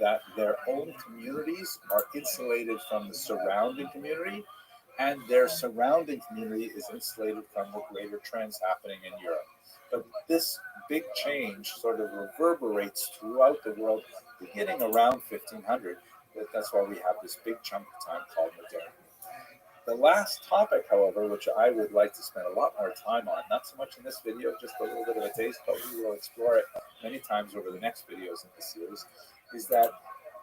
That their own communities are insulated from the surrounding community, and their surrounding community is insulated from the greater trends happening in Europe. But this big change sort of reverberates throughout the world beginning around 1500. That's why we have this big chunk of time called modernity. The last topic, however, which I would like to spend a lot more time on, not so much in this video, just a little bit of a taste, but we will explore it many times over the next videos in this series, is that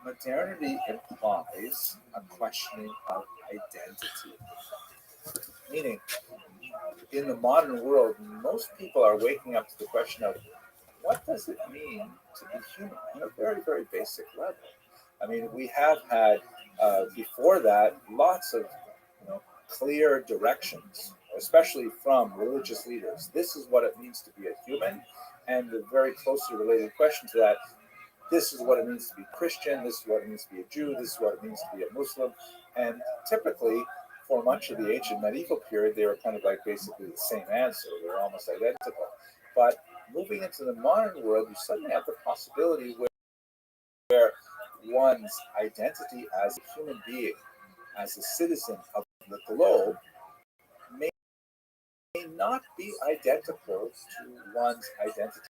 modernity implies a questioning of identity. Meaning, in the modern world, most people are waking up to the question of what does it mean to be human on a very, very basic level? I mean, we have had, before that, lots of clear directions, especially from religious leaders. This is what it means to be a human, and the very closely related question to that, this is what it means to be Christian, this is what it means to be a Jew, this is what it means to be a Muslim. And typically, for much of the ancient medieval period, they were kind of like basically the same answer. They were almost identical. But moving into the modern world, you suddenly have the possibility where one's identity as a human being, as a citizen of the globe, may not be identical to one's identity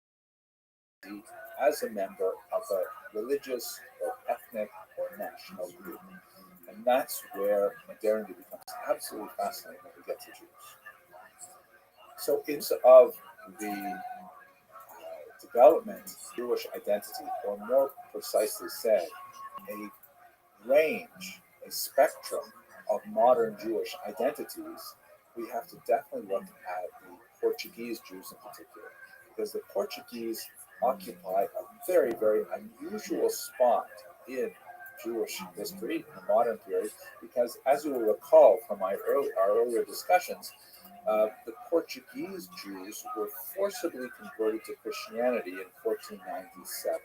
as a member of a religious or ethnic or national group. And that's where modernity becomes absolutely fascinating when we get to Jews. So instead of the development of Jewish identity, or more precisely said, a range, a spectrum of modern Jewish identities, we have to definitely look at the Portuguese Jews in particular, because the Portuguese occupy a very, very unusual spot in Jewish history in the modern period, because as you will recall from our earlier discussions, the Portuguese Jews were forcibly converted to Christianity in 1497.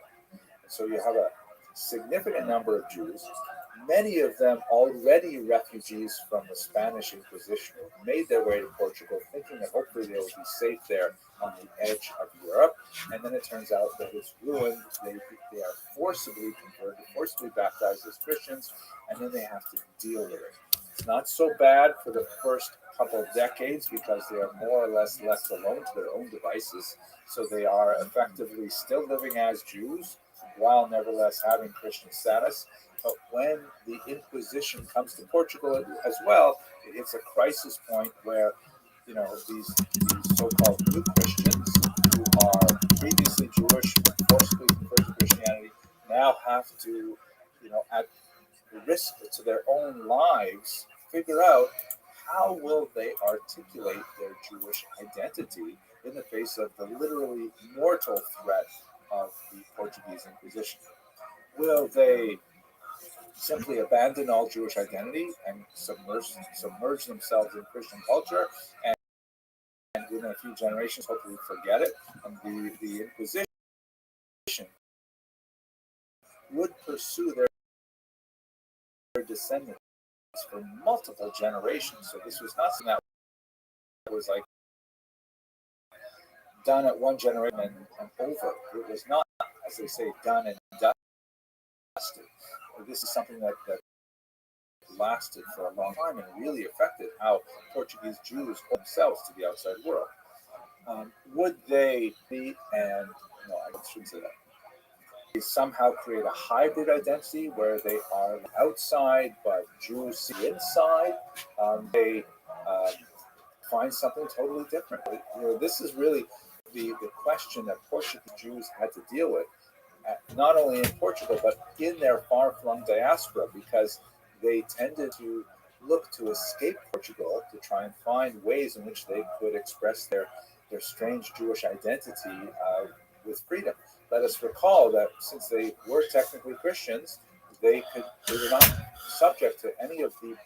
So you have a significant number of Jews, many of them already refugees from the Spanish Inquisition, who made their way to Portugal thinking that hopefully they will be safe there on the edge of Europe. And then it turns out that it's ruined. They are forcibly converted, forcibly baptized as Christians, and then they have to deal with it. It's not so bad for the first couple of decades because they are more or less left alone to their own devices. So they are effectively still living as Jews while nevertheless having Christian status. But when the Inquisition comes to Portugal as well, it hits a crisis point where, these so-called new Christians who are previously Jewish, forcibly converted to Christianity, now have to, at risk to their own lives, figure out how will they articulate their Jewish identity in the face of the literally mortal threat of the Portuguese Inquisition? Will they simply abandon all Jewish identity and submerge themselves in Christian culture, and within a few generations hopefully forget it? And the Inquisition would pursue their descendants for multiple generations. So this was not something that was like done at one generation and over. It was not, as they say, done and dusted. This is something that lasted for a long time and really affected how Portuguese Jews hold themselves to the outside world. Would they be, and no, I shouldn't say that. They somehow create a hybrid identity where they are outside but Jews see inside. They find something totally different. This is really the question that Portuguese Jews had to deal with, not only in Portugal but in their far-flung diaspora, because they tended to look to escape Portugal to try and find ways in which they could express their strange Jewish identity with freedom. Let us recall that since they were technically Christians, they were not subject to any of the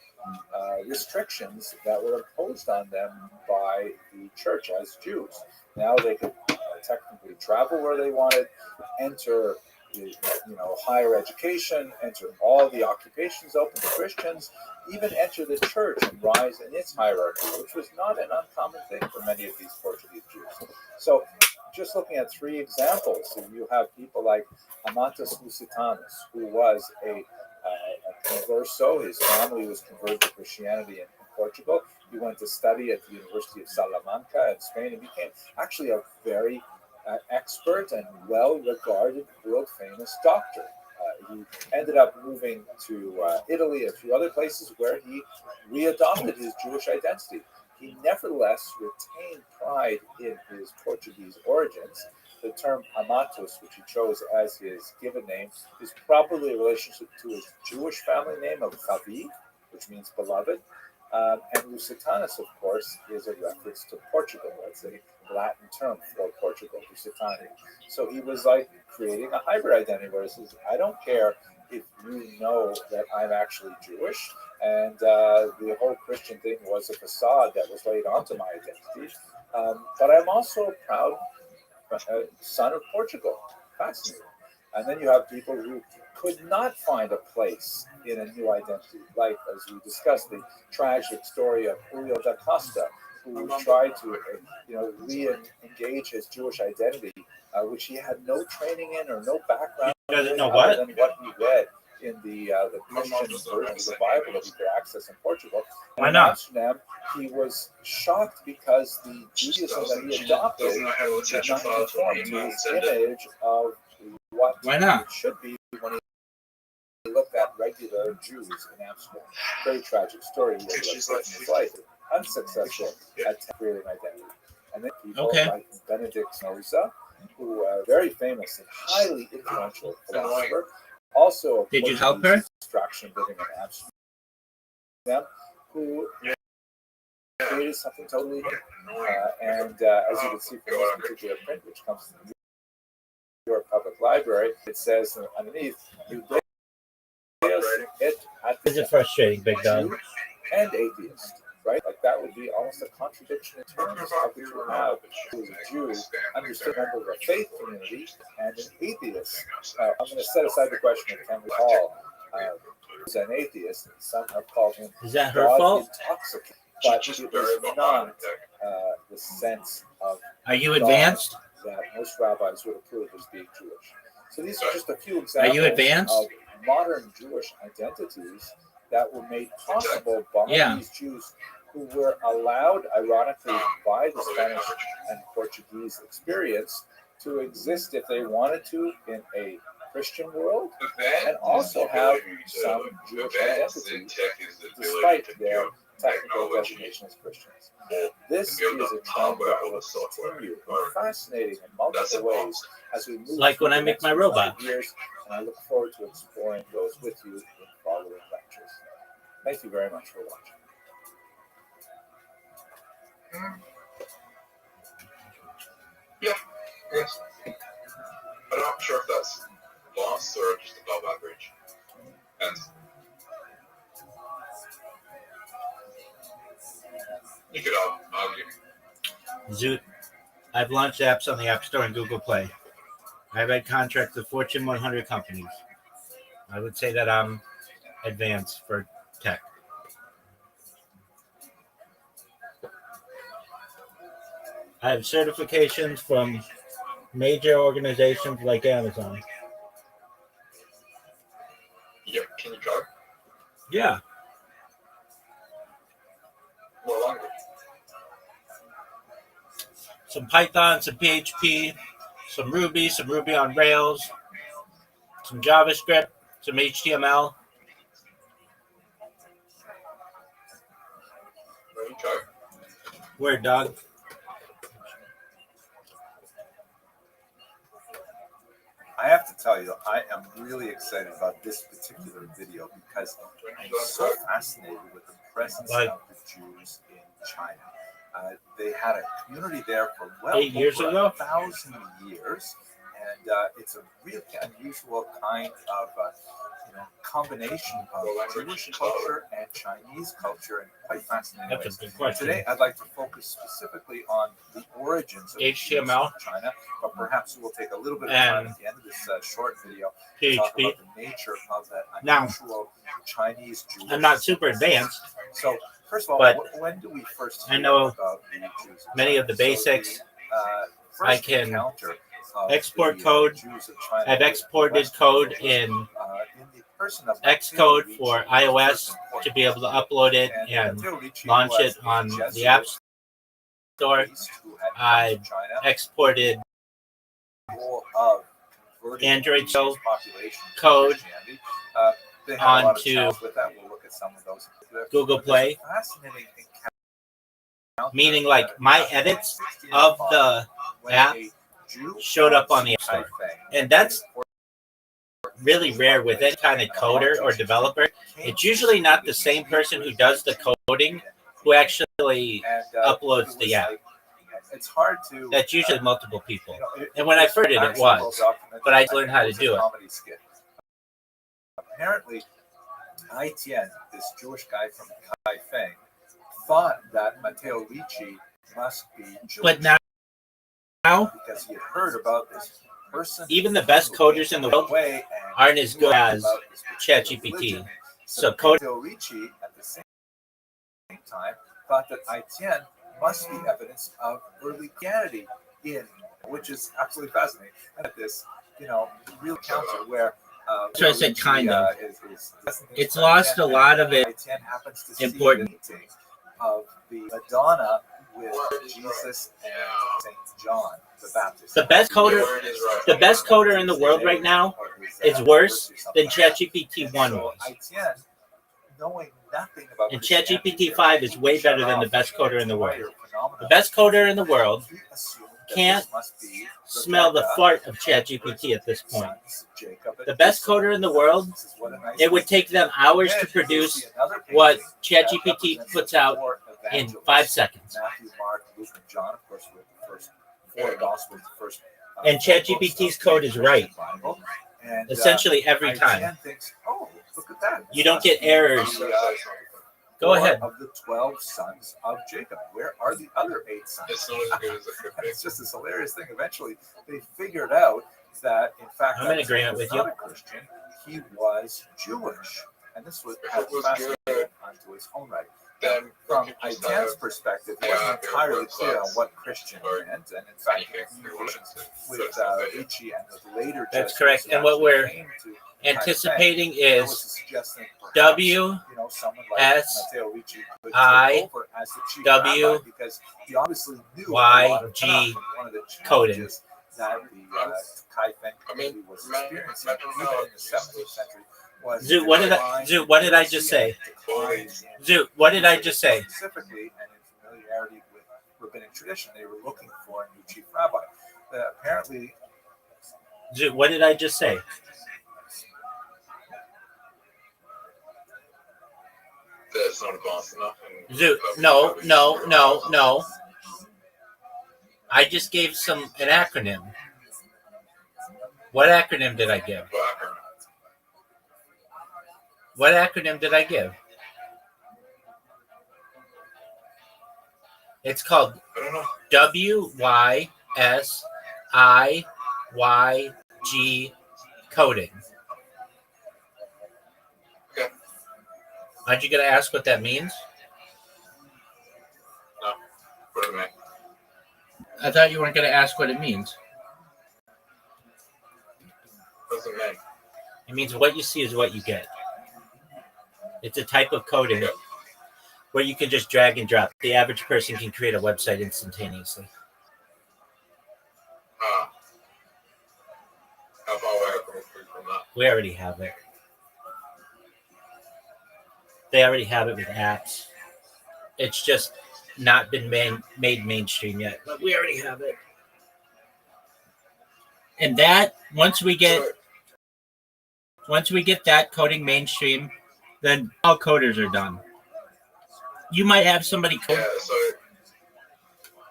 restrictions that were imposed on them by the church as Jews. Now they could technically travel where they wanted, enter higher education, enter all the occupations open to Christians, even enter the church and rise in its hierarchy, which was not an uncommon thing for many of these Portuguese Jews. So just looking at three examples, you have people like Amatus Lusitanus, who was a converso. His family was converted to Christianity in Portugal. He went to study at the University of Salamanca in Spain and became actually a very expert and well-regarded, world-famous doctor. He ended up moving to Italy and a few other places where he readopted his Jewish identity. He nevertheless retained pride in his Portuguese origins. The term Amatus, which he chose as his given name, is probably a relationship to his Jewish family name of Rabbi, which means beloved. And Lusitanus, of course, is a reference to Portugal. That's a Latin term for Portugal, Lusitania. So he was like creating a hybrid identity where he says, I don't care if you know that I'm actually Jewish, and the whole Christian thing was a facade that was laid onto my identity. But I'm also a proud son of Portugal. Fascinating. And then you have people who could not find a place in a new identity, like, as we discussed, the tragic story of Julio da Costa, who tried to re-engage his Jewish identity, which he had no training in or no background Doesn't know other what? than what he read in the Christian version of the Bible that he could access in Portugal. Why in not? Amsterdam, he was shocked because the Judaism that he adopted did not conform to his image of what Why not? it should be when he looked at regular Jews in Amsterdam. Very tragic story. He ended up taking his life, unsuccessful at creating identity. And then people like Benedict Spinoza, who are very famous and highly influential philosopher, also did you help her? Extraction living in Amsterdam, who created something totally new. And as you can see from this particular print, which comes from the New York Public Library, it says underneath, Is it frustrating, big dog? Jew and atheist, right? Like that would be almost a contradiction in terms of what you have who is a Jew, understood member of a faith community, and an atheist. I'm going to set aside the question of can we call who's an atheist. Some have called him Is that her fault? Intoxicated, but it was not the sense of Are you advanced? that most rabbis would approve as being Jewish. So these are just a few examples Are you advanced? of modern Jewish identities that were made possible by these Jews who were allowed, ironically, by the Spanish and Portuguese experience to exist if they wanted to in a Christian world and also have some Jewish identity despite their technical designation as Christians. This is a trend that will continue fascinating in multiple ways as we move like when I make my robot. Years, and I look forward to exploring those with you in following lectures. Thank you very much for watching. Yeah, yes. I'm not sure if that's lost or just above average. And you could argue. Zoot. I've launched apps on the App Store and Google Play. I've had contracts with Fortune 100 companies. I would say that I'm advanced for tech. I have certifications from major organizations like Amazon. Yeah, can you code? Yeah. What language? Some Python, some PHP, some Ruby on Rails, some JavaScript, some HTML. Where you code? Word, dog. I have to tell you, I am really excited about this particular video because I'm so fascinated with the presence of the Jews in China. They had a community there for well 8 years over ago? 1,000 years, and it's a really unusual kind of combination of Jewish culture and Chinese culture, and quite fascinating. That's a good question. Today, I'd like to focus specifically on the origins of HTML, China, but perhaps we'll take a little bit of time at the end of this short video to talk PHP. about the nature of that Now, unusual Chinese Jewish. I'm not super advanced. So, first of all, but when do we first I know about the Jews many of the basics. So I can export the, code. Jews of China I've exported code in the person of Xcode Mateo for Ricci iOS was important. to be able to upload it and Mateo Ricci launch was it a on the Jesuit App Store. priest who had come I to China exported of converting Android the population to code Christianity. They had a lot of onto challenges with that. We'll look at some of those. Google But there's Play, a fascinating encounter meaning like my edits of the when app a Jew showed up on the App Taipei, Store. And that's really rare with any kind of coder or developer. It's usually not the same person who does the coding who actually uploads the app. It's hard to. That's usually multiple people. And when I first did it was, but I learned how to do it. Apparently, Aitian, this Jewish guy from Kaifeng, thought that Matteo Ricci must be Jewish. But now because he had heard about this person, even the best coders in the world aren't as good as ChatGPT. So Matteo Ricci at the same time thought that Aitian must be evidence of early Christianity which is absolutely fascinating. And at this, real counter where so I said kind of. It's lost a lot of its importance. Of the Madonna with Jesus and Saint John the Baptist. The best coder in the world right now is worse than ChatGPT 1 was. Knowing nothing about and ChatGPT 5 is way better than the best coder in the world. The best coder in the world can't smell the fart of ChatGPT at this point. The best coder in the world, it would take them hours to produce what ChatGPT puts out in 5 seconds. Matthew, Mark, Luke, and John, of course, with the first 4 Gospels, the first. And ChatGPT's code is right. And, essentially every time. Thinks, oh, look at that. You don't get errors. Go ahead. Of the 12 sons of Jacob, where are the other 8 sons? It's not as good as it could be. It's just this hilarious thing. Eventually, they figured out that, in fact, I'm in agreement with you. Not a Christian. He was Jewish, and this was fascinating onto his own right. From Aitian's perspective, it wasn't entirely clear on what Christian meant, and in fact, communications with Ricci and with later. That's correct. And what we're anticipating is W S I W Y G coding. That the Kaifeng community was experiencing even in the 17th century. Zoot, what did I just say? Zoot, what did I just say? Specifically, and in familiarity with rabbinic tradition, they were looking for a new chief rabbi. Apparently, Zoot, what did I just say? That's not advanced enough. Zoot, no. I just gave an acronym. What acronym did I give? What acronym did I give? It's called WYSIYG coding. Okay. Aren't you going to ask what that means? No. What do you mean? I thought you weren't going to ask what it means. What does it mean? It means what you see is what you get. It's a type of coding where you can just drag and drop. The average person can create a website instantaneously. How far away are we from that? We already have it. They already have it with apps. It's just not been made mainstream yet, but we already have it. And that once we get that coding mainstream, then all coders are done. You might have somebody code. Yeah, so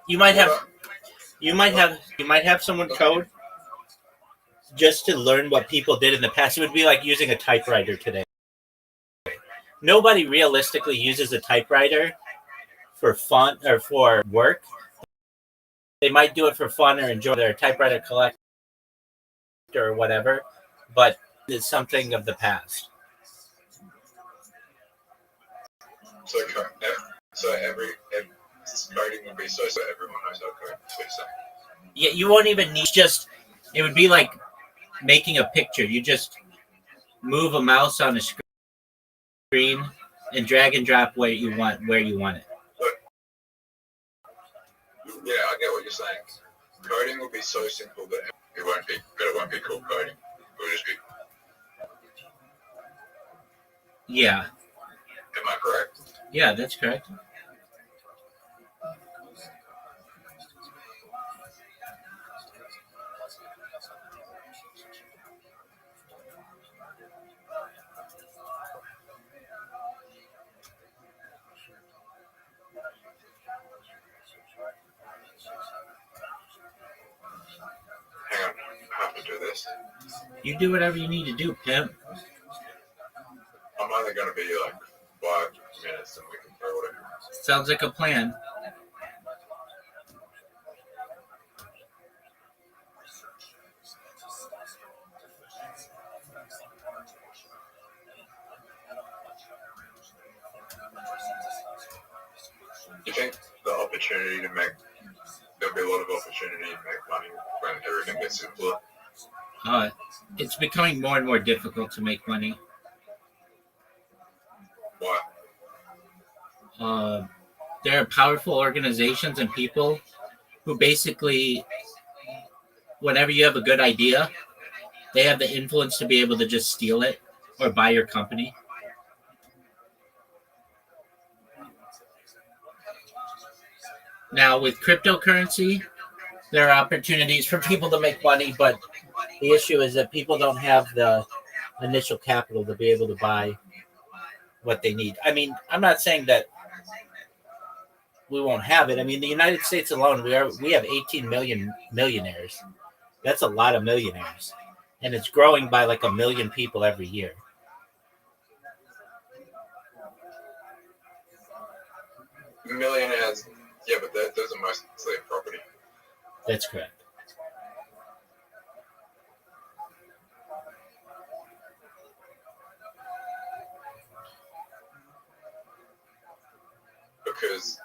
You might have someone code just to learn what people did in the past. It would be like using a typewriter today. Nobody realistically uses a typewriter for fun or for work. They might do it for fun or enjoy their typewriter collector or whatever, but it's something of the past. So every coding would be so everyone knows how to code. That's what you're saying. Yeah, you won't even need it would be like making a picture. You just move a mouse on a screen and drag and drop where you want it. Yeah, I get what you're saying. Coding will be so simple that it won't be called coding. It will just be. Yeah. Am I correct? Yeah, that's correct. Hang on, I have to do this. You do whatever you need to do, pimp. I'm only going to be like 5 minutes and we can throw it. Sounds like a plan. You think there'll be a lot of opportunity to make money when everything gets simpler? It's becoming more and more difficult to make money. Why? There are powerful organizations and people who basically, whenever you have a good idea, they have the influence to be able to just steal it or buy your company. Now, with cryptocurrency, there are opportunities for people to make money, but the issue is that people don't have the initial capital to be able to buy what they need. I mean, I'm not saying that we won't have it. I mean, the United States alone, we have 18 million millionaires. That's a lot of millionaires, and it's growing by like 1 million people every year. Millionaires, yeah, but those are mostly property. That's correct. Because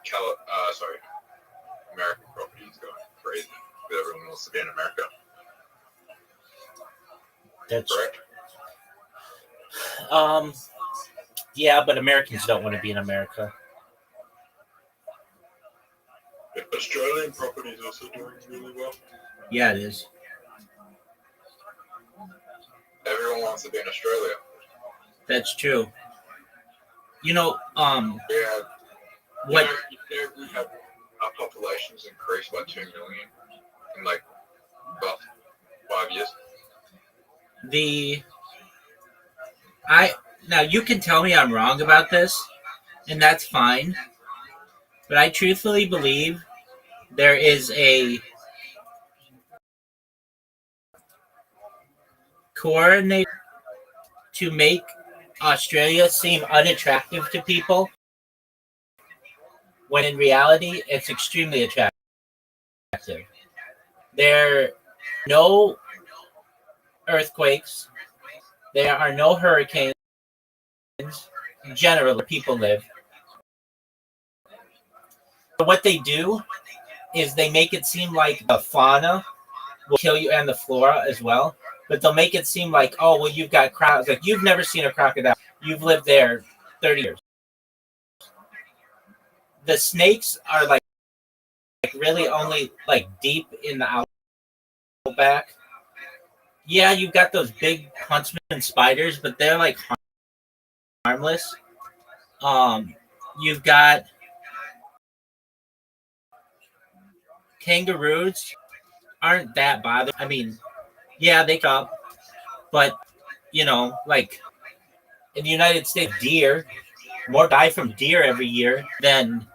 American property is going crazy. Because everyone wants to be in America. That's correct. Yeah, but Americans don't want to be in America. Australian property is also doing really well. Yeah, it is. Everyone wants to be in Australia. That's true. You know, Yeah. what? We have our population's increased by 2 million in like about 5 years. Now you can tell me I'm wrong about this, and that's fine. But I truthfully believe there is a coordinated to make Australia seem unattractive to people, when in reality, it's extremely attractive. There are no earthquakes. There are no hurricanes. Generally, people live. But what they do is they make it seem like the fauna will kill you and the flora as well. But they'll make it seem like, oh, well, you've got crowds. Like, you've never seen a crocodile. You've lived there 30 years. The snakes are like really only like deep in the outback. Yeah, you've got those big huntsman spiders, but they're like harmless. You've got kangaroos aren't that bothered. I mean, yeah, they come, but like in the United States, deer, more die from deer every year than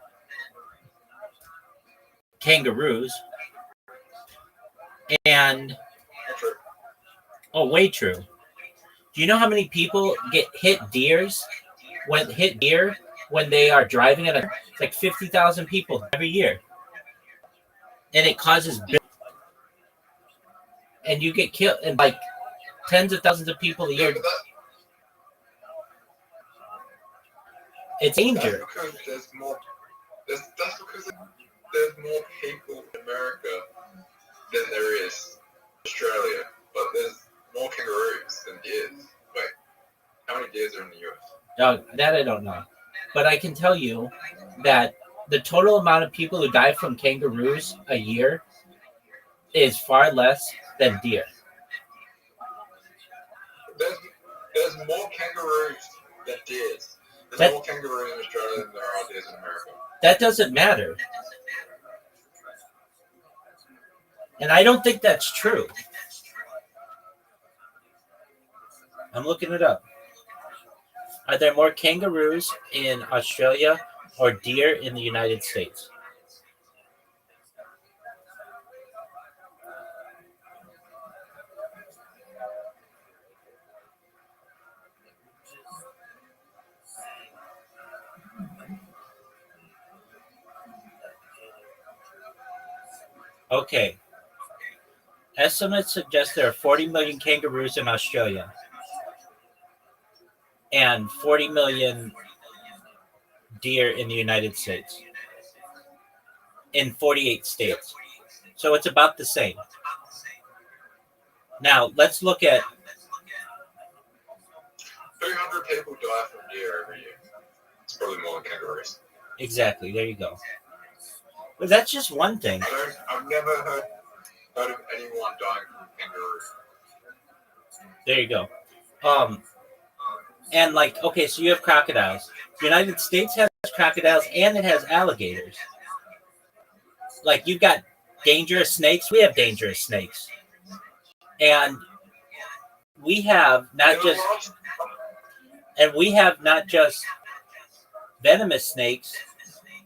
kangaroos. And way true. Do you know how many people get hit deer when they are driving at it's like 50,000 people every year, and it causes and you get killed, and like tens of thousands of people a year. It's danger. That's because there's more. That's because there's more people in America than there is in Australia, but there's more kangaroos than deers. Wait, how many deers are in the US? That I don't know, but I can tell you that the total amount of people who die from kangaroos a year is far less than deer. There's more kangaroos than deers. There's more kangaroos in Australia than there are deers in America. That doesn't matter. And I don't think that's true. I'm looking it up. Are there more kangaroos in Australia or deer in the United States? Okay. Estimates suggest there are 40 million kangaroos in Australia and 40 million deer in the United States, in 48 states. So it's about the same. Now, let's look at... 300 people die from deer every year. It's probably more than kangaroos. Exactly. There you go. But that's just one thing. I've never heard of anyone dying from kangaroos. There you go. And like, okay, so you have crocodiles. The United States has crocodiles and it has alligators. Like, you've got dangerous snakes. We have dangerous snakes. And we have not just venomous snakes,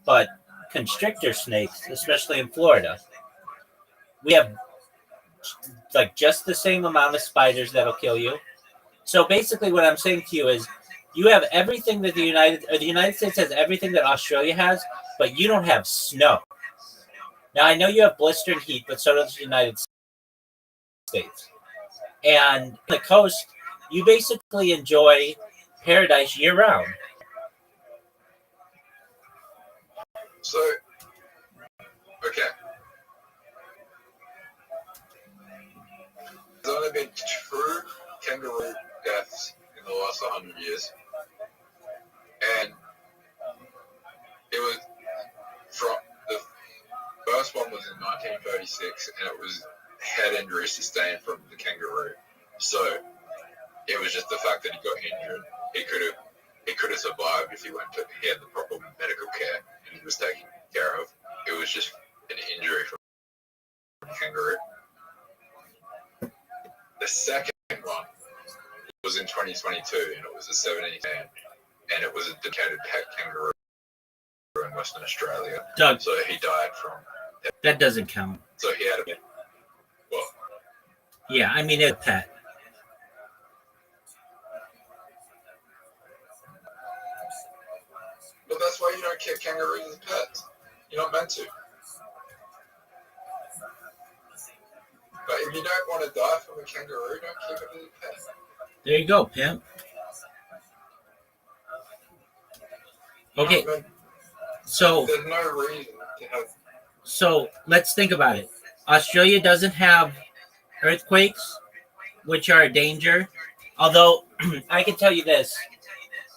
but constrictor snakes, especially in Florida. We have like just the same amount of spiders that'll kill you. So basically what I'm saying to you is you have everything that the United States has everything that Australia has, but you don't have snow. Now, I know you have blistering heat, but so does the United States. And on the coast, you basically enjoy paradise year-round. So, okay. There's only been 2 kangaroo deaths in the last 100 years. And it was from the first one was in 1936, and it was head injury sustained from the kangaroo. So it was just the fact that he got injured. He could have survived if he had the proper medical care and he was taken care of. It was just an injury from the kangaroo. The second one was in 2022, and it was a 70 man, and it was a dedicated pet kangaroo in Western Australia. Doug, so he died from that doesn't count. So he had a well. Yeah, I mean, it's a pet. Well, that's why you don't keep kangaroos as pets. You're not meant to. But if you don't want to die from a kangaroo, don't keep it as a pet. There you go, pimp. Okay, so there's no reason to have. So let's think about it. Australia doesn't have earthquakes, which are a danger. Although I can tell you this,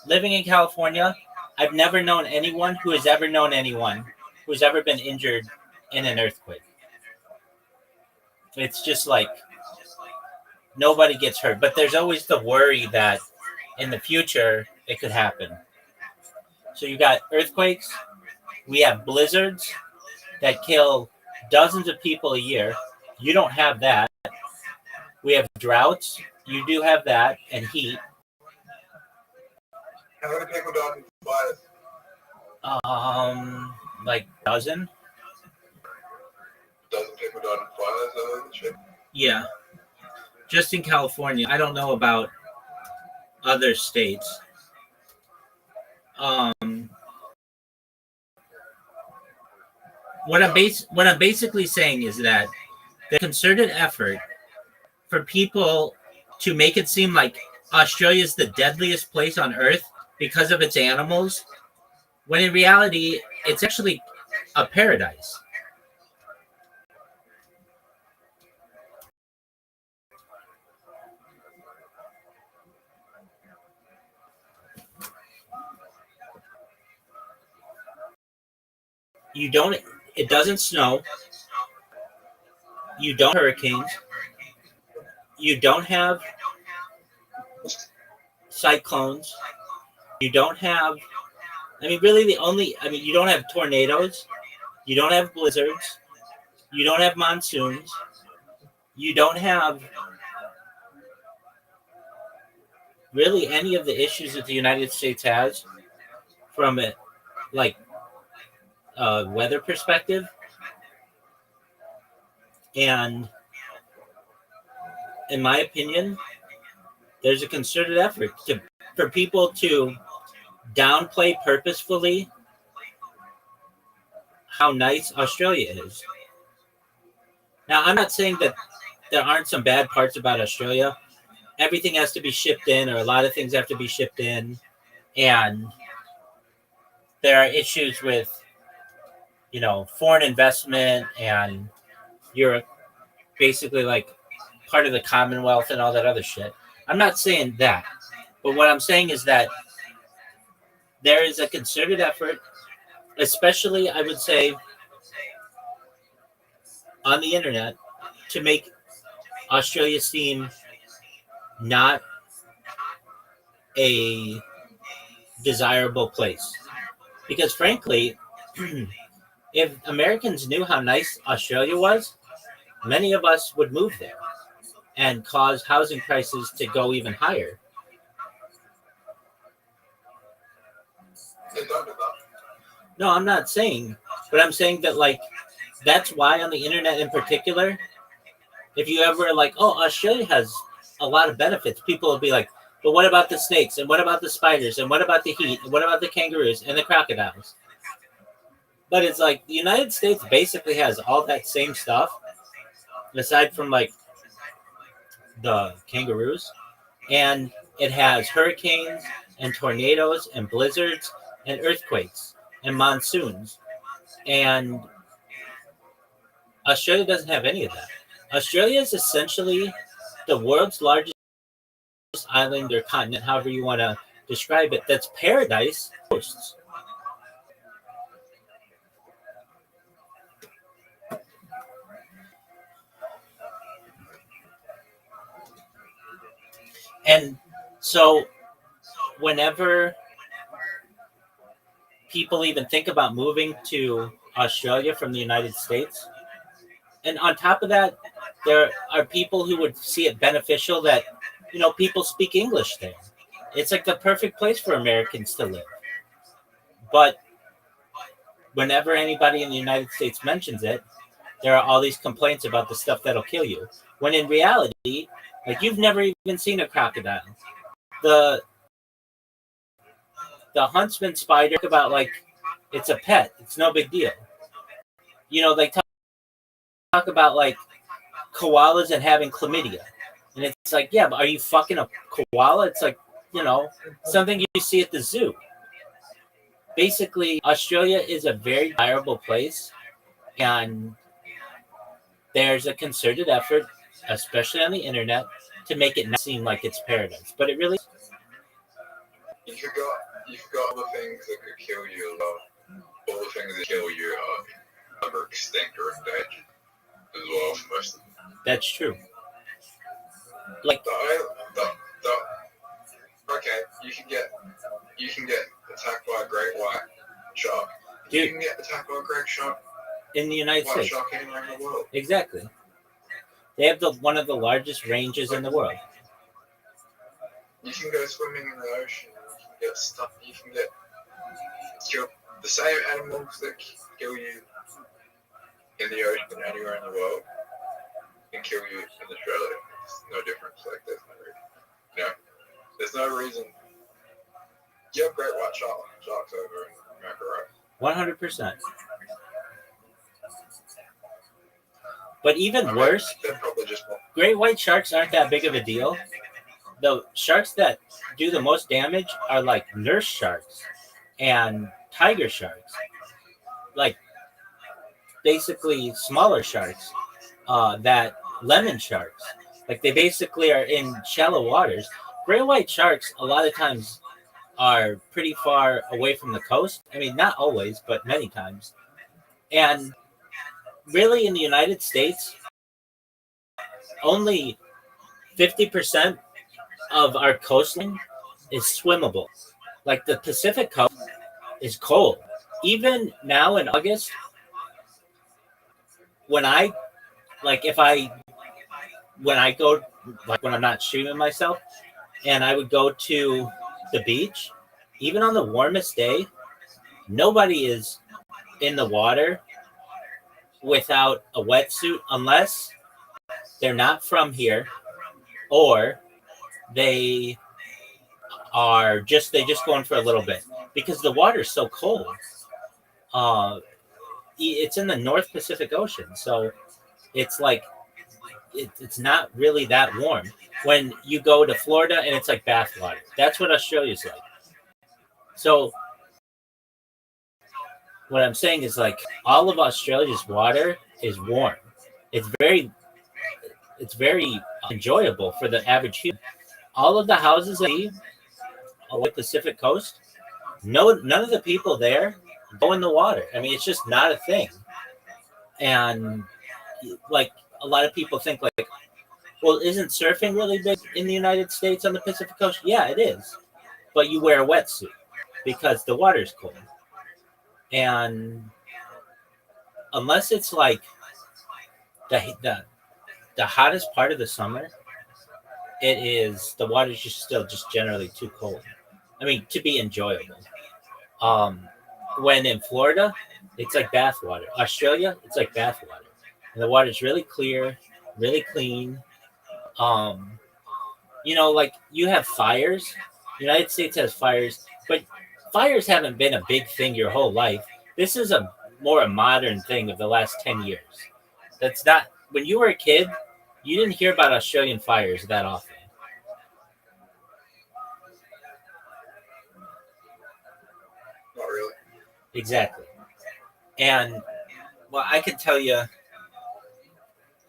living in California, I've never known anyone who has ever known anyone who's ever been injured in an earthquake. It's just like nobody gets hurt, but there's always the worry that in the future it could happen. So you got earthquakes, we have blizzards that kill dozens of people a year. You don't have that. We have droughts. You do have that, and heat. How many people died in fires? Like dozen. Dozen people died in fires over the trip. Yeah, just in California. I don't know about other states. What I'm basically saying is that the concerted effort for people to make it seem like Australia is the deadliest place on earth because of its animals, when in reality, it's actually a paradise. It doesn't snow. You don't have hurricanes. You don't have cyclones. You don't have, you don't have tornadoes. You don't have blizzards. You don't have monsoons. You don't have really any of the issues that the United States has from a weather perspective. And in my opinion, there's a concerted effort for people to downplay purposefully how nice Australia is. Now, I'm not saying that there aren't some bad parts about Australia. Everything has to be shipped in, or a lot of things have to be shipped in. And there are issues with, foreign investment, and you're basically like part of the Commonwealth and all that other shit. I'm not saying that. But what I'm saying is that there is a concerted effort, especially, I would say, on the internet, to make Australia seem not a desirable place. Because frankly, if Americans knew how nice Australia was, many of us would move there and cause housing prices to go even higher. No, I'm not saying, but I'm saying that that's why on the internet in particular, if you ever Australia has a lot of benefits, people will be like, but what about the snakes? And what about the spiders? And what about the heat? And what about the kangaroos and the crocodiles? But it's like the United States basically has all that same stuff, aside from the kangaroos. And it has hurricanes and tornadoes and blizzards and earthquakes and monsoons. And Australia doesn't have any of that. Australia is essentially the world's largest island or continent, however you want to describe it, that's paradise hosts. And so whenever people even think about moving to Australia from the United States, and on top of that, there are people who would see it beneficial that, people speak English there. It's like the perfect place for Americans to live. But whenever anybody in the United States mentions it, there are all these complaints about the stuff that'll kill you. When in reality, you've never even seen a crocodile. the huntsman spider, about like it's a pet. It's no big deal. You know, they talk about like koalas and having chlamydia. And it's like, yeah, but are you fucking a koala? It's like, you know, something you see at the zoo. Basically, Australia is a very desirable place, and there's a concerted effort, especially on the internet, to make it not seem like it's paradise. But it really You forgot all the things that could kill you. All the things that kill you are extinct or endangered as well for most of them. that's true. Like Okay, you can get attacked by a great white shark. Dude, you can get attacked by a great shark in the United white States. Shark anywhere in the world. Exactly. They have one of the largest ranges in the world. You can go swimming in the ocean. You can get stuff. You can get killed. The same animals that kill you in the ocean anywhere in the world can kill you in Australia. There's no difference. Like there's no reason. You know, there's no reason. You have great white sharks over in America, right? 100%. But even worse, they're probably just great white sharks aren't that big of a deal. The sharks that do the most damage are like nurse sharks and tiger sharks. Like basically smaller sharks, that lemon sharks. Like they basically are in shallow waters. Great white sharks a lot of times are pretty far away from the coast. I mean, not always, but many times. And really in the United States, only 50% of our coastline is swimmable. Like the Pacific coast is cold. Even now in August, when I go, like when I'm not shooting myself, and I would go to the beach, even on the warmest day, nobody is in the water without a wetsuit unless they're not from here or they just going for a little bit because the water is so cold. It's in the North Pacific Ocean, so it's like it's not really that warm. When you go to Florida and it's like bath water, that's what Australia's like. So what I'm saying is like all of Australia's water is warm. It's very enjoyable for the average human. All of the houses along the Pacific coast, none of the people there go in the water. I mean, it's just not a thing. And like a lot of people think like, well, isn't surfing really big in the United States on the Pacific coast? Yeah, it is. But you wear a wetsuit because the water's cold. And unless it's like the hottest part of the summer, the water's just generally too cold. I mean, to be enjoyable. When in Florida, it's like bath water. Australia, it's like bath water. And the water's really clear, really clean. Like you have fires. The United States has fires, but fires haven't been a big thing your whole life. This is a modern thing of the last 10 years. That's not, when you were a kid, you didn't hear about Australian fires that often. Not really. Exactly. And well, I can tell you,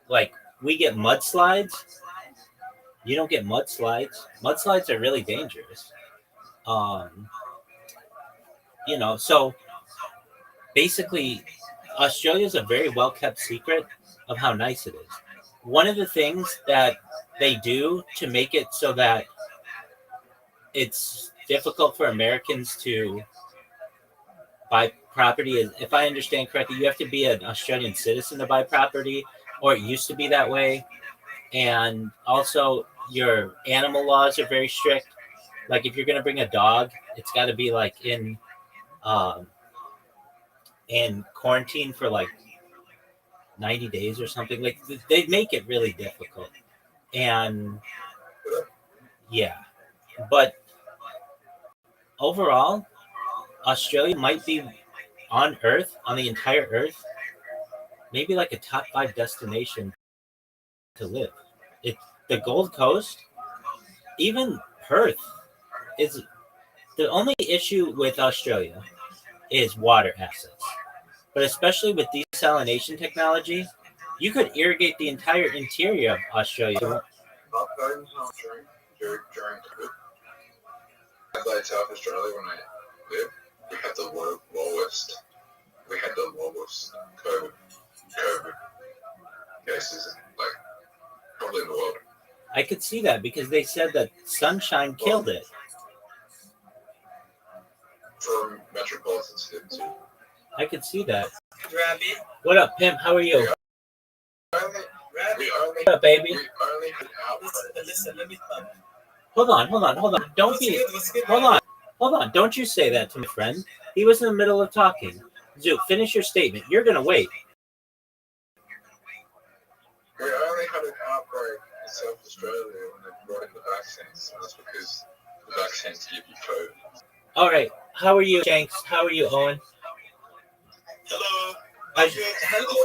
like, we get mudslides. You don't get mudslides. Mudslides are really dangerous. So basically, Australia is a very well kept secret of how nice it is. One of the things that they do to make it so that it's difficult for Americans to buy property is, if I understand correctly, you have to be an Australian citizen to buy property, or it used to be that way. And also, your animal laws are very strict. Like if you're going to bring a dog, it's got to be like in quarantine for like 90 days or something. Like they make it really difficult. And yeah, but overall, Australia might be on Earth, on the entire Earth, maybe like a top 5 destination to live. It the Gold Coast, even Perth is the only issue with Australia is water assets. But especially with desalination technology, you could irrigate the entire interior of Australia. Not going home during COVID. Like South Australia when I lived, we had the lowest. We had the lowest COVID cases, like probably in the world. I could see that because they said that sunshine killed it. For metropolitan cities. I could see that. Rabbi. What up, Pimp? How are you? Rabbi. What up, baby? We only had out. Listen, let me talk. Hold on. Don't be. Hold on. Don't you say that to my friend. He was in the middle of talking. Zook, finish your statement. You're gonna wait. We only had an outbreak in South Australia when they brought in the vaccines. And that's because the vaccines give you COVID. All right. How are you, Shanks? How are you, Owen? Hello. How's- Hello.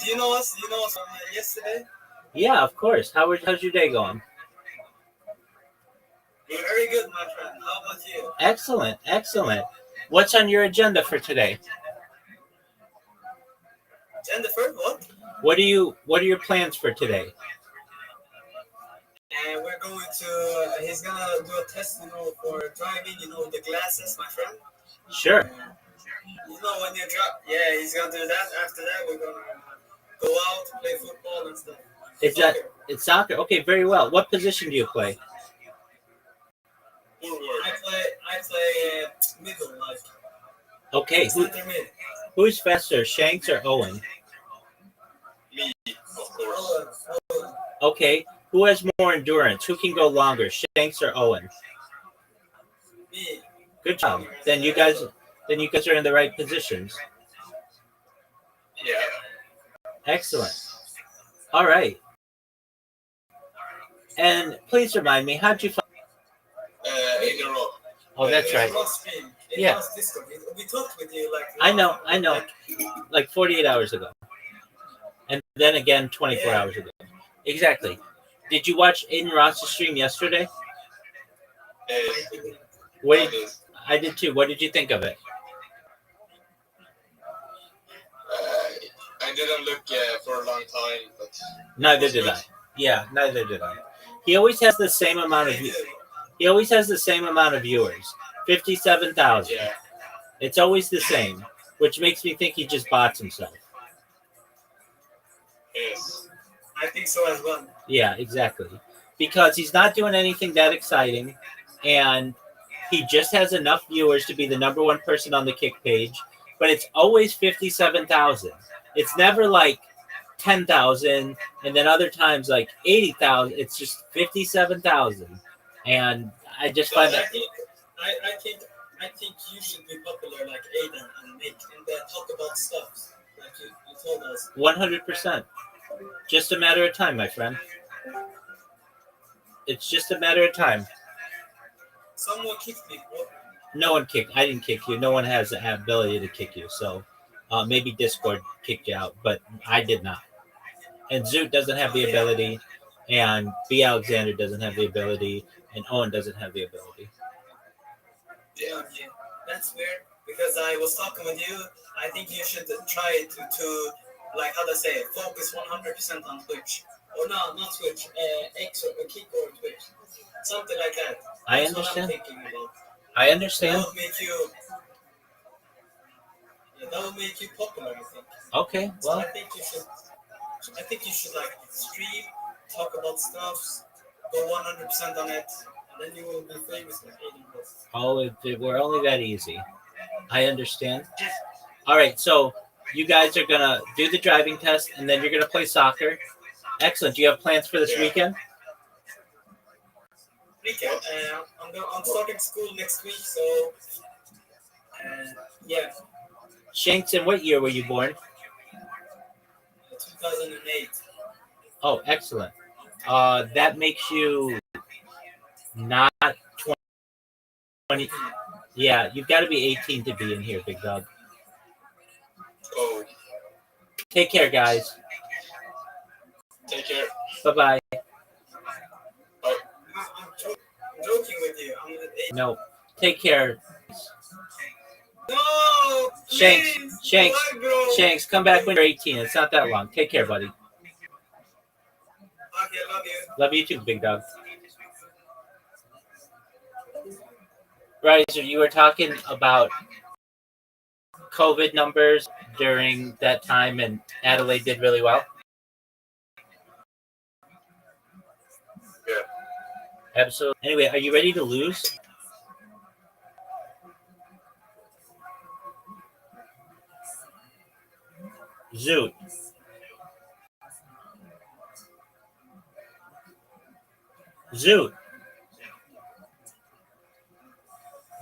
Do you know us? Do you know us from yesterday? Yeah, of course. How's your day going? You're very good, my friend. How about you? Excellent. What's on your agenda for today? Jennifer, what? What are your plans for today? And we're going to. He's gonna do a test, for driving. The glasses, my friend. Sure. When you drive. Yeah, he's gonna do that. After that, we're gonna go out, play football and stuff. It's soccer. Okay, very well. What position do you play? Forward. I play middle, like. Okay. Center mid. Who's faster, Shanks or Owen? Me, of course. Owen. Okay. Who has more endurance? Who can go longer, Shanks or Owen? Me. Good job. Then you guys are in the right positions. Yeah. Excellent. All right. And please remind me, how'd you find? In a row. Oh, that's right. Yeah. We talked with you like. I know. Like 48 hours ago. And then again 24 hours ago. Exactly. Did you watch Aiden Ross's stream yesterday? I did too. What did you think of it? I didn't look for a long time, but Neither did I. Yeah, neither did I. He always has the same amount of viewers. 57,000. yeah. It's always the same, which makes me think he just bots himself. Yes. I think so as well. Yeah, exactly. Because he's not doing anything that exciting, and he just has enough viewers to be the number one person on the kick page, but it's always 57,000. It's never like 10,000, and then other times like 80,000. It's just 57,000, and I just find that. I think you should be popular like Aiden and then talk about stuff like you told us. 100%. Just a matter of time, my friend. It's just a matter of time. Someone kicked me, bro. No one kicked. I didn't kick you. No one has the ability to kick you. So maybe Discord kicked you out, but I did not. And Zoot doesn't have the ability, and B. Alexander doesn't have the ability, and Owen doesn't have the ability. Yeah, that's weird because I was talking with you. I think you should try to like how to say it, focus 100% on Twitch. Or no, not Twitch. X or Kick or Twitch. Something like that. I That's understand. What I'm thinking about. I understand. That would make you popular, I think. Okay, well. So I think you should like stream, talk about stuff, go 100% on it, and then you will be famous like Aiden was. Oh, if it were only that easy. I understand. All right, so you guys are gonna do the driving test, and then you're gonna play soccer. Excellent. Do you have plans for this weekend? I'm starting school next week, so yeah. Shanks, in what year were you born? 2008. Oh, excellent. That makes you not 20. Yeah, you've got to be 18 to be in here, big dog. Oh, Take care, guys. take care. Bye-bye. I'm joking with you. No, take care. No, Shanks, please. Shanks, Why, bro? Shanks, come back when you're 18. It's not that long. Take care, buddy. Okay, love you. Love you too, big dog. Riser, you were talking about COVID numbers during that time, and Adelaide did really well. Yeah. Absolutely. Anyway, are you ready to lose? Zoot. Zoot.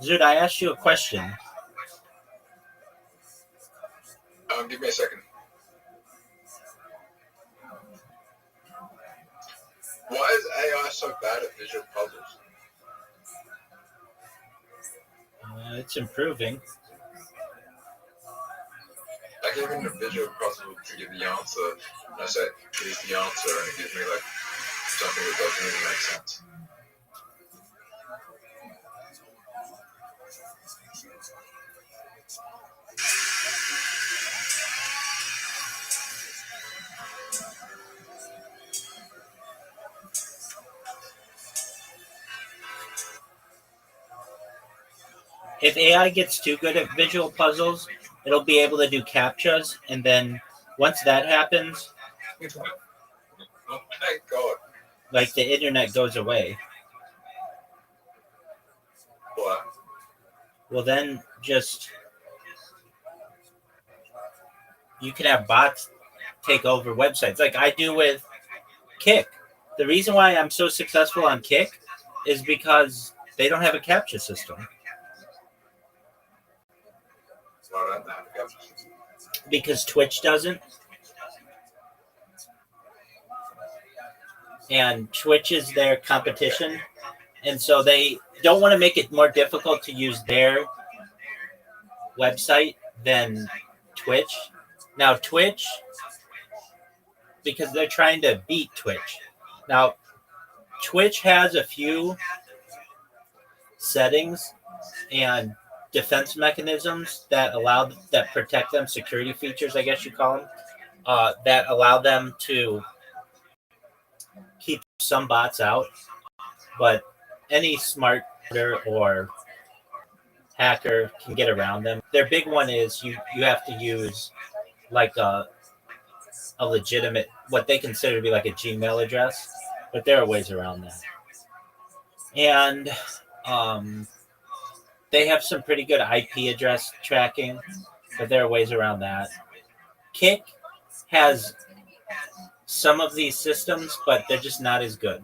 Zoot, I asked you a question. Give me a second. Why is AI so bad at visual puzzles? It's improving. I gave him a visual puzzle to give the answer, and I said, here's the answer, and it gives me like something that doesn't really make sense. If AI gets too good at visual puzzles, it'll be able to do CAPTCHAs, and then once that happens, Oh my god. like the internet goes away. What? Well, then just you can have bots take over websites, like I do with Kick. The reason why I'm so successful on Kick is because they don't have a CAPTCHA system. Why don't they have a capture system? Because Twitch doesn't. And Twitch is their competition. And so they don't want to make it more difficult to use their website than Twitch. Now, Twitch, because they're trying to beat Twitch. Now, Twitch has a few settings and defense mechanisms that protect them, security features, I guess you call them, that allow them to keep some bots out. But any smart or hacker can get around them. Their big one is you have to use like a legitimate, what they consider to be like a Gmail address, but there are ways around that. And they have some pretty good IP address tracking, but there are ways around that. Kick has some of these systems, but they're just not as good.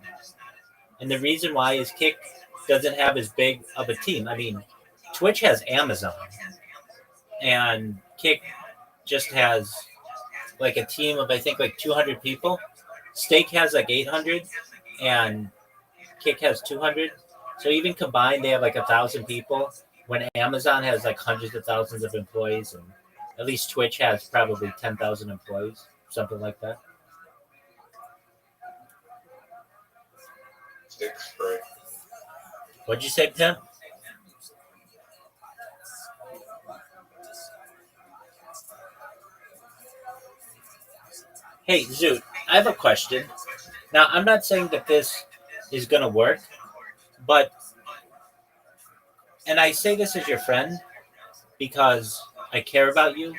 And the reason why is Kick doesn't have as big of a team. I mean, Twitch has Amazon, and Kick just has like a team of, I think, like 200 people. Stake has like 800, and Kick has 200. So even combined, they have like 1,000 people, when Amazon has like hundreds of thousands of employees, and at least Twitch has probably 10,000 employees, something like that. Sticks free. What'd you say, Pimp? Hey, Zoot, I have a question. Now, I'm not saying that this is going to work, but, and I say this as your friend because I care about you.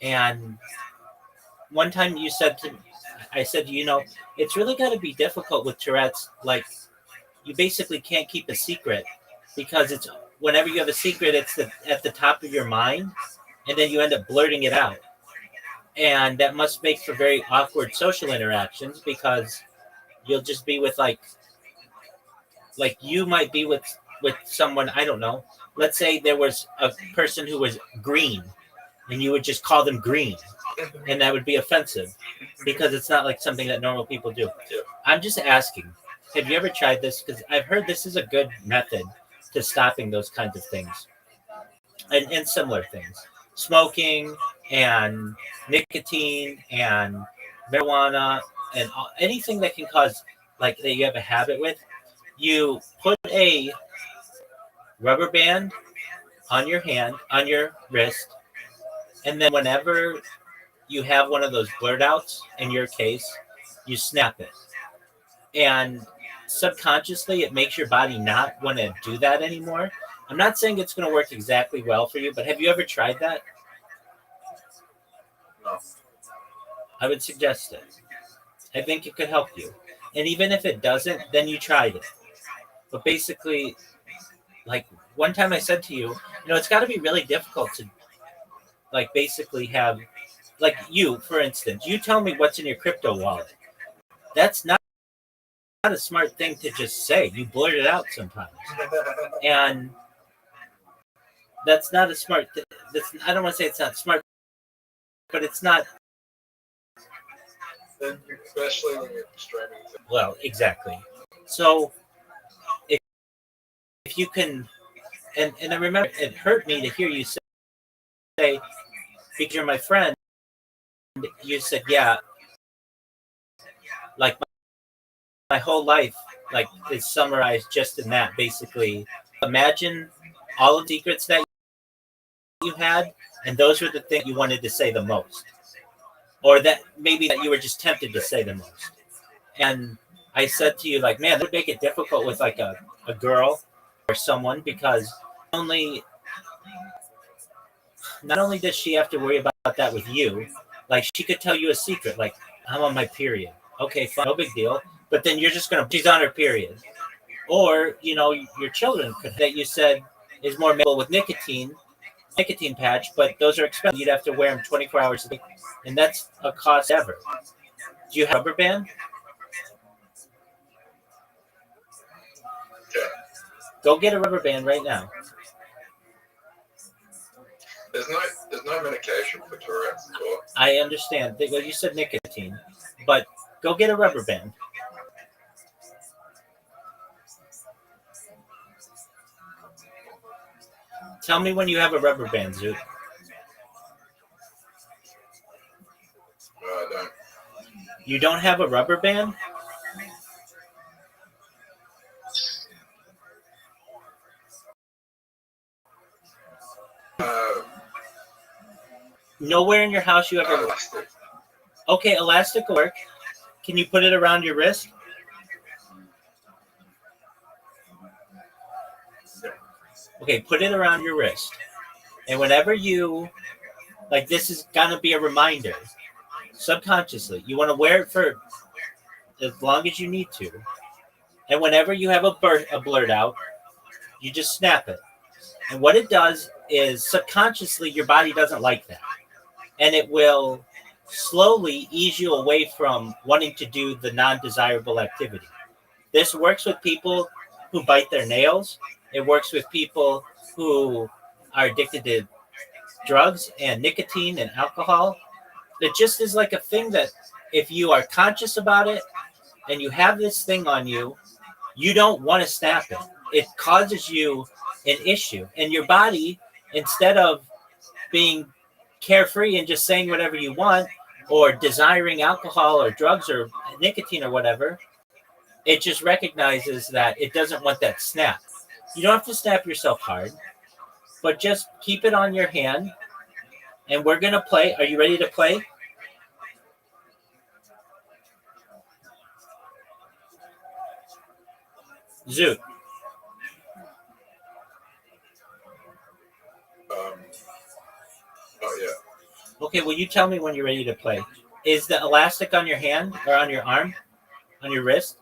And one time you said to me, I said, you know, it's really got to be difficult with Tourette's. Like, you basically can't keep a secret because it's whenever you have a secret, it's at the top of your mind, and then you end up blurting it out. And that must make for very awkward social interactions because you'll just be with like you might be with someone, I don't know. Let's say there was a person who was green, and you would just call them green, and that would be offensive because it's not like something that normal people do. I'm just asking, have you ever tried this? Because I've heard this is a good method to stopping those kinds of things and similar things, smoking and nicotine and marijuana and anything that can cause like that you have a habit with. You put a rubber band on your hand, on your wrist, and then whenever you have one of those blurt outs, in your case, you snap it. And subconsciously, it makes your body not want to do that anymore. I'm not saying it's going to work exactly well for you, but have you ever tried that? No. I would suggest it. I think it could help you. And even if it doesn't, then you tried it. But basically, like one time I said to you, it's got to be really difficult to like basically have like you, for instance, you tell me what's in your crypto wallet. That's not a smart thing to just say. You blurt it out sometimes. And that's not a smart thing. I don't want to say it's not smart, but it's not. Especially when you're streaming. Well, exactly. So if you can, and I remember it hurt me to hear you say, because you're my friend, you said, yeah, like my whole life like is summarized just in that. Basically, imagine all of the secrets that you had, and those were the things you wanted to say the most, or that maybe that you were just tempted to say the most. And I said to you, like, man, that would make it difficult with like a girl or someone, because not only does she have to worry about that with you, like she could tell you a secret, like I'm on my period. Okay, fine, no big deal. But then you're just she's on her period. Or, your children that you said is more manageable with nicotine patch, but those are expensive. You'd have to wear them 24 hours a day, and that's a cost ever. Do you have a rubber band? Yeah. Go get a rubber band right now. There's no medication for Tourette's. Or... I understand. Well, you said nicotine, but go get a rubber band. Tell me when you have a rubber band, Zoot. I don't. You don't have a rubber band? Nowhere in your house you ever... Elastic. Okay, elastic will work. Can you put it around your wrist? Okay, put it around your wrist. And whenever you... Like, this is going to be a reminder. Subconsciously. You want to wear it for as long as you need to. And whenever you have a blurt out, you just snap it. And what it does is subconsciously your body doesn't like that. And it will slowly ease you away from wanting to do the non-desirable activity. This works with people who bite their nails. It works with people who are addicted to drugs and nicotine and alcohol. It just is like a thing that if you are conscious about it and you have this thing on you, you don't want to snap it. It causes you an issue. And your body, instead of being carefree and just saying whatever you want or desiring alcohol or drugs or nicotine or whatever, it just recognizes that it doesn't want that snap. You don't have to snap yourself hard, but just keep it on your hand. And we're going to play. Are you ready to play? Zoot. Oh, yeah. Okay, well, you tell me when you're ready to play. Is the elastic on your hand or on your arm? On your wrist?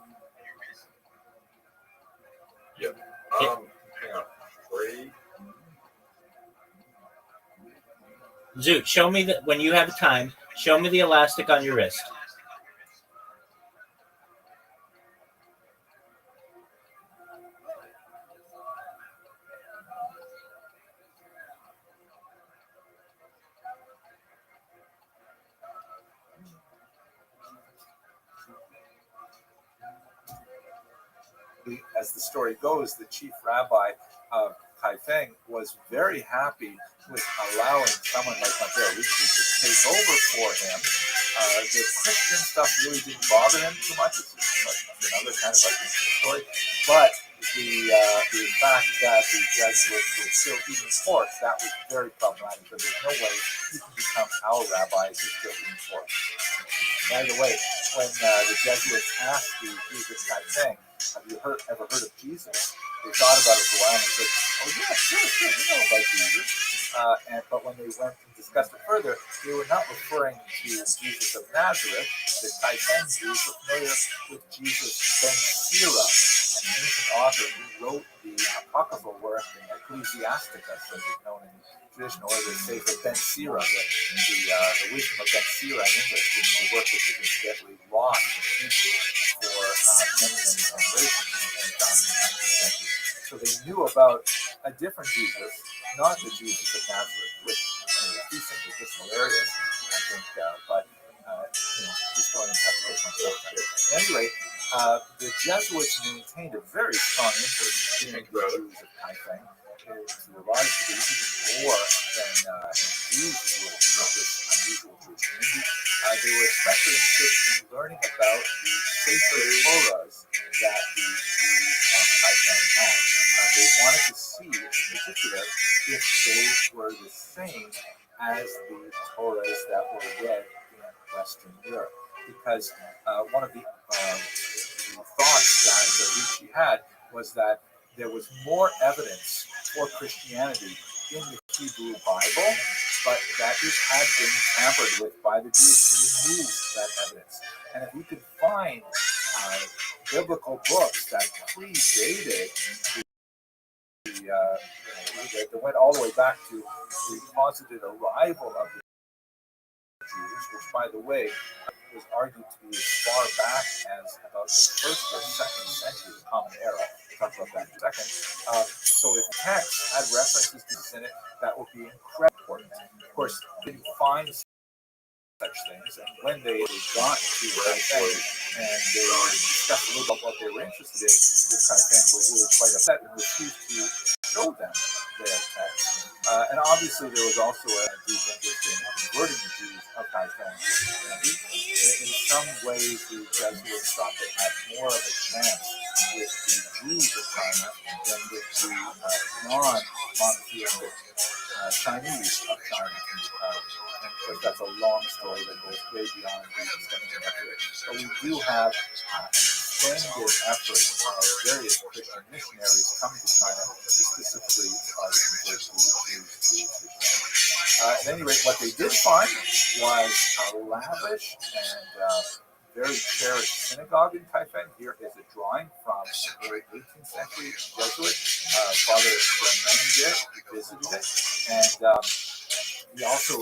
Yep. Hang on. 3. Zoot, show me that when you have time, show me the elastic on your wrist. As the story goes, the chief rabbi of Kaifeng was very happy with allowing someone like Mateo Ricci to take over for him. The Christian stuff really didn't bother him too much. It's another kind of like story. But the fact that the Jesuits were still eating pork, that was very problematic. Because there's no way you can become our rabbi if you're still eating pork. By the way, when the Jesuits asked the Jesus Kaifeng, have you ever heard of Jesus? They thought about it for a while and they said, oh yeah, sure, we know about Jesus. But when they went and discussed it further, they were not referring to Jesus of Nazareth. The Kaifeng Jews were familiar with Jesus ben Sira, an ancient author who wrote the apocryphal work Ecclesiasticus, as it's known in tradition, or the Sefer ben Sira, the wisdom of ben Sira in English, which is a work which has been steadily lost in Hebrew for many generations and found in the 19th century. So they knew about a different Jesus, not the Jesus of Nazareth, which these things are just hilarious, I think. But historians have to look myself at it. At any rate, the Jesuits maintained a very strong interest in the Jews of Kaifeng. To a large degree, even more than Jews were with this unusual Jewish community. They were especially interested in learning about the sacred Torahs that the Jews of Kaifeng had. They wanted to see, in particular, if they were the same as the Torahs that were read in Western Europe. Because one of the thoughts that Ricci had was that there was more evidence for Christianity in the Hebrew Bible, but that it had been tampered with by the Jews to remove that evidence. And if we could find biblical books that predated that went all the way back to the posited arrival of the Jews, which, by the way, was argued to be as far back as about the 1st or 2nd century of the Common Era. We'll talk about that in a second. So if text had references to this in it, that would be incredibly important. Of course, they didn't find such things, and when they got to Kaifeng and they discussed a little about what they were interested in, the Kaifeng were really quite upset and refused to show them their text. And obviously there was also a deep interest in converting the Jews of Kaifeng to Christianity. In some ways, the Jesuits thought they had more of a chance with the Jews of China than with the non-monotheistic Chinese of China. And of course, that's a long story that goes way beyond the discussion of it. But we do have an extended effort of various Christian missionaries coming to China to specifically try to convert the Jews to Christianity. At any rate, what they did find was a lavish and very cherished synagogue in Kaifeng. Here is a drawing from the 18th century Jesuit, Father Remende, who visited it. And he also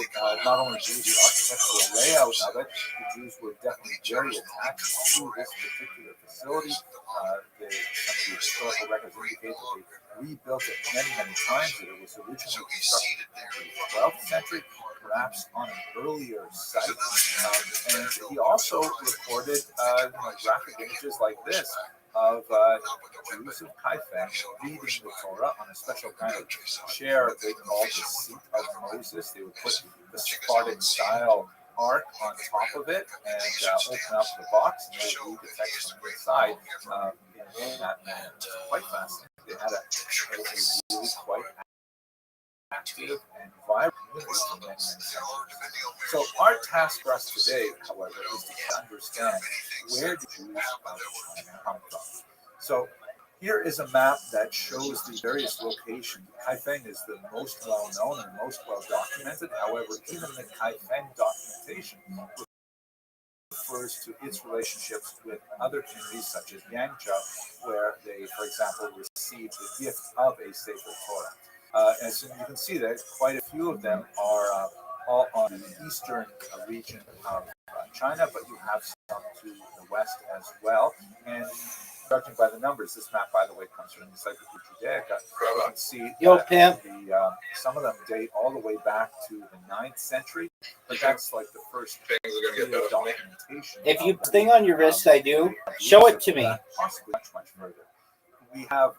not only drew the architectural layout of it, the Jews were definitely very attached to this particular facility. Some of the historical records indicate that they rebuilt it many times, that it was originally constructed in the 12th century, perhaps on an earlier site. And he also recorded graphic images like this of Jews of Kaifeng reading the Torah on a special kind of chair they called the seat of Moses. They would put the Spartan style ark on top of it and open up the box, and they would read the text from the inside in that manner. It's quite fascinating. They had a really quite active and vibrant community for many centuries. So our task for us today, however, is to understand where the Jews of China come from. So here is a map that shows the various locations. Kaifeng is the most well-known and most well-documented. However, even the Kaifeng documentation refers to its relationships with other communities such as Yangzhou, where they, for example, received the gift of a sacred Torah. And so you can see that quite a few of them are all on the eastern region of China, but you have some to the west as well. And judging by the numbers, this map, by the way, comes from the Encyclopedia Judaica. You can see that some of them date all the way back to the 9th century, but that's like the first documentation. If you thing on your wrist, I do. Show it to me. Possibly much further. We have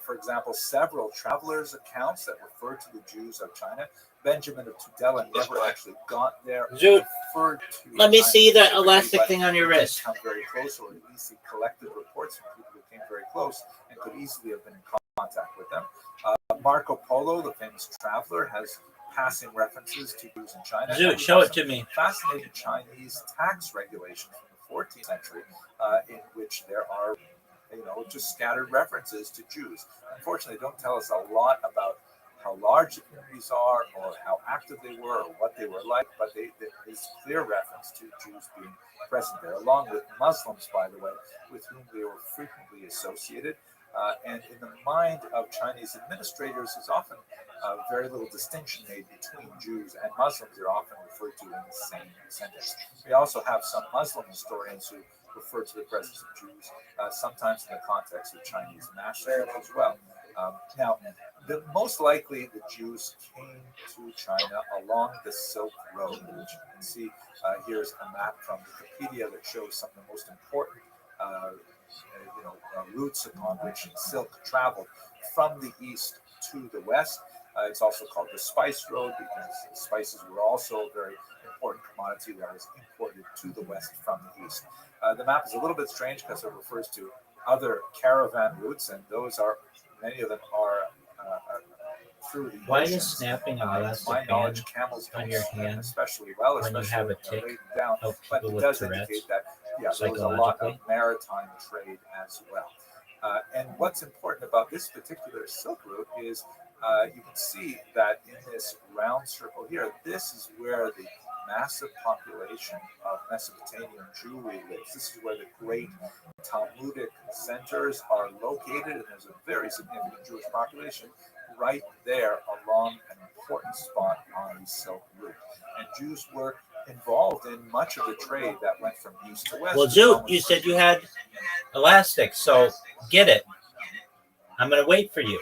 For example, several travelers' accounts that refer to the Jews of China. Benjamin of Tudela never actually got there. Zoot, Referred to let me China see the specifically, elastic but thing on your he did wrist. come very close, or at least he collected reports from people who came very close and could easily have been in contact with them. Marco Polo, the famous traveler, has passing references to Jews in China. Zoot, show it to me. Fascinating Chinese tax regulations from the 14th century, in which there are, just scattered references to Jews. Unfortunately, they don't tell us a lot about how large the communities are, or how active they were, or what they were like, but there's clear reference to Jews being present there, along with Muslims, by the way, with whom they were frequently associated. And in the mind of Chinese administrators, there's often very little distinction made between Jews and Muslims. They're often referred to in the same sentence. We also have some Muslim historians who refer to the presence of Jews, sometimes in the context of Chinese nationalism as well. Now, most likely the Jews came to China along the Silk Road, which you can see here's a map from Wikipedia that shows some of the most important routes upon which silk traveled from the east to the west. It's also called the Spice Road because spices were also a very important commodity that was imported to the west from the east. The map is a little bit strange because it refers to other caravan routes, and many of them are through the Why oceans. is snapping an elastic my knowledge, band camels on don't your swim hand especially well, when you especially have a when they're tick laid down. help But people it with does Tourette's indicate that there was a lot of maritime trade as well. And what's important about this particular Silk Route is you can see that in this round circle here, this is where the massive population of Mesopotamian Jewry lives. This is where the great Talmudic centers are located, and there's a very significant Jewish population right there along an important spot on the Silk Route. And Jews were involved in much of the trade that went from east to west. Well, Zoot, you said you had elastic, so get it. I'm going to wait for you.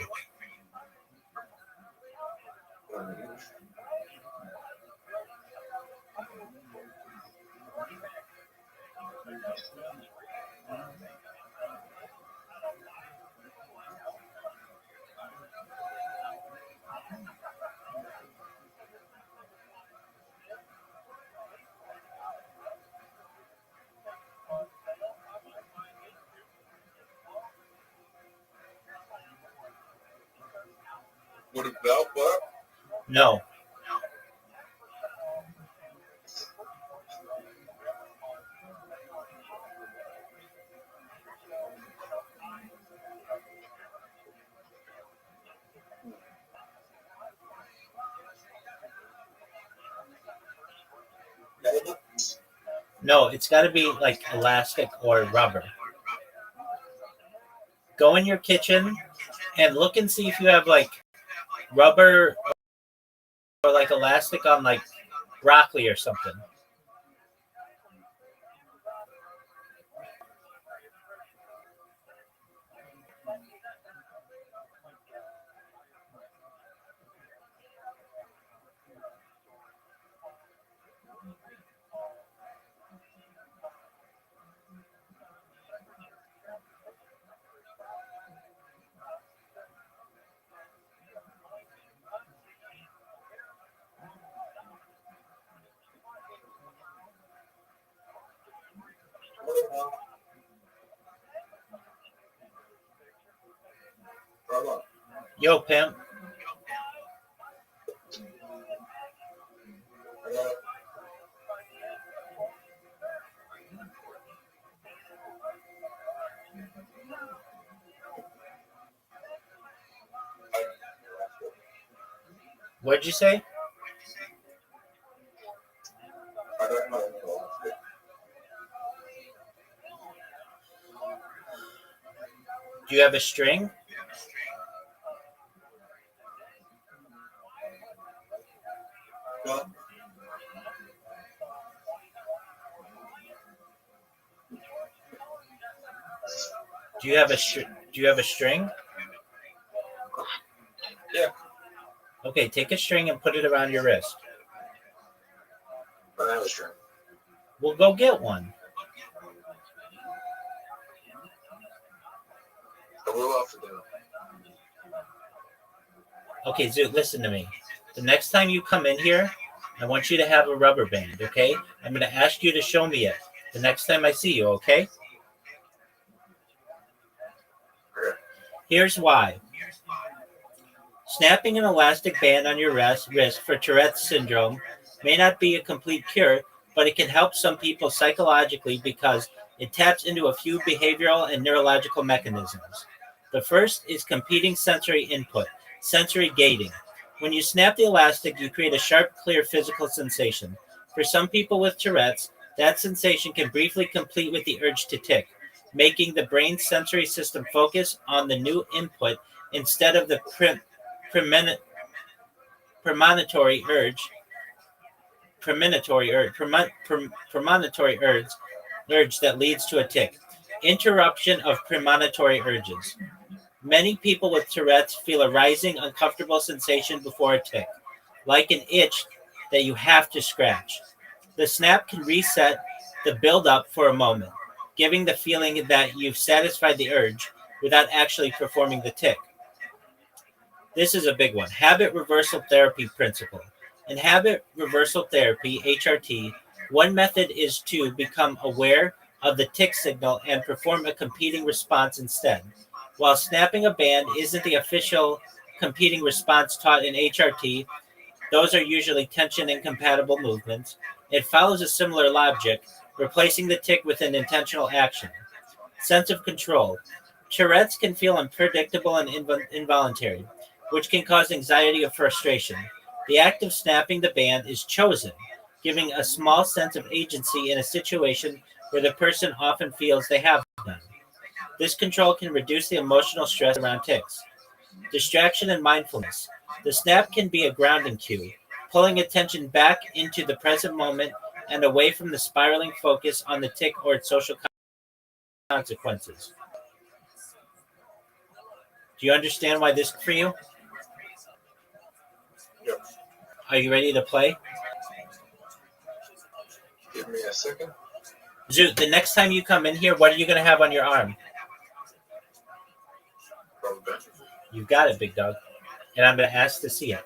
Would a belt work? No. No, it's got to be like elastic or rubber. Go in your kitchen and look and see if you have like rubber or like elastic on like broccoli or something. Yo, pimp. What'd you say? Do you have a string? Do you have a string? Yeah. Okay, take a string and put it around your wrist. I have a string. We'll go get one. So we'll have to do. Okay, Zoot, listen to me. The next time you come in here, I want you to have a rubber band, okay? I'm going to ask you to show me it the next time I see you, okay? Here's why. Snapping an elastic band on your wrist for Tourette's syndrome may not be a complete cure, but it can help some people psychologically because it taps into a few behavioral and neurological mechanisms. The first is competing sensory input, sensory gating. When you snap the elastic, you create a sharp, clear physical sensation. For some people with Tourette's, that sensation can briefly complete with the urge to tick, making the brain's sensory system focus on the new input instead of the premonitory urge, urge that leads to a tick. Interruption of premonitory urges. Many people with Tourette's feel a rising, uncomfortable sensation before a tick, like an itch that you have to scratch. The snap can reset the buildup for a moment, giving the feeling that you've satisfied the urge without actually performing the tick. This is a big one. Habit reversal therapy principle. In habit reversal therapy, HRT, one method is to become aware of the tick signal and perform a competing response instead. While snapping a band isn't the official competing response taught in HRT, those are usually tension incompatible movements. It follows a similar logic, replacing the tick with an intentional action. Sense of control. Tourette's can feel unpredictable and involuntary, which can cause anxiety or frustration. The act of snapping the band is chosen, giving a small sense of agency in a situation where the person often feels they have none. This control can reduce the emotional stress around tics. Distraction and mindfulness. The snap can be a grounding cue, pulling attention back into the present moment and away from the spiraling focus on the tick or its social consequences. Do you understand why this is for you? Yep. Are you ready to play? Give me a second. Zoot, the next time you come in here, what are you going to have on your arm? Rubber band. You got it, big dog. And I'm going to ask to see it.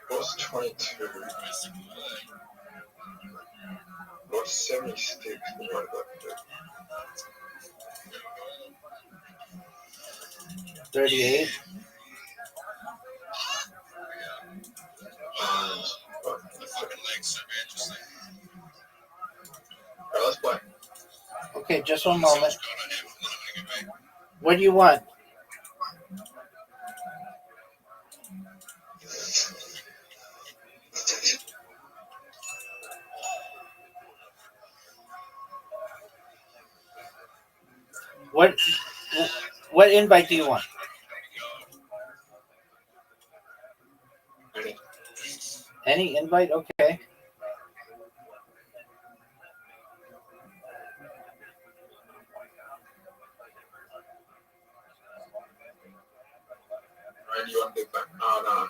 What's 22? What's 76 divided by 38. Alright, let's play. Okay, just one moment. What do you want? What invite do you want? Any invite? Okay. Ryan, you want to do that? Oh no, I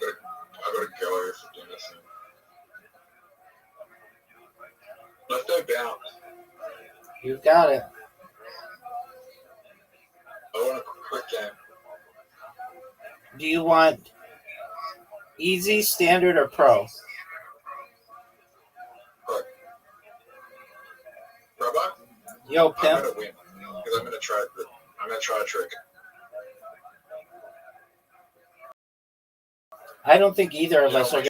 gotta go here for dinner soon. Let's do bounce. You got it. I want a quick game. Do you want easy, standard, or pro? Quick. Rabbi? Yo, I'm pimp. gonna win. Because I'm gonna try a trick. I don't think either of us are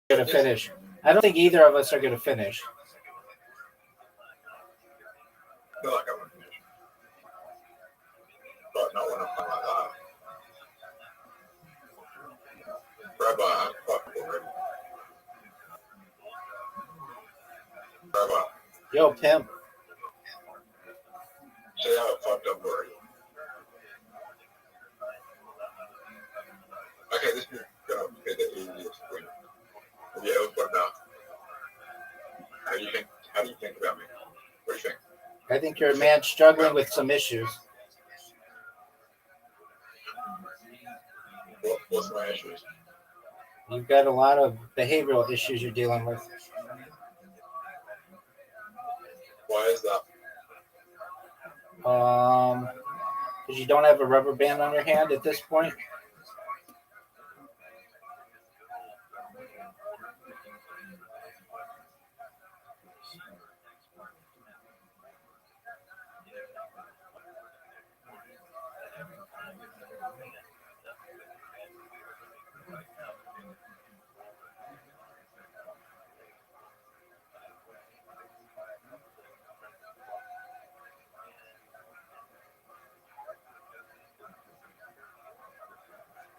going to finish. I don't think either of us are going to finish. I feel like I'm gonna finish. But not when I'm playing like that. Rabbi, I'm fucking ready. Rabbi, Yo, pimp. see how I fucked up already. Yeah, but how do you think? How do you think about me? What do you think? I think you're a man struggling with some issues. What's my issues? You've got a lot of behavioral issues you're dealing with. Why is that? Because you don't have a rubber band on your hand at this point.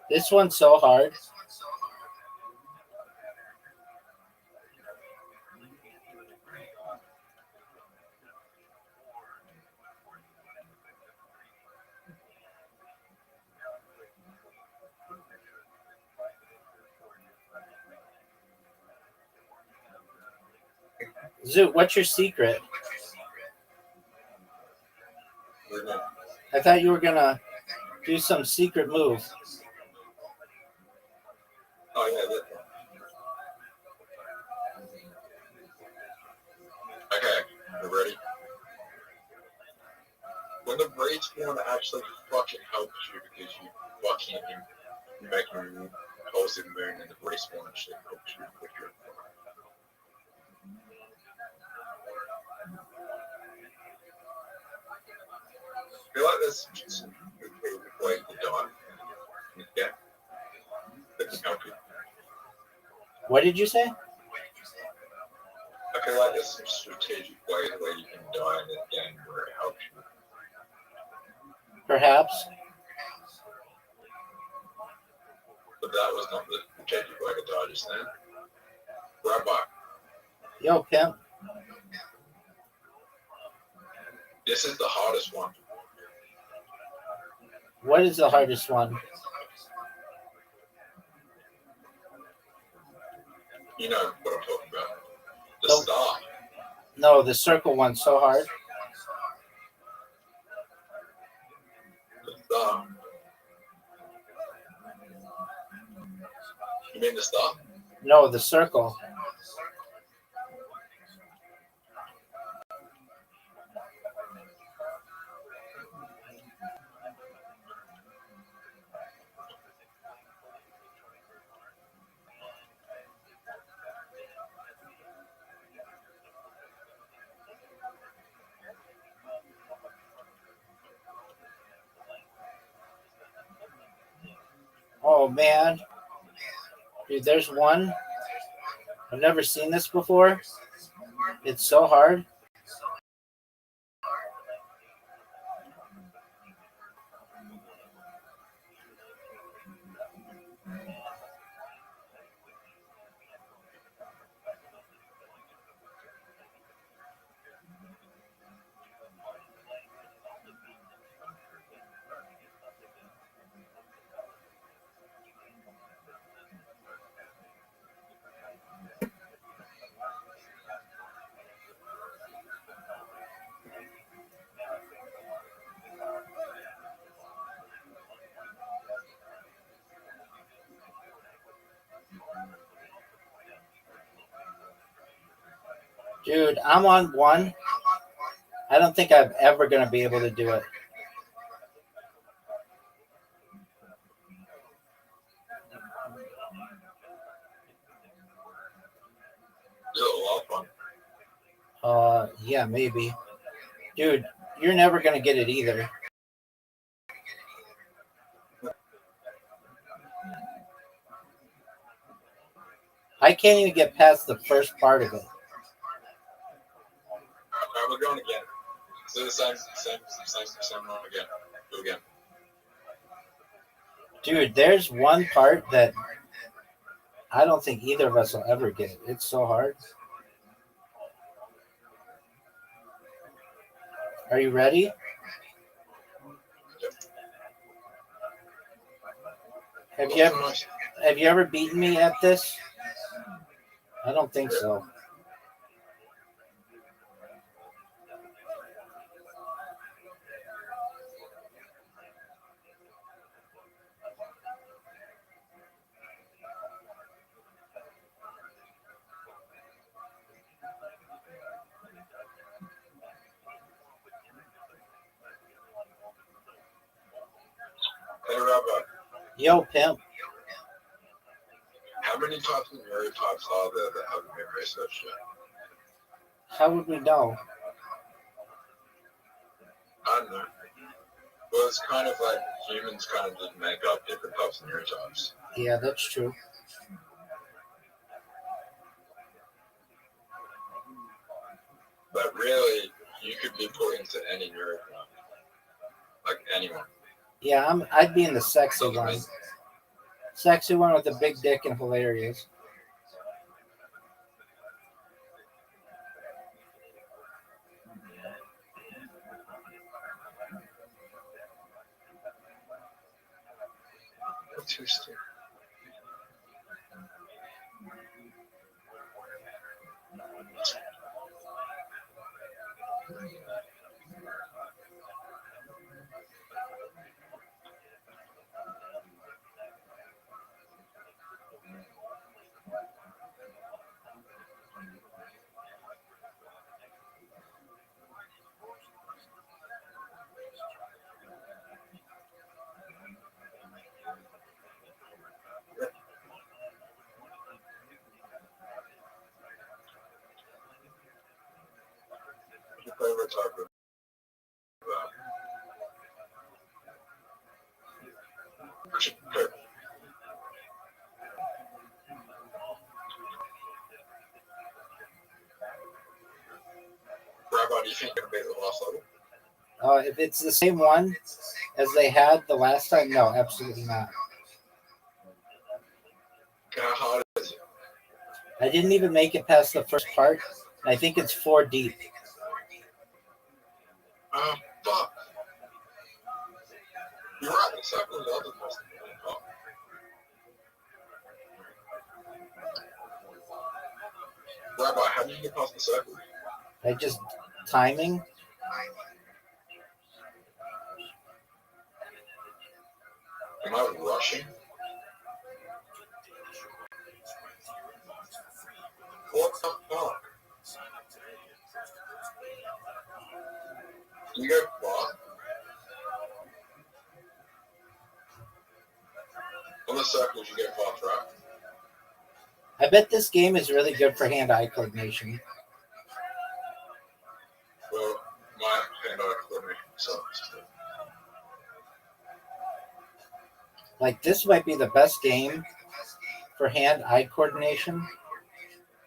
This one's so hard. Zoot, what's your secret? I thought you were gonna do some secret move. Oh yeah. Okay, you ready? When the braid's one actually fucking helps you because you fucking you make your opposite moon and the brace one actually helps you with your. I feel like this is a way to die. Yeah. That can help you. What did you say? I feel like there's some strategic way where you can die in this game where it helps you. Perhaps. But that was not the strategic way to die just then. Rabbi, Yo, pimp. this is the hardest one. What is the hardest one? You know what I'm talking about. The Nope. star. No, the circle one's so hard. The star. You mean the star? No, the circle. Oh man. Dude, there's one. I've never seen this before. It's so hard. Dude, I'm on one. I don't think I'm ever going to be able to do it. Is it a lot of fun? Yeah, maybe. Dude, you're never going to get it either. I can't even get past the first part of it. Alright, we're going again. So the same one again. Do again. Dude, there's one part that I don't think either of us will ever get. It's so hard. Are you ready? Have you ever beaten me at this? I don't think so. Hey, Rabbi, Yo, pimp. how many types of neurotypes are there that haven't been researched yet? How would we know? I don't know. Well, it's kind of like humans kind of just make up different types of neurotypes. Yeah, that's true. But really, you could be put into any neurotype. Like anyone. Yeah, I'd be in the sexy one. Sexy one with a big dick and hilarious. Interesting. Your favorite type of okay. Rabbi, do you think you're going to beat the last level? If it's the same one as they had the last time, no, absolutely not. How hard is it? I didn't even make it past the first part. I think it's 4 deep. Fuck. You're right, the second level is most important part. Rabbi, how do you get past the circle? I just timing. Am I rushing? What the fuck? You go far? On the circles, you get fast, right? I bet this game is really good for hand-eye coordination. Well, my hand-eye coordination sucks. Like, this might be the best game for hand-eye coordination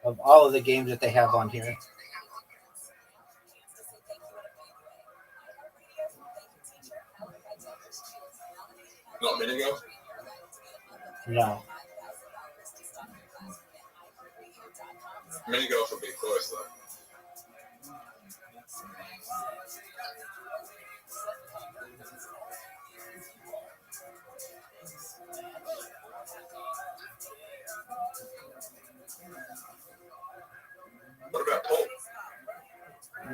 of all of the games that they have on here. Not mini golf? No. Mini golf would be close, though. What about pole?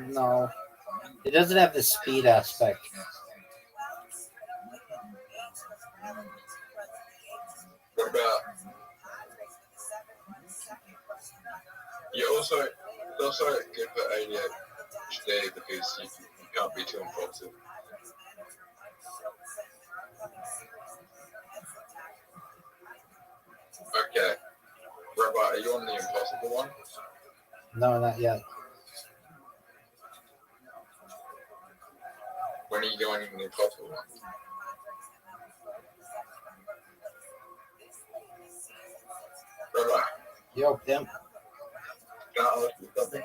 No. It doesn't have the speed aspect. What about... It's also good for ADHD because you can't be too impulsive. Okay. Rabbi, are you on the impossible one? No, not yet. When are you going in the impossible one? Rabbi, Yo, pimp. can I ask you something?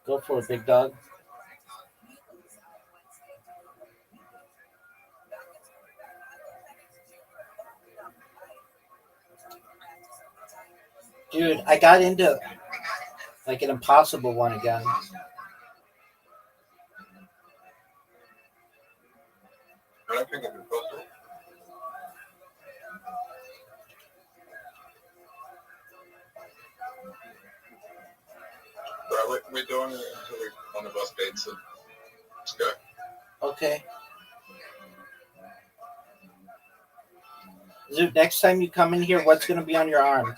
Go for it, big dog. Dude, I got into like an impossible one again. I don't think it's impossible. we're doing it on the bus page, so let's go. Okay. Zoot, next time you come in here, what's going to be on your arm?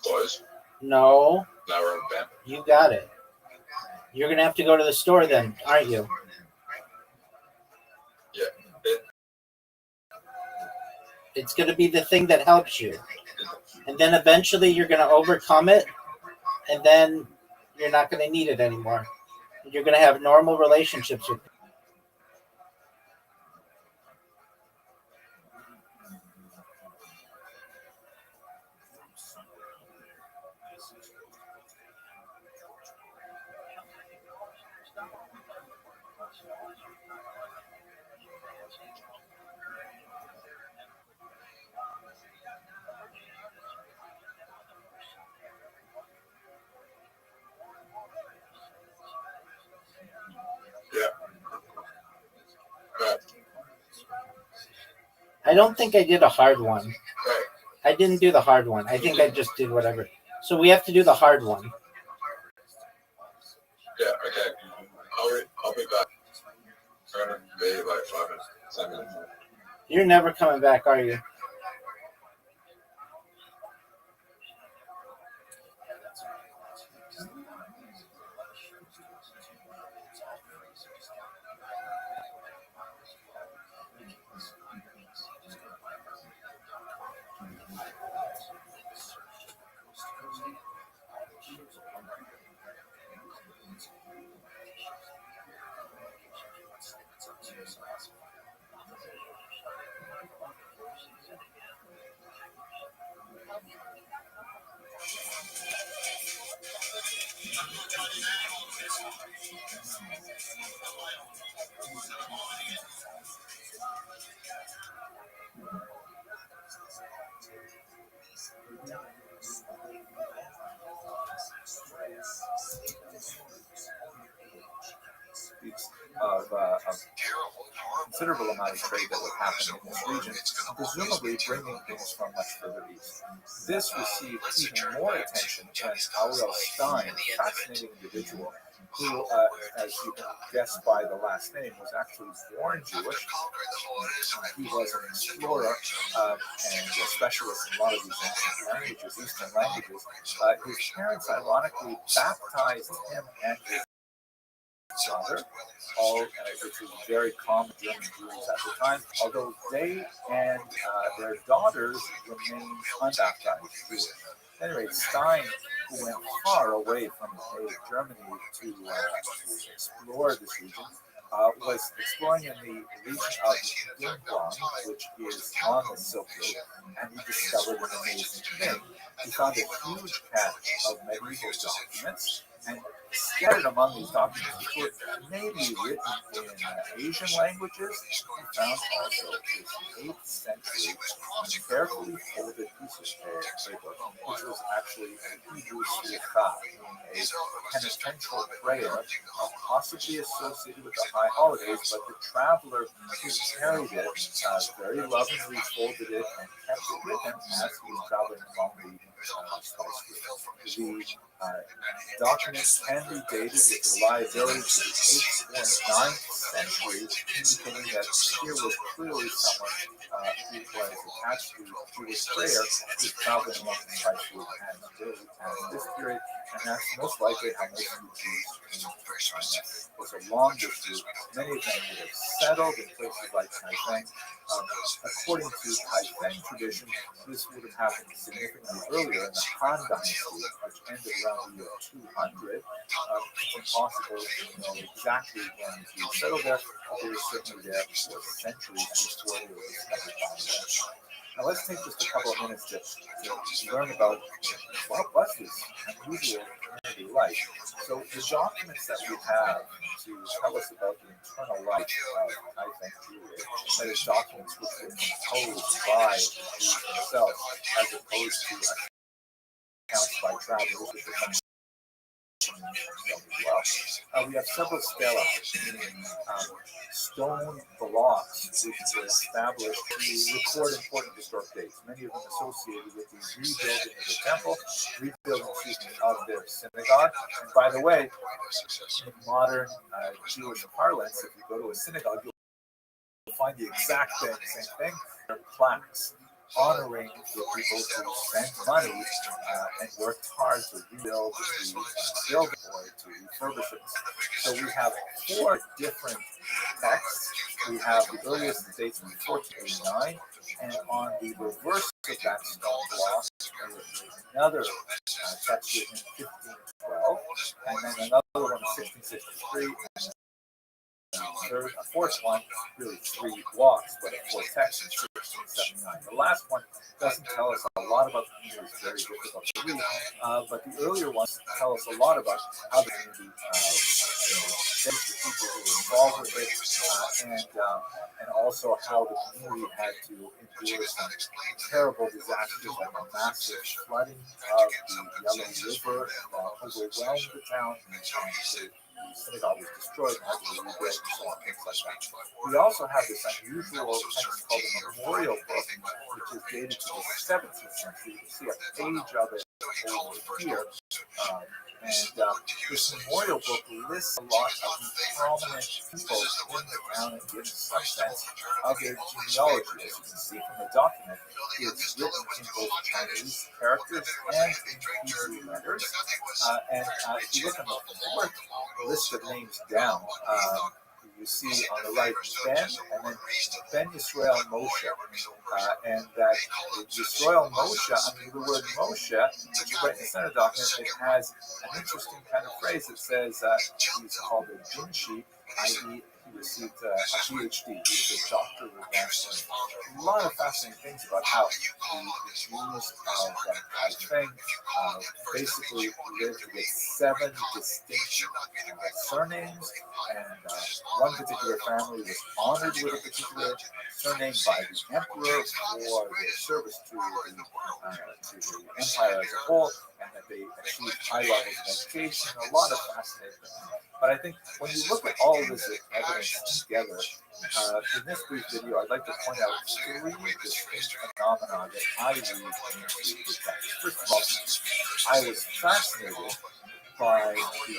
Close. No, Now we're on band. you got it. You're going to have to go to the store then, aren't you? Yeah. It's going to be the thing that helps you. And then eventually you're going to overcome it, and then you're not going to need it anymore. You're going to have normal relationships with people. Yeah. Right. I don't think I did a hard one. Right. I didn't do the hard one. I think I just did whatever. So we have to do the hard one. Yeah, okay. I'll be back. I'm gonna be like 5 minutes, 7 minutes. You're never coming back, are you? Of considerable amount of trade that would happen in this region, presumably bringing things from much further east. This received even more attention when Aurel Stein, a fascinating individual, who, as you can guess by the last name, was actually born Jewish. He was an explorer and a specialist in a lot of these ancient languages, Eastern languages. His parents, ironically, baptized him and his daughter, which was very common German Jews at the time, although they and their daughters remained unbaptized Jewish. Anyway, Stein, who went far away from his native Germany to explore this region, was exploring in the region of Yinghuang, which is on the Silk Road, and he discovered an amazing thing. He found a huge cache of medieval documents, and scattered among these documents, which were maybe written in Asian languages, he found also this 8th century carefully folded piece of paper, which was actually a Hebrew slicha, meaning a penitential prayer, possibly associated with the high holidays, but the traveler who carried it very lovingly folded it and kept it with him as he was traveling along the spice route. The documents can be dated with reliability to the 8th or 9th century, indicating that here was clearly someone who was attached to Jewish prayer who was traveling along the spice route and this period, and that's most likely how most of the Jews came to China. It was a longer route. Many of them would have settled in places like Kaifeng. According to Kaifeng tradition, this would have happened significantly earlier in the Han Dynasty, which ended around the year 200. It's impossible to know exactly when the Jews settled there, but they were certainly there for centuries before they were discovered by them. Now let's take just a couple of minutes to learn about what was this unusual community like. So the documents that we have to tell us about the internal life of Kaifeng Jewry, that is documents which were composed by the Jews themselves, as opposed to accounts by travelers which are coming We have several stelae, meaning stone blocks which were established to record important historic dates, many of them associated with the rebuilding of the temple, of their synagogue. And by the way, in modern Jewish parlance, if you go to a synagogue, you'll find the exact same thing. They're plaques honoring the people who spent money and worked hard to rebuild the building or to refurbish it. So we have 4 different texts. We have the earliest dates from 1489, and on the reverse of that stone block, there's another text written in 1512, and then another one in 1663, and a fourth one, really 3 blocks, but a 4th text in 1679. The last one doesn't tell us a lot about the community. It's very difficult to read, but the earlier ones tell us a lot about how the community the people who were involved with it, and also how the community had to endure some terrible disasters like a massive flooding of the Yellow River that overwhelmed the town, and the synagogue was destroyed and had to be rebuilt and so on, things like that. We also have this unusual text called the Memorial Book, which is dated to the 17th century. You can see a page of it over here. And this memorial book lists a lot of the prominent people in the town and gives some sense of their genealogy. As you can see from the document, it's written in both Chinese characters and in Hebrew letters. And if you look on the 4th list of names down, you see on the right Ben, and then Ben Yisrael Moshe. And that Yisrael Moshe, the word Moshe, which is right in the center document, it has an interesting kind of phrase that says he's called a Jinshi, i.e., he received a PhD. He was a doctor of advanced learning. A lot of fascinating things about how the Jews of Kaifeng basically lived with 7 distinct surnames, and one particular family was honored with a particular surname by the emperor for their service to the empire as a whole, and that they achieved high levels of education. A lot of fascinating things. But I think when you look at all of this evidence together, in this brief video, I'd like to point out 3 distinct phenomena that I read into the text. First of all, I was fascinated by the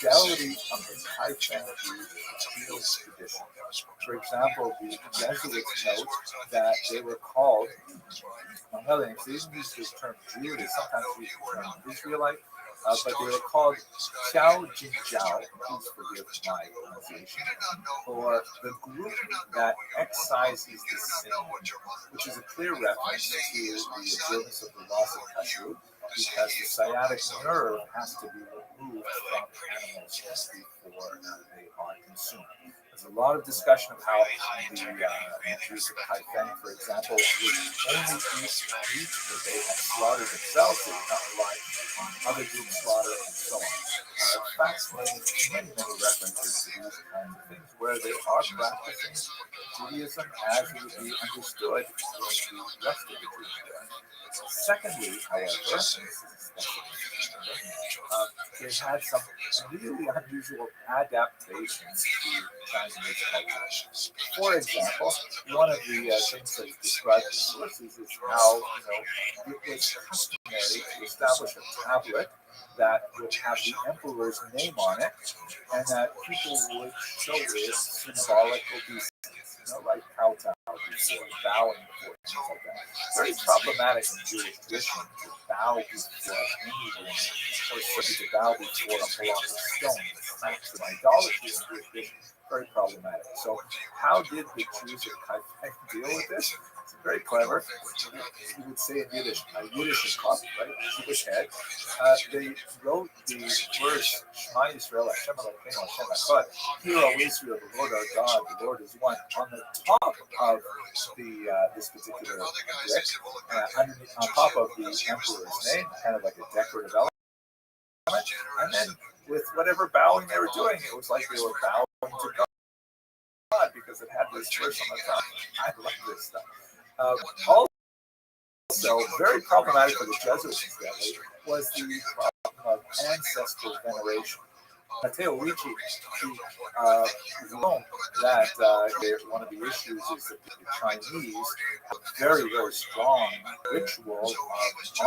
fidelity of the Kaifeng Jewish tradition. For example, the Jesuits note that they were called, among other things, they didn't use this term Jew, they sometimes use the term Israelite, but they were called Xiao Jin Jiao, please forgive my pronunciation, or the group that excises the sin, which is a clear reference to the observance of the laws of kashrut, because the sciatic nerve has to be removed from animals before they are consumed. There's a lot of discussion of how the Jews of Kaifeng, for example, would only eat meat that they had slaughtered themselves. They would not rely on other groups' slaughter and so on. Fascinating, many references to these kinds of things where they are practicing Judaism as it would be understood in the rest of the Jewish world. Secondly, however, they've had some really unusual adaptations to Chinese culture. For example, one of the things that is described in sources is how it was customary to establish a tablet that would have the emperor's name on it, and that people would show it symbolic obeisance, like kowtow before, bowing before, things like that. Very problematic in Jewish tradition to bow before anyone, or certainly to bow before a block of stone. It's an idolatry in Jewish tradition. Very problematic. So, how did the Jews of Kaifeng deal with this? It's very clever. You would say in Yiddish, Yiddish cup, right? Jewish head. They wrote the verse Shema Yisrael, Hashem Elokeinu, Hashem Echad. Hear, O Israel, the Lord our God, the Lord is one. On the top of this particular brick, on top of the emperor's name, kind of like a decorative element, and then with whatever bowing they were doing, it was like they were bowing to God because it had this verse on the top. I love this stuff. Also, very problematic for the Jesuits, incidentally, was the problem of ancestor veneration. Matteo Ricci, Rome, that one of the issues is that the Chinese have a very, very strong ritual of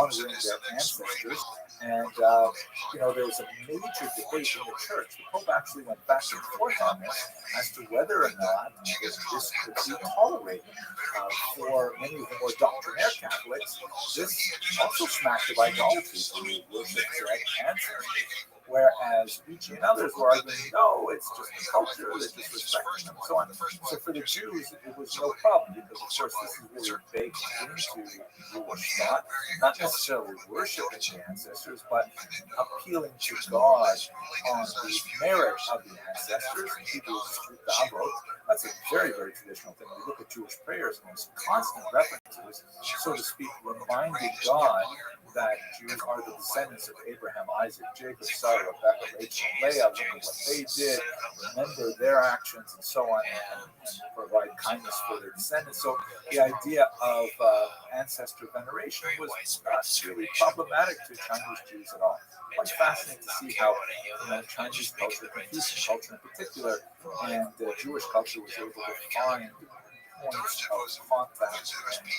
honoring their ancestors. And, there was a major debate in the church. The Pope actually went back and forth on this as to whether or not this could be tolerated. For many of the more doctrinaire Catholics, this also smacked of idolatry to worship their ancestors. Whereas Ricci and others were arguing, no, it's just the culture, they're just respecting them, and so on. So for the Jews, it was no problem, because of course this is really baked into Jewish thought, not necessarily worshiping the ancestors, but appealing to God on the merit of the ancestors. And Hebrews 2, that's a very, very traditional thing. We look at Jewish prayers, and there's constant references, so to speak, reminding God that Jews are the descendants of Abraham, Isaac, Jacob, Sarah, Rebecca, Rachel, and Leah. Look at what they did, remember their actions, and so on, and provide kindness for their descendants. So the idea of ancestor veneration was not really problematic to Chinese Jews at all. Quite fascinating to see how Chinese culture, Confucian culture in particular, and Jewish culture was able to find points of contact and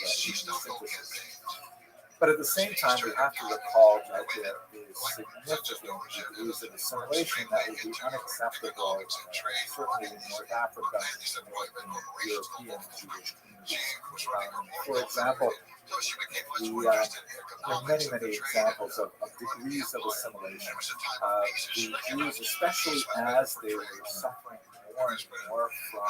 synthesis. But at the same time, we have to recall that there is significant degrees of assimilation that would be unacceptable, certainly in North Africa and in European Jewish communities. For example, there are many, many examples of degrees of assimilation. The Jews, especially as they were suffering more and more from a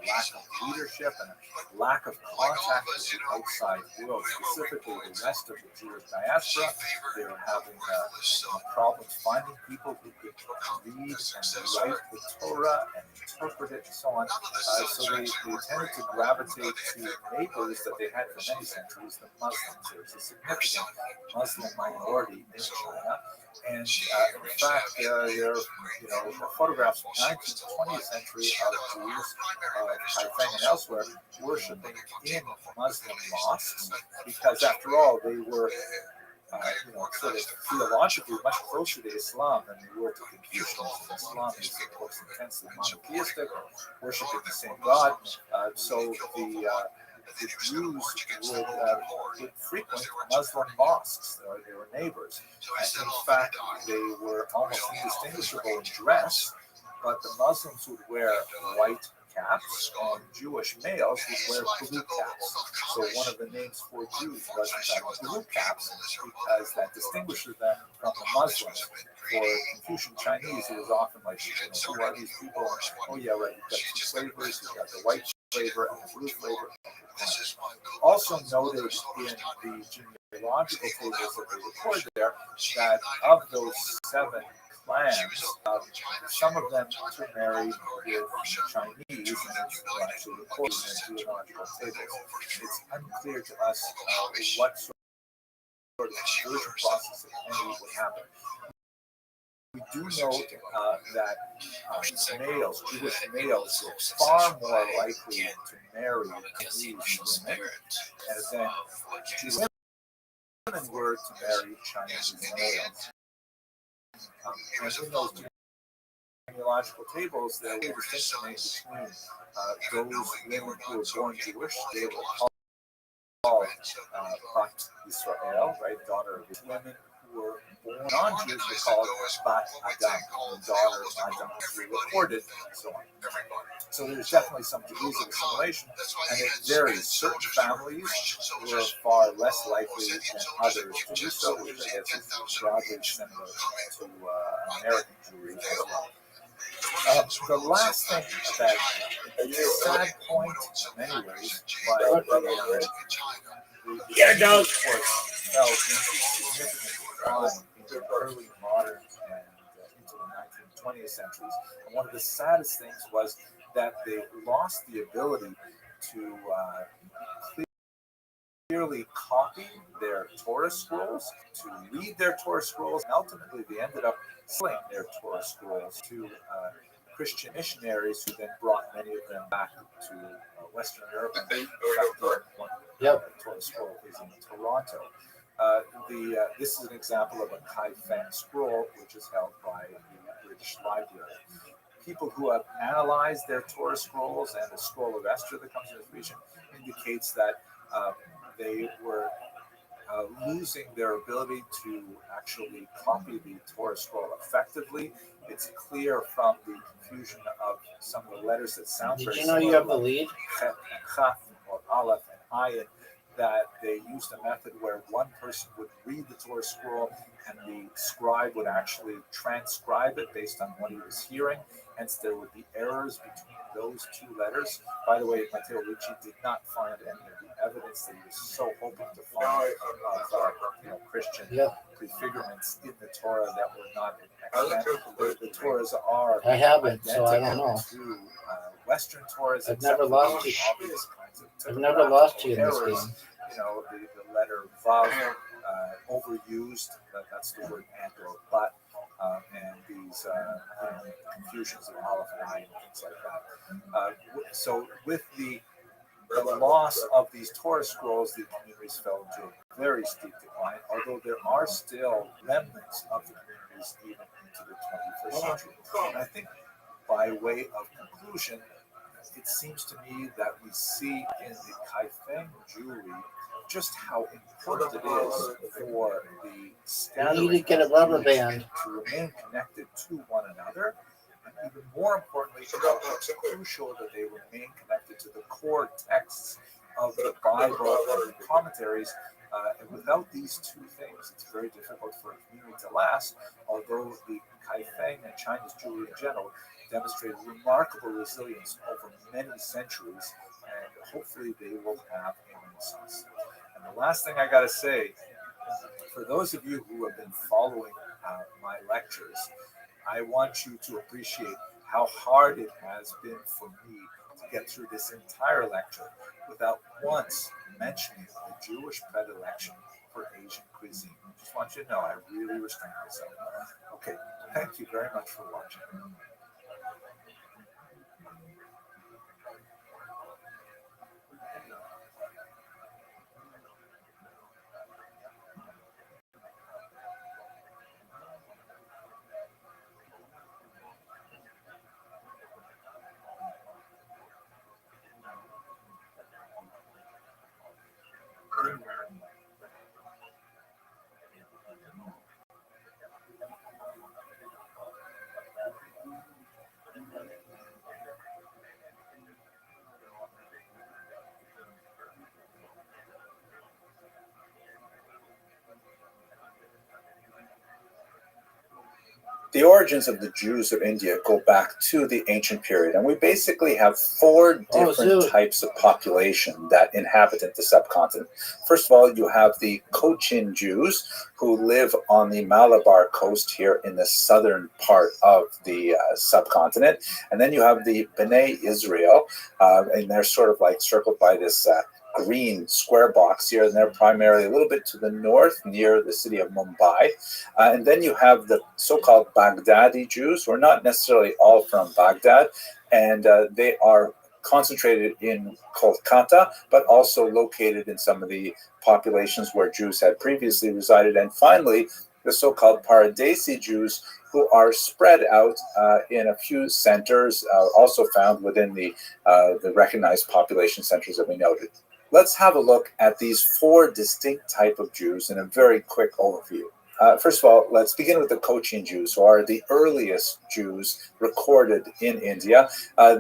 lack of leadership and a lack of contact with the outside world, specifically the rest of the Jewish diaspora. They were having problems finding people who could read and write the Torah and interpret it and so on. So they tended to gravitate to neighbors that they had for many centuries, the Muslims. There was a significant Muslim minority in China. And in fact, there are photographs from the 19th and 20th century of Jews of Taipei and elsewhere worshiping in Muslim mosques, because after all, they were sort of theologically much closer to Islam than they were to Confucianism. Islam is, of course, intensely monotheistic, worshiping the same God. So the Jews would frequent Muslim mosques. They were neighbors. And in fact, they were almost indistinguishable in dress, but the Muslims would wear white caps, and Jewish males would wear blue caps. So one of the names for Jews was in fact blue caps, because that distinguishes them from the Muslims. For Confucian Chinese, it was often like, who are these people? Oh yeah, right, you've got two flavors, you've got the white flavor and the blue flavor. Also noted in the genealogical tables that they record there, that of those 7 clans, some of them intermarried with Chinese, and it's actually recorded in the genealogical tables. It's unclear to us what sort of conversion process, if any, would happen. We do note that Jewish males were far more likely to marry Chinese women, and then Jewish women were to marry Chinese males. And in those genealogical tables, there was a distinction made between those women who were born Jewish, they were called Bat Israel, right, daughter of women who were born non-Jews were called Bat Adam, the daughter of Adam, recorded, and so on. So there's definitely some degrees of assimilation, and it varies. Certain families were far less likely than others to do so, which I guess is broadly similar to American Jewry as well. The last thing that is a sad point in many ways, but the of course fell into significant decline in the early modern and into the 19th, 20th centuries. And one of the saddest things was that they lost the ability to clearly copy their Torah scrolls, to read their Torah scrolls, and ultimately they ended up selling their Torah scrolls to Christian missionaries, who then brought many of them back to Western Europe. And Torah scroll is in Toronto. This is an example of a Kai Feng scroll, which is held by the British Library. People who have analyzed their Torah scrolls, and the scroll of Esther that comes in this region indicates that they were losing their ability to actually copy the Torah scroll effectively. It's clear from the confusion of some of the letters that sound Did very you know similar, you have the like lead? Chet and Chaf, or Aleph and Ayin, that they used a method where one person would read the Torah scroll and the scribe would actually transcribe it based on what he was hearing. Hence, there would be errors between those two letters. By the way, Matteo Ricci did not find any of the evidence that he was so hoping to find of Christian prefigurements in the Torah that were not the Torahs are I haven't, so I don't know. to Western Torahs. I've never lost you. I've never lost you in this game. You know, the letter Vav overused. That's the word and or but. And these confusions of Aleph and Ayin and things like that. So with the loss of these Torah scrolls, the communities fell into a very steep decline, although there are still remnants of the communities even into the 21st century. And I think by way of conclusion, it seems to me that we see in the Kaifeng Jewry just how important it is for the scattering You need to get a rubber band to remain connected to one another, and even more importantly, how it's crucial that they remain connected to the core texts of the Bible and the commentaries. And without these two things, it's very difficult for a community to last, although the Kaifeng and Chinese Jewry in general demonstrated remarkable resilience over many centuries, and hopefully they will have a renaissance. And the last thing I got to say, for those of you who have been following my lectures, I want you to appreciate how hard it has been for me to get through this entire lecture without once mentioning the Jewish predilection for Asian cuisine. I just want you to know I really restrained myself. Okay, thank you very much for watching. The origins of the Jews of India go back to the ancient period, and we basically have four different types of population that inhabit the subcontinent. First of all, you have the Cochin Jews, who live on the Malabar coast here in the southern part of the subcontinent, and then you have the B'nai Israel, and they're sort of like circled by this green square box here, and they're primarily a little bit to the north near the city of Mumbai. And then you have the so-called Baghdadi Jews, who are not necessarily all from Baghdad, and they are concentrated in Kolkata, but also located in some of the populations where Jews had previously resided. And finally, the so-called Paradesi Jews, who are spread out in a few centers, also found within the recognized population centers that we noted. Let's have a look at these four distinct types of Jews in a very quick overview. First of all, let's begin with the Cochin Jews, who are the earliest Jews recorded in India.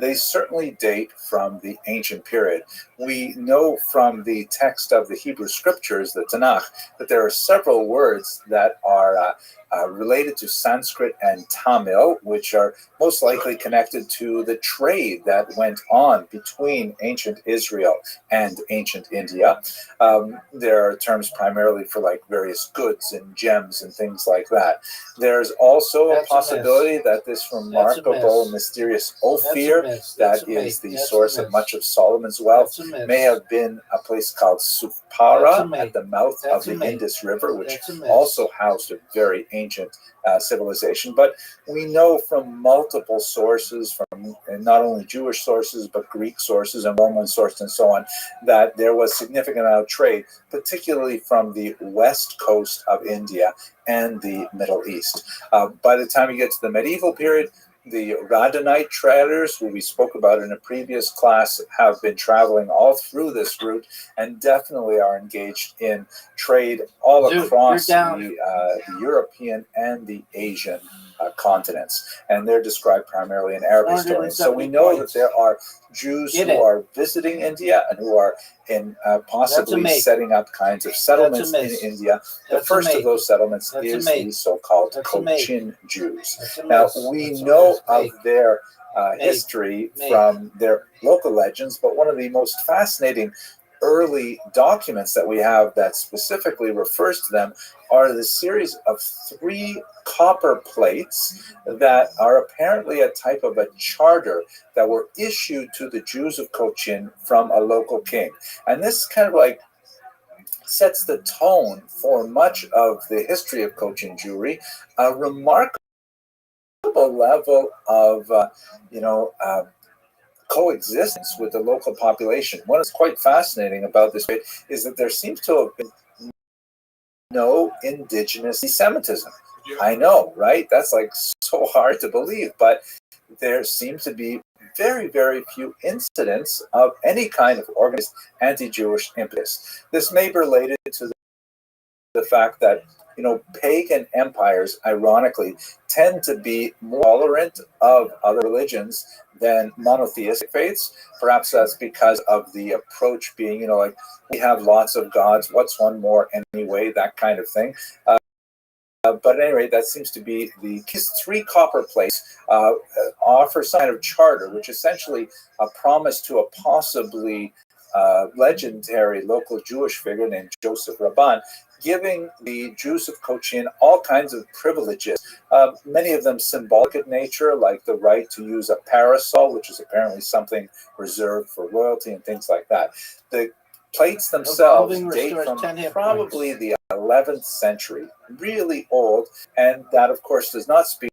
They certainly date from the ancient period. We know from the text of the Hebrew scriptures, the Tanakh, that there are several words that are related to Sanskrit and Tamil, which are most likely connected to the trade that went on between ancient Israel and ancient India. There are terms primarily for like various goods and gems gems and things like that. There's also That's a possibility that this remarkable, myth. mysterious That's a Ophir, myth. that That's a is myth. the That's a source of myth. much of Solomon's wealth, That's a myth. may have been a place called That's a Supara myth. at the mouth That's of a the myth. Indus River, which That's a myth. also housed a very ancient civilization. But we know from multiple sources, from not only Jewish sources, but Greek sources and Roman sources and so on, that there was significant amount of trade, particularly from the west coast of India and the Middle East. By the time you get to the medieval period, the Radhanite traders, who we spoke about in a previous class, have been traveling all through this route and definitely are engaged in trade all Dude, across you're down. the European and the Asian continents. And they're described primarily in Arabic historians. So we 470 know that points. there are Jews Get who it. are visiting India and who are in possibly myth. setting up kinds of settlements in myth. India. The That's a first of myth. those settlements That's a is myth. the so-called That's a myth. Cochin Jews. That's a Now, myth. we That's a know myth. of Myth. their Myth. history Myth. from their local legends, but one of the most fascinating early documents that we have that specifically refers to them are the series of 3 copper plates that are apparently a type of a charter that were issued to the Jews of Cochin from a local king. And this kind of like sets the tone for much of the history of Cochin Jewry, a remarkable level of, coexistence with the local population. What is quite fascinating about this is that there seems to have been no indigenous Semitism. I know, right? That's like so hard to believe, but there seems to be very, very few incidents of any kind of organized anti-Jewish impetus. This may be related to the fact that pagan empires, ironically, tend to be more tolerant of other religions than monotheistic faiths. Perhaps that's because of the approach being, like, we have lots of gods, what's one more anyway, that kind of thing. But at any rate, that seems to be these 3 copper plates offer some kind of charter, which essentially a promise to a possibly legendary local Jewish figure named Joseph Rabban, giving the Jews of Cochin all kinds of privileges, many of them symbolic in nature, like the right to use a parasol, which is apparently something reserved for royalty and things like that. The plates themselves date from probably the 11th century, really old, and that, of course, does not speak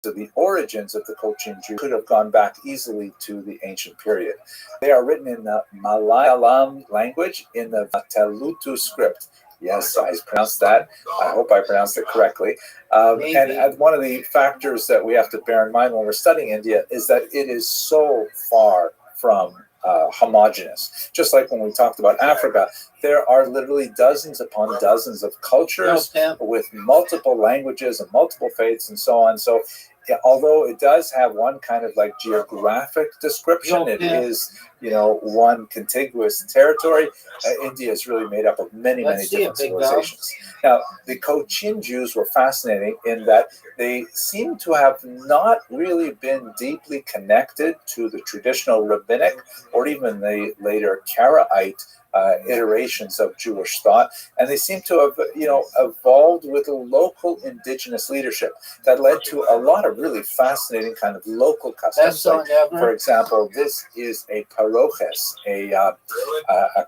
to the origins of the Cochin Jew. Could have gone back easily to the ancient period. They are written in the Malayalam language, in the Telugu script. Yes, I pronounced that. I hope I pronounced it correctly. And one of the factors that we have to bear in mind when we're studying India is that it is so far from homogenous. Just like when we talked about Africa, there are literally dozens upon dozens of cultures with multiple languages and multiple faiths and so on. So although it does have one kind of like geographic description, it is, one contiguous territory. India is really made up of many, many different civilizations. Now, the Cochin Jews were fascinating in that they seem to have not really been deeply connected to the traditional rabbinic or even the later Karaite iterations of Jewish thought, and they seem to have, evolved with a local indigenous leadership that led to a lot of really fascinating kind of local customs. Like, for example, this is a paroches, a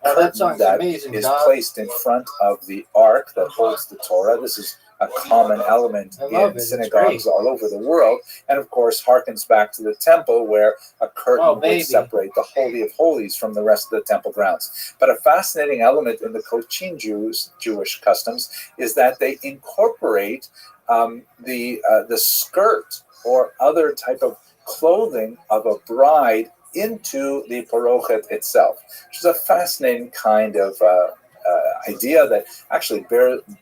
curtain that is placed in front of the ark that holds the Torah. This is a common element in synagogues all over the world, and of course harkens back to the temple, where a curtain would separate the Holy of Holies from the rest of the temple grounds. But a fascinating element in the Cochin Jewish customs is that they incorporate the skirt or other type of clothing of a bride into the parochet itself, which is a fascinating kind of idea that actually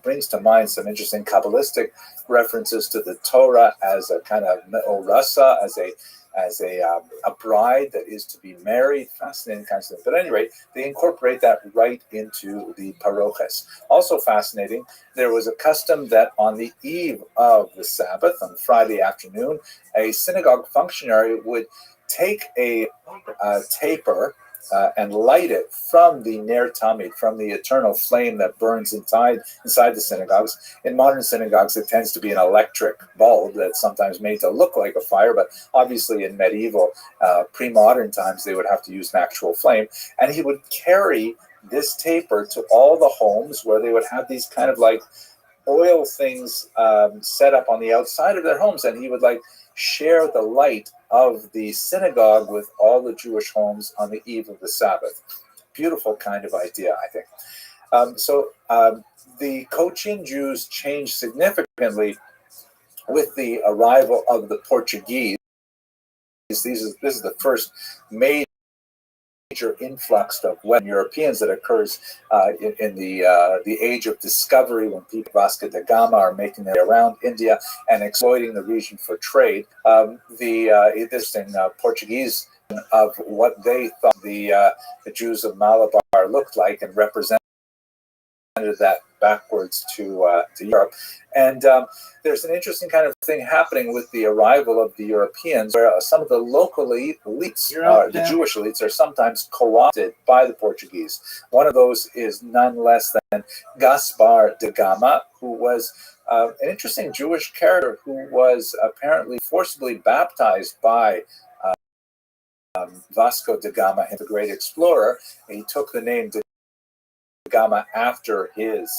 brings to mind some interesting Kabbalistic references to the Torah as a kind of me'orasa, as a bride that is to be married. Fascinating kinds of things. But at any rate, they incorporate that right into the paroches. Also fascinating, there was a custom that on the eve of the Sabbath, on Friday afternoon, a synagogue functionary would take a taper and light it from the Ner Tamid, from the eternal flame that burns inside the synagogues. In modern synagogues, it tends to be an electric bulb that's sometimes made to look like a fire, but obviously in medieval, pre-modern times, they would have to use an actual flame. And he would carry this taper to all the homes where they would have these kind of like oil things set up on the outside of their homes, and he would like share the light of the synagogue with all the Jewish homes on the eve of the Sabbath. Beautiful kind of idea, I think. The Cochin Jews changed significantly with the arrival of the Portuguese. This is the first major influx of Western Europeans that occurs in the age of discovery, when people Vasco da Gama are making their way around India and exploiting the region for trade. The interesting Portuguese of what they thought the Jews of Malabar looked like and represented that backwards to Europe. And there's an interesting kind of thing happening with the arrival of the Europeans, where some of the local elites, the Jewish elites, are sometimes co-opted by the Portuguese. One of those is none less than Gaspar da Gama, who was an interesting Jewish character who was apparently forcibly baptized by Vasco da Gama, the great explorer. He took the name da Gama after his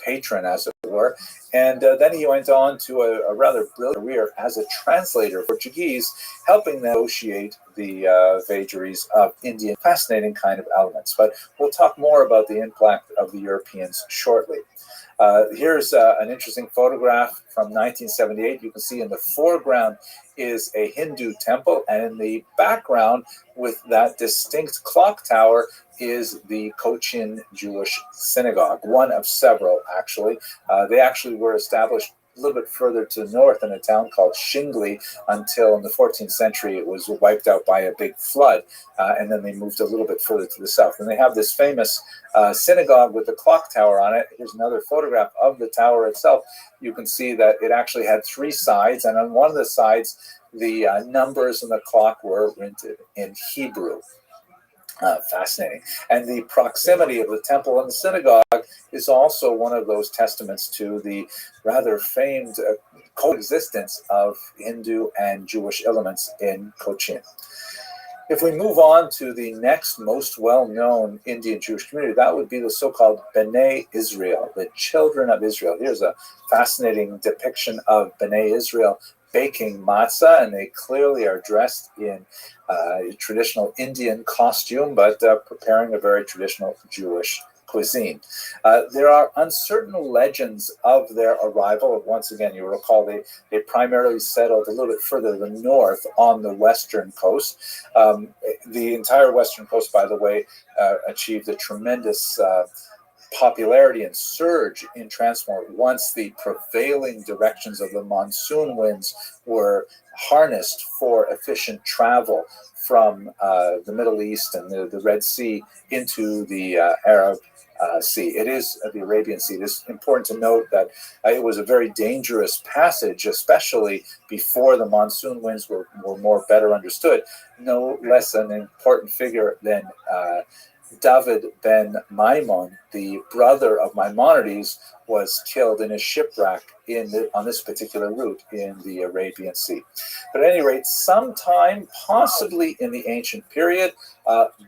patron, as it were, and then he went on to a rather brilliant career as a translator of Portuguese, helping negotiate the vagaries of Indian. Fascinating kind of elements, but we'll talk more about the impact of the Europeans shortly. Here's an interesting photograph from 1978. You can see in the foreground is a Hindu temple, and in the background, with that distinct clock tower, is the Cochin Jewish synagogue, one of several, actually. They actually were established a little bit further to the north in a town called Shingli, until in the 14th century it was wiped out by a big flood, and then they moved a little bit further to the south. And they have this famous synagogue with the clock tower on it. Here's another photograph of the tower itself. You can see that it actually had three sides, and on one of the sides, the numbers in the clock were printed in Hebrew. Fascinating. And the proximity of the temple and the synagogue is also one of those testaments to the rather famed coexistence of Hindu and Jewish elements in Cochin. If we move on to the next most well-known Indian Jewish community, that would be the so-called B'nai Israel, the children of Israel. Here's a fascinating depiction of B'nai Israel baking matzah, and they clearly are dressed in traditional Indian costume, but preparing a very traditional Jewish cuisine. There are uncertain legends of their arrival. Once again, you recall they primarily settled a little bit further to the north on the western coast. The entire western coast, by the way, achieved a tremendous popularity and surge in transport once the prevailing directions of the monsoon winds were harnessed for efficient travel from the Middle East and the Red Sea into the Arab Sea. It is the Arabian Sea. It is important to note that it was a very dangerous passage, especially before the monsoon winds were better understood. No less an important figure than David ben Maimon, the brother of Maimonides, was killed in a shipwreck on this particular route in the Arabian Sea. But at any rate, sometime possibly in the ancient period,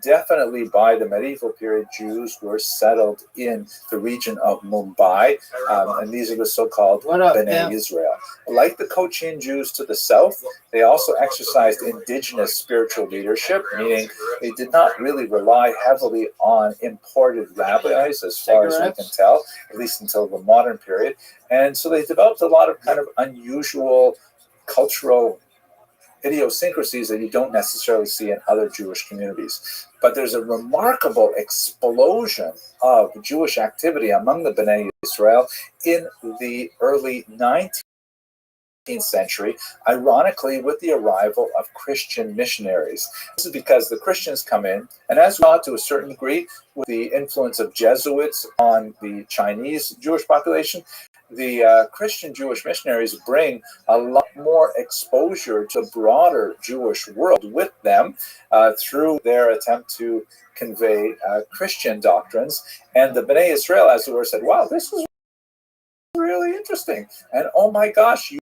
definitely by the medieval period, Jews were settled in the region of Mumbai, and these are the so-called B'nai Israel. Like the Cochin Jews to the south, they also exercised indigenous spiritual leadership, meaning they did not really rely heavily on imported rabbis, as far as we can tell, at least until the modern period. And so they developed a lot of kind of unusual cultural idiosyncrasies that you don't necessarily see in other Jewish communities. But there's a remarkable explosion of Jewish activity among the B'nai Israel in the early 19th century, ironically, with the arrival of Christian missionaries. This is because the Christians come in, and as we saw to a certain degree with the influence of Jesuits on the Chinese Jewish population, the Christian Jewish missionaries bring a lot more exposure to the broader Jewish world with them through their attempt to convey Christian doctrines. And the Bnei Israel, as it were, said, wow, this is really interesting. And oh my gosh, you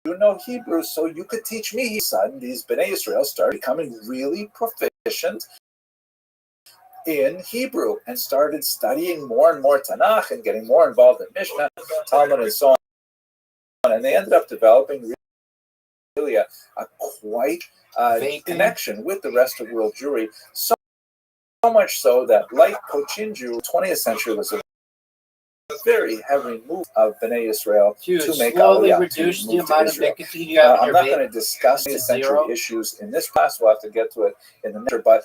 know Hebrew, so you could teach me. Suddenly, these Bnei Israel started becoming really proficient in Hebrew and started studying more and more Tanakh and getting more involved in Mishnah, Talmud, and so on. And they ended up developing really a quite connection with the rest of world Jewry, so much so that, like Kochinju, 20th century was a very heavy move of Bnei Israel to make Aliyah, reduce the move to amount of Israel. nicotine you have in I'm your not vape going to discuss the century zero. issues in this class. We'll have to get to it in the next, but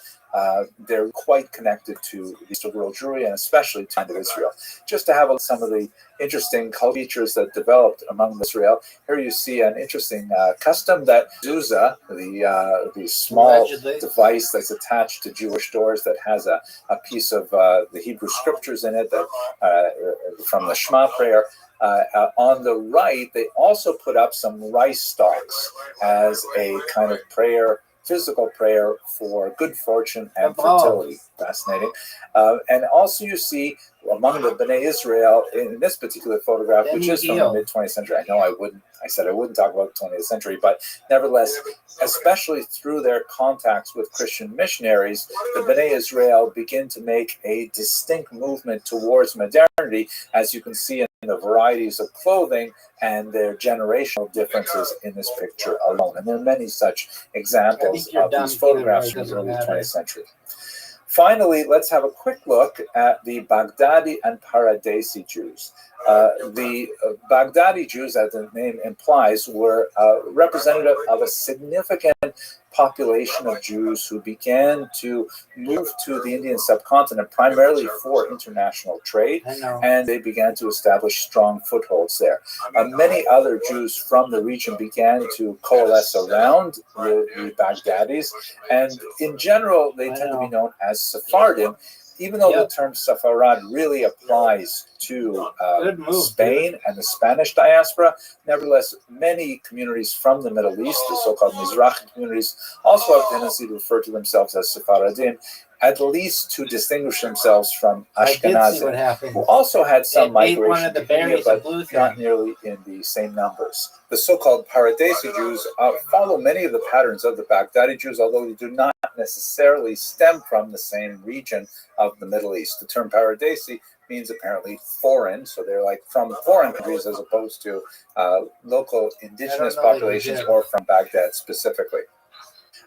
they're quite connected to the East of world Jewry and especially to Israel. Just to have some of the interesting features that developed among Israel. Here you see an interesting custom that Zuzah, the small Allegedly. device that's attached to Jewish doors that has a piece of the Hebrew scriptures in it that from the Shema prayer. On the right, they also put up some rice stalks as a kind of prayer, physical prayer for good fortune and fertility. Fascinating. And also you see among the Bnei Israel in this particular photograph, which is from the mid-20th century. I know I said I wouldn't talk about the 20th century, but nevertheless, especially through their contacts with Christian missionaries, the Bnei Israel begin to make a distinct movement towards modernity, as you can see in the varieties of clothing and their generational differences in this picture alone. And there are many such examples of these photographs from the early 20th century. Finally, let's have a quick look at the Baghdadi and Paradesi Jews. The Baghdadi Jews, as the name implies, were representative of a significant population of Jews who began to move to the Indian subcontinent primarily for international trade, and they began to establish strong footholds there. Many other Jews from the region began to coalesce around the Baghdadis, and in general, they tend to be known as Sephardim, even though the term Sepharad really applies to Spain and the Spanish diaspora. Nevertheless, many communities from the Middle East, the so-called Mizrahi communities, also have a tendency to refer to themselves as Sephardim, at least to distinguish themselves from Ashkenazim, who also had some migration to India, but not nearly in the same numbers. The so-called Paradesi Jews follow many of the patterns of the Baghdadi Jews, although they do not necessarily stem from the same region of the Middle East. The term Paradesi means apparently foreign, so they're like from foreign countries as opposed to local indigenous populations or from Baghdad specifically.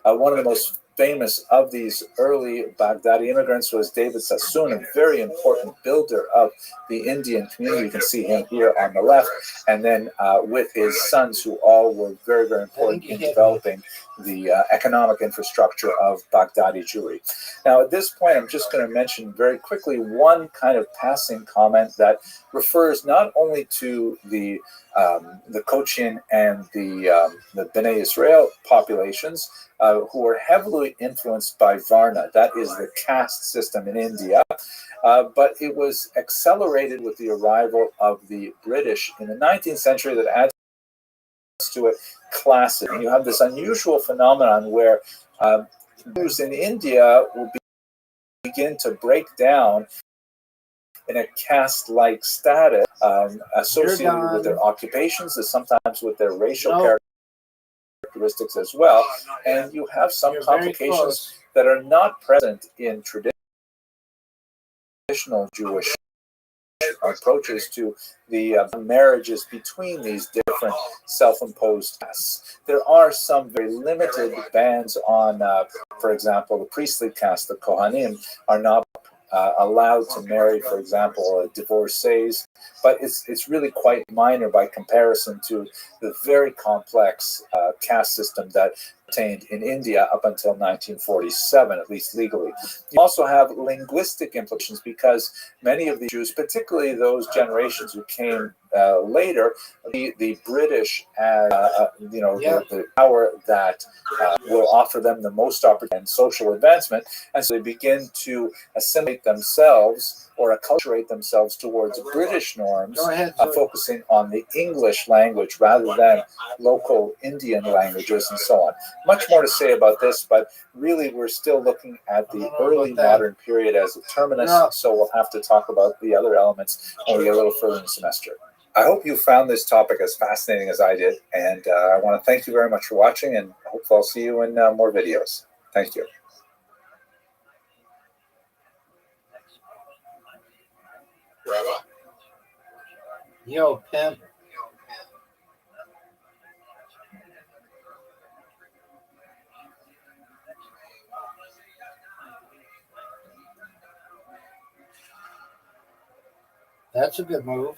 One of the most famous of these early Baghdadi immigrants was David Sassoon, a very important builder of the Indian community. You can see him here on the left, and then with his sons, who all were very, very important in developing the economic infrastructure of Baghdadi Jewry. Now, at this point, I'm just going to mention very quickly one kind of passing comment that refers not only to the Cochin and the Bnei Israel populations, who were heavily influenced by Varna, that is the caste system in India, but it was accelerated with the arrival of the British in the 19th century that adds to it classes. And you have this unusual phenomenon where Jews in India will begin to break down in a caste-like status associated with their occupations and sometimes with their racial characteristics as well. And you have some complications that are not present in traditional Jewish approaches to the marriages between these different self-imposed castes. There are some very limited bans on, for example, the priestly caste, the Kohanim, are not allowed to marry, for example, divorcees, but it's really quite minor by comparison to the very complex caste system that obtained in India up until 1947, at least legally. You also have linguistic implications because many of the Jews, particularly those generations who came later, the British, the power that will offer them the most opportunity and social advancement, and so they begin to assimilate themselves or acculturate themselves towards British norms, Go ahead. focusing on the English language rather than local Indian languages and so on. Much more to say about this, but really we're still looking at the early modern period as a terminus, so we'll have to talk about the other elements when we get a little further in the semester. I hope you found this topic as fascinating as I did, and I want to thank you very much for watching, and I hope I'll see you in more videos. Thank you. Rabbi. Yo, pimp. That's a good move.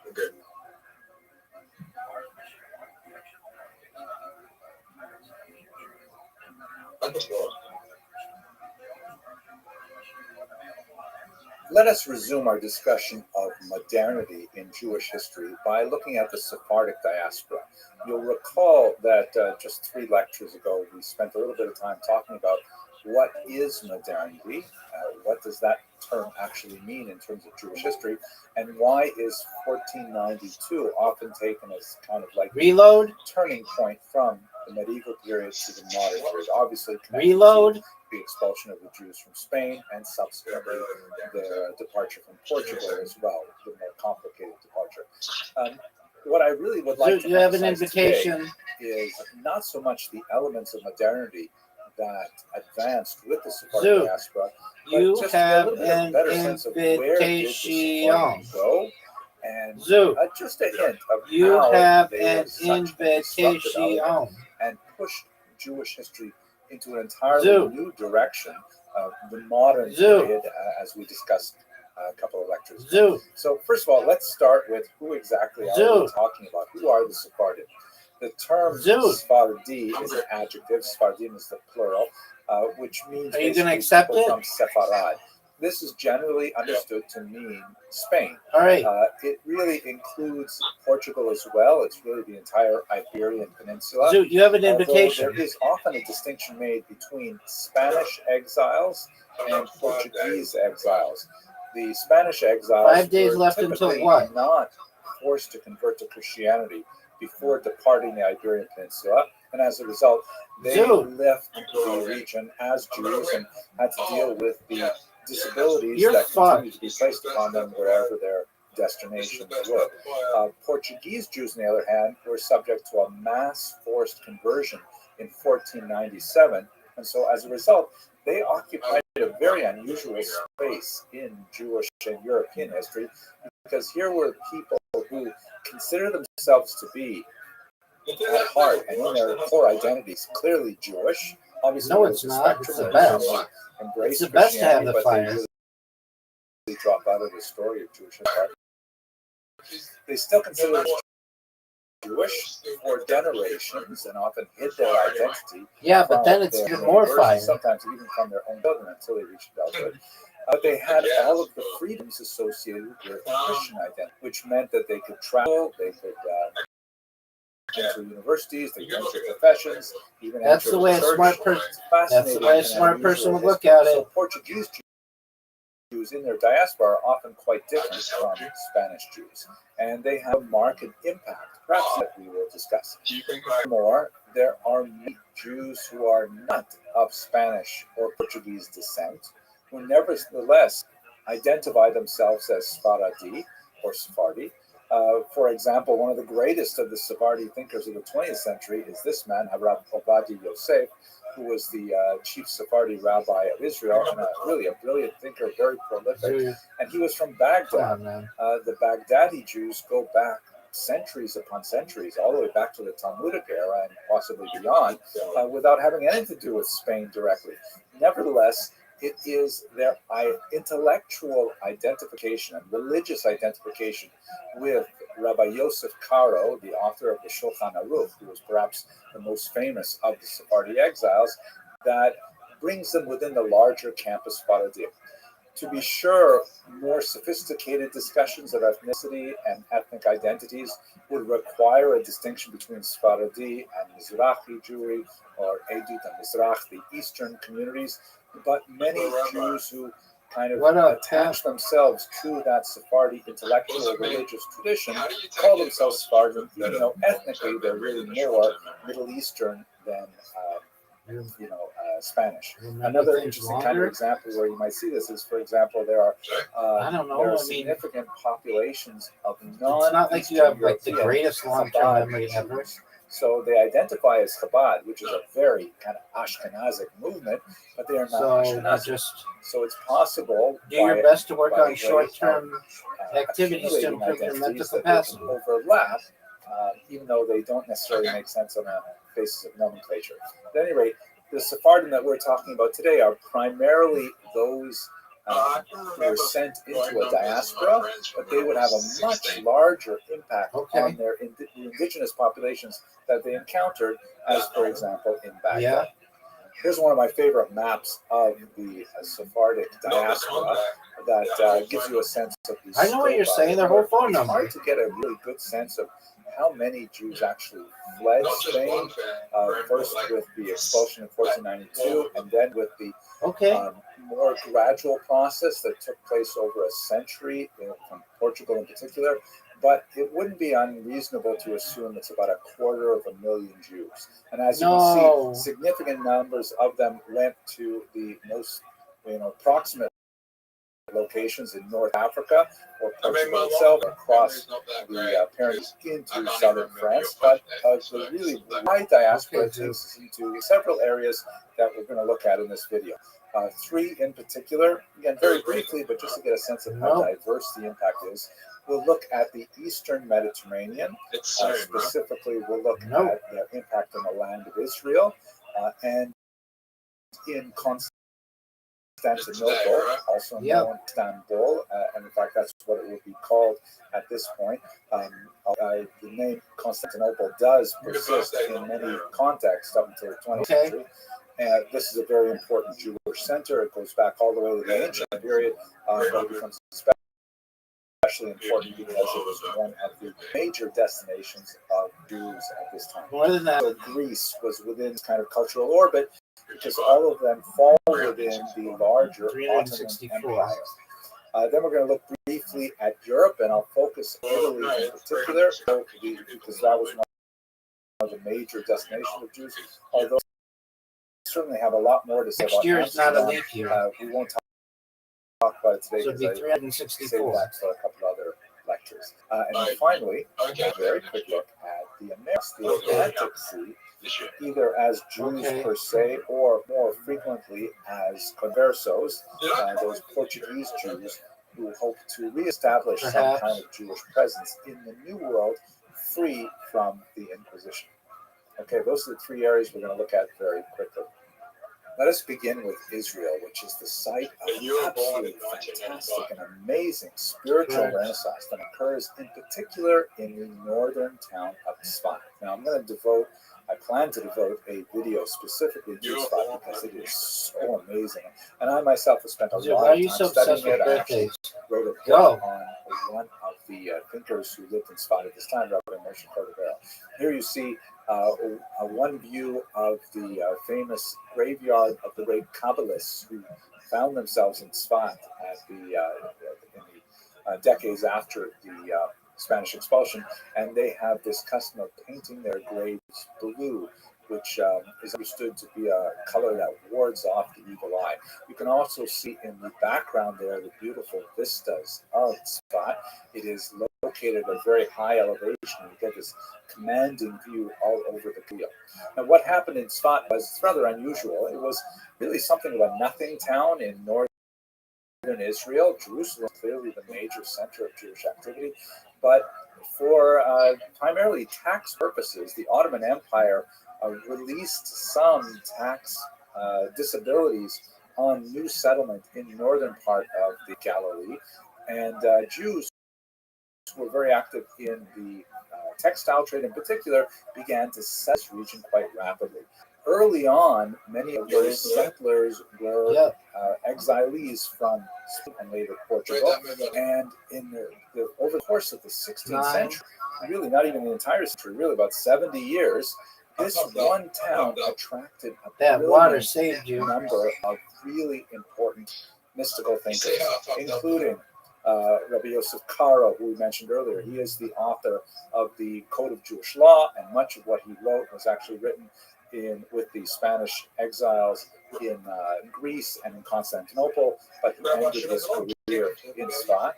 Okay. Let us resume our discussion of modernity in Jewish history by looking at the Sephardic diaspora. You'll recall that just 3 lectures ago, we spent a little bit of time talking about what is modernity, what does that term actually mean in terms of Jewish history, and why is 1492 often taken as kind of like Reload. turning point from the medieval period to the modern period, obviously connected Reload. to the expulsion of the Jews from Spain and subsequently their departure from Portugal as well, the more complicated departure. What I really would like to You have an emphasize invitation. today is not so much the elements of modernity that advanced with the Sephardic Zoo, diaspora, but you just to get a have little bit of a an better sense of where did the Sephardians go, and Zoo, just a hint of you how have they an were such a disruptive element invitation. and pushed Jewish history into an entirely Zoo. new direction of the modern Zoo. period, as we discussed a couple of lectures ago. Zoo. So first of all, let's start with who exactly are Zoo. we talking about? Who are the Sephardim? The term Zoo. Sephardi is an adjective. Sephardim is the plural, which means Are you basically gonna accept people it? from Sepharad. This is generally understood to mean Spain. All right. It really includes Portugal as well. It's really the entire Iberian Peninsula. Zoo, you have an Although invitation. there is often a distinction made between Spanish exiles and Portuguese exiles. The Spanish exiles 5 days were left until typically what? not forced to convert to Christianity before departing the Iberian Peninsula, and as a result, they Zoo. left the region as Jews and had to deal with the disabilities You're that fucked. continued to be placed upon them wherever their destinations were. Portuguese Jews, on the other hand, were subject to a mass forced conversion in 1497, and so as a result, they occupied a very unusual space in Jewish and European history, because here were people who consider themselves to be at heart and in their core identities clearly Jewish. Obviously, No, there it's was a not. It's spectrum the of best. them who embraced It's the best to have Christianity, the but fire. they really drop out of the story of Jewish history. They still consider Jewish for generations and often hid their identity. Yeah, but then it's their even more neighbors, fire. and sometimes even from their own children until they reached adulthood. They had all of the freedoms associated with Christian identity, which meant that they could travel, they could enter universities, they could enter professions, even That's enter the way a church. smart person. It's That's the way a fascinating smart and person would unusual look at history. it. So Portuguese Jews in their diaspora are often quite different from Spanish Jews, and they have a marked impact, perhaps that we will discuss. Furthermore, there are many Jews who are not of Spanish or Portuguese descent, who nevertheless identify themselves as Sephardi or Sephardi. For example, one of the greatest of the Sephardi thinkers of the 20th century is this man, Rabbi Yosef, who was the chief Sephardi rabbi of Israel, and really a brilliant thinker, very prolific. And he was from Baghdad. Come on, man. The Baghdadi Jews go back centuries upon centuries, all the way back to the Talmudic era and possibly beyond, without having anything to do with Spain directly. Nevertheless, it is their intellectual identification and religious identification with Rabbi Yosef Karo, the author of the Shulchan Aruch, who was perhaps the most famous of the Sephardi exiles, that brings them within the larger campus Sephardim. To be sure, more sophisticated discussions of ethnicity and ethnic identities would require a distinction between Sephardi and Mizrahi Jewry, or Edut and Mizrach, the Eastern communities. But many Jews who kind of What up, attach themselves to that Sephardi intellectual religious tradition call themselves Sephardim, even though ethnically they're really more Middle Eastern than Spanish. Another interesting kind of example where you might see this is, for example, there are I don't know. there are I mean, significant populations of it's not like you have like the greatest long-term memory ever. So they identify as Chabad, which is a very kind of Ashkenazic movement, but they are not Ashkenazic. So it's possible do your best to work on short-term activities to improve your mental capacity. Overlap, even though they don't necessarily make sense on a basis of nomenclature. At any rate, the Sephardim that we're talking about today are primarily those who were sent into a diaspora, but they would have a much larger impact on their indigenous populations that they encountered, as for example in Baghdad. Yeah. Here's one of my favorite maps of the Sephardic diaspora that gives you a sense of the I know what you're saying, their whole phone number. It's hard to get a really good sense of how many Jews actually fled Spain, first with the expulsion in 1492, and then with the more gradual process that took place over a century, from Portugal in particular. But it wouldn't be unreasonable to assume it's about 250,000 Jews. And as you can see, significant numbers of them went to the most proximate locations in North Africa or Portugal itself, across the Pyrenees into southern France. But the really wide diaspora takes us into several areas that we're going to look at in this video. Three in particular, again, very briefly, but just to get a sense of how diverse the impact is. We'll look at the Eastern Mediterranean. Specifically, we'll look at the impact on the land of Israel and in Constantinople, also known as Istanbul, and in fact, that's what it would be called at this point. The name Constantinople does persist in many contexts up until the 20th century. And this is a very important Jewish center. It goes back all the way to the ancient period, but it becomes especially important because it was one of the major destinations of Jews at this time. More than that, so Greece was within this kind of cultural orbit because all of them fall within the larger Ottoman Empire. Then we're going to look briefly at Europe, and I'll focus Italy in particular because that was one of the major destinations of Jews. Although certainly have a lot more to say about Amsterdam. Next year is not a leap year. We won't talk about it today. So it'd be 364. Save that for a couple other lectures. And then finally, a very quick look at the Americas, the Atlantic Sea, either as Jews per se, or more frequently as conversos, those Portuguese Jews who hope to reestablish some kind of Jewish presence in the New World, free from the Inquisition. Okay, those are the three areas we're going to look at very quickly. Let us begin with Israel, which is the site of absolutely fantastic and amazing spiritual renaissance that occurs in particular in the northern town of Tzfat. Now, I plan to devote a video specifically to Tzfat because it is so amazing. And I myself have spent a lot of time studying it. I actually wrote a book on one of the thinkers who lived in Tzfat at this time, Rabbi Moshe Cordovero. Here you see one view of the famous graveyard of the great Kabbalists who found themselves in Tzfat in the decades after the Spanish expulsion, and they have this custom of painting their graves blue, which is understood to be a color that wards off the evil eye. You can also see in the background there the beautiful vistas of Tzfat. It is located at a very high elevation. You get this commanding view all over the field. Now, what happened in Tzfat was rather unusual. It was really something of a nothing town in northern Israel. Jerusalem is clearly the major center of Jewish activity, but for primarily tax purposes, the Ottoman Empire released some tax disabilities on new settlement in the northern part of the Galilee, and Jews who were very active in the textile trade in particular began to set this region quite rapidly. Early on, many of those settlers were exilees from Spain and later Portugal. And over the course of the 16th century, really not even the entire century, really about 70 years, this one town attracted a That water brilliant saved you. number of really important mystical thinkers, including Rabbi Yosef Karo, who we mentioned earlier. He is the author of the Code of Jewish Law, and much of what he wrote was actually written with the Spanish exiles in Greece and in Constantinople, but he ended his career in Sfat.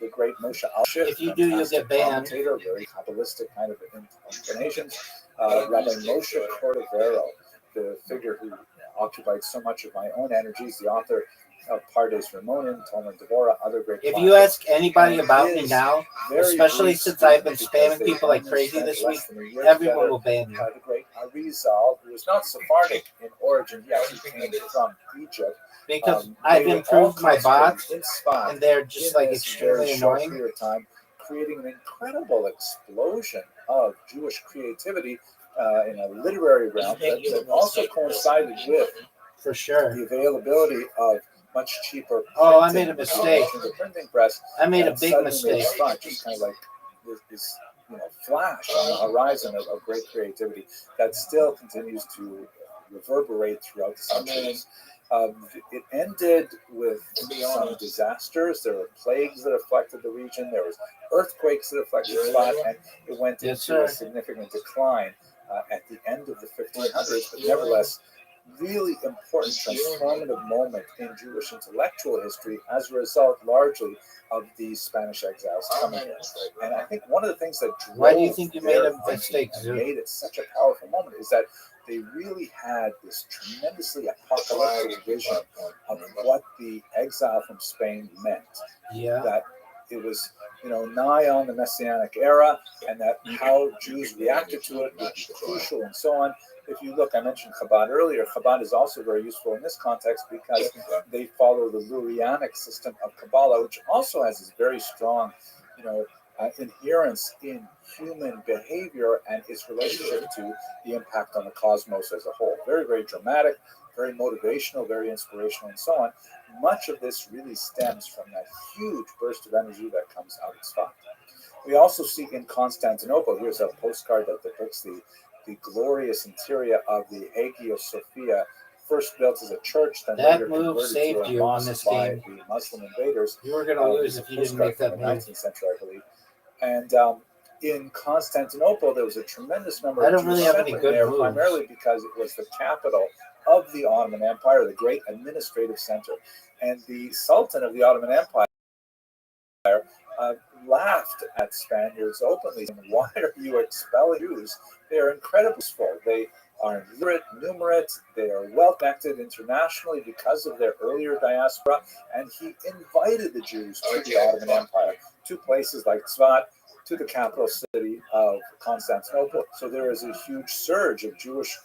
The great Moshe Alshif, If you do, you'll get banned. commentator, very Kabbalistic kind of inclinations. Rabbi Moshe Cordovero, the figure who occupied so much of my own energies, the author of Pardes Ramonim, Talmud Devorah, other great If classics. you ask anybody about me now, especially since I've been spamming people like crazy this week, everyone will ban you. The great Arizal, who was not Sephardic in origin, he actually came from Egypt. Because I've improved my bots, and they're just like extremely annoying. Period of time, creating an incredible explosion of Jewish creativity in a literary realm that also coincided with, for sure, the availability of much cheaper. Oh, I made a mistake. The printing press. I made a big mistake. Just kind of like this flash on the horizon of great creativity that still continues to reverberate throughout the centuries. It ended with some disasters. There were plagues that affected the region. There was earthquakes that affected Sfat, and it went into a significant decline at the end of the 1500s. But nevertheless, really important transformative moment in Jewish intellectual history as a result largely of these Spanish exiles coming here. And I think one of the things that drove Why do you think you made a mistake, and made it such a powerful moment is that they really had this tremendously apocalyptic vision of what the exile from Spain meant. Yeah. That it was, nigh on the Messianic era, and that how Jews reacted to it would be crucial and so on. If you look, I mentioned Chabad earlier. Chabad is also very useful in this context because they follow the Lurianic system of Kabbalah, which also has this very strong, inherence in human behavior and its relationship to the impact on the cosmos as a whole. Very, very dramatic, very motivational, very inspirational, and so on. Much of this really stems from that huge burst of energy that comes out of Sfat. We also see in Constantinople, here's a postcard that depicts the glorious interior of the Hagia Sophia, first built as a church, then that later move converted saved to a you on mosque this by game. the Muslim invaders. You were going to lose if you didn't make that in the move. 19th century, I believe. And in Constantinople, there was a tremendous number I of don't Jews really have any settling good there, moves. primarily because it was the capital of the Ottoman Empire, the great administrative center. And the Sultan of the Ottoman Empire laughed at Spaniards openly, saying, "Why are you expelling Jews? They are incredibly useful. They are numerate, they are well connected internationally because of their earlier diaspora." And he invited the Jews to the Ottoman Empire, to places like Tzvat, to the capital city of Constantinople. So there is a huge surge of Jewish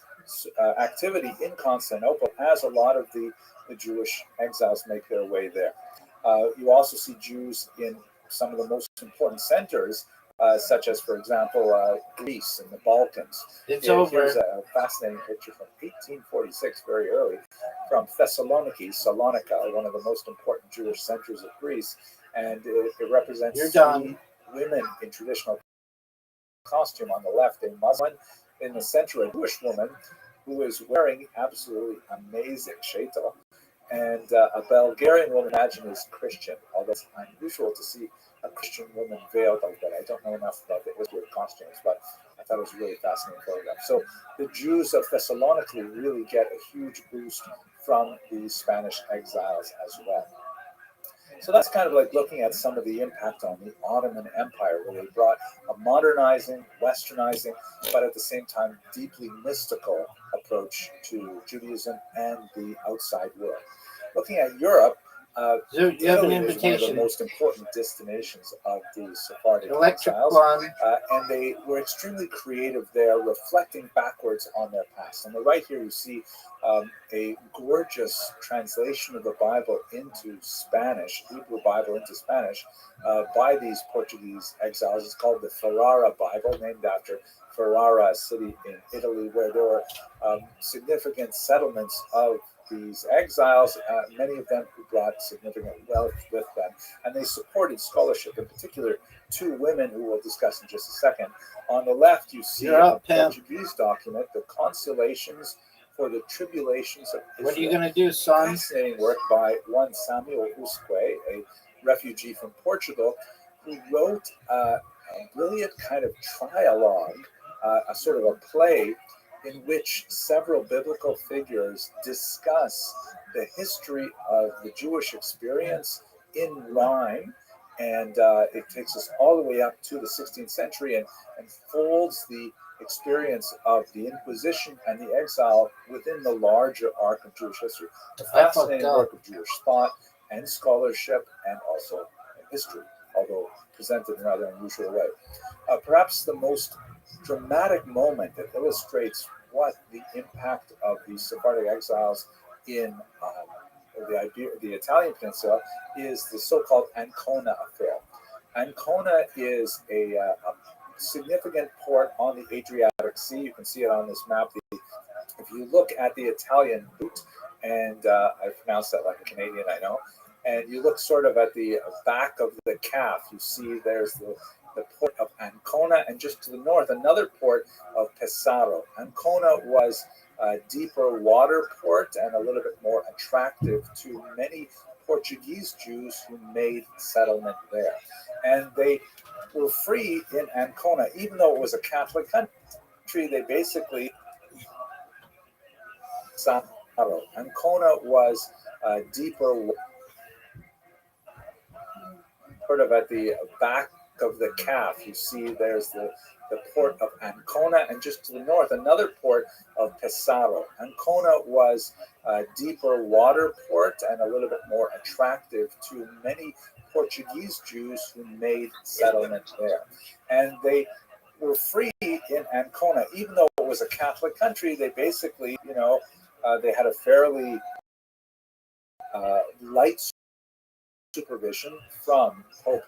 activity in Constantinople as a lot of the Jewish exiles make their way there. You also see Jews in some of the most important centers, such as, for example, Greece and the Balkans. Here's a fascinating picture from 1846, very early, from Thessaloniki, Salonika, one of the most important Jewish centers of Greece. And it represents three women in traditional costume. On the left, a Muslim; in the center, a Jewish woman who is wearing absolutely amazing sheitel, and a Bulgarian woman, imagine, is Christian, although it's unusual to see a Christian woman veiled like that. I don't know enough about the history of costumes, but I thought it was a really fascinating photograph. So the Jews of Thessaloniki really get a huge boost from the Spanish exiles as well. So that's kind of like looking at some of the impact on the Ottoman Empire, where they brought a modernizing, westernizing, but at the same time deeply mystical approach to Judaism and the outside world. Looking at Europe, you have an Italy is one of the invitation. most important destinations of the Sephardic Electric exiles, one. and they were extremely creative there, reflecting backwards on their past. On the right here, you see a gorgeous translation of the Bible into Spanish, Hebrew Bible into Spanish, by these Portuguese exiles. It's called the Ferrara Bible, named after Ferrara, a city in Italy where there were significant settlements of these exiles, many of them who brought significant wealth with them, and they supported scholarship, in particular two women who we'll discuss in just a second. On the left, you see a Portuguese document, The Consolations for the Tribulations of Israel. What are you going to do, son? Fascinating work by one Samuel Usque, a refugee from Portugal, who wrote a brilliant kind of trialogue, a sort of a play in which several biblical figures discuss the history of the Jewish experience in rhyme. And it takes us all the way up to the 16th century and folds the experience of the Inquisition and the exile within the larger arc of Jewish history. A fascinating work of Jewish thought and scholarship and also history, although presented in a rather unusual way. Perhaps the most dramatic moment that illustrates what the impact of the Sephardic exiles in the Italian peninsula is the so-called Ancona affair. Ancona is a significant port on the Adriatic Sea. You can see it on this map. If you look at the Italian route, and I pronounced that like a Canadian, I know, and you look sort of at the back of the calf, you see there's the port of Ancona, and just to the north, another port of Pesaro. Ancona was a deeper water port and a little bit more attractive to many Portuguese Jews who made settlement there. And they were free in Ancona, even though it was a Catholic country. They basically Ancona was a deeper sort of at the back of the calf. You see there's the port of Ancona, and just to the north, another port of Pesaro. Ancona was a deeper water port and a little bit more attractive to many Portuguese Jews who made settlement there. And they were free in Ancona, even though it was a Catholic country. They basically, they had a fairly light supervision from Pope.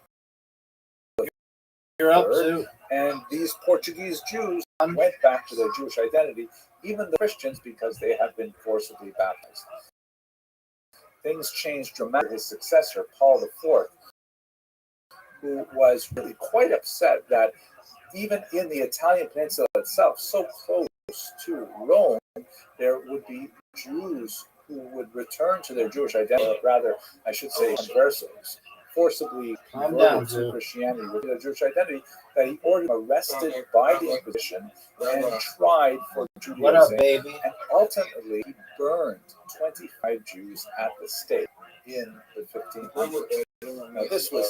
You're up, Sue. And these Portuguese Jews went back to their Jewish identity, even the Christians, because they had been forcibly baptized. Things changed dramatically. His successor, Paul IV, who was really quite upset that even in the Italian peninsula itself, so close to Rome, there would be Jews who would return to their Jewish identity, rather, I should say, conversos, forcibly converted to Christianity with their Jewish identity, that he ordered arrested by the Inquisition and tried for Judaism. What up, baby? And ultimately, he burned 25 Jews at the stake in the 1500s. Now, this was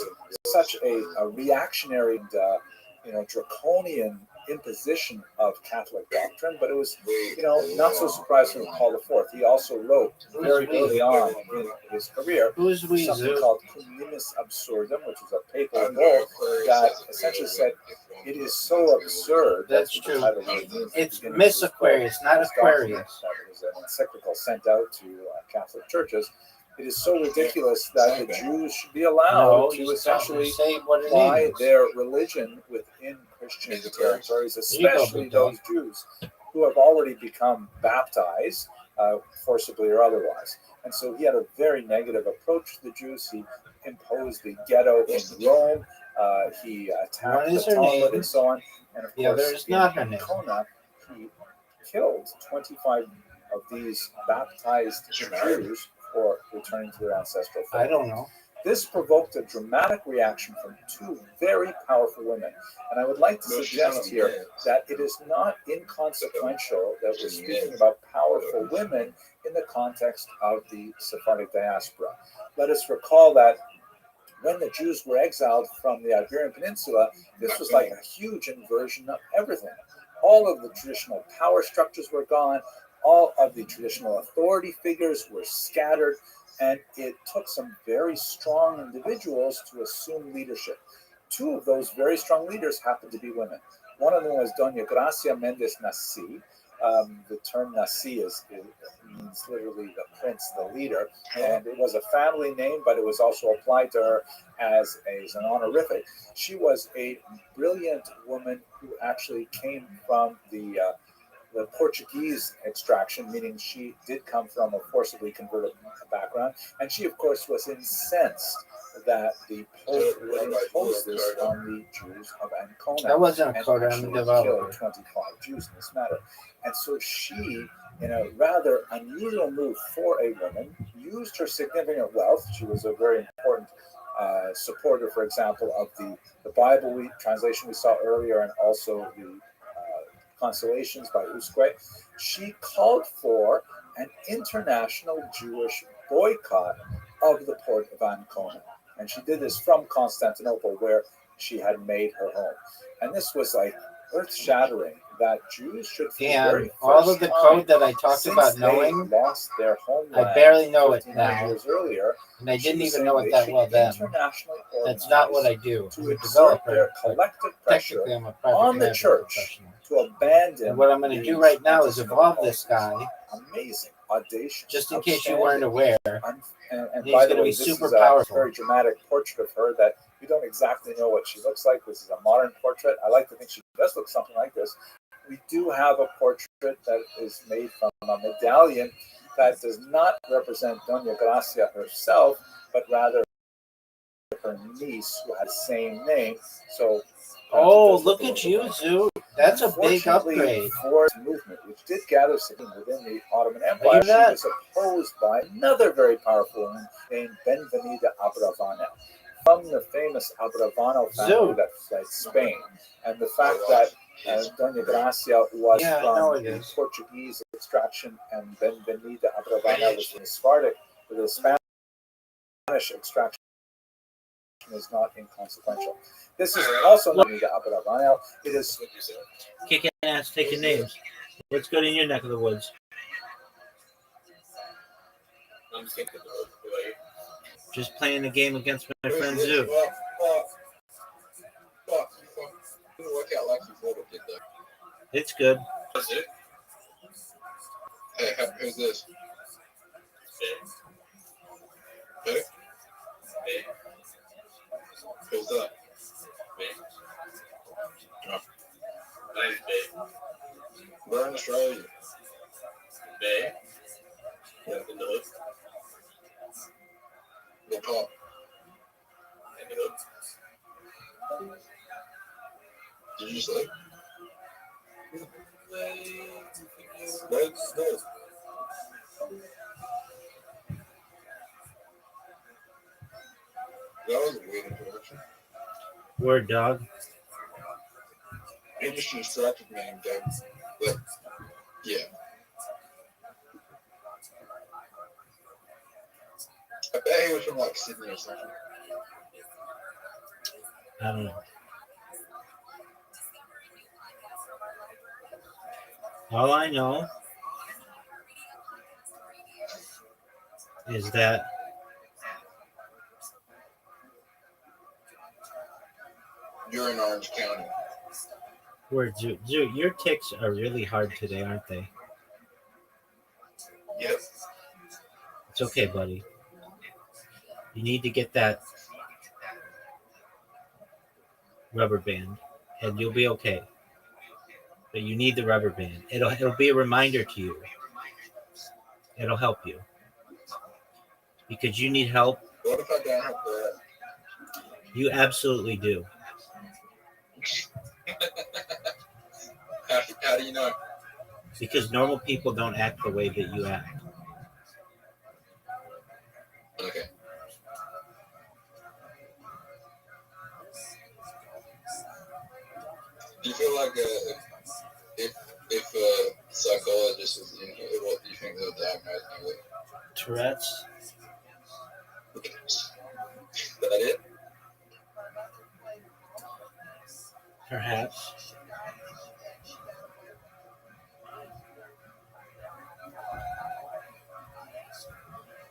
such a reactionary and draconian imposition of Catholic doctrine, but it was, not so surprising with Paul IV. He also wrote very early on in his career something called Cum Nimis Absurdum, which is a papal bull that essentially said it is so absurd. That's true. It's Miss Aquarius, not Aquarius. It was an encyclical sent out to Catholic churches. It is so ridiculous that the Jews should be allowed to essentially apply their religion within Christian territories, especially those Jews who have already become baptized, forcibly or otherwise. And so he had a very negative approach to the Jews. He imposed the ghetto in Rome. He attacked the Talmud and so on. And of course, in Ancona, he killed 25 of these baptized Jews for returning to their ancestral faith. I don't know. This provoked a dramatic reaction from two very powerful women. And I would like to suggest here that it is not inconsequential that we're speaking about powerful women in the context of the Sephardic diaspora. Let us recall that when the Jews were exiled from the Iberian Peninsula, this was like a huge inversion of everything. All of the traditional power structures were gone. All of the traditional authority figures were scattered, and it took some very strong individuals to assume leadership. Two of those very strong leaders happened to be women. One of them was Doña Gracia Mendes Nasi. The term Nasi means literally the prince, the leader, and it was a family name, but it was also applied to her as an honorific. She was a brilliant woman who actually came from the the Portuguese extraction, meaning she did come from a forcibly converted background, and she, of course, was incensed that the Pope would impose this on the Jews of Ancona. That wasn't a and coder, I'm a actually developer. killed 25 Jews in this matter. And so she, in a rather unusual move for a woman, used her significant wealth. She was a very important supporter, for example, of the Bible translation we saw earlier, and also the Consolations by Usque. She called for an international Jewish boycott of the port of Ancona. And she did this from Constantinople, where she had made her home. And this was like earth-shattering, that Jews should, for the very And all first of the time, code that I talked since about they knowing, lost their homeland I barely know it 1,500 now. years earlier, And I didn't she was even know saying it they that should well then. internationally That's not what I do. to I'm a exert their developer. But collective pressure technically, I'm a project on the management church professional. to abandon. And what I'm going to do these right now is anti-Semitic evolve this guy, amazing, audacious, just in case you outstanding. weren't aware. And He's by the gonna way, be this super is a powerful. very dramatic portrait of her that you don't exactly know what she looks like. This is a modern portrait. I like to think she does look something like this. We do have a portrait that is made from a medallion that does not represent Doña Gracia herself, but rather her niece, who has the same name. So, Oh, look at you, Zoo. That's a big upgrade. For this movement, which did gather steam within the Ottoman Are Empire, you she that? was opposed by another very powerful woman named Benvenida Abravanel, from the famous Abravanel family Zoo. that fled Spain. And the fact that Doña Gracia was Yeah, I know from it the is. Portuguese extraction, and Benvenida Abravanel was from the Sephardic, with the Spanish extraction, is not inconsequential. This is also not Benvenida Abravanel. It is Kicking ass, taking names. What's good in your neck of the woods? I'm just thinking Just playing a game against my friend Zoo. Work out like you thought it did, though. It's good. That's it. Hey, who's this? Who? Who's that? Oh. We're in Australia. Yeah, in the hood. The pop. In the hood. Did you say? Where's this? That was a weird introduction. Word, dog. Industry distracted me and gave, but yeah. I bet he was from like Sydney or something. I don't know. All I know is that You're in Orange County. word, Zoo. Zoo, your ticks are really hard today, aren't they? Yep. It's okay, buddy. You need to get that rubber band, and you'll be okay. But you need the rubber band. It'll be a reminder to you. It'll help you because you need help. What if I don't have that? You absolutely do. How do you know? Because normal people don't act the way that you act. Okay. Do you feel like if a psychologist was in here, what do you think they'll diagnose me with? Tourette's. Is that it? Perhaps.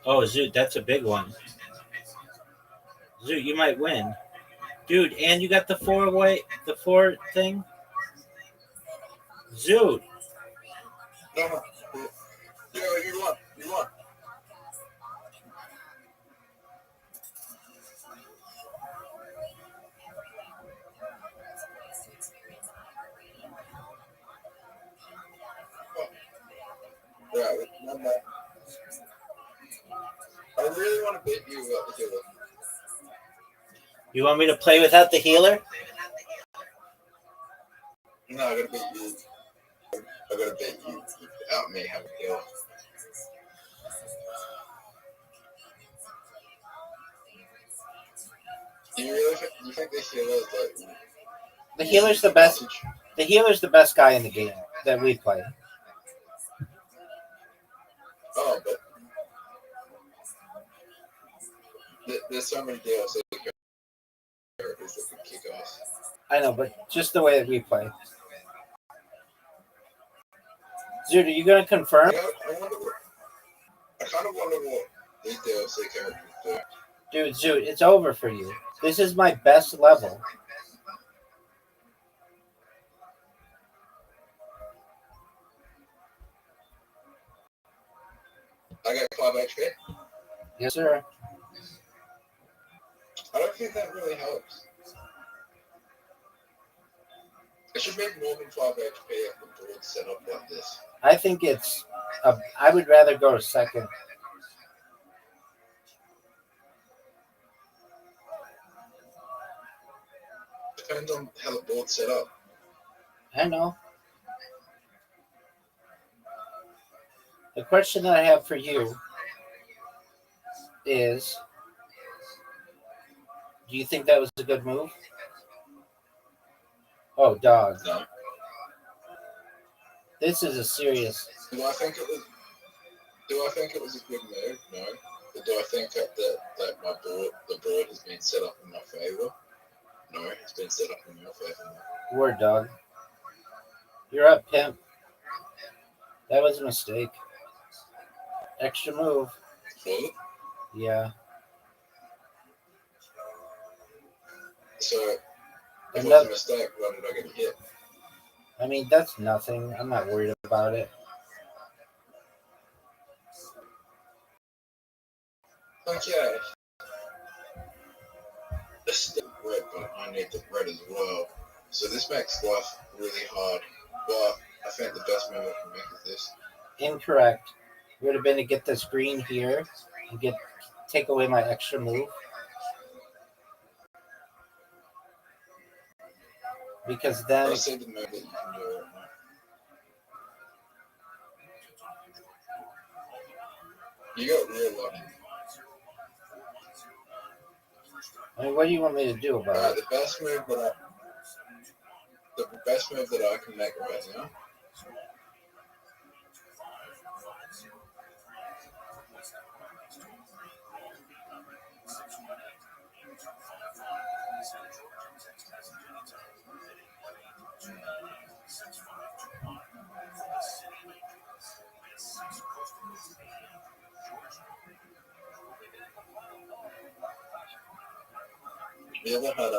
Oh, Zoot, that's a big one. Zoot, you might win. Dude, and you got the four thing? Zoot. No. Yeah, you won. You won. Right, one more. I really want to beat you up the healer. You want me to play without the healer? No, I gotta beat you. I gotta beat you without me having a healer. You think the healer is like The healer's the best. The healer's the best guy in the game that we play. Oh, but there's so many DLC characters that can kick ass. I know, but just the way that we play. Dude, are you gonna confirm? I kind of wonder what these DLC characters do. Dude, Zoot, it's over for you. This is my best level. I got 5 HP. Yes, sir. I don't think that really helps. It should make more than 5 HP if the board's set up like this. I think it's. I would rather go second. Depends on how the board's set up. I know. The question that I have for you is, do you think that was a good move? Oh, dog. No. This is a serious. Do I think it was a good move? No. But do I think that the board has been set up in my favor? No, it's been set up in your favor. Word, dog. You're up, pimp. That was a mistake. Extra move. Was it? Yeah. So, if it was Another, a mistake, why did I get hit? I mean, that's nothing. I'm not worried about it. Okay. This is the red, but I need the red as well. So this makes life really hard. But I think the best move I can make is this. Incorrect. Would have been to get this green here and take away my extra move. Because then I'll see the move that you can do right now. You got real lucky. I mean, what do you want me to do about it? The best move that I can make right now. You ever had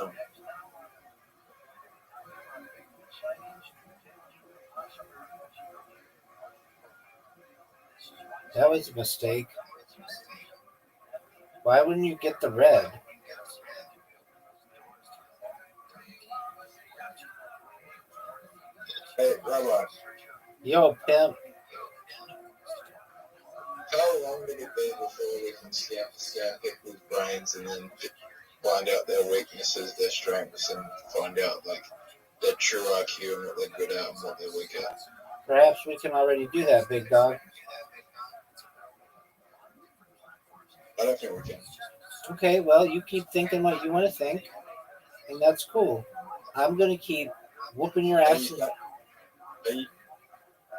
That was a mistake. Why wouldn't you get the red? Hey, Rabbi, Yo, pimp. how long did it be before we can scan people's brains and then find out their weaknesses, their strengths, and find out like their true IQ and what they're good at and what they're weak at? Perhaps we can already do that, big dog. I don't think we can. Okay, well, you keep thinking what you want to think, and that's cool. I'm going to keep whooping your ass.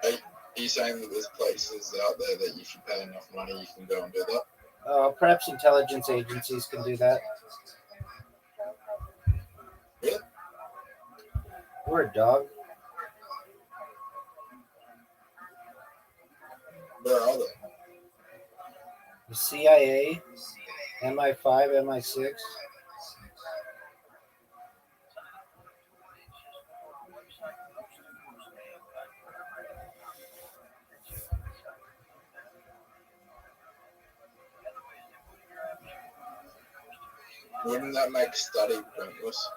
Are you saying that there's places out there that if you pay enough money, you can go and do that? Perhaps intelligence agencies can do that. Really? Word, dog. Where are they? The CIA, MI5, MI6. Wouldn't that make study pointless?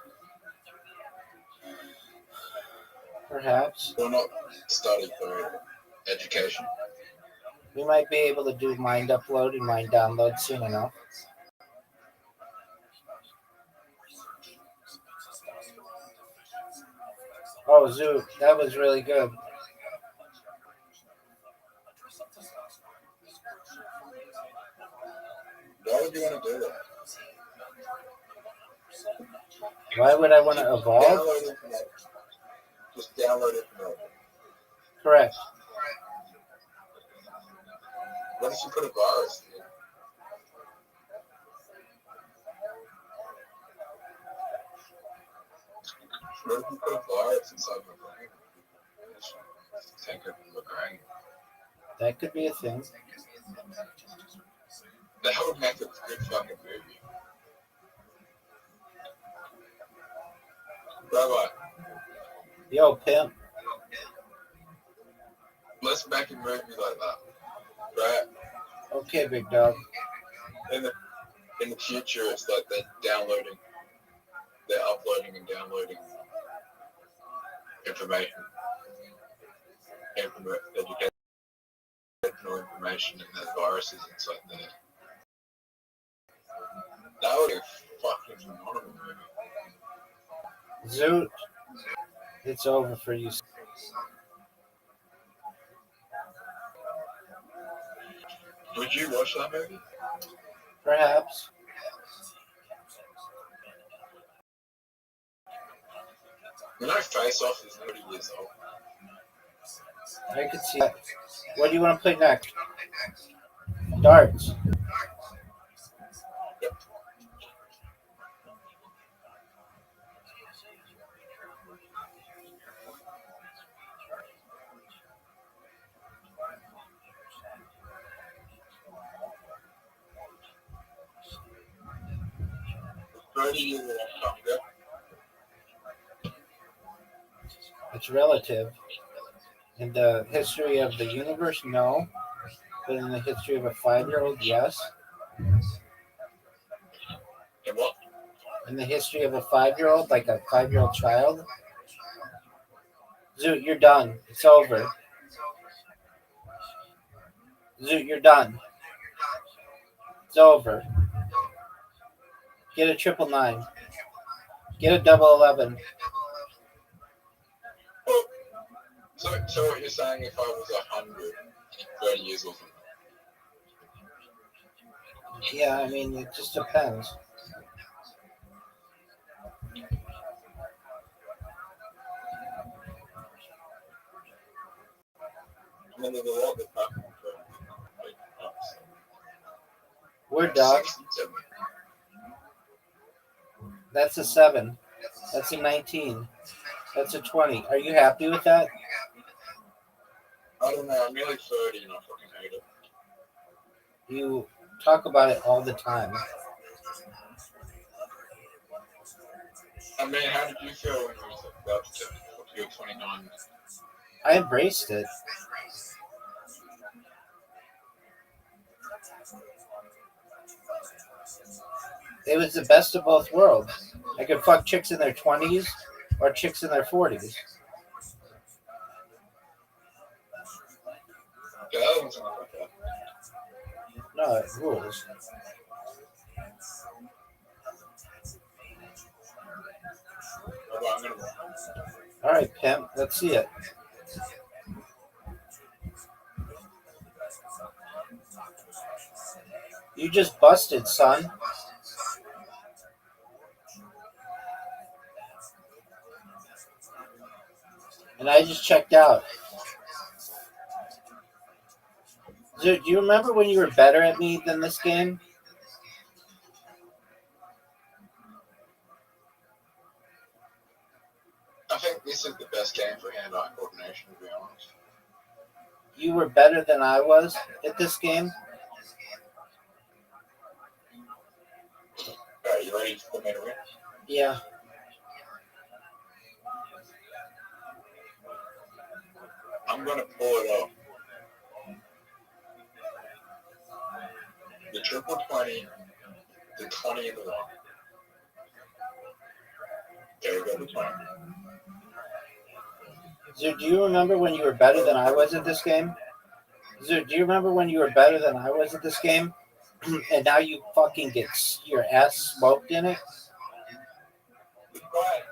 Perhaps. Or not study for education? We might be able to do mind upload and mind download soon enough. Oh, Zoo, that was really good. Why would you want to do that? Why would I want to evolve? Download it from that. Just download it from that. Correct. What if you put a virus in? What if you put a virus inside my brain? Take it from the brain. That could be a thing. That would make a good fucking movie. Rabbi, Yo, pimp. let's make a movie like that. Right? Okay, big dog. In the future, it's like they're uploading and downloading information, educational information, and there's viruses inside there. That would be a fucking phenomenal movie. Zoot, it's over for you. Would you watch that movie? Perhaps. You know, Face Off is 30 years old. I could see that. What do you want to play next? Darts. Yep. Years ago. It's relative. In the history of the universe, no. But in the history of a 5-year-old, yes. And what? In the history of a 5-year-old, like a 5-year-old child. Zoot, you're done. It's over. Zoot, you're done. It's over. Get a 999. Get a 11. So what you're saying, if I was 130 years old? Yeah, I mean, it just depends. I mean, there's a lot that happened. We're dog. That's a 7. That's a 19. That's a 20. Are you happy with that? I don't know. I'm nearly 30 and I fucking hate it. You talk about it all the time. I mean, how did you feel when you were about to you were 29? I embraced it. It was the best of both worlds. I could fuck chicks in their 20s or chicks in their 40s. Yeah, that one's not like that. No, it rules. I'm gonna All right, pimp. Let's see it. You just busted, son. And I just checked out. Dude, do you remember when you were better at me than this game? I think this is the best game for hand-eye coordination, to be honest. You were better than I was at this game? Alright, you ready for me to win? Yeah. I'm gonna pull it off. The triple 20, the 20 and the 1. There we go, the 20. Dude, do you remember when you were better than I was at this game? Zoo, do you remember when you were better than I was at this game? And now you fucking get your ass smoked in it? Goodbye.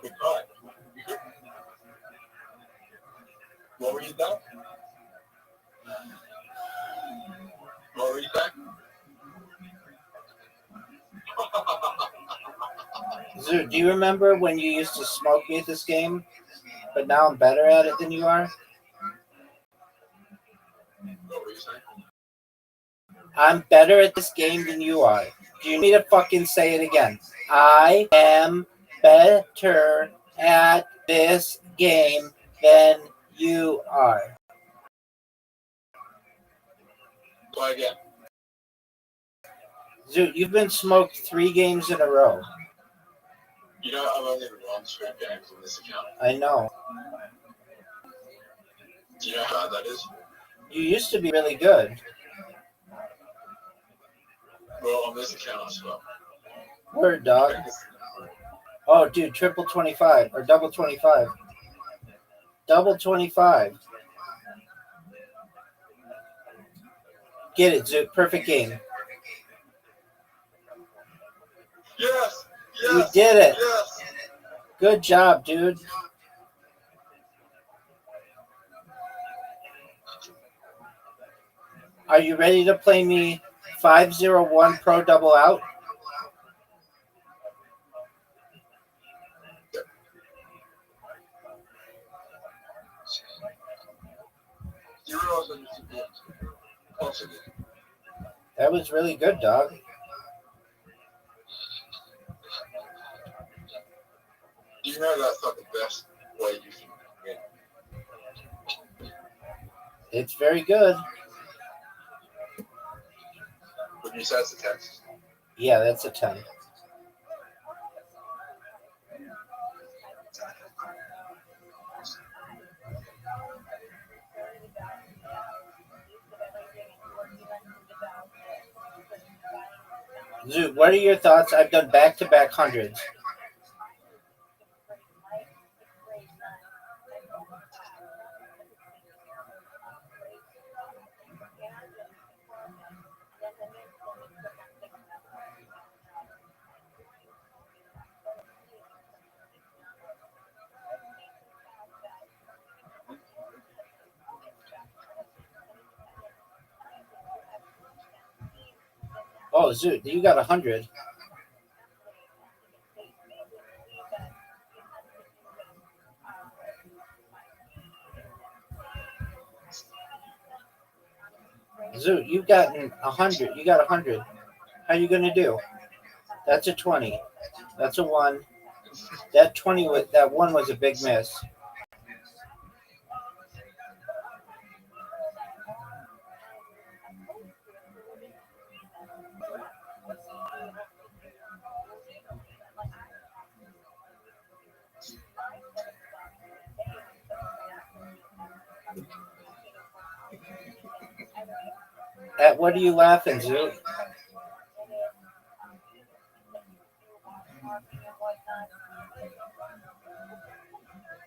Goodbye. What were you saying? What were you saying? Zoo, do you remember when you used to smoke me at this game, but now I'm better at it than you are? What were you saying? I'm better at this game than you are. Do you need to fucking say it again? I am better at this game than you are. Try again. Zoo, you've been smoked 3 games in a row. You know, I've only won 3 games on this account. I know. Do you know how bad that is? You used to be really good. Well, on this account, I swear. Word, dog. Oh, dude, triple 25 or double 25. Double 25. Get it, Zoo. Perfect game. Yes! You Yes! did it. Yes! Good job, dude. Are you ready to play me 501 Pro Double Out? You realize that you should be possible. That was really good, dog. You know that's not the best way you can win. It's very good. Would you say it's a text? Yeah, that's a 10. Zoo, what are your thoughts? I've done back-to-back hundreds. Oh, Zoo, you got 100. Zoo, you've gotten 100. You got 100. How you gonna do? That's a 20. That's a 1. That 20 was that 1 was a big miss. At what are you laughing, Zoo?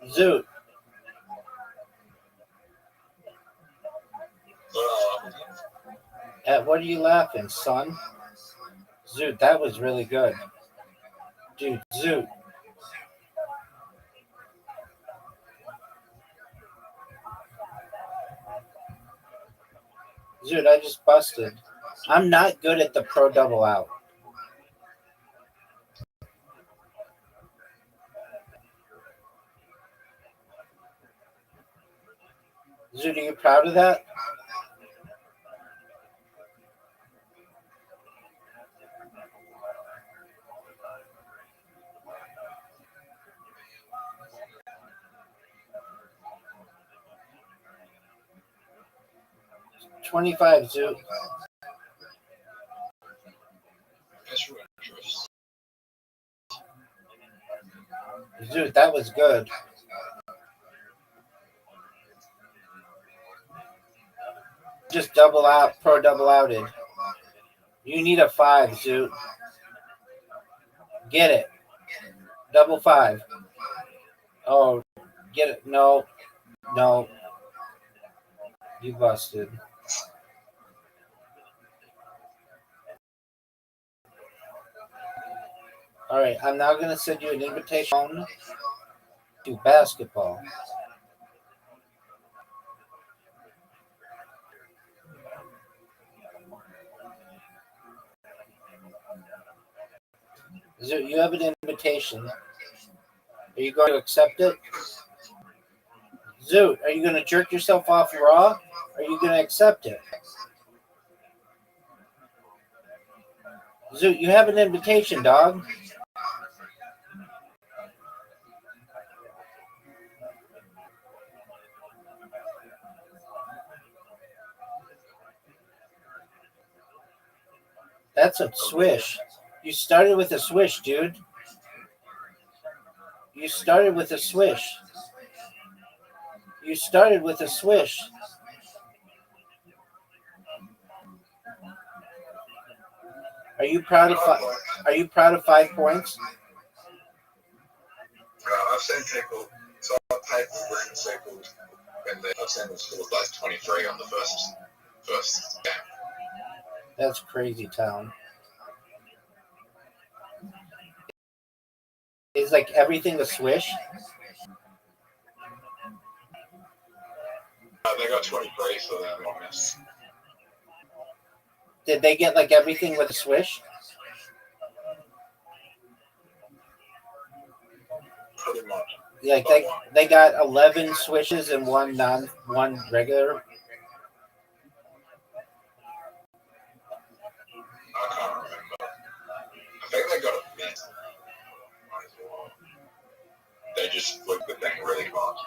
Zoo, at what are you laughing, son? Zoo, that was really good. Dude, Zoo. Dude, I just busted. I'm not good at the Pro Double Out. Dude, are you proud of that? $25, Zoo. Special interest. Dude, that was good. Just double out, Pro Double Outed. You need a 5, Zoo. Get it. Double 5. Oh, Get it? No, no. You busted. All right, I'm now going to send you an invitation to basketball. You have an invitation. Are you going to accept it? Zoot, are you going to jerk yourself off raw? Are you going to accept it? Zoot, you have an invitation, dog. That's a swish. You started with a swish, dude. You started with a swish. You started with a swish. Are you proud of Are you proud of 5 points? I've seen people, so I've paid for green circles, and then I've seen them score like 23 on the first game. That's crazy town. Is like everything a swish? They got 23, so they're not missed. Did they get like everything with a swish? Pretty much. Like they got 11 swishes and one regular. I can't remember. I think they got a miss. They just flipped the thing really fast.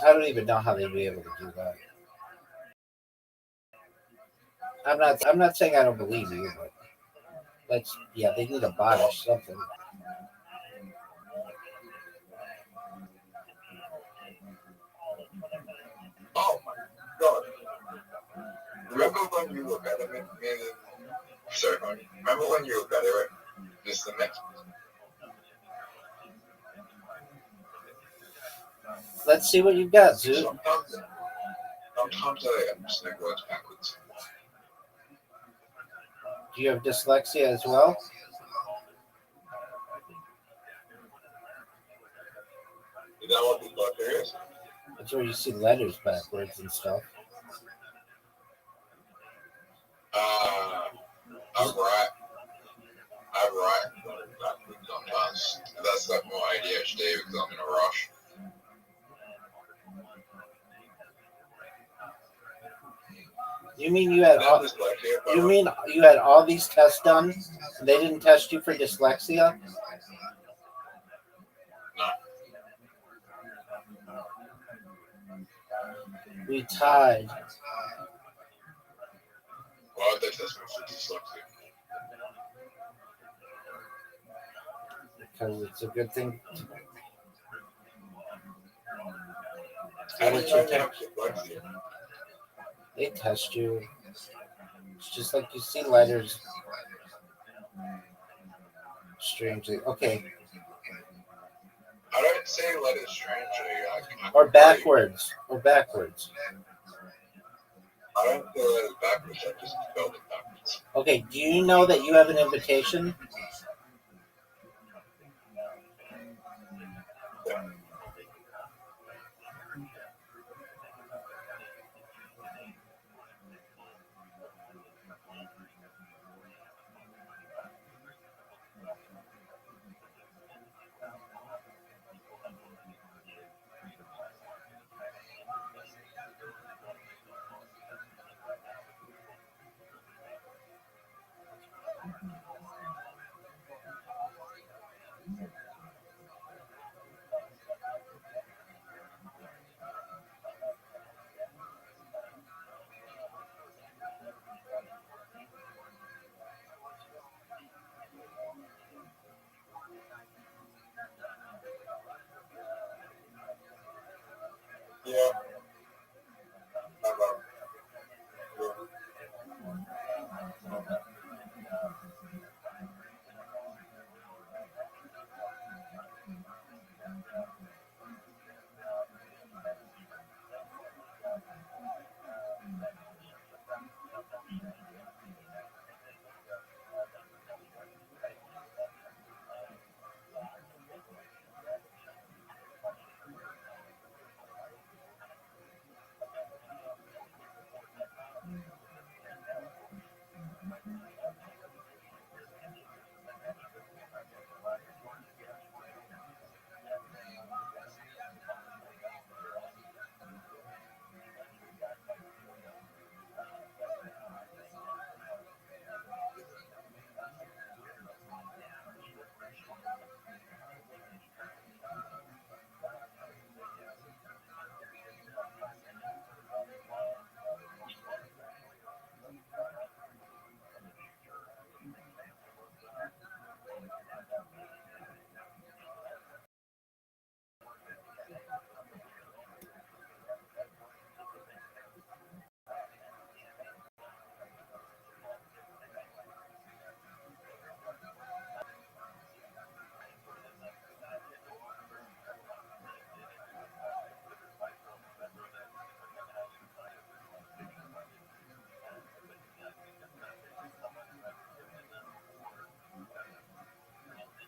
I don't even know how they'd be able to do that. I'm not saying I don't believe you, but they need a bot or something. Oh my god. Remember when you were better than me? Sorry, remember when you were better at this than me? Let's see what you've got, Zoot. Sometimes I say words backwards. Do you have dyslexia as well? Is that what dyslexia is? That's where you see letters backwards and stuff. I write backwards sometimes. That's like more ADHD because I'm in a rush. You mean you had all these tests done? And they didn't test you for dyslexia? No. We tied. Why would they test me for dyslexia? Because it's a good thing. How do you know you have dyslexia? They test you. It's just like you see letters. Strangely. Okay. I don't see letters strangely. Or backwards. Or backwards. I don't see letters backwards. I just spelled it backwards. Okay. Do you know that you have an invitation? Yeah. Yeah.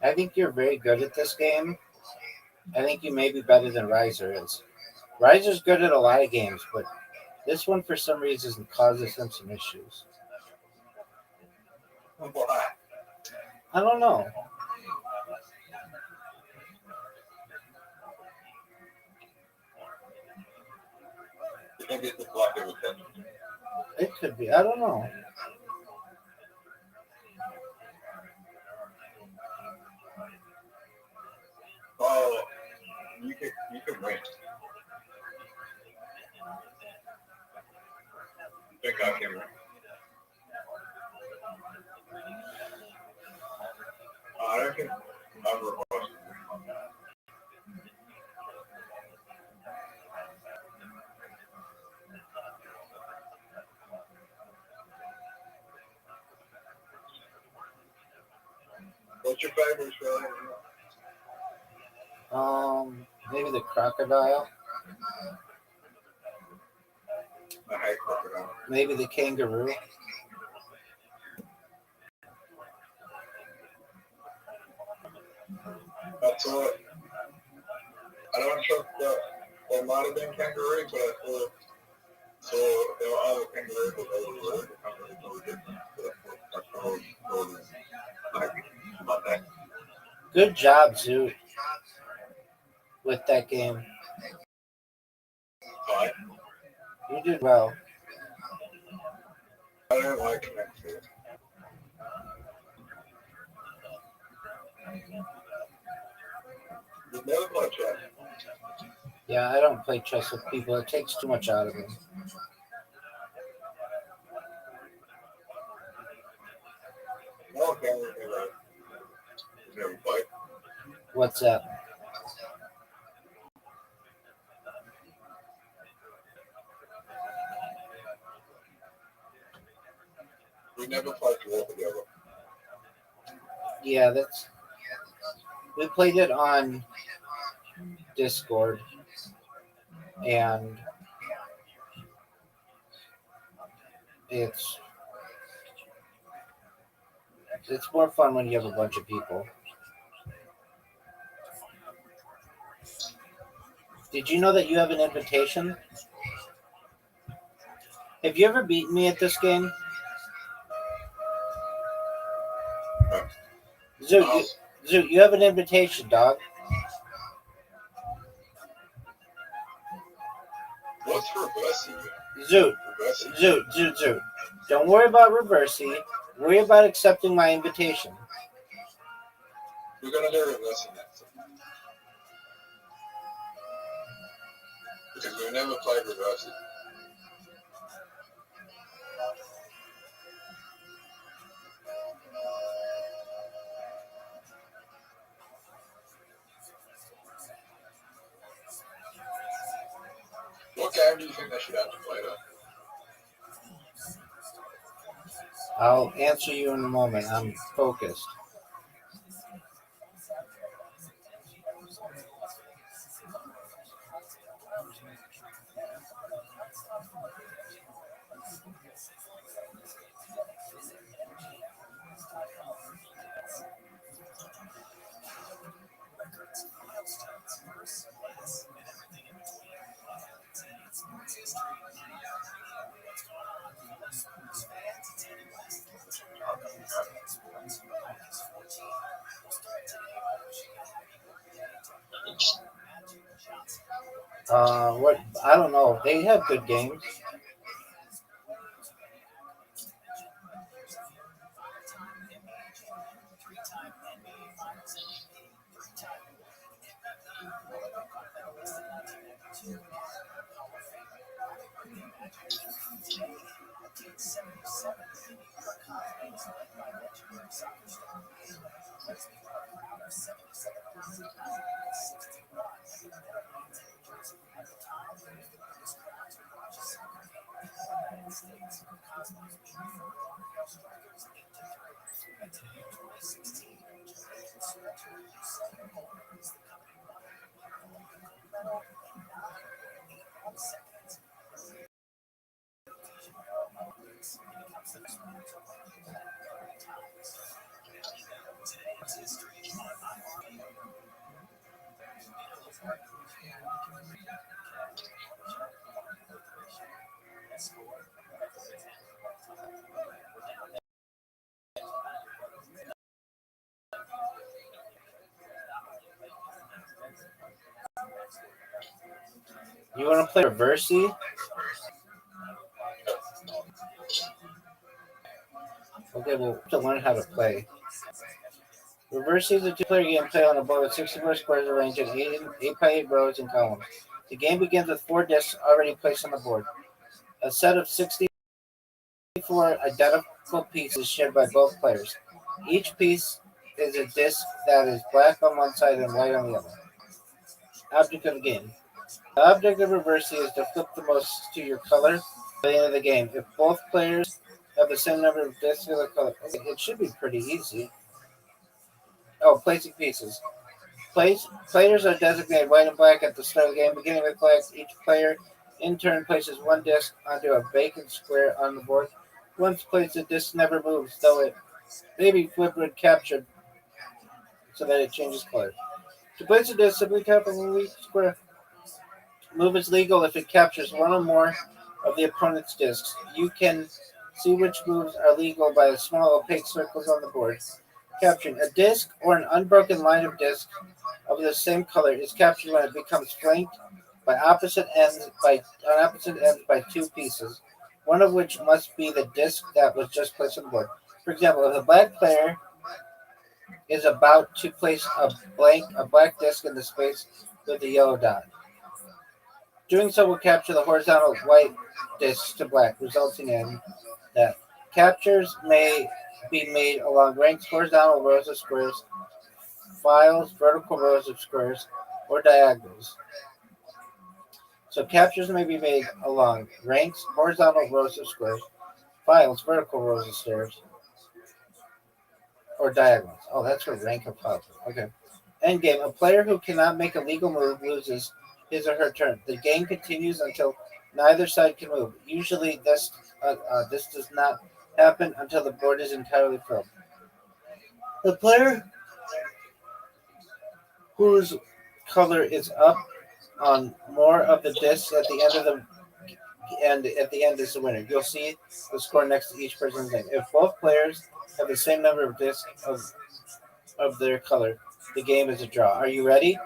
I think you're very good at this game. I think you may be better than Riser is. Riser's good at a lot of games, but this one for some reason causes him some issues. Why? I don't know. You think it's a block every 10? It could be. I don't know. Oh, you can win. You think I can win? I reckon I'm remorseful. What's your favorite show? Maybe the crocodile. I hate crocodile. Maybe the kangaroo. That's all. I don't trust the might have been kangaroo, but I thought so. There were other kangaroos that they were really different. So I thought like about that. Good job, Zoot, with that game. But You did well. I don't like connected. You never played chess. Yeah, I don't play chess with people. It takes too much out of me. No, never played. What's that? We never played war together. Yeah, we played it on Discord, and it's more fun when you have a bunch of people. Did you know that you have an invitation? Have you ever beaten me at this game? Zoot, you have an invitation, dog. What's reversing? Zoot. Don't worry about reversing. Worry about accepting my invitation. We're gonna do reversing next. Because we've never played reversing. What game do you think they should have to play though? I'll answer you in a moment. I'm focused. What? I don't know. They have good games. You want to play Reversey? Okay, well, we have to learn how to play. Reversey is a two-player game played on a board with 64 squares arranged in 8 by 8 rows and columns. The game begins with 4 discs already placed on the board. A set of 64 identical pieces shared by both players. Each piece is a disc that is black on one side and white on the other. Object of the game. The object of Reversey is to flip the most to your color by the end of the game. If both players have the same number of discs of the color, okay, it should be pretty easy. Oh, placing pieces. Players are designated white and black at the start of the game. Beginning with black, each player in turn places one disc onto a vacant square on the board. Once placed, the disc never moves, though it may be flipped when captured so that it changes color. To place a disc, simply tap on the weak square. Move is legal if it captures one or more of the opponent's discs. You can see which moves are legal by the small opaque circles on the board. Capturing a disc or an unbroken line of discs of the same color is captured when it becomes flanked by opposite ends by 2 pieces, one of which must be the disc that was just placed on the board. For example, if the black player is about to place a black disc in the space with the yellow dot, doing so will capture the horizontal white disc to black, resulting in that captures may be made along ranks, horizontal rows of squares, files, vertical rows of squares, or diagonals. So captures may be made along ranks, horizontal rows of squares, files, vertical rows of stairs, or diagonals. Oh, that's where rank of files. Okay. Endgame. A player who cannot make a legal move loses his or her turn. The game continues until neither side can move. Usually, this does not happen until the board is entirely filled. The player whose color is up on more of the discs at the end is the winner. You'll see the score next to each person's name. If both players have the same number of discs of their color, the game is a draw. Are you ready?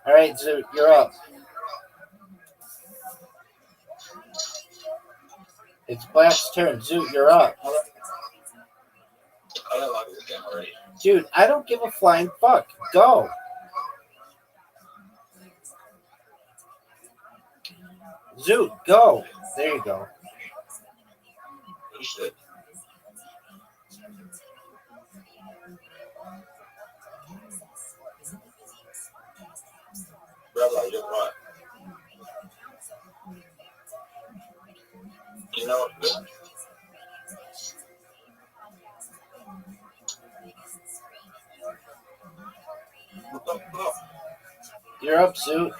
All right, Zoot, you're up. It's Black's turn. Zoot, you're up. I don't like this game already. Dude, I don't give a flying fuck. Go. Zoot, go. There you go. You should. Rabbi, you're right. You know what? You're up, Zoot.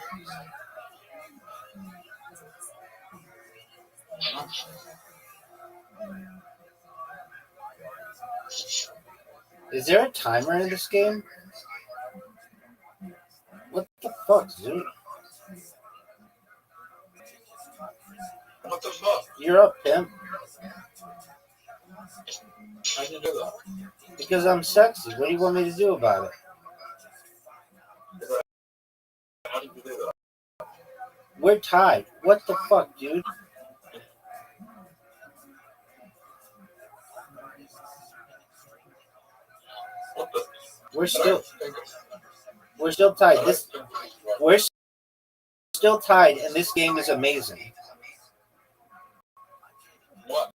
Is there a timer in this game? What the fuck, Zoot? What the fuck? You're up, pimp. How'd you do that? Because I'm sexy. What do you want me to do about it? How did you do that? We're tied. What the fuck, dude? What the? We're still tied. We're still tied, and this game is amazing. What?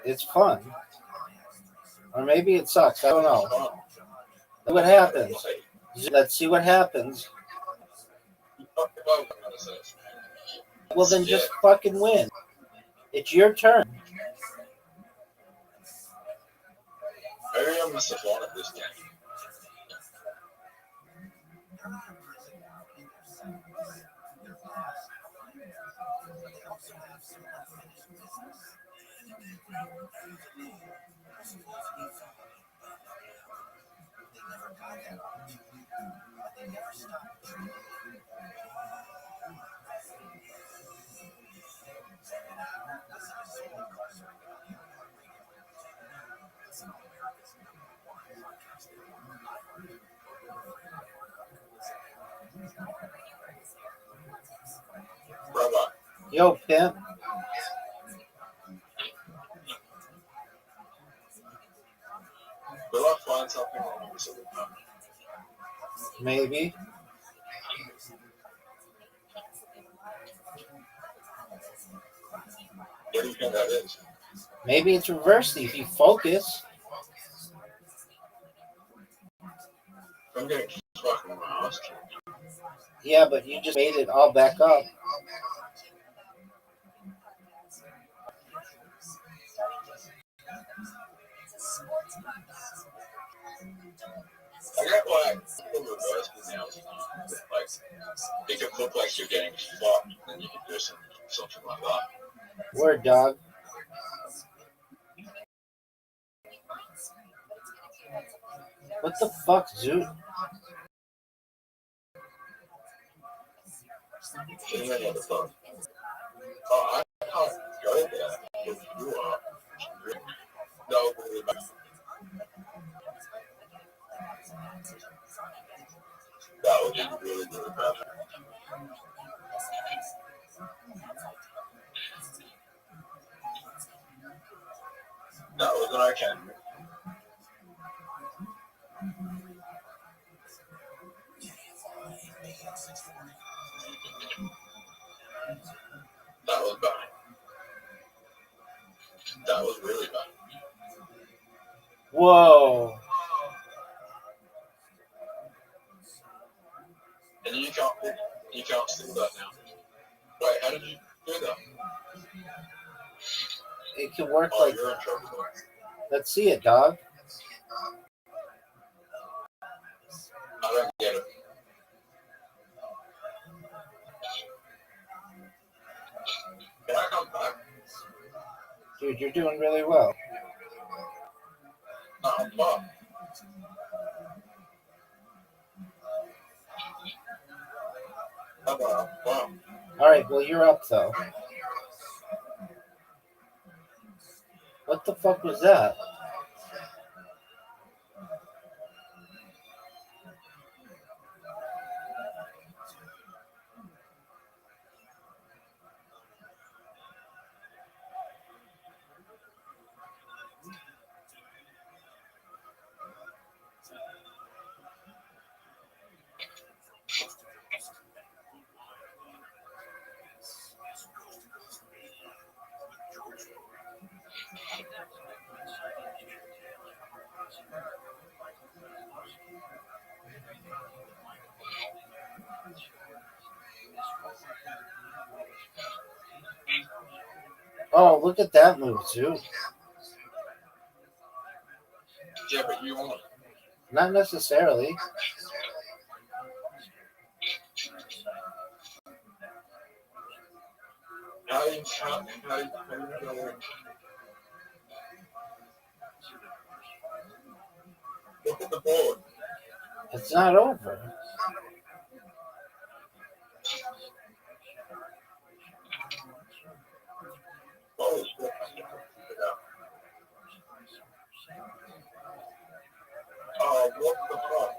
It's fun. Or maybe it sucks. I don't know. What happens? Let's see what happens. Well, then just fucking win. It's your turn. Maybe I'm the support of this game. Yo, pimp. Will I find something wrong with it? Maybe. What do you think that is? Maybe it's reversely if you focus. I'm getting fucking lost. Yeah, but you just made it all back up. I got like the reverse now. Like it could look like you're getting fucked, and then you can do something like that. Word, dog. What the fuck, Zoot? What the fuck? Oh, I can't go there if you are. No, that would be really, really bad. That was what I can. That was bad. That was really bad. Whoa. And you can't see that now. Wait, how did you do that? It can work Oh, like. you're in trouble. Let's see it, dog. I don't get it. Can I come back? Dude, you're doing really well. No, I'm fucked. How about I'm fucked? Alright, well, you're up, though. What the fuck was that? Oh, look at that move, Zoot. Yeah, but you won. Not necessarily. How you know? Look at the board. It's not over. Oh, shit. Oh, what the fuck?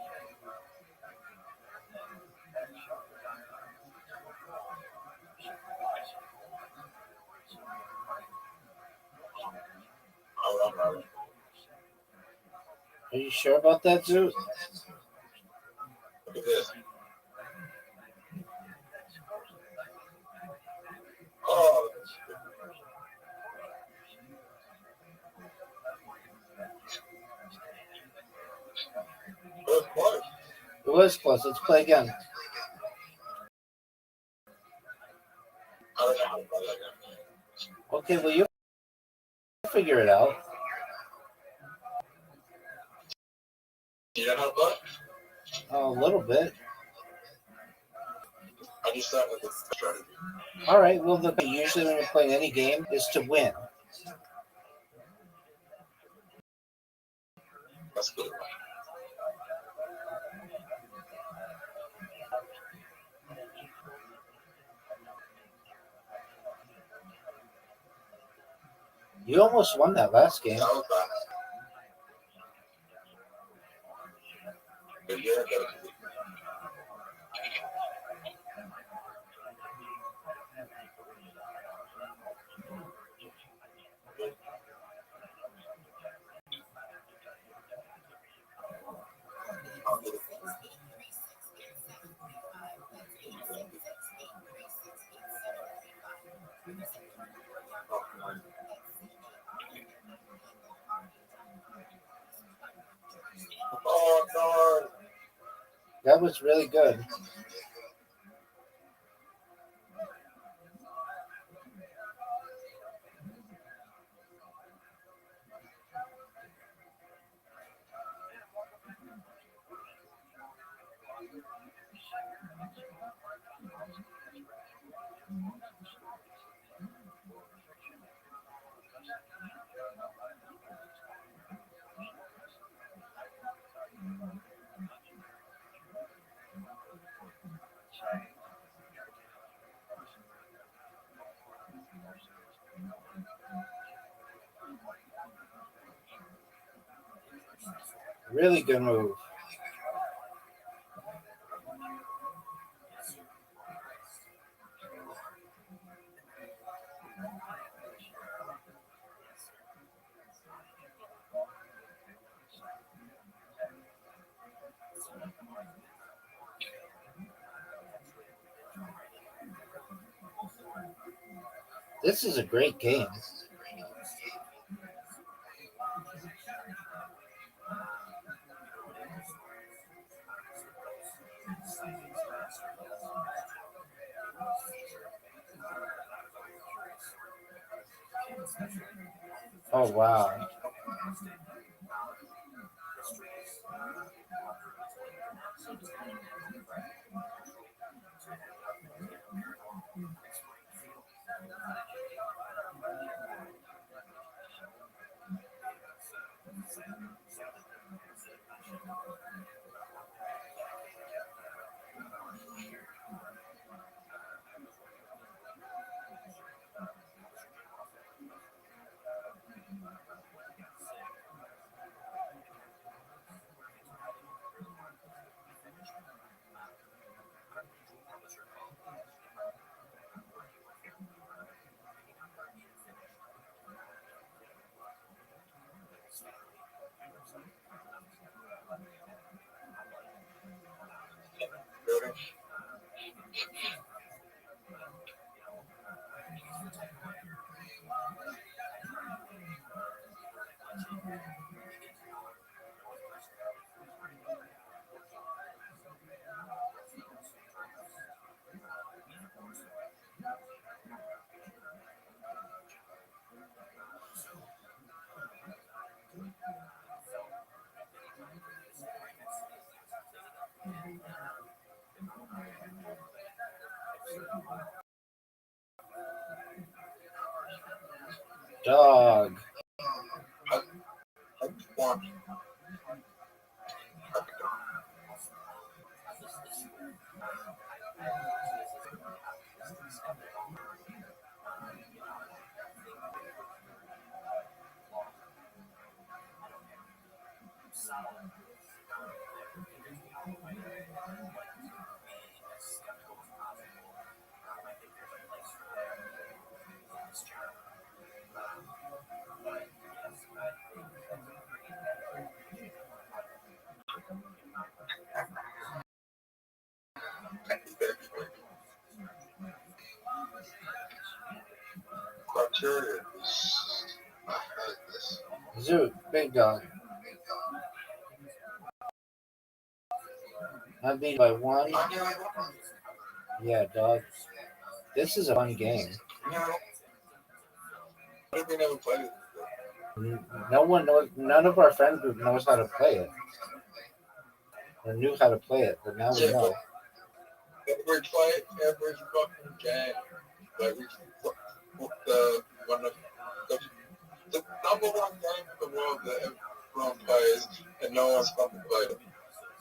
Oh, I'm right. Are you sure about that, Zoot? Look at this. Oh, it was close. It was close. Let's play again. I don't know how to play that game. Okay, well, you figure it out. Do you know how to play? A little bit. I just start with the strategy. Alright, well, the usually when you're playing any game is to win. That's good. You almost won that last game. That was bad. But you're better. That was really good. Really good move. This is a great game. Oh wow. Dog. I want criteria is I had this. Zoot, big dog. I'm beating by one. Yeah, dog. This is a fun game. I think we never played it. No one knows. None of our friend group knows how to play it, or knew how to play it, but now we Yeah, know. we play it every fucking game. Like the one of the number one game in the world that everyone plays and no one's fucking played it.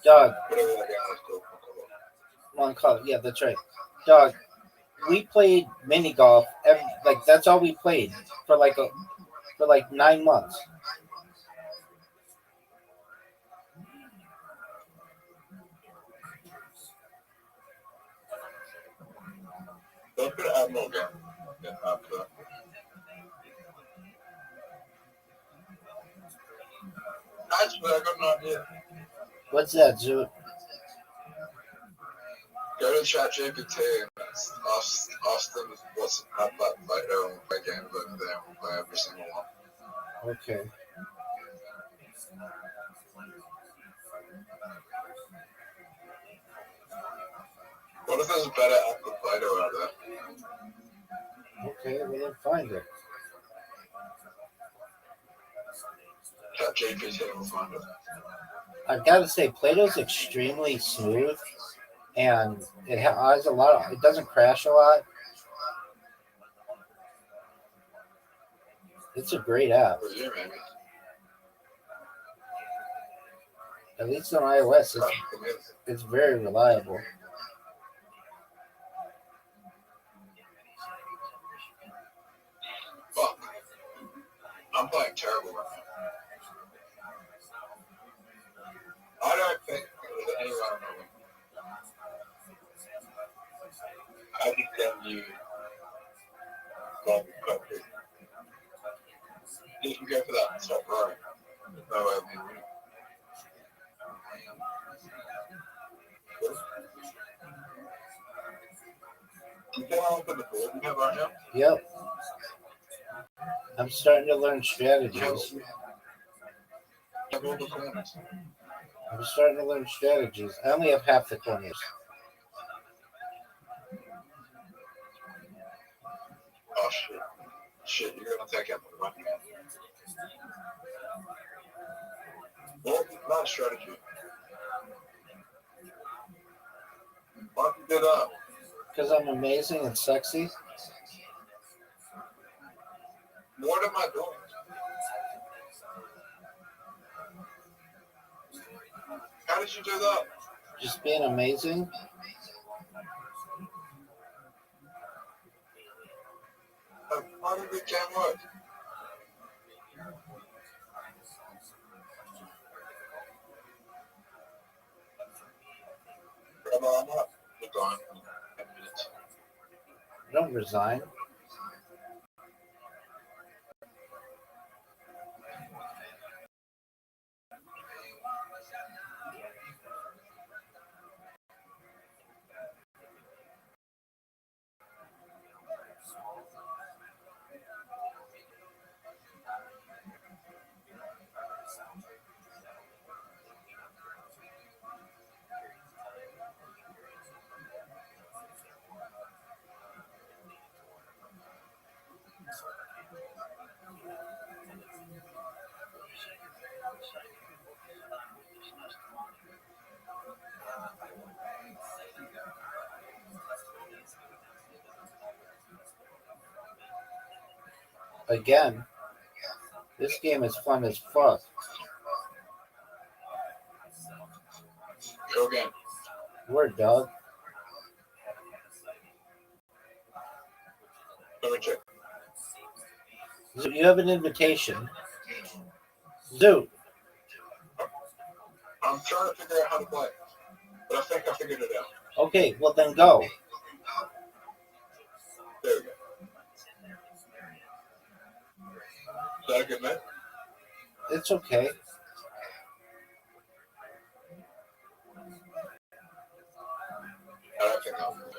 Dog. Whatever that game was called. One call. Yeah, that's right. Dog. We played mini golf. Like that's all we played for like 9 months. Don't put Admiral game. Yeah, after. Actually, I got an idea. What's that, Zoot? Go to ChatGPT and ask them what's up that photo and we'll play games over there and we'll play every single one. Okay. What if there's a better app than Play-Doh out there? Okay, well then find it. Chat GPT will find it. I've got to say, Play-Doh's extremely smooth, and it has a lot of. It doesn't crash a lot. It's a great app. For you, maybe. At least on iOS, For me. it's very reliable. Fuck. I'm playing terrible right now. I don't think there's anyone on the wing. I just tell you, God, country. You can go for that top row. No way of me winning. You can all put the board you have right now? Yep. I'm starting to learn strategies. You have all the corners. I'm starting to learn strategies. I only have half the corners. Oh shit. Shit, you're gonna take out the weapon. Well, not a strategy. Why don't you do that? Because I'm amazing and sexy. What am I doing? How did you do that? Just being amazing. How did it can work? Rabbi, I'm not gone in 10 minutes. Don't resign. Again, this game is fun as fuck. Go again. Word, dog. Let me check. You have an invitation. Zoot. I'm trying to figure out how to play, but I think I figured it out. Okay, well then go. There we go. Is that a good man? It's okay. I don't think I'll do it.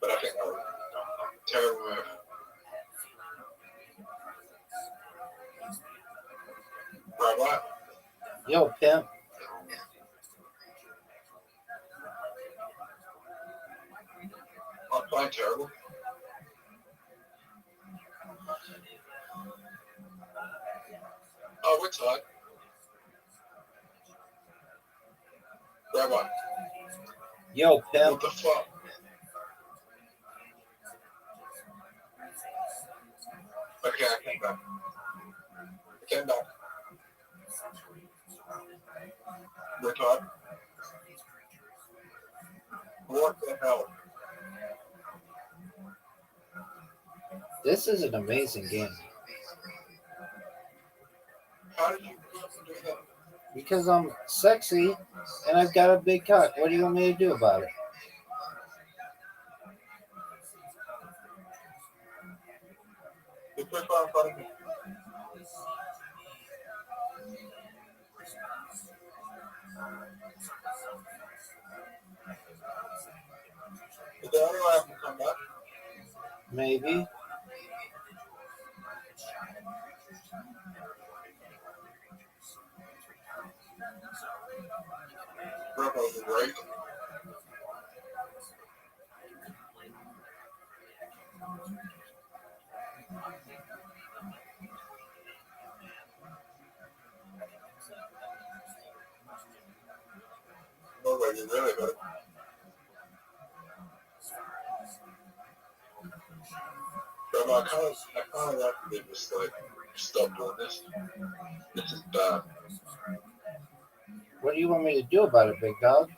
But I think I'll terrible move. Right, what? Yo, pimp. I'm playing terrible. Oh, we're tied. Rabbi, Yo, what pimp. the fuck? Okay, I came back. I came back. We're tied. What the hell? This is an amazing game. How did you do that? Because I'm sexy and I've got a big cock. What do you want me to do about it? You put far in front of me. Is there any way I can come back? Maybe. Right? Nobody really hurt. Grandma, I kind of like they just like stop doing this. This is bad. What do you want me to do about it, big dog?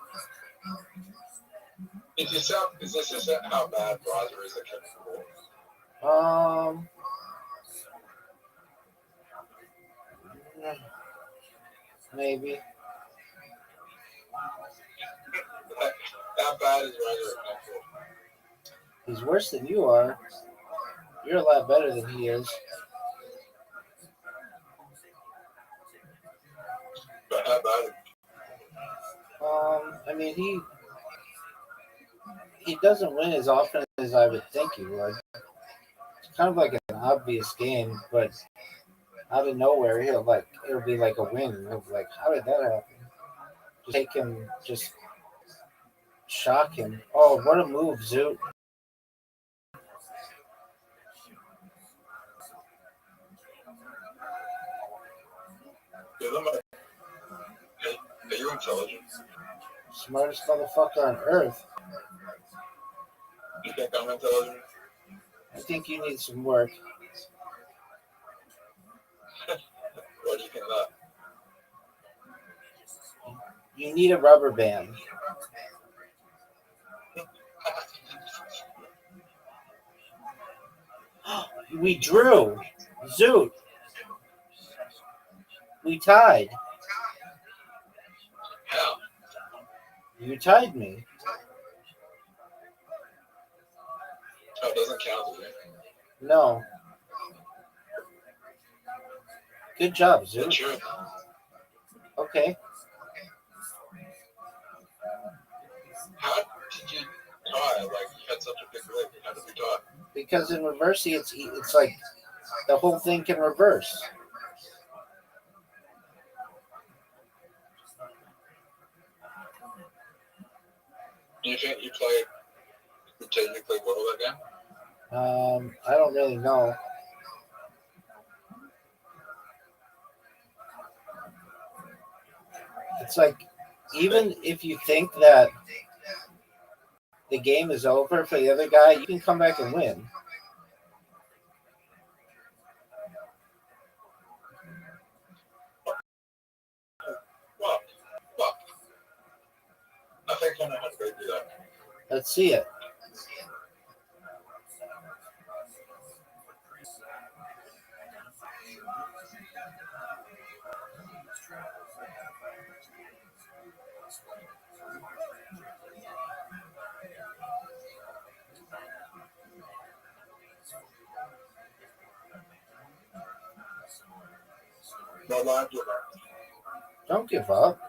Is this just how bad Roger is at catching the ball? Maybe. How bad is Roger at catching the ball? He's worse than you are. You're a lot better than he is. But how bad? I mean, he doesn't win as often as I would think he would. It's kind of like an obvious game, but out of nowhere, it'll be like a win. It'll be like, how did that happen? Just take him, just shock him. Oh, what a move, Zoot. Are you intelligent? Smartest motherfucker on earth. You think I'm intelligent? I think you need some work. Why do you think that? You need a rubber band. We drew. Zoot. We tied. How? You tied me. Oh, it doesn't count as a No. Good job, Zoot. Sure. Okay. How did you tie? Like, you had such a big leg. How did you tie? Because in reverse, it's like the whole thing can reverse. You think you technically well that game? I don't really know. It's like, even if you think that the game is over for the other guy, you can come back and win. Well, I think I know how to go do that. Let's see it. No line, Don't give up.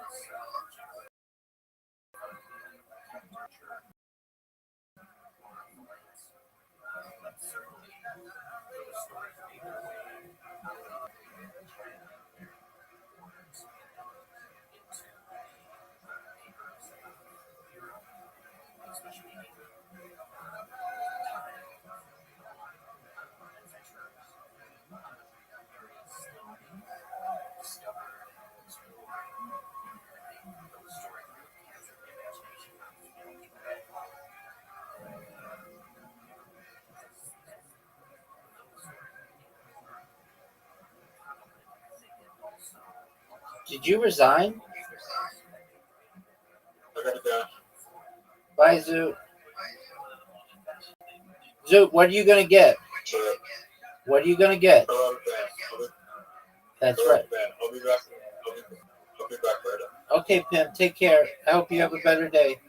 Did you resign? I gotta go. Bye, Zoot. Zoot, what are you going to get? What are you going to get? That's right. I'll be back. I'll be back later. Okay, Pimp, take care. I hope you have a better day.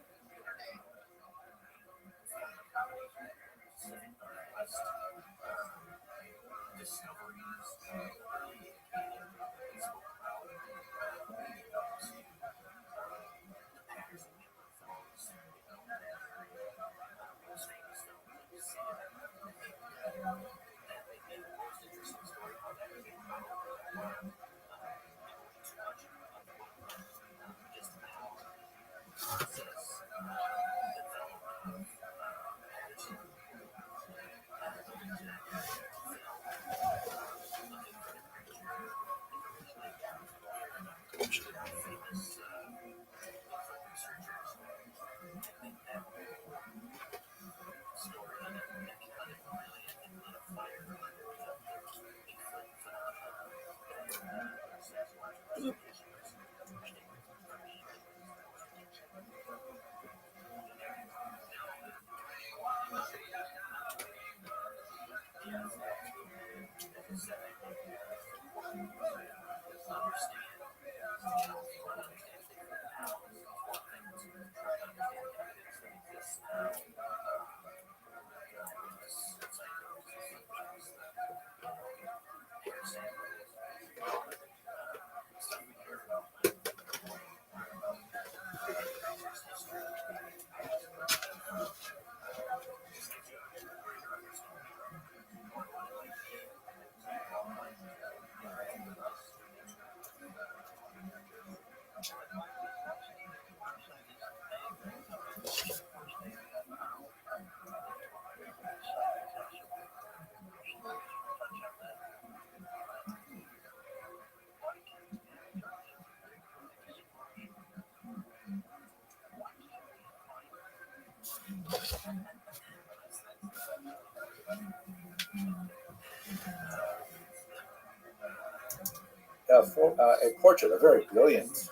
A portrait, a very brilliant,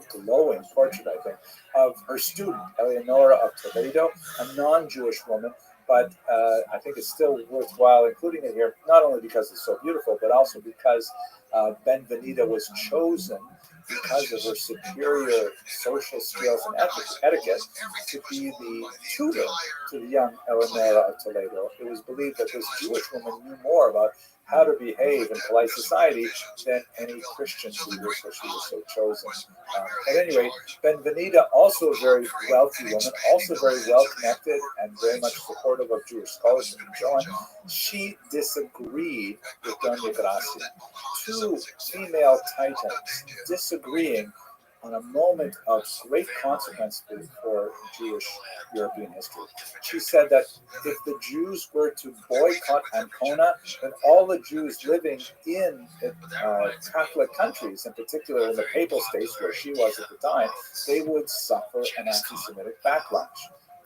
glowing portrait, I think, of her student, Eleonora of Toledo, a non-Jewish woman, but I think it's still worthwhile including it here, not only because it's so beautiful, but also because Benvenida was chosen because of her superior social skills and etiquette to be the tutor to the young Eleonora of Toledo. It was believed that this Jewish woman knew more about how to behave in polite society than any Christian leader, so she was so chosen. At any rate, Benvenida, also a very wealthy woman, also very well connected and very much supportive of Jewish scholarship and so on, she disagreed with Doña Gracia. Two female titans disagreeing on a moment of great consequence for Jewish European history. She said that if the Jews were to boycott Ancona, then all the Jews living in Catholic countries, in particular in the Papal States where she was at the time, they would suffer an anti-Semitic backlash.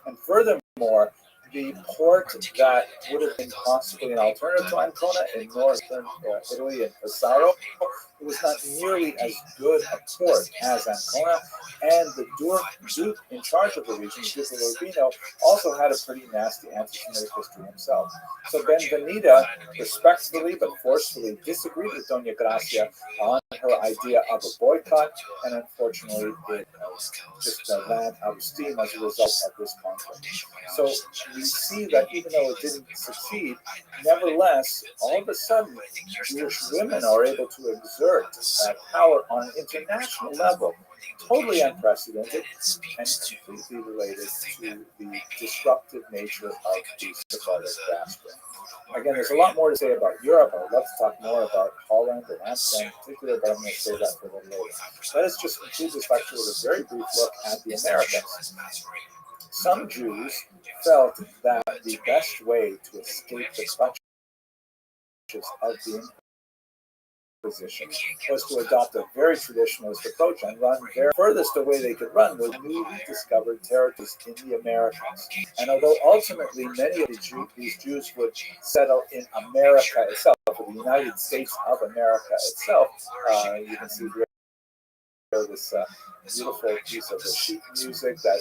And furthermore, the port that would have been possibly an alternative to Ancona in northern Italy and Pesaro, it was not nearly as good a port as Ancona, and the Duke in charge of the region, Duke of Urbino, also had a pretty nasty anti-Semitic history himself. So Benvenida respectfully but forcefully disagreed with Doña Gracia on her idea of a boycott, and unfortunately it just ran out of steam as a result of this conflict. So we see that even though it didn't succeed, nevertheless, all of a sudden, Jewish women are able to exert power on an international level, totally unprecedented and completely related to the disruptive nature of the Sephardic diaspora. Again, there's a lot more to say about Europe. I would love to talk more about Holland and Amsterdam in particular, but I'm going to say that for a little later. Let us just conclude this lecture with a very brief look at the Americans. Some Jews felt that the best way to escape the clutches of the Inquisition was to adopt a very traditionalist approach and run their furthest away they could run was newly discovered territories in the Americas. And although ultimately many of these Jews would settle in America itself, or the United States of America itself, you can see here this beautiful piece of the sheet music that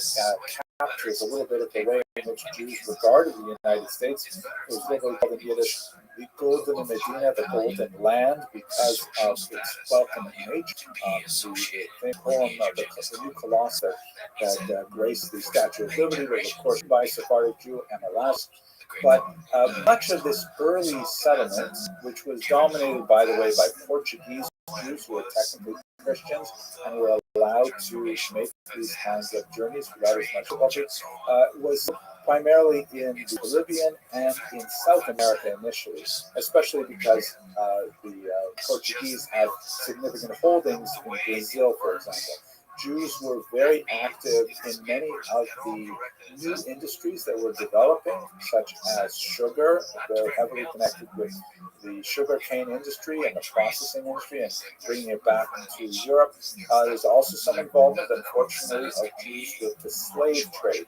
captures a little bit of the way in which Jews regarded the United States. It was literally called in Yiddish the Golden Medina, the Golden Land, because of its welcoming nature. The famous poem of the New Colossus that graced the Statue of Liberty was, of course, by Sephardic Jew Emelaus. But much of this early settlement, which was dominated, by the way, by Portuguese Jews who were technically Christians and were allowed to make these kinds of journeys without as much difficulty, was primarily in the Caribbean and in South America initially, especially because the Portuguese had significant holdings in Brazil, for example. Jews were very active in many of the new industries that were developing, such as sugar, very heavily connected with the sugarcane industry and the processing industry and bringing it back into Europe. There's also some involvement, unfortunately, of Jews with the slave trade.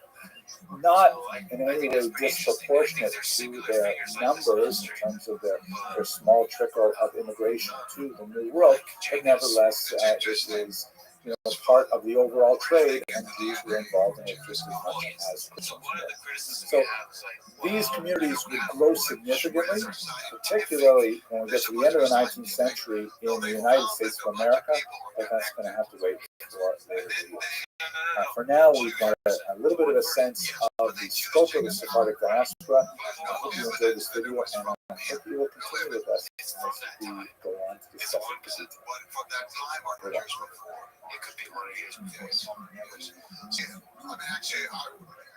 Not in any way disproportionate to their numbers in terms of their small trickle of immigration to the New World, but nevertheless, it is part of the overall trade, and Jews were involved in it just as much as Christians were. So these communities would grow significantly, particularly when we get to the end of the 19th century in the United States of America, but that's going to have to wait for later videos. For now, we've got a little bit of a sense of the scope of the Sephardic diaspora. I hope you enjoyed this video, and I hope you will continue with us as we go on to discuss it.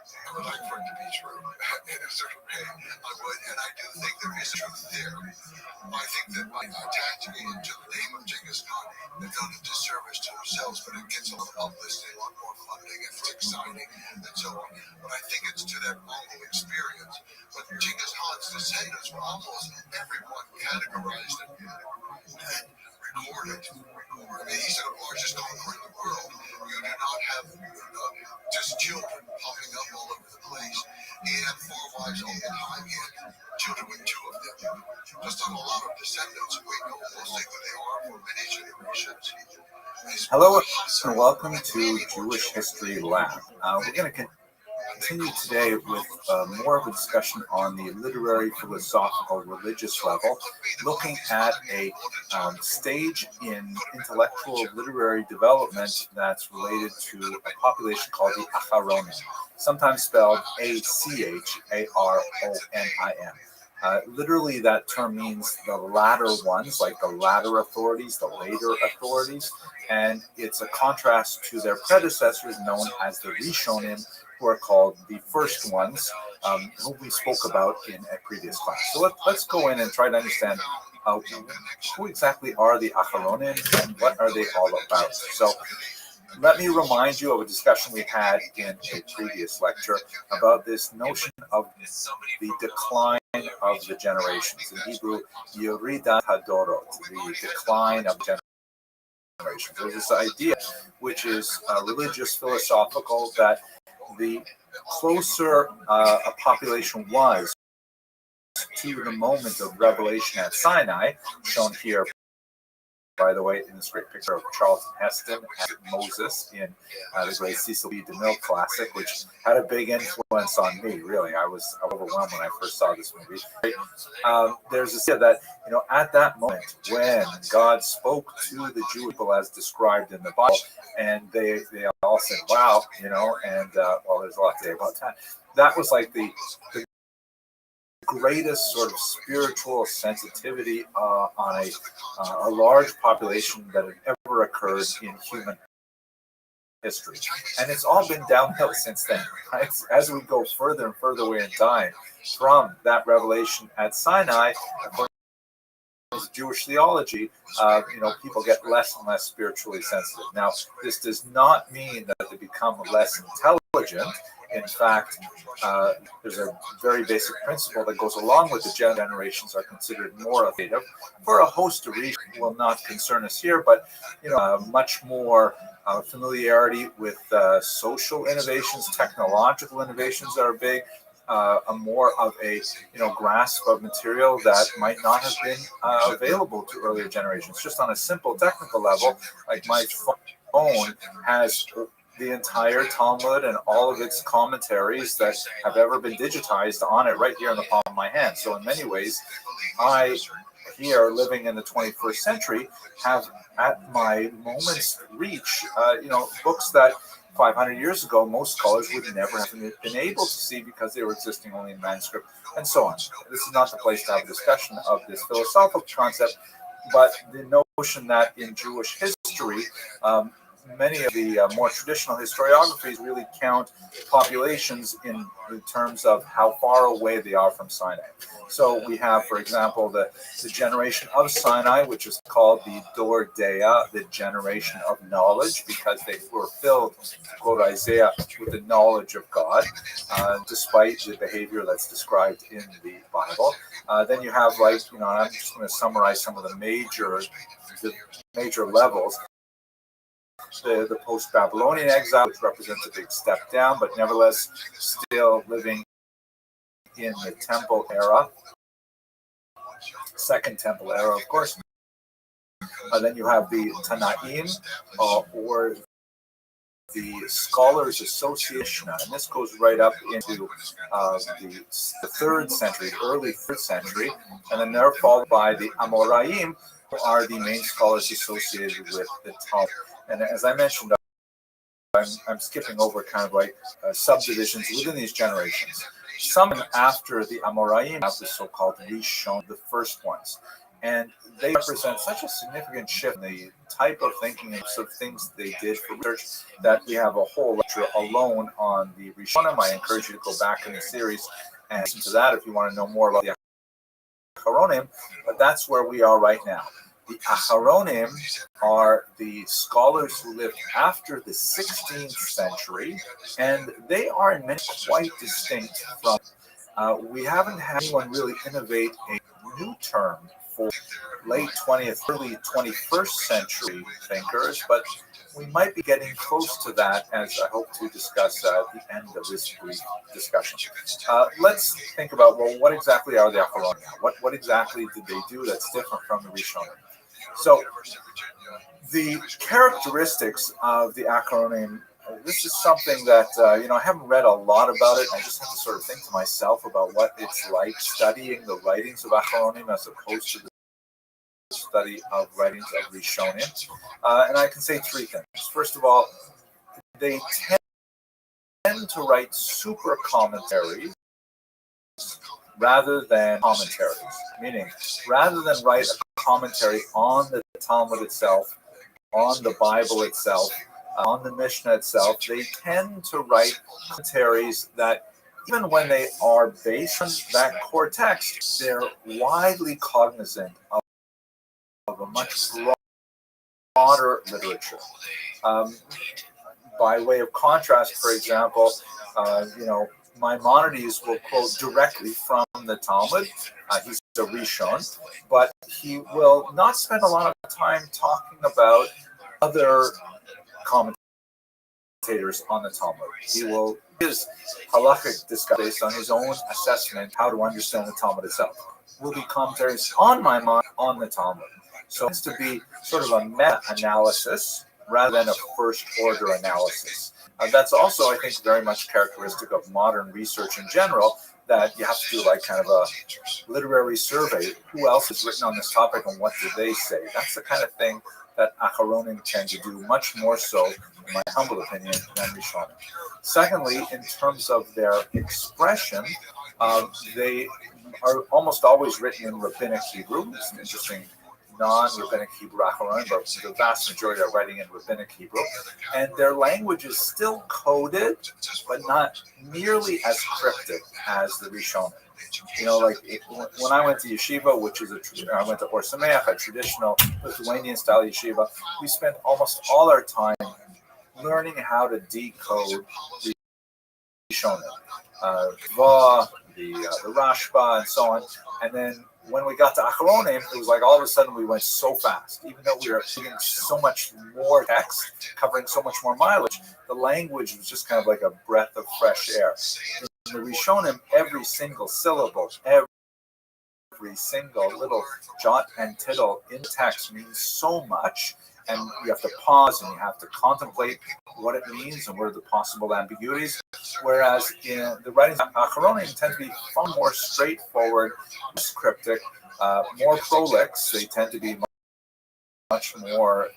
I would like for it to be true in a certain way. I would, and I do think there is truth there. I think that by attaching it to the name of Genghis Khan, they've done a disservice to themselves, but it gets a lot of publicity, a lot more funding, and it's exciting, and so on. But I think it's to that Mongol experience. But Genghis Khan's descendants were almost everyone categorized and recorded. I mean, he's the largest conqueror in the world. You do not have just children popping up all over the place. He had 4 wives all the time. He had children with 2 of them. Just on a lot of descendants. We know mostly who they are for many generations. Hello and welcome to Jewish History Lab. We're going to continue today with more of a discussion on the literary, philosophical, religious level, looking at a stage in intellectual literary development that's related to a population called the Acharonim, sometimes spelled Acharonim. Literally, that term means the latter ones, like the latter authorities, the later authorities, and it's a contrast to their predecessors known as the Rishonim, who are called the first ones, who we spoke about in a previous class. So let's go in and try to understand who exactly are the Acharonim and what are they all about. So let me remind you of a discussion we had in a previous lecture about this notion of the decline of the generations. In Hebrew, Yoridat Hadorot, the decline of generations. There's this idea, which is religious, philosophical, that the closer a population was to the moment of revelation at Sinai, shown here, by the way, in this great picture of Charlton Heston and Moses in the great Cecil B. DeMille classic, which had a big influence on me, really. I was overwhelmed when I first saw this movie. There's this idea that, at that moment when God spoke to the Jewish people as described in the Bible, and they all said, wow, and well, there's a lot to say about that. That was like the greatest sort of spiritual sensitivity on a large population that had ever occurred in human history. And it's all been downhill since then, right? As we go further and further away in time from that revelation at Sinai, according to Jewish theology, people get less and less spiritually sensitive. Now, this does not mean that they become less intelligent. In fact, there's a very basic principle that goes along with the generations are considered more authoritative for a host of reasons will not concern us here, but much more familiarity with social innovations, technological innovations that are big, more of a grasp of material that might not have been available to earlier generations. Just on a simple technical level, like my phone has the entire Talmud and all of its commentaries that have ever been digitized on it right here in the palm of my hand. So in many ways, I, here living in the 21st century, have at my moment's reach, books that 500 years ago, most scholars would never have been able to see because they were existing only in manuscript, and so on. This is not the place to have a discussion of this philosophical concept, but the notion that in Jewish history, many of the more traditional historiographies really count populations in terms of how far away they are from Sinai. So we have, for example, the generation of Sinai, which is called the Dor Dea, the generation of knowledge, because they were filled, to quote Isaiah, with the knowledge of God, despite the behavior that's described in the Bible. Then you have, I'm just going to summarize some of the major levels. The post-Babylonian exile, which represents a big step down, but nevertheless still living in the Temple era, Second Temple era, of course. Then you have the Tanaim, or the Scholars Association, and this goes right up into the 3rd century, early 3rd century, and then they're followed by the Amoraim, who are the main scholars associated with the Talmud. And as I mentioned, I'm skipping over kind of like subdivisions within these generations. Some after the Amoraim have the so-called Rishon, the first ones. And they represent such a significant shift in the type of thinking and sort of things they did for research that we have a whole lecture alone on the Rishonim. I encourage you to go back in the series and listen to that if you want to know more about the Acharonim. But that's where we are right now. The Acharonim are the scholars who lived after the 16th century, and they are in many quite distinct from. We haven't had anyone really innovate a new term for late 20th, early 21st century thinkers, but we might be getting close to that, as I hope to discuss at the end of this brief discussion. Let's think about, well, what exactly are the Acharonim? What exactly did they do that's different from the Rishonim? So the characteristics of the Acharonim, this is something that, I haven't read a lot about it. I just have to sort of think to myself about what it's like studying the writings of Acharonim as opposed to the study of writings of Rishonim. And I can say 3 things. First of all, they tend to write super commentaries rather than commentaries, meaning rather than write a commentary on the Talmud itself, on the Bible itself, on the Mishnah itself, they tend to write commentaries that, even when they are based on that core text, they're widely cognizant of a much broader literature. By way of contrast, for example, Maimonides will quote directly from the Talmud. He's a Rishon, but he will not spend a lot of time talking about other commentators on the Talmud. He will his halakhic discussion based on his own assessment how to understand the Talmud itself. Will be commentaries on Maimonides on the Talmud. So it's to be sort of a meta-analysis rather than a first-order analysis. That's also, I think, very much characteristic of modern research in general, that you have to do like kind of a literary survey. Who else has written on this topic and what do they say? That's the kind of thing that Acharonim tend to do, much more so, in my humble opinion, than Rishonim. Secondly, in terms of their expression, they are almost always written in Rabbinic Hebrew. It's an interesting non-Rabbinic Hebrew Acharonim, but the vast majority are writing in Rabbinic Hebrew. And their language is still coded, but not nearly as cryptic as the Rishonim. When I went to yeshiva, I went to Or Sameach, a traditional Lithuanian-style yeshiva, we spent almost all our time learning how to decode the Rishonim, the Rashba, and so on. And then when we got to Acharonim, it was like all of a sudden we went so fast. Even though we were reading so much more text, covering so much more mileage, the language was just kind of like a breath of fresh air. In the Rishonim, every single syllable, every single little jot and tittle in text means so much, and you have to pause and you have to contemplate what it means and what are the possible ambiguities. Whereas in the writings of Acharonim tend to be far more straightforward, less cryptic, more prolix. They tend to be much more,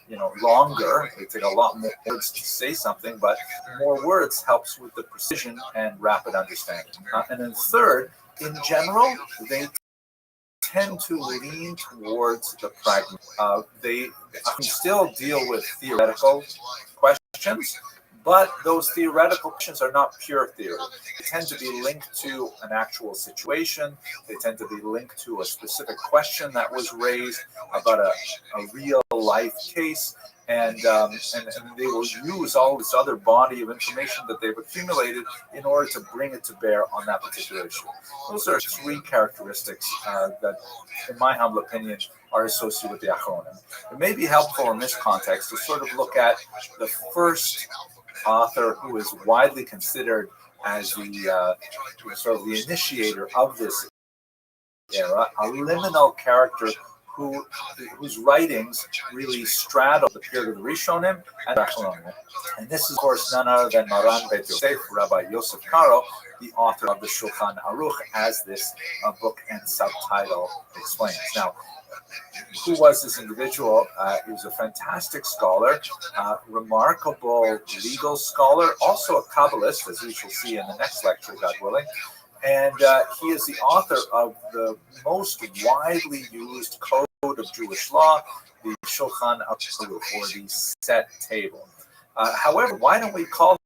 longer. They take a lot more words to say something, but more words helps with the precision and rapid understanding. And then third, in general, they tend to lean towards the pragmatic. They still deal with theoretical questions, but those theoretical questions are not pure theory. They tend to be linked to an actual situation. They tend to be linked to a specific question that was raised about a real life case. And they will use all this other body of information that they've accumulated in order to bring it to bear on that particular issue. Those are 3 characteristics that, in my humble opinion, are associated with the Acharonim. It may be helpful in this context to sort of look at the first author who is widely considered as the sort of the initiator of this era, a liminal character whose writings really straddle the period of the Rishonim and the Achronim. And this is, of course, none other than Maran Bet Yosef, Rabbi Yosef Karo, the author of the Shulchan Aruch, as this book and subtitle explains. Now, who was this individual? He was a fantastic scholar, remarkable legal scholar, also a Kabbalist, as we shall see in the next lecture, God willing. And he is the author of the most widely used code of Jewish law, the Shulchan Aruch, or the Set Table. However, why don't we call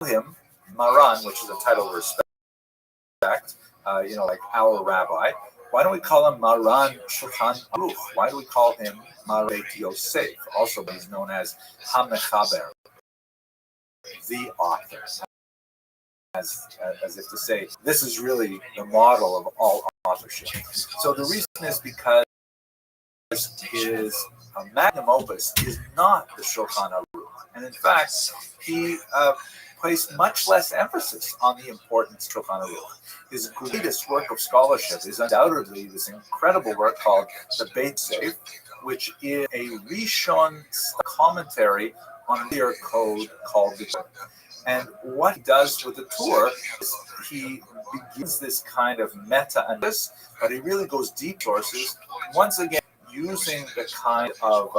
him Maran, which is a title of respect, like our rabbi? Why don't we call him Maran Shulchan Aruch? Why do we call him Maran Yosef? Also, he's known as HaMechaber, the author. As if to say, this is really the model of all authorship. So the reason is because his magnum opus is not the Shulchan Aruch. And in fact, he placed much less emphasis on the importance of Shulchan Aruch. His greatest work of scholarship is undoubtedly this incredible work called the Beit Yosef, which is a Rishon commentary on their code called the Torah. And what he does with the Torah is he begins this kind of meta-analysis, but he really goes deep sources, once again using the kind of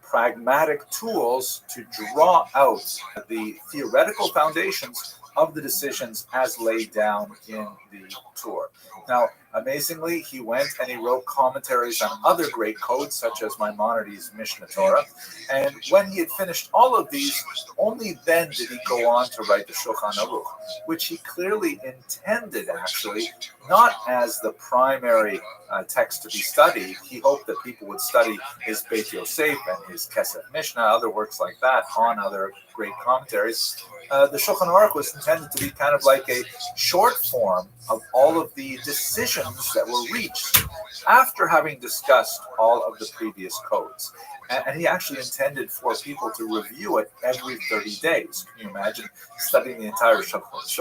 pragmatic tools to draw out the theoretical foundations of the decisions as laid down in the Torah. Now, amazingly, he went and he wrote commentaries on other great codes, such as Maimonides' Mishnah Torah. And when he had finished all of these, only then did he go on to write the Shulchan Aruch, which he clearly intended, actually, not as the primary text to be studied. He hoped that people would study his Beit Yosef and his Kesef Mishnah, other works like that, on other great commentaries. The Shulchan Aruch was intended to be kind of like a short form of all of the decisions that were reached after having discussed all of the previous codes. And he actually intended for people to review it every 30 days. Can you imagine studying the entire Shulchan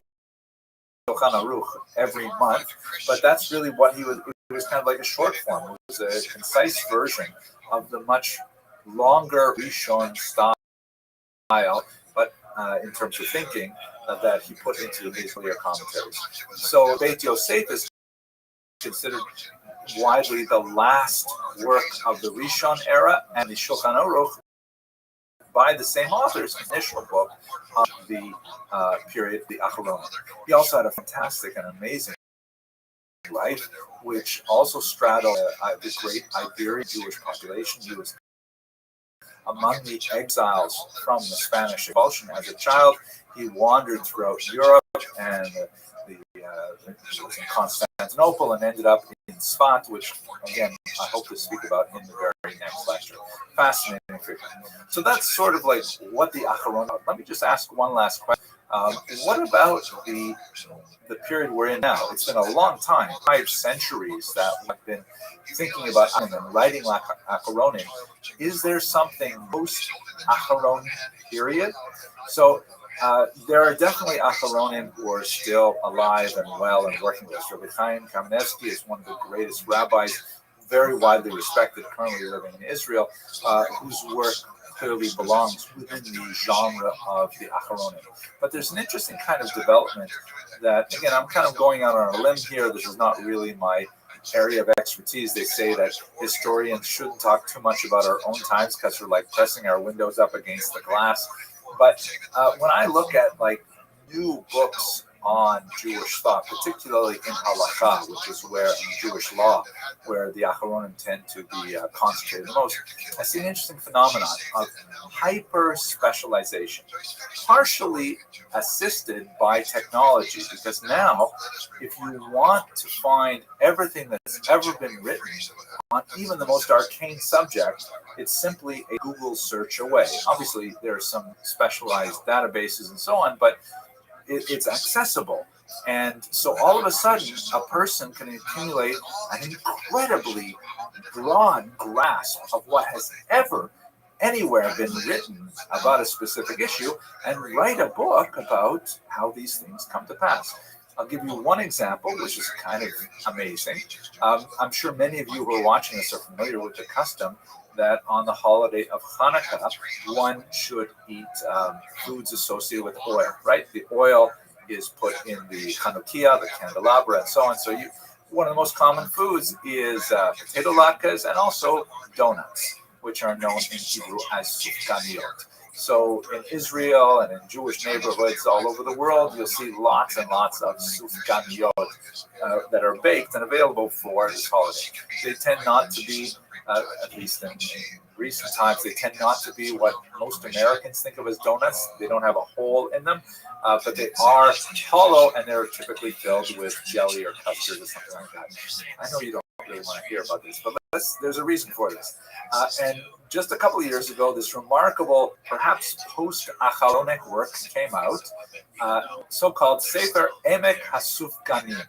Aruch every month? But that's really what he was. It was kind of like a short form. It was a concise version of the much longer Rishon style, but in terms of thinking, that he put into his earlier commentaries. So Beit Yosef is considered widely the last work of the Rishon era, and the Shulchan Aruch by the same author's initial book of the period, the Achronim. He also had a fantastic and amazing life, which also straddled the great Iberian Jewish population. He was among the exiles from the Spanish expulsion. As a child, he wandered throughout Europe, and he was in Constantinople and ended up in Sfat, which, again, I hope to speak about in the very next lecture. Fascinating figure. So that's sort of like what the Acharon are. Let me just ask one last question. What about the period we're in now? It's been a long time, 5 centuries that we've been thinking about and writing like Acharonim. Is there something post-Acharon period? So there are definitely Acharonim who are still alive and well and working with us. Rabbi Chaim Kamenetsky is one of the greatest rabbis, very widely respected, currently living in Israel, whose work clearly belongs within the genre of the Acharonim. But there's an interesting kind of development that, again, I'm kind of going out on a limb here. This is not really my area of expertise. They say that historians shouldn't talk too much about our own times because we're like pressing our windows up against the glass. But when I look at like new books on Jewish thought, particularly in halakha, which is where in Jewish law, where the Acharonim tend to be concentrated the most, I see an interesting phenomenon of hyper-specialization, partially assisted by technology, because now, if you want to find everything that's ever been written on even the most arcane subject, it's simply a Google search away. Obviously, there are some specialized databases and so on, but it's accessible. And so all of a sudden, a person can accumulate an incredibly broad grasp of what has ever, anywhere been written about a specific issue and write a book about how these things come to pass. I'll give you one example, which is kind of amazing. I'm sure many of you who are watching this are familiar with the custom that on the holiday of Hanukkah, one should eat foods associated with oil, right? The oil is put in the Chanukiah, the candelabra, and so on. So one of the most common foods is potato latkes and also donuts, which are known in Hebrew as sufganiyot. So in Israel and in Jewish neighborhoods all over the world, you'll see lots and lots of sufganiyot that are baked and available for this holiday. They tend not to be, at least in recent times, they tend not to be what most Americans think of as donuts. They don't have a hole in them, but they are hollow, and they're typically filled with jelly or custard or something like that. I know you don't really want to hear about this, but there's a reason for this. And just a couple of years ago, this remarkable, perhaps post-Acharonic work came out, so-called Sefer Emek HaSufganim,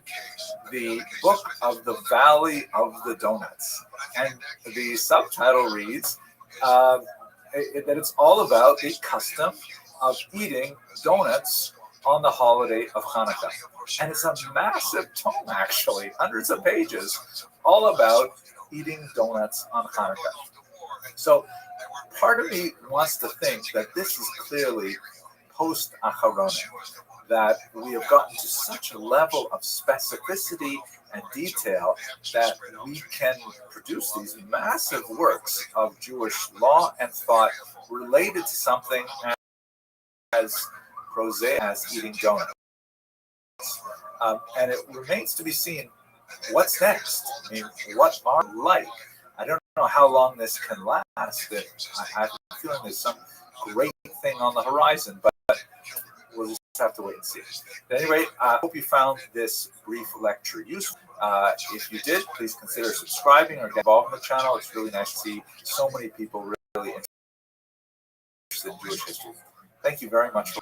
the Book of the Valley of the Donuts. And the subtitle reads that it's all about the custom of eating donuts on the holiday of Hanukkah. And it's a massive tome, actually, hundreds of pages, all about eating donuts on Hanukkah. So part of me wants to think that this is clearly post-Acharonic, that we have gotten to such a level of specificity and detail that we can produce these massive works of Jewish law and thought related to something as prosaic as eating donuts. And it remains to be seen what's next. I mean, what are like? I don't know how long this can last. I have a feeling there's some great thing on the horizon, but we'll just have to wait and see. At any rate, I hope you found this brief lecture useful. If you did, please consider subscribing or get involved in the channel. It's really nice to see so many people really interested in Jewish history. Thank you very much.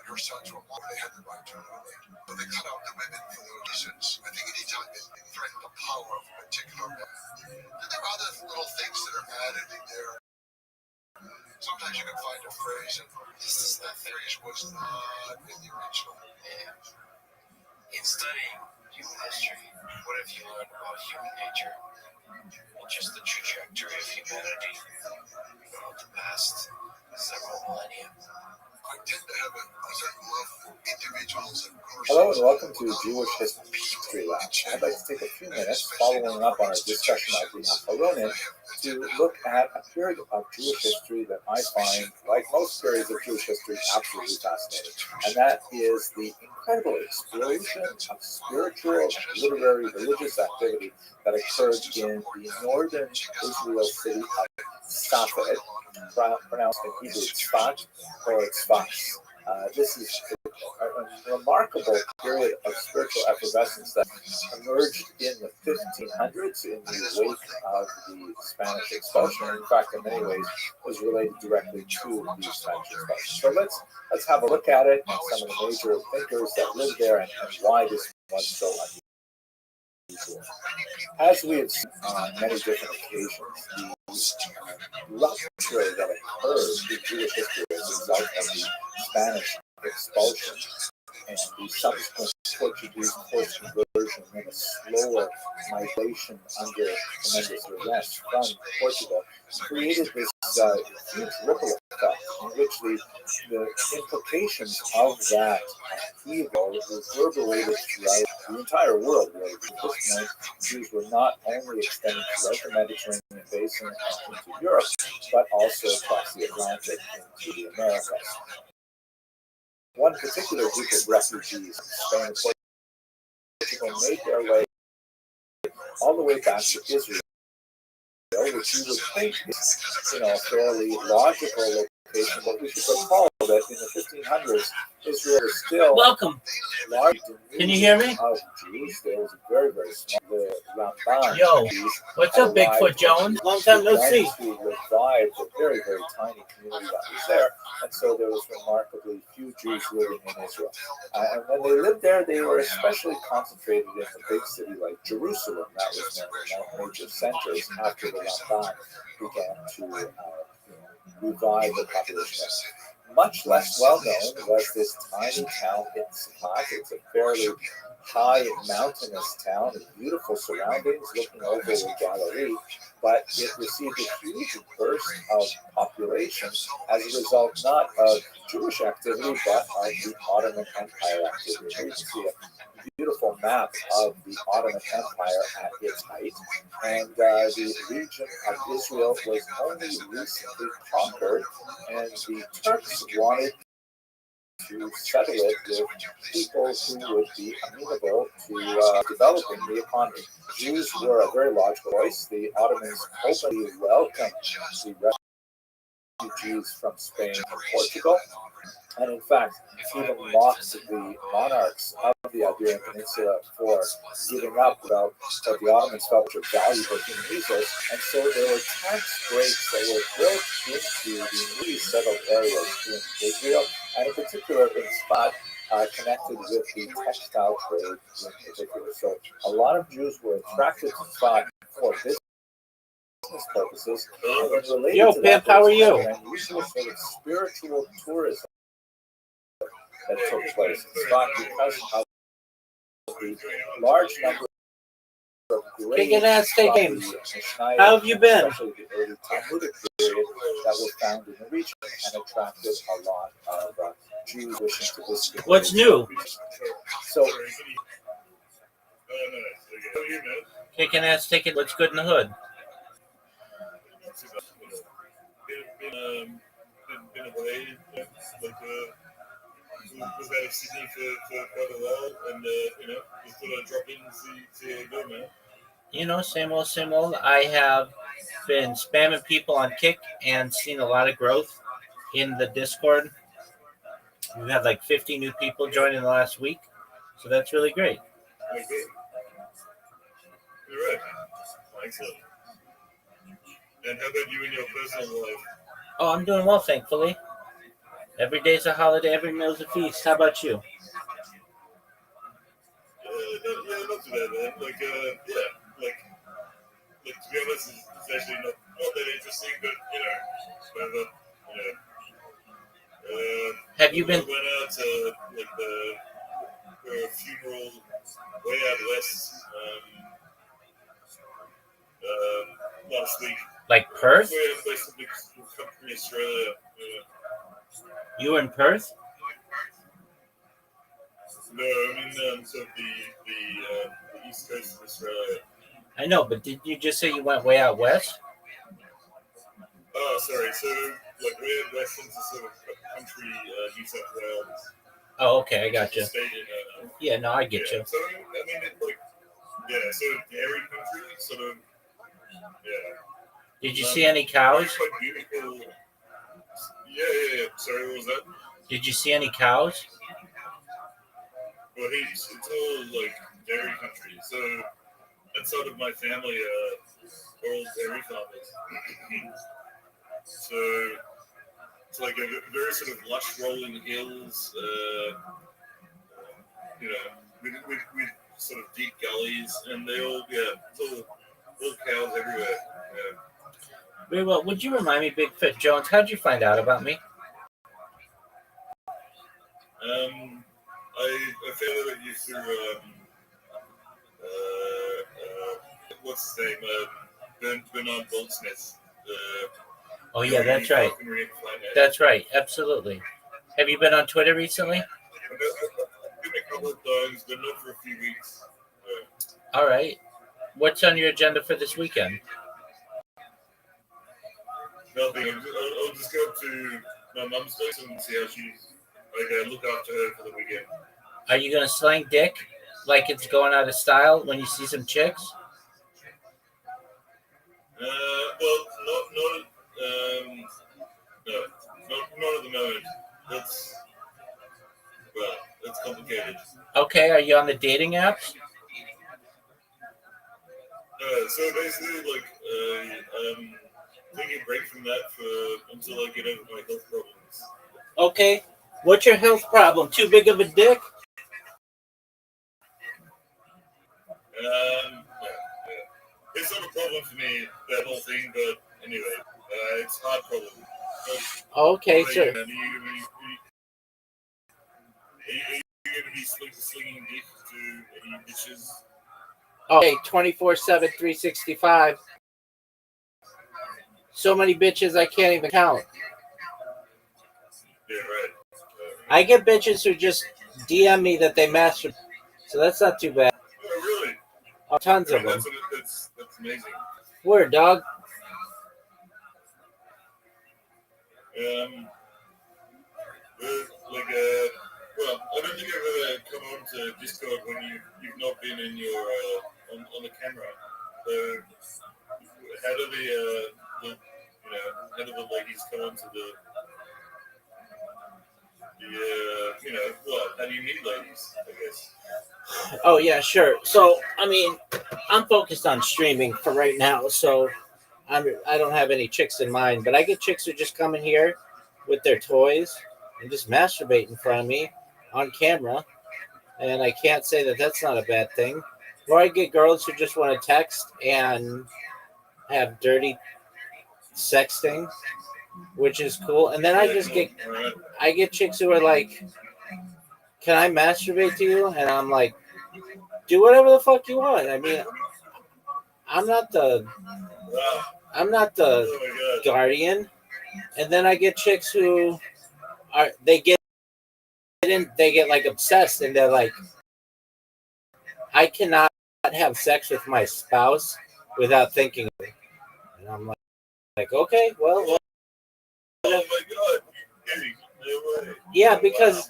Her sons were born, they had the right to rule. So they cut out the women for their reasons. I think anytime they threaten the power of a particular man. And there are other little things that are added in there. Sometimes you can find a phrase, and that phrase was not in the original. Yeah. In studying human history, what have you learned about human nature and just the trajectory of humanity throughout the past several millennia? I tend to have a certain love for individuals and persons. Hello and welcome to Jewish History Lab. I'd like to take a few minutes following up on our discussion of the Acharonim to look at a period of Jewish history that I find, like most periods of Jewish history, absolutely fascinating. And that is the incredible explosion of spiritual, literary, religious activity that occurred in the northern Israel city of Safed, pronounced in Hebrew Tzfat or Tzfas. This is a remarkable period of spiritual effervescence that emerged in the 1500s in the wake of the Spanish expulsion. In fact, in many ways, was related directly to the Spanish expulsion. So let's have a look at it and some of the major thinkers that lived there and why this was so unusual. As we have seen on many different occasions, the rupture that occurred in Jewish history as a result of the Spanish expulsion and the subsequent Portuguese forced conversion and a slower migration under tremendous duress from Portugal created this huge ripple effect in which the implications of that upheaval reverberated throughout the entire world. Really. At this point, Jews were not only extending throughout the Mediterranean basin into Europe, but also across the Atlantic into the Americas. One particular group of refugees, Spain and Portugal, made their way all the way back to Israel, which you would think is, a fairly logical location, but we should recall that in the 1500s, Israel was still large. Can you hear me? Of Jews. There was a very, very small Rabbi. Yo, what's up, Bigfoot Jones? Long time no see. To revive the very, very tiny community that was there, and so there was remarkably few Jews living in Israel. And when they lived there, they were especially concentrated in a big city like Jerusalem. That was one of the major centers after the Rabbi began to revive the population. Much less well known was this tiny town in Safat. It's a fairly high mountainous town with beautiful surroundings looking over the Galilee, but it received a huge burst of population as a result not of Jewish activity but of the Ottoman Empire activity. Here you can see a beautiful map of the Ottoman Empire at its height, and the region of Israel was only recently conquered, and the Turks wanted to settle it with people who would be amenable to developing the economy. Jews were a very logical choice. The Ottomans openly welcomed the refugees from Spain and Portugal, and in fact, even mocked the monarchs of the Iberian Peninsula for giving up what the Ottomans felt were valuable human resources. And so there were tax breaks that were built into the newly settled areas in Israel, and in particular in Sfat, connected with the textile trade in particular. So a lot of Jews were attracted to Sfat for business purposes. And then related Yo, to Pimp, that, how are you? an unusual sort of spiritual tourism that took place in Sfat because of the large number of Kicking graves ass from game. the Mishnah, How have you been? especially the early Talmudic period that was found in the region and attracted a lot of Jews wishing to visit. What's new? So, Kicking ass ticket. What's good in the hood? Been away, like was out of Sydney for quite a while, and just thought I'd drop in and see how you go, man. You know, same old, same old. I have been spamming people on Kick and seen a lot of growth in the Discord. We've had like 50 new people join in the last week, so that's really great. Okay. You're right. Excellent. And how about you in your personal life? Oh, I'm doing well, thankfully. Every day's a holiday, every meal's a feast. How about you? Not too bad, man. Like, to be honest, it's actually not that interesting, but whatever. Have you been? I went out to a funeral way out west last week. Like Perth? Where somebody come from Australia. You were in Perth? No, I mean sort of the east coast of Australia. I know, but did you just say you went way out west? Oh, sorry. So, like, way out west into sort of country, New South Wales. Oh, okay, I got you. State in, Yeah, no, I get yeah. you. So, I mean, sort of dairy country, sort of, yeah. Did you see any cows? Quite beautiful. Yeah. Sorry, what was that? Did you see any cows? Well, heaps. It's all, like, dairy country. So, that side of my family are all dairy farmers. So, it's like a very sort of lush rolling hills, with sort of deep gullies, and they all, it's all cows everywhere. Yeah. Very well. Would you remind me, Bigfoot Jones, how'd you find out about me? I found out you through, what's his name? Bernard Goldsmith. Oh, yeah, that's right. That's right. Absolutely. Have you been on Twitter recently? Been a couple of times, but not for a few weeks. All right. What's on your agenda for this weekend? Nothing. I'll just go up to my mum's place and see how she's. Look after her for the weekend. Are you going to slang dick like it's going out of style when you see some chicks? Well, not at the moment. That's complicated. Okay, are you on the dating apps? So basically, taking a break from that until I get over my health problems. Okay. What's your health problem? Too big of a dick? Yeah. It's not a problem for me, that whole thing, but anyway, it's a hard problem. Okay, What are so you gonna do? Are you gonna be slinging dick to any bitches? okay, 24/7, 365. So many bitches I can't even count. Yeah, right. I get bitches who just DM me that they masturbate, so that's not too bad. Oh, really? Oh, tons I of mean, them. that's amazing. Word, dog. Um, well, I don't think I've ever come on to Discord when you've not been in your on the camera. So how do how do the ladies come onto the well, how do you meet ladies? I guess. Oh yeah, sure. So I mean, I'm focused on streaming for right now, so I don't have any chicks in mind, but I get chicks who just come in here with their toys and just masturbate in front of me on camera, and I can't say that that's not a bad thing. Or I get girls who just want to text and have dirty sexting, which is cool. And then I get chicks who are like, "Can I masturbate to you?" And I'm like, "Do whatever the fuck you want." I mean, I'm not the Wow. I'm not the Oh my god. guardian. And then I get chicks who are they get like obsessed and they're like, I cannot have sex with my spouse without thinking of it. And I'm like okay, well, Oh my god. You're kidding. No way. yeah, because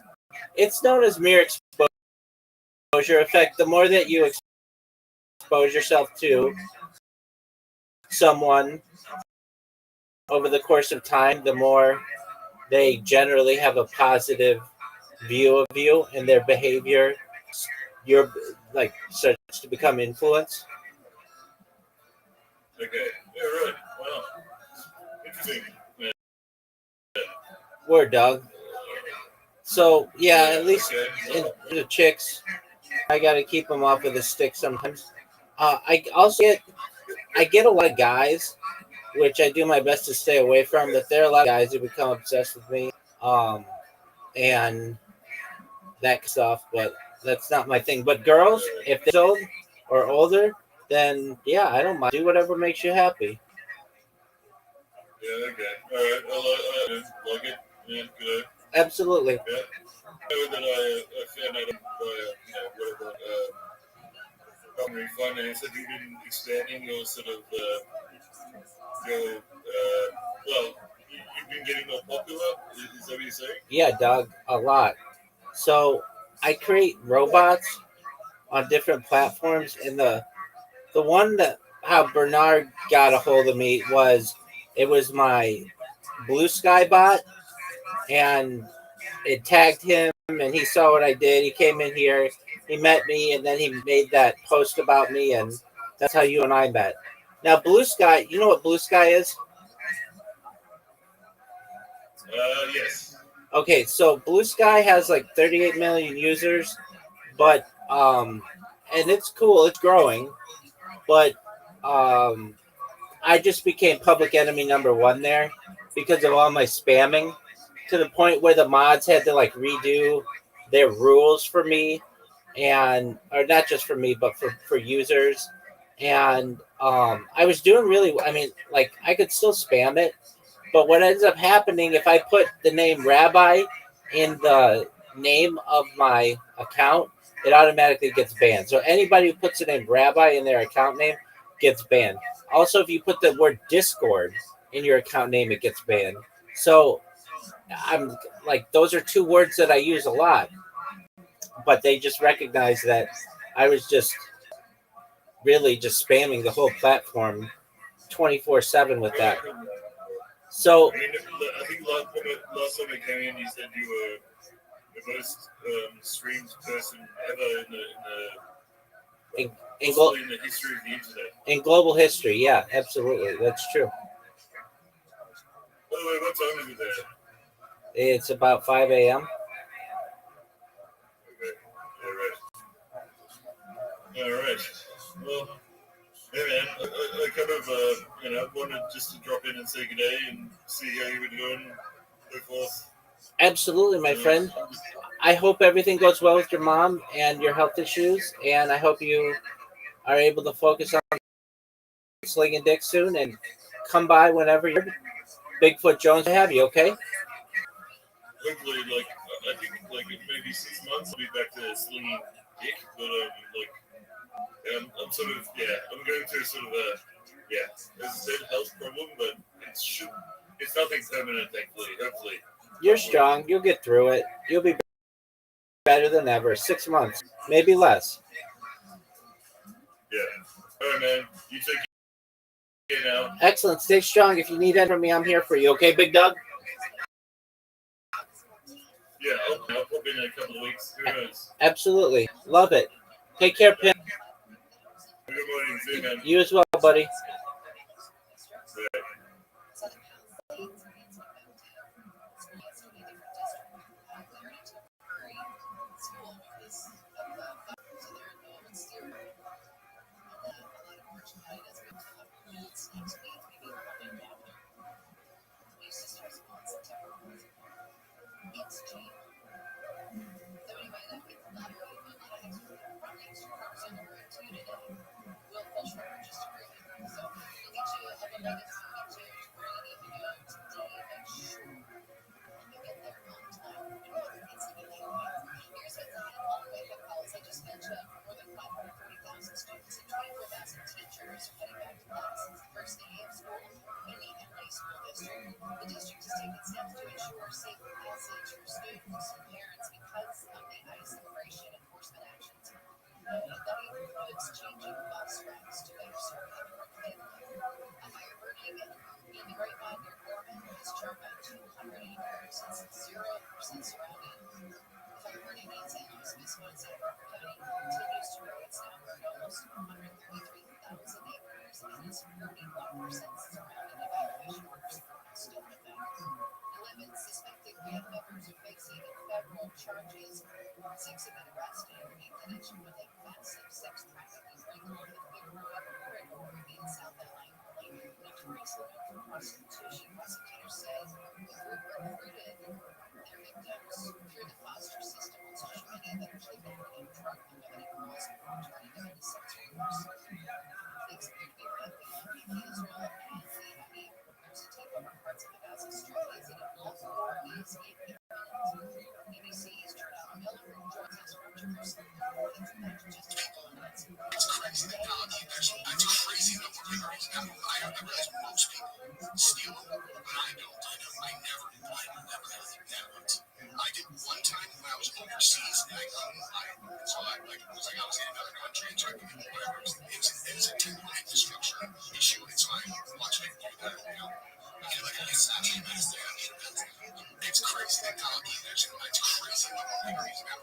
it's known as mere exposure effect. The more that you expose yourself to someone over the course of time, the more they generally have a positive view of you and their behavior. You're like starts to become influenced. Okay. Yeah, right. Wow. Interesting. Yeah. Word, dog. So yeah, Yeah, at least okay. in the chicks, I got to keep them off of the stick sometimes. I also get a lot of guys, which I do my best to stay away from. But there are a lot of guys who become obsessed with me, and that stuff. But that's not my thing. But girls, if they're old or older, then yeah, I don't mind. Do whatever makes you happy. Yeah, okay. Alright, like it. Yeah, good. Absolutely. Yeah. I know that I found out by, whatever, primary finance, have you been expanding your sort of, well, you've been getting more popular? Is that what you're saying? Yeah, dog, a lot. So I create robots on different platforms, and the one that how Bernard got a hold of me was it was my Blue Sky bot, and it tagged him, and he saw what I did. He came in here, he met me, and then he made that post about me, and that's how you and I met. Now, Blue Sky, you know what Blue Sky is? Yes. Okay, so Blue Sky has like 38 million users, but and it's cool, it's growing, but I just became public enemy number one there because of all my spamming, to the point where the mods had to like redo their rules for me, and or not just for me but for users. And I was doing really, I mean, like I could still spam it, but what ends up happening if I put the name Rabbi in the name of my account, it automatically gets banned. So anybody who puts the name Rabbi in their account name gets banned. Also, if you put the word Discord in your account name, it gets banned. So I'm like, those are two words that I use a lot, but they just recognize that I was just really just spamming the whole platform 24/7 with that. So I mean, I think last time I came in, you said you were the most streamed person ever in, possibly in the history of the internet. in global history, yeah, absolutely, that's true. By the way, what time is it there? It's about 5 a.m. Okay. All right. All right. Well, Hey man, I kind of wanted just to drop in and say good day and see how you were doing, so forth. Absolutely, my friend. I hope everything goes well with your mom and your health issues, and I hope you are able to focus on slinging dick soon and come by whenever you're Bigfoot Jones to have you, okay? Hopefully, like I think, like in maybe 6 months, I'll be back to slinging dick. But I'm sort of I'm going through sort of a as I said, health problem, but it's nothing permanent, thankfully. Hopefully, You're strong. You'll get through it. You'll be better than ever. 6 months, maybe less. Yeah. All right, man. You take care now. Excellent. Stay strong. If you need anything from me, I'm here for you. Okay, Big Doug? Yeah, I'll pop in a couple of weeks. Who knows? Absolutely. Love it. Take care, Pim. Good morning. See you, man. You as well, buddy. Yeah. It's crazy that that's crazy that we're I realize most people steal them, but I don't. I never I did one time when I was overseas, and I was in another country, and so whatever. It's a technical infrastructure issue, and so I watch it do that. It's actually it's crazy that technology actually it's crazy what we're using now.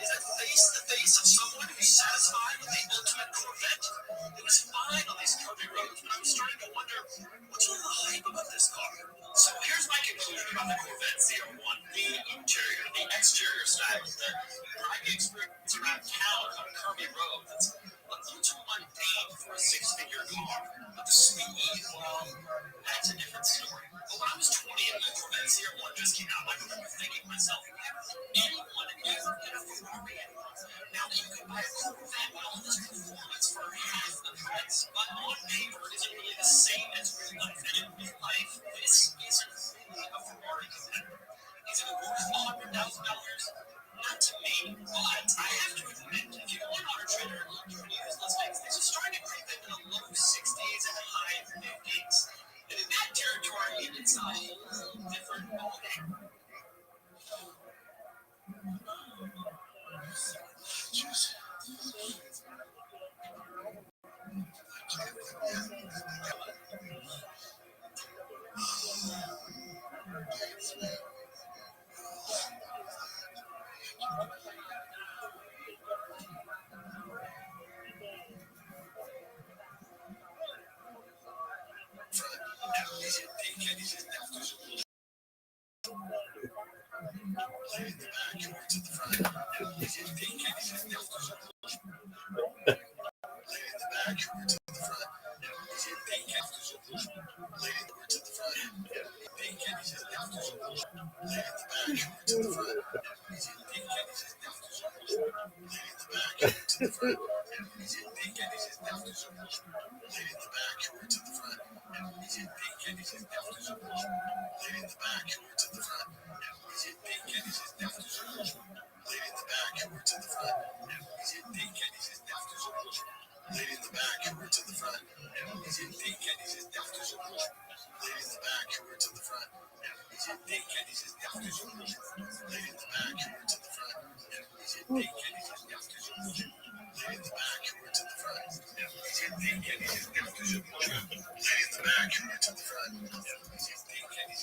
Is that face the face of someone who's satisfied with the ultimate Corvette? It was The interior, the exterior styles, the driving experience around town on a curvy road. That's a little too mundane for a six-figure car. But the speed, well, that's a different story. But when I was 20 and the Corvette ZR1 just came out, I remember thinking to myself, anyone ever get a Ferrari anymore? Now that you can buy a Corvette with all this performance for half the price, but on paper it isn't really the same as real life. And in real life, this isn't really a Ferrari competitor. Is it worth $100,000? Not to me, but I have to admit, if you go on Auto Trader and look for used listings, these are starting to creep into the low 60s and high 50s. And in that territory, it's a whole different ballgame.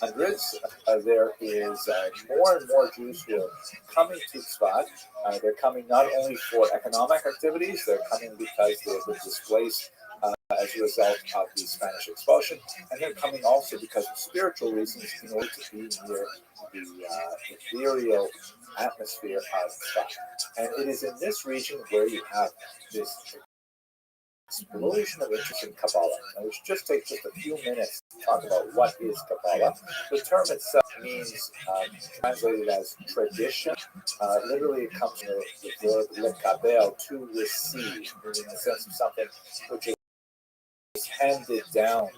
Hundreds, there is more and more Jews who are coming to Tzfat. They're coming not only for economic activities, they're coming because they've been displaced as a result of the Spanish expulsion, and they're coming also because of spiritual reasons in order to be near the ethereal atmosphere of Tzfat. And it is in this region where you have this explosion of interest in Kabbalah. Now, we should just take just a few minutes to talk about what is Kabbalah. The term itself means, translated as tradition. Literally, it comes from the verb lekabel, to receive, meaning in the sense of something which is handed down,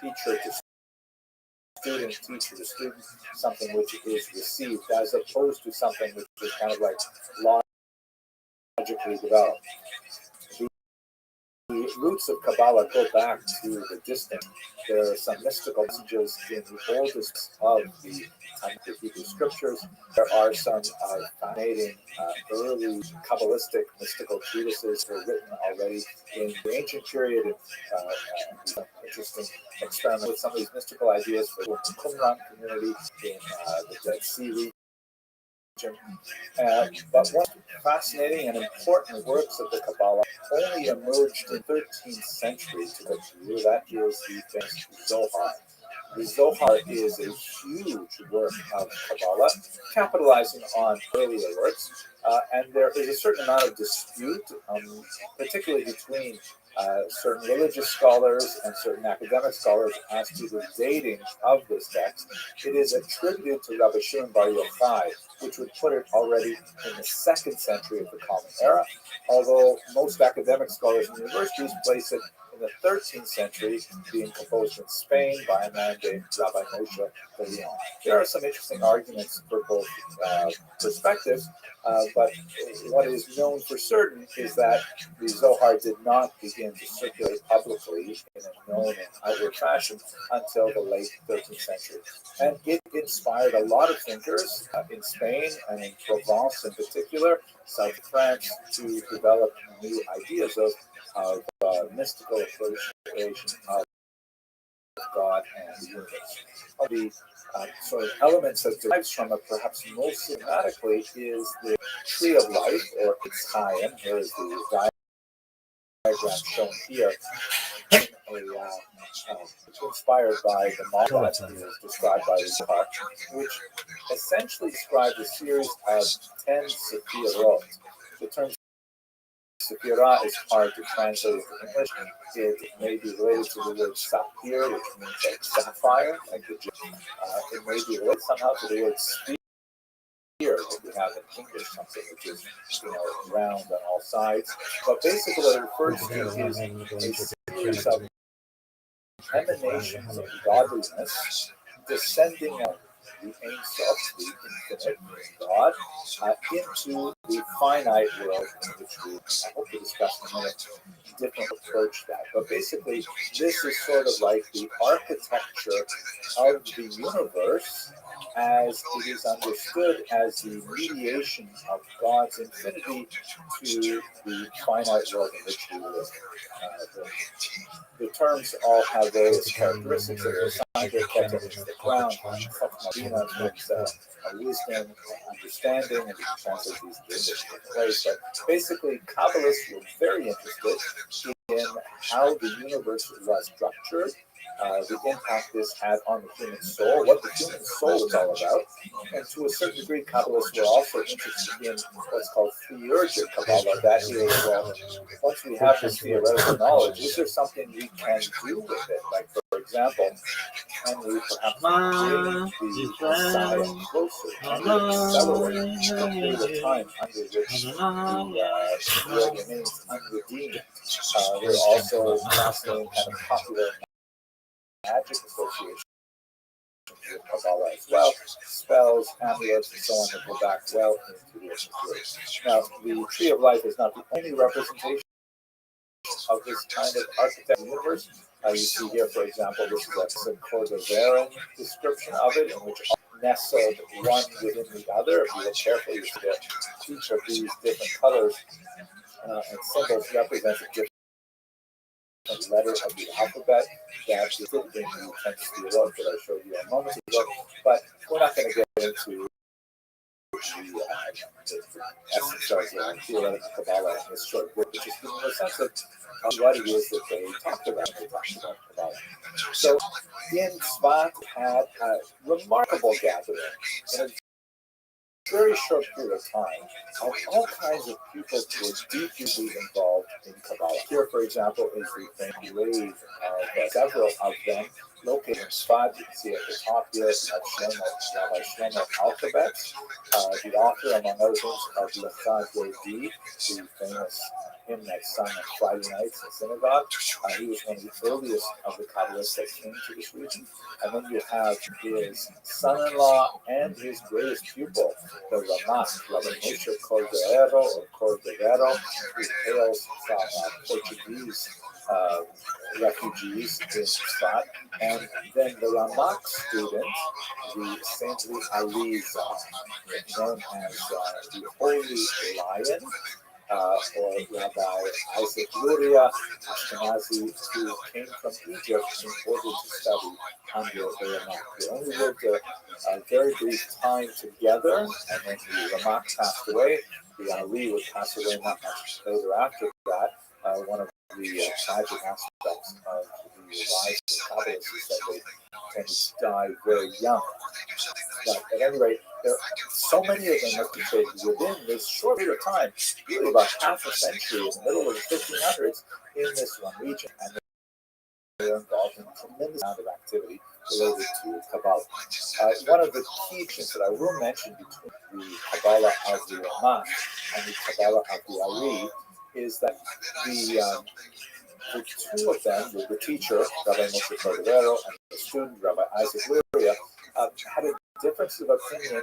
teacher to student, teacher to student, something which is received, as opposed to something which is kind of like logically developed. The roots of Kabbalah go back to the distant. There are some mystical messages in the oldest of the Hebrew scriptures. There are some fascinating early Kabbalistic mystical treatises that were written already in the ancient period. Some interesting experiment with some of these mystical ideas for the Qumran community in the Dead Sea region. But one fascinating and important works of the Kabbalah only emerged in the 13th century to go through. That is the famous Zohar. The Zohar is a huge work of Kabbalah, capitalizing on earlier works, and there is a certain amount of dispute, particularly between certain religious scholars and certain academic scholars as to the dating of this text. It is attributed to Rabbi Shimon Bar Yochai, which would put it already in the 2nd century of the Common Era, although most academic scholars and universities place it in the 13th century, being composed in Spain by a man named Rabbi Moshe de Leon. There are some interesting arguments for both perspectives, but what is known for certain is that the Zohar did not begin to circulate publicly in a known and outward fashion until the late 13th century. And it inspired a lot of thinkers in Spain and in Provence in particular, South France, to develop new ideas of mystical appreciation of God and the universe. One of the sort of elements that derives from it, perhaps most systematically, is the tree of life, or Chaim. Here is the diagram shown here. inspired by the model that is described by the Park, which essentially describes a series of 10 Sefirot. The term Sephirah is hard to translate into English. It may be related to the word Saphir, which means like sapphire, like the it may be related somehow to the word sphere that we have in English, something which is round on all sides. But basically, what it refers to is a series of emanations of godliness descending out the Ein Sof, the infinite God, into the finite world, in which we, I hope to discuss in a minute, different approach that. But basically, this is sort of like the architecture of the universe as it is understood as the mediation of God's infinity to the finite world in which we live. The terms all have various characteristics that are assigned to it. The crown, Chachma means wisdom, understanding, and we can translate these into English different ways. But basically, Kabbalists were very interested in how the universe was structured, the impact this had on the human soul, what the human soul is all about. And to a certain degree, Kabbalists were also interested in what's called theurgic Kabbalah. That is, once we have this theoretical knowledge, is there something we can do with it? Like, for example, can we perhaps bring the Messiah closer? Can we accelerate the period of time under which the remains unredeemed? There are also fascinating kind of popular magic associations with Kabbalah as well, spells, amulets, and so on that go back well into the ancient periods. Now, the Tree of Life is not the only representation of this kind of architecture of the universe. You see here, for example, this is a Cordoveran description of it, in which all nestled one within the other. If you look carefully, you see that each of these different colors and symbols represent a different letter of the alphabet that is in the 10th Sefirot that I showed you a moment ago. But we're not going to get into the essence of theoretical Kabbalah in this short book, which is in the sense of what it is that they talked about when they talked about Kabbalah. So, in Tzvat had a remarkable gathering in a very short period of time of all kinds of people who were deeply involved in Kabbalah. Here, for example, is the grave of several of them located in Tzfat. You can see at the top here, Rabbi Shlomo Alphabet, the author, among other things, of Lecha Dodi, the famous hymn that's sung on Friday nights in synagogue. He was one of the earliest of the Kabbalists that came to this region. And then you have his son-in-law and his greatest pupil, the Ramak, Rabbi Moshe Cordovero, who hails from Portuguese refugees in Tzfat. And then the Ramak student, the saintly Aliza, known as the Holy Lion, or Rabbi Isaac Luria Ashkenazi, who came from Egypt in order to study under the Ramak. They only lived a very brief time together, and then the Ramak passed away. The Ali would pass away not much later after that. One of the tragic aspects of the lives of Kabbalists is that they tend to die very young. But at any rate, there are so many of them located within this short period of time, really about half a century in the middle of the 1500s in this one region. And they're involved in a tremendous amount of activity related to Kabbalah. One of the key things that I will mention between the Kabbalah of the Ramak and the Kabbalah of the Ari is that the two of them, the teacher, Rabbi Moshe Cordovero, and the student, Rabbi Isaac Luria, had a difference of opinion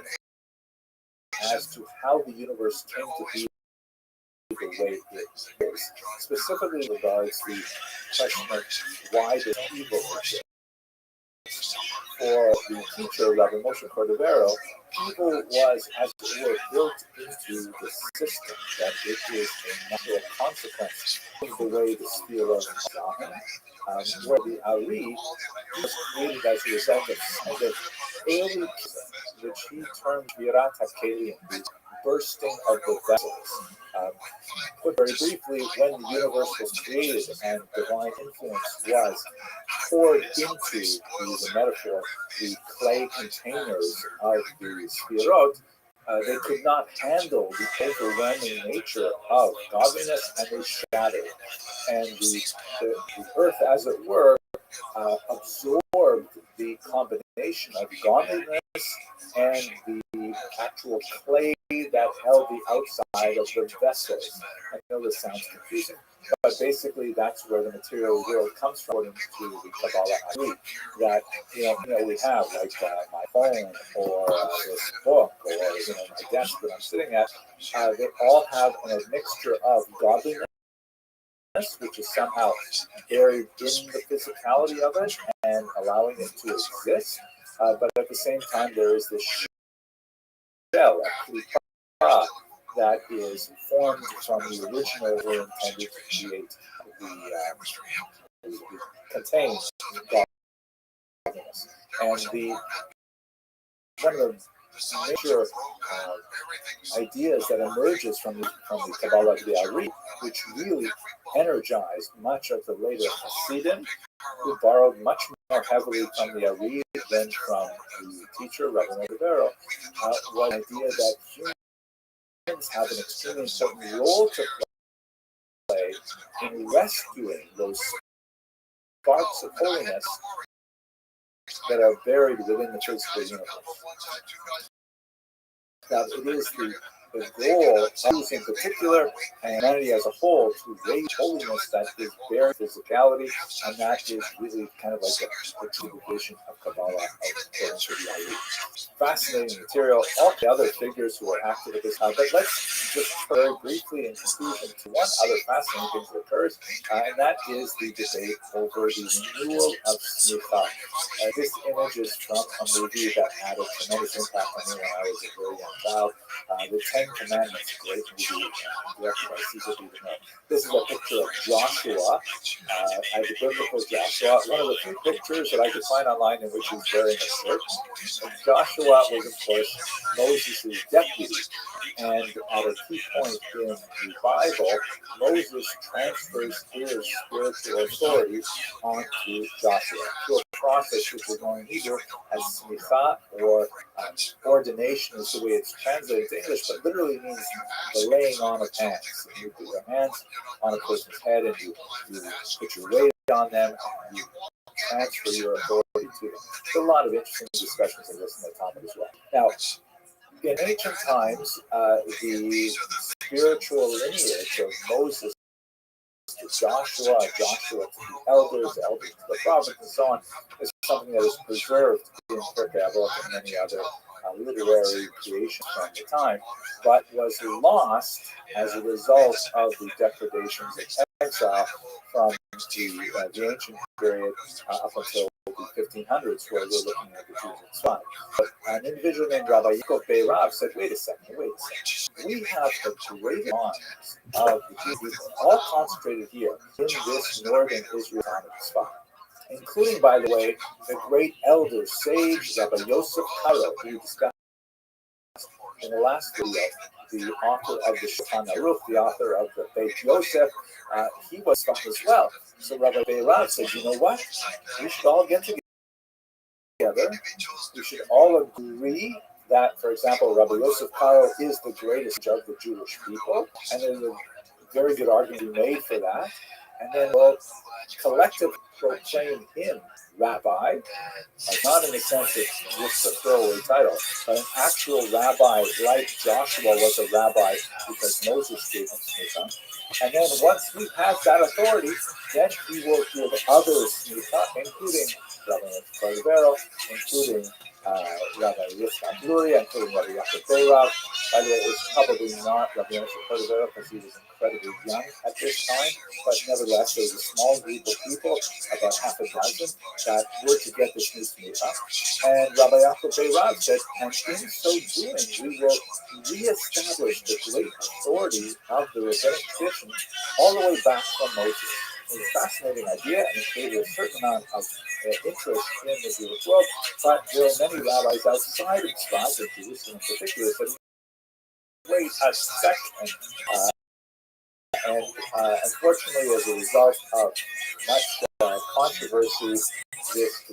as to how the universe came to be the way it is. Specifically regards the question of why does evil exist. For the teacher, Rabbi Moshe Cordovero, evil was, as it were, built into the system, that it is a natural consequence of the way the sphere of God, where the Ari was created as a result of kind of early, which he termed Virat HaKelim, the bursting of the vessels. Put very briefly, when the universe was created and divine influence was poured into, to use a metaphor, the clay containers of the Sphirot, they could not handle the overwhelming nature of godliness, and they shattered. And the earth, as it were, absorbed the combination of godliness and the actual clay that held the outside of the vessels. I know this sounds confusing, but basically that's where the material world comes from, according to the Kabbalah Ari, that we have like my phone or this book or my desk that I'm sitting at. They all have a mixture of godliness, which is somehow buried in the physicality of it and allowing it to exist. But at the same time, there is this shell, that is formed from the original were intended to create the contain godliness. And one of the major ideas that emerges from the Kabbalah Ari, which really energized much of the later Hasidim, who borrowed much more heavily from the Ari than from the teacher, Rabbi Rivero, was the idea that humans have an extremely important role to play in rescuing those sparks of holiness that are buried within the physical universe. Now, it is the goal of, in particular, and humanity as a whole, to raise holiness that is buried in physicality, and that is really kind of like a true division of Kabbalah according to the Ari. Fascinating material. All the other figures who are active at this time, but let's just very briefly in conclusion to one other fascinating thing that occurs, and that is the debate over the renewal of Smicha. This image is from a movie that had a tremendous impact on me when I was a very young child. The Ten Commandments, great movie, directed by Caesar B. This is a picture of Joshua, as a biblical Joshua. One of the few pictures that I could find online in which he's wearing a shirt. And Joshua was, of course, Moses' deputy. And at a key point in the Bible, Moses transfers his spiritual authority onto Joshua through a process which we're going to Hebrew as smicha, or ordination is the way it's translated to English, but literally means the laying on of hands. You put your hands on a person's head and you put your weight on them and you transfer your authority to them. There's a lot of interesting discussions of this in the Talmud as well. Now, in ancient times, the spiritual lineage of Moses to Joshua, Joshua to the elders to the prophets, and so on, is something that is preserved in Pirkei Avot and many other literary creations from the time, but was lost as a result of the depredations of exile from the ancient period up until the 1500s, where we're looking at the Jews in Tzfat. But an individual named Rabbi Rav said, wait a second. We have the great minds of the Jews people all concentrated here in this northern Israel of Tzfat, including, by the way, the great elder sage Rabbi Yosef Karo, who we discussed in the last video, the author of the Shulchan Aruch, the author of the Beit Yosef. He was Tzfat as well. So Rabbi Rav said, you know what? We should all get together. We should all agree that, for example, Rabbi Yosef Karo is the greatest of the Jewish people, and there's a very good argument made for that. And then we'll collectively proclaim him rabbi, not in the sense of just a throwaway title, but an actual rabbi like Joshua was a rabbi because Moses gave him smicha. And then once he has that authority, then he will give others smicha, including Rabbi Rivero, including Rabbi Yitzchak Luria, including Rabbi Yaakov Rav. By the way, it's probably not Rabbi Yitzchak Rivero because he was incredibly young at this time, but nevertheless, there was a small group of people, about half a dozen, that were to get this new smicha. And Rabbi Yaakov Rav said, and in so doing, we will reestablish the great authority of the rabbinic tradition all the way back from Moses. It's a fascinating idea, and it created a certain amount of interest in the Jewish world, but there are many rabbis outside of Tzfat, and Jerusalem in particular, that wait a second. And unfortunately, as a result of much controversy, this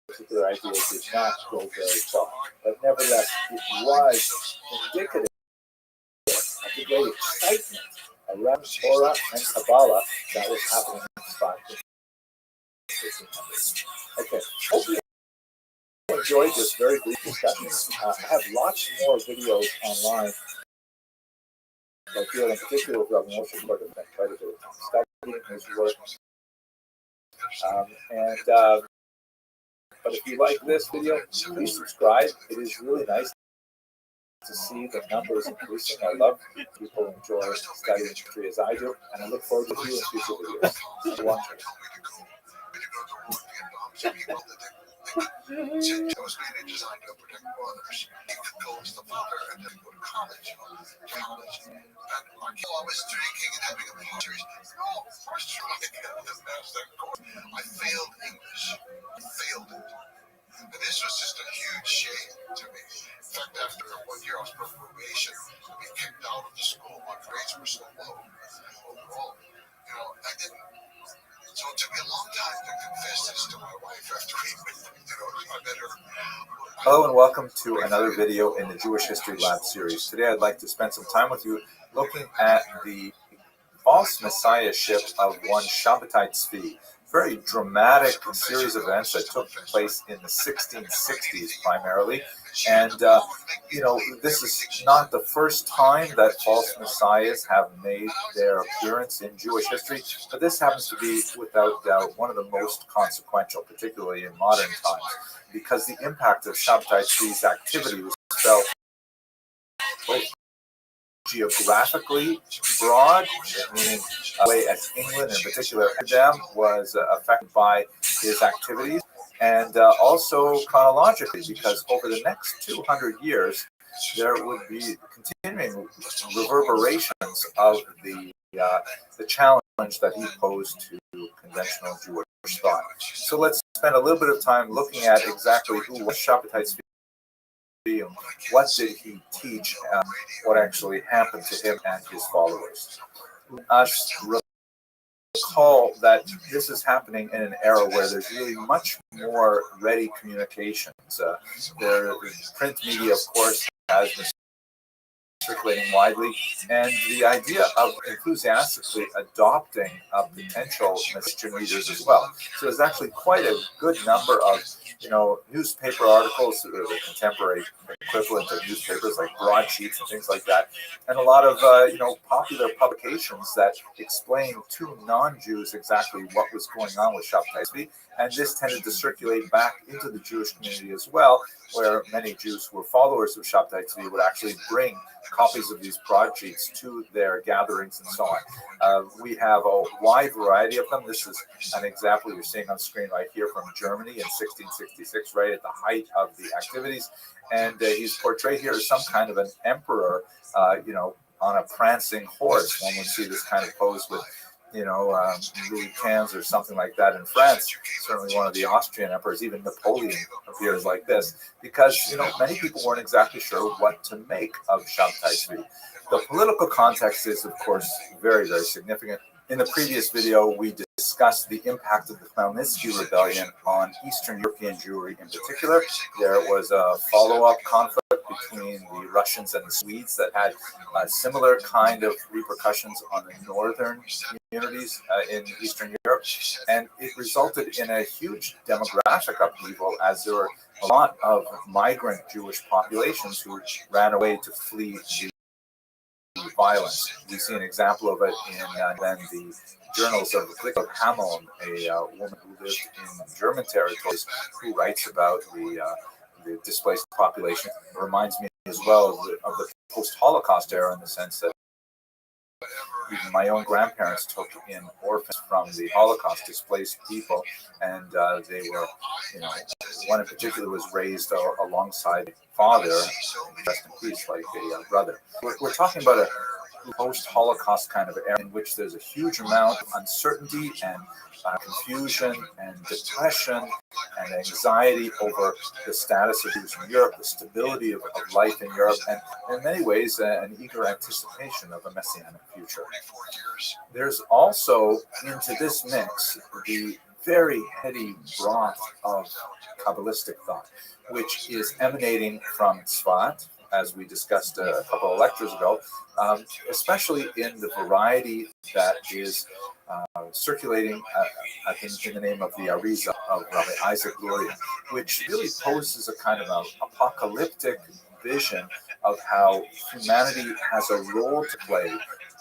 particular idea did not go very far. But nevertheless, it was indicative of the great excitement around Torah and Kabbalah that was happening in the spot. Okay, hope you enjoyed this very brief discussion. I have lots more videos online. I feel in particular with Rabbi Moshe quite a bit of time studying his work. But if you like this video, please subscribe. It is really nice to see the numbers increasing. I love people enjoy studying history as I do, and I look forward to you in future videos. It was mainly designed to protect mothers. You could go to the father and then go to college. And I was drinking and having a party. No, first try to get this NASDAQ course. I failed English. I failed it. And this was just a huge shame to me. In fact, after 1 year I was put on probation, to be kicked out of the school. My grades were so low overall. I didn't. So it took me a long time to confess this to my wife after we I met her. Hello and welcome to another video in the Jewish History Lab series. Today I'd like to spend some time with you looking at the false messiahship of one Shabbatai Tzvi. Very dramatic series of events that took place in the 1660s primarily. And, this is not the first time that false messiahs have made their appearance in Jewish history, but this happens to be, without doubt, one of the most consequential, particularly in modern times, because the impact of Shabbatai Tzvi's activity was felt both geographically broad, meaning the way as England in particular was affected by his activities, and also chronologically, because over the next 200 years there would be continuing reverberations of the challenge that he posed to conventional Jewish thought. So let's spend a little bit of time looking at exactly who was Shabbatai Tzvi. What did he teach, and what actually happened to him and his followers? Us recall that this is happening in an era where there's really much more ready communications. The print media, of course, has been circulating widely, and the idea of enthusiastically adopting potential Christian readers as well. So there's actually quite a good number of newspaper articles, the contemporary equivalent of newspapers like broadsheets and things like that, and a lot of popular publications that explain to non-Jews exactly what was going on with Shabbatai Tzvi, and this tended to circulate back into the Jewish community as well, where many Jews who were followers of Shabbatai Tzvi would actually bring copies of these broadsheets to their gatherings and so on. We have a wide variety of them. This is an example you're seeing on screen right here from Germany in 1666, right at the height of the activities. And he's portrayed here as some kind of an emperor, on a prancing horse. One would see this kind of pose with Louis XV or something like that in France. Certainly one of the Austrian emperors, even Napoleon appears like this, because many people weren't exactly sure what to make of Shabbatai Tzvi. The political context is, of course, very, very significant. In the previous video, we discussed the impact of the Khmelnytsky rebellion on Eastern European Jewry in particular. There was a follow-up conflict between the Russians and the Swedes that had similar kind of repercussions on the northern communities in Eastern Europe, and it resulted in a huge demographic upheaval as there were a lot of migrant Jewish populations who ran away to flee the violence. We see an example of it in then the journals of Hamel, a woman who lived in German territories, who writes about the displaced population. It reminds me as well of the post-Holocaust era, in the sense that even my own grandparents took in orphans from the Holocaust, displaced people, and they were, one in particular was raised alongside father, rest in peace, like a brother. We're talking about a post-Holocaust kind of era in which there's a huge amount of uncertainty and confusion and depression and anxiety over the status of Jews in Europe, the stability of life in Europe, and in many ways an eager anticipation of a messianic future. There's also into this mix the very heady broth of Kabbalistic thought, which is emanating from Tzfat, as we discussed a couple of lectures ago, especially in the variety that is circulating in the name of the Arizal of Rabbi Isaac Luria, which really poses a kind of an apocalyptic vision of how humanity has a role to play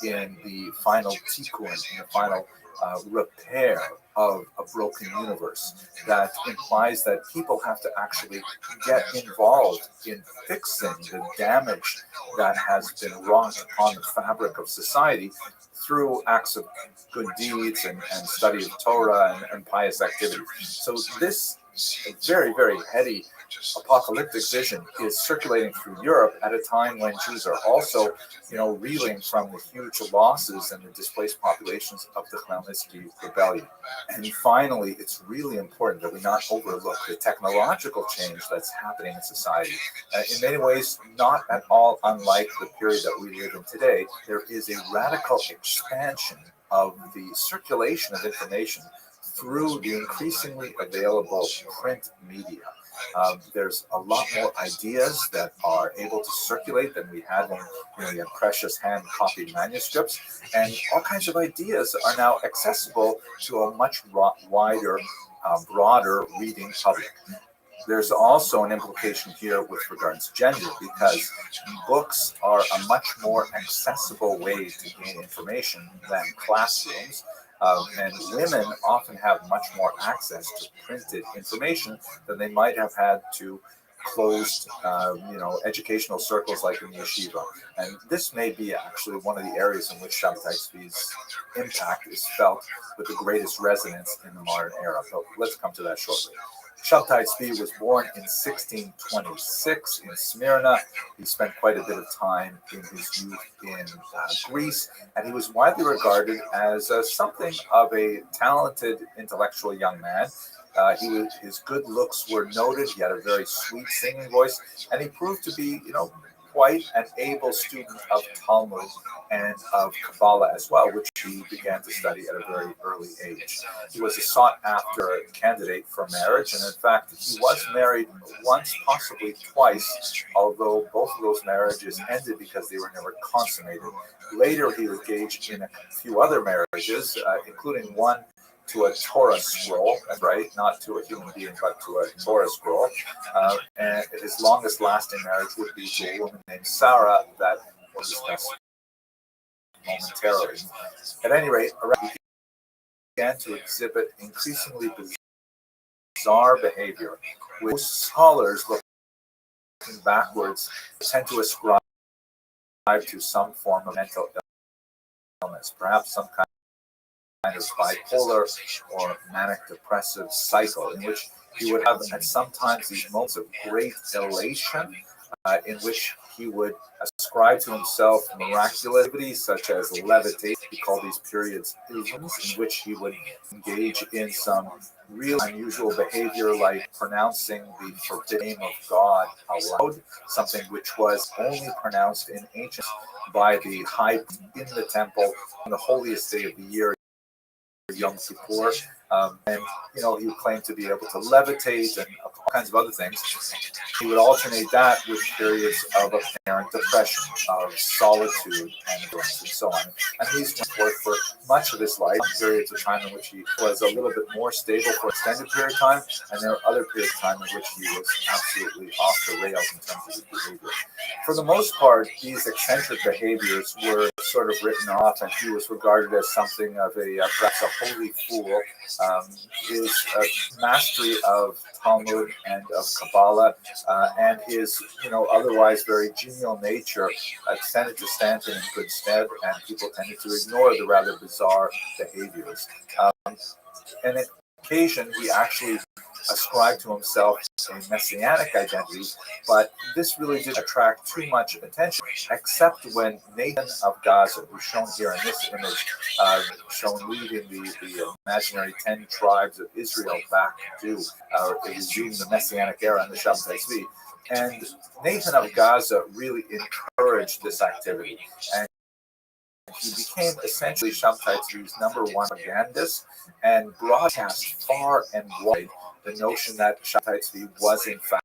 in the final tikkun, in the final repair of a broken universe. That implies that people have to actually get involved in fixing the damage that has been wrought upon the fabric of society through acts of good deeds and study of Torah and pious activity. So this very, very heady apocalyptic vision is circulating through Europe at a time when Jews are also, reeling from the huge losses and the displaced populations of the Khmelnytsky rebellion. And finally, it's really important that we not overlook the technological change that's happening in society. In many ways, not at all unlike the period that we live in today, there is a radical expansion of the circulation of information through the increasingly available print media. There's a lot more ideas that are able to circulate than we had when we had precious hand-copied manuscripts, and all kinds of ideas are now accessible to a much wider, broader reading public. There's also an implication here with regards to gender, because books are a much more accessible way to gain information than classrooms. And women often have much more access to printed information than they might have had to closed, educational circles like in yeshiva. And this may be actually one of the areas in which Shabtai Tzvi's impact is felt with the greatest resonance in the modern era. So let's come to that shortly. Shabtai Tzvi was born in 1626 in Smyrna. He spent quite a bit of time in his youth in Greece, and he was widely regarded as something of a talented intellectual young man. His good looks were noted. He had a very sweet singing voice, and he proved to be, quite an able student of Talmud and of Kabbalah as well, which he began to study at a very early age. He was a sought-after candidate for marriage, and in fact, he was married once, possibly twice, although both of those marriages ended because they were never consummated. Later, he engaged in a few other marriages, including one to a Torah scroll, that's right, not to a human being, but to a Torah scroll. And his longest lasting marriage would be to a woman named Sarah that we'll discuss momentarily. At any rate, he began to exhibit increasingly bizarre behavior, which scholars looking backwards tend to ascribe to some form of mental illness, perhaps some kind of bipolar or manic depressive cycle in which he would have at sometimes these moments of great elation in which he would ascribe to himself miraculous activities such as levitation. We call these periods illusions, in which he would engage in some real unusual behavior like pronouncing the forbidden name of God aloud, something which was only pronounced in ancient by the high priest in the temple on the holiest day of the year, Yom Kippur, and he would claim to be able to levitate and all kinds of other things. He would alternate that with periods of apparent depression, of solitude, and endurance, and so on. And these went forth for much of his life, periods of time in which he was a little bit more stable for an extended period of time, and there were other periods of time in which he was absolutely off the rails in terms of his behavior. For the most part, these eccentric behaviors were sort of written off, and he was regarded as something of perhaps a holy fool. His mastery of Talmud and of Kabbalah and his, otherwise very genial nature tended to stand him in good stead, and people tended to ignore the rather bizarre behaviors. And on occasion, he actually ascribed to himself a messianic identity, but this really didn't attract too much attention, except when Nathan of Gaza, who's shown here in this image, shown leading the imaginary 10 tribes of Israel back to resuming the messianic era in the Shabbatai Tzvi. And Nathan of Gaza really encouraged this activity, and he became essentially Shabbatai Tzvi's #1 propagandist and broadcast far and wide the notion that Shabbatai Tzvi was in fact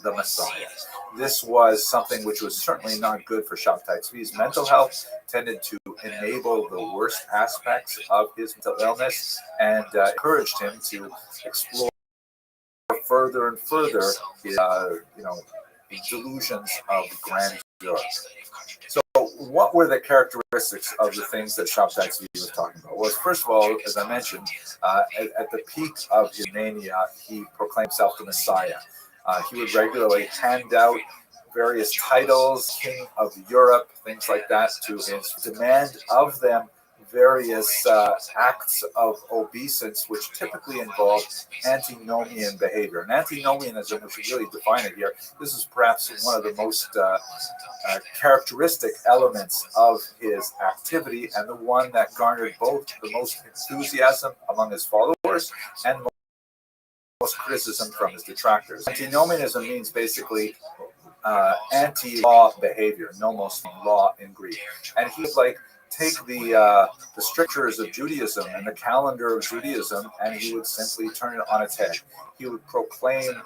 the Messiah. This was something which was certainly not good for Shabbatai Tzvi's mental health, tended to enable the worst aspects of his mental illness, and encouraged him to explore further and further his, the delusions of grandeur. So, what were the characteristics of the things that Shabbatai Tzvi was talking about? Well, first of all, as I mentioned, at the peak of his mania, he proclaimed himself the Messiah. He would regularly hand out various titles, King of Europe, things like that, to his demand of them various acts of obeisance, which typically involve antinomian behavior. And antinomianism, which we really define it here, this is perhaps one of the most characteristic elements of his activity, and the one that garnered both the most enthusiasm among his followers and most criticism from his detractors. Antinomianism means basically anti-law behavior, nomos, law in Greek. And he's like, take the strictures of Judaism and the calendar of Judaism, and he would simply turn it on its head. He would proclaim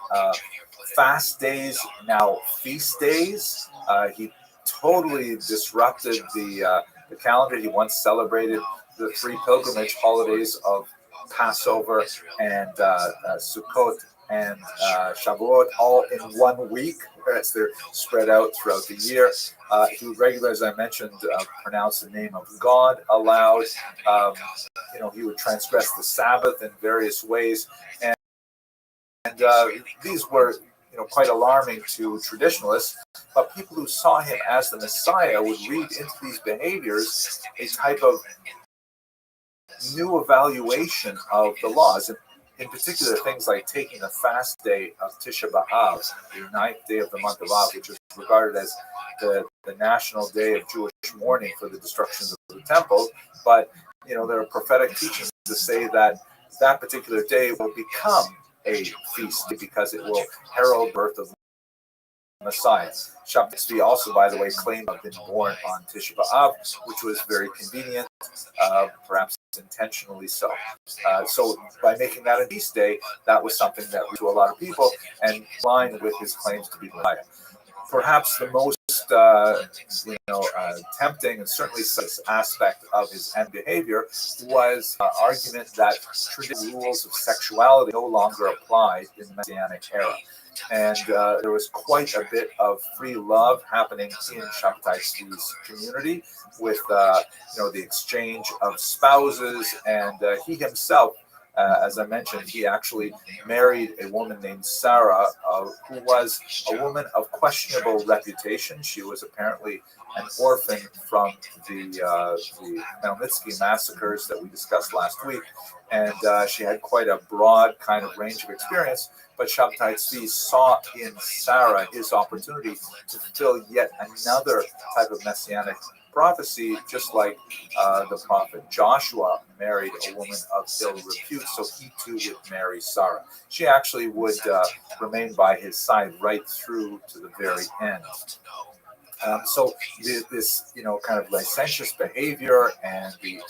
fast days, now feast days. He totally disrupted the calendar. He once celebrated the 3 pilgrimage holidays of Passover and Sukkot and Shavuot all in 1 week, whereas they're spread out throughout the year. He would regularly, as I mentioned, pronounce the name of God aloud. He would transgress the Sabbath in various ways, and these were quite alarming to traditionalists. But people who saw him as the Messiah would read into these behaviors a type of new evaluation of the laws. And in particular, things like taking the fast day of Tisha B'Av, the 9th day of the month of Av, which is regarded as the national day of Jewish mourning for the destructions of the temple. But, there are prophetic teachings to say that that particular day will become a feast because it will herald the birth of the Messiah. Shabbatai Tzvi also, by the way, claimed to have been born on Tisha B'Av, which was very convenient, perhaps intentionally so. So by making that a feast day, that was something that to a lot of people and in line with his claims to be the Messiah. Perhaps the most tempting and certainly this aspect of his end behavior was argument that traditional rules of sexuality no longer applied in the Messianic era. And there was quite a bit of free love happening in Shabbatai Tzvi's community with the exchange of spouses, and he himself, as I mentioned, he actually married a woman named Sarah, who was a woman of questionable reputation. She was apparently an orphan from the Melnitsky massacres that we discussed last week, and she had quite a broad kind of range of experience. But Shabbatai Tzvi saw in Sarah his opportunity to fulfill yet another type of messianic prophecy, just like the prophet Joshua married a woman of ill repute, so he too would marry Sarah. She actually would remain by his side right through to the very end. So this, kind of licentious behavior and the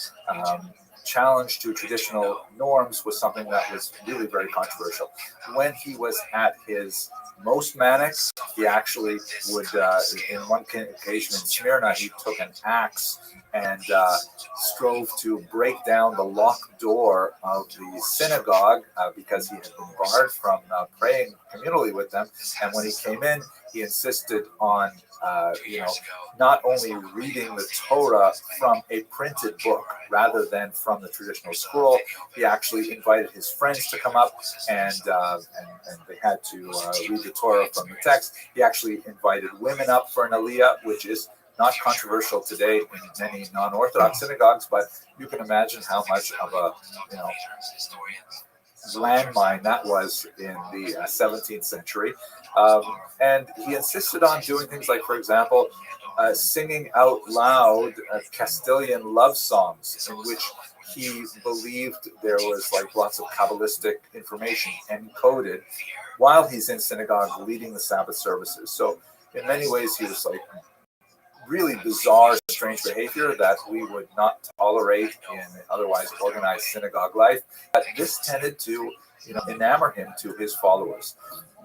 challenge to traditional norms was something that was really very controversial. When he was at his most manic, he actually would, in one occasion in Smyrna, he took an axe and strove to break down the locked door of the synagogue because he had been barred from praying communally with them. And when he came in, he insisted on, not only reading the Torah from a printed book rather than from the traditional scroll. He actually invited his friends to come up, and they had to read the Torah from the text. He actually invited women up for an aliyah, which is not controversial today in many non-Orthodox synagogues, but you can imagine how much of a landmine that was in the 17th century. And he insisted on doing things like, for example, singing out loud Castilian love songs in which he believed there was like lots of Kabbalistic information encoded while he's in synagogue leading the Sabbath services. So in many ways, he was like really bizarre, strange behavior that we would not tolerate in otherwise organized synagogue life. But this tended to, enamor him to his followers.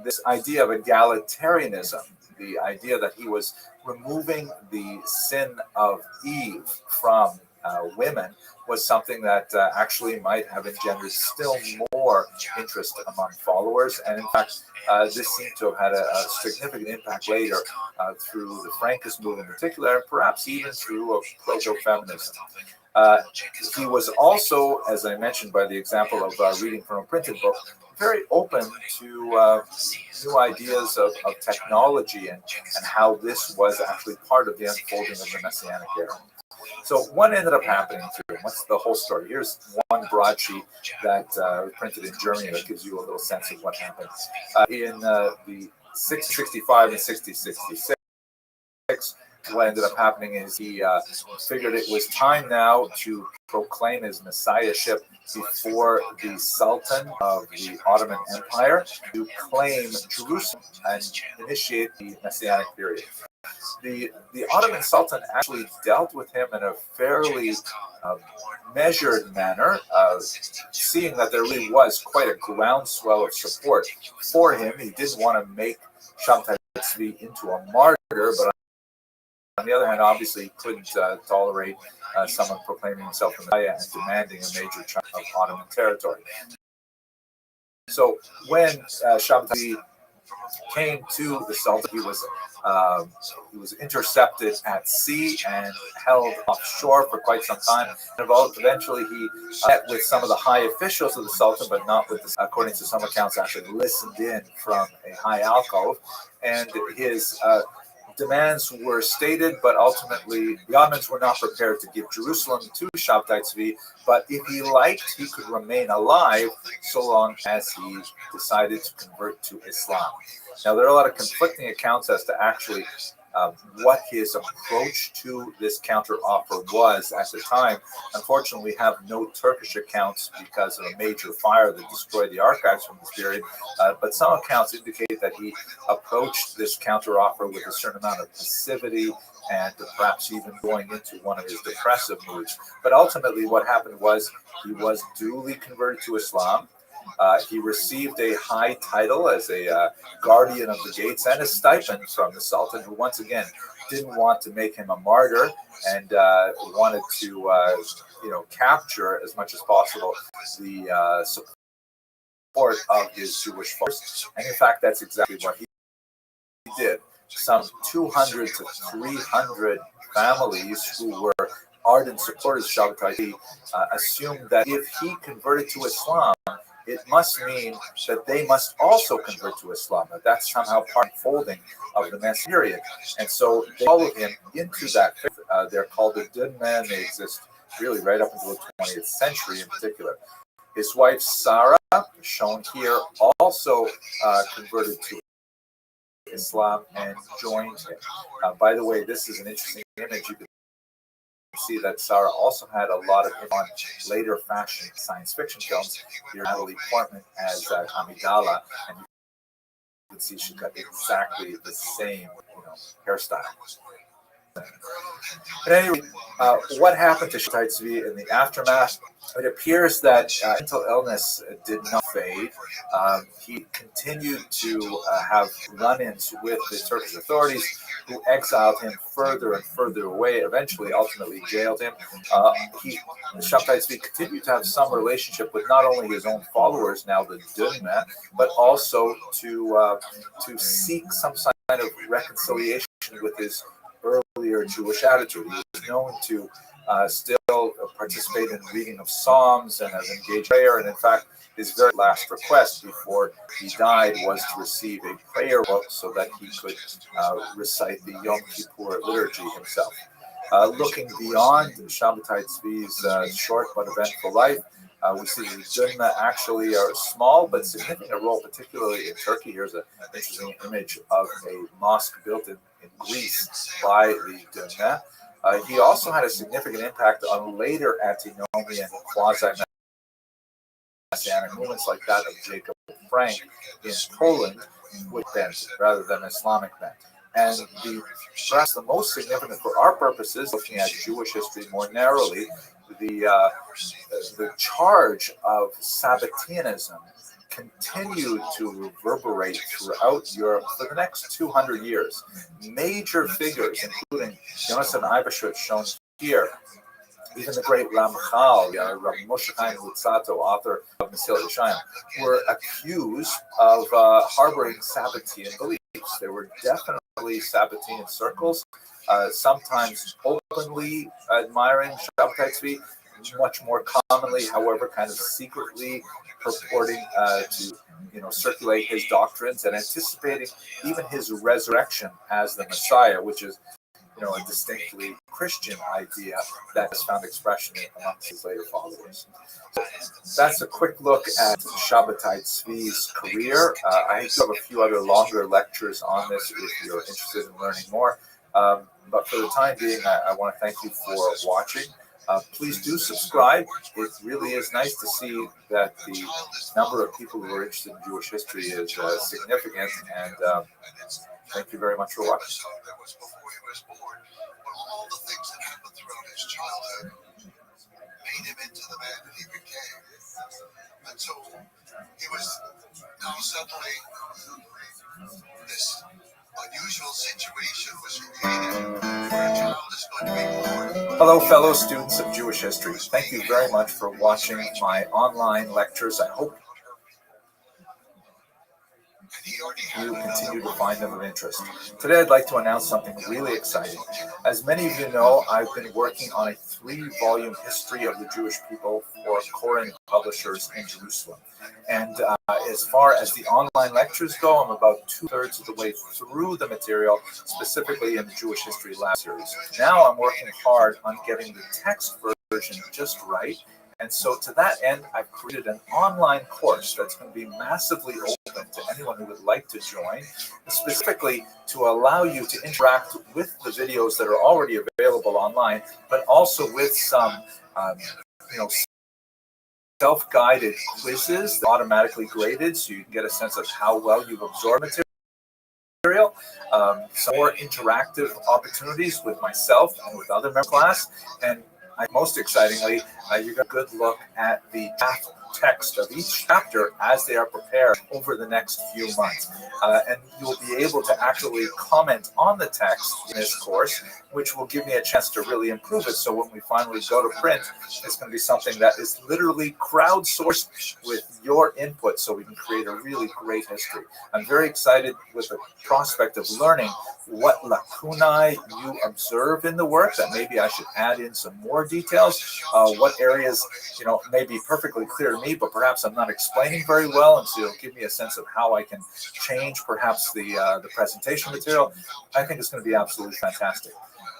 This idea of egalitarianism, the idea that he was removing the sin of Eve from women, was something that actually might have engendered still more interest among followers. And in fact, this seemed to have had a significant impact later through the Frankist movement in particular, and perhaps even through proto-feminism. He was also, as I mentioned by the example of reading from a printed book, very open to new ideas of technology and how this was actually part of the unfolding of the Messianic era. So what ended up happening to him? What's the whole story? Here's one broadsheet that was printed in Germany that gives you a little sense of what happened. In the 665 and 666, what ended up happening is he figured it was time now to proclaim his messiahship before the Sultan of the Ottoman Empire, to claim Jerusalem and initiate the Messianic period. The Ottoman Sultan actually dealt with him in a fairly measured manner, seeing that there really was quite a groundswell of support for him. He didn't want to make Shabtai Tzvi into a martyr, but on the other hand, obviously, he couldn't tolerate someone proclaiming himself a Messiah and demanding a major chunk of Ottoman territory. So when Shabtai came to the Sultan, he was intercepted at sea and held offshore for quite some time. Eventually, he met with some of the high officials of the Sultan, but not with the, according to some accounts, actually listened in from a high alcove, and his demands were stated, but ultimately the Ottomans were not prepared to give Jerusalem to Shabtai Tzvi, but if he liked, he could remain alive so long as he decided to convert to Islam. Now, there are a lot of conflicting accounts as to actually what his approach to this counter-offer was at the time. Unfortunately, we have no Turkish accounts because of a major fire that destroyed the archives from this period, but some accounts indicate that he approached this counter-offer with a certain amount of passivity and perhaps even going into one of his depressive moods. But ultimately, what happened was he was duly converted to Islam. He received a high title as a guardian of the gates and a stipend from the Sultan, who once again didn't want to make him a martyr and wanted to, capture as much as possible the support of his Jewish followers. And in fact, that's exactly what he did. Some 200 to 300 families who were ardent supporters of Shabtai assumed that if he converted to Islam, it must mean that they must also convert to Islam. That's somehow part of the folding of the Messianic period. And so they followed him into that faith. They're called the Dunman. They exist really right up until the 20th century in particular. His wife, Sarah, shown here, also converted to Islam and joined him. By the way, this is an interesting image. You can see that Sarah also had a lot of on later fashion science fiction films. Here, Natalie Portman as Amidala, and you can see she's got exactly the same, hairstyle. But anyway, what happened to Shabtai Tzvi in the aftermath? It appears that mental illness did not fade. He continued to have run-ins with the Turkish authorities, who exiled him further and further away, eventually, ultimately jailed him. Shabtai Tzvi continued to have some relationship with not only his own followers, now the Dunma, but also to seek some kind of reconciliation with his earlier Jewish attitude. He was known to still participate in reading of Psalms and has engaged in prayer. And in fact, his very last request before he died was to receive a prayer book so that he could recite the Yom Kippur liturgy himself. Looking beyond Shabtai Tzvi's short but eventful life, We see the Dunna actually a small but significant role, particularly in Turkey. Here's an interesting image of a mosque built in Greece by the Dunna. He also had a significant impact on later antinomian quasi-messianic movements like that of Jacob Frank in Poland, with bent rather than Islamic bent. And perhaps the most significant for our purposes, looking at Jewish history more narrowly, the charge of Sabbateanism continued to reverberate throughout Europe for the next 200 years. Major figures, including Jonathan Eibeschutt, shown here, even the great Ramchal, Rabbi Moshe Chaim Luzzatto, author of Mesilat Yeshayaim, were accused of harboring Sabbatean beliefs. There were definitely Sabbatean circles, sometimes openly admiring Shabtai Tzvi, much more commonly, however, kind of secretly purporting to circulate his doctrines and anticipating even his resurrection as the Messiah, which is a distinctly Christian idea that has found expression amongst his later followers. That's a quick look at Shabtai Tzvi's career. I do have a few other longer lectures on this if you're interested in learning more. But for the time being, I want to thank you for watching. Please do subscribe. It really is nice to see that the number of people who are interested in Jewish history is significant. And thank you very much for watching. All the things that happened throughout his childhood made him into the man that he became. And so he was now suddenly, this unusual situation was created where a child is going to be born. Hello, fellow students of Jewish history. Thank you very much for watching my online lectures. I hope you continue to find them of interest. Today I'd like to announce something really exciting. As many of you know, I've been working on a 3-volume history of the Jewish people for Koren publishers in Jerusalem. And as far as the online lectures go, I'm about 2/3 of the way through the material, specifically in the Jewish History Lab series. Now I'm working hard on getting the text version just right. And so to that end, I've created an online course that's going to be massively open to anyone who would like to join, specifically to allow you to interact with the videos that are already available online, but also with some, self-guided quizzes automatically graded so you can get a sense of how well you've absorbed material. Some more interactive opportunities with myself and with other members of the class, and most excitingly, you got a good look at the text of each chapter as they are prepared over the next few months. And you'll be able to actually comment on the text in this course, which will give me a chance to really improve it. So when we finally go to print, it's going to be something that is literally crowdsourced with your input so we can create a really great history. I'm very excited with the prospect of learning what lacunae you observe in the work, that maybe I should add in some more details, what areas may be perfectly clear to me, but perhaps I'm not explaining very well, and so it'll give me a sense of how I can change perhaps the presentation material. I think it's going to be absolutely fantastic.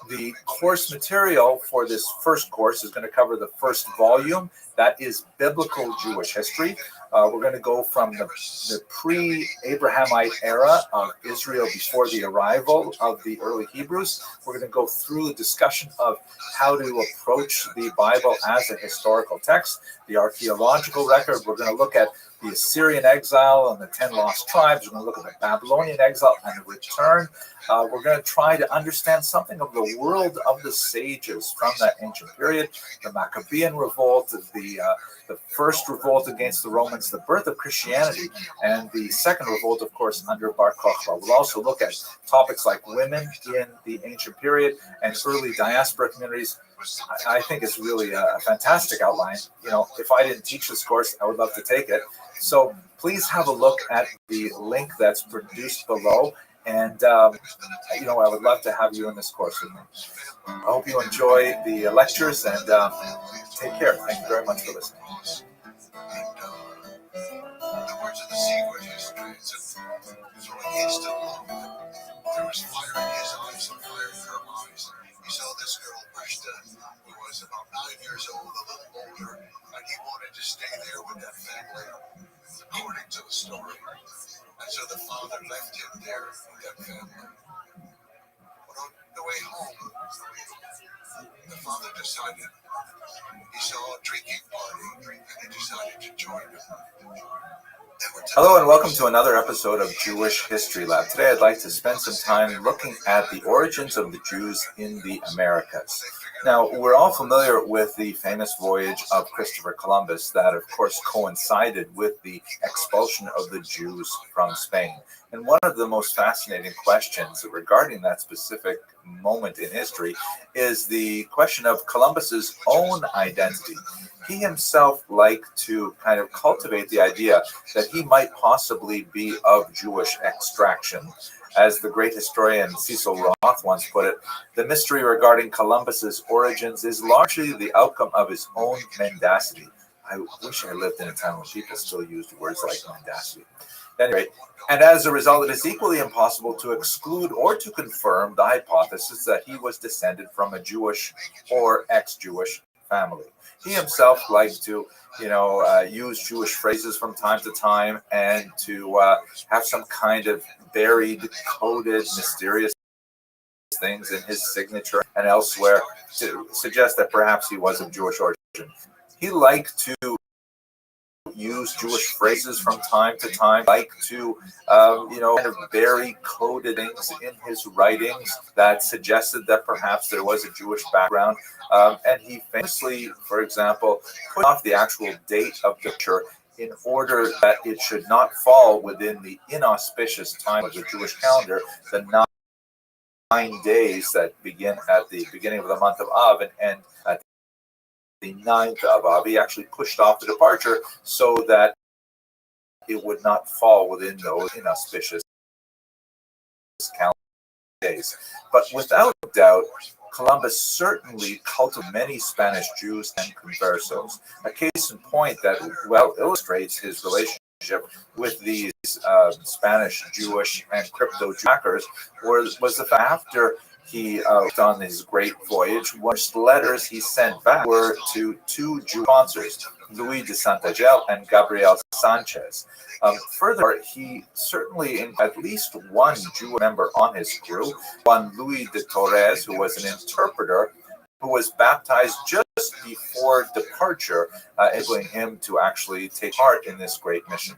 The course material for this first course is going to cover the first volume. That is Biblical Jewish History. We're going to go from the pre-Abrahamite era of Israel before the arrival of the early Hebrews. We're going to go through the discussion of how to approach the Bible as a historical text, the archaeological record. We're going to look at the Assyrian exile and the 10 lost tribes. We're going to look at the Babylonian exile and the return. We're going to try to understand something of the world of the sages from that ancient period, the Maccabean revolt, the first revolt against the Romans, the birth of Christianity, and the second revolt, of course, under Bar Kokhba. We'll also look at topics like women in the ancient period and early diaspora communities. I think it's really a fantastic outline. If I didn't teach this course, I would love to take it. So please have a look at the link that's produced below. And, I would love to have you in this course with me. I hope you enjoy the lectures, and take care. Thank you very much for listening. The words of the secret history, for an instant moment, there was fire in his eyes and fire in her eyes. He saw this girl, Breshta, who was about 9 years old, a little older, and he wanted to stay decided he saw a drinking party and he decided to join them. Hello and welcome to another episode of Jewish History Lab. Today I'd like to spend some time looking at the origins of the Jews in the Americas. Now, we're all familiar with the famous voyage of Christopher Columbus that, of course, coincided with the expulsion of the Jews from Spain. And one of the most fascinating questions regarding that specific moment in history is the question of Columbus's own identity. He himself liked to kind of cultivate the idea that he might possibly be of Jewish extraction. As the great historian Cecil Roth once put it, the mystery regarding Columbus's origins is largely the outcome of his own mendacity. I wish I lived in a time when people still used words like mendacity. Anyway, and as a result, it is equally impossible to exclude or to confirm the hypothesis that he was descended from a Jewish or ex-Jewish family. He himself liked to, use Jewish phrases from time to time and to have some kind of buried, coded, mysterious things in his signature and elsewhere to suggest that perhaps he was of Jewish origin. He liked to use Jewish phrases from time to time, like to, kind of bury coded things in his writings that suggested that perhaps there was a Jewish background. And he famously, for example, put off the actual date of the picture in order that it should not fall within the inauspicious time of the Jewish calendar, the 9 days that begin at the beginning of the month of Av and end at the 9th of Av. He actually pushed off the departure so that it would not fall within those inauspicious calendar days. But without doubt, Columbus certainly cultivated many Spanish Jews and conversos. A case in point that well illustrates his relationship with these Spanish Jewish and crypto-jackers was the fact after he on his great voyage, one of the letters he sent back were to two Jew sponsors, Luis de Santagel and Gabriel Sanchez. Furthermore, he certainly had at least one Jew member on his crew, one Luis de Torres, who was an interpreter, who was baptized just before departure, enabling him to actually take part in this great mission.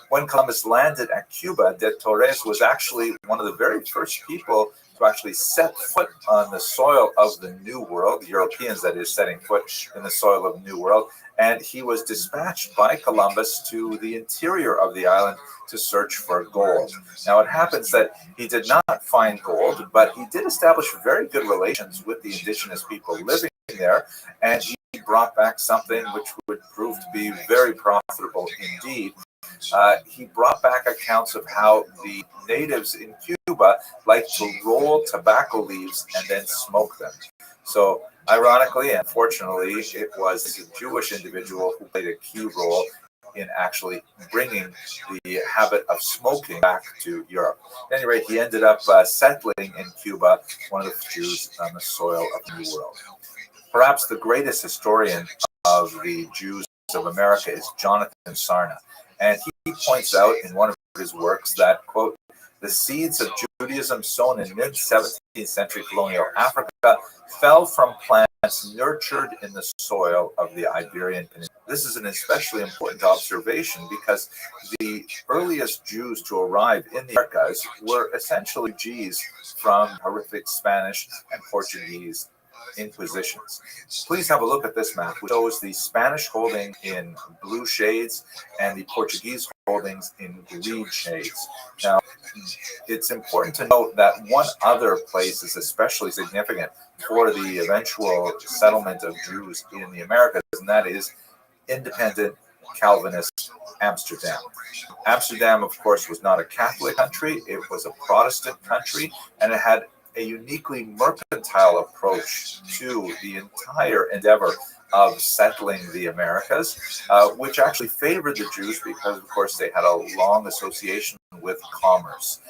When Columbus landed at Cuba, de Torres was actually one of the very first people to actually set foot on the soil of the New World, the Europeans that is setting foot in the soil of the New World, and he was dispatched by Columbus to the interior of the island to search for gold. Now it happens that he did not find gold, but he did establish very good relations with the indigenous people living there, and he brought back something which would prove to be very profitable indeed. He brought back accounts of how the natives in Cuba like to roll tobacco leaves and then smoke them. So, ironically and fortunately, it was a Jewish individual who played a key role in actually bringing the habit of smoking back to Europe. At any rate, he ended up settling in Cuba, one of the Jews on the soil of the New World. Perhaps the greatest historian of the Jews of America is Jonathan Sarna. And he points out in one of his works that, quote, the seeds of Judaism sown in mid-17th century colonial Africa fell from plants nurtured in the soil of the Iberian Peninsula. This is an especially important observation because the earliest Jews to arrive in the Americas were essentially Jews from horrific Spanish and Portuguese inquisitions. Please have a look at this map, which shows the Spanish holding in blue shades and the Portuguese holdings in green shades. Now, it's important to note that one other place is especially significant for the eventual settlement of Jews in the Americas, and that is independent Calvinist Amsterdam. Amsterdam, of course, was not a Catholic country, it was a Protestant country, and it had a uniquely mercantile approach to the entire endeavor of settling the Americas, which actually favored the Jews because, of course, they had a long association with commerce.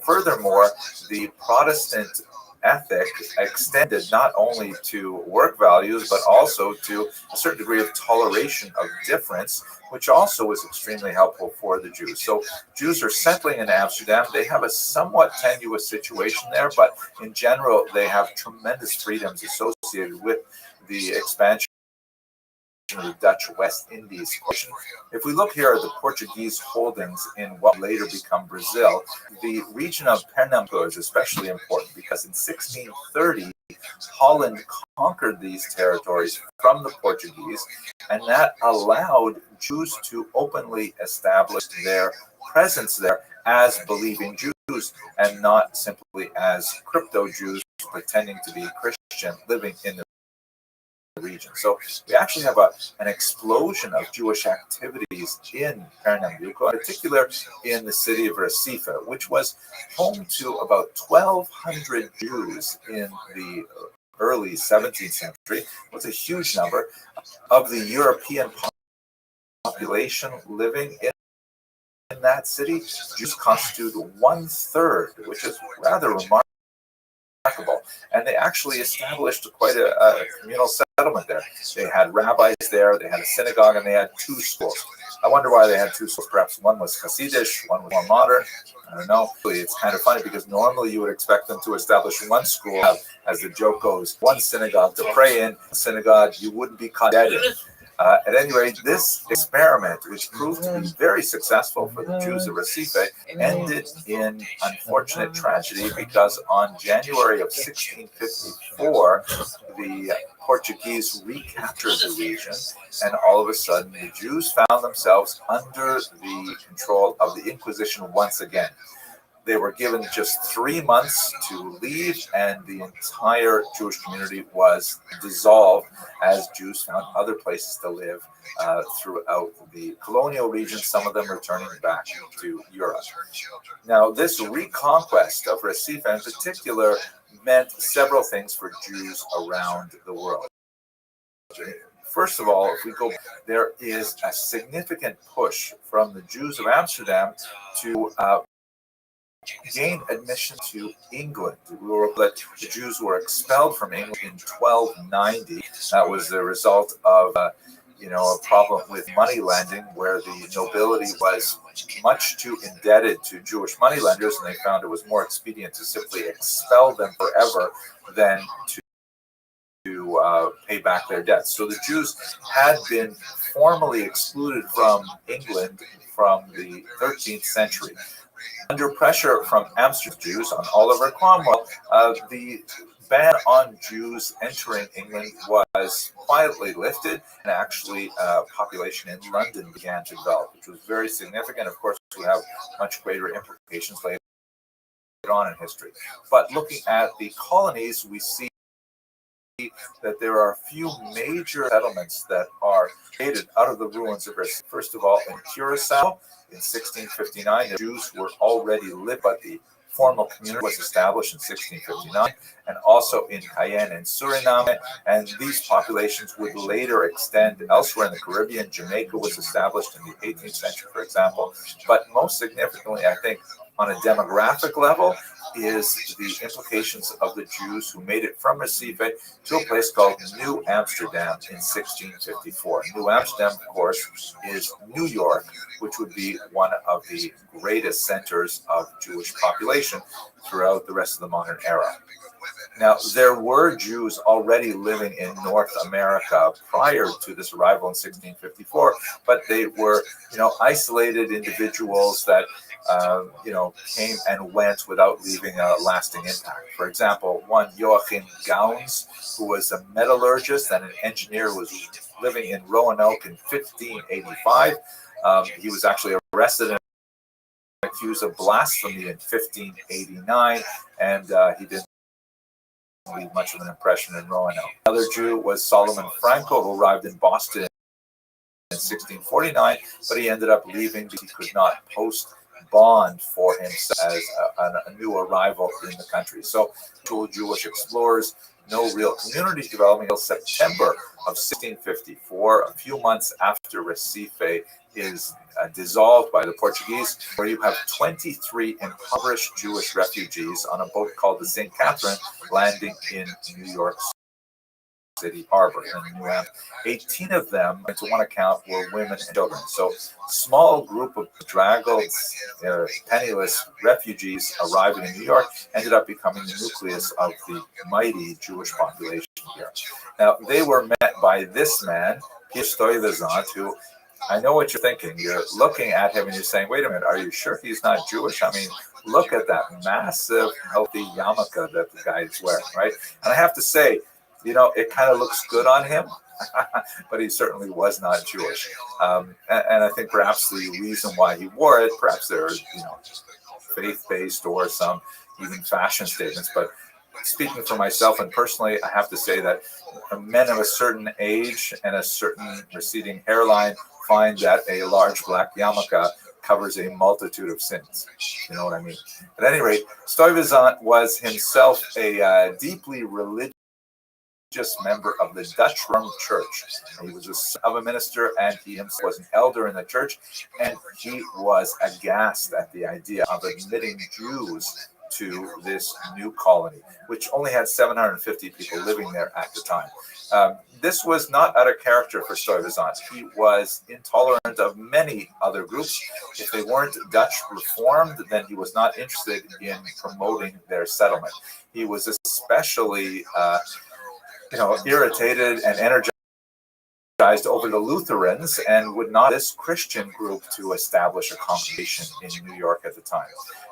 Furthermore, the Protestant ethic extended not only to work values, but also to a certain degree of toleration of difference, which also was extremely helpful for the Jews. So Jews are settling in Amsterdam. They have a somewhat tenuous situation there, but in general, they have tremendous freedoms associated with the expansion of the Dutch West Indies. If we look here at the Portuguese holdings in what later become Brazil, the region of Pernambuco is especially important because in 1630, Holland conquered these territories from the Portuguese, and that allowed Jews to openly establish their presence there as believing Jews and not simply as crypto Jews pretending to be Christian living in the region. So we actually have an explosion of Jewish activities in Pernambuco, in particular in the city of Recife, which was home to about 1,200 Jews in the early 17th century. It was a huge number of the European population living in that city. Jews constitute 1/3, which is rather remarkable. And they actually established quite a communal settlement there. They had rabbis there, they had a synagogue, and they had 2 schools. I wonder why they had 2 schools. Perhaps one was Hasidish, one was more modern. I don't know. It's kind of funny because normally you would expect them to establish one school, as the joke goes, one synagogue to pray in, synagogue you wouldn't be caught dead in. At any rate, this experiment, which proved to be very successful for the Jews of Recife, ended in unfortunate tragedy because on January of 1654, the Portuguese recaptured the region, and all of a sudden the Jews found themselves under the control of the Inquisition once again. They were given just 3 months to leave, and the entire Jewish community was dissolved as Jews found other places to live throughout the colonial region, some of them returning back to Europe. Now, this reconquest of Recife in particular meant several things for Jews around the world. First of all, if we go, there is a significant push from the Jews of Amsterdam to gained admission to England. The Jews were expelled from England in 1290. That was the result of a problem with money lending, where the nobility was much too indebted to Jewish moneylenders, and they found it was more expedient to simply expel them forever than to pay back their debts. So the Jews had been formally excluded from England from the 13th century. Under pressure from Amsterdam Jews on Oliver Cromwell, the ban on Jews entering England was quietly lifted, and actually population in London began to develop, which was very significant. Of course, we have much greater implications later on in history. But looking at the colonies, we see that there are a few major settlements that are created out of the ruins of Recife. First of all, in Curacao, in 1659, the Jews were already living, but the formal community was established in 1659, and also in Cayenne and Suriname, and these populations would later extend elsewhere in the Caribbean. Jamaica was established in the 18th century, for example. But most significantly, I think, on a demographic level, is the implications of the Jews who made it from Recife to a place called New Amsterdam in 1654. New Amsterdam, of course, is New York, which would be one of the greatest centers of Jewish population throughout the rest of the modern era. Now, there were Jews already living in North America prior to this arrival in 1654, but they were, isolated individuals that came and went without leaving a lasting impact. For example, one Joachim Gauns, who was a metallurgist and an engineer, was living in Roanoke in 1585. He was actually arrested and accused of blasphemy in 1589, and he didn't leave much of an impression in Roanoke. Another Jew was Solomon Franco, who arrived in Boston in 1649, but he ended up leaving because he could not post bond for himself as a new arrival in the country. So, Jewish explorers, no real community development until September of 1654, a few months after Recife is dissolved by the Portuguese, where you have 23 impoverished Jewish refugees on a boat called the St. Catherine landing in New York City Harbor in New Hampshire. 18 of them, to one account, were women and children. So, small group of bedraggled, penniless refugees arriving in New York ended up becoming the nucleus of the mighty Jewish population here. Now, they were met by this man, Pierre Stuyvesant, who, I know what you're thinking. You're looking at him and you're saying, wait a minute, are you sure he's not Jewish? I mean, look at that massive, healthy yarmulke that the guy is wearing, right? And I have to say, it kind of looks good on him, but he certainly was not Jewish. And I think perhaps the reason why he wore it, perhaps they're, faith-based or some even fashion statements. But speaking for myself and personally, I have to say that men of a certain age and a certain receding hairline find that a large black yarmulke covers a multitude of sins. You know what I mean? At any rate, Stuyvesant was himself a deeply religious member of the Dutch Reformed Church. He was the son of a minister, and he himself was an elder in the church, and he was aghast at the idea of admitting Jews to this new colony, which only had 750 people living there at the time. This was not out of character for Stuyvesant. He was intolerant of many other groups. If they weren't Dutch Reformed, then he was not interested in promoting their settlement. He was especially irritated and energized over the Lutherans and would not this Christian group to establish a congregation in New York at the time.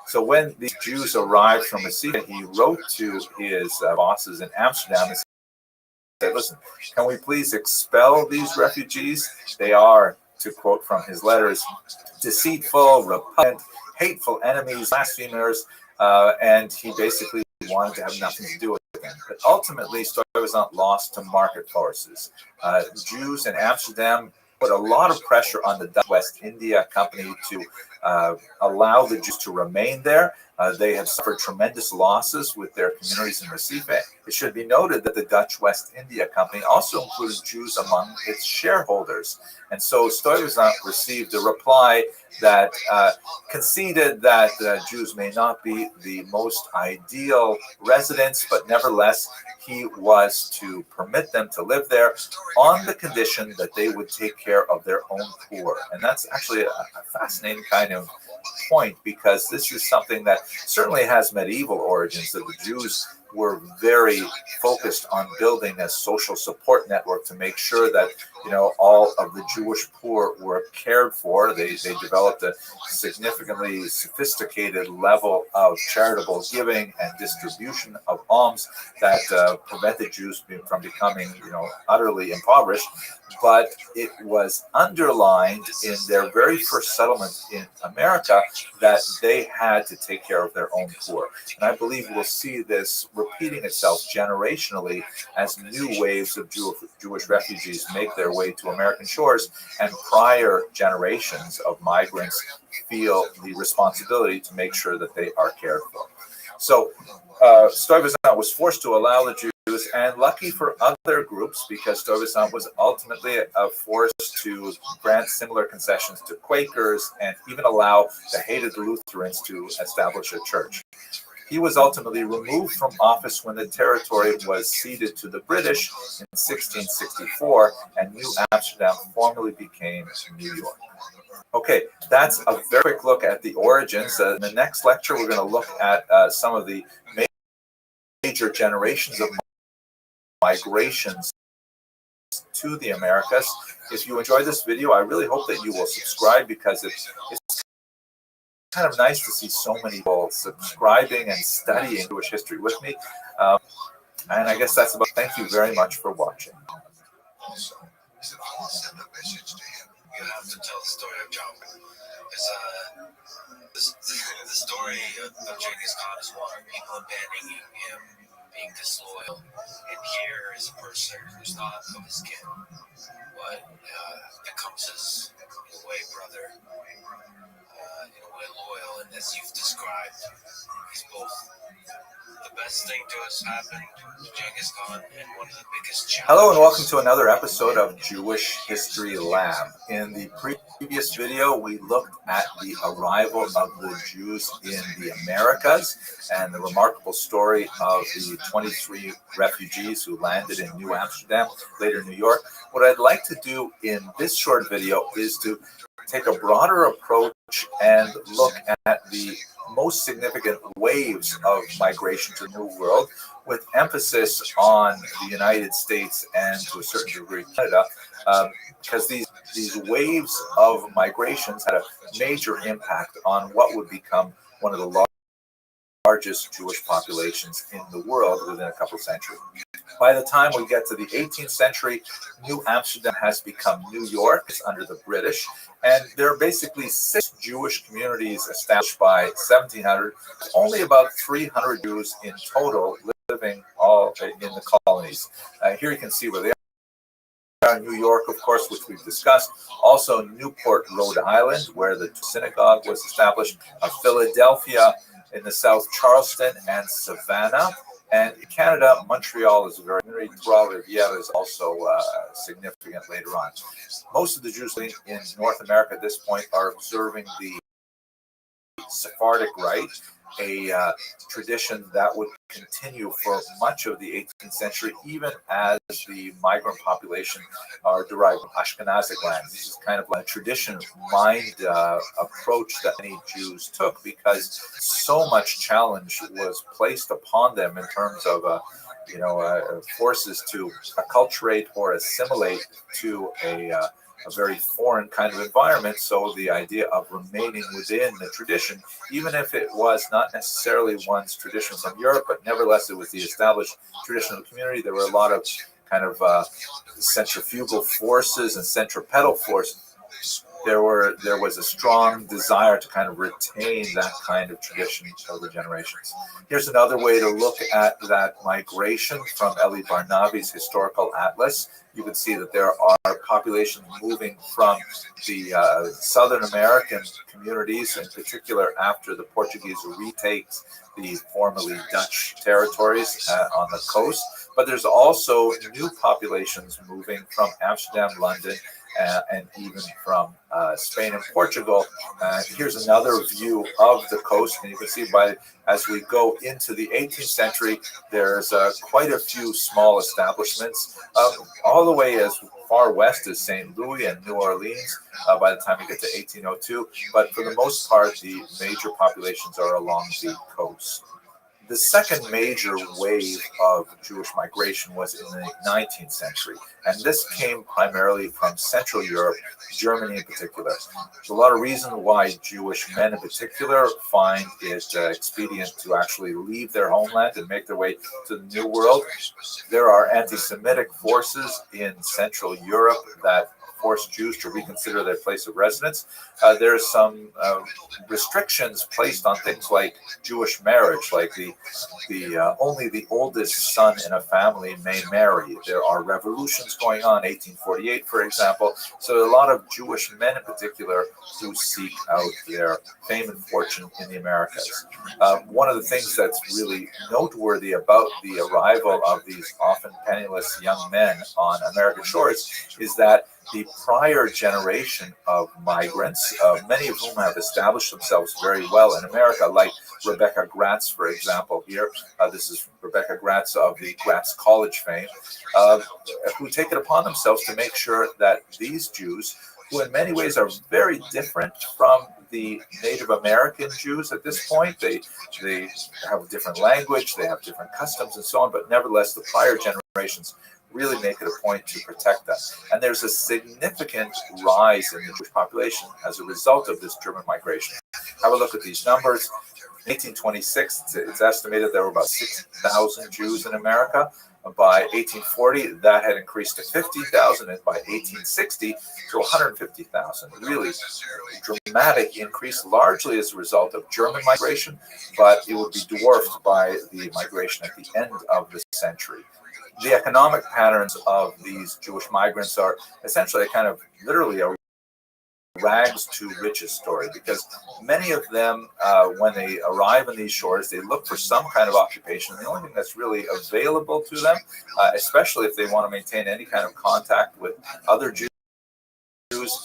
So when these Jews arrived from Recife, he wrote to his bosses in Amsterdam and said, listen, can we please expel these refugees? They are, to quote from his letters, deceitful, repugnant, hateful enemies, blasphemers, and he basically wanted to have nothing to do with them. But ultimately, Stuyvesant lost to market forces. Jews in Amsterdam put a lot of pressure on the Dutch West India Company to allow the Jews to remain there. They had suffered tremendous losses with their communities in Recife. It should be noted that the Dutch West India Company also included Jews among its shareholders. And so Stuyvesant received a reply that conceded that Jews may not be the most ideal residents, but nevertheless, he was to permit them to live there on the condition that they would take care of their own poor. And that's actually a fascinating kind of point, because this is something that certainly has medieval origins, that the Jews were very focused on building a social support network to make sure that all of the Jewish poor were cared for. They developed a significantly sophisticated level of charitable giving and distribution of alms that prevented Jews from becoming utterly impoverished. But it was underlined in their very first settlement in America that they had to take care of their own poor. And I believe we'll see this repeating itself generationally as new waves of Jewish refugees make their way to American shores, and prior generations of migrants feel the responsibility to make sure that they are cared for. So Stuyvesant was forced to allow the Jews, and lucky for other groups, because Stuyvesant was ultimately forced to grant similar concessions to Quakers and even allow the hated Lutherans to establish a church. He was ultimately removed from office when the territory was ceded to the British in 1664, and New Amsterdam formally became New York. Okay, that's a very quick look at the origins. In the next lecture, we're going to look at some of the major generations of migrations to the Americas. If you enjoyed this video, I really hope that you will subscribe, because it's kind of nice to see so many people subscribing and studying Jewish history with me. And I guess that's about. Thank you very much for watching. Also, he said, I will send a message to him. You have to tell the story of John. Because the story of Genghis Khan is one, people abandoning him, being disloyal. And here is a person who's not of his kin, but becomes his way brother. in a way loyal, and as you've described, he's both. The best thing to us happened to Genghis Khan, and one of the biggest challenges. Hello and welcome to another episode of Jewish History Lab. In the previous video, we looked at the arrival of the Jews in the Americas and the remarkable story of the 23 refugees who landed in New Amsterdam, later New York. What I'd like to do in this short video is to take a broader approach and look at the most significant waves of migration to the New World, with emphasis on the United States and to a certain degree Canada, because these waves of migrations had a major impact on what would become one of the largest Jewish populations in the world within a couple of centuries. By the time we get to the 18th century, New Amsterdam has become New York. It's under the British, and there are basically 6 Jewish communities established by 1700. Only about 300 Jews in total living all in the colonies. Here you can see where they are. New York, of course, which we've discussed. Also Newport, Rhode Island, where the synagogue was established. Philadelphia in the south, Charleston and Savannah. And in Canada, Montreal is a very Trois-Rivières is also significant later on. Most of the Jews in North America at this point are observing the Sephardic Rite, a tradition that would continue for much of the 18th century, even as the migrant population are derived from Ashkenazic lands. This is kind of like a tradition-mind approach that many Jews took, because so much challenge was placed upon them in terms of forces to acculturate or assimilate to a very foreign kind of environment. So the idea of remaining within the tradition, even if it was not necessarily one's tradition from Europe, but nevertheless it was the established tradition of the community. There were a lot of kind of centrifugal forces and centripetal forces. There was a strong desire to kind of retain that kind of tradition over generations. Here's another way to look at that migration from Eli Barnabi's Historical Atlas. You can see that there are populations moving from the Southern American communities, in particular after the Portuguese retakes the formerly Dutch territories on the coast. But there's also new populations moving from Amsterdam, London, and even from Spain and Portugal. Here's another view of the coast, and you can see as we go into the 18th century, there's quite a few small establishments, all the way as far west as St. Louis and New Orleans by the time you get to 1802. But for the most part, the major populations are along the coast. The second major wave of Jewish migration was in the 19th century, and this came primarily from Central Europe, Germany in particular. There's a lot of reasons why Jewish men in particular find it expedient to actually leave their homeland and make their way to the New World. There are anti-Semitic forces in Central Europe that force Jews to reconsider their place of residence. There's some restrictions placed on things like Jewish marriage, like only the oldest son in a family may marry. There are revolutions going on, 1848, for example. So a lot of Jewish men in particular who seek out their fame and fortune in the Americas. One of the things that's really noteworthy about the arrival of these often penniless young men on American shores is that the prior generation of migrants, many of whom have established themselves very well in America, like Rebecca Gratz, for example, here. This is Rebecca Gratz of the Gratz College fame, who take it upon themselves to make sure that these Jews, who in many ways are very different from the Native American Jews at this point, they have a different language, they have different customs and so on, but nevertheless, the prior generations really make it a point to protect them. And there's a significant rise in the Jewish population as a result of this German migration. Have a look at these numbers. In 1826, it's estimated there were about 60,000 Jews in America. By 1840, that had increased to 50,000, and by 1860 to 150,000. Really dramatic increase, largely as a result of German migration, but it would be dwarfed by the migration at the end of the century. The economic patterns of these Jewish migrants are essentially kind of literally a rags to riches story, because many of them, when they arrive in these shores, they look for some kind of occupation. The only thing that's really available to them, especially if they want to maintain any kind of contact with other Jews,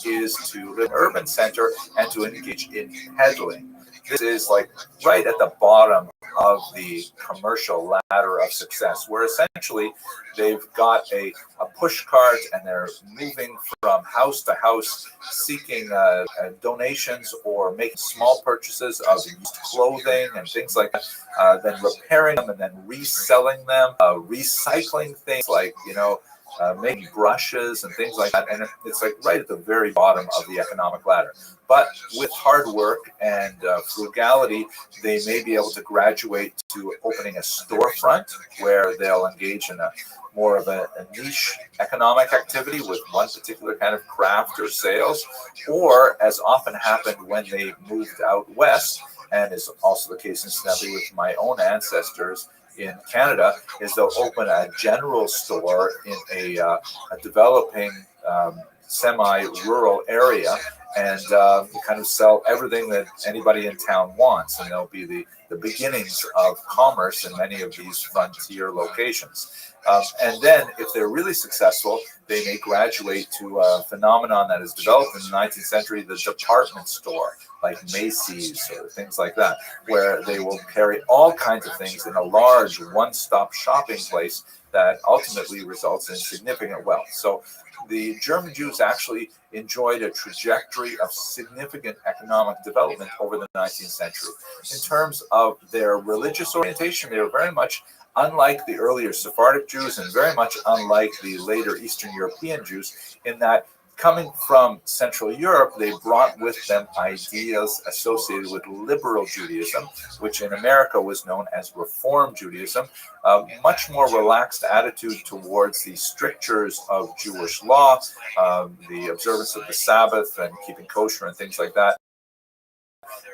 is to live in an urban center and to engage in peddling. This is like right at the bottom of the commercial ladder of success, where essentially they've got a push cart and they're moving from house to house seeking donations or making small purchases of used clothing and things like that, then repairing them and then reselling them, recycling things like, making brushes and things like that. And it's like right at the very bottom of the economic ladder. But with hard work and frugality, they may be able to graduate to opening a storefront where they'll engage in more of a niche economic activity with one particular kind of craft or sales, or as often happened when they moved out west, and is also the case incidentally with my own ancestors in Canada, is they'll open a general store in a developing semi-rural area and kind of sell everything that anybody in town wants. And there'll be the beginnings of commerce in many of these frontier locations. And then if they're really successful, they may graduate to a phenomenon that is developed in the 19th century, the department store, like Macy's or things like that, where they will carry all kinds of things in a large one-stop shopping place that ultimately results in significant wealth. So the German Jews actually enjoyed a trajectory of significant economic development over the 19th century. In terms of their religious orientation, they were very much unlike the earlier Sephardic Jews and very much unlike the later Eastern European Jews, in that coming from Central Europe, they brought with them ideas associated with liberal Judaism, which in America was known as Reform Judaism, a much more relaxed attitude towards the strictures of Jewish law, the observance of the Sabbath and keeping kosher and things like that.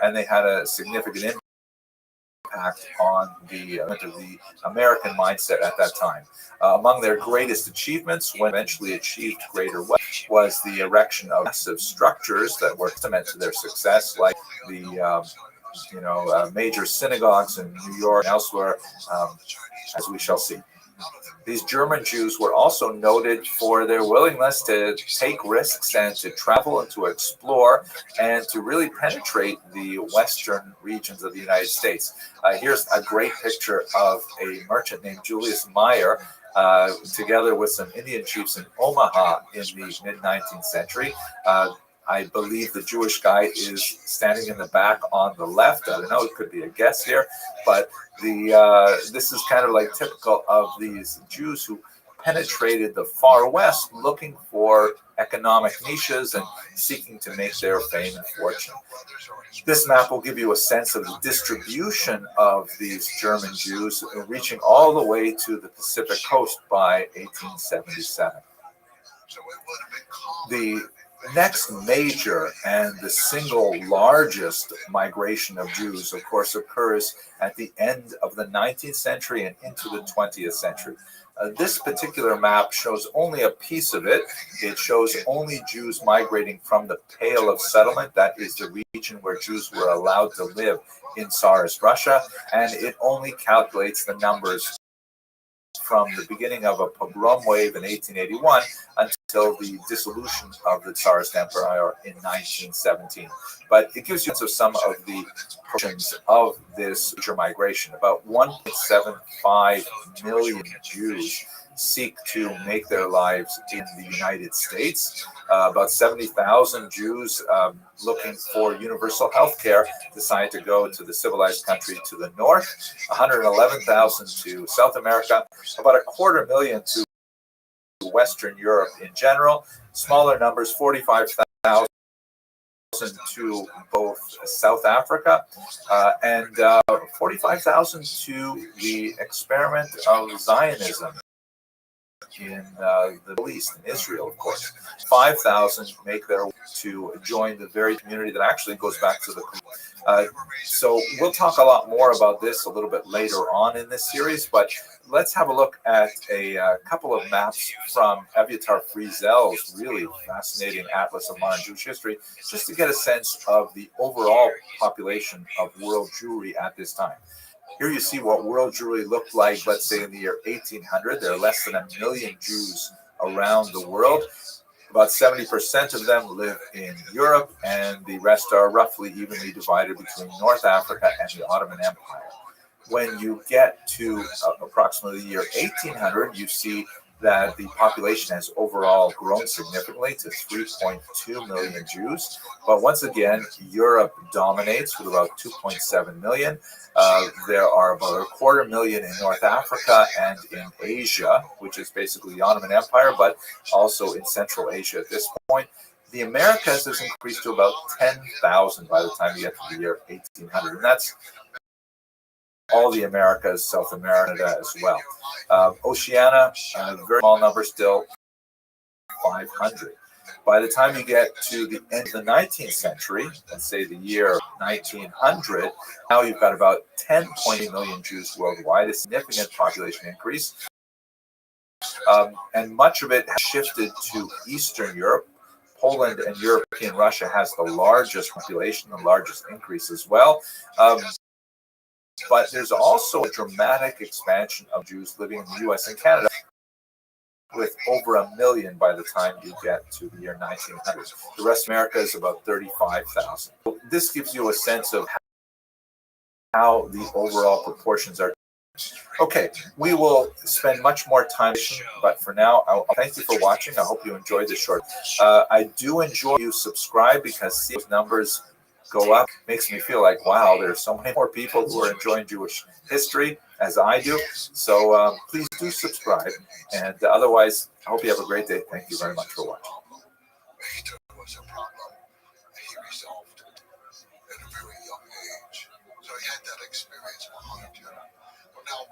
And they had a significant impact on the American mindset at that time. Among their greatest achievements, when eventually achieved greater wealth, was the erection of massive structures that were testament to their success, like the major synagogues in New York and elsewhere, as we shall see. These German Jews were also noted for their willingness to take risks and to travel and to explore and to really penetrate the western regions of the United States. Here's a great picture of a merchant named Julius Meyer, together with some Indian chiefs in Omaha in the mid-19th century. I believe the Jewish guy is standing in the back on the left. I don't know, it could be a guess here, but this is kind of like typical of these Jews who penetrated the far west looking for economic niches and seeking to make their fame and fortune. This map will give you a sense of the distribution of these German Jews, reaching all the way to the Pacific coast by 1877. The next major and the single largest migration of Jews, of course, occurs at the end of the 19th century and into the 20th century. This particular map shows only a piece of it. It shows only Jews migrating from the Pale of Settlement, that is the region where Jews were allowed to live in Tsarist Russia, and it only calculates the numbers from the beginning of a pogrom wave in 1881 until the dissolution of the Tsarist Empire in 1917. But it gives you a sense of some of the portions of this migration. About 1.75 million Jews seek to make their lives in the United States. About 70,000 Jews looking for universal health care decide to go to the civilized country to the north, 111,000 to South America, about 250,000 to Western Europe in general, smaller numbers, 45,000 to both South Africa and 45,000 to the experiment of Zionism in the Middle East, in Israel, of course. 5,000 make their way to join the very community that actually goes back to the so we'll talk a lot more about this a little bit later on in this series, but let's have a look at a couple of maps from Eviatar Friesel's really fascinating Atlas of Modern Jewish History, just to get a sense of the overall population of world Jewry at this time. Here you see what world Jewry looked like, let's say in the year 1800. There are less than 1 million Jews around the world. About 70% of them live in Europe, and the rest are roughly evenly divided between North Africa and the Ottoman Empire. When you get to approximately the year 1800, you see that the population has overall grown significantly to 3.2 million Jews. But once again, Europe dominates with about 2.7 million. There are about 250,000 in North Africa and in Asia, which is basically the Ottoman Empire, but also in Central Asia at this point. The Americas has increased to about 10,000 by the time you get to the year 1800. And that's all the Americas, South America as well. Oceania, a very small number still, 500. By the time you get to the end of the 19th century, let's say the year 1900, now you've got about 10.8 million Jews worldwide, a significant population increase. And much of it has shifted to Eastern Europe. Poland and European Russia has the largest population, the largest increase as well. But there's also a dramatic expansion of Jews living in the U.S. and Canada, with over 1 million by the time you get to the year 1900. The rest of America is about 35,000. This gives you a sense of how the overall proportions are. Okay, we will spend much more time, but for now, I'll thank you for watching. I hope you enjoyed this short. I do enjoy you subscribe, because seeing those numbers go up makes me feel like, wow, there's so many more people who are enjoying Jewish history as I do. So please do subscribe. And otherwise, I hope you have a great day. Thank you very much for watching. Was a problem he resolved at a very young age. So he had that experience behind him. But now,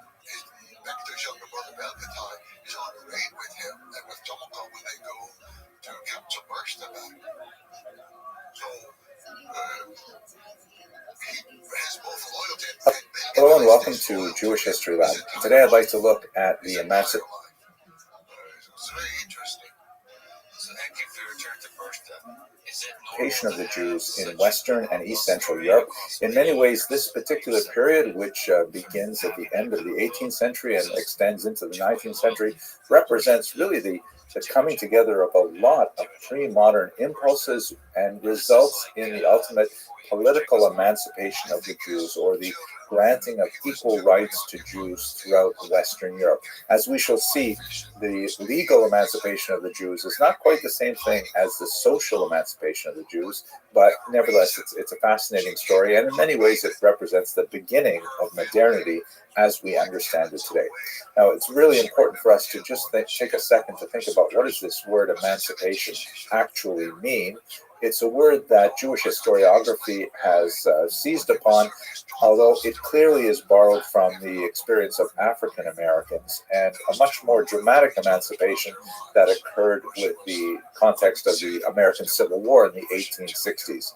Victor's younger brother, Belgatai, is on raid with him and with Tomoko when they go to capture Burstaba. So, hello and welcome to Jewish History Lab. Today I'd like to look at the emancipation of the Jews in Western and East Central Europe. In many ways, this particular period, which begins at the end of the 18th century and extends into the 19th century, represents really the coming together of a lot of pre-modern impulses and results in the ultimate political emancipation of the Jews, or the granting of equal rights to Jews throughout Western Europe. As we shall see, the legal emancipation of the Jews is not quite the same thing as the social emancipation of the Jews, but nevertheless, it's a fascinating story, and in many ways it represents the beginning of modernity as we understand it today. Now, it's really important for us to just take a second to think about, what does this word emancipation actually mean? It's a word that Jewish historiography has seized upon, although it clearly is borrowed from the experience of African Americans, and a much more dramatic emancipation that occurred with the context of the American Civil War in the 1860s.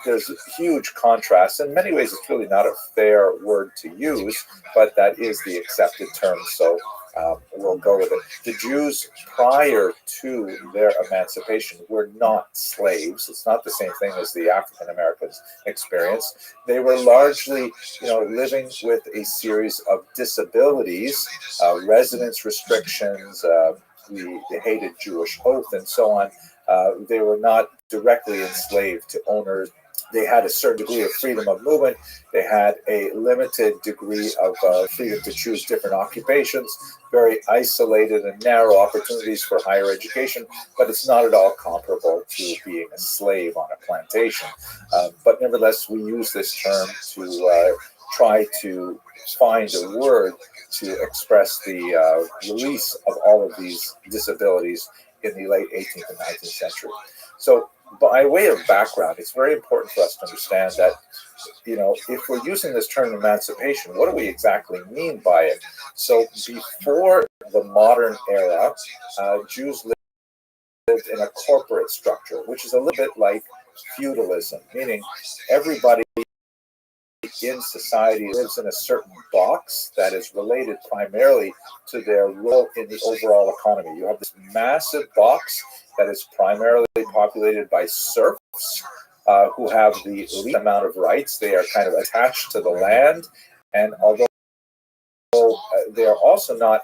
There's a huge contrast. In many ways, it's really not a fair word to use, but that is the accepted term, so we'll go with it. The Jews, prior to their emancipation, were not slaves. It's not the same thing as the African Americans experience. They were largely, living with a series of disabilities, residence restrictions, the hated Jewish oath, and so on. They were not directly enslaved to owners. They had a certain degree of freedom of movement. They had a limited degree of freedom to choose different occupations, very isolated and narrow opportunities for higher education, but it's not at all comparable to being a slave on a plantation. But nevertheless, we use this term to try to find a word to express the release of all of these disabilities in the late 18th and 19th century. So by way of background, it's very important for us to understand that, if we're using this term emancipation, what do we exactly mean by it? So before the modern era, Jews lived lived in a corporate structure, which is a little bit like feudalism, meaning everybody in society lives in a certain box that is related primarily to their role in the overall economy. You have this massive box that is primarily populated by serfs who have the least amount of rights. They are kind of attached to the land, and although they are also not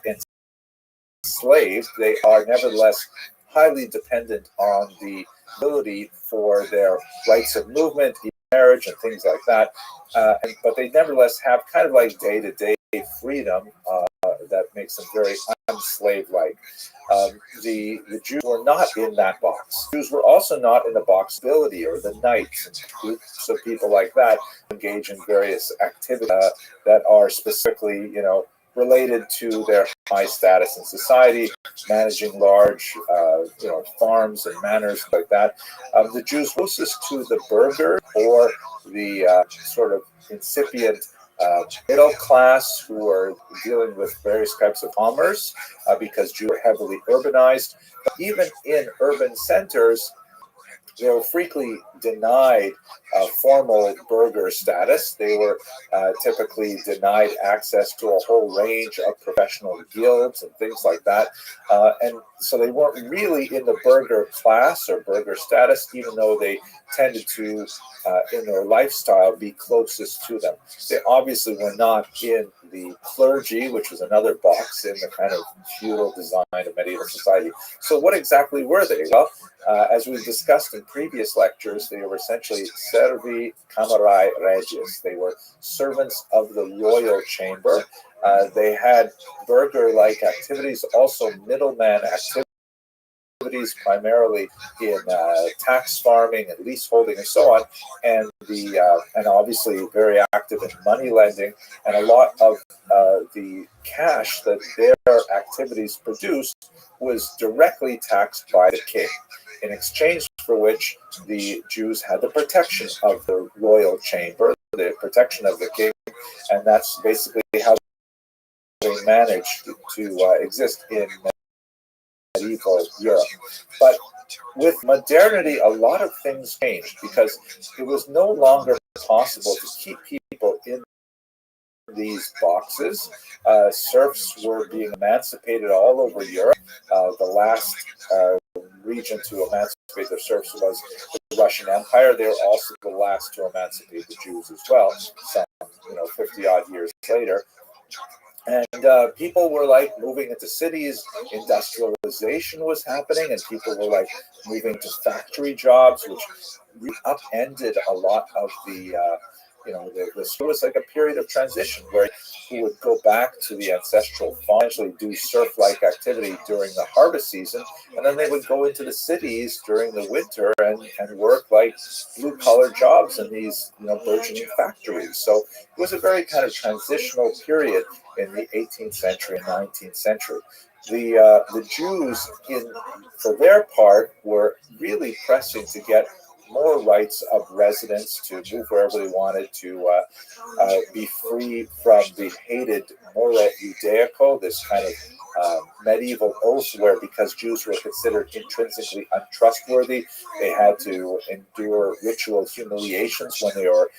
enslaved, they are nevertheless highly dependent on the ability for their rights of movement, marriage, and things like that. But they nevertheless have kind of like day-to-day freedom that makes them very unslave-like. The Jews were not in that box. Jews were also not in the box ability, or the knights and groups of people like that engage in various activities that are specifically, related to their high status in society, managing large, farms and manors like that. The Jews closest to the burgher, or the sort of incipient middle class, who are dealing with various types of commerce because Jews are heavily urbanized. But even in urban centers, they were frequently denied formal burgher status. They were typically denied access to a whole range of professional guilds and things like that. And so they weren't really in the burgher class or burgher status, even though they tended to, in their lifestyle, be closest to them. They obviously were not in the clergy, which was another box in the kind of feudal design of medieval society. So what exactly were they? Well, as we've discussed in previous lectures, they were essentially servi camerae regis. They were servants of the royal chamber. They had burgher-like activities, also middleman activities, primarily in tax farming and leaseholding and so on, and obviously very active in money lending, and a lot of the cash that their activities produced was directly taxed by the king, in exchange for which the Jews had the protection of the royal chamber, the protection of the king, and that's basically how they managed to exist in medieval Europe. But with modernity, a lot of things changed because it was no longer possible to keep people in these boxes. Serfs were being emancipated all over Europe. The last region to emancipate their serfs was the Russian Empire. They were also the last to emancipate the Jews as well, some 50 odd years later. And people were like moving into cities. Industrialization was happening, and people were like moving to factory jobs, which upended a lot of the it was like a period of transition where who would go back to the ancestral farm, actually do surf-like activity during the harvest season, and then they would go into the cities during the winter and work like blue-collar jobs in these burgeoning factories. So it was a very kind of transitional period in the 18th century and 19th century. The Jews, for their part, were really pressing to get more rights of residence, to move wherever they wanted, to be free from the hated mora judaico, this kind of medieval oath where, because Jews were considered intrinsically untrustworthy, they had to endure ritual humiliations when they were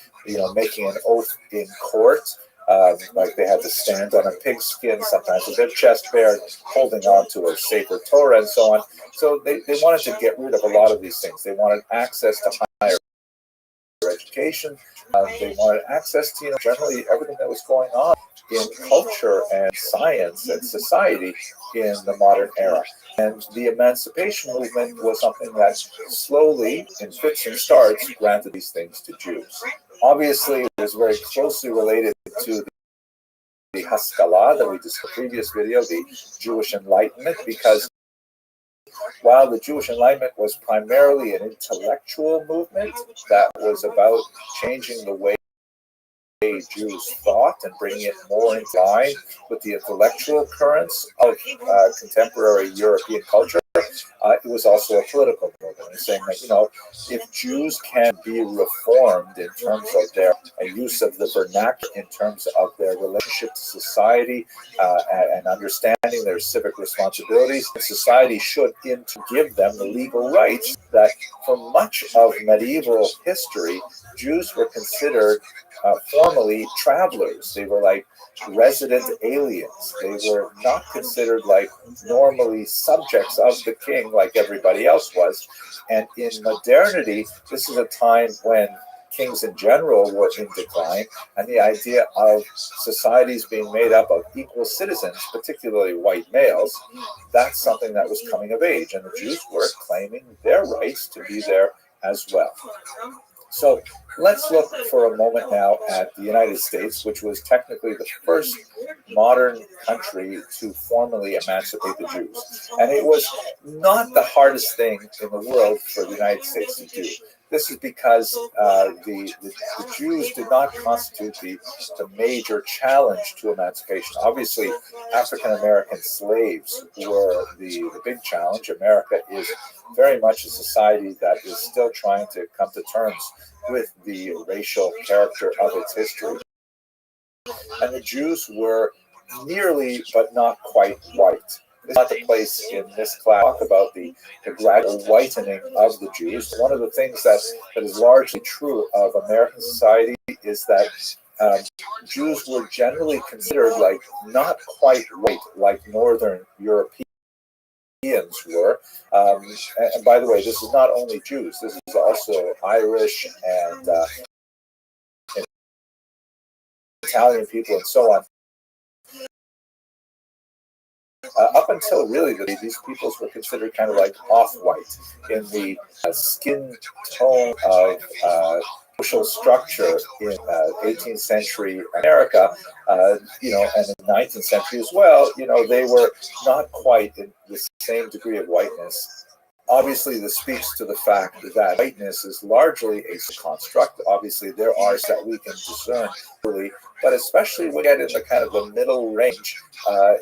making an oath in court. Like they had to stand on a pigskin, sometimes with their chest bared, holding on to a sacred Torah and so on. So they wanted to get rid of a lot of these things. They wanted access to higher education. They wanted access to generally everything that was going on in culture and science and society in the modern era. And the emancipation movement was something that slowly, in fits and starts, granted these things to Jews. Obviously, it was very closely related to the Haskalah that we discussed in the previous video, the Jewish Enlightenment, because while the Jewish Enlightenment was primarily an intellectual movement that was about changing the way Jews thought and bringing it more in line with the intellectual currents of contemporary European culture, it was also a political movement. saying that, if Jews can be reformed in terms of their use of the vernacular, in terms of their relationship to society, and understanding their civic responsibilities, society should give them the legal rights that for much of medieval history, Jews were considered formally travelers. They were like resident aliens. They were not considered like normally subjects of the king like everybody else was. And in modernity, this is a time when kings in general were in decline, and the idea of societies being made up of equal citizens, particularly white males, that's something that was coming of age, and the Jews were claiming their rights to be there as well. So let's look for a moment now at the United States, which was technically the first modern country to formally emancipate the Jews. And it was not the hardest thing in the world for the United States to do. This is because the Jews did not constitute the major challenge to emancipation. Obviously, African-American slaves were the big challenge. America is very much a society that is still trying to come to terms with the racial character of its history. And the Jews were nearly, but not quite white. This is not the place in this class to talk about the gradual whitening of the Jews. One of the things that is largely true of American society is that Jews were generally considered like not quite white like Northern Europeans were. And by the way, this is not only Jews. This is also Irish and Italian people and so on. Up until really these peoples were considered kind of like off-white in the skin tone of social structure in 18th century America, and in the 19th century as well. They were not quite in the same degree of whiteness. Obviously, this speaks to the fact that whiteness is largely a construct. Obviously, there are that we can discern really, but especially when we get in the kind of the middle range,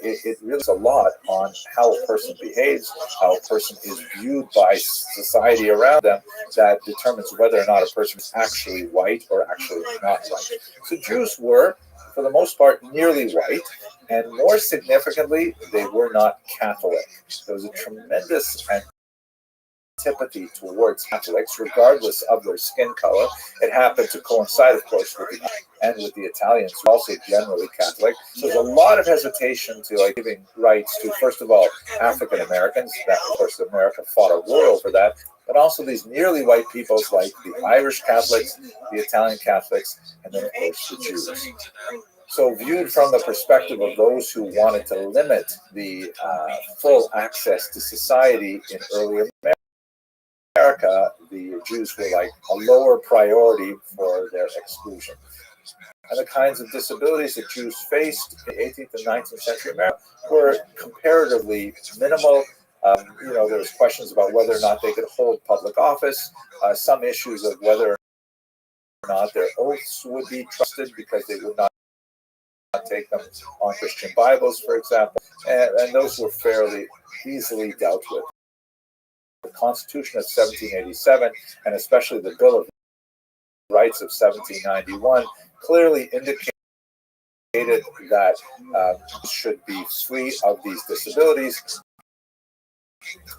it really is a lot on how a person behaves, how a person is viewed by society around them, that determines whether or not a person is actually white or actually not white. So Jews were, for the most part, nearly white, and more significantly, they were not Catholic. There was a tremendous antipathy towards Catholics, regardless of their skin color. It happened to coincide, of course, with the Italians, who are also generally Catholic. So there's a lot of hesitation to giving rights to, first of all, African Americans. That, of course, America fought a war over that. But also these nearly white peoples like the Irish Catholics, the Italian Catholics, and then, of course, the Jews. So viewed from the perspective of those who wanted to limit the full access to society in early America, the Jews were like a lower priority for their exclusion. And the kinds of disabilities that Jews faced in the 18th and 19th century America were comparatively minimal. There was questions about whether or not they could hold public office, some issues of whether or not their oaths would be trusted because they would not take them on Christian Bibles, for example, and those were fairly easily dealt with. The Constitution of 1787, and especially the Bill of Rights of 1791, clearly indicated that should be free of these disabilities.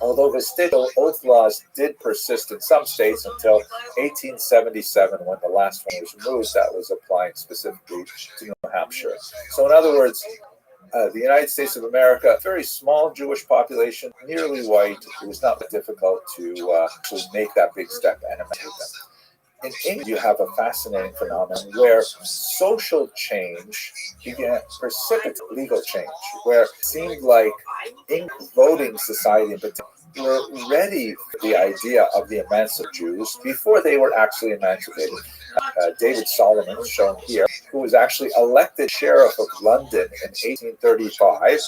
Although vestigial oath laws did persist in some states until 1877, when the last one was removed, that was applying specifically to New Hampshire. So in other words, the United States of America, a very small Jewish population, nearly white. It was not difficult to make that big step and emancipate them. In England, you have a fascinating phenomenon where social change began precipitate legal change, where it seemed like English voting society in particular were ready for the idea of the emancipation of Jews before they were actually emancipated. David Solomon, shown here, who was actually elected sheriff of London in 1835,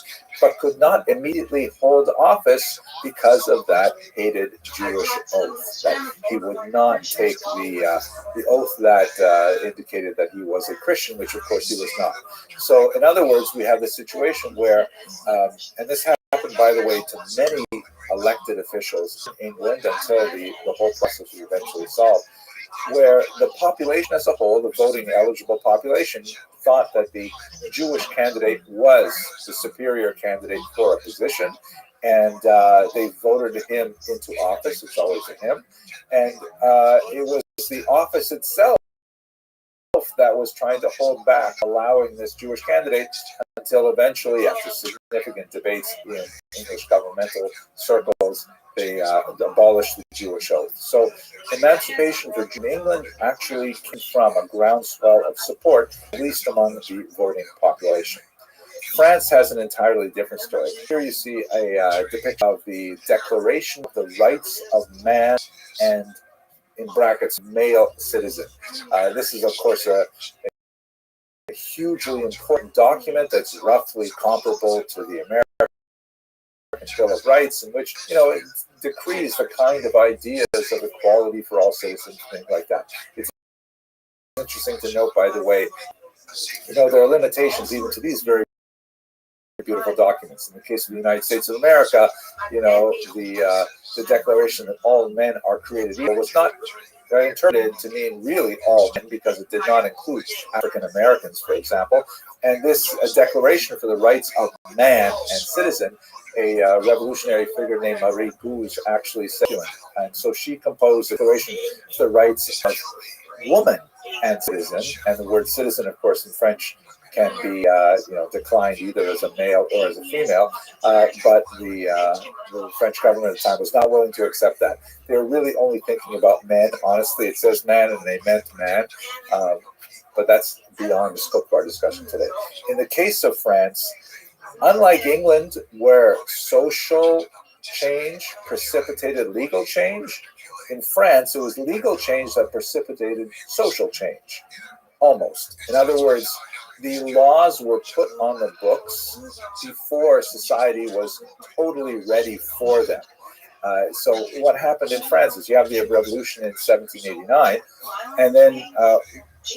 but could not immediately hold office because of that hated Jewish oath, that he would not take the oath that indicated that he was a Christian, which of course he was not. So in other words, we have the situation where, and this happened happened, by the way, to many elected officials in England until the whole process was eventually solved, where the population as a whole, the voting eligible population, thought that the Jewish candidate was the superior candidate for a position, and they voted him into office. It's always a him, and it was the office itself that was trying to hold back allowing this Jewish candidate until eventually, after significant debates in English governmental circles, they abolished the Jewish oath. So emancipation for Jews in England actually came from a groundswell of support, at least among the voting population. France has an entirely different story. Here you see a depiction of the Declaration of the Rights of Man and, in brackets, male citizen. This is, of course, a hugely important document that's roughly comparable to the American Bill of Rights, in which, it decrees the kind of ideas of equality for all citizens, things like that. It's interesting to note, by the way, there are limitations even to these very beautiful documents. In the case of the United States of America, the declaration that all men are created equal was not interpreted to mean really all men, because it did not include African Americans, for example. And this Declaration for the Rights of Man and Citizen, a revolutionary figure named Marie Gouge actually said, and so she composed the Declaration for the Rights of Woman and Citizen, and the word citizen, of course, in French can be declined either as a male or as a female, but the French government at the time was not willing to accept that. They were really only thinking about men. Honestly, it says man and they meant man, but that's beyond the scope of our discussion today. In the case of France, unlike England, where social change precipitated legal change, in France it was legal change that precipitated social change, almost. In other words, the laws were put on the books before society was totally ready for them. So what happened in France is you have the revolution in 1789, and then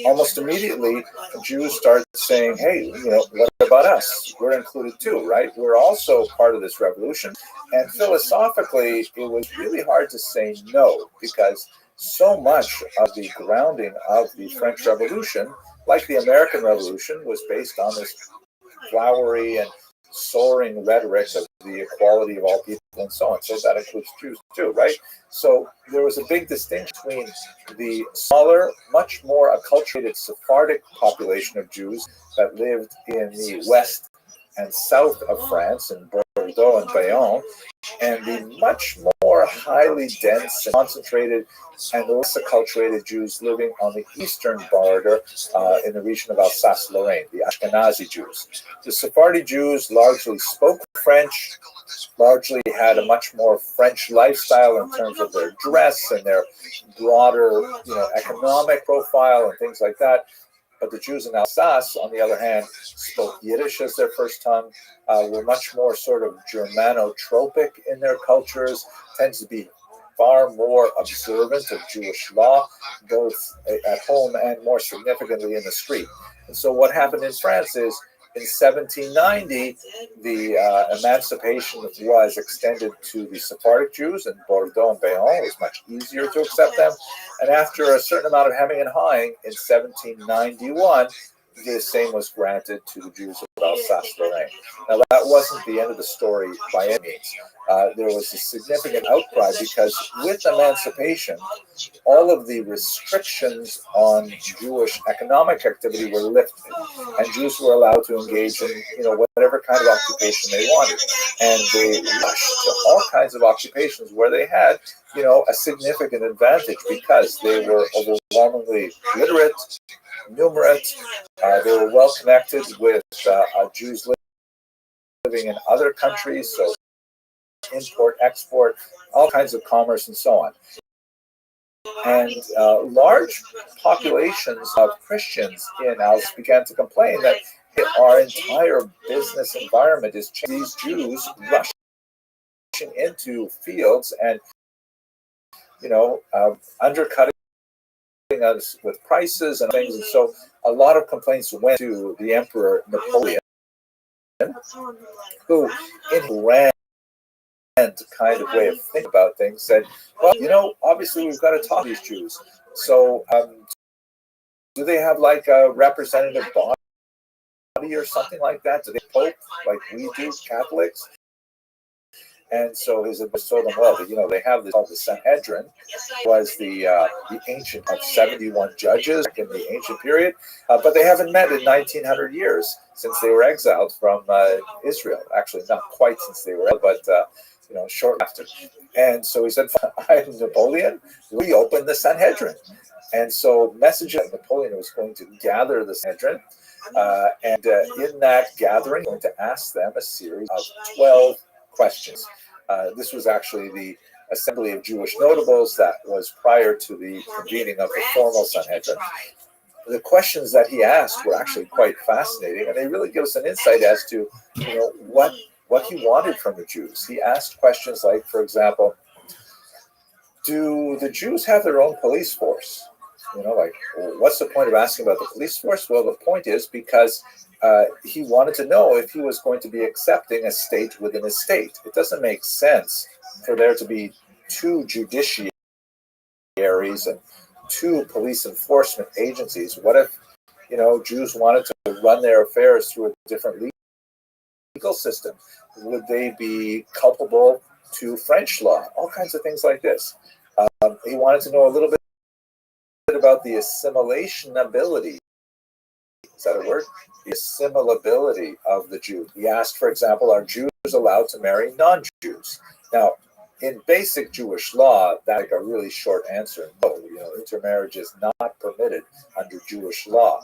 almost immediately Jews started saying, hey, what about us? We're included too, right? We're also part of this revolution. And philosophically, it was really hard to say no, because so much of the grounding of the French Revolution, like the American Revolution, was based on this flowery and soaring rhetoric of the equality of all people and so on. So that includes Jews too, right? So there was a big distinction between the smaller, much more acculturated Sephardic population of Jews that lived in the west and south of France, in Bordeaux and Bayonne, and the much more highly dense and concentrated and less acculturated Jews living on the eastern border in the region of Alsace-Lorraine, the Ashkenazi Jews. The Sephardi Jews largely spoke French, largely had a much more French lifestyle in terms of their dress and their broader, economic profile and things like that. But the Jews in Alsace, on the other hand, spoke Yiddish as their first tongue, were much more sort of Germanotropic in their cultures, tends to be far more observant of Jewish law, both at home and more significantly in the street. And so what happened in France is, in 1790, the emancipation was extended to the Sephardic Jews in Bordeaux and Bayonne. It was much easier to accept them. And after a certain amount of hemming and hawing, in 1791, the same was granted to the Jews of Alsace-Lorraine. Now, that wasn't the end of the story by any means. There was a significant outcry because with emancipation, all of the restrictions on Jewish economic activity were lifted, and Jews were allowed to engage in whatever kind of occupation they wanted. And they rushed to all kinds of occupations where they had a significant advantage because they were overwhelmingly literate, numerate, they were well connected with Jews living in other countries, so import, export, all kinds of commerce and so on. And large populations of Christians in Alsace began to complain that our entire business environment is changing. These Jews rushing into fields and undercutting us with prices and things. And so a lot of complaints went to the Emperor Napoleon, who, in grand kind of way of thinking about things, said, well, obviously we've got to talk to these Jews. So do they have like a representative body or something like that? Do they pope like we do, Catholics? And so his advice told them, well, they have this called the Sanhedrin, was the ancient of 71 judges in the ancient period, but they haven't met in 1900 years since they were exiled from Israel. Actually, not quite since they were, but short after. And so he said, I'm Napoleon, we opened the Sanhedrin. And so message that Napoleon was going to gather the Sanhedrin, and in that gathering, going to ask them a series of 12 questions. This was actually the Assembly of Jewish Notables that was prior to the convening of the formal Sanhedrin. The questions that he asked were actually quite fascinating, and they really give us an insight as to what he wanted from the Jews. He asked questions like, for example, do the Jews have their own police force? What's the point of asking about the police force? Well, the point is because he wanted to know if he was going to be accepting a state within a state. It doesn't make sense for there to be two judiciaries and two police enforcement agencies. What if, Jews wanted to run their affairs through a different legal system? Would they be culpable to French law? All kinds of things like this. He wanted to know a little bit about the assimilation ability. Is that a word? The assimilability of the Jew. He asked, for example, are Jews allowed to marry non-Jews? Now, in basic Jewish law, that's like a really short answer. No, intermarriage is not permitted under Jewish law.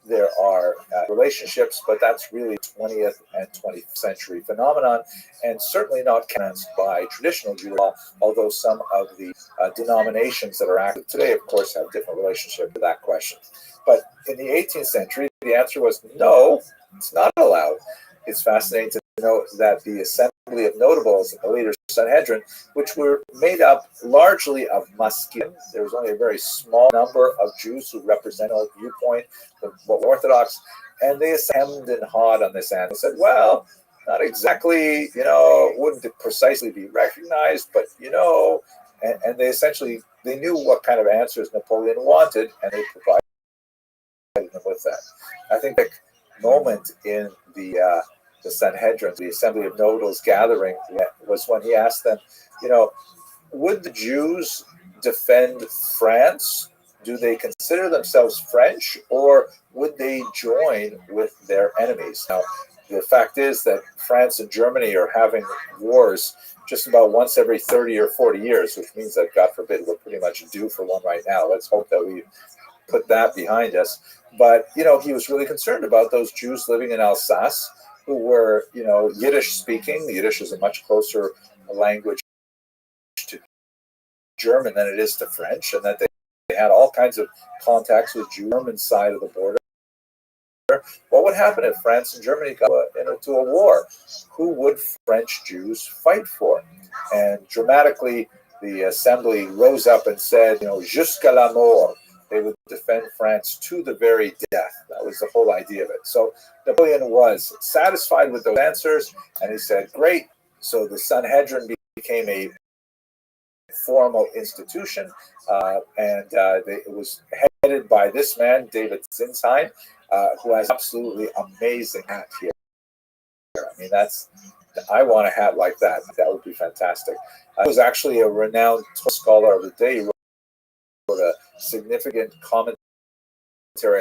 There are relationships, but that's really 20th and 20th century phenomenon, and certainly not canonized by traditional Jewish law, although some of the denominations that are active today, of course, have different relationship to that question. But in the 18th century, the answer was no, it's not allowed. It's fascinating to note that the Assembly of Notables, the later Sanhedrin, which were made up largely of Maskilim. There was only a very small number of Jews who represented a viewpoint, the Orthodox, and they hemmed and hawed on this and said, well, not exactly, wouldn't precisely be recognized, but, and they essentially, they knew what kind of answers Napoleon wanted, and they provided them with that. I think the moment in the Sanhedrin, the Assembly of Notables gathering, was when he asked them, would the Jews defend France? Do they consider themselves French, or would they join with their enemies? Now, the fact is that France and Germany are having wars just about once every 30 or 40 years, which means that, God forbid, we're pretty much due for one right now. Let's hope that we put that behind us. But, he was really concerned about those Jews living in Alsace who were, Yiddish speaking. Yiddish is a much closer language to German than it is to French, and that they had all kinds of contacts with German side of the border. What would happen if France and Germany got into a war? Who would French Jews fight for? And dramatically, the assembly rose up and said, jusqu'à la mort. They would defend France to the very death. That was the whole idea of it. So Napoleon was satisfied with those answers, and he said, great. So the Sanhedrin became a formal institution, and it was headed by this man, David Zinsheim, who has absolutely amazing hat here. I mean, I want a hat like that. That would be fantastic. He was actually a renowned scholar of the day. He wrote a significant commentary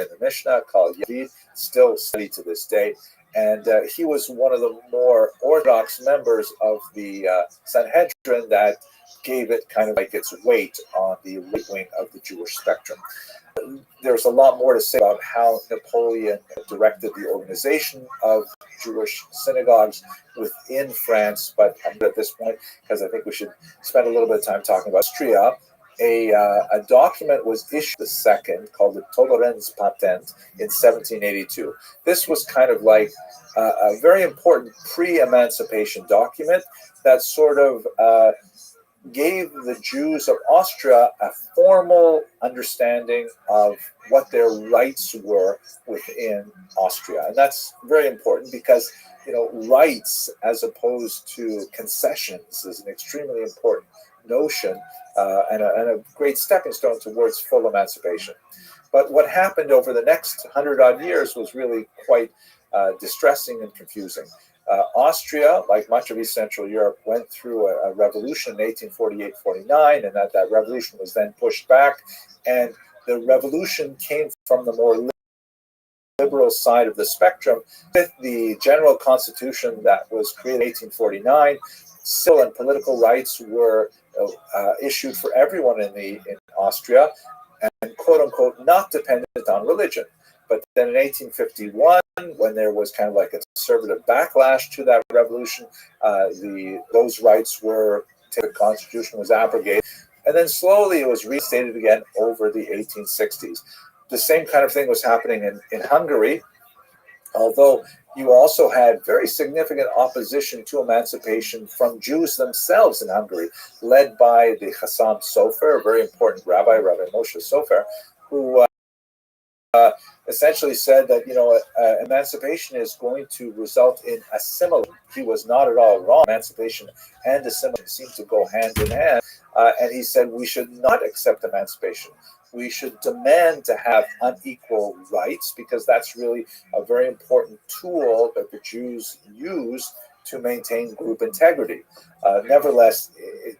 in the Mishnah called Yavid, still studied to this day. And he was one of the more orthodox members of the Sanhedrin that gave it kind of like its weight on the right wing of the Jewish spectrum. There's a lot more to say about how Napoleon directed the organization of Jewish synagogues within France, but at this point, because I think we should spend a little bit of time talking about Austria, a document was issued the second called the Toleranz Patent in 1782. This was kind of like a very important pre-emancipation document that sort of gave the Jews of Austria a formal understanding of what their rights were within Austria. And that's very important because, rights as opposed to concessions is an extremely important notion and a great stepping stone towards full emancipation. But what happened over the next 100-odd years was really quite distressing and confusing. Austria, like much of East Central Europe, went through a revolution in 1848-49, and that revolution was then pushed back. And the revolution came from the more liberal side of the spectrum with the general constitution that was created in 1849. Civil and political rights were issued for everyone in Austria, and quote unquote not dependent on religion. But then in 1851, when there was kind of like a conservative backlash to that revolution, those rights were, the constitution was abrogated, and then slowly it was restated again over the 1860s. The same kind of thing was happening in Hungary, although you also had very significant opposition to emancipation from Jews themselves in Hungary, led by the Chassam Sofer, a very important Rabbi Moshe Sofer, who essentially said that emancipation is going to result in assimilation. He was not at all wrong. Emancipation and assimilation seem to go hand in hand, and he said we should not accept emancipation. We should demand to have unequal rights, because that's really a very important tool that the Jews used to maintain group integrity. Nevertheless,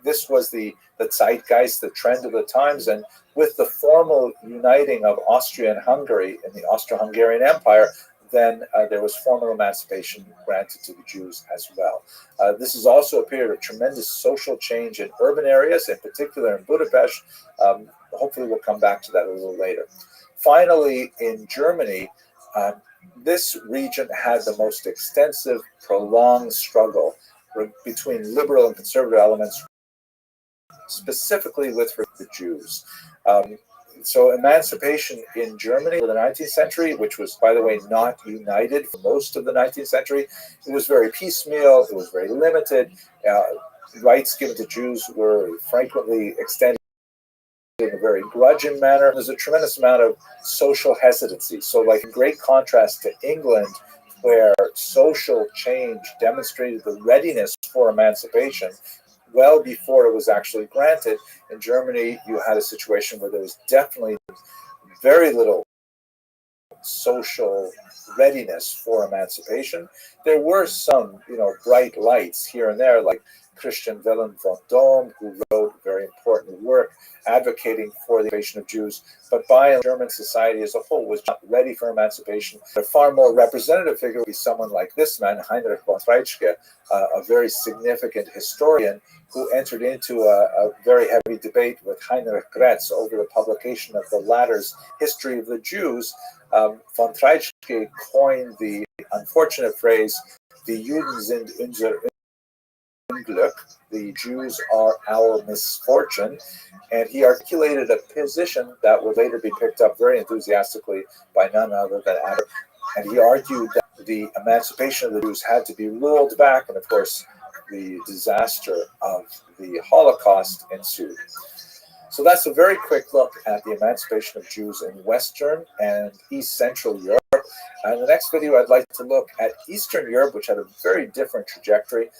this was the zeitgeist, the trend of the times, and with the formal uniting of Austria and Hungary in the Austro-Hungarian Empire, then there was formal emancipation granted to the Jews as well. This is also a period of tremendous social change in urban areas, in particular in Budapest. Hopefully we'll come back to that a little later. Finally, in Germany, this region had the most extensive, prolonged struggle between liberal and conservative elements, specifically with the Jews. So emancipation in Germany in the 19th century, which was, by the way, not united for most of the 19th century, it was very piecemeal, it was very limited. Rights given to Jews were frequently extended in a very grudging manner. There's a tremendous amount of social hesitancy. So, like, in great contrast to England, where social change demonstrated the readiness for emancipation well before it was actually granted, in Germany, you had a situation where there was definitely very little social readiness for emancipation. There were some, bright lights here and there, like Christian Wilhelm von Dohm, who wrote very important work advocating for the emancipation of Jews, but by and large, German society as a whole was not ready for emancipation. A far more representative figure would be someone like this man, Heinrich von Treitschke, a very significant historian who entered into a very heavy debate with Heinrich Gretz over the publication of the latter's History of the Jews. Von Treitschke coined the unfortunate phrase, "Die Juden sind unser Unglück," the Jews are our misfortune, and he articulated a position that would later be picked up very enthusiastically by none other than Adolf. And he argued that the emancipation of the Jews had to be rolled back, and of course, the disaster of the Holocaust ensued. So that's a very quick look at the emancipation of Jews in Western and East Central Europe. In the next video, I'd like to look at Eastern Europe, which had a very different trajectory.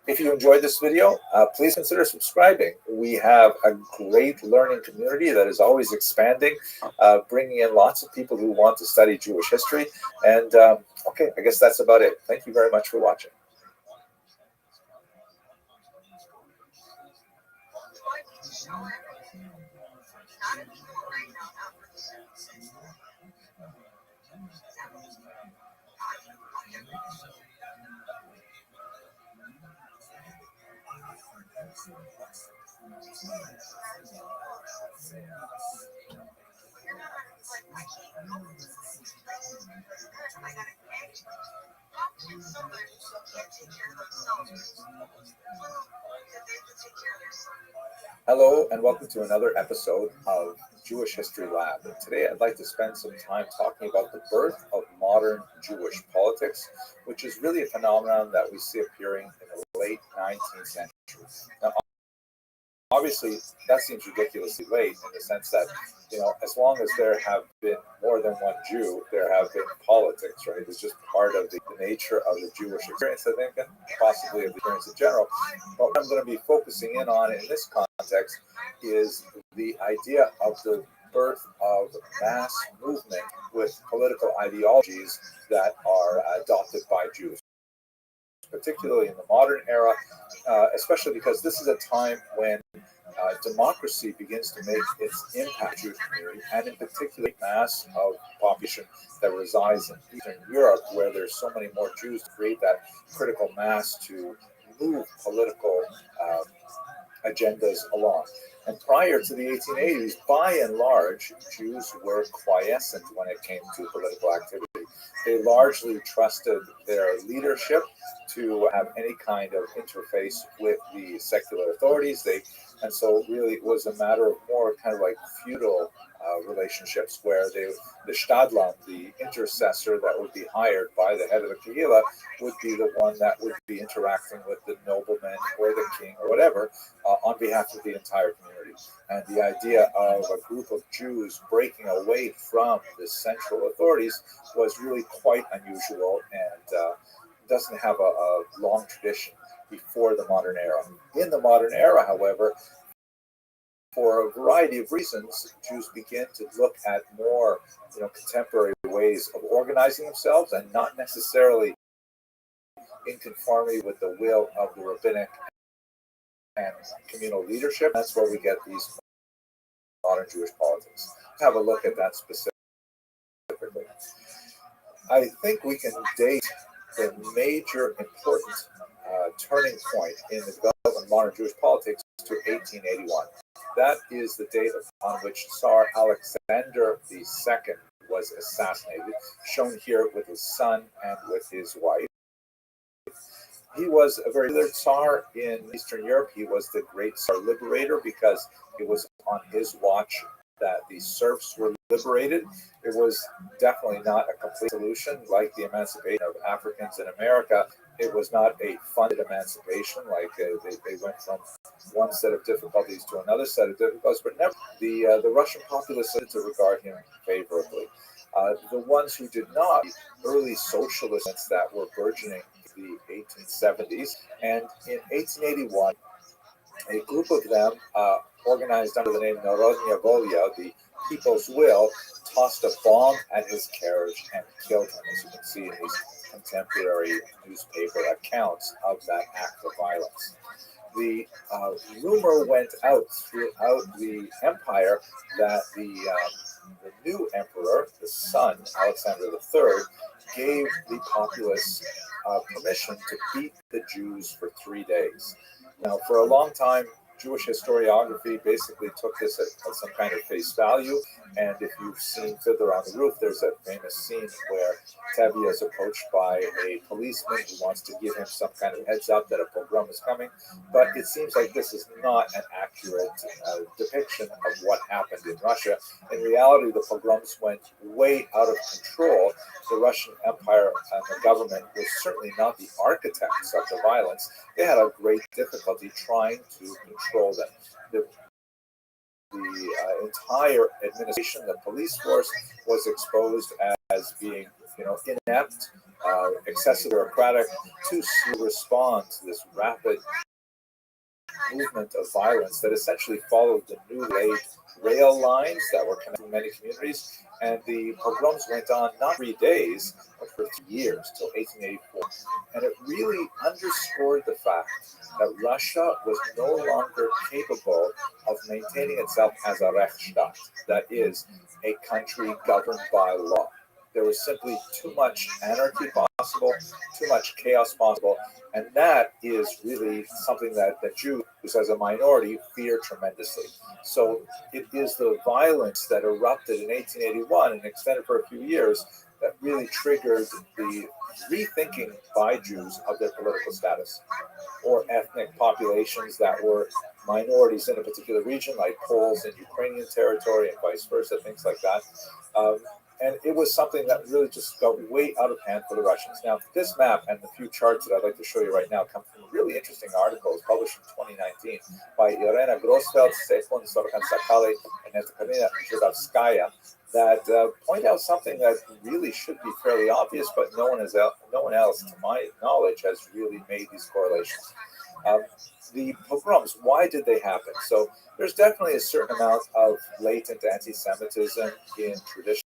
If you enjoyed this video, please consider subscribing. We have a great learning community that is always expanding, bringing in lots of people who want to study Jewish history. And okay, I guess that's about it. Thank you very much for watching. Hello, and welcome to another episode of Jewish History Lab. And today I'd like to spend some time talking about the birth of modern Jewish politics, which is really a phenomenon that we see appearing in the late 19th century. Now, obviously, that seems ridiculously late in the sense that, as long as there have been more than one Jew, there have been politics, right? It's just part of the nature of the Jewish experience, I think, and possibly of the experience in general. But what I'm going to be focusing in on in this context is the idea of the birth of mass movement with political ideologies that are adopted by Jews, particularly in the modern era, especially because this is a time when democracy begins to make its impact in the Jewish community, and in particular, mass of population that resides in Eastern Europe, where there's so many more Jews to create that critical mass to move political agendas along. And prior to the 1880s, by and large, Jews were quiescent when it came to political activity. They largely trusted their leadership to have any kind of interface with the secular authorities. And so really it was a matter of more kind of like feudal relationships where the Stadlam, the intercessor that would be hired by the head of the Kehillah, would be the one that would be interacting with the nobleman or the king or whatever on behalf of the entire community. And the idea of a group of Jews breaking away from the central authorities was really quite unusual and doesn't have a long tradition before the modern era. In the modern era, however, for a variety of reasons, Jews begin to look at more, contemporary ways of organizing themselves, and not necessarily in conformity with the will of the rabbinic and communal leadership. That's where we get these modern Jewish politics. Let's have a look at that specifically. I think we can date the major important turning point in the development of modern Jewish politics to 1881. That is the date on which Tsar Alexander II was assassinated, shown here with his son and with his wife. He was a very popular Tsar in Eastern Europe. He was the great Tsar liberator because it was on his watch that the serfs were liberated. It was definitely not a complete solution like the emancipation of Africans in America. It was not a funded emancipation, like they went from one set of difficulties to another set of difficulties, but never the Russian populace started to regard him favorably. The ones who did not, the early socialists that were burgeoning in the 1870s, and in 1881, a group of them, organized under the name Narodnya Volya, the People's Will, tossed a bomb at his carriage and killed him, as you can see in these contemporary newspaper accounts of that act of violence. The rumor went out throughout the empire that the new emperor, the son, Alexander III, gave the populace permission to beat the Jews for 3 days. Now, for a long time, Jewish historiography basically took this at some kind of face value. And if you've seen Fiddler on the Roof, there's a famous scene where Tevye is approached by a policeman who wants to give him some kind of heads up that a pogrom is coming. But it seems like this is not an accurate depiction of what happened in Russia. In reality, the pogroms went way out of control. The Russian Empire and the government was certainly not the architects of the violence. They had a great difficulty trying to control them. The entire administration, the police force, was exposed as being, inept, excessively bureaucratic, too slow to respond to this rapid movement of violence that essentially followed the new laid rail lines that were connecting many communities. And the pogroms went on not 3 days, but for 3 years, till 1884. And it really underscored the fact that Russia was no longer capable of maintaining itself as a Rechtsstaat, that is, a country governed by law. There was simply too much anarchy possible, too much chaos possible, and that is really something that the Jews, as a minority, fear tremendously. So it is the violence that erupted in 1881 and extended for a few years that really triggered the rethinking by Jews of their political status, or ethnic populations that were minorities in a particular region, like Poles in Ukrainian territory and vice versa, things like that. And it was something that really just got way out of hand for the Russians. Now, this map and the few charts that I'd like to show you right now come from really interesting articles published in 2019 by Irena Grosfeld, Stefan Sorkan Sakale, and Ekaterina Zhidovskaya that point out something that really should be fairly obvious, but no one else, to my knowledge, has really made these correlations. The pogroms, why did they happen? So there's definitely a certain amount of latent anti-Semitism in traditional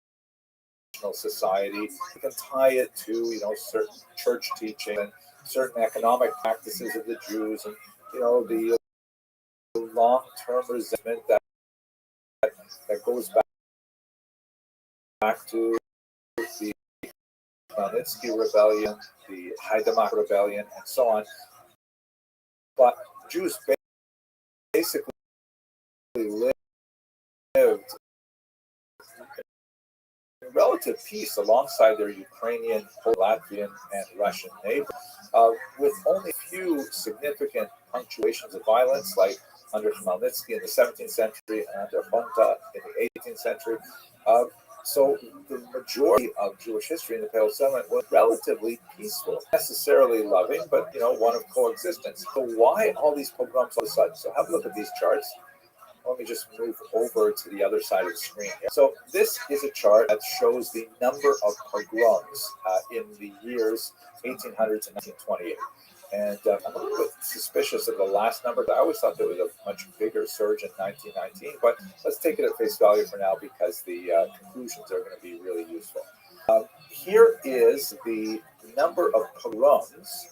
society. You can tie it to, certain church teaching and certain economic practices of the Jews, and the long-term resentment that goes back to the Khmelnytsky rebellion, the Haidamach rebellion, and so on. But Jews basically lived in relative peace alongside their Ukrainian, Latvian, and Russian neighbors, with only a few significant punctuations of violence, like under Khmelnytsky in the 17th century and under Honta in the 18th century. So the majority of Jewish history in the Pale Settlement was relatively peaceful, necessarily loving, but one of coexistence. So why all these pogroms all of a sudden? So have a look at these charts. Let me just move over to the other side of the screen here. So this is a chart that shows the number of pogroms in the years 1800 to 1928. And I'm a little bit suspicious of the last number. I always thought there was a much bigger surge in 1919, but let's take it at face value for now because the conclusions are going to be really useful. Here is the number of pogroms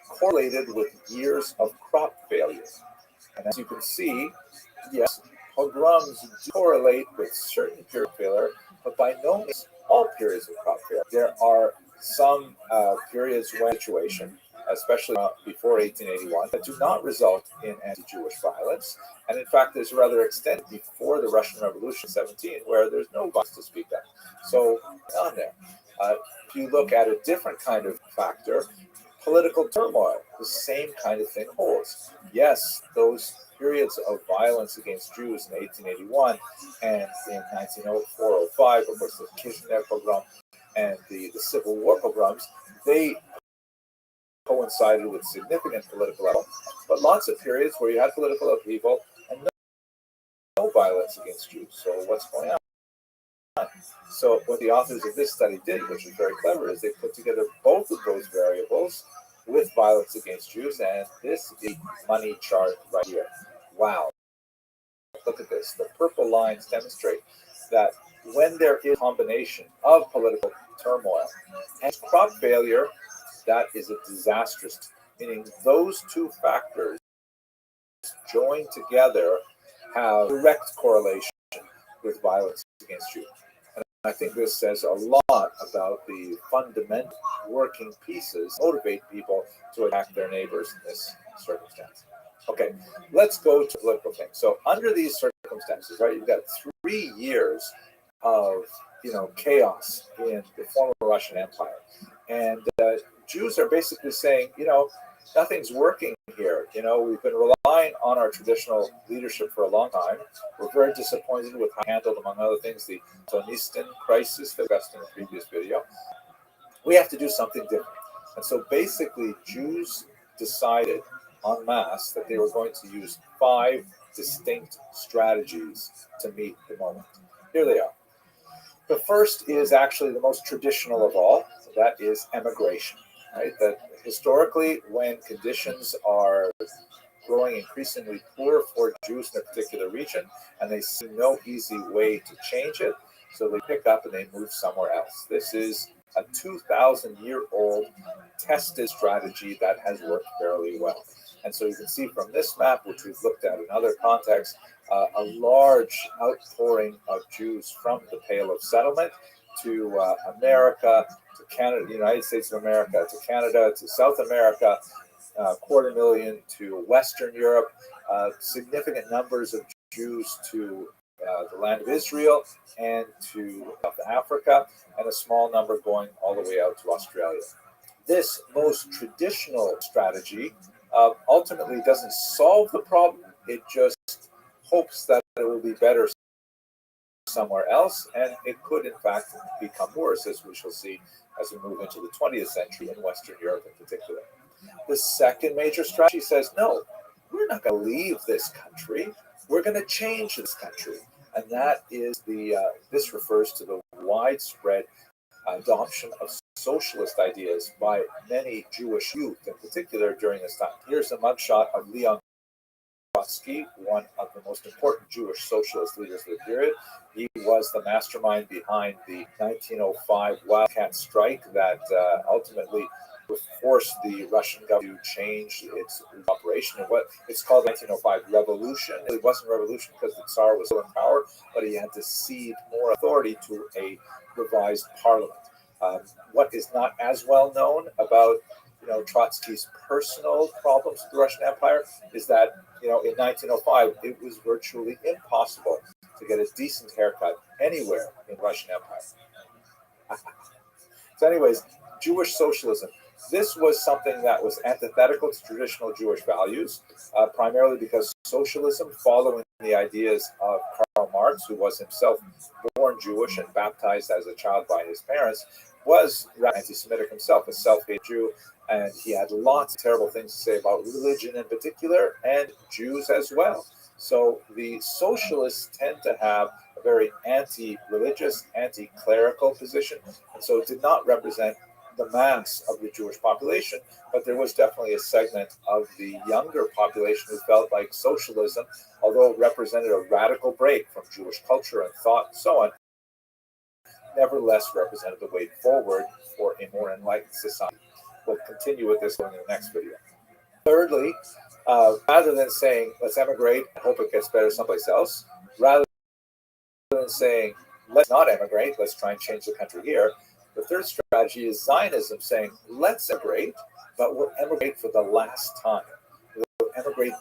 correlated with years of crop failure. And as you can see, yes, pogroms do correlate with certain period of failure, but by no means all periods of crop failure. There are some periods when situation, especially before 1881, that do not result in anti-Jewish violence. And in fact, there's a rather extended before the Russian Revolution 17, where there's no violence to speak of. So on there. If you look at a different kind of factor, political turmoil, the same kind of thing holds. Yes, those periods of violence against Jews in 1881 and in 1904-05, of course, the Kishinev pogrom and the Civil War pogroms, they coincided with significant political upheaval, but lots of periods where you had political upheaval and no violence against Jews. So what's going on? So what the authors of this study did, which is very clever, is they put together both of those variables with violence against Jews, and this is the money chart right here. Wow. Look at this. The purple lines demonstrate that when there is a combination of political turmoil and crop failure, that is a disastrous, meaning those two factors joined together have direct correlation with violence against Jews. And I think this says a lot about the fundamental working pieces that motivate people to attack their neighbors in this circumstance. Okay, let's go to political things. So under these circumstances, right, you've got 3 years of chaos in the former Russian Empire, and Jews are basically saying, nothing's working here. We've been relying on our traditional leadership for a long time. We're very disappointed with how we handled, among other things, the Tonistan crisis that we discussed in the previous video. We have to do something different. And so basically, Jews decided en masse that they were going to use 5 distinct strategies to meet the moment. Here they are. The first is actually the most traditional of all. That is emigration. Right? That historically, when conditions are growing increasingly poor for Jews in a particular region, and they see no easy way to change it, so they pick up and they move somewhere else. This is a 2,000-year-old tested strategy that has worked fairly well. And so you can see from this map, which we've looked at in other contexts, a large outpouring of Jews from the Pale of Settlement to America, to Canada, the United States of America, to Canada, to South America, 250,000 to Western Europe, significant numbers of Jews to the land of Israel and to South Africa, and a small number going all the way out to Australia. This most traditional strategy ultimately doesn't solve the problem. It just hopes that it will be better somewhere else, and it could, in fact, become worse, as we shall see as we move into the 20th century in Western Europe in particular. The second major strategy says, no, we're not going to leave this country. We're going to change this country. And that is this refers to the widespread adoption of socialist ideas by many Jewish youth, in particular during this time. Here's a mugshot of Leon Trotsky, one of the most important Jewish socialist leaders of the period. He was the mastermind behind the 1905 Wildcat strike that ultimately forced the Russian government to change its operation. And what it's called 1905 revolution. It wasn't a revolution because the Tsar was still in power, but he had to cede more authority to a revised parliament. What is not as well known about Trotsky's personal problems with the Russian Empire is that in 1905 it was virtually impossible to get a decent haircut anywhere in the Russian Empire. So, anyways, Jewish socialism. This was something that was antithetical to traditional Jewish values, primarily because socialism, following the ideas of Karl Marx, who was himself born Jewish and baptized as a child by his parents, was anti-Semitic himself, a self-made Jew, and he had lots of terrible things to say about religion in particular, and Jews as well. So the socialists tend to have a very anti-religious, anti-clerical position, and so it did not represent the mass of the Jewish population, but there was definitely a segment of the younger population who felt like socialism, although it represented a radical break from Jewish culture and thought and so on, nevertheless represented the way forward for a more enlightened society. We'll continue with this in the next video. Thirdly, rather than saying, let's emigrate and hope it gets better someplace else, rather than saying, let's not emigrate, let's try and change the country here, the third strategy is Zionism, saying, let's emigrate, but we'll emigrate for the last time. We'll emigrate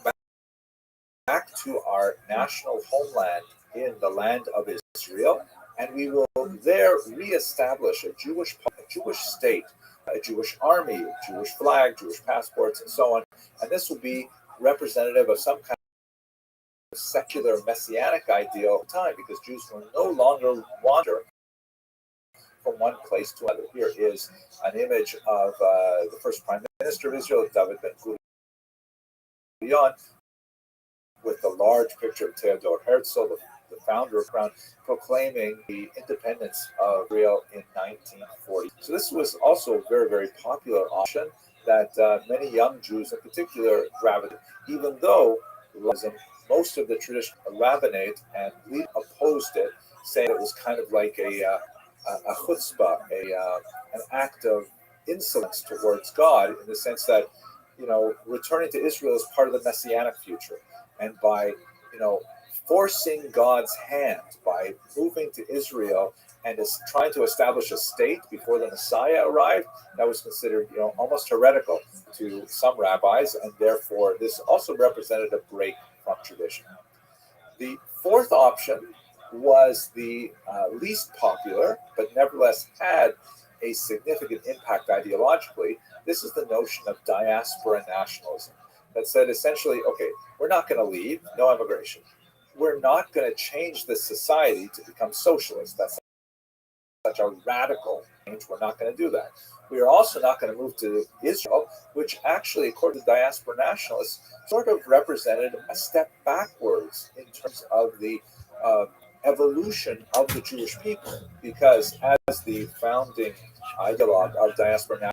back to our national homeland in the land of Israel, and we will there reestablish a Jewish state, a Jewish army, a Jewish flag, Jewish passports, and so on. And this will be representative of some kind of secular messianic ideal of time, because Jews will no longer wander from one place to another. Here is an image of the first Prime Minister of Israel, David Ben-Gurion, with the large picture of Theodor Herzl, the founder of Crown, proclaiming the independence of Israel in 1940. So this was also a very, very popular option that many young Jews in particular gravitated, even though most of the traditional rabbinate and leaders opposed it, saying it was kind of like a chutzpah, an act of insolence towards God, in the sense that, returning to Israel is part of the messianic future. And by, forcing God's hand, by moving to Israel and trying to establish a state before the Messiah arrived, that was considered, almost heretical to some rabbis, and therefore this also represented a break from tradition. The fourth option was the least popular, but nevertheless had a significant impact ideologically. This is the notion of diaspora nationalism, that said essentially, okay, we're not going to leave, no immigration. We're not going to change the society to become socialist. That's such a radical change. We're not going to do that. We are also not going to move to Israel, which actually, according to diaspora nationalists, sort of represented a step backwards in terms of the evolution of the Jewish people, because as the founding ideologue of diaspora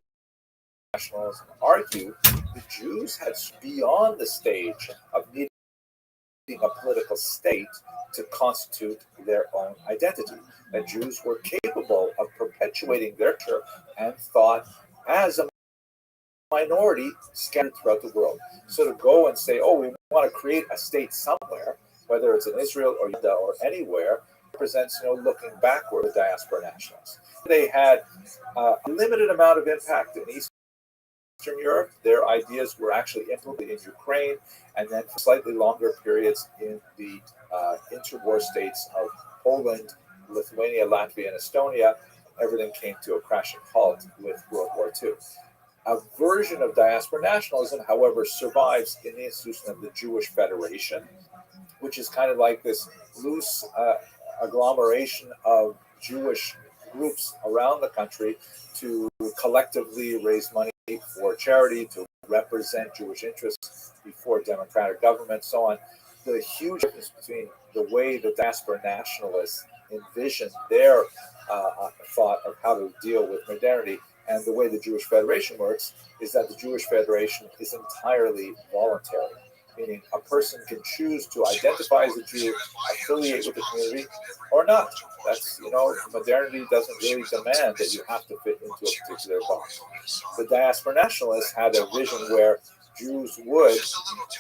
nationalism argued, the Jews had beyond the stage of needing a political state to constitute their own identity. That Jews were capable of perpetuating their culture and thought as a minority scattered throughout the world. So to go and say, oh, we want to create a state somewhere, whether it's in Israel or Judah or anywhere, represents, looking backward to diaspora nationalists. They had a limited amount of impact in Eastern Europe. Their ideas were actually implemented in Ukraine, and then for slightly longer periods in the interwar states of Poland, Lithuania, Latvia, and Estonia. Everything came to a crashing halt with World War II. A version of diaspora nationalism, however, survives in the institution of the Jewish Federation, which is kind of like this loose agglomeration of Jewish groups around the country to collectively raise money for charity, to represent Jewish interests before democratic government, so on. The huge difference between the way the diaspora nationalists envisioned their thought of how to deal with modernity and the way the Jewish Federation works is that the Jewish Federation is entirely voluntary, meaning a person can choose to identify as a Jew, affiliate with the community, or not. That's, modernity doesn't really demand that you have to fit into a particular box. The diaspora nationalists had a vision where Jews would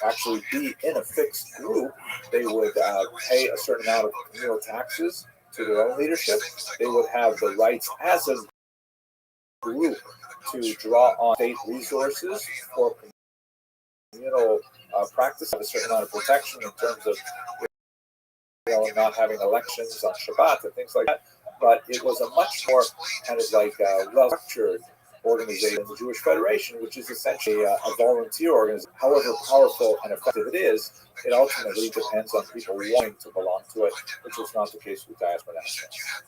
actually be in a fixed group. They would pay a certain amount of communal taxes to their own leadership. They would have the rights as a group to draw on state resources for communal practice, have a certain amount of protection in terms of not having elections on Shabbat and things like that. But it was a much more kind of like well-structured organization, the Jewish Federation, which is essentially a volunteer organization. However powerful and effective it is, it ultimately depends on people wanting to belong to it, which was not the case with diaspora nationalists.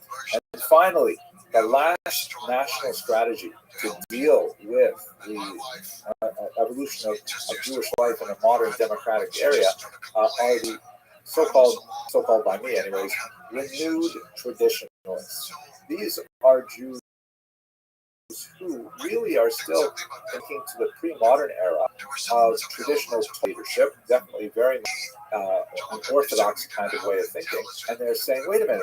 And finally, the last national strategy to deal with the evolution of Jewish life in a modern democratic area are the so-called by me anyways, renewed traditionalists. These are Jews who really are still thinking to the pre-modern era of traditional leadership, definitely very much an orthodox kind of way of thinking. And they're saying, wait a minute,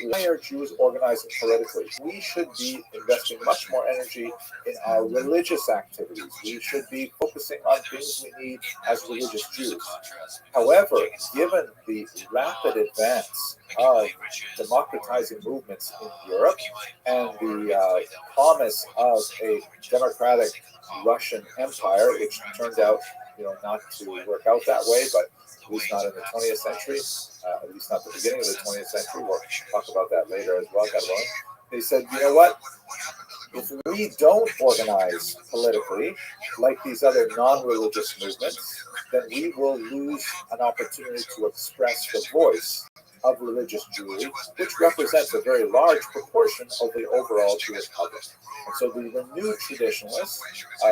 why are Jews organizing politically? We should be investing much more energy in our religious activities. We should be focusing on things we need as religious Jews. However, given the rapid advance of democratizing movements in Europe and the promise of a democratic Russian empire, which turned out, not to work out that way, but at least not in the 20th century, at least not the beginning of the 20th century. We'll talk about that later as well. They said, you know what? If we don't organize politically like these other non-religious movements, then we will lose an opportunity to express the voice of religious Jewry, which represents a very large proportion of the overall Jewish public. And so the renewed traditionalists,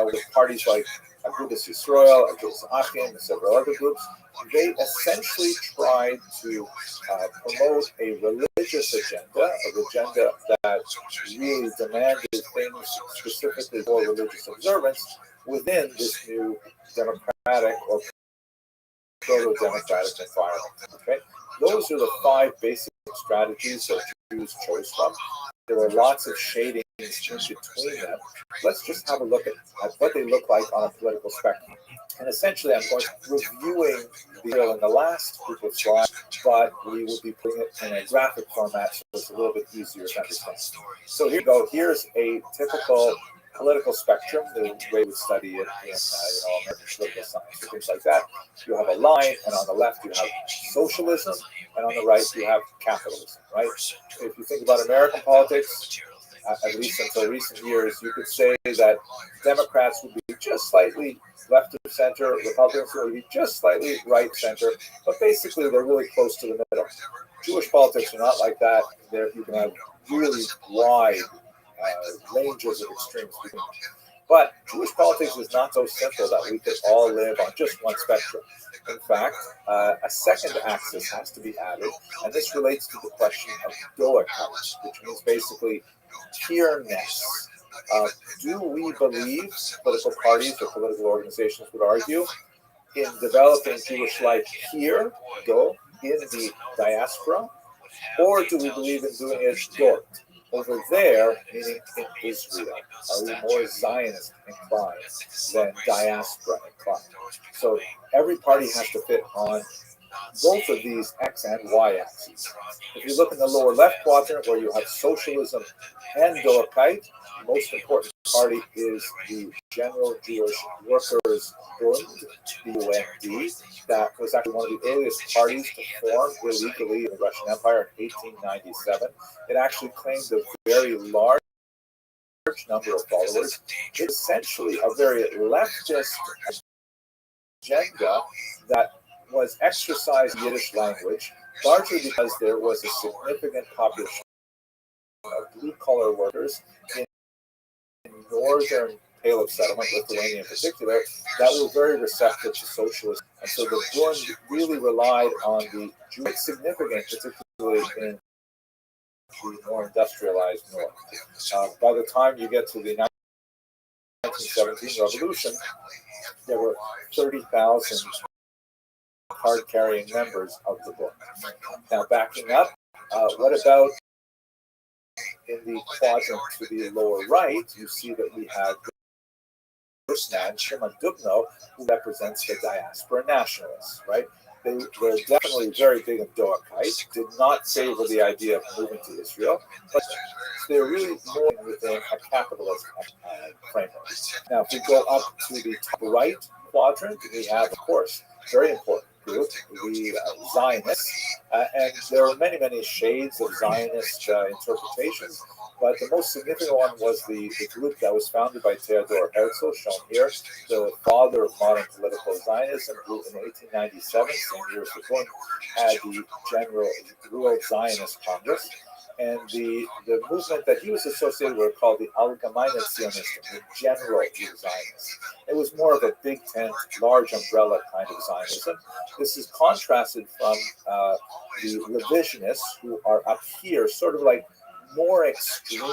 with parties like Agudas Yisrael, Agudas Achim, and several other groups, they essentially tried to promote a religious agenda, that really demanded things specifically for religious observance within this new democratic or proto-democratic environment. Okay? Those are the 5 basic strategies that Jews chose from. There are lots of shadings in between them. Let's just have a look at what they look like on a political spectrum. And essentially, I'm going to be reviewing the deal in the last group of slides, but we will be putting it in a graphic format so it's a little bit easier to understand. So here you go. Here's a typical political spectrum, the way we study it in American political science, or things like that. You have a line, and on the left you have socialism, and on the right you have capitalism, right? If you think about American politics, at least until recent years, you could say that Democrats would be just slightly left of center, Republicans would be just slightly right center, but basically they're really close to the middle. Jewish politics are not like that. You can have really wide ranges of extremes. But Jewish politics is not so simple that we could all live on just one spectrum. In fact, a second axis has to be added, and this relates to the question of doikai, which means basically peerness. Do we believe, political parties or political organizations would argue, in developing Jewish life here, in the diaspora, or do we believe in doing it dort, over there, meaning in Israel? Are we more Zionist inclined than diaspora inclined? So every party has to fit on both of these X and Y axes. If you look in the lower left quadrant where you have socialism and Doakite, the most important party is the General Jewish Workers' Bund, the UND. That was actually one of the earliest parties to form illegally in the Russian Empire in 1897. It actually claimed a very large number of followers. It's essentially a very leftist agenda that was exercise Yiddish language, largely because there was a significant population of blue-collar workers in northern Pale of Settlement, Lithuania in particular, that were very receptive to socialism. And so the Bund really relied on the Jewish significant, particularly in the more industrialized north. By the time you get to the 1917 revolution, there were 30,000 card-carrying members of the Bund. Now, backing up, what about in the quadrant to the lower right? You see that we have man, Shimon Dubno, who represents the diaspora nationalists, right? They were definitely very big in Doakite, did not favor the idea of moving to Israel, but they're really more within a capitalist framework. Now, if we go up to the top right quadrant, we have, of course, very important group, the Zionists, and there are many, many shades of Zionist interpretations, but the most significant one was the group that was founded by Theodor Herzl, shown here, the father of modern political Zionism, who in 1897, same year as the Bund, had the World Zionist Congress. And the movement that he was associated with called the Allgemeine Zionism, the general Zionism. It was more of a big tent, large umbrella kind of Zionism. This is contrasted from the revisionists, who are up here, sort of like more extreme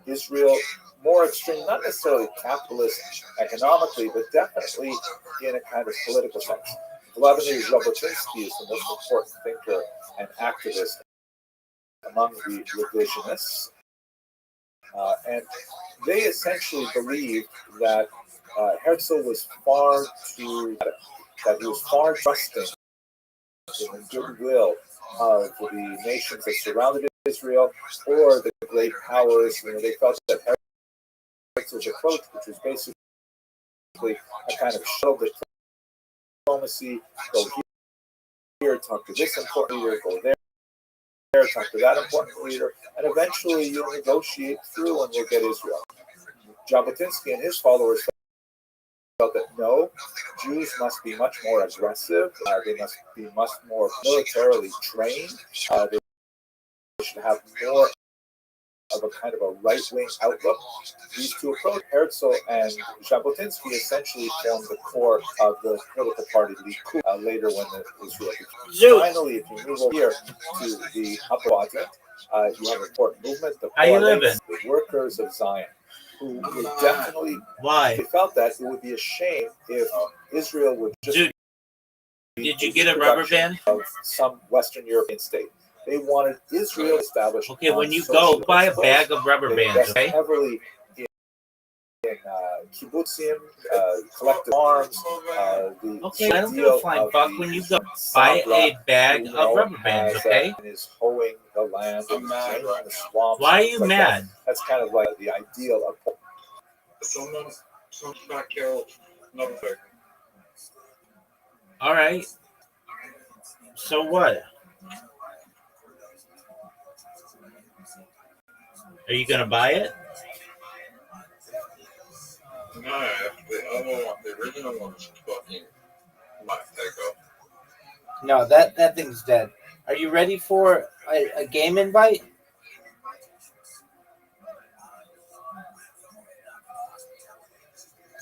Israel, more extreme, not necessarily capitalist economically, but definitely in a kind of political sense. Vladimir Jabotinsky is the most important thinker and activist among the revisionists, and they essentially believed that Herzl was far too, that he was far trusting in the goodwill of the nations that surrounded Israel or the great powers. They felt that Herzl's approach, which was basically a kind of shuttle diplomacy, go here, talk to this important leader, go there, talk to that important leader, and eventually you'll negotiate through and you'll get Israel. Jabotinsky and his followers felt that no, Jews must be much more aggressive, they must be much more militarily trained, they should have more of a kind of a right-wing outlook. These two approaches, Herzl and Jabotinsky, essentially formed the core of the political party Likud later when it was really. Finally, if you move over here to the upper quadrant, you have an important movement, the workers of Zion, who would definitely, they felt that it would be a shame if Israel would just did you get a rubber band of some Western European state. They wanted Israel established. Okay, when you go, buy a bag of rubber bands, okay? Heavily in kibbutzim, collective farms. Okay, I don't give a flying fuck. When you go, buy a bag of rubber bands, okay? Is hoeing the land and draining the swamps. Why are you mad? That's kind of like the ideal of. All right. So what? Are you gonna buy it? No, the other one, the original one's fucking Echo. No, that thing's dead. Are you ready for a game invite?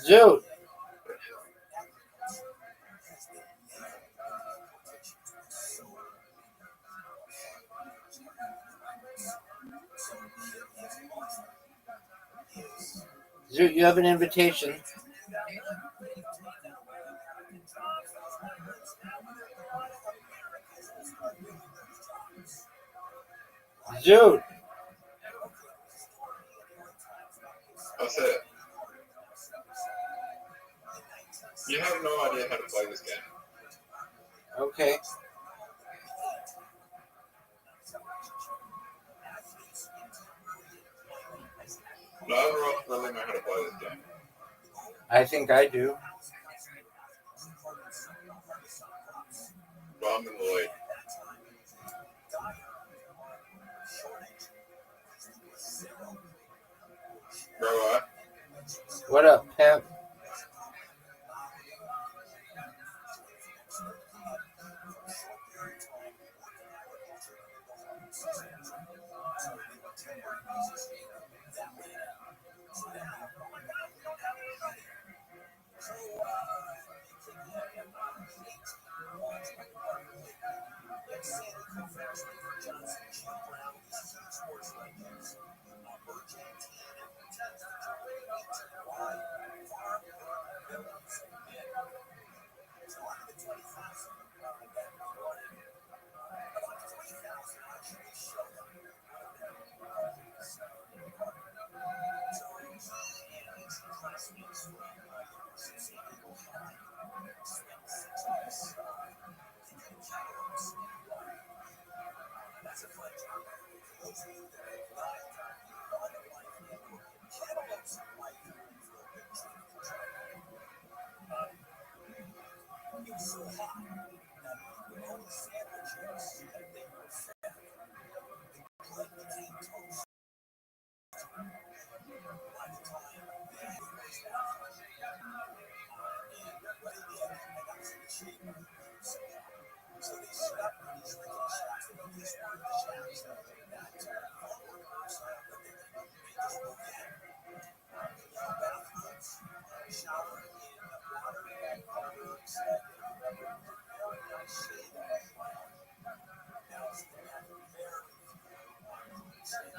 Zoot. Zoot, you have an invitation. Zoot. That's it. You have no idea how to play this game. Okay. None of us really know how to play this game. I think I do. Well, I'm in the lead. Rabbi, What up, pimp?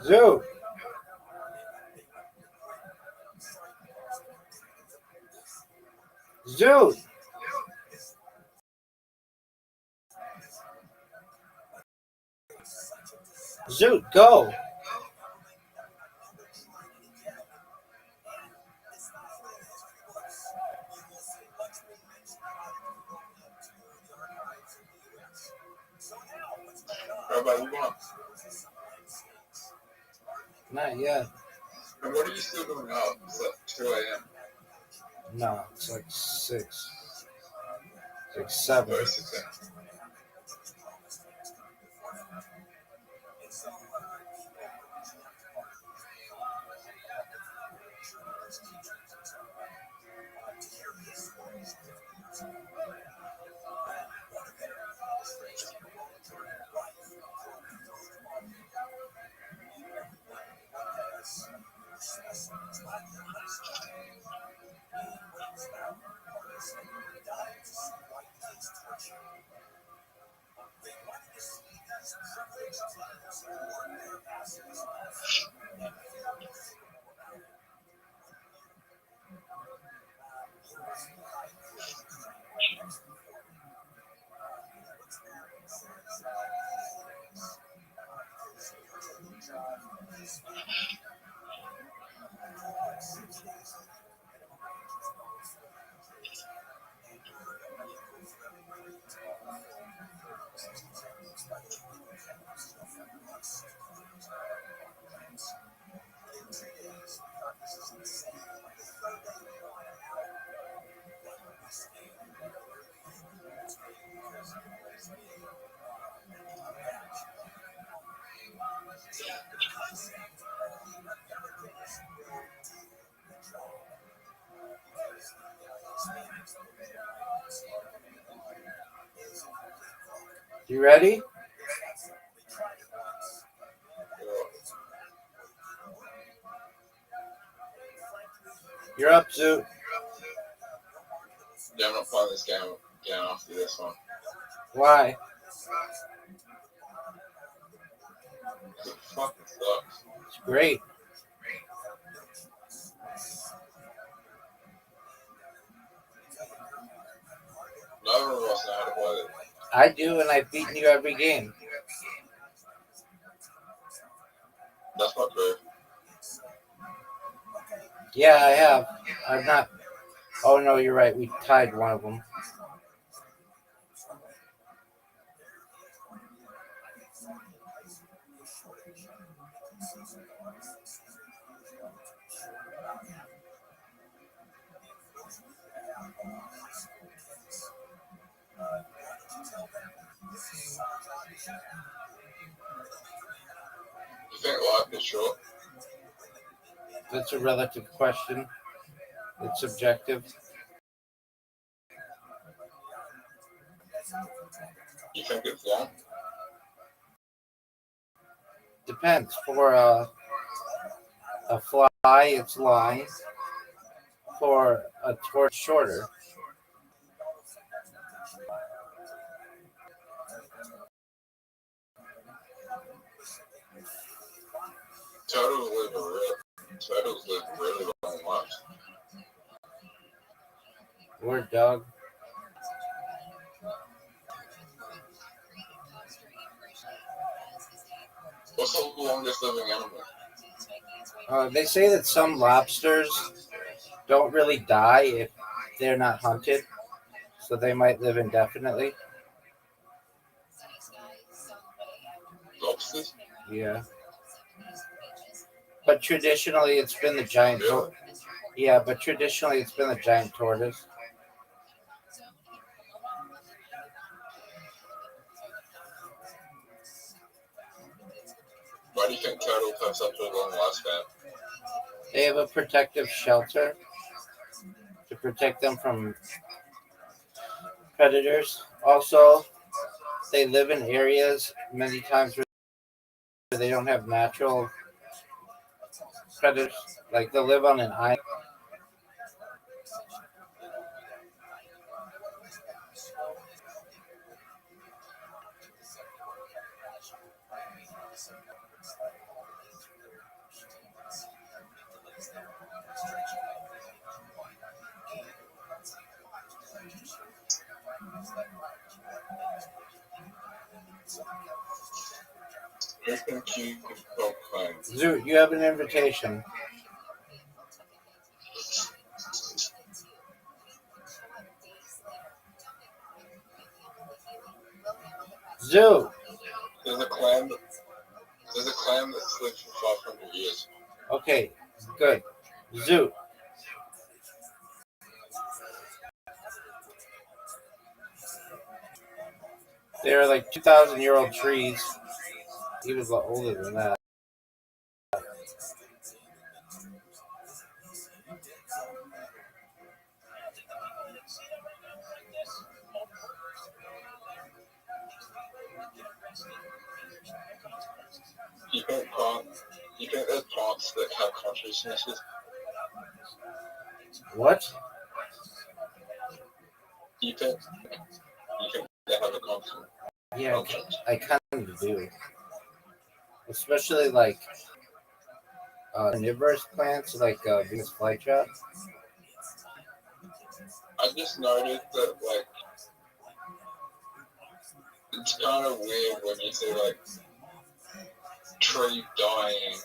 Zoo. Zoo. Zoo. Go. Rabbi, we want. Not yet. And what are you still doing out? It's like 2 a.m. No, it's like 6. It's like 7. Or 6 a.m. You ready? You're up, Zoo. Yeah, I'm not playing this game again after this one. Why? It fucking sucks. It's great. None of us know how to play it. I do, and I've beaten you every game. That's not true. Yeah, I have. I'm not. Oh, no, you're right. We tied one of them. You think life is short? That's a relative question. It's subjective. You think it's long? Depends. For a fly, it's long. For a torch, shorter. Turtles live really long lives. Word, dog. What's the longest living animal? They say that some lobsters don't really die if they're not hunted, so they might live indefinitely. Lobsters? Yeah. But traditionally, it's been the giant. Really? Yeah, but traditionally, it's been the giant tortoise. Why do you think turtles have such a long lifespan? They have a protective shelter to protect them from predators. Also, they live in areas many times where they don't have natural predators. Like they'll live on an island. Who can keep dog claims? Zoot, you have an invitation. Zoot. There's a clam that's lived for 500 years. Okay, good. Zoot. They're like 2,000-year-old trees. He was a lot older than that. You think there's plants that have consciousnesses? What? You think they have a conscience? Yeah, I kind of do. Especially like carnivorous plants like Venus flytrap. I just noticed that like it's kind of weird when you see like tree dying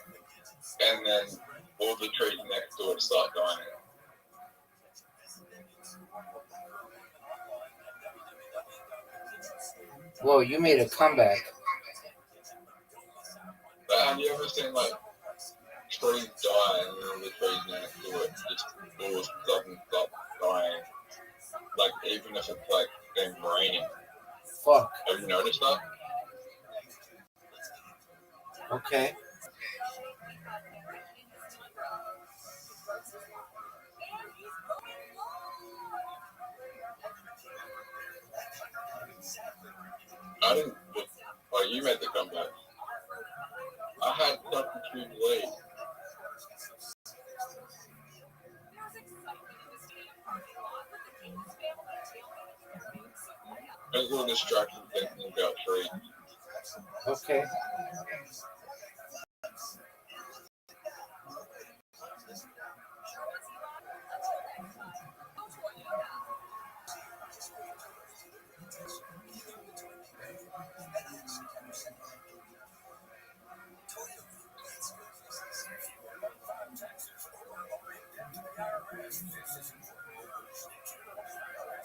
and then all the trees next to it start dying. Whoa, you made a comeback. But have you ever seen like trees die and then all the trees next to it just all of a sudden stop dying? Like even if it's like been raining. Fuck. Have you noticed that? Okay. I didn't. Well, you made the comeback. I had something too late. I was a little distracted thinking about trade. Okay.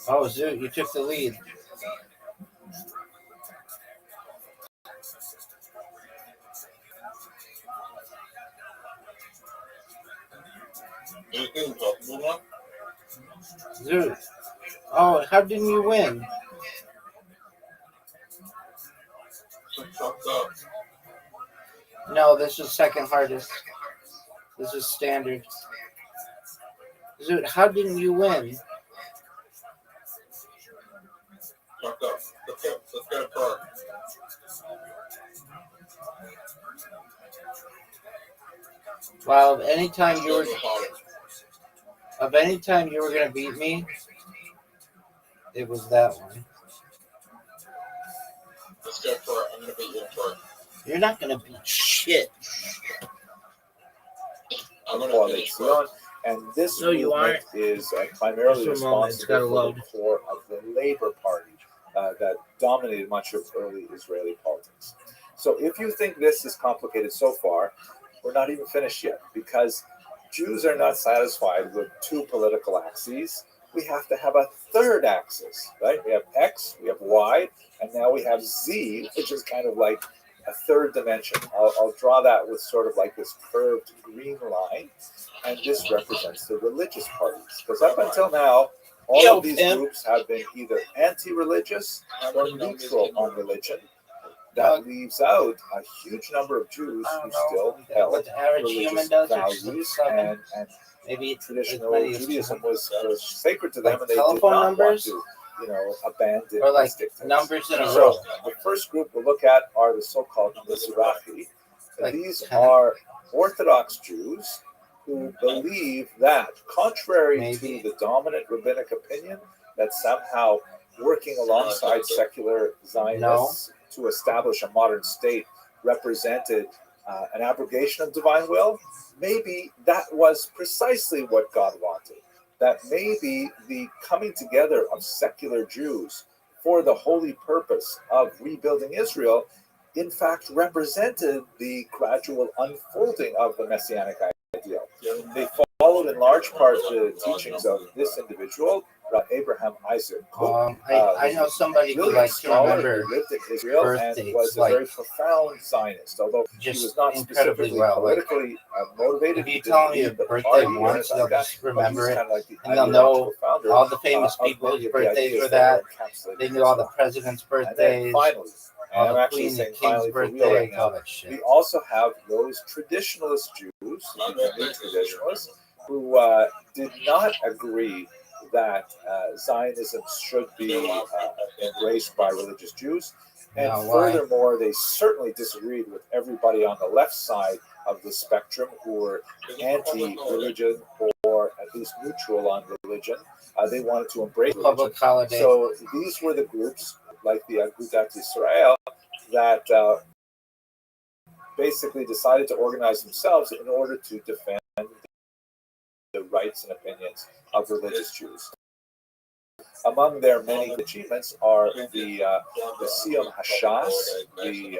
Oh, Zoot, you took the lead. Anything possible now? Zoot. Oh, how didn't you win? So fucked up. No, this is second hardest. This is standard. Zoot, how didn't you win? Fucked up. Let's get a car. Well, of any time you were gonna beat me, it was that one. Let's go for it. I'm gonna beat you in for it. You're not gonna beat shit. coalition, and this No, you movement is primarily Just for a moment, it's gotta responsible for load. the core of the Labour Party that dominated much of early Israeli politics. So if you think this is complicated so far, we're not even finished yet, because Jews are not satisfied with two political axes. We have to have a third axis, right? We have X, we have Y, and now we have Z, which is kind of like a third dimension. I'll draw that with sort of like this curved green line, and this represents the religious parties. Because up until now, all of these groups have been either anti-religious or neutral on religion. That leaves out a huge number of Jews who still held religious values, and maybe traditional Judaism was sacred to them, like and they did telephone not numbers? want to, abandon or like dictates. numbers in a So row. the first group we'll look at are the so-called Mizrahi. Like These 10? are Orthodox Jews who believe that, contrary Maybe. to the dominant rabbinic opinion, that somehow working alongside secular Zionists to establish a modern state represented an abrogation of divine will, maybe that was precisely what God wanted. That maybe the coming together of secular Jews for the holy purpose of rebuilding Israel, in fact, represented the gradual unfolding of the Messianic ideal. They followed in large part the teachings of this individual, Abraham Isaac Kook. I know somebody who likes to remember who lived in Israel and birthdays, was a like, very profound Zionist, although he just was not incredibly specifically well. Like, politically motivated. if He you didn't tell me lead a the birthday party or once, anything they'll like that, just but he was remember it, kind of like the and they'll know ideological founder all the famous of people's many of the birthdays ideas for that that. were encapsulated They in knew all the Islam. presidents' And then birthdays, finally, and all I'm the actually queen and saying king's finally for real birthday, right now, all that shit. we also have those traditionalist Jews, the new traditionalists, who did not agree that Zionism should be embraced by religious Jews. And Now, why? furthermore, they certainly disagreed with everybody on the left side of the spectrum who were anti-religion or at least neutral on religion. They wanted to embrace religion. Public holiday. So these were the groups, like the Agudat Yisrael, that basically decided to organize themselves in order to defend the rights and opinions of religious Jews. Among their many achievements are the Siyam Hashas, the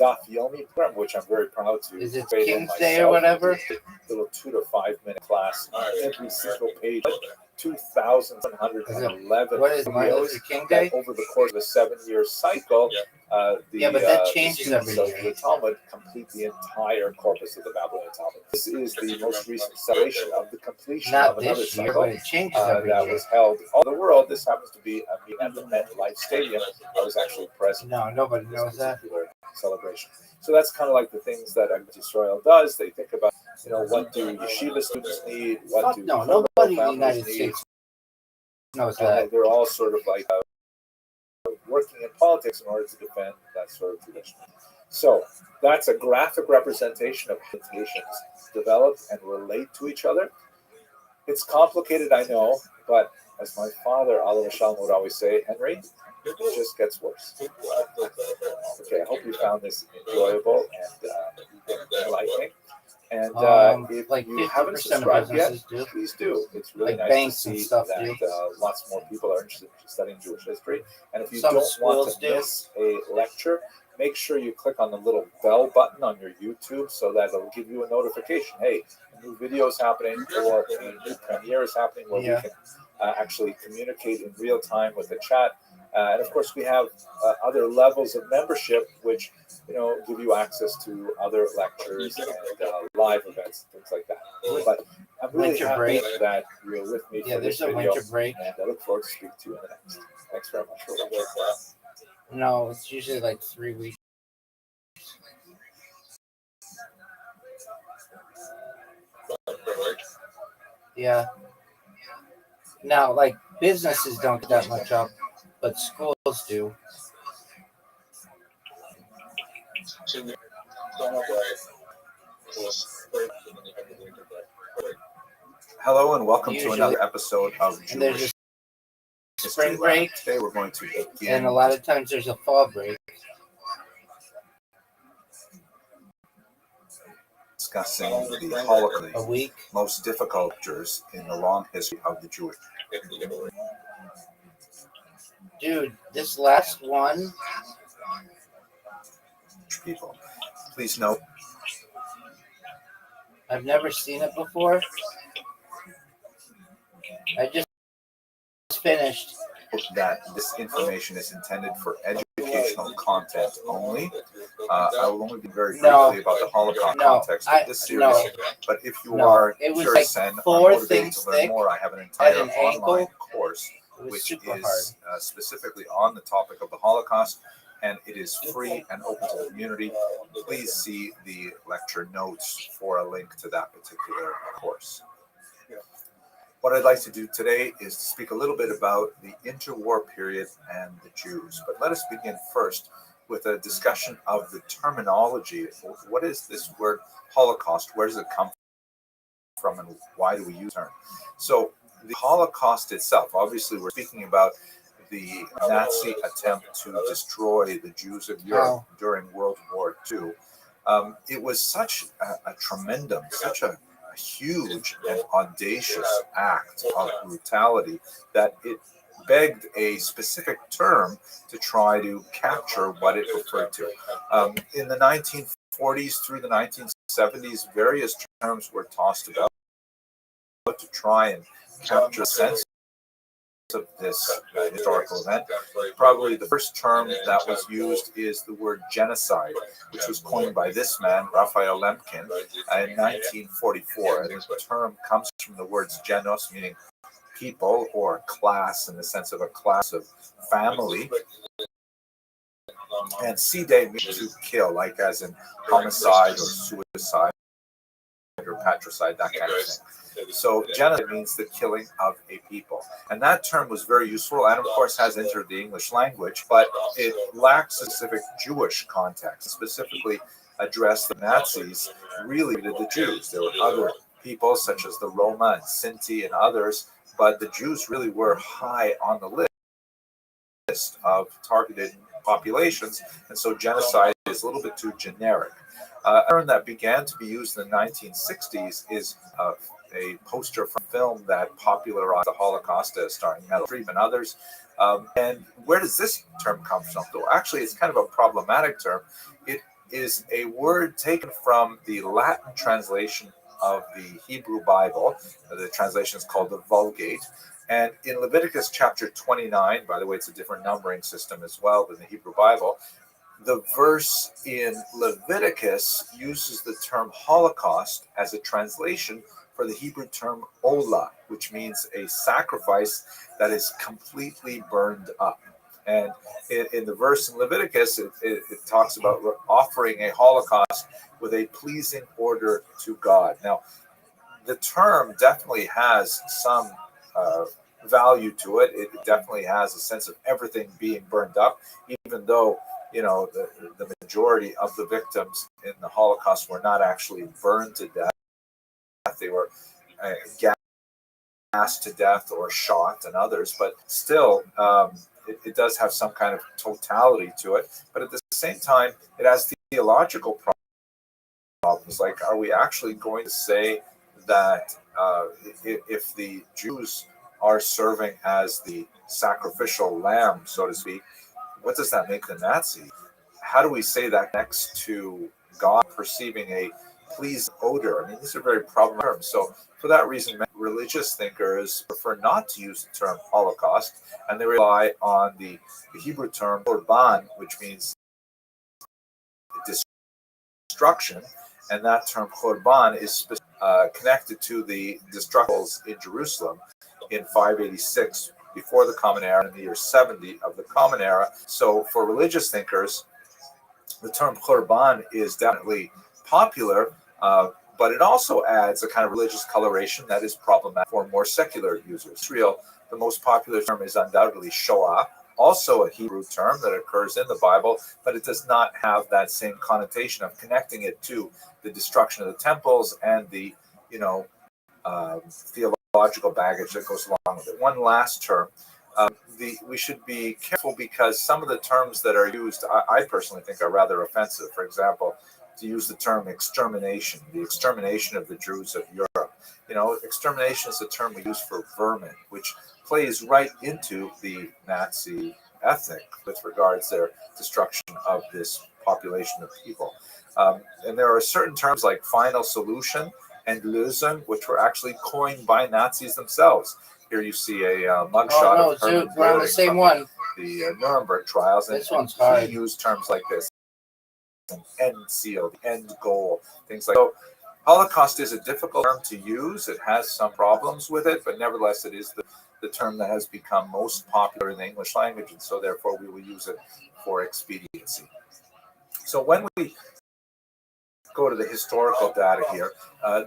Daf Yomi program, which I'm very proud to Is it create King's myself. Day or whatever? Little 2 to 5 minute class on every single page. 2,111 What is Martin videos Luther King Day? that over the course of a 7-year cycle, Yeah, but that changes every students year. of the Talmud complete the entire corpus of the Babylonian Talmud. This is the most recent celebration of the completion Not of another this year, cycle but it changes every that year. was held all over the world. This happens to be a meeting at the MetLife Stadium. I was actually present. No, nobody in this knows that. particular celebration. So that's kind of like the things that Agudat Yisrael does. They think about, what do yeshiva students need? What Fuck do no, Kollel nobody in the families United need? States knows And that. they're all sort of like working in politics in order to defend that sort of tradition. So that's a graphic representation of how nations develop and relate to each other. It's complicated, I know, but as my father, Oliver Shalom, would always say, Henry, it just gets worse. Okay, I hope you found this enjoyable and enlightening. And if like you haven't 50% of subscribed yet, businesses do. please do. It's really Like nice banks to and see stuff that do. lots more people are interested in studying Jewish history. And if you Some don't want schools to do. miss a lecture, make sure you click on the little bell button on your YouTube so that it'll give you a notification. Hey, a new video is happening, or a new premiere is happening, where we can actually communicate in real time with the chat. And of course, we have other levels of membership, which give you access to other lectures and live events and things like that. But I'm really Winter happy break. that you're with me Yeah, for this there's a video, winter break. and I look forward to speaking to you in the next. Thanks very much for watching. No, it's usually like 3 weeks. Yeah. Now, like, businesses don't get that much up, but schools do. Hello and welcome to Usually- another episode of And there's Jewish a spring break, Today we're going to begin. and a lot of times there's a fall break. discussing the Holocaust, A week. most difficult chapters in the long history of the Jewish Dude, this last one. people. Please note I've never seen it before. I just finished. that this information is intended for educational content only. I will only be very briefly about the Holocaust context of this series. But if you are curious and are motivated to learn more, I have an entire online course which is specifically on the topic of the Holocaust, and it is free and open to the community. Please see the lecture notes for a link to that particular course. What I'd like to do today is to speak a little bit about the interwar period and the Jews. But let us begin first with a discussion of the terminology. What is this word Holocaust? Where does it come from and why do we use the term? So the Holocaust itself, obviously we're speaking about the Nazi attempt to destroy the Jews of Europe during World War II. It was such a tremendum, such a huge and audacious act of brutality that it begged a specific term to try to capture what it referred to. In the 1940s through the 1970s, various terms were tossed about to try and capture a sense of this historical event. Probably the first term that was used is the word genocide, which was coined by this man, Raphael Lemkin, in 1944. And the term comes from the words genos, meaning people, or class in the sense of a class of family, and side means to kill, like as in homicide or suicide or patricide, that kind of thing. So genocide means the killing of a people. And that term was very useful and of course has entered the English language, but it lacks a specific Jewish context, specifically addressed the Nazis, really to the Jews. There were other people such as the Roma and Sinti and others, but the Jews really were high on the list of targeted populations, and so genocide is a little bit too generic. A term that began to be used in the 1960s is a poster from film that popularized the Holocaust, starring Meryl Streep and others. And where does this term come from? Though actually, it's kind of a problematic term. It is a word taken from the Latin translation of the Hebrew Bible. The translation is called the Vulgate. And in Leviticus chapter 29, by the way, it's a different numbering system as well than the Hebrew Bible. The verse in Leviticus uses the term Holocaust as a translation for the Hebrew term olah, which means a sacrifice that is completely burned up. And in the verse in Leviticus, it talks about offering a Holocaust with a pleasing order to God. Now, the term definitely has some value to it. It definitely has a sense of everything being burned up, even though the majority of the victims in the Holocaust were not actually burned to death. They were gassed to death or shot, and others, but still it does have some kind of totality to it. But at the same time, it has theological problems. Like, are we actually going to say that if the Jews are serving as the sacrificial lamb, so to speak, what does that make the Nazi? How do we say that next to God perceiving a pleasing odor? I mean, these are very problematic terms. So for that reason, religious thinkers prefer not to use the term Holocaust, and they rely on the Hebrew term korban, which means destruction. And that term korban is connected to the destructions in Jerusalem in 586 before the Common Era, in the year 70 of the Common Era. So for religious thinkers, the term korban is definitely popular, but it also adds a kind of religious coloration that is problematic for more secular users. Israel, the most popular term is undoubtedly Shoah, also a Hebrew term that occurs in the Bible, but it does not have that same connotation of connecting it to the destruction of the temples and the, theological baggage that goes along with it. One last term. We should be careful because some of the terms that are used, I personally think, are rather offensive. For example, to use the term extermination, the extermination of the Jews of Europe. Extermination is a term we use for vermin, which plays right into the Nazi ethic with regards to their destruction of this population of people. And there are certain terms like final solution and Lösung, which were actually coined by Nazis themselves. Here you see a mugshot of Hermann we're on the Göring same from one. the Nuremberg trials, and This one's hard. he used terms like this: end seal, the end goal, things like that. So Holocaust is a difficult term to use. It has some problems with it, but nevertheless, it is the term that has become most popular in the English language, and so therefore we will use it for expediency. So when we go to the historical data here,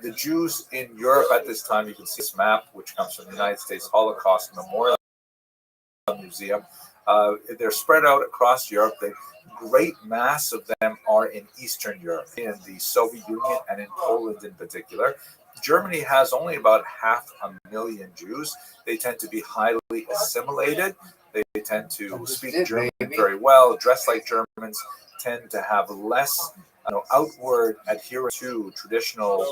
the Jews in Europe at this time, you can see this map, which comes from the United States Holocaust Memorial Museum. They're spread out across Europe. The great mass of them are in Eastern Europe, in the Soviet Union and in Poland in particular. Germany has only about 500,000 Jews. They tend to be highly assimilated. They tend to speak German very well, dress like Germans, tend to have less outward adherence to traditional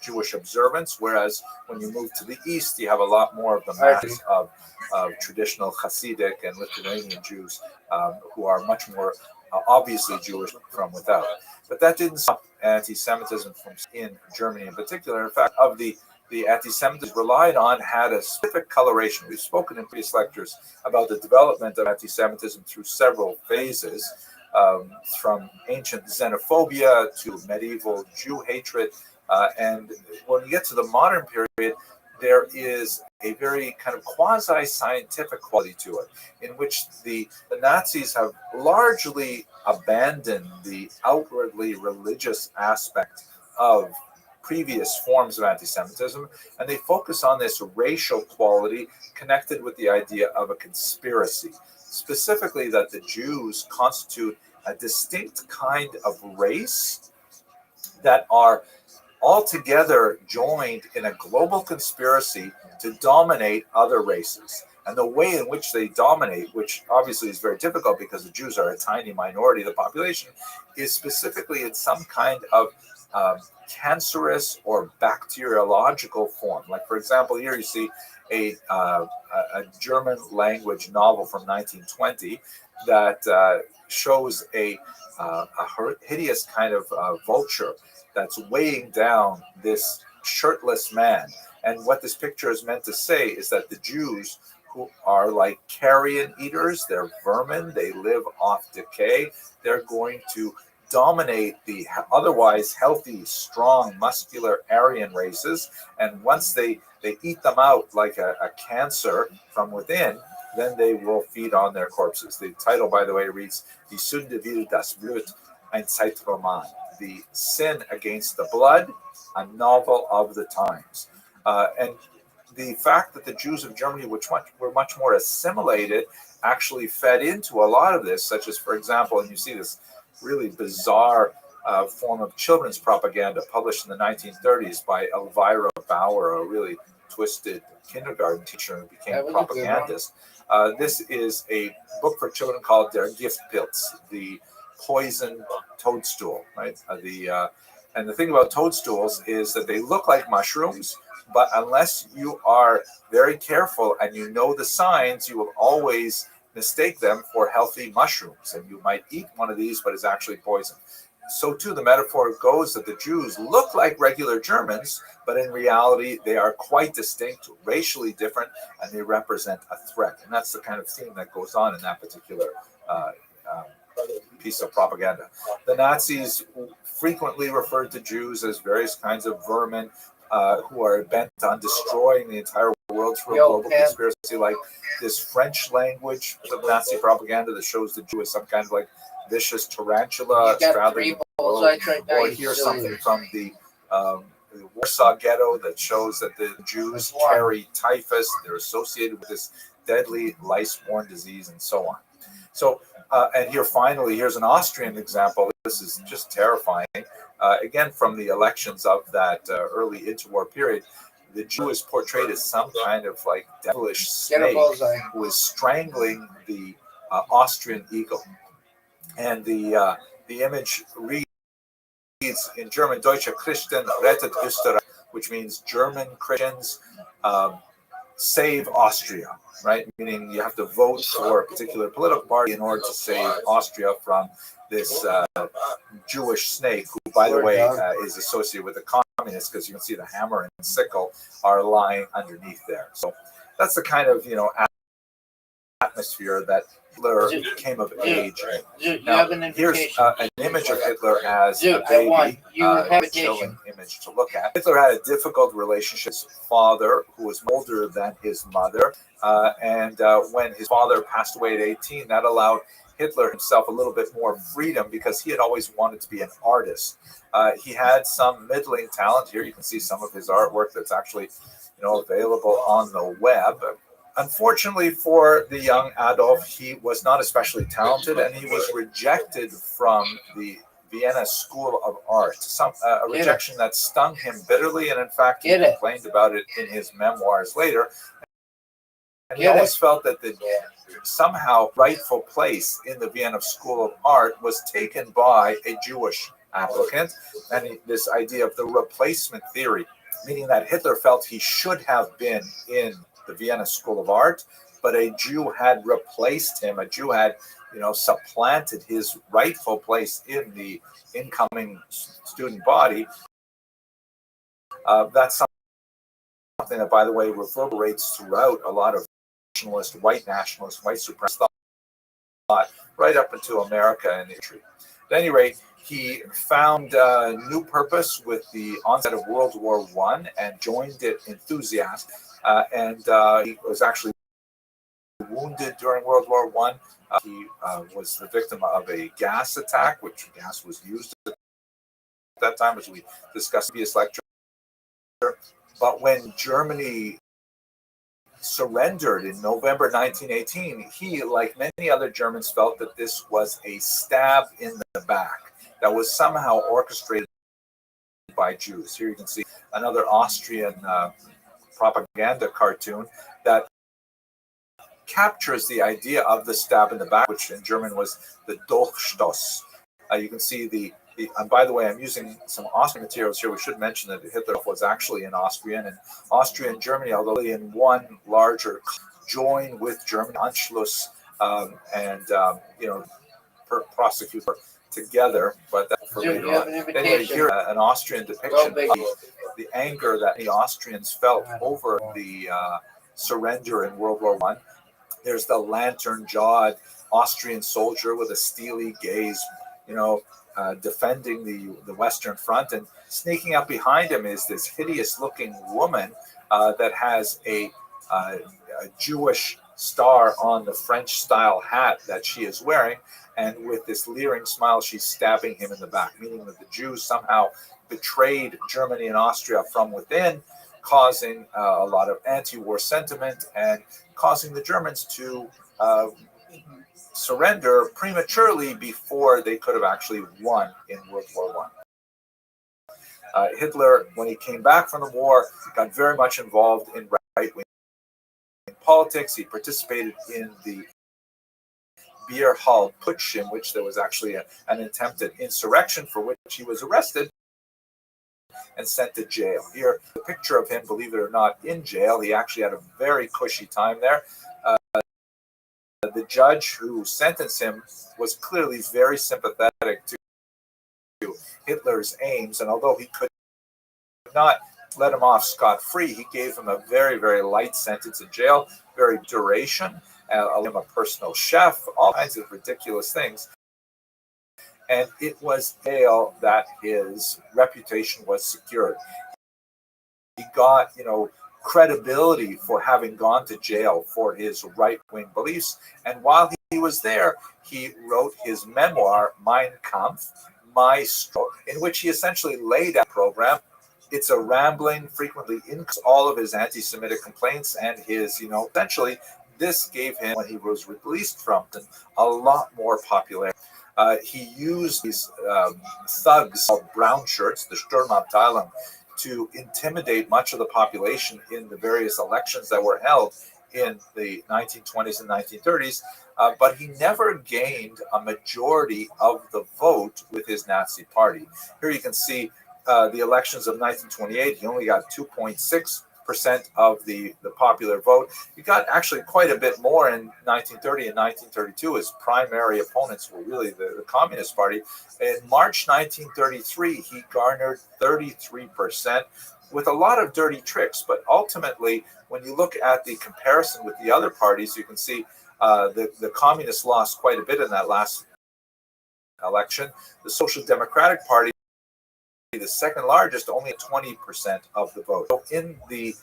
Jewish observance, whereas when you move to the east, you have a lot more of the mass of traditional Hasidic and Lithuanian Jews who are much more obviously Jewish from without. But that didn't stop anti-Semitism from in Germany in particular. In fact, of the anti-Semitism relied on had a specific coloration. We've spoken in previous lectures about the development of anti-Semitism through several phases, from ancient xenophobia to medieval Jew hatred. And when you get to the modern period, there is a very kind of quasi-scientific quality to it, in which the Nazis have largely abandoned the outwardly religious aspect of previous forms of anti-Semitism, and they focus on this racial quality connected with the idea of a conspiracy, specifically that the Jews constitute a distinct kind of race that are altogether joined in a global conspiracy to dominate other races. And the way in which they dominate, which obviously is very difficult because the Jews are a tiny minority of the population, is specifically in some kind of cancerous or bacteriological form. Like, for example, here you see a German language novel from 1920 that shows a hideous kind of vulture that's weighing down this shirtless man. And what this picture is meant to say is that the Jews, who are like carrion eaters, they're vermin, they live off decay, they're going to dominate the otherwise healthy, strong, muscular Aryan races. And once they eat them out like a cancer from within, then they will feed on their corpses. The title, by the way, reads Die Sünde will das Blut, ein Zeitroman. The Sin Against the Blood, a novel of the times. And the fact that the Jews of Germany, which were much more assimilated, actually fed into a lot of this, such as, for example, and you see this really bizarre form of children's propaganda published in the 1930s by Elvira Bauer, a really twisted kindergarten teacher who became a propagandist. This is a book for children called Der Giftpilz, the poison toadstool, right? And the thing about toadstools is that they look like mushrooms, but unless you are very careful and you know the signs, you will always mistake them for healthy mushrooms. And you might eat one of these, but it's actually poison. So too, the metaphor goes that the Jews look like regular Germans, but in reality, they are quite distinct, racially different, and they represent a threat. And that's the kind of theme that goes on in that particular piece of propaganda. The Nazis frequently referred to Jews as various kinds of vermin who are bent on destroying the entire world through a global conspiracy, like this French language of Nazi propaganda that shows the Jew as some kind of like vicious tarantula straddling the world. Or here's something from the Warsaw Ghetto that shows that the Jews carry typhus, they're associated with this deadly lice-borne disease, and so on. So, and here finally, here's an Austrian example. This is just terrifying. Again, from the elections of that early interwar period, the Jew is portrayed as some kind of like devilish snake who is strangling the Austrian eagle. And the The image reads in German, Deutsche Christen rettet Österreich, which means German Christians save Austria, right? Meaning you have to vote for a particular political party in order to save Austria from this Jewish snake, who, by the way, is associated with the communists, because you can see the hammer and sickle are lying underneath there. So that's the kind of, atmosphere that Hitler came of age. Now, here's an image of Hitler as a baby, chilling image to look at. Hitler had a difficult relationship with his father, who was older than his mother, and when his father passed away at 18, that allowed Hitler himself a little bit more freedom, because he had always wanted to be an artist. He had some middling talent. Here you can see some of his artwork that's actually available on the web. Unfortunately for the young Adolf, he was not especially talented, and he was rejected from the Vienna School of Art. A rejection that stung him bitterly, and in fact, he complained about it in his memoirs later. And he always felt that the somehow rightful place in the Vienna School of Art was taken by a Jewish applicant, and this idea of the replacement theory, meaning that Hitler felt he should have been in the Vienna School of Art, but a Jew had replaced him. A Jew had, supplanted his rightful place in the incoming student body. That's something that, by the way, reverberates throughout a lot of white nationalist, white supremacist thought, right up into America and history. At any rate, he found a new purpose with the onset of World War I and joined it enthusiastic. And he was actually wounded during World War I. He was the victim of a gas attack, which gas was used at that time, as we discussed in the previous lecture. But when Germany surrendered in November 1918, he, like many other Germans, felt that this was a stab in the back that was somehow orchestrated by Jews. Here you can see another Austrian propaganda cartoon that captures the idea of the stab in the back, which in German was the Dolchstoß. You can see and by the way, I'm using some Austrian materials here. We should mention that Hitler was actually an Austrian, and Austria and Germany, although in one larger, join with Germany, Anschluss, prosecute together, but that's for later on. Anyway, here an Austrian depiction of the anger that the Austrians felt over the surrender in World War I. There's the lantern-jawed Austrian soldier with a steely gaze, defending the Western Front, and sneaking up behind him is this hideous-looking woman that has a Jewish star on the French-style hat that she is wearing, and with this leering smile, she's stabbing him in the back, meaning that the Jews somehow betrayed Germany and Austria from within, causing a lot of anti-war sentiment and causing the Germans to surrender prematurely before they could have actually won in World War I. Hitler, when he came back from the war, got very much involved in right-wing politics. He participated in the beer hall putsch, in which there was actually an attempted insurrection for which he was arrested and sent to jail. Here, the picture of him, believe it or not, in jail. He actually had a very cushy time there. The judge who sentenced him was clearly very sympathetic to Hitler's aims, and although he could not let him off scot-free, he gave him a very, very light sentence in jail, very duration, allowed him a personal chef, all kinds of ridiculous things. And it was jail that his reputation was secured. He got, credibility for having gone to jail for his right-wing beliefs. And while he was there, he wrote his memoir, Mein Kampf, My Struggle, in which he essentially laid out a program. It's a rambling, frequently all of his anti-Semitic complaints and his, essentially, this gave him, when he was released from it, a lot more popularity. He used these thugs called brown shirts, the Sturmabteilung, to intimidate much of the population in the various elections that were held in the 1920s and 1930s. but he never gained a majority of the vote with his Nazi party. Here you can see the elections of 1928. He only got 2.6% of the popular vote. He got actually quite a bit more in 1930 and 1932. His primary opponents were really the Communist Party. In March 1933, he garnered 33%. With a lot of dirty tricks, but ultimately, when you look at the comparison with the other parties, you can see the communists lost quite a bit in that last election. The Social Democratic Party, the second largest, only 20% of the vote. So in the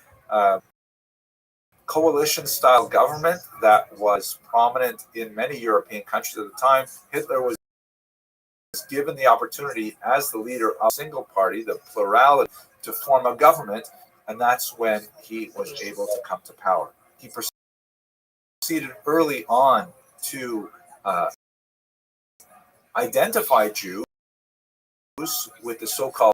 coalition-style government that was prominent in many European countries at the time, Hitler was given the opportunity as the leader of a single party, the plurality, to form a government, and that's when he was able to come to power. He proceeded early on to identify Jews with the so-called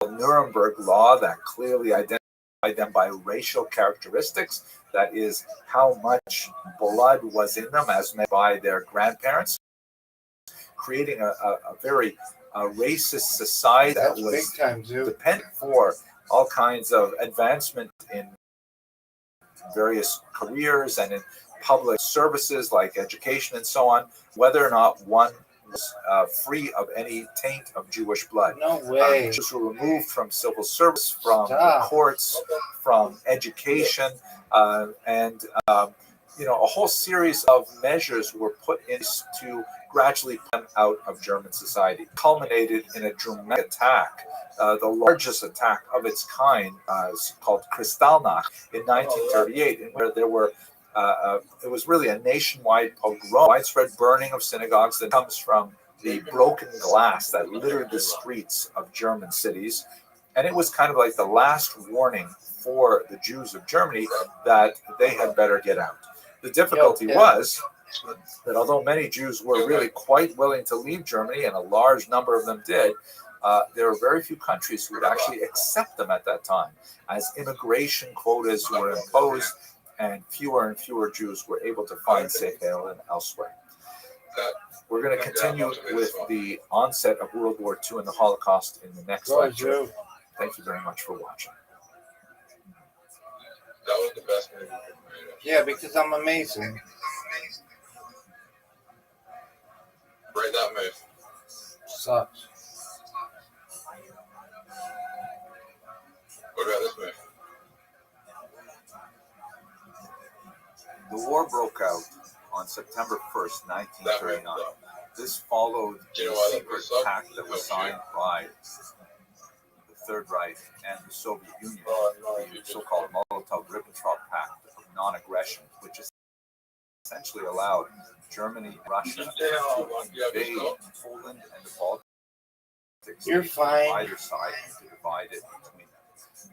Nuremberg Law that clearly identified them by racial characteristics, that is, how much blood was in them as measured by their grandparents, creating a very racist society that was big time, dependent for all kinds of advancement in various careers and in public services like education and so on, whether or not one was free of any taint of Jewish blood. No way. Jews were removed from civil service, from the courts, from education, and a whole series of measures were put in to gradually put them out of German society. Culminated in a dramatic attack, the largest attack of its kind, called Kristallnacht in 1938, where there were it was really a nationwide pogrom, widespread burning of synagogues that comes from the broken glass that littered the streets of German cities. And it was kind of like the last warning for the Jews of Germany that they had better get out. The difficulty was that although many Jews were really quite willing to leave Germany, and a large number of them did, there were very few countries who would actually accept them at that time, as immigration quotas were imposed and fewer Jews were able to find safe haven elsewhere. We're going to continue with the onset of World War II and the Holocaust in the next lecture. Thank you very much for watching. That was the best movie. Yeah, because I'm amazing. Right, that move. Sucks. What about this move? The war broke out on September 1st, 1939. This followed a secret pact that was signed by the Third Reich and the Soviet Union, the so-called Molotov-Ribbentrop Pact of non-aggression, which essentially allowed Germany and Russia to invade Poland and the Baltic states on either side and to divide it between them.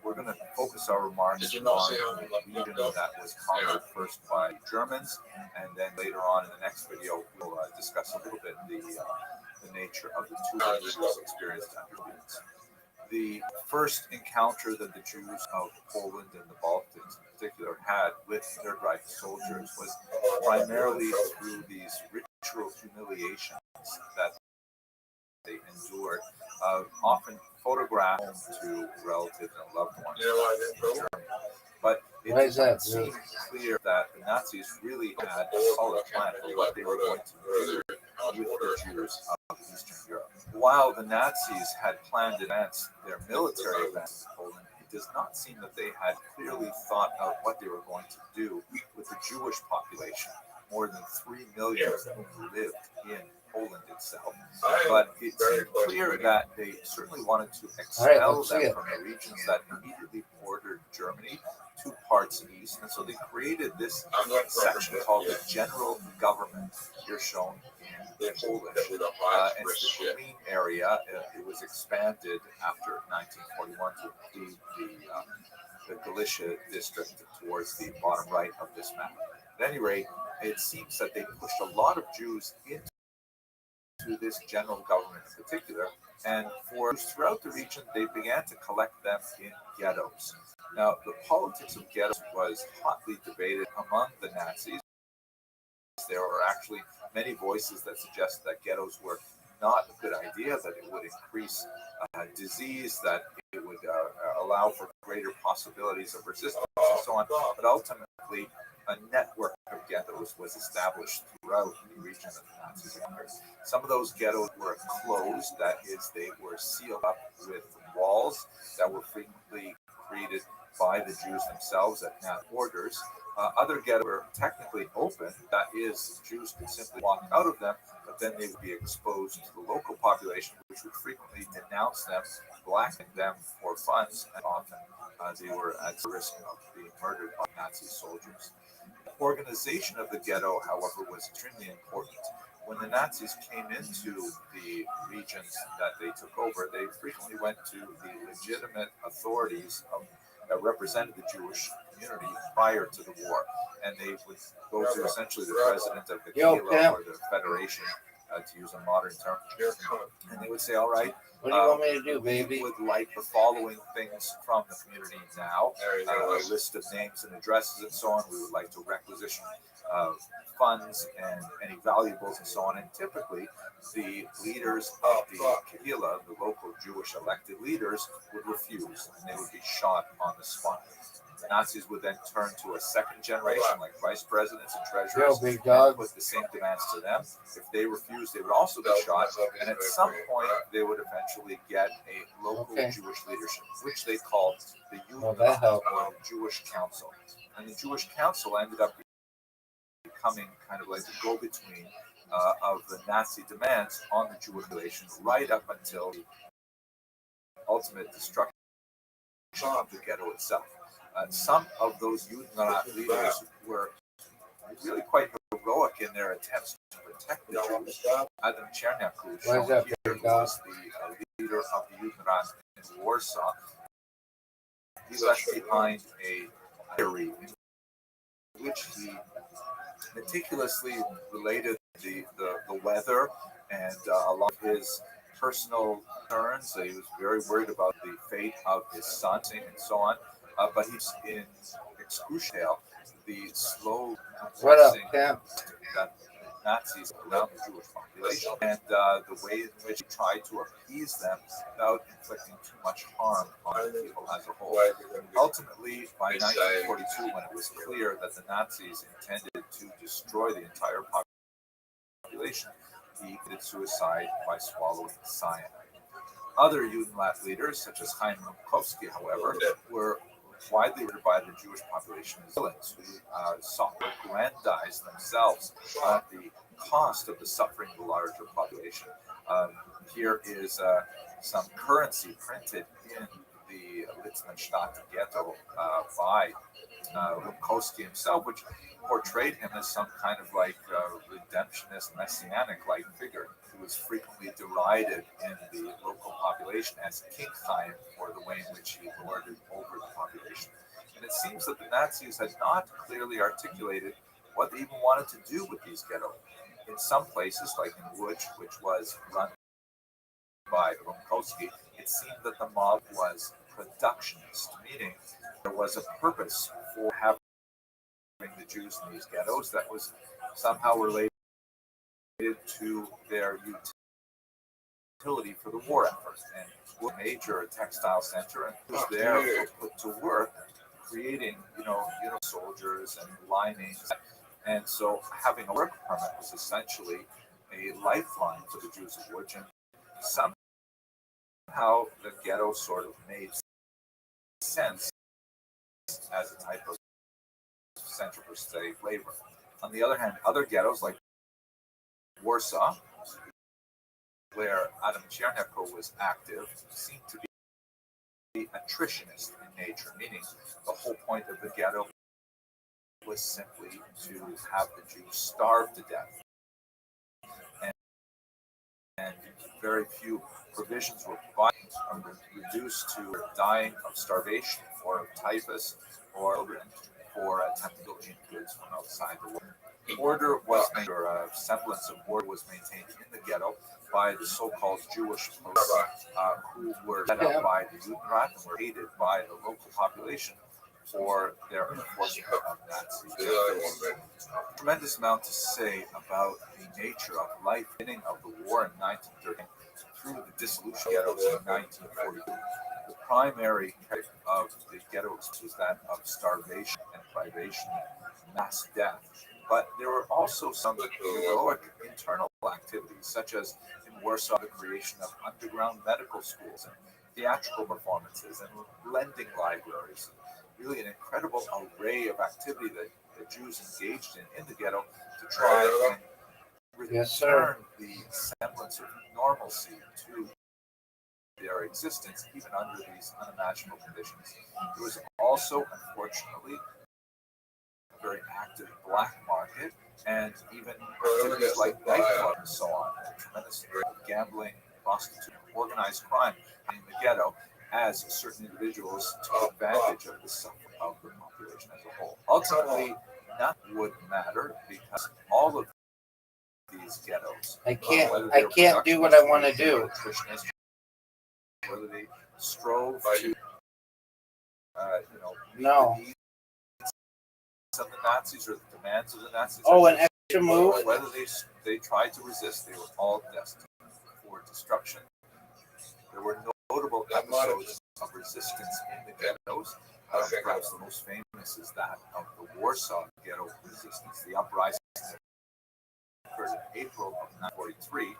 We're going to focus our remarks on the region that was conquered first by Germans, and then later on in the next video, we'll discuss a little bit the nature of the two Jews experienced under Germans. The first encounter that the Jews of Poland and the Baltics in particular had with Third Reich soldiers was primarily through these ritual humiliations that they endured, often photographed to relatives and loved ones in Germany. But it didn't seem clear that the Nazis really had a solid plan for what they were going to do with the Jews of Eastern Europe. While the Nazis had planned to advance their military advance in Poland, it does not seem that they had clearly thought of what they were going to do with the Jewish population, more than 3 million who lived in Poland itself. But it seemed clear that they certainly wanted to expel them from the regions that immediately bordered Germany, 2 parts east. And so they created this section called the General Government, here shown in Polish. And it's the green area. It was expanded after 1941 to include the Galicia district towards the bottom right of this map. At any rate, it seems that they pushed a lot of Jews into this general government in particular, and for throughout the region, they began to collect them in ghettos. Now, the politics of ghettos was hotly debated among the Nazis, There are actually many voices that suggest that ghettos were not a good idea, that it would increase disease, that it would allow for greater possibilities of resistance, and so on. But ultimately, a network of ghettos was established throughout the region of the Nazis. Some of those ghettos were closed, that is, they were sealed up with walls that were frequently created by the Jews themselves at orders. Other ghettos were technically open, that is, Jews could simply walk out of them, but then they would be exposed to the local population, which would frequently denounce them, blacken them for funds, and often they were at risk of being murdered by Nazi soldiers. The organization of the ghetto, however, was extremely important. When the Nazis came into the regions that they took over, they frequently went to the legitimate authorities that represented the Jewish community prior to the war, and they would go to essentially the president of the Kehillah or the Federation, to use a modern term, and they would say, "All right, what do you want me to do, baby? We would like the following things from the community now: a list of names and addresses and so on. We would like to requisition funds and any valuables and so on." And typically, the leaders of the Kehillah, the local Jewish elected leaders, would refuse, and they would be shot on the spot. The Nazis would then turn to a second generation, like vice presidents and treasurers, and put the same demands to them. If they refused, they would also be shot, and at some point, they would eventually get a local Jewish leadership, which they called the Judenrat, or the Jewish Council. And the Jewish Council ended up becoming kind of like the go-between of the Nazi demands on the Jewish population, right up until the ultimate destruction of the ghetto itself. Some of those Judenrat leaders were really quite heroic in their attempts to protect the Jews. Adam Cherniak, who is shown here, who was the leader of the Judenrat in Warsaw, he left behind a diary in which he meticulously related the weather and a lot of his personal concerns. He was very worried about the fate of his son and so on. But he's in excruciating the slow compressing that Nazis around the Jewish population, and the way in which he tried to appease them without inflicting too much harm on the people as a whole. Ultimately, by 1942, when it was clear that the Nazis intended to destroy the entire population, he committed suicide by swallowing cyanide. Other Judenrat leaders, such as Chaim Rumkowski, however, were widely regarded by the Jewish population as villains who sought to aggrandize themselves at the cost of the suffering of the larger population. Here is some currency printed in the Litzmannstadt ghetto by Rumkowski himself, which portrayed him as some kind of like redemptionist, messianic-like figure who was frequently derided in the local population as King Chaim for the way in which he lorded over the population. And it seems that the Nazis had not clearly articulated what they even wanted to do with these ghettos. In some places, like in Łódź, which was run by Rumkowski, it seemed that the mob was productionist, meaning there was a purpose for having the Jews in these ghettos that was somehow related to their utility for the war effort. And was a major textile center, and was there put to work creating, soldiers and linings. And so having a work permit was essentially a lifeline for the Jews of Łódź. And somehow the ghetto sort of made sense as a type of center for slave labor. On the other hand, other ghettos like Warsaw, where Adam Cherniak was active, seemed to be attritionist in nature, meaning the whole point of the ghetto was simply to have the Jews starve to death. And very few provisions were provided, reduced to dying of starvation or of typhus or for attempting to gain goods from outside the war. Order was made, or a semblance of order was maintained in the ghetto by the so-called Jewish posts, who were set up by the Judenrat and were hated by the local population for their enforcement of Nazi justice. Tremendous amount to say about the nature of life beginning of the war in 1930 through the dissolution of the ghettos in 1942. The primary type of the ghettos was that of starvation and privation, mass death. But there were also some heroic internal activities, such as in Warsaw, the creation of underground medical schools and theatrical performances and lending libraries. Really an incredible array of activity that the Jews engaged in the ghetto to try and return the semblance of normalcy to their existence, even under these unimaginable conditions. There was also, unfortunately, a very active black market and even activities like nightclubs and so on. A tremendous gambling, prostitution, organized crime in the ghetto as certain individuals took advantage of the suffering of the population as a whole. Ultimately, that would matter because all of these ghettos, I can't do what I want to do. Whether they strove to, No. the needs of the Nazis or the demands of the Nazis. Oh, an extra move. Whether they tried to resist, they were all destined for destruction. There were notable episodes of resistance in the ghettos. Perhaps the most famous is that of the Warsaw Ghetto resistance, the uprising that occurred in April of 1943.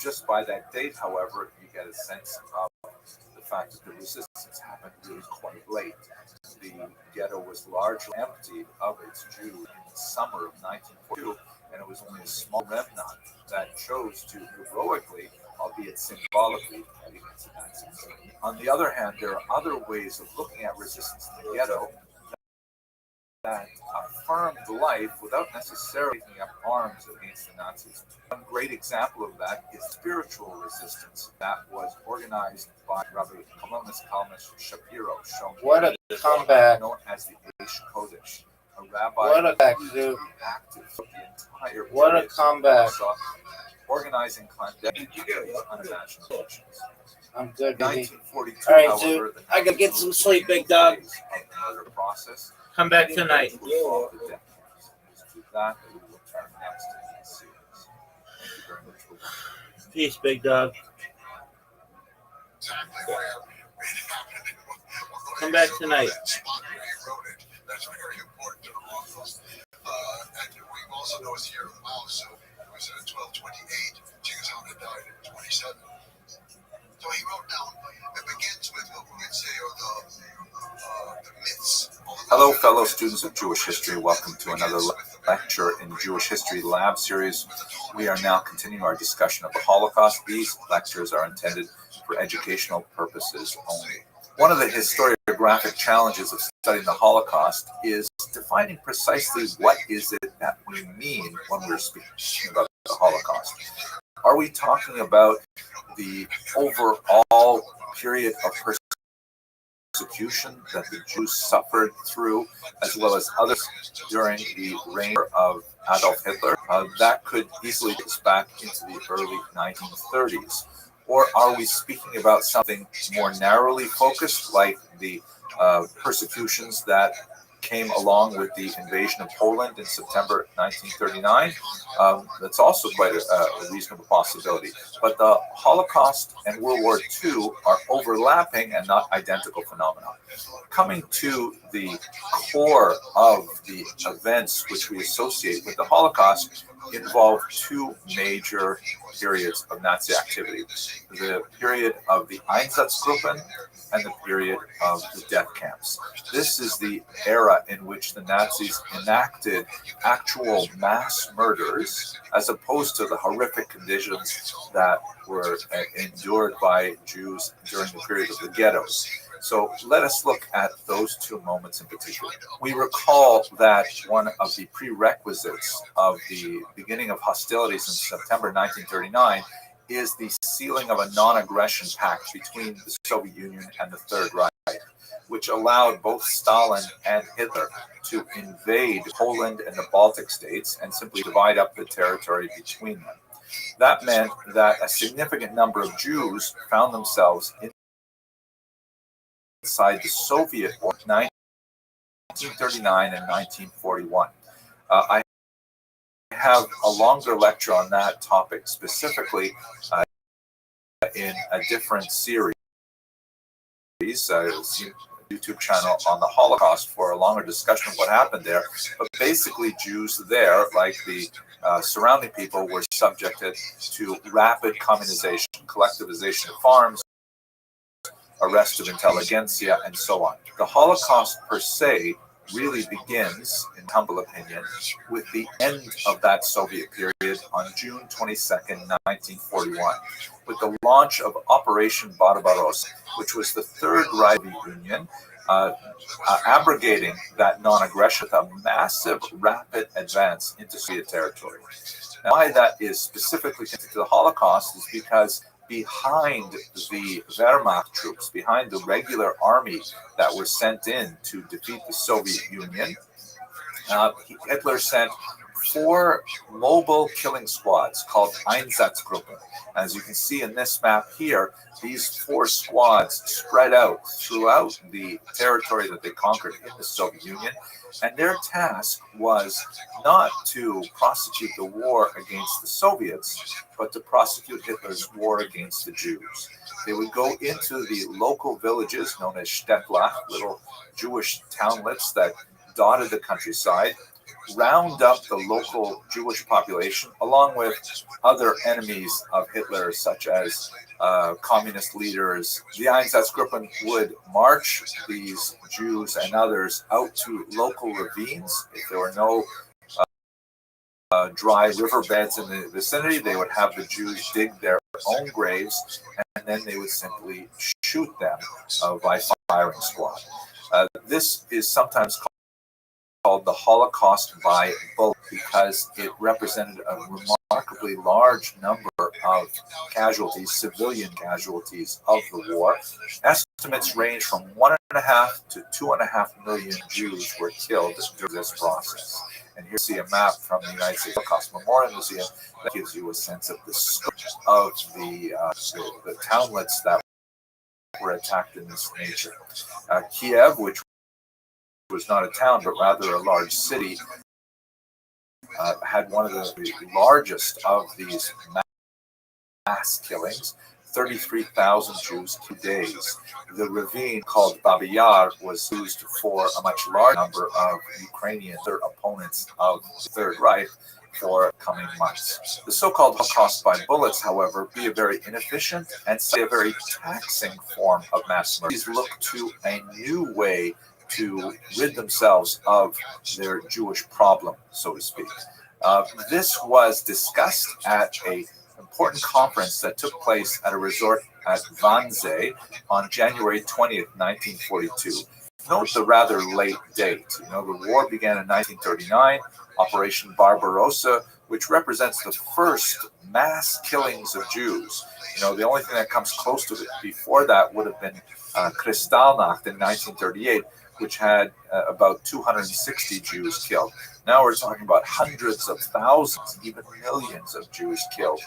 Just by that date, however, you get a sense of the fact that the resistance happened really quite late. The ghetto was largely emptied of its Jews in the summer of 1942, and it was only a small remnant that chose to heroically, albeit symbolically, fight against the Nazis. On the other hand, there are other ways of looking at resistance in the ghetto that affirmed life without necessarily taking up arms against the Nazis. One great example of that is spiritual resistance that was organized by Rabbi Shapiro, what a comeback! Known as the Eish Kodesh, a rabbi what a active for the entire what a comeback! Organizing clandestine unimaginable missions. I'm good, baby. 1942, All right, however, dude. I gotta get some sleep, big dog. Process. Come back tonight. Peace, big dog. Come back tonight. That's very important to the Holocaust. And we also know it's the year of the mouse, so it was in 1228. Genghis Khan had died in 27. So he wrote down, it begins with what we would say are the myths. Hello, fellow students of Jewish history. Welcome to another lecture in Jewish History Lab series. We are now continuing our discussion of the Holocaust. These lectures are intended for educational purposes only. One of the historiographic challenges of studying the Holocaust is defining precisely what is it that we mean when we're speaking about the Holocaust. Are we talking about the overall period of persecution that the Jews suffered through, as well as others during the reign of Adolf Hitler? That could easily take us back into the early 1930s. Or are we speaking about something more narrowly focused, like the persecutions that came along with the invasion of Poland in September 1939? That's also quite a reasonable possibility. But the Holocaust and World War II are overlapping and not identical phenomena. Coming to the core of the events which we associate with the Holocaust involve two major periods of Nazi activity. The period of the Einsatzgruppen and the period of the death camps. This is the era in which the Nazis enacted actual mass murders as opposed to the horrific conditions that were endured by Jews during the period of the ghettos. So let us look at those two moments in particular. We recall that one of the prerequisites of the beginning of hostilities in September 1939 is the sealing of a non-aggression pact between the Soviet Union and the Third Reich, which allowed both Stalin and Hitler to invade Poland and the Baltic states and simply divide up the territory between them. That meant that a significant number of Jews found themselves inside the Soviet war 1939 and 1941. I have a longer lecture on that topic specifically in a different series. YouTube channel on the Holocaust for a longer discussion of what happened there. But basically, Jews there, like the surrounding people, were subjected to rapid communization, collectivization of farms, arrest of intelligentsia, and so on. The Holocaust per se really begins, in humble opinion, with the end of that Soviet period on June 22nd, 1941, with the launch of Operation Barbarossa, which was the Third Reich Union, abrogating that non-aggression with a massive, rapid advance into Soviet territory. Now, why that is specifically connected to the Holocaust is because behind the Wehrmacht troops, behind the regular army that were sent in to defeat the Soviet Union, Hitler sent 4 mobile killing squads called Einsatzgruppen. As you can see in this map here, these 4 squads spread out throughout the territory that they conquered in the Soviet Union, and their task was not to prosecute the war against the Soviets, but to prosecute Hitler's war against the Jews. They would go into the local villages known as Städtlach, little Jewish townlets that dotted the countryside, round up the local Jewish population along with other enemies of Hitler, such as communist leaders. The Einsatzgruppen would march these Jews and others out to local ravines. If there were no dry riverbeds in the vicinity, they would have the Jews dig their own graves, and then they would simply shoot them by firing squad. This is sometimes called the Holocaust by bullet because it represented a remarkably large number of casualties, civilian casualties of the war. Estimates range from 1.5 to 2.5 million Jews were killed during this process. And here you see a map from the United States Holocaust Memorial Museum that gives you a sense of the scope of the townlets that were attacked in this nature. Kiev, which was not a town but rather a large city, had one of the largest of these mass killings. 33,000 Jews, 2 days. The ravine called Babi Yar was used for a much larger number of Ukrainian opponents of the Third Reich for coming months. The so-called Holocaust by bullets, however, be a very inefficient and a very taxing form of mass murder. These look to a new way to rid themselves of their Jewish problem, so to speak. This was discussed at an important conference that took place at a resort at Wannsee on January 20th, 1942. Note the rather late date. The war began in 1939, Operation Barbarossa, which represents the first mass killings of Jews. The only thing that comes close to it before that would have been Kristallnacht in 1938, which had about 260 Jews killed. Now we're talking about hundreds of thousands, even millions of Jews killed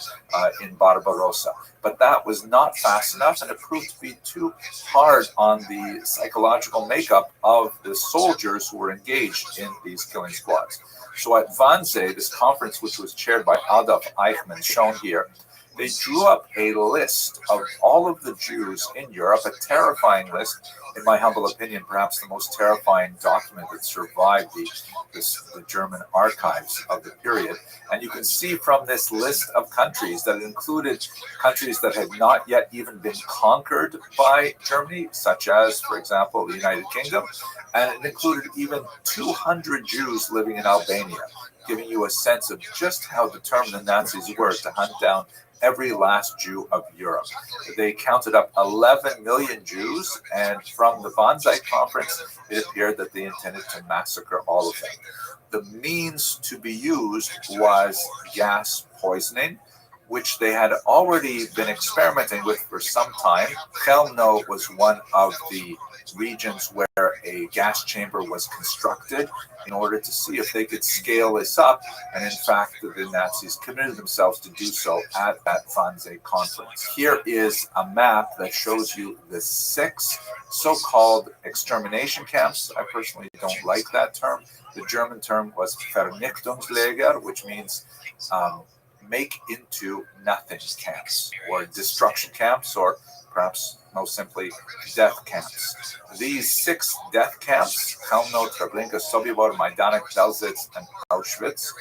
in Barbarossa. But that was not fast enough, and it proved to be too hard on the psychological makeup of the soldiers who were engaged in these killing squads. So at Wannsee, this conference, which was chaired by Adolf Eichmann, shown here, they drew up a list of all of the Jews in Europe, a terrifying list, in my humble opinion, perhaps the most terrifying document that survived the German archives of the period. And you can see from this list of countries that it included countries that had not yet even been conquered by Germany, such as, for example, the United Kingdom, and it included even 200 Jews living in Albania, giving you a sense of just how determined the Nazis were to hunt down every last Jew of Europe. They counted up 11 million Jews, and from the Wannsee conference, it appeared that they intended to massacre all of them. The means to be used was gas poisoning, which they had already been experimenting with for some time. Chelmno was one of the regions where a gas chamber was constructed in order to see if they could scale this up. And in fact, the Nazis committed themselves to do so at that Wannsee conference. Here is a map that shows you the 6 so-called extermination camps. I personally don't like that term. The German term was Vernichtungslager, which means make into nothing camps, or destruction camps, or perhaps most simply death camps. These 6 death camps, Chelmno, Treblinka, Sobibor, Majdanek, Belzec, and Auschwitz,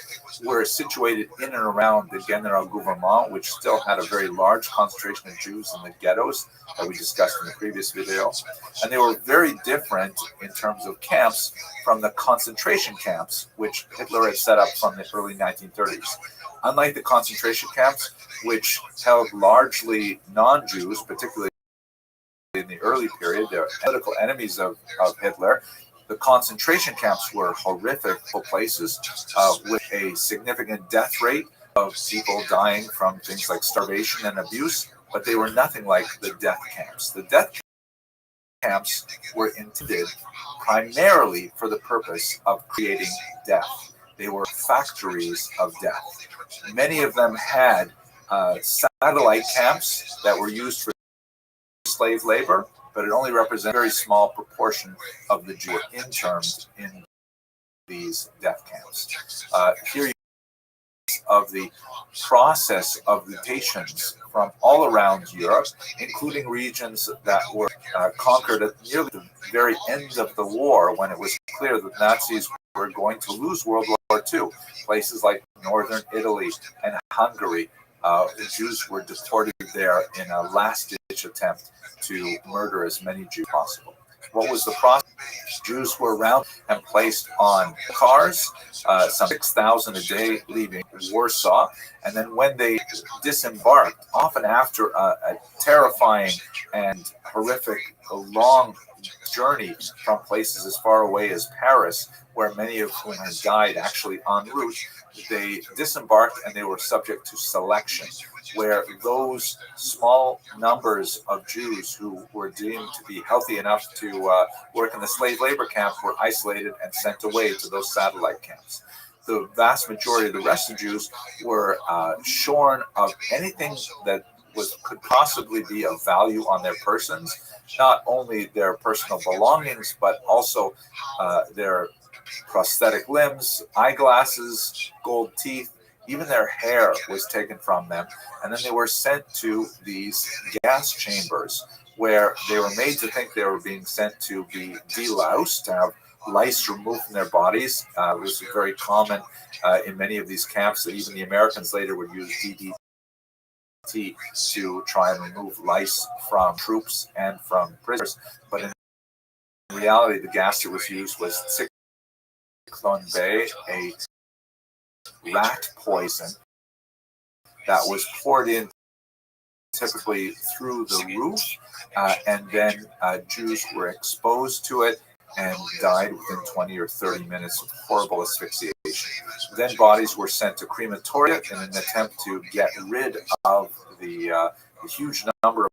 were situated in and around the General Gouvernement, which still had a very large concentration of Jews in the ghettos that we discussed in the previous video. And they were very different in terms of camps from the concentration camps, which Hitler had set up from the early 1930s. Unlike the concentration camps, which held largely non-Jews, particularly in the early period, they're political enemies of Hitler. The concentration camps were horrific places with a significant death rate of people dying from things like starvation and abuse, but they were nothing like the death camps. The death camps were intended primarily for the purpose of creating death. They were factories of death. Many of them had satellite camps that were used for slave labor, but it only represented a very small proportion of the Jews interned in these death camps. Here you of the process of mutations from all around Europe, including regions that were conquered at nearly the very end of the war, when it was clear that Nazis were going to lose World War II. Places like northern Italy and Hungary, the Jews were deported there in a last-ditch attempt to murder as many Jews as possible. What was the process? Jews were around and placed on cars, some 6,000 a day leaving Warsaw. And then when they disembarked, often after a terrifying and horrific long journey from places as far away as Paris, where many of whom had died actually en route, they disembarked and they were subject to selection, where those small numbers of Jews who were deemed to be healthy enough to work in the slave labor camp were isolated and sent away to those satellite camps. The vast majority of the rest of Jews were shorn of anything that could possibly be of value on their persons, not only their personal belongings, but also their prosthetic limbs, eyeglasses, gold teeth, even their hair was taken from them. And then they were sent to these gas chambers where they were made to think they were being sent to be deloused, to have lice removed from their bodies. It was very common in many of these camps that even the Americans later would use DDT to try and remove lice from troops and from prisoners. But in reality, the gas that was used was Cyclone B, a rat poison that was poured in typically through the roof, and then Jews were exposed to it and died within 20 or 30 minutes of horrible asphyxiation. Then bodies were sent to crematoria in an attempt to get rid of the huge number of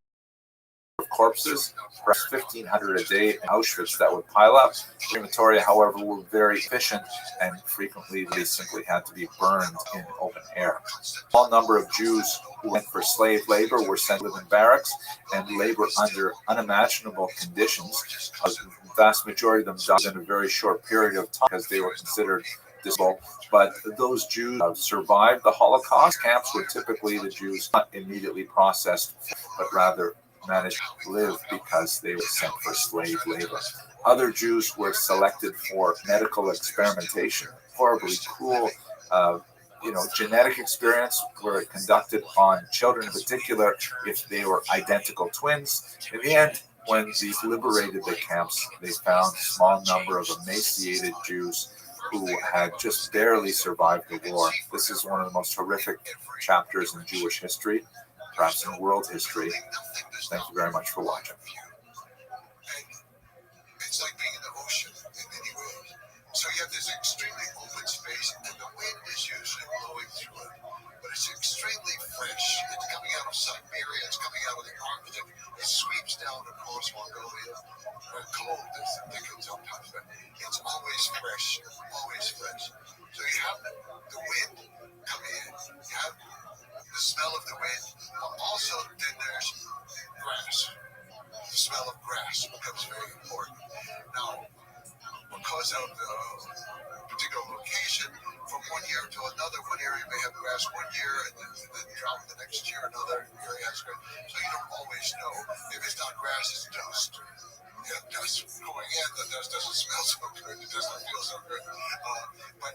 corpses, perhaps 1,500 a day in Auschwitz that would pile up. Crematoria, however, were very efficient, and frequently they simply had to be burned in open air. A small number of Jews who went for slave labor were sent to live in barracks and labor under unimaginable conditions. The vast majority of them died in a very short period of time because they were considered disable. But those Jews survived the Holocaust. Camps were typically the Jews not immediately processed, but rather managed to live because they were sent for slave labor. Other Jews were selected for medical experimentation. Horribly cruel, genetic experiments were conducted on children in particular if they were identical twins. In the end, when they liberated the camps, they found a small number of emaciated Jews who had just barely survived the war. This is one of the most horrific chapters in Jewish history, perhaps in world history. Thank you very much for watching. It's like being in the ocean in many ways. So you have this extremely open space, and the wind is usually blowing through it, but it's extremely fresh. out of the Arctic. It sweeps down across Mongolia. Cold as thick sometimes, but it's always fresh, always fresh. So you have the wind coming in, you have the smell of the wind. Also, then there's grass. The smell of grass becomes very important. Now, because of the particular location, from one year to another, one area may have grass one year, and then drought the next year, another area has grass. So you don't always know. If it's not grass, it's dust. Yeah, dust going in, the dust doesn't smell so good, it doesn't feel so good. But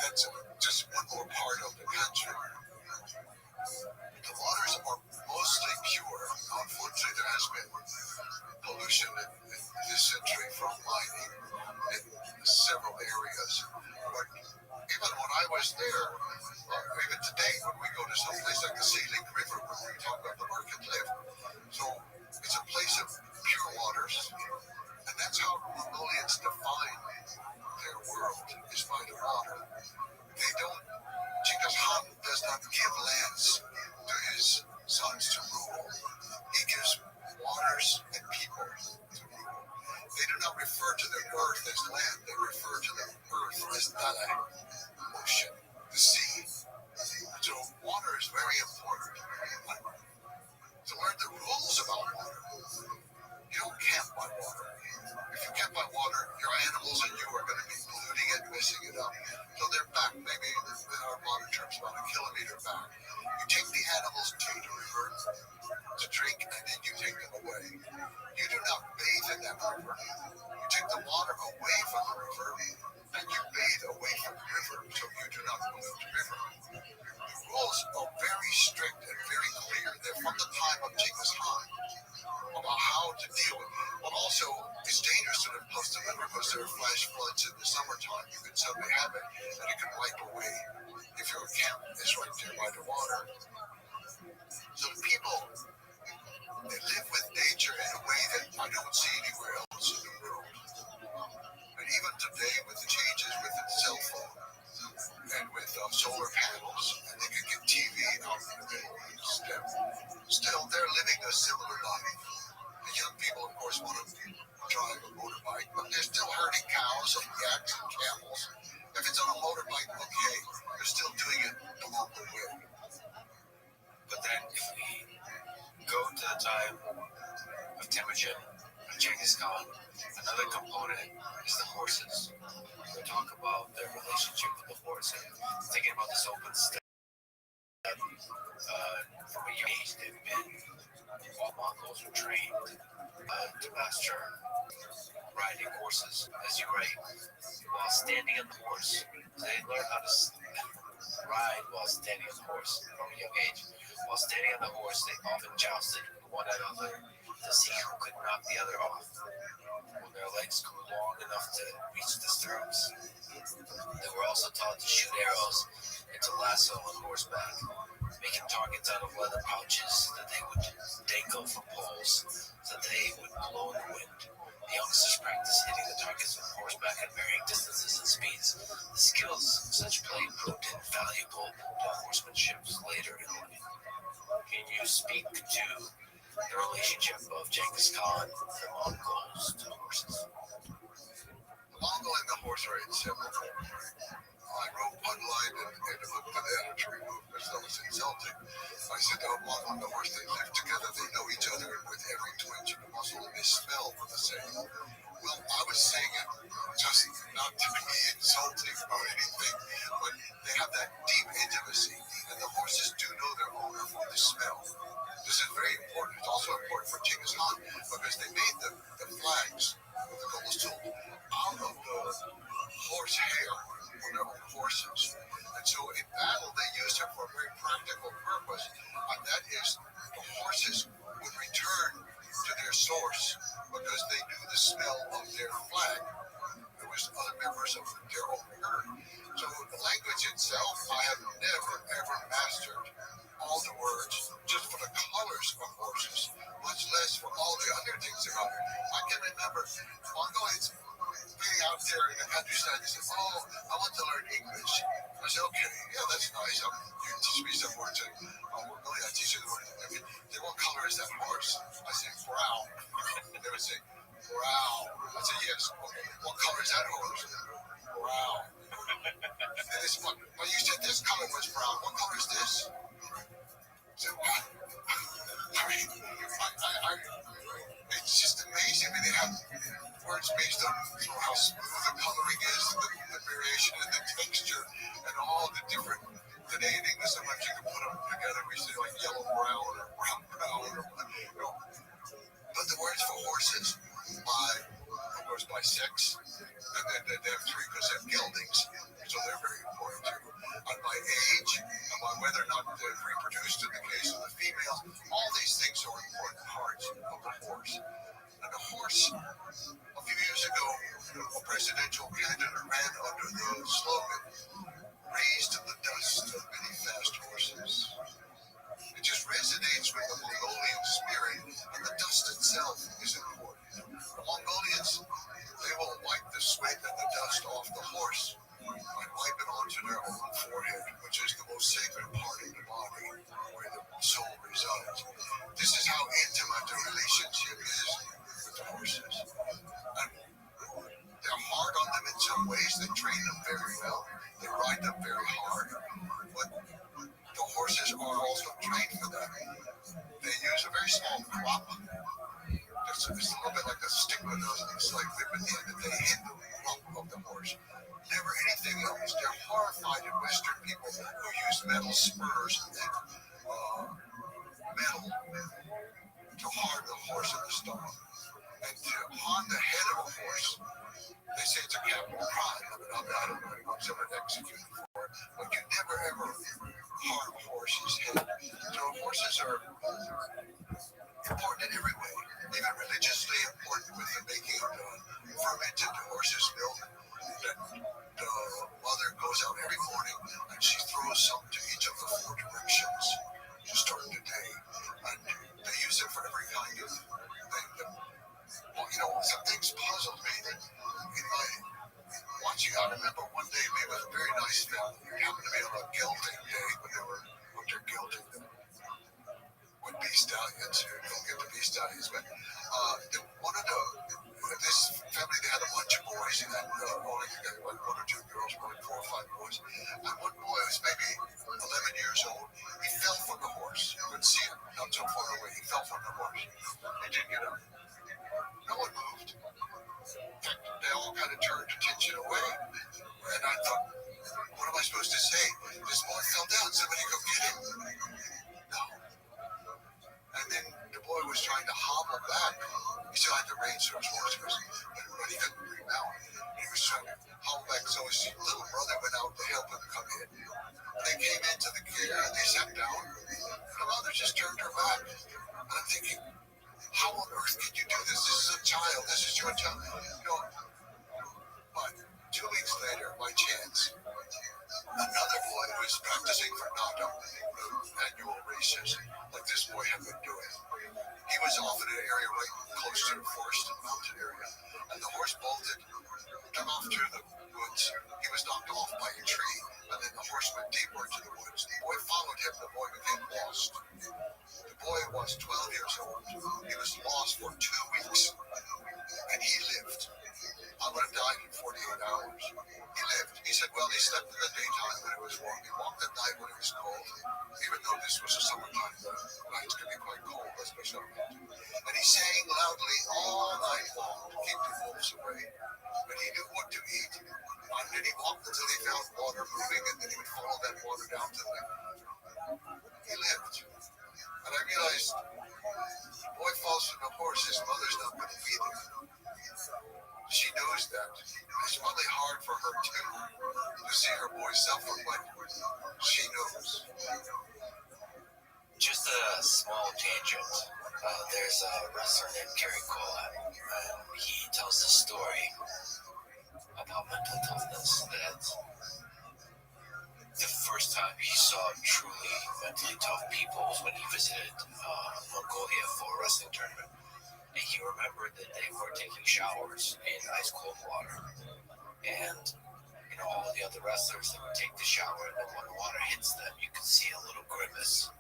that's just one more part of the country. The waters are mostly pure. Unfortunately, there has been pollution in this century from mining in several areas. But even when I was there, even today, when we go to some place like the Sea Link River, where we talk about the Market Live, so it's a place of pure waters, and that's how Mongolians define their world, is by the water. They don't, Genghis Khan does not give lands to his sons to rule. He gives waters and people to rule. They do not refer to the earth as land, they refer to the earth as Dala, ocean, the sea. So water is very important. To learn the rules about water, you don't camp by water. If you camp by water, your animals and you are going to be polluting it, messing it up. So they're back, maybe in our modern terms, about a kilometer back. You take the animals to the river to drink, and then you take them away. You do not bathe in that river. You take the water away from the river, and you bathe away from the river, so you do not pollute the river. The rules are very strict and very clear. They're from the time of Genghis Khan about how to deal with it. But also, it's dangerous to live close to the river because there are flash floods in the summertime. You can suddenly have it, and it can wipe away if your camp is right there by the water. So the people, they live with nature in a way that I don't see anywhere else in the world. And even today, with the changes with the cell phone and with solar panels, and they can get TV out in the middle of the step, still they're living a similar life. The young people, of course, want to drive a motorbike, but they're still herding cows and yaks and camels. If it's on a motorbike, okay, they're still doing it the local way. But then if we go to the time of Temujin, of Genghis Khan, another component is the horses. We talk about their relationship with the horse and thinking about this open step. From a young age, they've been, all Mongols were trained to master riding horses, as you write, while standing on the horse. They learn how to ride while standing on the horse from a young age. While standing on the horse, they often jousted one another to see who could knock the other off. When their legs grew long enough to reach the stirrups, they were also taught to shoot arrows and to lasso on horseback, making targets out of leather pouches that they would dangle from poles so that they would blow in the wind. The youngsters practiced hitting the targets on horseback at varying distances and speeds. The skills of such play proved invaluable to horsemanship later in life. Can you speak to the relationship of Genghis Khan and the Mongols to horses? The Mongol and the horse are inseparable. I wrote one line in the book to the editor removed because that was insulting. I said, the Mongol and the horse, they live together, they know each other with every twinge of the muscle, and they smell the same. Well, I was saying it just not to be insulting or anything, but they have that deep intimacy, and the horses do know their owner from the smell. This is very important. It's also important for Genghis Khan because they made the flags with the Gold out of the horse hair on their own horses. And so in battle, they used it for a very practical purpose, and that is the horses would return to their source because they knew the smell of their flag. It was other members of their own herd. So the language itself, I have never, ever mastered all the words just for the colors of horses, much less for all the other things about it. I can remember Mongolians being out there in the countryside, they said, oh, I want to learn English. I said, okay, yeah, that's nice. You teach me some words. I teach you the words. Then what color is that mean, it's just amazing. I mean, they have words based on how smooth the coloring is, the variation in the texture, and all the different. Today in English, sometimes you can put them together. We say like yellow brown or brown brown, or you know. But the words for horses, of course, by sex, and then they have 3% geldings, so they're very important too. And by age, and by whether or not they're reproduced in the case of the females, all these things are important parts of the horse. And the horse, a few years ago, a presidential candidate ran under the slogan, "Raised in the dust of many fast horses." It just resonates with the Mongolian spirit, and the dust itself is important. The Mongolians, they will wipe the sweat and the dust off the horse and wipe it onto their own forehead, which is the most sacred part of the body, where the soul resides. This is how intimate the relationship is with the horses. And they're hard on them in some ways. They train them very well. They ride them very hard. But the horses are also trained for that. They use a very small crop. It's a little bit like a stigma does. It's like they hit the rump of the horse. Never anything else. They're horrified at Western people who use metal spurs and metal to harm the horse in the stomach. And to harm the head of a horse, they say it's a capital crime. I don't know if someone executed for it, but you never ever harm a horse's head. So horses are important in every way, even religiously important with the making of the fermented horse's milk. That the mother goes out every morning and she throws some to each of the 4 directions to start the day. And they use it for every kind of thing. Well, you know, some things puzzled me in my watching. I remember one day we were a very nice family. We happened to be on a gelding day when they were under gelding with bee stallions. You don't get the bee stallions, but one of this family, they had a bunch of boys, and only one or two girls, probably 4 or 5 boys. And one boy was maybe 11 years old. He fell from the horse. You couldn't see him, not so far away. He fell from the horse. He didn't get up. No one moved. In fact, they all kind of turned attention away. And I thought, what am I supposed to say? This boy fell down. Somebody go get him. No. And then the boy was trying to hobble back. He still had the reins, so his horse was, but he couldn't remount. He was trying to hobble back, so his little brother went out to help him come in. And they came into the gear and they sat down. And the mother just turned her back. And I'm thinking, how on earth can you do this? This is a child. This is your child. You know, but 2 weeks later, by chance, another boy who was practicing for Nada annual races, like this boy had been doing. He was off in an area right close to the forest and mountain area, and the horse bolted, took off through the woods. He was knocked off by a tree, and then the horse went deeper into the woods. The boy followed him. The boy became lost. The boy was 12 years old. He was lost for 2 weeks, and he lived. I would have died in 48 hours. He lived. He said, well, he slept in the daytime when it was warm. He walked at night when it was cold. Even though this was a summertime, the nights could be quite cold, especially on mountain. And he sang loudly all night long to keep the wolves away. But he knew what to eat. And then he walked until he found water moving, and then he would follow that water down to the lake. He lived. And I realized, the boy falls from the horse, his mother's not going to feed him. She knows that. It's probably hard for her too to see her boy suffer, but she knows. Just a small tangent. There's a wrestler named Gary Colan, and he tells the story about mental toughness. That the first time he saw truly mentally tough people was when he visited Mongolia for a wrestling tournament. And he remembered that they were taking showers in ice cold water. And, you know, all the other wrestlers that would take the shower, and then when the water hits them, you could see a little grimace.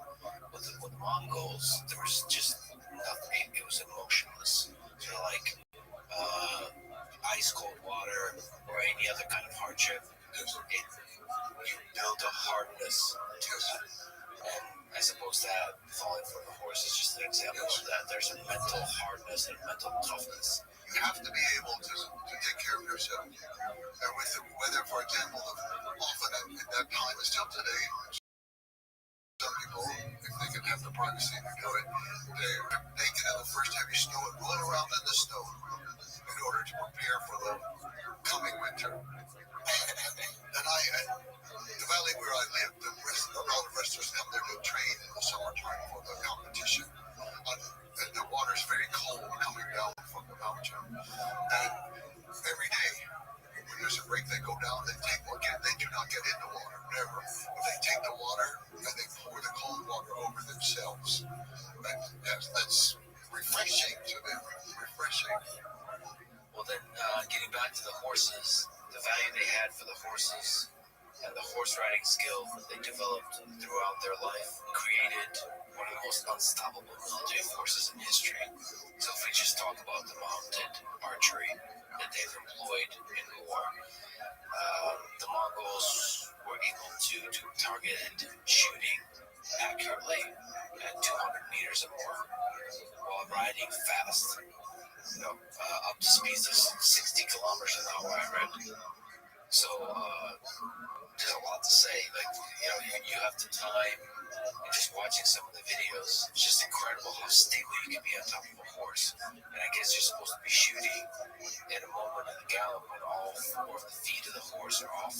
With Mongols, there was just nothing. It was emotionless. So, like, ice cold water or any other kind of hardship, you build a hardness to that. And I suppose that falling from the horse is just an example of that. There's a mental hardness and mental toughness. You have to be able to take care of yourself. And with the weather, for example, often at that time, and still today, some people, if they can have the privacy to do it, they're naked in the first heavy snow and roll around in the snow in order to prepare for the coming winter. And the valley where I live, a lot of wrestlers come there to train in the summertime for the competition. And the water's very cold coming down from the mountain. And every day, when there's a break, they go down, they do not get in the water, never. But they take the water and they pour the cold water over themselves. And that's refreshing to them, refreshing. Well, then, getting back to the horses, the value they had for the horses and the horse riding skill they developed throughout their life created one of the most unstoppable military forces in history. So if we just talk about the mounted archery that they've employed in war, the Mongols were able to do targeted shooting accurately at 200 meters or more while riding fast, up to speeds of 60 kilometers an hour, I read. So there's a lot to say. Like, you have to time, and just watching some of the videos, it's just incredible how stable you can be on top of a horse. And I guess you're supposed to be shooting in a moment of the gallop when all four of the feet of the horse are off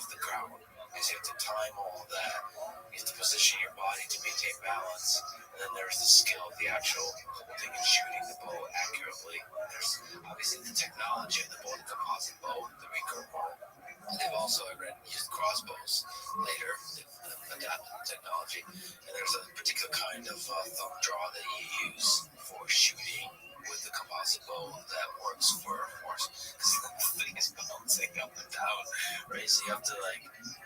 the ground. Because you have to time all of that. You have to position your body to maintain balance. And then there's the skill of the actual holding and shooting the bow accurately. And there's obviously the technology of the bow, the composite bow, the recurve bow. They've also, I read, used crossbows later, adapted the technology. And there's a particular kind of thumb draw that you use for shooting with the composite bow that works for a horse. Because the thing is bouncing up and down, right? So you have to,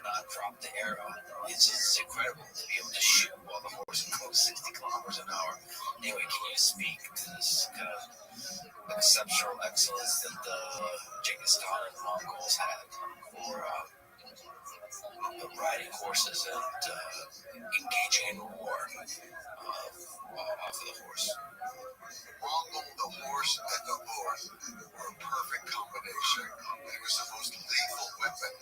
not drop the arrow. It's just incredible to be able to shoot while the horse goes 60 kilometers an hour. Anyway, can you speak to this kind of exceptional excellence that the Genghis Khan and the Mongols had for riding horses and engaging in war off of the horse? Mongol, the horse, and the boar were a perfect combination. It was the most lethal weapon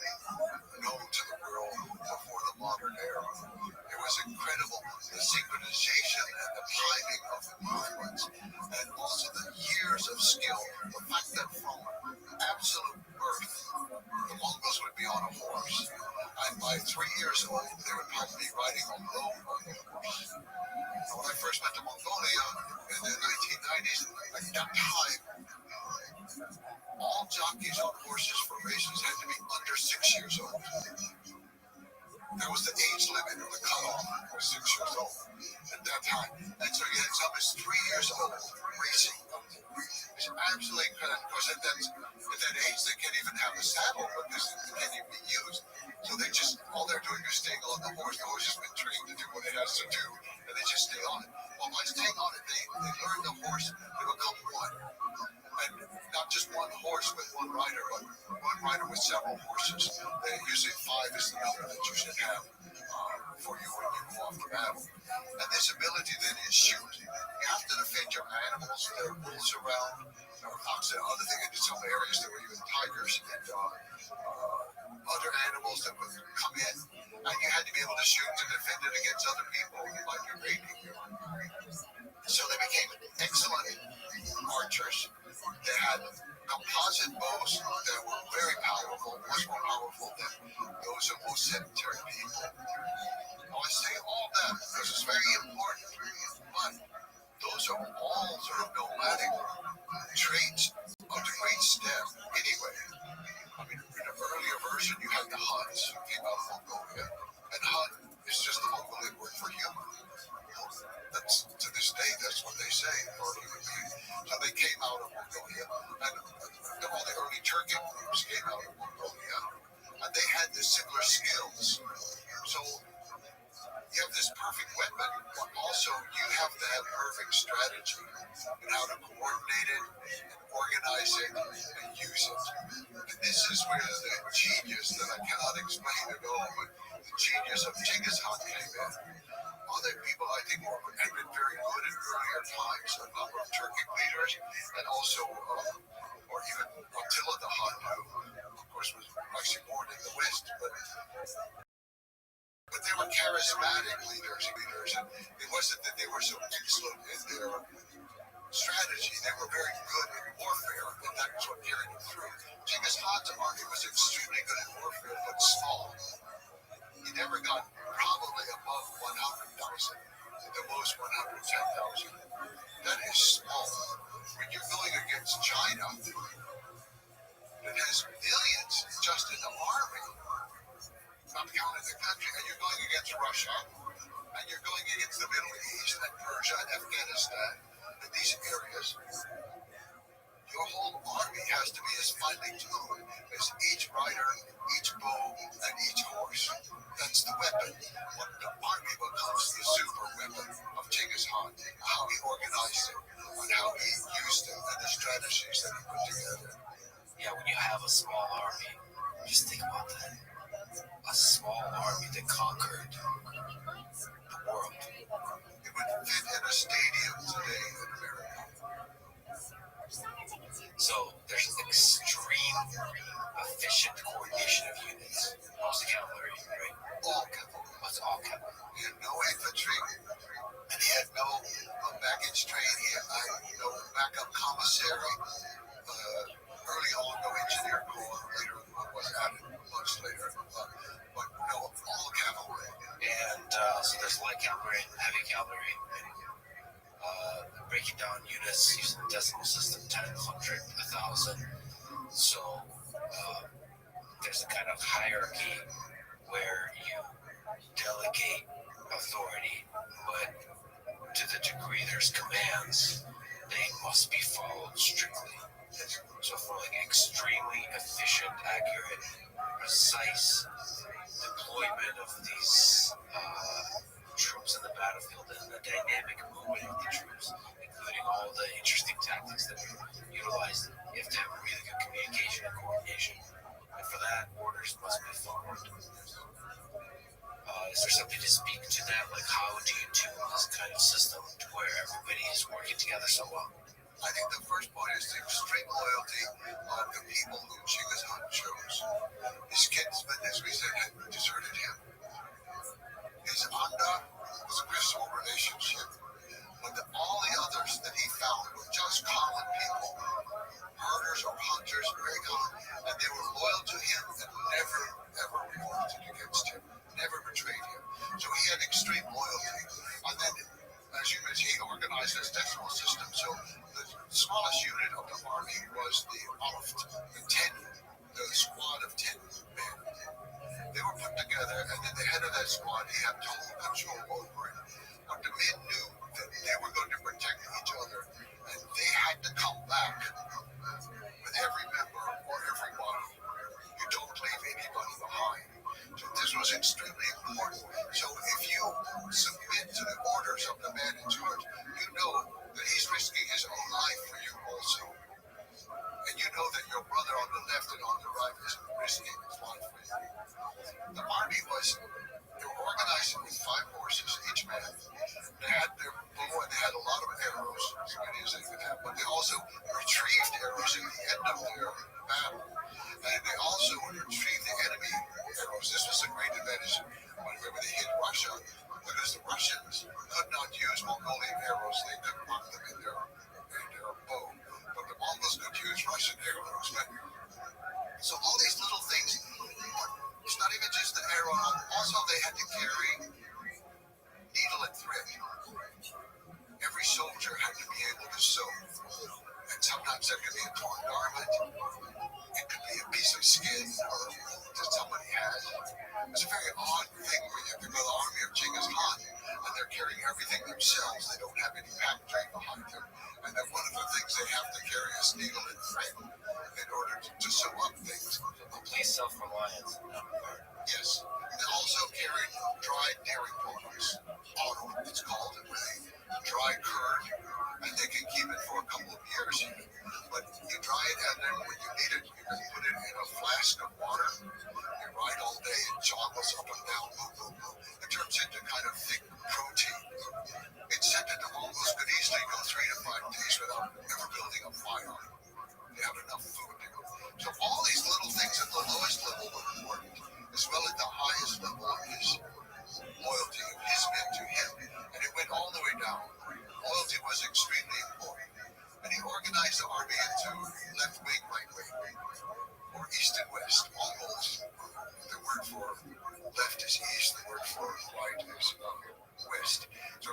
known to the world before the modern era. It was incredible, the synchronization and the timing of the movements, and also the years of skill. The fact that from absolute birth, the Mongols would be on a horse, and by 3 years old, they would probably be riding alone on the horse. When I first went to Mongolia in the 1990s, at that time, all jockeys on horses for races had to be under 6 years old. That was the age limit, or the cutoff, was 6 years old at that time. And so you had some as 3 years old racing. It's absolutely incredible. Of course, at that age, they can't even have a saddle because it can't even be used. So all they're doing is staying on the horse. The horse has been trained to do what it has to do, and they just stay on it. Well, by staying on it, they learn the horse to become one. And not just one horse with one rider, but one rider with several horses. Usually 5 is the number that you should have for you when you go off the battle. And this ability then is shoot. You have to defend your animals. There are rules around, or foxes and other things. In some areas there were even tigers and other animals that would come in. And you had to be able to shoot to defend it against other people who might be raiding you. So they became excellent archers. They had composite bows that were very powerful, much more powerful than those of most sedentary people. Now, I say all that because it's very important, but those are all sort of nomadic traits of the great steppe anyway. I mean, in an earlier version, you had the Huns who came out of Mongolia, and Hun is just the Mongolian word for human. That's, to this day, that's what they say for a human being. So they came out of Mongolia, and all the early Turkic groups came out of Mongolia, and they had the similar skills. So you have this perfect weapon, but also you have to have perfect strategy and how to coordinate it, and organize it, and use it. And this is where the genius that I cannot explain at all, but the genius of Genghis Khan came in. Other people, I think, had been very good in earlier times. A number of Turkic leaders, and also, or even Attila the Hun, who, of course, was actually born in the West, but they were charismatic leaders, and it wasn't that they were so excellent in their strategy. They were very good in warfare, and that was what carried them through. Genghis Khan's army was extremely good at warfare, but small. He never got probably above 100,000, at the most 110,000. That is small. When you're going against China, that has millions just in the army, not counting the country, and you're going against Russia, and you're going against the Middle East and Persia and Afghanistan, and these areas, your whole army has to be as finely tuned as each rider, each bow, and each horse. That's the weapon. What the army becomes the super weapon of Genghis Khan, how he organized it, and how he used it, and the strategies that he put together. Yeah, when you have a small army, just think about that. A small army that conquered the world. It would fit in a stadium today in America. So there's extreme efficient coordination of units. Most cavalry, right? All cavalry. What's all cavalry? He had no infantry, and he had no baggage train. He had no backup commissary. Early on, no engineer corps. Later, was added much later. But no, all cavalry. And so there's light cavalry and heavy cavalry. Breaking down units using the decimal system, 10, 100, 1,000. So there's a kind of hierarchy where you delegate authority, but to the degree there's commands, they must be followed strictly. So for like extremely efficient, accurate, precise deployment of these troops in the battlefield and the dynamic movement of the troops, including all the interesting tactics that are utilized, you have to have really good communication and coordination. And for that, orders must be followed. Is there something to speak to that? Like, how do you tune this kind of system to where everybody is working together so well? I think the first point is the extreme loyalty of the people whom Genghis Khan chose. His kinsmen, as we said, had deserted him. His Anda was a peaceful relationship, but all the others that he found were just common people, herders or hunters, very common, and they were loyal to him and never, ever revolted against him, never betrayed him. So he had extreme loyalty. And then, as you mentioned, he organized his decimal system. So the smallest unit of the army was the Alft, the squad of 10 men. They were put together, and then the head of that squad, he had total control over it. But the men knew that they were going to protect each other, and they had to come back with every member or everyone. You don't leave anybody behind. So this was extremely important. So if you submit to the orders of the man in charge, you know that he's risking his own life for you also. And you know that your brother on the left and on the right is risking his life for you. The army they were organized with 5 horses, each man. They had their bow and they had a lot of arrows, as many as they could have, but they also retrieved arrows at the end of their battle. And they also would retrieve the enemy arrows. This was a great advantage whenever they hit Russia, because the Russians could not use Mongolian arrows. They could mark them in their bow, but the Mongols could use Russian arrows. So all these little things, it's not even just the arrow. Also, they had to carry needle and thread. Every soldier had to be able to sew. And sometimes that could be a torn garment. It could be a piece of skin that somebody had. It's a very odd thing when you think of the army of Genghis Khan and they're carrying everything themselves. They don't have any pack train behind them. And then one of the things they have to carry is needle and thread in order to sew up things. Complete self-reliance. Yes. They also carried dried dairy products. Auto, it's called, where they dry curd, and they can keep it for a couple of years even. But you dry it, and then when you need it, you can put it in a flask of water. You ride all day and jog us up and down. It turns into kind of thick protein. It said that the Mongols could easily go 3 to 5 days without ever building a fire. They have enough food. So all these little things at the lowest level were important, as well as the highest level of his loyalty of his men to him. And it went all the way down. Loyalty was extremely important. And he organized the army into left wing, right wing, or east and west. Mongols, the word for left is east, the word for right is west. So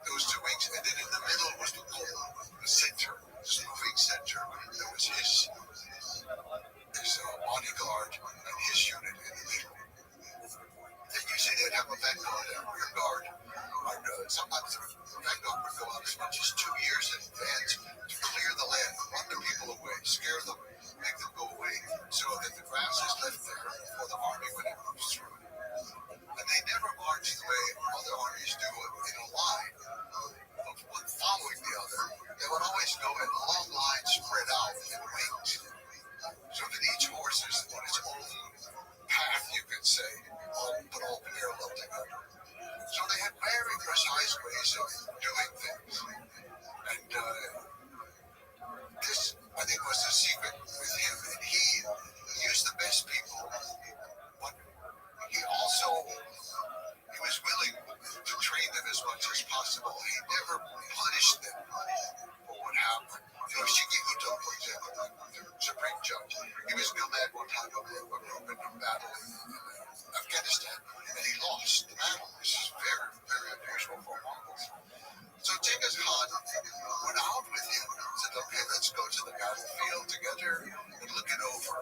those two wings, and then in the middle was the goal, the center, this moving center. That was his bodyguard and his unit in the middle. Then usually they'd have a vanguard, a rear guard, and sometimes the vanguard would go out as much as 2 years in advance to clear the land, run the people away, scare them, make them go away, so that the grass is left there for the army when it moves through. And they never marched the way other armies do in a line of one following the other. They would always go in long lines spread out in wings, so that each horse is on its own path, you could say, but all parallel together. So they had very precise ways of doing things. And this, I think, was the secret with him. And he used the best people, but he was willing to train them as much as possible. He never punished them for what happened. Shigikuto, for example, the Supreme Judge, he was command one time of a group in a battle in Afghanistan, and he lost the battle. This is very, very unusual for Mongols. So Genghis Khan went out with him and said, okay, let's go to the battlefield together and look it over.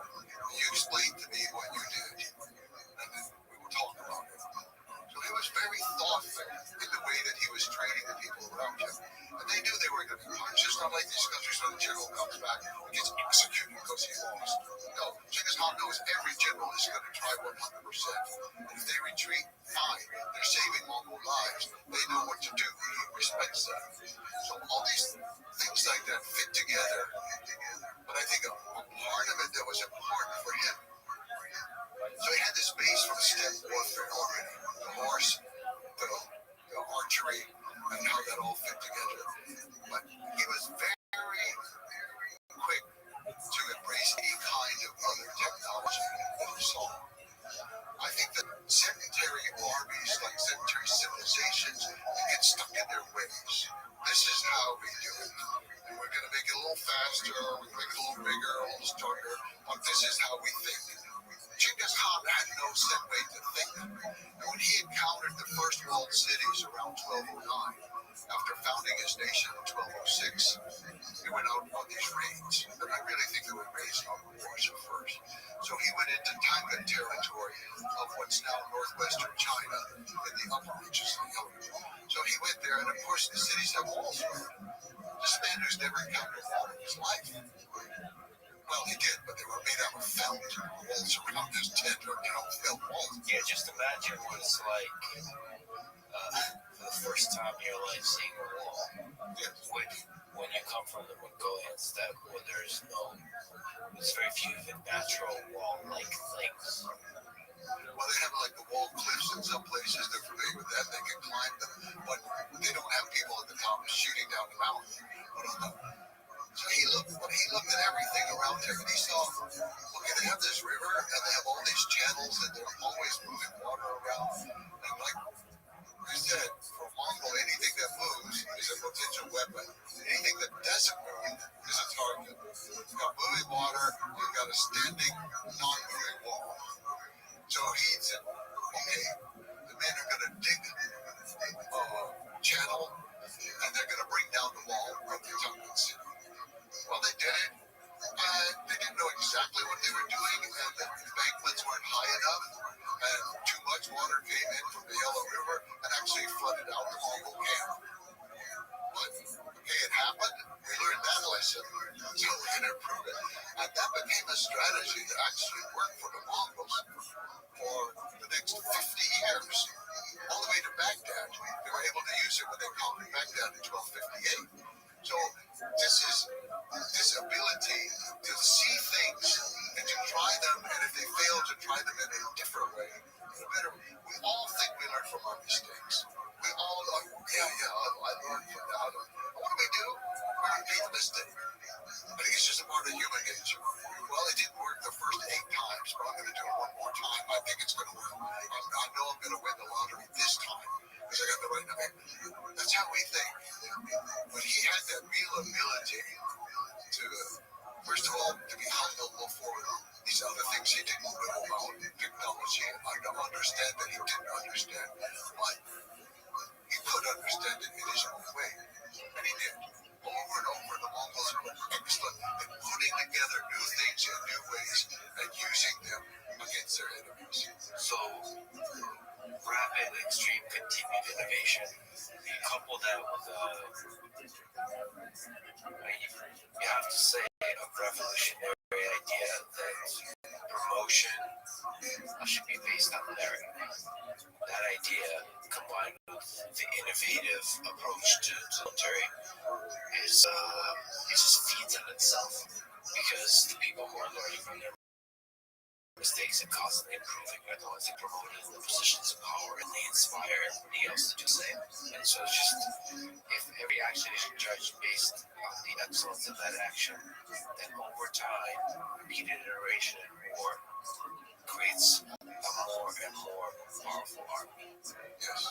You explain to me what you did, and then we will talk about it. So he was very thoughtful in the way that he was training the people around him. And they knew they were going to be punished. It's not like these countries where the general comes back and gets executed because he lost. No, Genghis Khan knows every general is going to try 100%. And if they retreat, fine. They're saving Mongol lives. They know what to do. He respects that. So all these things like that fit together. But I think a part of it that was important for him. So he had this base from steppe warfare already. The horse, the archery, and how that all fit together. But he was very quick to embrace any kind of other technology that he saw. I think that sedentary armies, like sedentary civilizations, get stuck in their ways. This is how we do it. And we're going to make it a little faster, we're going to make it a little bigger, a little stronger, but this is how we think. Genghis Khan had no set way to think. And when he encountered the first walled cities around 1209, after founding his nation in 1206, he went out on these raids. And I really think they were raids on wars at first. So he went into Tangan territory of what's now northwestern China in the upper reaches of the Yellow. So he went there, and of course the cities have walls around them. This man who's never encountered a wall in his life. Well, he did, but they were made out of felt. Walls around his tent or felt walls. Yeah, just imagine what it's like for the first time in your life seeing a wall. When you come from the Mongolian steppe where there's very few even natural wall-like things. Well, they have like the wall cliffs in some places. They're familiar with that. They can climb them, but they don't have people at the top shooting down the mountain. So he looked at everything around him, and he saw, okay, they have this river, and they have all these channels, and they're always moving water around. And like you said, for Mongol, anything that moves is a potential weapon. Anything that doesn't move is a target. You've got moving water, you've got a standing, non-moving wall. So he said, okay, the men are going to dig a channel, and they're going to bring down the wall of the Tangan city. Well, they did it. They didn't know exactly what they were doing, and the embankments weren't high enough, and too much water came in from the Yellow River and actually flooded out the Mongol camp. But, okay, it happened. We learned that lesson, so we can improve it. And that became a strategy that actually worked for the Mongols for the next 50 years. All the way to Baghdad. They were able to use it when they conquered Baghdad in 1258. So this ability to see things and to try them, and if they fail, to try them in a different way. We all think we learn from our mistakes. We all like, I learned from that. What do? We repeat the mistake. I think it's just a part of human nature. Well, it didn't work the first 8 times, but I'm going to do it one more time. I think it's going to work. I know I'm going to win the lottery this time because I got the right number. That's how we think. But he had that real ability to, first of all, to be humble for these other things he didn't know about technology. I don't understand that he didn't understand, but he could understand it in his own way. And he did. Over and over, the Mongols were excellent at putting together new things in new ways and using them against their enemies. So, rapid, extreme, continued innovation. You couple that with you have to say, a revolutionary idea that promotion should be based on merit. That idea, combined with the innovative approach to military, is it just feeds on itself, because the people who are learning from their mistakes and constantly improving are the ones that promote in the positions of power, and they inspire everybody else to do the same. And so it's just, if every action is judged based on the excellence of that action, then over time, repeated iteration and more creates a more and more powerful army. Yes.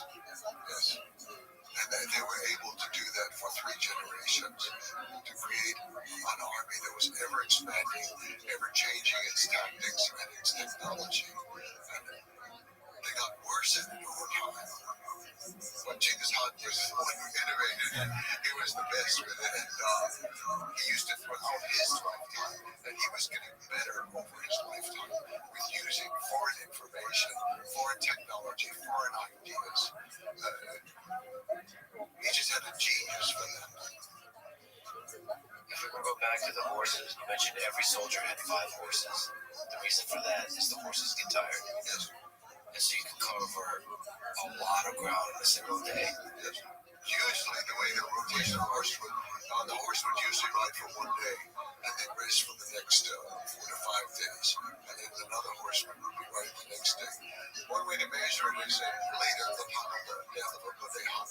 And they were able to do that for 3 generations, to create an army that was ever expanding, ever changing its tactics and its technology. And they got worse at it over time. When Genghis Khan was innovated, he was the best with it, and he used it throughout his lifetime, and he was getting better over his lifetime with using foreign information, foreign technology, foreign ideas. He just had a genius for that. If we go back to the horses, you mentioned every soldier had 5 horses. The reason for that is the horses get tired. Yes. And so you can cover a lot of ground in a single day. Yes. Usually the way the rotation of the horse would usually ride for 1 day and then rest for the next 4 to 5 days, and then another horse would be riding the next day. One way to measure it is later the time of the death of a day hunt.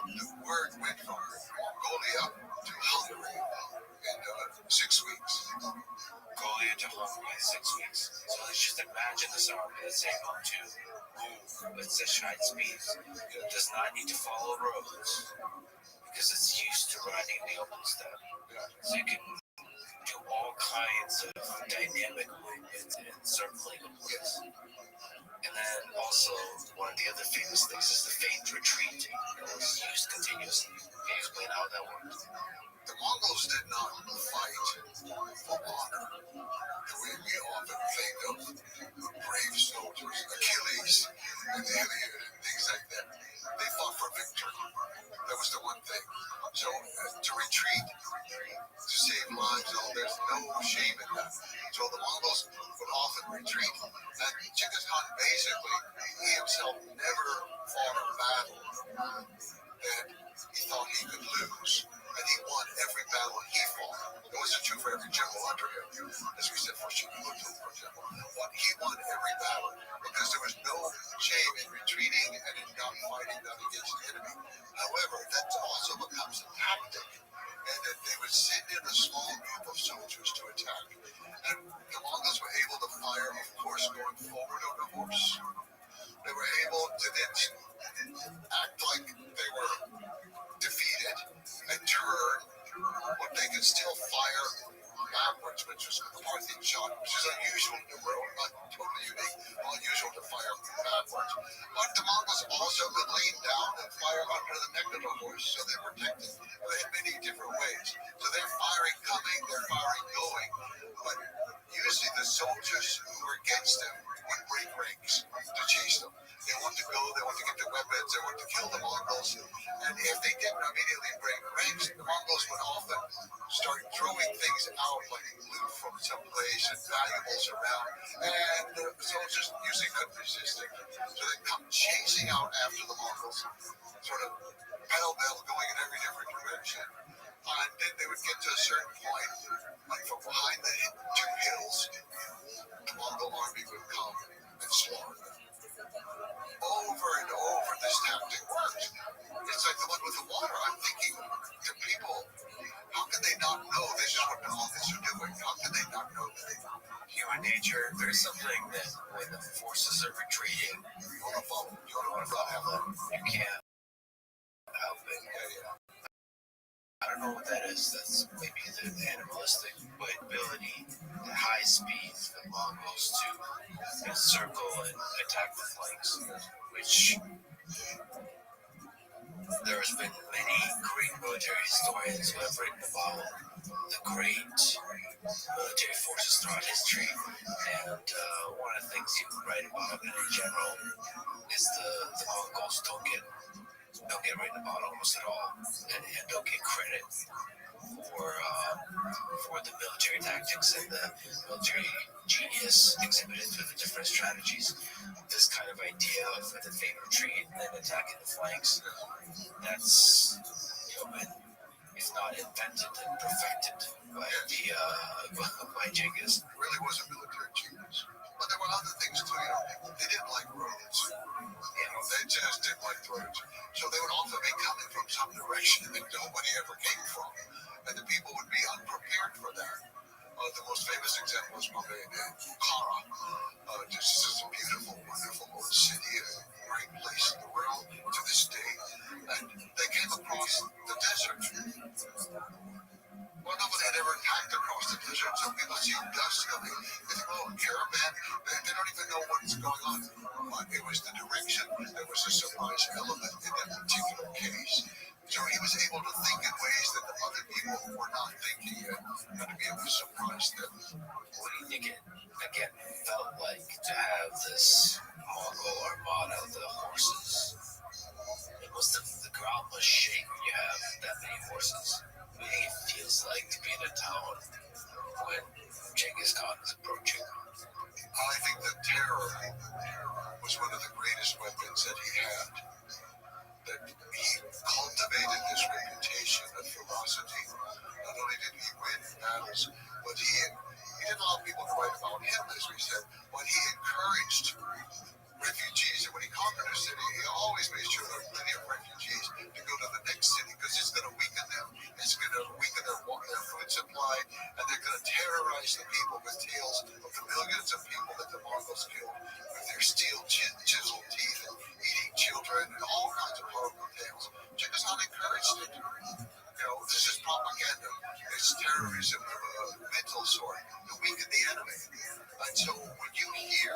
The word went from Mongolia to Hungary in 6 weeks. Mongolia to Hungary in 6 weeks. So let's just imagine this army that's able to move at such high speeds. It does not need to follow roads because it's used to riding in the open steppe. So you can do all kinds of dynamic movements and circling of place. And then also, one of the other famous things is the feigned retreat. It was used continuously. Can you explain how that worked? The Mongols did not fight for honor the way we often think of brave soldiers, Achilles, and the Iliad, and things like that. They fought for victory. That was the one thing. So to retreat, to save lives, there's no shame in that. So the Mongols would often retreat. And Genghis Khan basically, he himself never fought a battle that he thought he could lose. And he won every battle he fought. It wasn't true for every general under him, as we said for Rothschild, for example. But he won every battle because there was no shame in retreating and in not fighting that against the enemy. However, that also becomes a tactic, and that they would send in a small group of soldiers to attack. And the Mongols were able to fire, of course, going forward on the horse. They were able to then act like they were defeated and turn, but they could still fire backwards, which was a Parthian shot, which is unusual in the world, not totally unique, unusual to fire backwards. But the Mongols also could lean down and fire under the neck of the horse, so they protected in many different ways. So they're firing coming, they're firing going, but usually the soldiers who were against them would break ranks to chase them. They want to go, they want to get the weapons, they want to kill the Mongols. And if they didn't immediately break ranks, the Mongols would often start throwing things out, like loot from some place and valuables around. And the soldiers usually couldn't resist it. So they'd come chasing out after the Mongols, sort of pell-mell going in every different direction. And then they would get to a certain point, like from behind the two hills, the Mongol army would come and slaughter them. Over and over, this tactic worked. It's like the one with the water. I'm thinking to people, how can they not know this is what the Mongols are doing? How can they not know that? Human nature, there's something that when the forces are retreating, You want to follow. You want to follow them. you can't help it. I don't know what that is. That's maybe the animalistic ability, the high speed for the Mongols to encircle and attack the flanks, which there has been many great military historians who have written about the great military forces throughout history. And one of the things you write about in general is the Mongols don't get written about almost at all, and don't get credit for the military tactics and the military genius exhibited through the different strategies. This kind of idea of the feigned retreat and then attacking the flanks, that's it's not invented and perfected by Genghis. It really was a military genius. But there were other things too, they didn't like roads. They just didn't like roads. So they would often be coming from some direction that nobody ever came from. And the people would be unprepared for that. The most famous example is probably Bukhara. This is a beautiful, wonderful old city, a great place in the world to this day. And they came across the desert. Well, nobody had ever attacked across the desert, so people see dust coming. They think, oh, caravan. They don't even know what's going on. But it was the direction. There was a surprise element in that particular case. So he was able to think in ways that the other people were not thinking yet, and to be able to surprise them. What do you think it, again, felt like to have this Mongol armada of the horses? The ground must shake when you have that many horses. What do you think it feels like to be in a town when Genghis Khan is approaching? I think that terror was one of the greatest weapons that he had. That he cultivated this reputation of ferocity. Not only did he win battles, but he didn't allow people to write about him, as we said, but he encouraged refugees. And when he conquered a city, he always made sure there were plenty of refugees to go to the next city because it's going to weaken them. It's going to weaken their food supply, and they're going to terrorize the people with tales of the millions of people that the Mongols killed with their steel chiseled teeth and eating children and all kinds of horrible tales. Genghis Khan encouraged it. This is propaganda. It's terrorism of a mental sort to weaken the enemy. And so when you hear,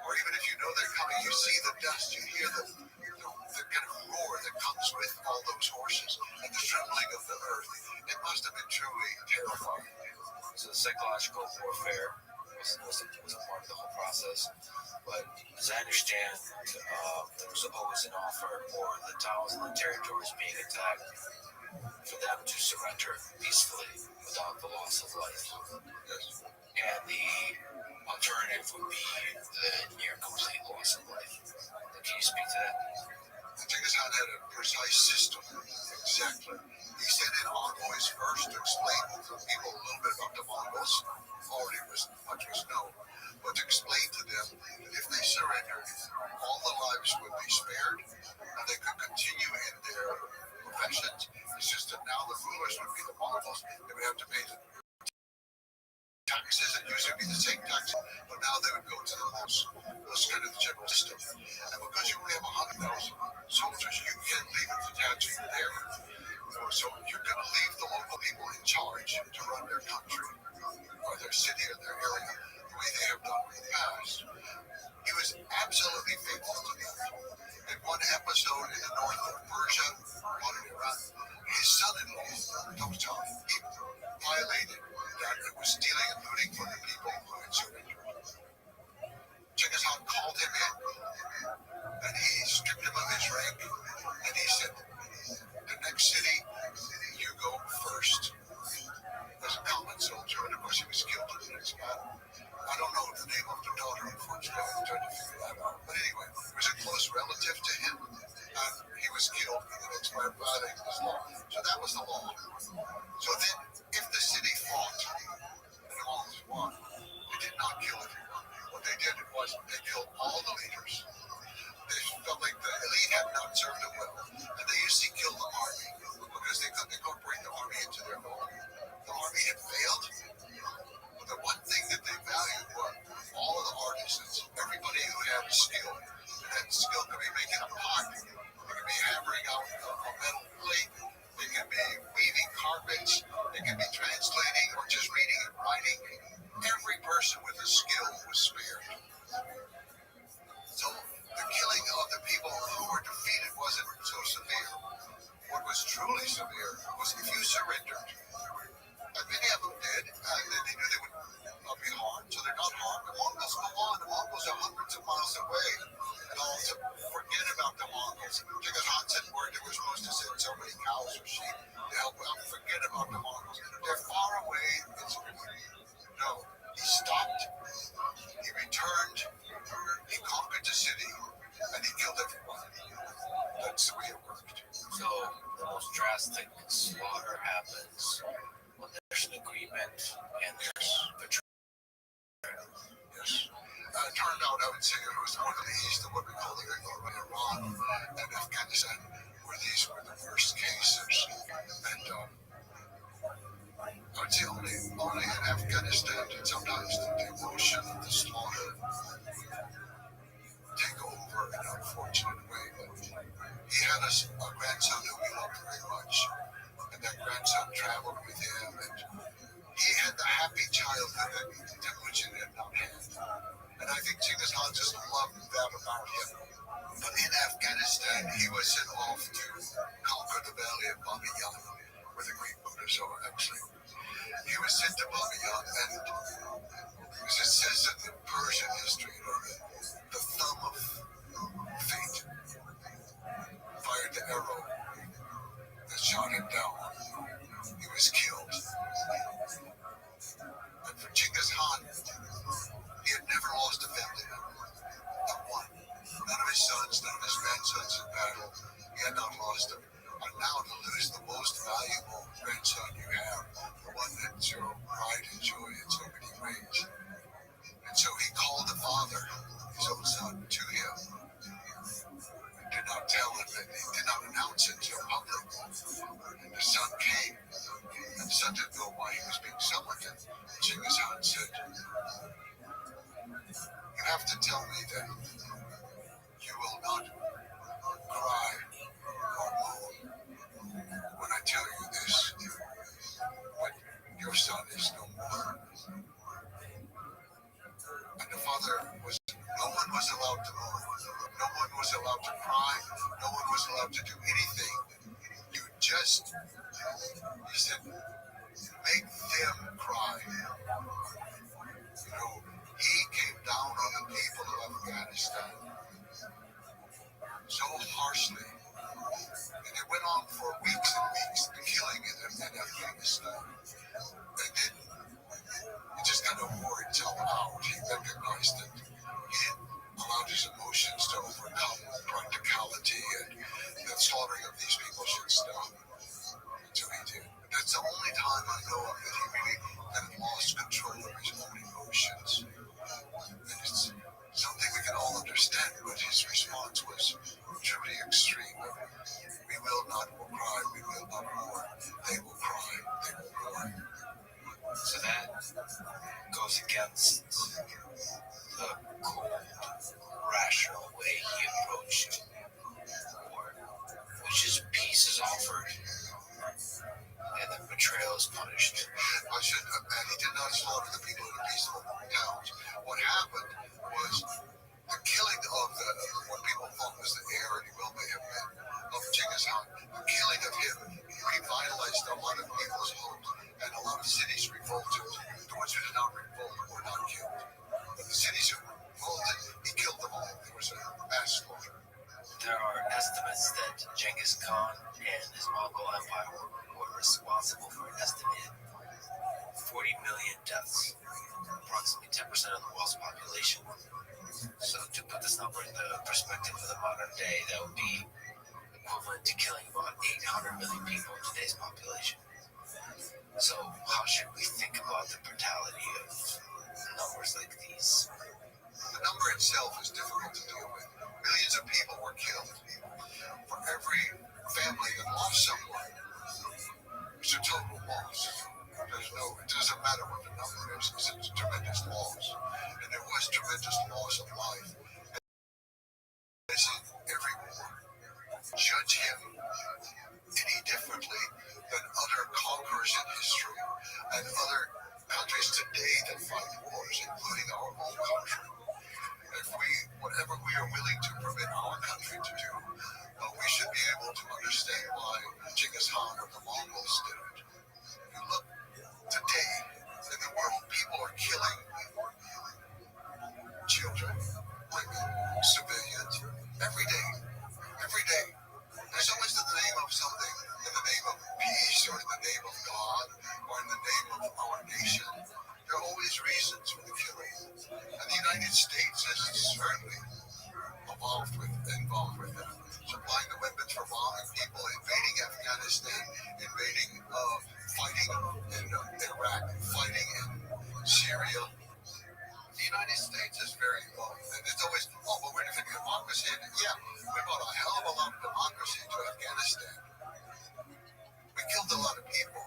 or even if you know they're coming, you see the dust, you hear the kind of roar that comes with all those horses and the trembling of the earth. It must have been truly terrifying. So the psychological warfare was a part of the whole process. But as I understand, there was always an offer for the towns and the territories being attacked for them to surrender peacefully without the loss of life. And the alternative would be the near complete loss of life. Can you speak to that? Genghis Khan had a precise system. Exactly. He sent in envoys first to explain to people a little bit about the Mongols. Already much was known. But to explain to them that if they surrendered, all the lives would be spared and they could continue in their professions. It's just that now the rulers would be the Mongols. They would have to pay the taxes, and usually be the same taxes, but now they would go to the house. That's kind of the general system. And because you only have 100,000 soldiers, you can't leave it detaching there. So you're going to leave the local people in charge to run their country, or their city, or their area, the way they have done in the past. He was absolutely faithful to them. In one episode in the north of Persia, modern Iran, his son-in-law, Rothschild, he violated that. It was stealing and looting from the people who had surrendered. Genghis Khan called him in, and he stripped him of his rank, and he said, the next city, you go first. As a common soldier, and of course he was killed in the next battle. I don't know the name of the daughter, unfortunately. I'm trying to figure that out. But anyway, it was a close relative to him, and he was killed in the next battle. That was the law. So that was the law. wall. So then, if the city fought and the Mongols won, they did not kill everyone. What they did was they killed all the leaders. They felt like the elite had not served them well, and they usually killed the army because they couldn't incorporate the army into their goal. The army had failed, but the one thing that they valued was all of the artisans, everybody who had skill. And that skill could be making a pot, it could be hammering out a metal plate, it could be weaving carpets, it could be translating or just reading and writing. Every person with a skill was spared. So the killing of the people who were defeated wasn't so severe. What was truly severe was if you surrendered. And many of them did, and then they knew they would not be harmed, so they're not harmed. The Mongols go on. The Mongols are hundreds of miles away. And also, forget about the Mongols. Genghis Khan said word they were supposed to send so many cows or sheep to help out. Forget about the Mongols. They're far away. No, he stopped. He returned. He conquered the city, and he killed everyone. That's the way it worked. So the most drastic slaughter happens when there's an agreement and there's betrayal. Yes. It turned out, I would say, it was more to the east of what we call the Iran and Afghanistan, where these were the worst cases. And I would say only in Afghanistan did sometimes the emotion of the slaughter take over in an unfortunate way. But he had a grandson who he loved very much, and that grandson traveled with him, and he had the happy childhood that Temujin had not had. And I think Genghis Khan just loved that about him. But in Afghanistan, he was sent off to conquer the valley of Bamiyan, where the great Buddhas are actually. He was sent to Bamiyan, and as it says in the Persian history, the thumb of fate fired the arrow that shot him down. He was killed. And for Genghis Khan, he had never lost a family member, not one. None of his sons, none of his grandsons in battle. He had not lost them. And now to lose the most valuable grandson you have, the one that's your pride and joy in so many ways. And so he called the father, his own son, to him. And did not tell him that he did not announce it to the public. And the son came. And the son didn't know why he was being summoned. And Genghis Khan said, "You have to tell me that you will not cry or moan when I tell you this, but your son is no more." And the father no one was allowed to moan, no one was allowed to cry, no one was allowed to do anything. You just, he said, make them cry. You know, he came down on the people of Afghanistan so harshly. And it went on for weeks and weeks, the killing in Afghanistan. And then it just kind of wore itself out. He recognized that he allowed his emotions to overcome practicality, and that slaughtering of these people should stop. And so he did. That's the only time I know of that he really kind of lost control of his own emotions. And it's something we can all understand, but his response was truly extreme. We will not cry, we will not mourn. They will cry, they will mourn. So that goes against the cold, rational way he approached war, which is peace is offered and then betrayal is punished. And he did not slaughter the people in the peaceful towns. What happened was the killing of what people thought was the heir, and he well may have been, of Genghis Khan. The killing of him revitalized a lot of people's hopes, and a lot of cities revolted. The ones who did not revolt were not killed. But the cities who revolted, he killed them all. There was a mass slaughter. There are estimates that Genghis Khan and his Mongol Empire were responsible for an estimated 40 million deaths, approximately 10% of the world's population. So how should we think about the brutality of numbers like these? The number itself is difficult to deal with. Millions of people were killed. For every family that lost someone, it's a total loss. It doesn't matter what the number is, because it's tremendous loss. And there was tremendous loss of life. And it's in every war. Judge him any differently than other conquerors in history and other countries today that fight wars, including our own country. Whatever we are willing to permit our country to do, we should be able to understand why Genghis Khan or the Mongols did it. If you look today in the world, people are killing children, women, civilians, every day. Every day. There's always in the name of something, in the name of peace, or in the name of God, or in the name of our nation. There are always reasons for the killing. And the United States is certainly involved with that. Supplying the weapons for bombing people, invading Afghanistan, fighting in Iraq, fighting in Syria. The United States is very involved. And it's always, but we're defending democracy. And yeah, we brought a hell of a lot of democracy to Afghanistan. We killed a lot of people.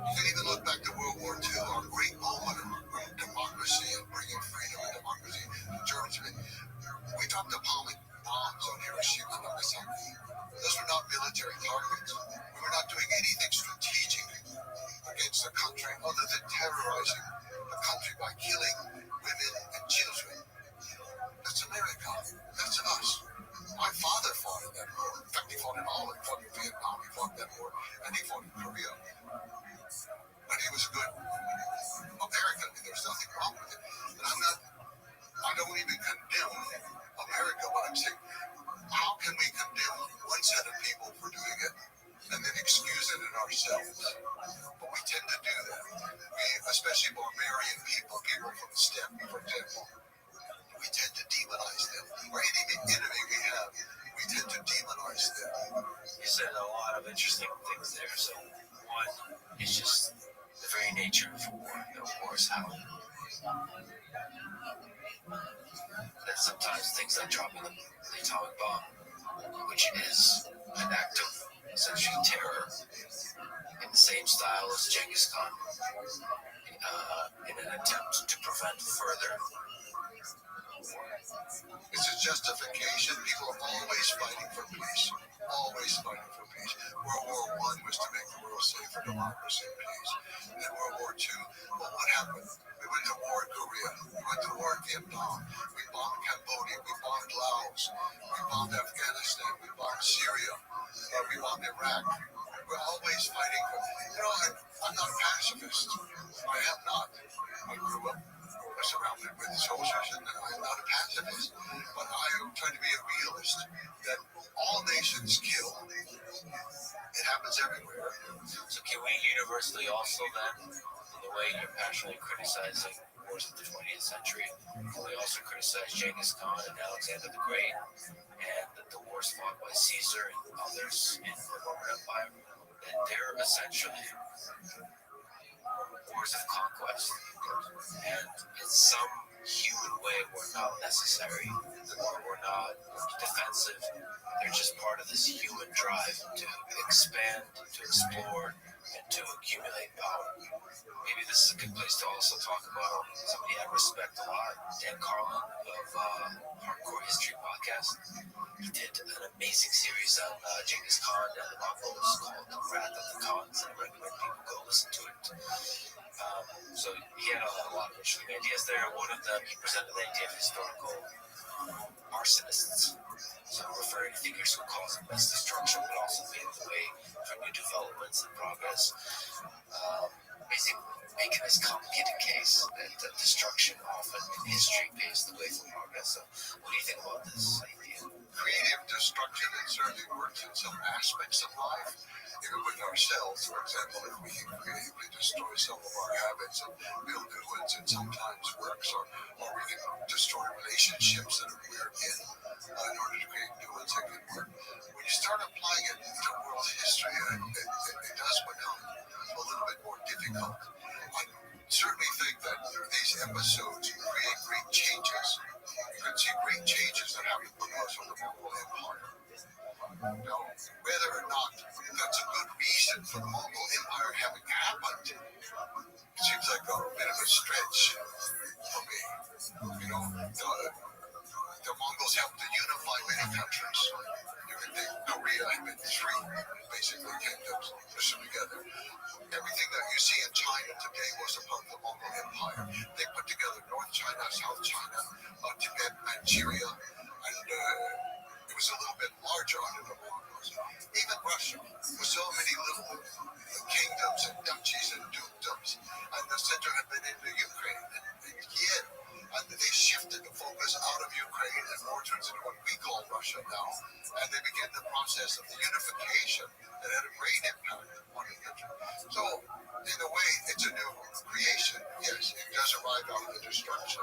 You can even look back to World War II, our great moment of democracy and bringing freedom and democracy to Germany. We dropped atomic bombs on Hiroshima and Nagasaki. Those were not military targets. We were not doing anything strategic against the country other than terrorizing the country by killing women and children. That's America. That's us. My father fought in that war. In fact, he fought in all. He fought in Vietnam. He fought that war. And he fought in Korea. But he was a good American, and there's nothing wrong with it. And I don't even condemn America, but I'm saying, how can we condemn one set of people for doing it and then excuse it in ourselves? But we tend to do that. Especially barbarian people from the steppe, for example, we tend to demonize them. Or any enemy we have, we tend to demonize them. You said a lot of interesting things there. So one is just the very nature of war. War is how. Then sometimes things like dropping the atomic bomb, which is an act of essentially terror in the same style as Genghis Khan, in an attempt to prevent further war. It's a justification. People are always fighting for peace. Always fighting for peace. World War I was to make the world safe for democracy and peace. And then World War II, well, what happened? We went to war in Korea. We went to war in Vietnam. We bombed Cambodia. We bombed Laos. We bombed Afghanistan. We bombed Syria. We bombed Iraq. We're always fighting for, I'm not a pacifist. I am not. I grew up surrounded with soldiers, and I'm not a pacifist, but I am trying to be a realist that all nations kill. It happens everywhere. So can we universally also then, in the way you're passionately criticizing wars of the 20th century, can we also criticize Genghis Khan and Alexander the Great and the wars fought by Caesar and others in the Roman Empire? And they're essentially wars of conquest, and in some human way were not necessary or were not defensive. They're just part of this human drive to expand, to explore, and to accumulate power. Maybe this is a good place to also talk about somebody I respect a lot, Dan Carlin of Hardcore History Podcast. He did an amazing series on Genghis Khan and the Mongols called Wrath of the Khans, and I recommend people go listen to it. So he had a lot of interesting ideas there. One of them, he presented the idea of historical arsonists. So referring to figures who cause mass destruction but also pave the way for new developments and progress. Basically making this complicated case that destruction often in history paves the way for progress. So what do you think about this idea? Creative destruction, it certainly works in some aspects of life. Even with ourselves, for example, if we can creatively destroy some of our habits and build new ones, it sometimes works, or we can destroy relationships that we're in order to create new ones that can work. When you start applying it to world history it does become a little bit more difficult. I certainly think that these episodes create great changes. You can see great changes that happen because of the Mongol Empire. Now, whether or not that's a good reason for the Mongol Empire having happened, it seems like a bit of a stretch for me. You know, the Mongols helped to unify many countries. You can think Korea had been three, basically, kingdoms pushed together. Everything that you see in China today was a part of the Mongol Empire. They put together North China, South China, Tibet, Manchuria, and it was a little bit larger under the Mongols. Even Russia, with so many little kingdoms and duchies and dukedoms, and the center had been in the Ukraine and Kiev. And they shifted the focus out of Ukraine and more towards what we call Russia now. And they began the process of the unification that had a great impact on the country. So, in a way, it's a new creation. Yes, it does arrive out of the destruction.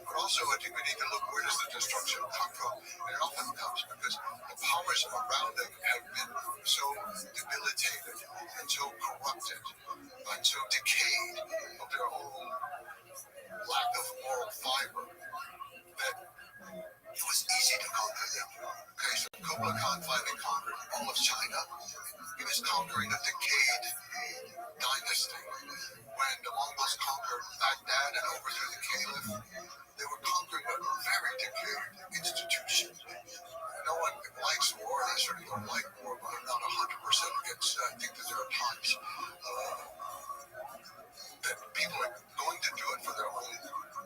But also, I think we need to look, where does the destruction come from? And it often comes because the powers around them have been so debilitated and so corrupted and so decayed of their own lack of moral fiber that it was easy to conquer them. Okay, so Kublai Khan finally conquered all of China. He was conquering a decayed dynasty. When the Mongols conquered Baghdad and overthrew the Caliph, they were conquering a very decayed institution. No one likes war, and I certainly don't like war, but I'm not 100% against it. I think that there are times that people are going to do it for their own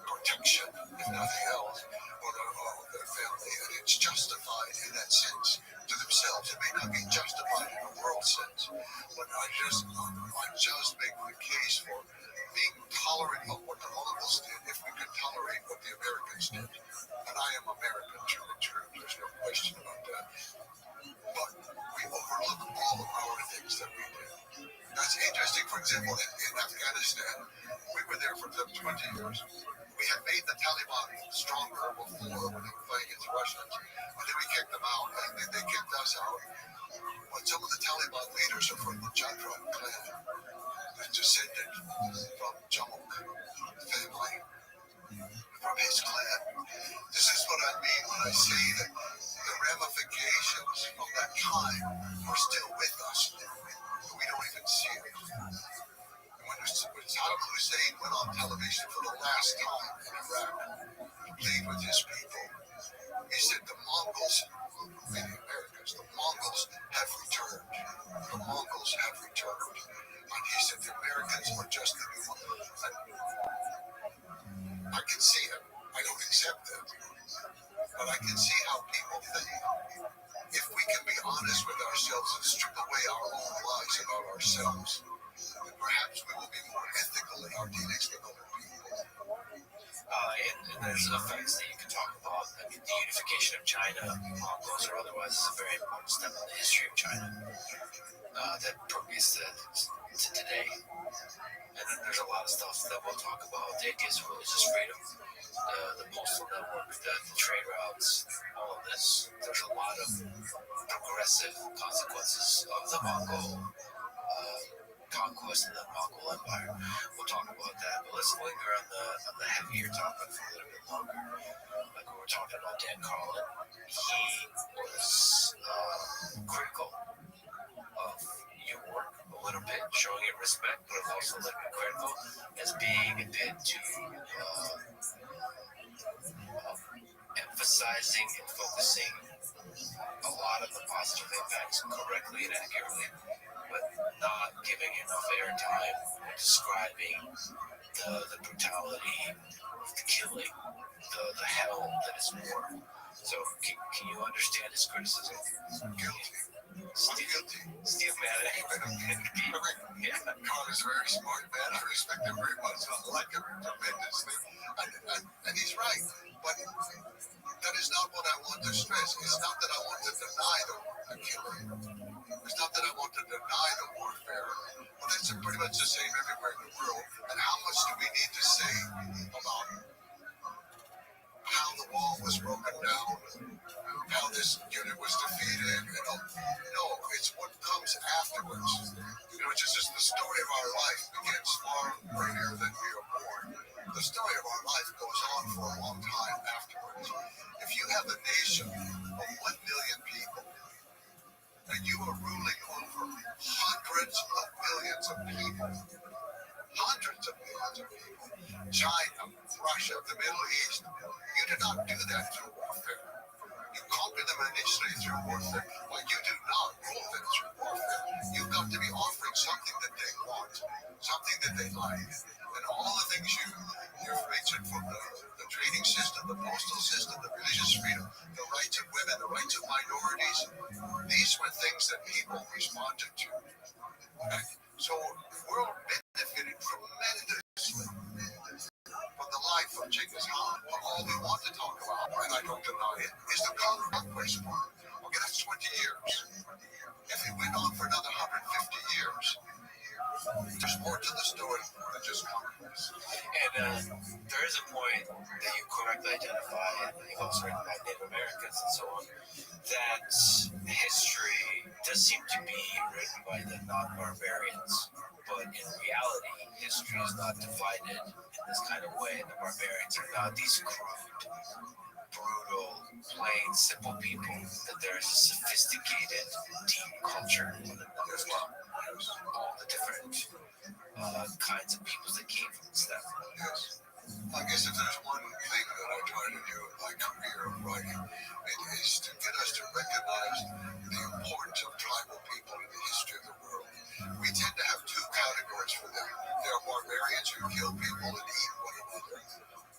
protection, if nothing else, or their family, and it's justified in that sense to themselves. It may not be justified in a world sense, but I just make the case for being tolerant of what the Mongols did if we could tolerate what the Americans did. And I am American to the truth, there's no question about that. But we overlook all of our things that we did. That's interesting. For example, in Afghanistan, we were there for 20 years. We had made the Taliban stronger before when they were fighting against the Russians. And then we kicked them out, and then they kicked us out. But some of the Taliban leaders are from the Jatra clan, descended from Jamuk family, from his clan. This is what I mean when I say that the ramifications of that time are still with us. We don't even see it. When Saddam Hussein went on television for the last time in Iraq to plead with his people, he said the Mongols, meaning Americans, the Mongols have returned. The Mongols have returned. And he said the Americans are just the new Mongols. I can see it. I don't accept it. But I can see how people think. If we can be honest with ourselves and strip away our own lies about ourselves, then perhaps we will be more ethical in our dealings with other people. And there's effects that you can talk about. I mean, the unification of China, Mongols or otherwise, is a very important step in the history of China that permeates to today. And then there's a lot of stuff that we'll talk about. The ideas of religious freedom, the postal network, the trade routes, all of this. There's a lot of progressive consequences of the Mongol conquest of the Mongol Empire. We'll talk about that, but let's linger on the heavier topic for a little bit longer. Like we were talking about Dan Carlin, he was critical of your work a little bit, showing it respect, but also a little bit critical as being a bit too emphasizing and focusing a lot of the positive impacts correctly and accurately, but not giving enough airtime describing the brutality of the killing, the hell that is war. So can you understand his criticism? Guilty. Steve Maddox. Yeah, Carl is a very smart man. I respect him very much. I like him tremendously. And he's right. But that is not what I want to stress. It's not that I want to deny the killing. It's not that I want to deny the warfare. Well, that's pretty much the same everywhere in the world. And how much do we need to say about how the wall was broken down, how this unit was defeated? No, it's what comes afterwards. which is just the story of our life begins far earlier than we are born. The story of our life goes on for a long time afterwards. If you have a nation of 1 million people and you are ruling over hundreds of millions of people, China, Russia, the Middle East, you do not do that through warfare. You conquer them initially through warfare, but you do not rule them through warfare. You've got to be offering something that they want, something that they like. And all the things you've mentioned from the trading system, the postal system, the religious freedom, the rights of women, the rights of minorities, these were things that people responded to. Okay? So the world benefited tremendously from the life of Genghis Khan. But all we want to talk about, and I don't deny it, is the conquest part. Okay, that's 20 years. If it went on for another 150 years, there's more to the story than just conquest. And there is a point that you correctly identify, and you've also written about Native Americans and so on, that history does seem to be written by the non-barbarians. But in reality, history is not divided in this kind of way. The barbarians are not these crude, brutal, plain, simple people. That there is a sophisticated, deep culture as well. All the different kinds of peoples that came from this stuff. Yes. I guess if there's one thing that I try to do in my career of writing, it is to get us to recognize the importance of tribal people in the history of the world. We tend to have two categories for them. There are barbarians who kill people and eat one another,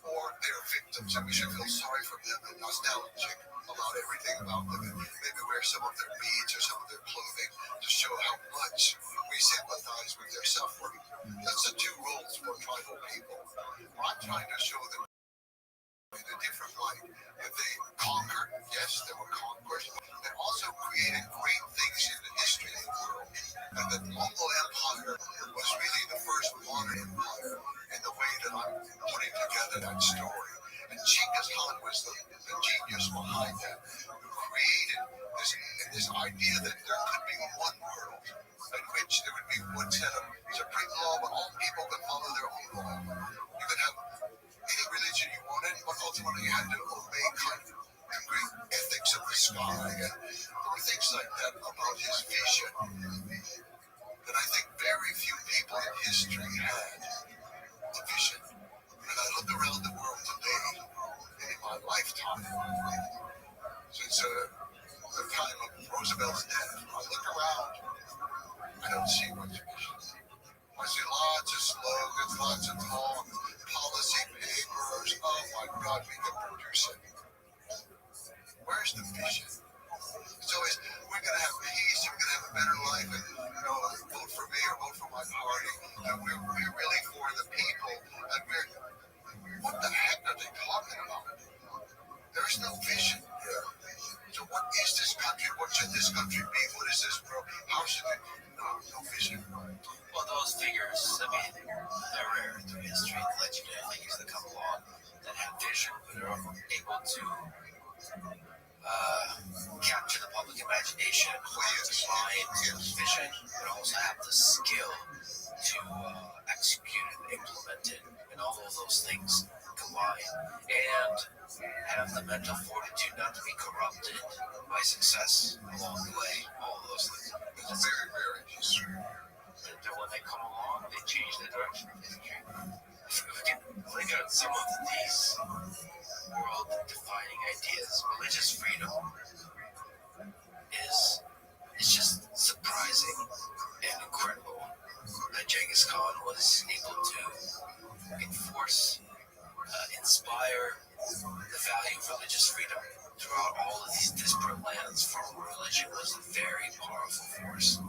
or they are victims, and we should feel sorry for them and nostalgic about everything about them, and maybe wear some of their beads or some of their clothing to show how much we sympathize with their suffering. That's the two rules for tribal people. I'm trying to show them in a different light that they conquered. Yes, there were conquests, but they also created great things in the history of the world. And the Mongol Empire was really the first modern empire in the way that I'm putting together that story. And Genghis Khan was the genius behind that, who created this idea that there could be one world in which there would be one set of supreme law, but all people could follow their own law. You could have any religion you wanted, but ultimately you had to obey kind of the great ethics of the sky. And there were things like that about his vision that I think very few people in history had a vision. And I look around the world today, and in my lifetime, since the time of Roosevelt's death, I look around, I don't see much vision. I see lots of slogans, lots of talk, policy papers. Oh my God, we can produce it. Where's the vision? It's always, we're going to have peace, we're going to have a better life, and, vote for me or vote for my party. And we're really for the people. And what the heck are they talking about? There's no vision here. So what is this country? What should this country be? What is this world? How should it? No vision. Well, those figures, I mean, they're rare through history, the legendary figures that come along that have vision, that are able to capture the public imagination, define vision, but also have the skill to execute it, implement it, and all of those things combined, and have the mental fortitude not to be corrupted by success along the way. All of those things. It's very rare in history. And when they come along, they change the direction of history. If we can look at some of these world-defining ideas, religious freedom it's just surprising and incredible that Genghis Khan was able to enforce, inspire the value of religious freedom throughout all of these disparate lands, for religion was a very powerful force.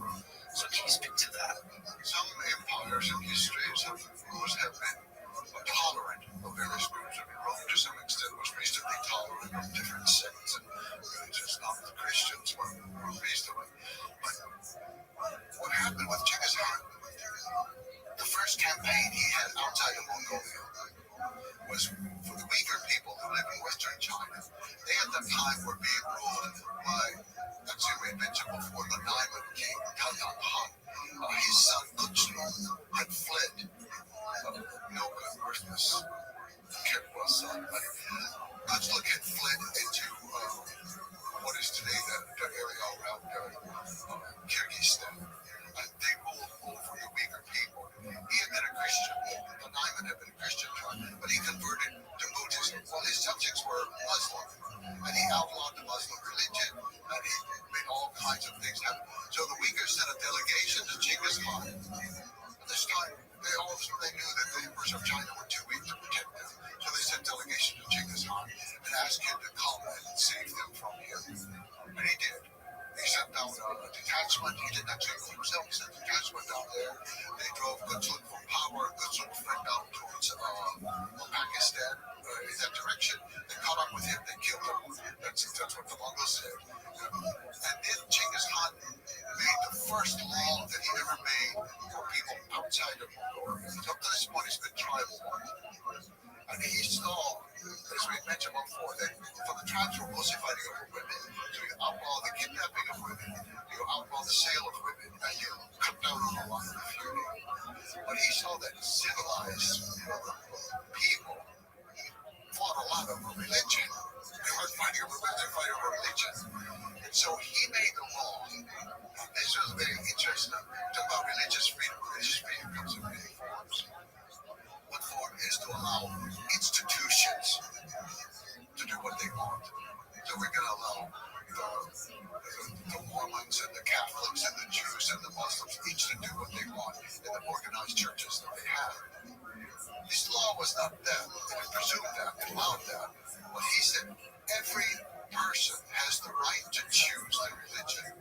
So can you speak to that? Some empires in history, some rulers have been tolerant of various groups. I mean, Rome, to some extent, was reasonably tolerant of different sects and religions, not the Christians, but reasonably. But what happened with Genghis Khan? The first campaign he had outside of Mongolia was for the Uyghur people who live in Western China. They at the time were being ruled by, as you may mention before, the Naiman king, Tata. Han. At this time, they knew that the emperors of China were too weak to protect them, so they sent delegation to Genghis Khan and asked him to come and save them from him. And he did. He sent down a detachment. He didn't actually go himself. He sent a detachment down there. They drove Gutsun from power. Gutsun went down towards Pakistan in that direction. They caught up with him. They killed him. That's what the Mongols said. And then Genghis Khan made the first law that he ever made for people outside of Mongolia. Up to this point, it's been tribal. And he saw, as we mentioned before, that for the tribes were mostly fighting over women. So you outlaw the kidnapping of women, you outlaw the sale of women, and you cut down on a lot of the feuding. But he saw that civilized people fought a lot over religion. They weren't fighting over women, they were fighting over religion. And so he made the law. This was very interesting. Talk about religious freedom. Religious freedom comes in many forms. One form is to allow institutions to do what they want. So we're going to allow the Mormons and the Catholics and the Jews and the Muslims each to do what they want in the organized churches that they have. This law was not that, and it presumed that, it allowed that. But he said every person has the right to choose their religion.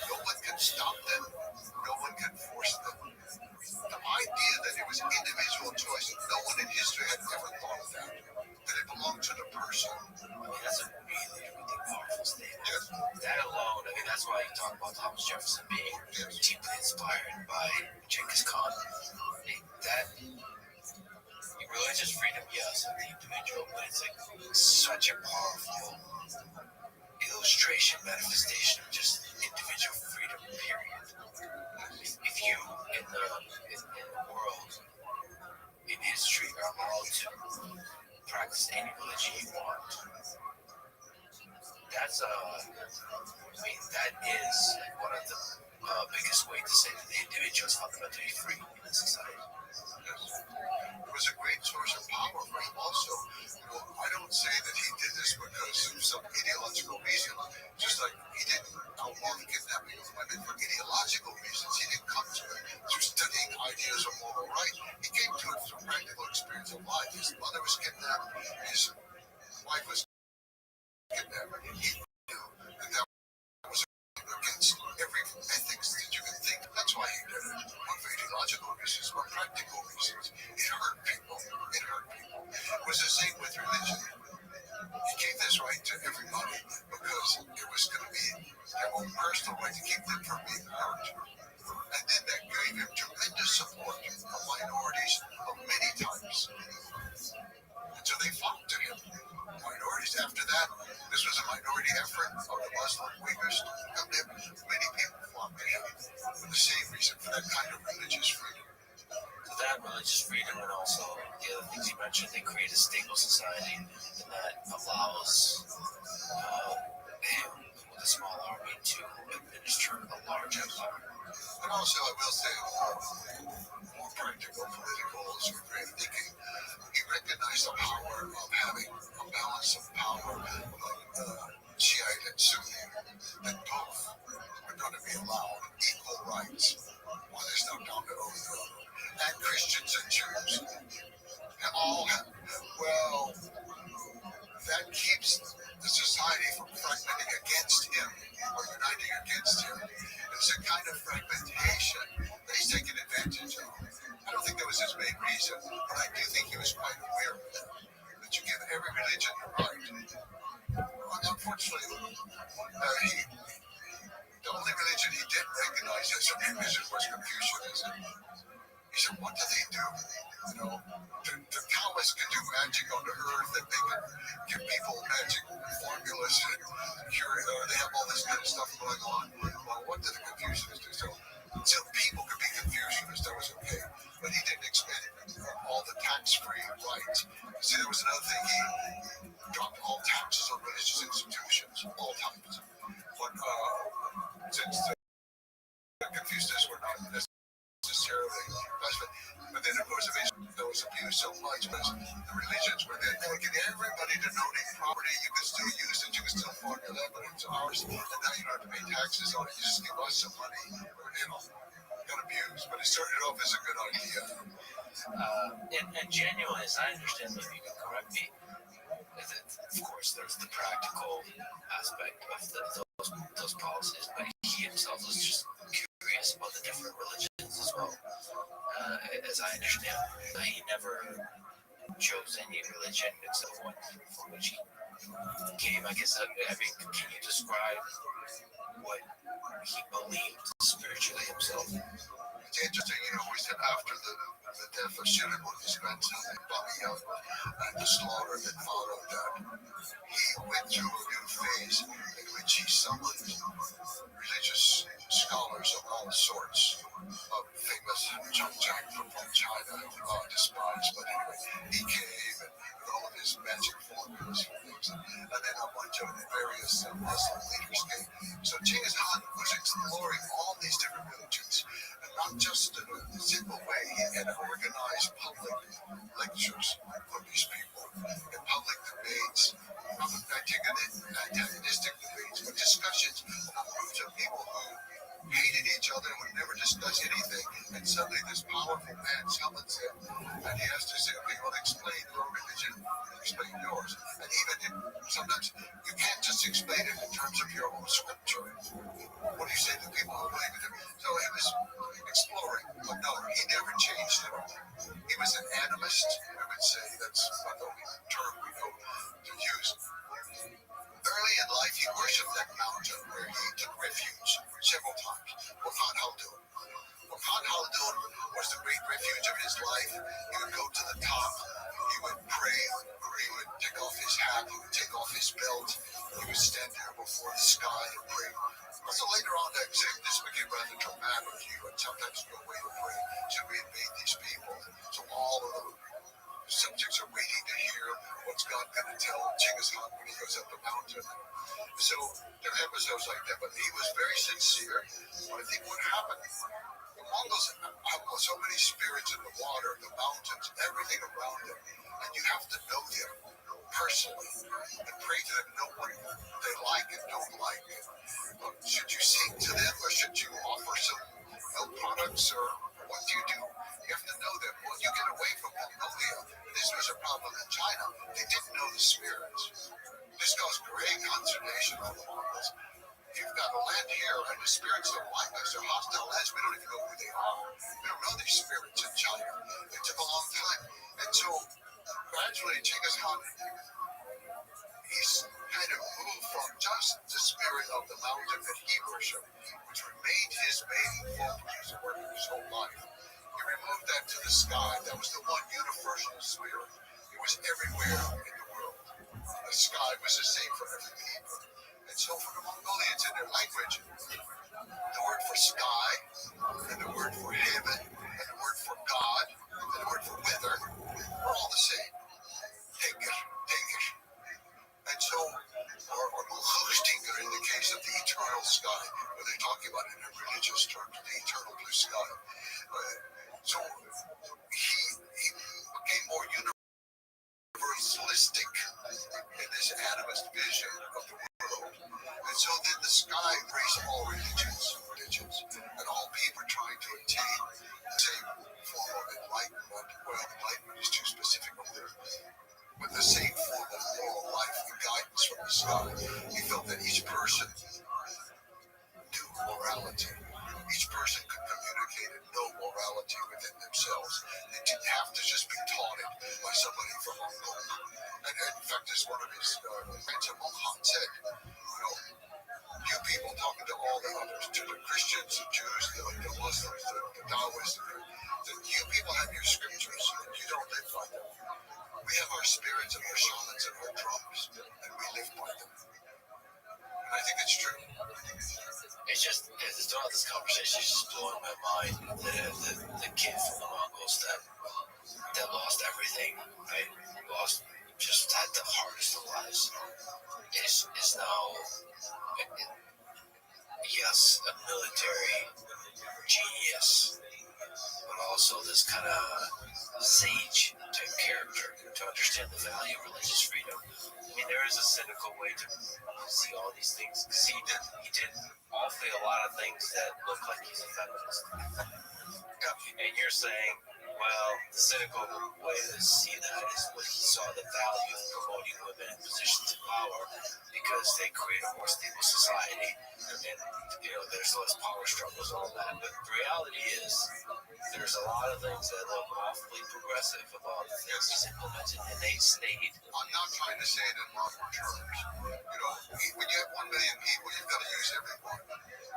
No one can stop them, no one can force them. The idea that it was individual choice, no one in history had ever thought of that it belonged to the person. I mean, that's a really, really powerful statement. Yes. That alone, I mean, that's why you talk about Thomas Jefferson being deeply inspired by Genghis Khan. That religious freedom, yes, of the individual, but it's like such a powerful illustration, manifestation of just individual freedom, period. If you, in the world, in history, are allowed to practice any religion you want, that's that is one of the biggest ways to say that the individual is fundamentally free in a society. It was a great source of power for him also. I don't say that he did this because of some ideological reason, just like he didn't outlaw the kidnapping of women for ideological reasons. He didn't come to it through studying ideas of moral right. He came to it through practical experience of life. His mother was kidnapped, his wife was kidnapped. He knew that that was against every ethics that you can think. That's why he did it. Not for ideological reasons, but practical reasons. It hurt people. It hurt people. It was the same with religion. He gave this right to everybody because it was going to be their own personal right to keep them from being hurt. And then that gave him tremendous support from minorities of many types. And so they flocked to him. Minorities after that, this was a minority effort of the Muslim Uyghurs to come to him. Many people flocked to him for the same reason, for that kind of religious freedom. That religious freedom, and also the other things you mentioned, they create a stable society that allows him with a small army to administer a large empire. And also, I will say, more practical political sort of great thinking. He recognized the power of having a balance of power among Shiite and Sunni, that both are going to be allowed equal rights. Well, there's no doubt to own their own. And Christians and Jews. And all have, well, that keeps the society from fragmenting against him or uniting against him. It's a kind of fragmentation that he's taken advantage of. I don't think that was his main reason, but I do think he was quite aware of that. That you give every religion the right. Well, unfortunately, the only religion he didn't recognize as a religion was Confucianism. He said, what do they do? You know, the Taoists can do magic on the earth, and they can give people magic formulas and cure it, or they have all this kind of stuff going on. Well, what did the Confucianists do? So people could be Confucianists, that was okay. But he didn't expand all the tax-free rights. See, there was another thing, he dropped all taxes on religious institutions, all types. But since the Confucianists were not necessarily, but then of course eventually there was abused so much because the religions were then making everybody to donate property. You could still use it, you could still farm your land, but it's ours, and now you don't have to pay taxes on it. You just give us some money, or, you know, got abused. know if it's a good idea. And genuine, as I understand, maybe you can correct me. Of course, there's the practical aspect of those policies, but he himself was just curious about the different religions as well. As I understand, he never chose any religion except one from which he came. I guess, I mean, can you describe what he believed spiritually himself? It's interesting, we said after the death of Shirabu, his grandson, Bobby and the slaughter that followed that, he went through a new phase in which he summoned religious scholars of all sorts, of famous Chang from China, despised, but anyway, he came and with all of his magic formulas and things, and then a bunch of various Muslim leaders came. So Genghis Khan was exploring all these different religions, and not just in a simple way. He had organized public lectures for these people and public debates, not antagonistic debates, but discussions among groups of people who hated each other and would never discuss anything. And suddenly this powerful man summons him, and he has to say, okay, well, explain your religion, explain yours. And even sometimes you can't just explain it in terms of your own scripture. What do you say to people who believe in him? So he was exploring, but no, he never changed at all. He was an animist, I would say. That's not the only term we know to use. Early in life, he worshipped that mountain where he took refuge several times. Wakhan Khaldun. Wakhan Khaldun was the great refuge of his life. He would go to the top. He would pray. He would take off his hat. He would take off his belt. He would stand there before the sky and pray. Also later on, this became rather dramatic. He would sometimes go away to pray. So we invade these people. So all of the subjects are waiting to hear what's God going to tell Genghis Khan when he goes up the mountain. So there are episodes like that, but he was very sincere. But I think what happened, the Mongols have so many spirits in the water, the mountains, everything around them, and you have to know them personally and pray to them, know what they like and don't like. Should you sing to them, or should you offer some milk products, or what do you do? You have to know them. Well, you get away from Mongolia. This was a problem in China. They didn't know the spirits. This caused great consternation on the Mongols. You've got a land here, and the spirits don't like us. They're hostile lands. We don't even know who they are. We don't know these spirits in China. It took a long time. And so, gradually, Genghis Khan, he's kind of moved from just the spirit of the mountain that he worshipped, which remained his main focus for his whole life. He removed that to the sky. That was the one universal spirit. It was everywhere in the world. The sky was the same for every people. And so for the Mongolians in their language, the word for sky, and the word for heaven, and the word for God, and the word for weather are all the same. Teker. And so, or Mulchustinker in the case of the eternal sky, where they're talking about it in religious terms, the eternal blue sky. So he became more universalistic in this animist vision of the world. And so then the sky embraced all religions, and all people trying to attain the same form of enlightenment. Well, enlightenment is too specific over there. With the same form of moral life and guidance from the sky. He felt that each person knew morality. Each person could communicate and know morality within themselves. They didn't have to just be taught it by somebody from Mongolia. And in fact, as one of his grandson Mohan said, you people talking to all the others, to the Christians, the Jews, the Muslims, the Taoists, that you people have your scriptures and you don't live by them. We have our spirits and our shamans and our drums, and we live by them. And I think it's true. It's just, throughout this conversation, it's just blowing my mind. The kid from the Mongols that lost everything, right? Just had the hardest of lives. Is now, yes, a military genius, but also this kind of sage type character to understand the value of religious freedom. I mean, there is a cynical way to see all these things, because he did awfully a lot of things that look like he's a feminist. And you're saying, well, the cynical way to see that is when he saw the value of promoting women in positions of power because they create a more stable society. And, there's less power struggles and all that. But the reality is, there's a lot of things that look awfully progressive about the things he's implemented, and they stayed. I'm not trying to say it in modern terms. When you have 1 million people, you've got to use everyone.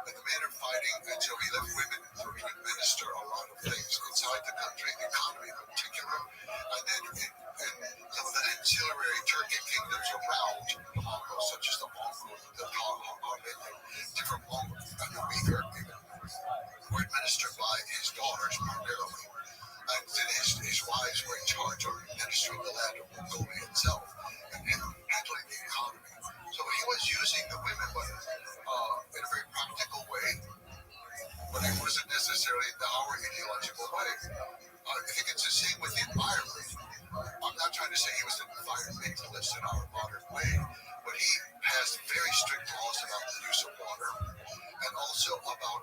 And the men are fighting, and so he left women to administer a lot of things inside the country, the economy in particular, and then some of the ancillary Turkic kingdoms around the Mongols, such as the Mongols, the Armenian, different Mongols, and the Uyghur even, were administered by his daughters primarily. And then his wives were in charge of administering the land of Mongolia itself and handling the economy. So he was using the women, but in a very practical way, but it wasn't necessarily in our ideological way. I think it's the same with the environment. I'm not trying to say he was an environmentalist in our modern way, but he has very strict laws about the use of water and also about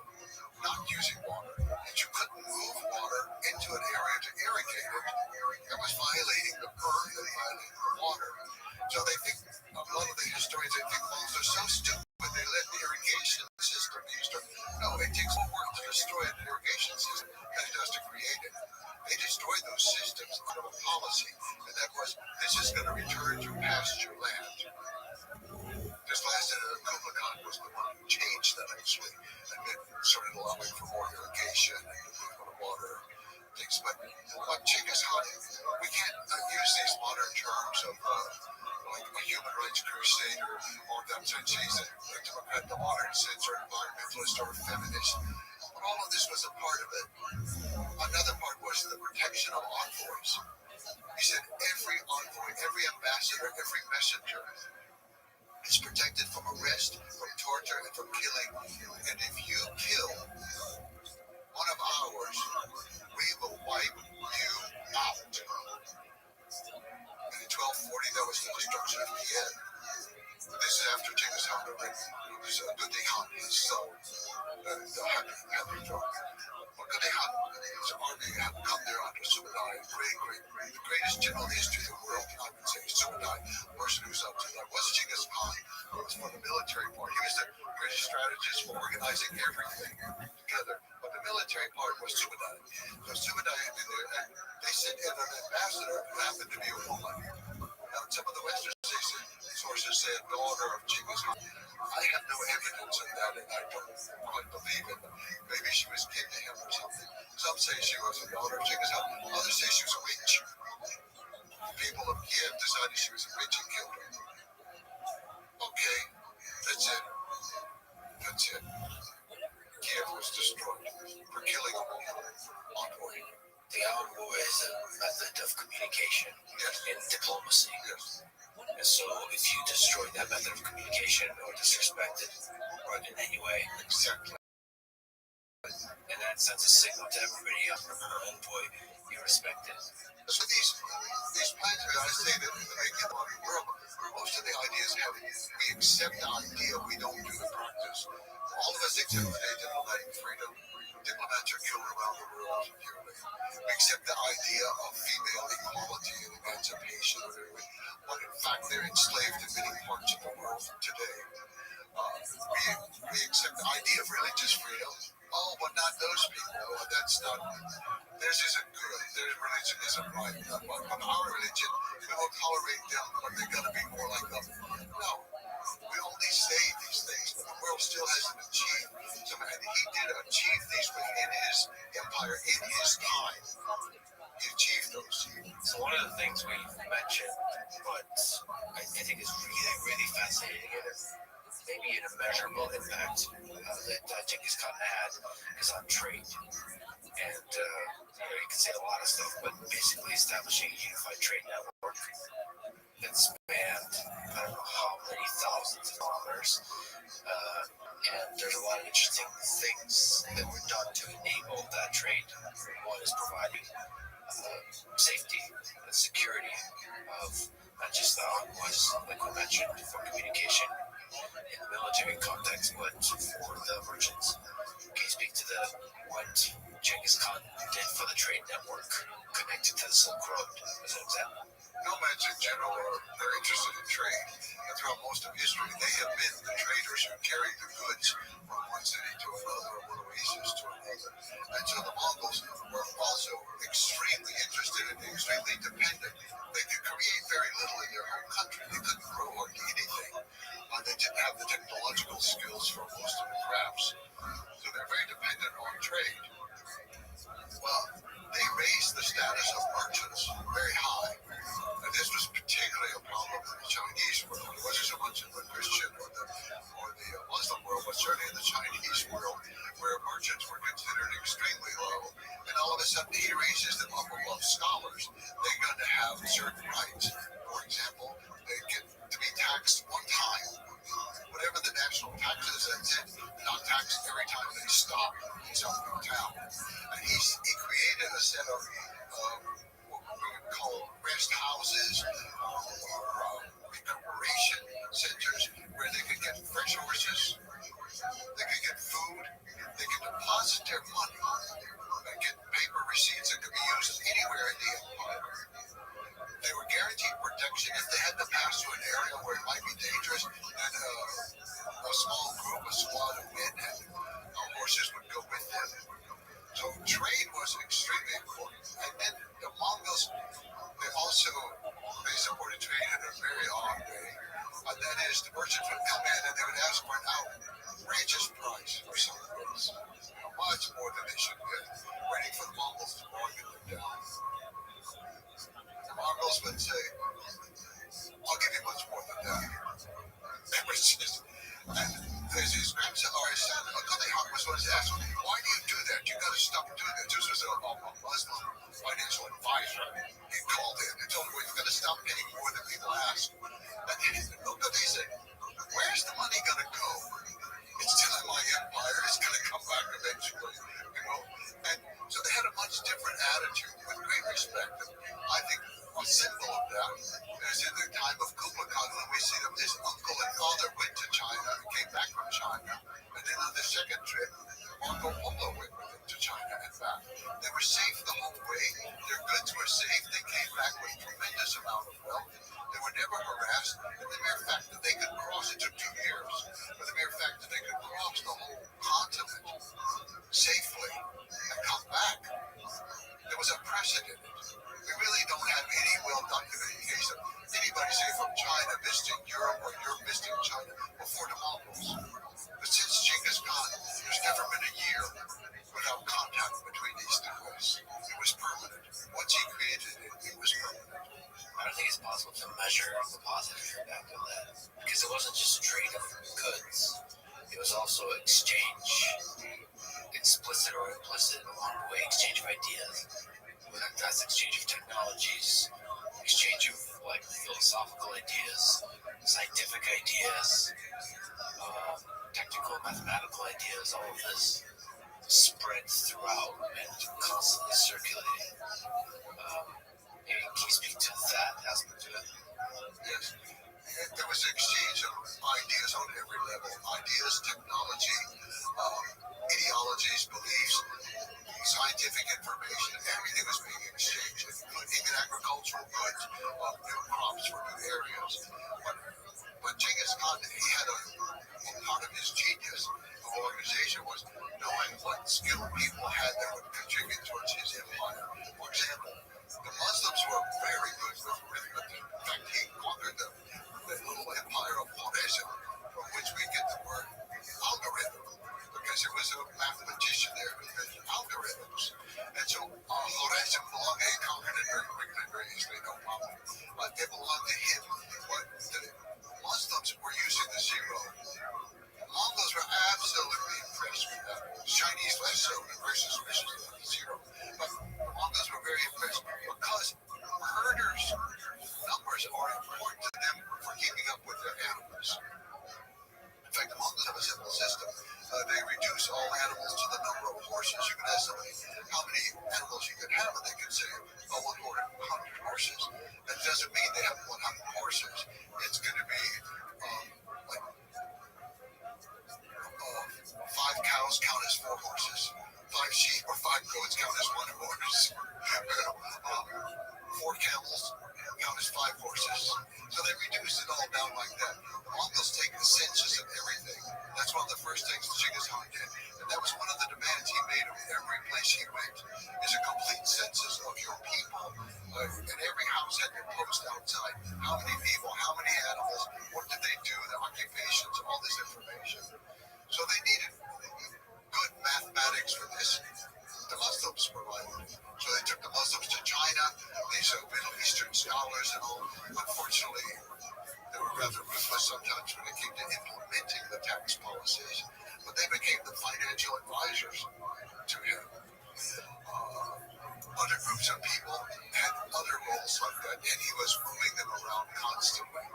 not using water. That you couldn't move water into an area to irrigate it. That was violating the earth and violating the water. So they think, a lot of the historians, they think, well, they're so stupid, they let the irrigation system be destroyed. No, it takes more work to destroy an irrigation system than it does to create it. They destroyed those systems out of a policy, and that was, this is going to return to pasture land. This last Senator Kublai was the one who changed that, actually, and then started allowing for more irrigation and movement of water things. But Genghis Khan, we can't use these modern terms of like a human rights crusader, or that sense he's a Democrat, the modern sense, or environmentalist, or feminist. But all of this was a part of it. Another part was the protection of envoys. He said every envoy, every ambassador, every messenger is protected from arrest, from torture, and from killing. And if you kill one of ours, we will wipe you out. And in 1240, that was the destruction of Kiev. This is after Genghis Khan had written Good Khan, his son, the happy dog. Good Khan, his army had come there under Subadai, the greatest general in the history of the world, I would say. Subadai, the person who's up to that, was Genghis Khan. It was for the military part. He was the British strategist for organizing everything together. But the military part was Subadai. So Subadai had been there, and they sent in an ambassador who happened to be a woman. Now, some of the Western sources say a daughter of Genghis Khan. I have no evidence of that, and I don't quite believe it. Maybe she was kin to him or something. Some say she was a daughter of Genghis Khan. Others say she was a witch. The people of Kiev decided she was a witch and killed her. Okay, that's it. That's it. Kiev was destroyed for killing a woman envoy. The envoy is a method of communication in diplomacy. Yes. And so if you destroy that method of communication or disrespect it or in any way, Exactly. and that sends a signal to everybody else, envoy, you respect it. So these plans, I say that in the making of the modern world, most of the ideas have, we accept the idea, we don't do the practice. All of us accept today diplomatic freedom. Diplomats are killed around the world yearly. We accept the idea of female equality and emancipation of everyone, but in fact they're enslaved in many parts of the world today. We accept the idea of religious freedom. Oh, but not those people. Well, that's not. Theirs isn't good. Their religion isn't right. But our religion, we will tolerate them, but they're going to be more like us. No. We only say these things, but the world still hasn't achieved some, and he did achieve these within his empire in his time. He achieved those. So one of the things we mentioned, but I think is really, really fascinating and maybe an immeasurable impact that Genghis Khan had is on trade. And you can say a lot of stuff, but basically establishing a unified trade network that spanned I don't know how many thousands of kilometers. And there's a lot of interesting things that were done to enable that trade. One is providing safety and security of not just the envoys, like we mentioned, for communication in the military context, but for the merchants. Can you speak to what Genghis Khan did for the trade network connected to the Silk Road, as an example. Nomads in general are very interested in trade, and throughout most of history, they have been the traders who carried the goods from one city to another, or one oasis to another. And so the Mongols were also extremely interested and extremely dependent. They could create very little in their home country. They couldn't grow hardly anything. They didn't have the technological skills for most of the crafts. So they're very dependent on trade. Well, they raised the status of merchants very high. And this was particularly a problem in the Chinese world. It wasn't so much in the Christian or the Muslim world, but certainly in the Chinese world, where merchants were considered extremely low. And all of a sudden, he raises them up above scholars. They're going to have certain rights. For example, they get to be taxed one time. Whatever the national tax is, that's it. Not taxed every time they stop in some new town. And he created a set of what we would call rest houses or recuperation centers where they could get fresh horses, they could get food, they could deposit their money, and get paper receipts that could be used anywhere in the empire. They were guaranteed protection. If they had to pass through an area where it might be dangerous, then a small group, a squad of men and horses would go with them. So trade was extremely important. And then the Mongols, they supported trade in a very odd way. And that is, the merchants would come in and they would ask for an outrageous price for some goods, much more than they should get, waiting for the Mongols to bargain them down. The Mongols would say, I'll give you much more than that. It was just, and his grandson or his son, Abdullah was always asked, why do you do that? You got to stop doing that. This was a Muslim financial advisor. He called in and told him, well, you've got to stop getting more than people ask. And they said, where's the money going to go? It's still in my empire. It's going to come back eventually, And so they had a much different attitude with great respect. And I think a symbol of that is in the time of Kublai Khan, when we see them, his uncle and father went to China and came back from China. And then on the second trip, Mongol Polo went with him to China and back. They were safe the whole way. Their goods were safe. They came back with tremendous amount of wealth. They were never harassed. And the mere fact that they could cross, it took 2 years, but the mere fact that they could cross the whole continent safely and come back, there was a precedent. We really don't have any well-documented case of anybody, say, from China visiting Europe or Europe visiting China before the Mongols. But since Genghis Khan, there's never been a year without contact between these two guys. It was permanent. Once he created it, it was permanent. I don't think it's possible to measure the positive impact of that, because it wasn't just trade of goods. It was also exchange, explicit or implicit, along the way, exchange of ideas. That's exchange of technologies, exchange of philosophical ideas, scientific ideas, technical, mathematical ideas. All of this spreads throughout and constantly circulating. Can you speak to that aspect of it? Yes. There was an exchange of ideas on every level. Ideas, technology, ideologies, beliefs, scientific information. Everything was being exchanged, even agricultural goods, new crops for new areas. But Genghis Khan, he had a part of his genius of organization was knowing what skilled people had that would contribute towards his empire. For example, the Muslims were very good with arithmetic. In fact, he conquered the little empire of Khwarezm, from which we get the word algorithm, because there was a mathematician there who invented algorithms. And so Khwarezm belonged, he conquered it very quickly, very easily, no problem. But it belonged to him. But the Muslims were using the zero. The Mongols were absolutely impressed with that. Chinese less so, versus the zero. But the Mongols were very impressed because herders' numbers are important to them for keeping up with their animals. In fact, the Mongols have a simple system. They reduce all animals to the number of horses. You can ask somebody how many animals you can have, and they can say, oh, 100 horses. That doesn't mean they have 100 horses. It's going to be like 5 cows count as 4 horses. 5 sheep or 5 goats count as one horse. 4 camels count as 5 horses. So they reduced it all down like that. The Mongols take the census of everything. That's one of the first things Genghis Khan did. And that was one of the demands he made of every place he went, is a complete census of your people. And every house had to post outside. How many people, how many animals, what did they do, their occupations, all this information. So they needed good mathematics for this. The Muslims provided. So they took the Muslims to China, these Middle Eastern scholars and all. Unfortunately, they were rather ruthless sometimes when it came to implementing the tax policies. But they became the financial advisors to him. Other groups of people had other roles like that, and he was moving them around constantly.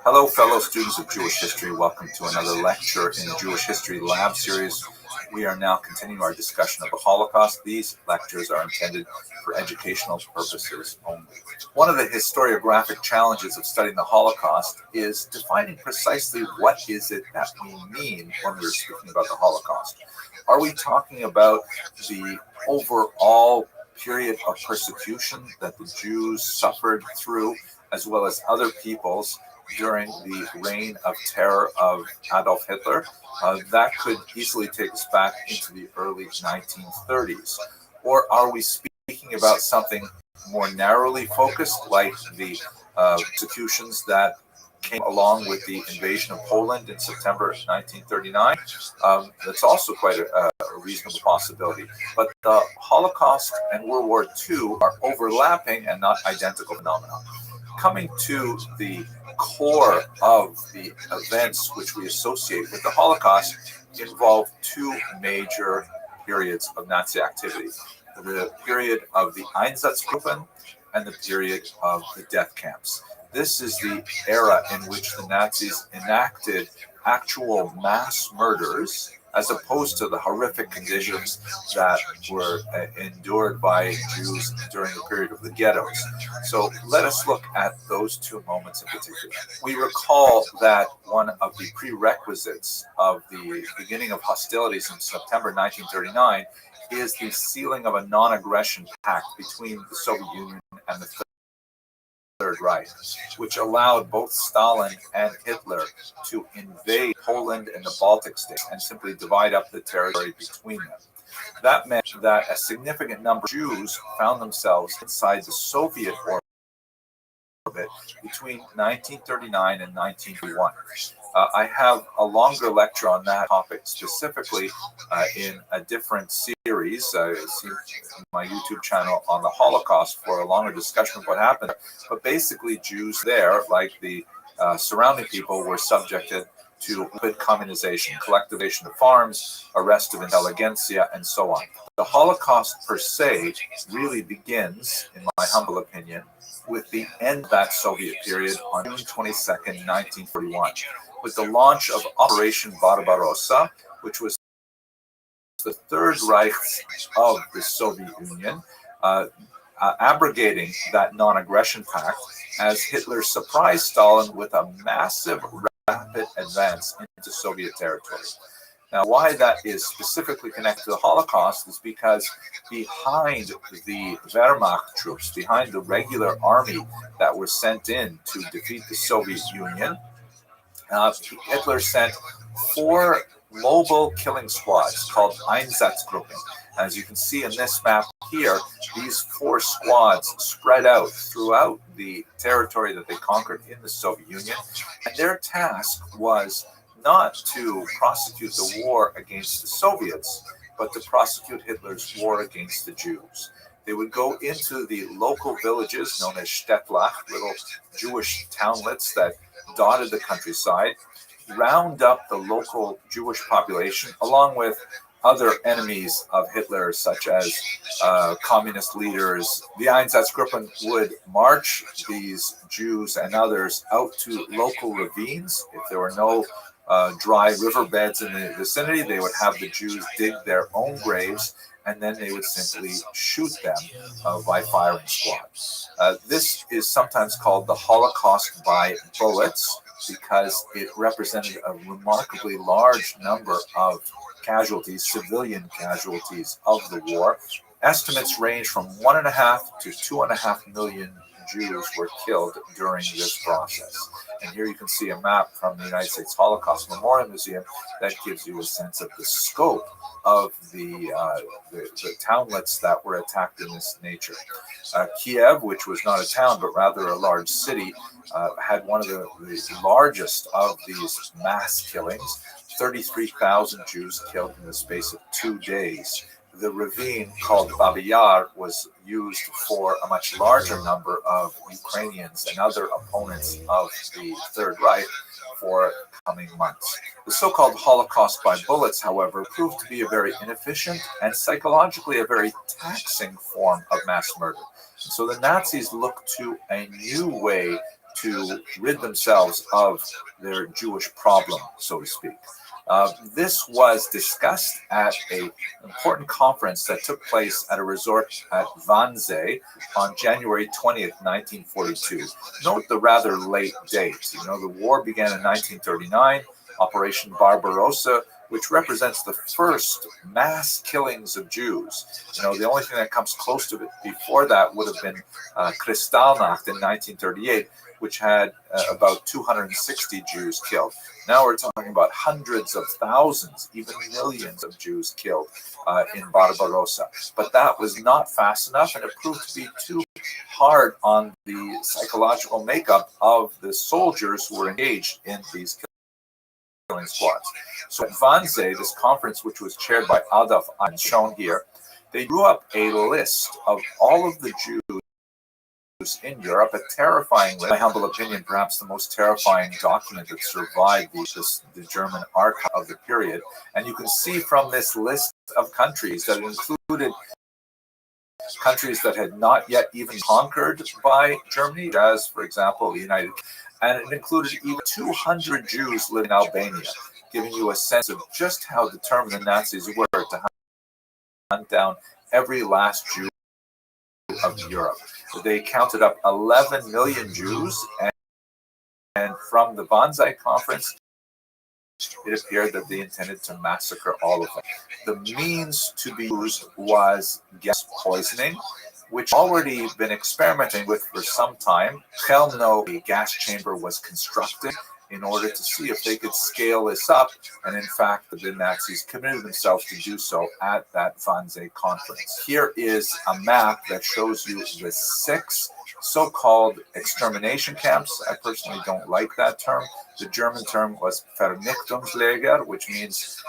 Hello, fellow students of Jewish history. Welcome to another lecture in the Jewish History Lab series. We are now continuing our discussion of the Holocaust. These lectures are intended for educational purposes only. One of the historiographic challenges of studying the Holocaust is defining precisely what is it that we mean when we're speaking about the Holocaust. Are we talking about the overall period of persecution that the Jews suffered through, as well as other peoples, during the reign of terror of Adolf Hitler? That could easily take us back into the early 1930s. Or are we speaking about something more narrowly focused, like the persecutions that came along with the invasion of Poland in September 1939? That's also quite a reasonable possibility. But the Holocaust and World War II are overlapping and not identical phenomena. Coming to the core of the events which we associate with the Holocaust involve 2 major periods of Nazi activity: the period of the Einsatzgruppen and the period of the death camps. This is the era in which the Nazis enacted actual mass murders, as opposed to the horrific conditions that were endured by Jews during the period of the ghettos. So let us look at those 2 moments in particular. We recall that one of the prerequisites of the beginning of hostilities in September 1939 is the sealing of a non-aggression pact between the Soviet Union and the Third Reich, which allowed both Stalin and Hitler to invade Poland and the Baltic states and simply divide up the territory between them. That meant that a significant number of Jews found themselves inside the Soviet orbit between 1939 and 1941. I have a longer lecture on that topic specifically in a different series. See my YouTube channel on the Holocaust for a longer discussion of what happened. But basically, Jews there, like the surrounding people, were subjected to rapid communization, collectivization of farms, arrest of intelligentsia, and so on. The Holocaust per se really begins, in my humble opinion, with the end of that Soviet period on June 22nd, 1941, with the launch of Operation Barbarossa, which was the Third Reich of the Soviet Union, abrogating that non-aggression pact as Hitler surprised Stalin with a massive rapid advance into Soviet territory. Now, why that is specifically connected to the Holocaust is because behind the Wehrmacht troops, behind the regular army that were sent in to defeat the Soviet Union, Hitler sent 4 mobile killing squads called Einsatzgruppen. As you can see in this map here, these 4 squads spread out throughout the territory that they conquered in the Soviet Union, and their task was not to prosecute the war against the Soviets, but to prosecute Hitler's war against the Jews. They would go into the local villages known as Städtlach, little Jewish townlets that dotted the countryside, round up the local Jewish population, along with other enemies of Hitler, such as communist leaders. The Einsatzgruppen would march these Jews and others out to local ravines. If there were no dry riverbeds in the vicinity, they would have the Jews dig their own graves, and then they would simply shoot them by firing squads. This is sometimes called the Holocaust by bullets, because it represented a remarkably large number of casualties, civilian casualties of the war. Estimates range from 1.5 to 2.5 million Jews were killed during this process. And here you can see a map from the United States Holocaust Memorial Museum that gives you a sense of the scope of the townlets that were attacked in this nature. Kiev, which was not a town but rather a large city, had one of the largest of these mass killings. 33,000 Jews killed in the space of 2 days. The ravine called Babi Yar was used for a much larger number of Ukrainians and other opponents of the Third Reich for coming months. The so-called Holocaust by bullets, however, proved to be a very inefficient and psychologically a very taxing form of mass murder. And so the Nazis looked to a new way to rid themselves of their Jewish problem, so to speak. This was discussed at an important conference that took place at a resort at Wannsee on January 20th, 1942. Note the rather late date. You know, the war began in 1939, Operation Barbarossa, which represents the first mass killings of Jews. You know, the only thing that comes close to it before that would have been Kristallnacht in 1938, which had about 260 Jews killed. Now we're talking about hundreds of thousands, even millions of Jews killed in Barbarossa. But that was not fast enough, and it proved to be too hard on the psychological makeup of the soldiers who were engaged in these killing squads. So at Wannsee, this conference, which was chaired by Adolf Eichmann, shown here, they drew up a list of all of the Jews in Europe, a terrifying, in my humble opinion, perhaps the most terrifying document that survived the German archive of the period. And you can see from this list of countries that it included countries that had not yet even conquered by Germany, as, for example, the United Kingdom. And it included even 200 Jews living in Albania, giving you a sense of just how determined the Nazis were to hunt down every last Jew of Europe. They counted up 11 million Jews, and from the Wannsee conference, it appeared that they intended to massacre all of them. The means to be used was gas poisoning, which already been experimenting with for some time. Chelmno, a gas chamber, was constructed in order to see if they could scale this up, and in fact the Nazis committed themselves to do so at that Wannsee conference. Here is a map that shows you the 6 so-called extermination camps. I personally don't like that term. The German term was Vernichtungslager, which means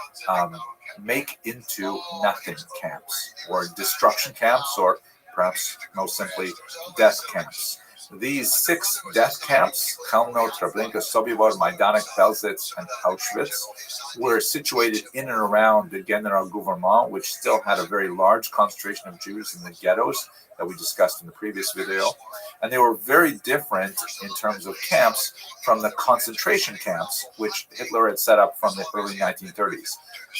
make into nothing camps, or destruction camps, or perhaps most simply death camps. These 6 death camps, Chelmno, Treblinka, Sobibor, Majdanek, Belzec, and Auschwitz, were situated in and around the Generalgouvernement, which still had a very large concentration of Jews in the ghettos that we discussed in the previous video. And they were very different in terms of camps from the concentration camps, which Hitler had set up from the early 1930s.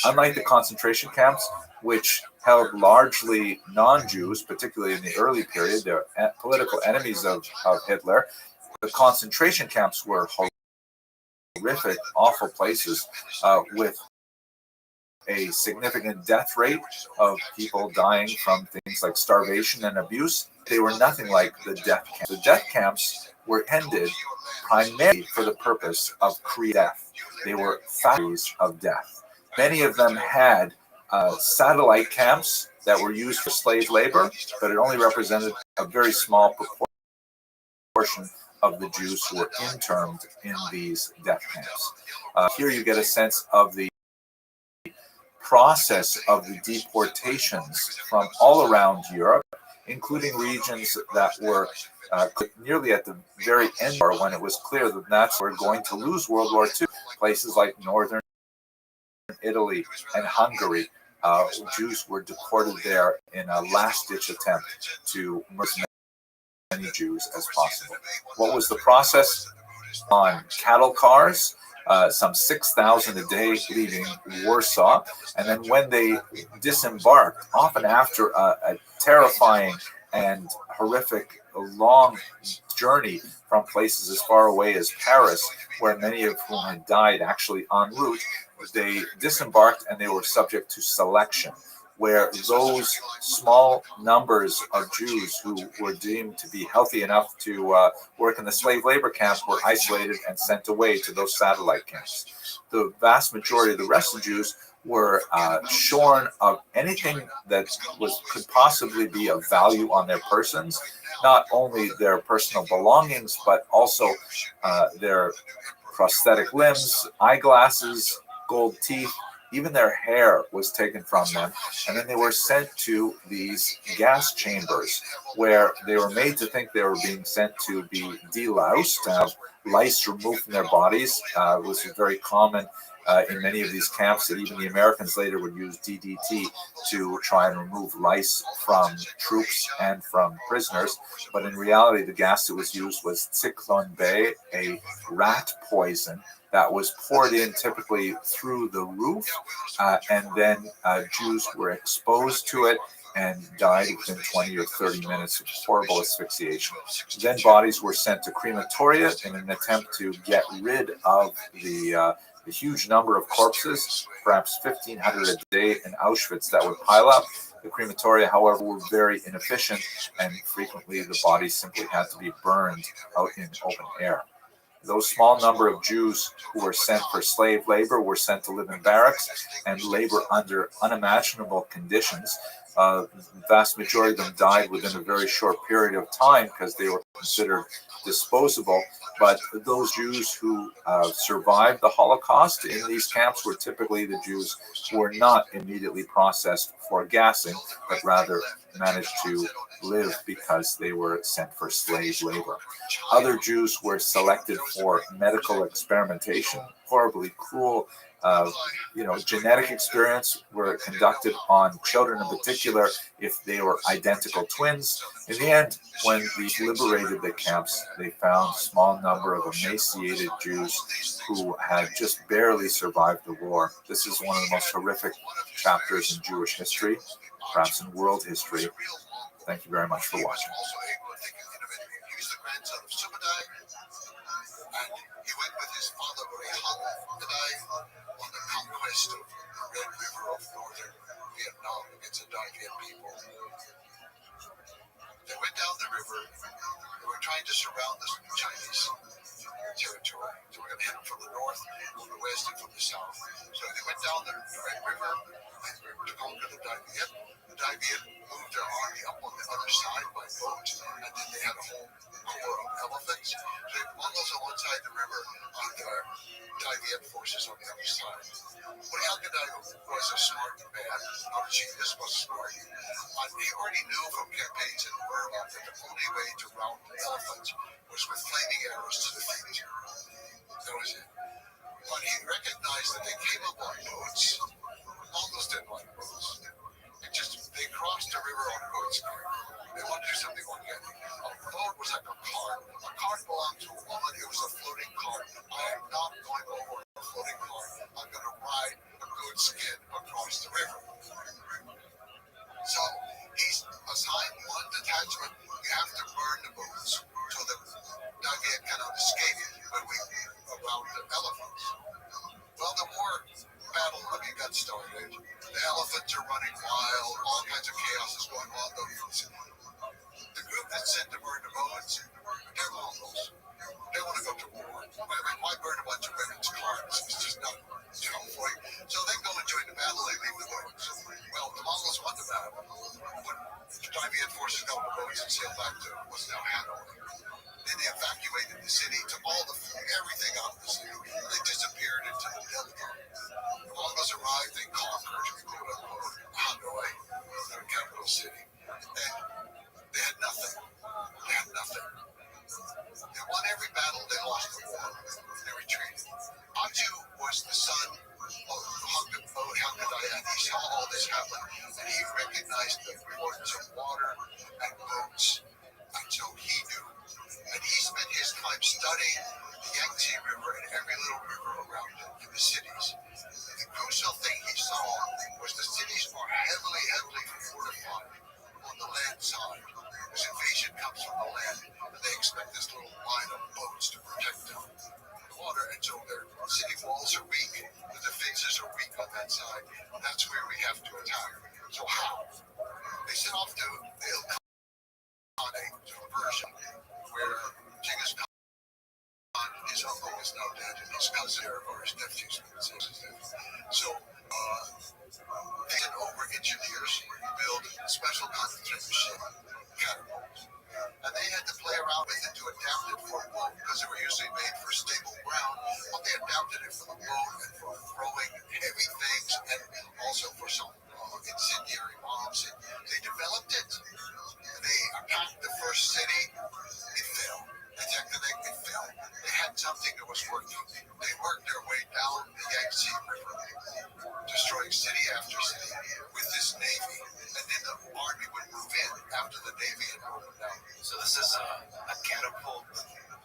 Unlike the concentration camps, which held largely non-Jews, particularly in the early period, they're political enemies of Hitler, the concentration camps were horrific, awful places with a significant death rate of people dying from things like starvation and abuse. They were nothing like the death camps. The death camps were intended primarily for the purpose of creating death. They were factories of death. Many of them had satellite camps that were used for slave labor, but it only represented a very small proportion of the Jews who were interned in these death camps. Here you get a sense of the process of the deportations from all around Europe, including regions that were nearly at the very end, or when it was clear that Nazis were going to lose World War II. Places like northern Italy and Hungary, Jews were deported there in a last-ditch attempt to murder as many Jews as possible. What was the process? On cattle cars, some 6,000 a day leaving Warsaw, and then when they disembarked, often after a terrifying and horrific long journey from places as far away as Paris, where many of whom had died actually en route, they disembarked and they were subject to selection, where those small numbers of Jews who were deemed to be healthy enough to work in the slave labor camps were isolated and sent away to those satellite camps. The vast majority of the rest of the Jews were shorn of anything that could possibly be of value on their persons, not only their personal belongings, but also their prosthetic limbs, eyeglasses, gold teeth, even their hair was taken from them. And then they were sent to these gas chambers where they were made to think they were being sent to be deloused, to have lice removed from their bodies. It was very common in many of these camps that even the Americans later would use DDT to try and remove lice from troops and from prisoners. But in reality, the gas that was used was Zyklon B, a rat poison that was poured in typically through the roof, and then Jews were exposed to it and died within 20 or 30 minutes of horrible asphyxiation. Then bodies were sent to crematoria in an attempt to get rid of the huge number of corpses, perhaps 1,500 a day in Auschwitz that would pile up. The crematoria, however, were very inefficient, and frequently the bodies simply had to be burned out in open air. Those small number of Jews who were sent for slave labor were sent to live in barracks and labor under unimaginable conditions. The vast majority of them died within a very short period of time because they were considered disposable. But those Jews who survived the Holocaust in these camps were typically the Jews who were not immediately processed for gassing, but rather managed to live because they were sent for slave labor. Other Jews were selected for medical experimentation, horribly cruel, genetic experiments were conducted on children in particular if they were identical twins. In the end, when they liberated the camps, they found a small number of emaciated Jews who had just barely survived the war. This is one of the most horrific chapters in Jewish history, perhaps in world history. Thank you very much for watching. He went with his father, on the conquest of the Red River of northern Vietnam against the Dai Viet people. They went down the river. They were trying to surround the Chinese territory. So we're going to hit them from the north, from the west, and from the south. So they went down the Red River to conquer the Dai Viet. The Dai Viet moved their army up on the other side by boat, and then they had a whole corps of elephants. So they had Mongols on one side of the river, and the Dai Viet forces on the other side. Well, Yakadai was a smart man. Our genius was smart. He already knew from campaigns in Burma that the only way to rout elephants was with flaming arrows to the feet. That was it. But he recognized that they came up on boats. Mongols didn't like boats. They crossed the river on boats. They wanted to do something organic. A boat was like a cart. A cart belonged to a woman. It was a floating cart. I am not going over a floating cart. I'm going to ride a good skin across the river. So he's assigned one detachment. You have to burn the boats so the Dai Viet cannot escape when we around the elephants. Well, the war battle got started. The elephants are running wild. All kinds of chaos is going on. The group that sent to burn the boats, they're Mongols. They want to go to war. Why burn a bunch of women's cars? It's just not, So they go and join the battle. They leave the boats. Well, the Mongols won the battle. When the Dai Viet forces got on the boats and sailed back to what's now Hanoi. Then they evacuated the city, took everything out of the city. They disappeared into the Delta. The Mongols arrived, they conquered, quote unquote, Hanoi, their capital city. And they had nothing. They won every battle, they lost the war. They retreated. Aju was the son of Hakadai, and he saw all this happen. And he recognized the importance of water and boats. And so he knew. And he spent his time studying the Yangtze River and every little river around it in the cities. The crucial thing he saw was the cities are heavily fortified on the land side. This invasion comes from the land, and they expect this little line of boats to protect them from the water, and so their city walls are weak, the defenses off to Il Khanate version, where Genghis Khan, his uncle, is now dead, and his cousin or his nephews. So they can over-engineers build special concentration machine catapults. And they had to play around with it to adapt it for a boat because they were usually made for stable ground, but they adapted it for the boat and for throwing heavy things and also for some incendiary bombs. And they developed it. They attacked the first city. It fell. They attacked the next. It fell. They had something that was working. They worked their way down the Yangtze River, destroying city after city with this navy. And then the army would move in after the navy had moved down. So this is a catapult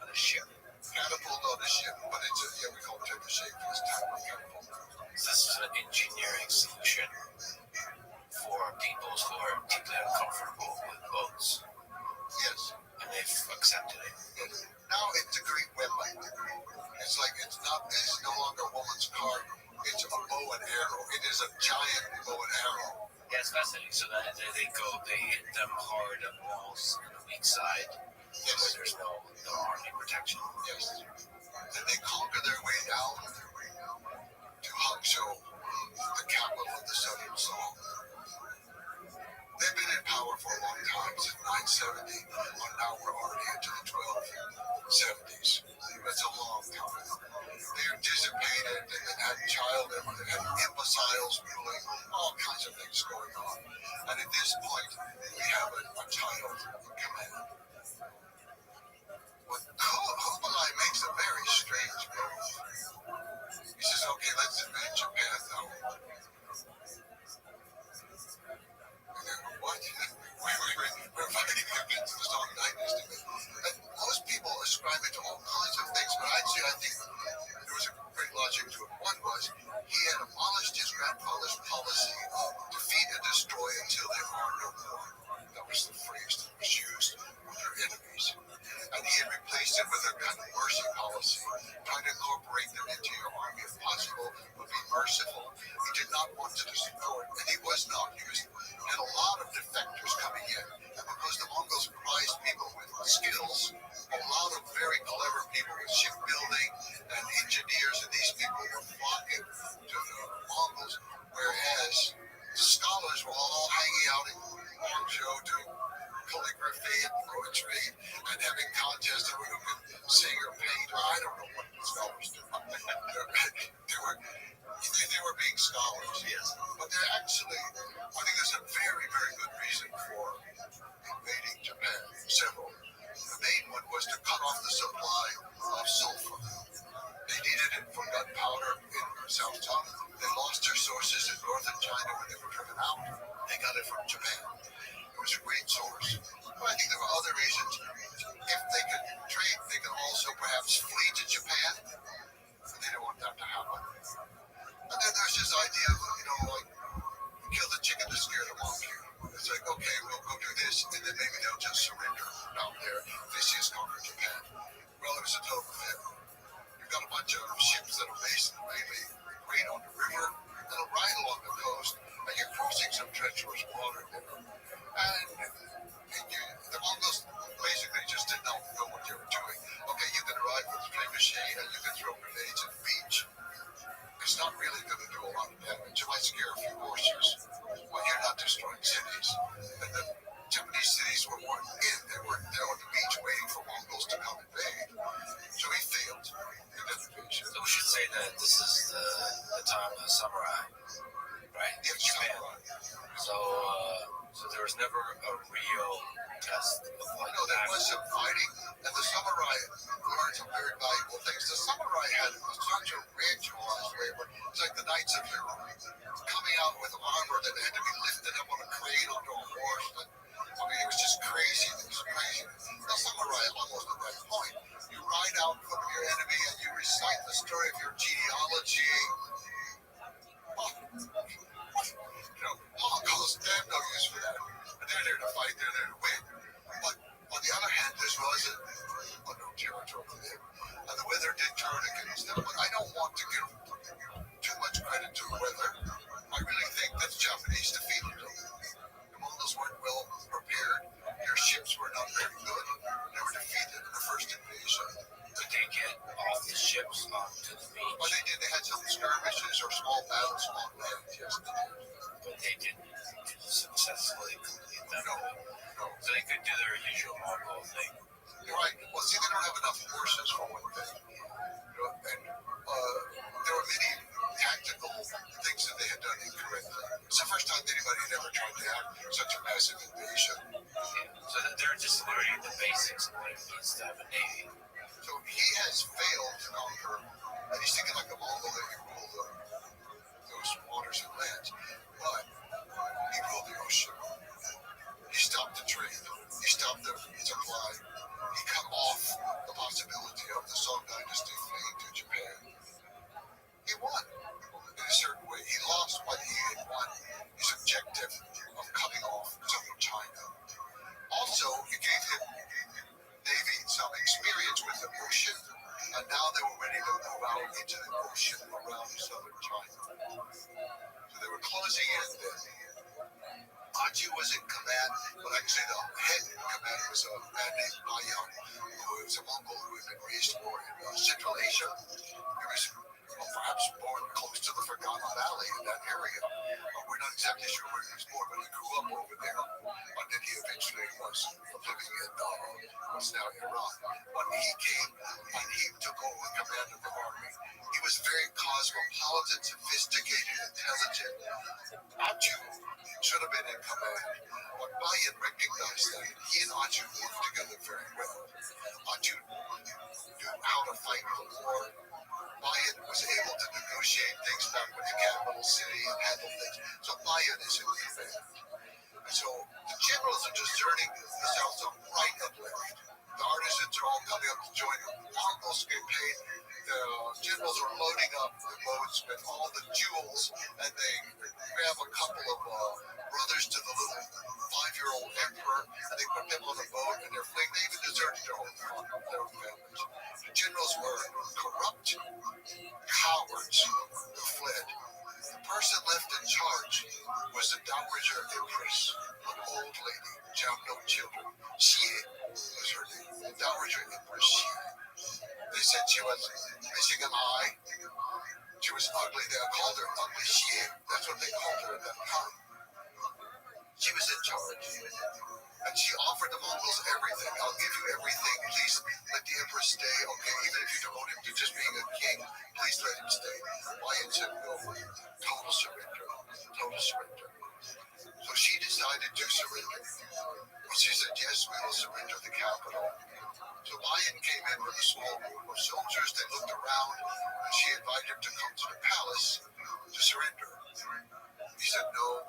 on a ship. Catapult on a ship, but it's we call it the shape of this type of catapult. This is an engineering solution for people who are deeply uncomfortable with boats. Yes. And they've accepted it. Yes. Now it's a great weapon. It's like it's no longer a woman's card. It's a bow and arrow. It is a giant bow and arrow. Yeah, it's fascinating. So that they hit them hard on walls on the weak side. Yes. Where there's no army protection. Yes. And they conquer their way down to Hangzhou, the capital of the Southern Song. They've been in power for a long time, since 970, but now we're already into the 1270s. That's a long time. They're dissipated, and had imbeciles ruling, all kinds of things going on. And at this point, we have a child in command. But Kublai makes a very strange move. He says, okay, let's invade Japan now. What? We're fighting against the Song Dynasty. And most people ascribe it to all kinds of things, but I think there was a great logic to it. One was he had abolished his grandfather's policy of defeat and destroy until there are no more. That was the phrase that was used with their enemies. And he had replaced it with a kind of mercy policy, trying to incorporate them into your army if possible, but be merciful. He did not want to support, and he was not. He had a lot of defectors coming in, and because the Mongols prized people with skills, a lot of very clever people with shipbuilding and engineers, and these people were flocking to the Mongols, whereas the scholars were all hanging out in Guangzhou doing calligraphy and poetry and having contests of who could sing or paint, or I don't know what the scholars did. They were being scholars, yes. But they're actually, I think there's a very, very good reason for invading Japan. Several. The main one was to cut off the supply of sulfur. They needed it for gunpowder in South China. They lost their sources in northern China when they were driven out. They got it from Japan. It was a great source. But I think there were other reasons. If they could trade, they could also perhaps flee to Japan. But they don't want that to happen. And then there's this idea of, like, kill the chicken to scare the monkey. It's like, okay, we'll go do this, and then maybe they'll just surrender down there if they see us conquer Japan. Well, it was a total failure. You've got a bunch of ships that are based mainly right on the river, that'll ride along the coast, and you're crossing some treacherous water there. And the Mongols basically just did not know what they were doing. Okay, you can ride with a flame machine, and you can throw grenades at the beach. It's not really going to do a lot of damage. You might scare a few horses, but you're not destroying cities. And the Japanese cities weren't in. They were there on the beach waiting for Mongols to come invade. So he failed in that invasion. So we should say that this is the time of samurai, right? Yes, Japan. samurai. So there was never a real test of like No, there was some fighting, and the samurai learned some very valuable things. The samurai had such a ritualized way, but it's like the Knights of Europe, coming out with armor that had to be lifted up on a crane onto a horse. It was just crazy. It was crazy. The samurai almost the right point. You ride out from your enemy and you recite the story of your genealogy. Mongols, they have no use for that. And they're there to fight, they're there to win. But on the other hand, this was a unknown territory for them. And the weather did turn against them. But I don't want to give too much credit to the weather. I really think that the Japanese defeated them. The Mongols massive invasion. So they're just learning the basics of what it means to have a navy. So he has failed to conquer, and he's thinking like a Mongol that he ruled those waters and lands. But he ruled the ocean. He stopped the trade. He stopped the supply. He cut off the possibility of the Song Dynasty fleeing to Japan. He won in a certain way. He lost what he had won, his objective of cutting off southern China. Also, he gave him Navy some experience with the ocean, and now they were ready to move out into the ocean around southern China. So they were closing in then. Aju was in command, but actually the head in command was a man named Bayan, who was a Mongol who had been raised more in Central Asia. He was perhaps born close to the Fergana Valley in that area. We're not exactly sure where he was born, but he grew up over there. And then he eventually was living in what's now Iran. When he came and he took over command of the army, he was very cosmopolitan, sophisticated, intelligent. Aju should have been in command. But Bayan recognized that he and Aju worked together very well. Aju knew how to fight the war. Bayan was able to negotiate things back with the capital city and handle things. So Bayan is in command. And so the generals are discerning the south on right and left. The artisans are all coming up to join the Mongols campaign. The generals are loading up the boats with all the jewels, and they grab a couple of brothers to the little 5-year-old emperor, and they put them on the boat, and they're fleeing. They even deserted their own families. The generals were corrupt cowards who fled. The person left in charge was the Dowager Empress, an old lady, child, no children. Xie was her name. The Dowager Empress Xie. They said she was missing an eye. She was ugly. They called her Ugly Xie. That's what they called her at that time. She was in charge. And she offered the Mongols everything. I'll give you everything. Please let the emperor stay. Okay, even if you demote him to just being a king, please let him stay. Bayan said no. Total surrender. Total surrender. So she decided to surrender. Well, she said, yes, we will surrender the capital. So Bayan came in with a small group of soldiers. They looked around, and she invited him to come to the palace to surrender. He said, no,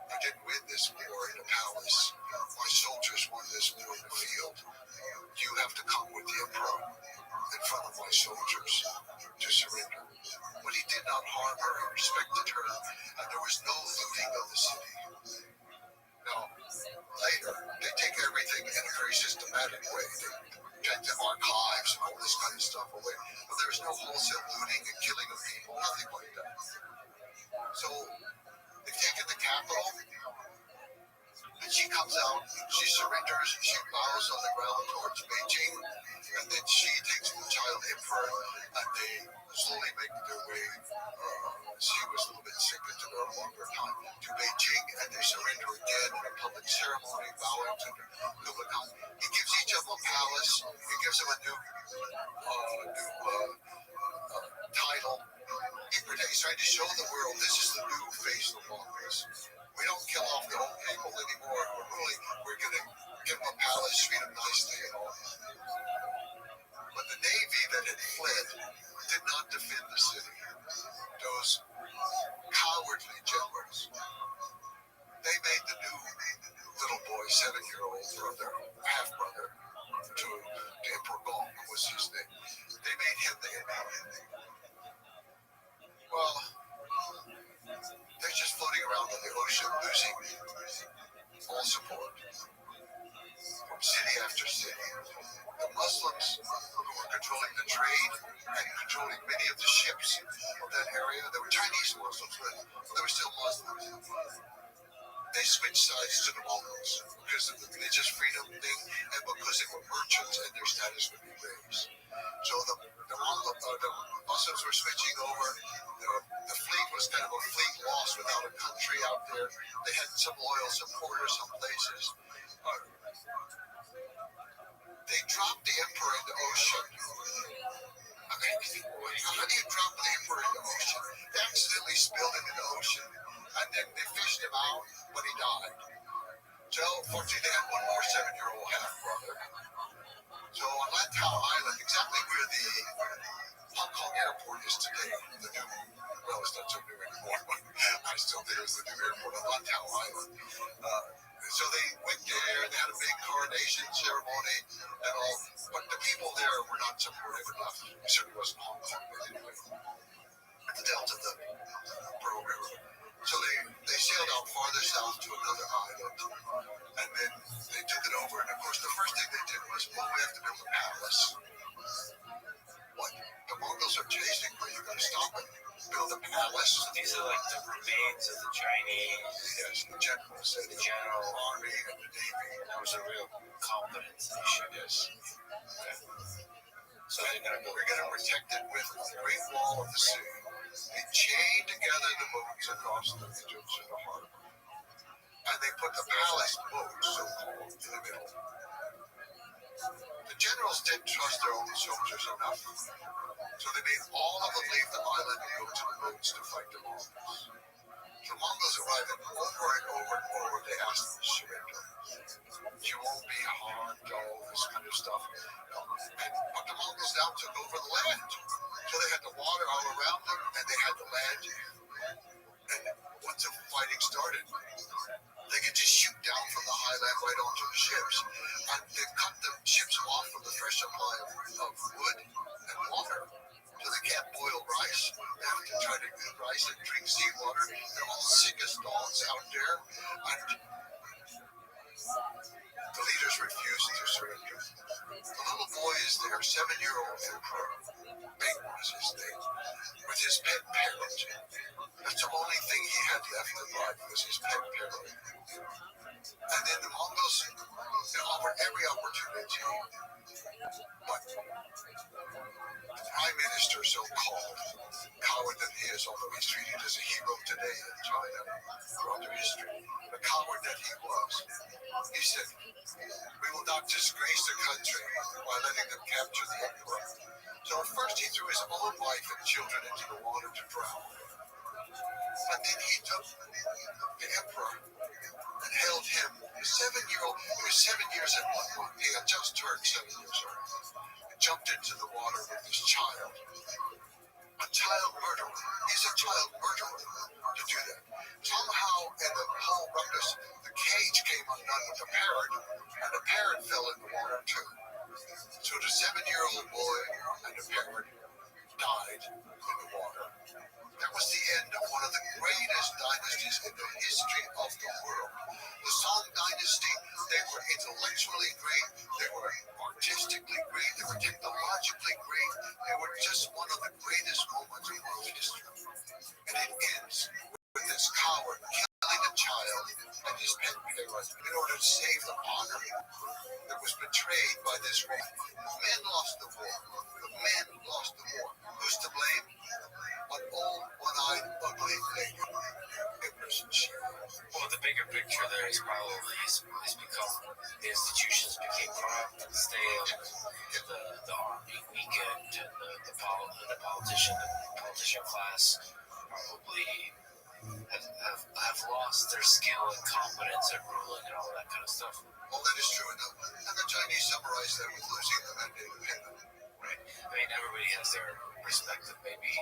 I didn't win this war in the palace. My soldiers won this war in the field. You have to come with the emperor in front of my soldiers to surrender. But he did not harm her. He respected her, and there was no looting of the city. Now, later, they take everything in a very systematic way. They take the archives and all this kind of stuff away. But there was no wholesale looting and killing of people, nothing like that. So, they've taken the capital, and she comes out, she surrenders, she bows on the ground towards Beijing, and then she takes the child emperor, and they slowly make their way. She was a little bit sick into a longer time to Beijing, and they surrender again in a public ceremony, bowing to the Khan. He gives each of them a palace. He gives them a new title. He's trying to show the world this is the new face of Mongols. We don't kill off the old people anymore. We're going to give them a palace, treat them nicely and all. But the navy that had fled did not defend the city. Those cowardly generals, they made the new little boy, 7-year-old brother, half-brother, to Emperor Gong was his name. They made him the enemy. Well, they're just floating around in the ocean, losing all support from city after city. The Muslims who were controlling the trade and controlling many of the ships of that area, they were Chinese Muslims, but they were still Muslims. They switched sides to the Mongols because of the religious freedom thing and because they were merchants and their status would be raised. So the Muslims were switching over. The fleet was kind of a fleet lost without a country out there. They had some loyal supporters some places. They dropped the emperor in the ocean. I mean, how do you drop the emperor in the ocean? They accidentally spilled him in the ocean, and then they fished him out, but he died. So, fortunately, they had one more 7-year-old half brother. So, on Lantau Island, exactly where the Hong Kong airport is today, the new, well, it's not so new anymore, but I still think it was the new airport on Lantau Island. So they went there, they had a big coronation ceremony and all, but the people there were not supportive enough. It certainly wasn't Hong Kong, but anyway. The Delta, the Pearl River. So they sailed out farther south to another island, and then they took it over, and of course the first thing they did was, well, we have to build a palace. What? The Mongols are chasing, but you're going to stop it? Build a palace? So these are like the remains of the Chinese. Yes, the generals, The general army, and the navy. That was a real competence issue. Yes. Okay. So they're going to build. We're going to protect it with a great wall of the sea. They chained together the boats across the regions in the harbor. And they put the palace boats, so-called, in the middle. The generals didn't trust their own soldiers enough, so they made all of them leave the island and go to the boats to fight the Mongols. The Mongols arrived, and over and over and over they asked them to surrender. You won't be harmed, all this kind of stuff. But the Mongols now took over the land. So they had the water all around them, and they had the land. And once the fighting started, they could just shoot down from the highland right onto the ships. And they cut the ships off from the fresh supply of wood and water. So they can't boil rice. They have to try to eat rice and drink seawater. They're all sick as dogs out there. And the leaders refused to surrender. The little boy is there, 7-year-old emperor. Bing was his name. With his pet parrot. That's the only thing he had left in life was his pet parrot. And then the Mongols offered every opportunity, but the prime minister, so-called, coward that he is, although he's treated as a hero today in China throughout their history, the coward that he was, he said, we will not disgrace the country by letting them capture the emperor. So at first he threw his own wife and children into the water to drown. But then he took the emperor and held him, a 7-year-old, he was 7 years and 1 month, he had just turned 7 years old, and jumped into the water with his child. A child murderer. He's a child murderer to do that. Somehow in the whole ruckus, the cage came undone with the parrot, and the parrot fell in the water too. So the 7-year-old boy and the parrot died in the water. That was the end of one of the greatest dynasties in the history of the world. The Song Dynasty, they were intellectually great, they were artistically great, they were technologically great, they were just one of the greatest moments in world history. And it ends with this coward killing a child and his pet parrot in order to save the honor that was betrayed by this war. Men lost the war. The men lost the war. Who's to blame? An old, one-eyed, ugly lady. Well, the bigger picture there is probably is become the institutions became corrupt and stale. The army weakened, and the politician class probably have lost their skill and competence at ruling and all that kind of stuff. Well, that is true enough. And the Chinese summarize that with losing them at independence. Right. I mean, everybody has their perspective. Maybe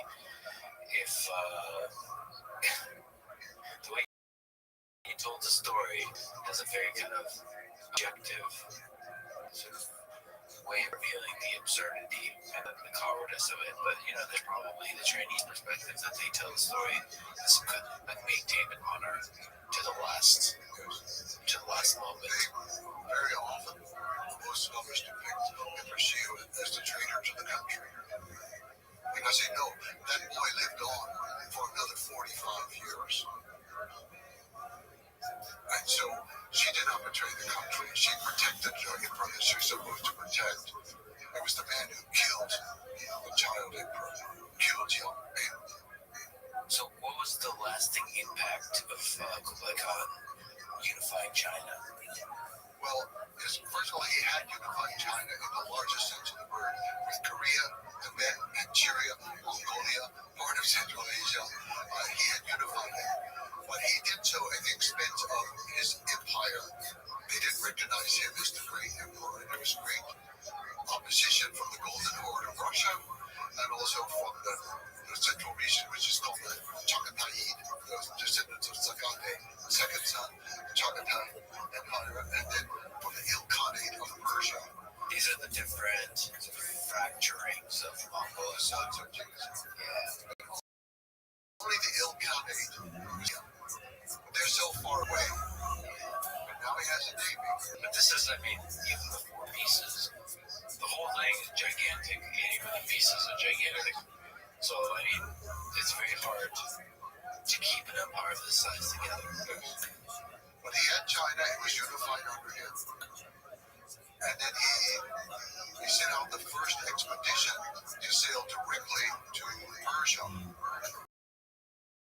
if the way you told the story has a very kind of objective sort of way of revealing the absurdity and the cowardice of it. But there's probably the Chinese perspective that they tell the story as could maintain an honor to the last moment. Very often, most scholars depict Emperor Xiu as the traitor to the country. Because they know that boy lived on for another 45 years. And so she did not betray the country. She protected the emperor that she was supposed to protect. It was the man who killed the child emperor, killed young men. So what was the lasting impact of Kublai Khan unifying China? Well, first of all, he had unified China in the largest sense of the word, with Korea, Tibet, Manchuria, Mongolia, part of Central Asia. He had unified it. But he did so at the expense of his empire recognize him as the great emperor. And there was great opposition from the Golden Horde of Russia and also from the central region, which is called the Chagatai, the descendants of Sagate, the second son, Chagatai Empire, and then from the Ilkhanate of Persia. These are the different fracturings of Mongolia. Sons of Genghis. Yeah. Only the Ilkhanate, they're so far away. But now he has a navy. But this is, I mean, even the four pieces, the whole thing is gigantic. Even the pieces are gigantic. So, I mean, it's very hard to keep an empire of this size together. When he had China, it was unified under him. And then he sent out the first expedition to sail directly to Persia.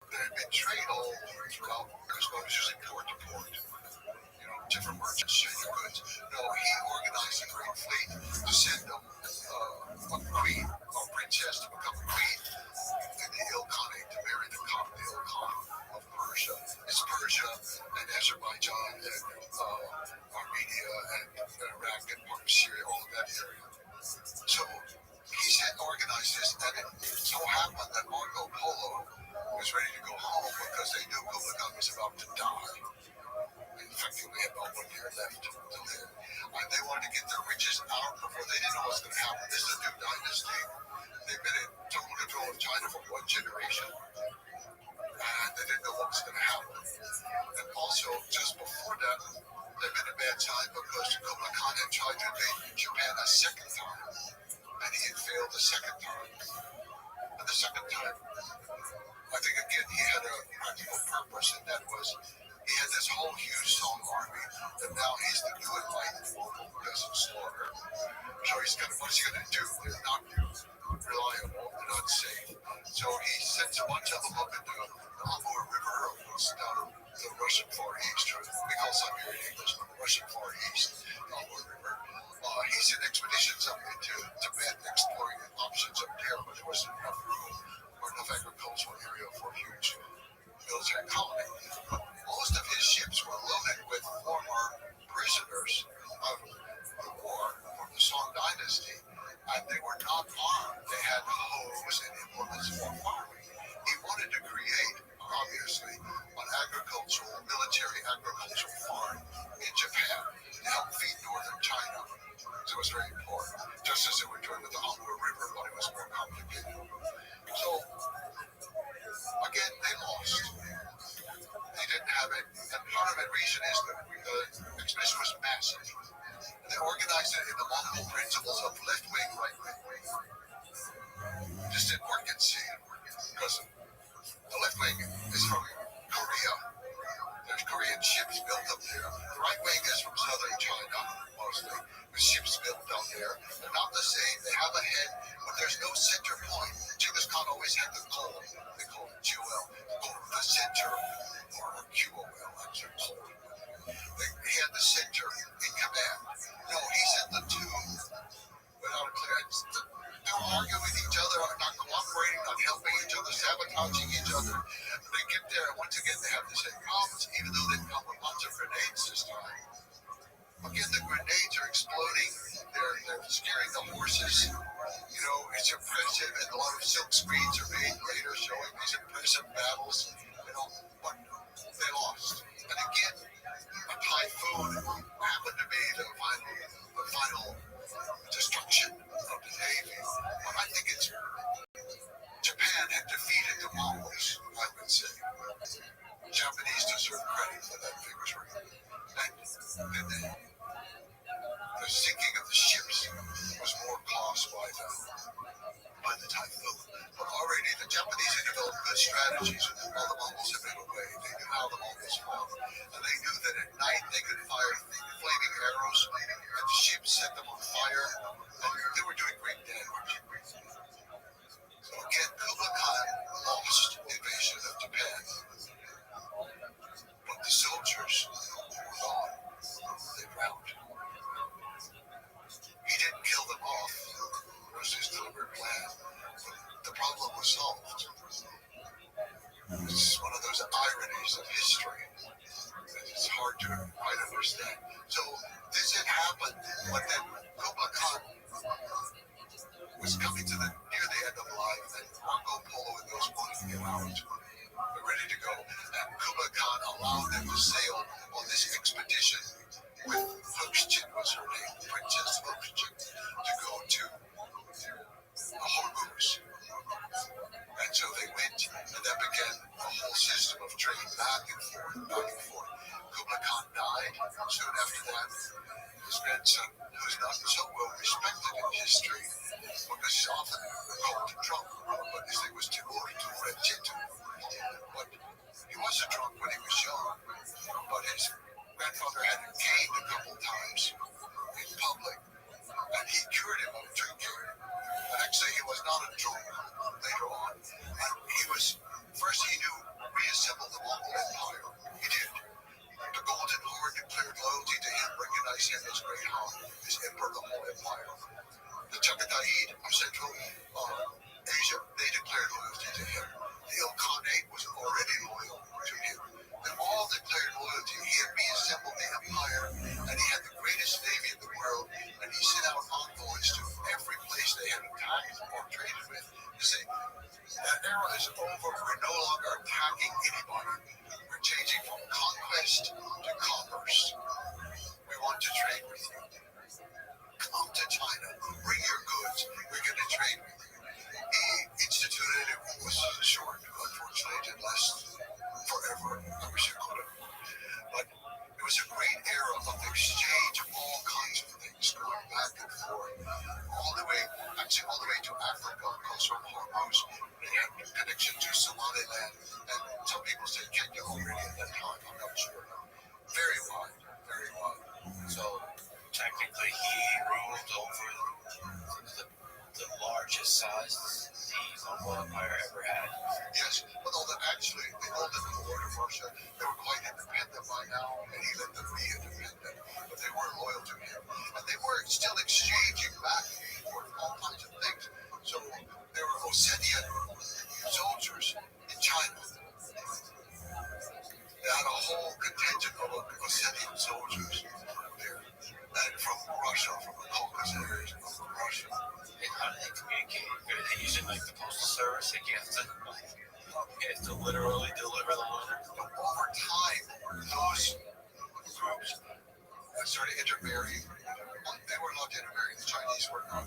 There had been trade all throughout, because it was usually port to port. You know, different merchants sharing goods. No, he organized a great fleet to send them a queen, a princess to become a queen in the Ilkhanate, to marry the Ilkhan of Persia. It's Persia and Azerbaijan and Armenia and Iraq and part of Syria, all of that area. So he said organize this, and it so happened that Marco Polo was ready to go home because they knew Kublai Khan was about to die. In fact, they only had about 1 year left to live. And they wanted to get their riches out before they didn't know what was going to happen. This is a new dynasty. They've been in total control of China for 1 generation. And they didn't know what was going to happen. And also, just before that, they've been a bad time because Kublai Khan had tried to invade Japan a second time. And he had failed the second time. And the second time, I think again he had a practical purpose, and that was he had this whole huge Song army that now he's the new enlightened Mongol who doesn't slaughter. So he's kind of, what's he going to do? They're not reliable, they're not safe. So he sends a bunch of them up into the Amur River, what's down the Russian Far East, we call Siberian English, but the Russian Far East, the Amur River. He sent expeditions up into Tibet, exploring options up there, but there wasn't enough room or enough agricultural area for a huge military colony. But most of his ships were loaded with former prisoners of the war from the Song dynasty, and they were not armed. They had hoes and implements for farming. He wanted to create, obviously, an military agricultural farm in Japan to help feed northern China. So it was very important, just as they were doing with the Amur River, but it was more complicated. So, again, they lost. They didn't have it, and part of the reason is that the expedition was massive. And they organized it in the Mongol principles of left wing, right wing. Just didn't work in C, because the left wing is from Korea. There's Korean ships built up there. The right wing is from southern China, mostly. The ships built down there. They're not the same. They have a head, but there's no center point. Genghis Khan always had the goal. They call it QL. The center, or QOL, actually called. He had the center in command. No, he's in the tomb without a clear. They're arguing with each other, not cooperating, not helping each other, sabotaging each other. They get there, and once again, they have the same problems, even though they come with lots of grenades this time. Again, the grenades are exploding. They're scaring the horses. You know, it's impressive, and a lot of silk screens are made later showing these impressive battles. You know, but they lost. And again, a typhoon happened to be the final destruction of the Navy. But I think it's Japan had defeated the Mongols, I would say. The Japanese deserve credit for that victory. And the sinking of the ships was more caused by the typhoon. But already the Japanese had developed good strategies while the Mongols had been away. They knew how the Mongols fought. And they knew that at night they could fire flaming arrows at the ships, set them on fire, and they were doing great damage. So again, Kublai Khan lost the invasion of Japan. But the soldiers were gone. They understand. So this had happened, but then Kublai Khan was coming to the near the end of life, and Marco Polo and those wanted to get out. They're ready to go. And Kublai Khan allowed them to sail on this expedition with Rothschild was her name, Princess Rothschild, to go to Hormuz. And so they went, and that began a whole system of trade back and forth, back and forth. Kublai Khan died soon after that. His grandson, who's not so well respected in history, because he's often called drunk, but his name was Timur Rejitu. But he wasn't drunk when he was young, but his grandfather had him caned a couple times in public, and he cured him of drinking. And actually, he was not a drunk later on. And he was, first he knew, reassembled the Mongol Empire. He did. The Golden Horde declared loyalty to him, recognized him as Great Han, as Emperor of the whole empire. The Chagatai of Central Asia, they declared loyalty to him. The Ilkhanate was already loyal to him. They all declared loyalty. He had reassembled the empire, and he had the greatest navy in the world, and he sent out envoys to every place they had attacked or traded with to say, that era is over. We're no longer attacking anybody. We're changing from conquest to commerce. We want to trade with you. Come to China. Bring your goods. We're going to trade with you. He instituted it. It was short. Unfortunately, it didn't last forever. I wish it could have. But it was a great era of exchange of all kinds of things going back and forth. All the way to Africa, across from Hormuz. They had a connection to Somaliland. And some people say Kenya already at that time. I'm not sure. Very wide. Very wide. So technically, he ruled over the largest size the Mongol Empire ever had. Yes, although actually the Golden Horde of Russia, they were quite independent by now, and he let them be independent, but they were loyal to him. And they were still exchanging back and forth all kinds of things. So there were Ossetian soldiers in China. They had a whole contingent of Ossetian soldiers there. And from Russia, from the Caucasus areas of Russia. And how do they communicate? Are they using like the postal service? Like you have to literally deliver the letter. Over time, those groups started intermarrying. They were not intermarrying. The Chinese were not.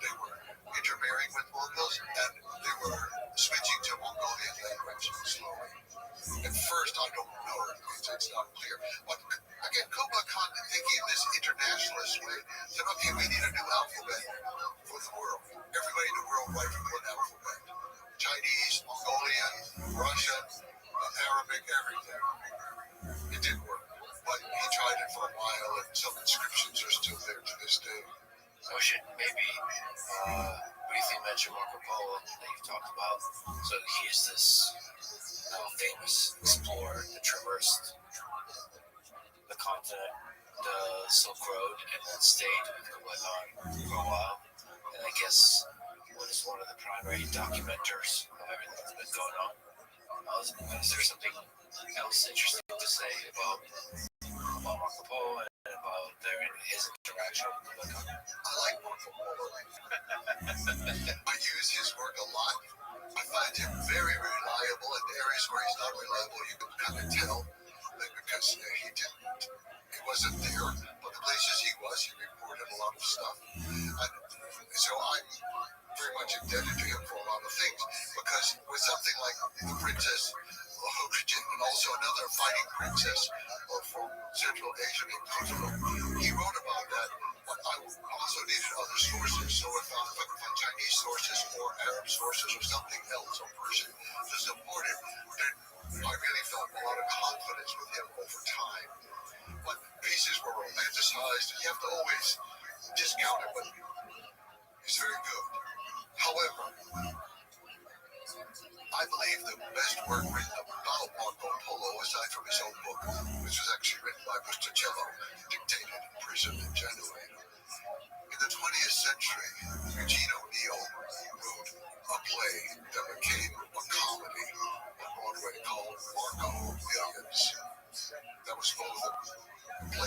They were intermarrying with Mongols, and they were switching to Mongolian language slowly. At first, I don't know. It's not clear. But again, Kublai Khan, thinking in this internationalist way, said, okay, we need a new alphabet for the world. Everybody in the world writes one alphabet. Chinese, Mongolian, Russian, Arabic, everything. It didn't work. But he tried it for a while, and some inscriptions are still there to this day. So we should maybe briefly mention Marco Polo that you've talked about. So he is this now famous explorer that traversed the continent, the Silk Road, and then stayed with Kublai Khan for a while. And I guess was one of the primary documenters of everything that's been going on. Is there something else interesting to say about Marco Polo and about his interaction with Kublai Khan? I like Marco Polo. I use his work a lot. I find him very reliable. In areas where he's not reliable, you can kind of tell because he wasn't there. But the places he was, he reported a lot of stuff. And so I'm very much indebted to him for a lot of things because with something like the Princess Hokujin and also another fighting princess from Central Asia named Kosovo, he wrote about that. But I also needed other sources, so if I could find Chinese sources or Arab sources or something else or Persian to support it, then I really felt a lot of confidence with him over time. But pieces were romanticized, and you have to always discount it, but he's very good. However, I believe the best work written about Marco Polo, aside from his own book, which was actually written by Bustacello, dictated in prison in Genoa. In the 20th century, Eugene O'Neill wrote a play that became a comedy on Broadway called Marco Millions. That was both a play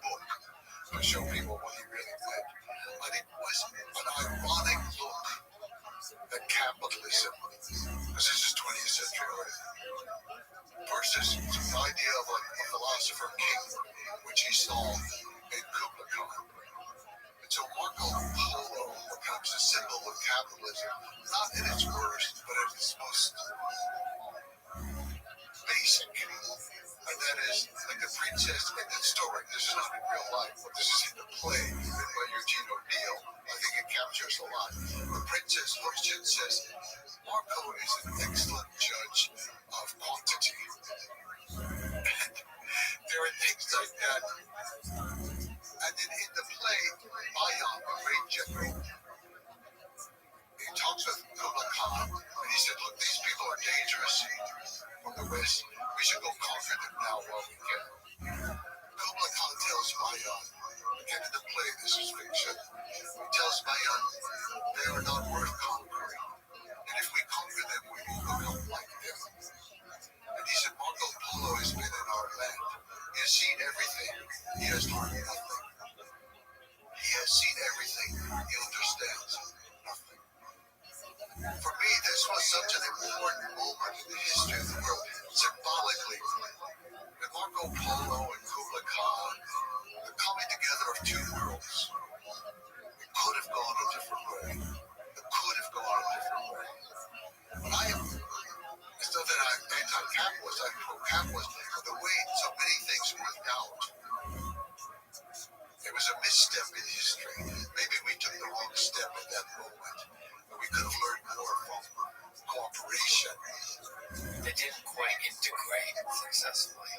book to show people what he really meant. And it was an ironic look at capitalism, because this is 20th century already, versus the idea of a philosopher king, which he saw in Kubla Khan. And so Marco Polo becomes a symbol of capitalism, not in its worst, but at its most basic. And that is like the princess in that story. This is not in real life, but this is in the play written by Eugene O'Neill. I think it captures a lot. The princess looks at and says, Marco is an excellent judge of quantity. And there are things like that. And then in the play, Bayan, a great general, he talks with Kubla Khan, and he said, look, these people are dangerous from the West. We should go conquer them now while we can. Kubla Khan tells Bayan, again in the play, this is fiction, he tells Bayan, they are not worth conquering. And if we conquer them, we will become like them. And he said, Marco Polo has been in our land. He has seen everything. He has learned nothing. He has seen everything. He understands nothing. For me, this was such an important moment in the history of the world. Symbolically, with Marco Polo and Kubla Khan, the coming together of two worlds. It could have gone a different way. It could have gone a different way. But it's not that I'm anti-capitalist, I'm pro-capitalist, but the way so many things worked out. There was a misstep in history. Maybe we took the wrong step at that moment. But we could have learned more from cooperation. They didn't quite integrate successfully.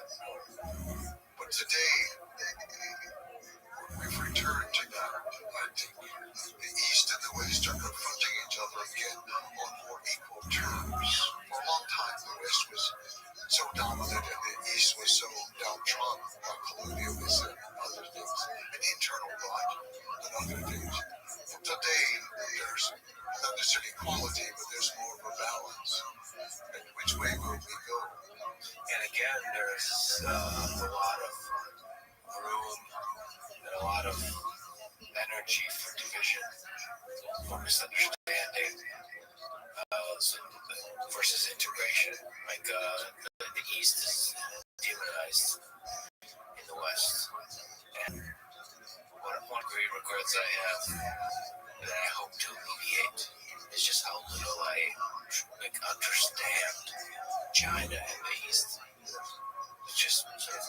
But today, we've returned to that. I think the East and the West are confronting each other again on more equal terms. For a long time, the West was so dominant and the East was so downtrodden by colonialism and other things, and internal rot and other things. And today, there's not necessarily equality, but there's more of a balance. And which way will we go? And again, there's a lot of room and a lot of energy for division, for misunderstanding, versus integration. Like the East is demonized in the West. And one great regrets I have that I hope to alleviate is just how little I understand China and the East. It's just sort of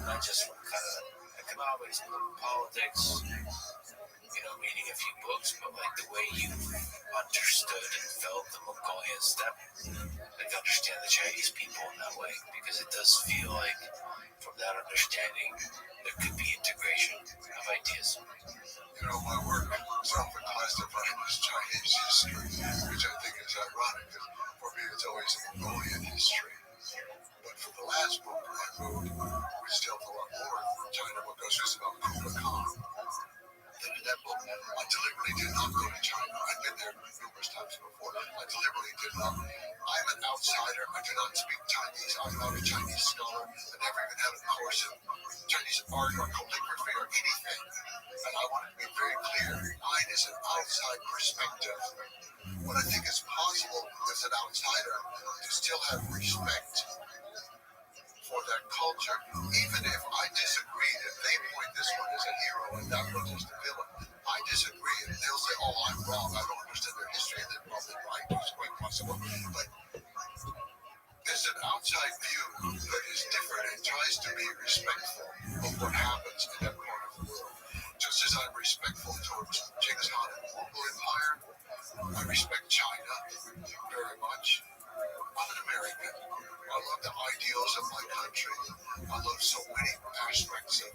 not just from kind of economics, politics, reading a few books, but like the way you understood and felt the Mongolian steppe, like understand the Chinese people in that way, because it does feel like from that understanding there could be integration of ideas. My work is often classified as Chinese history, which I think is ironic, because for me it's always a Mongolian history. But for the last book I wrote, which dealt a lot more in China, because it was about Kubla Khan. And in that book, I deliberately did not go to China. I've been there numerous times before. I deliberately did not. I'm an outsider. I do not speak Chinese. I'm not a Chinese scholar. I never even had a course in Chinese art or calligraphy or anything. And I want to be very clear. Mine is an outside perspective. What I think is possible as an outsider to still have respect for that culture, even if I disagree that they point this one as a hero and that one as the villain. I disagree, and they'll say, "Oh, I'm wrong. I don't understand their history," and they're probably right. It's quite possible, but there's an outside view that is different and tries to be respectful of what happens in that part of the world. Just as I'm respectful towards Genghis Khan and the Mongol Empire, I respect China very much. I'm an American. I love the ideals of my country. I love so many aspects of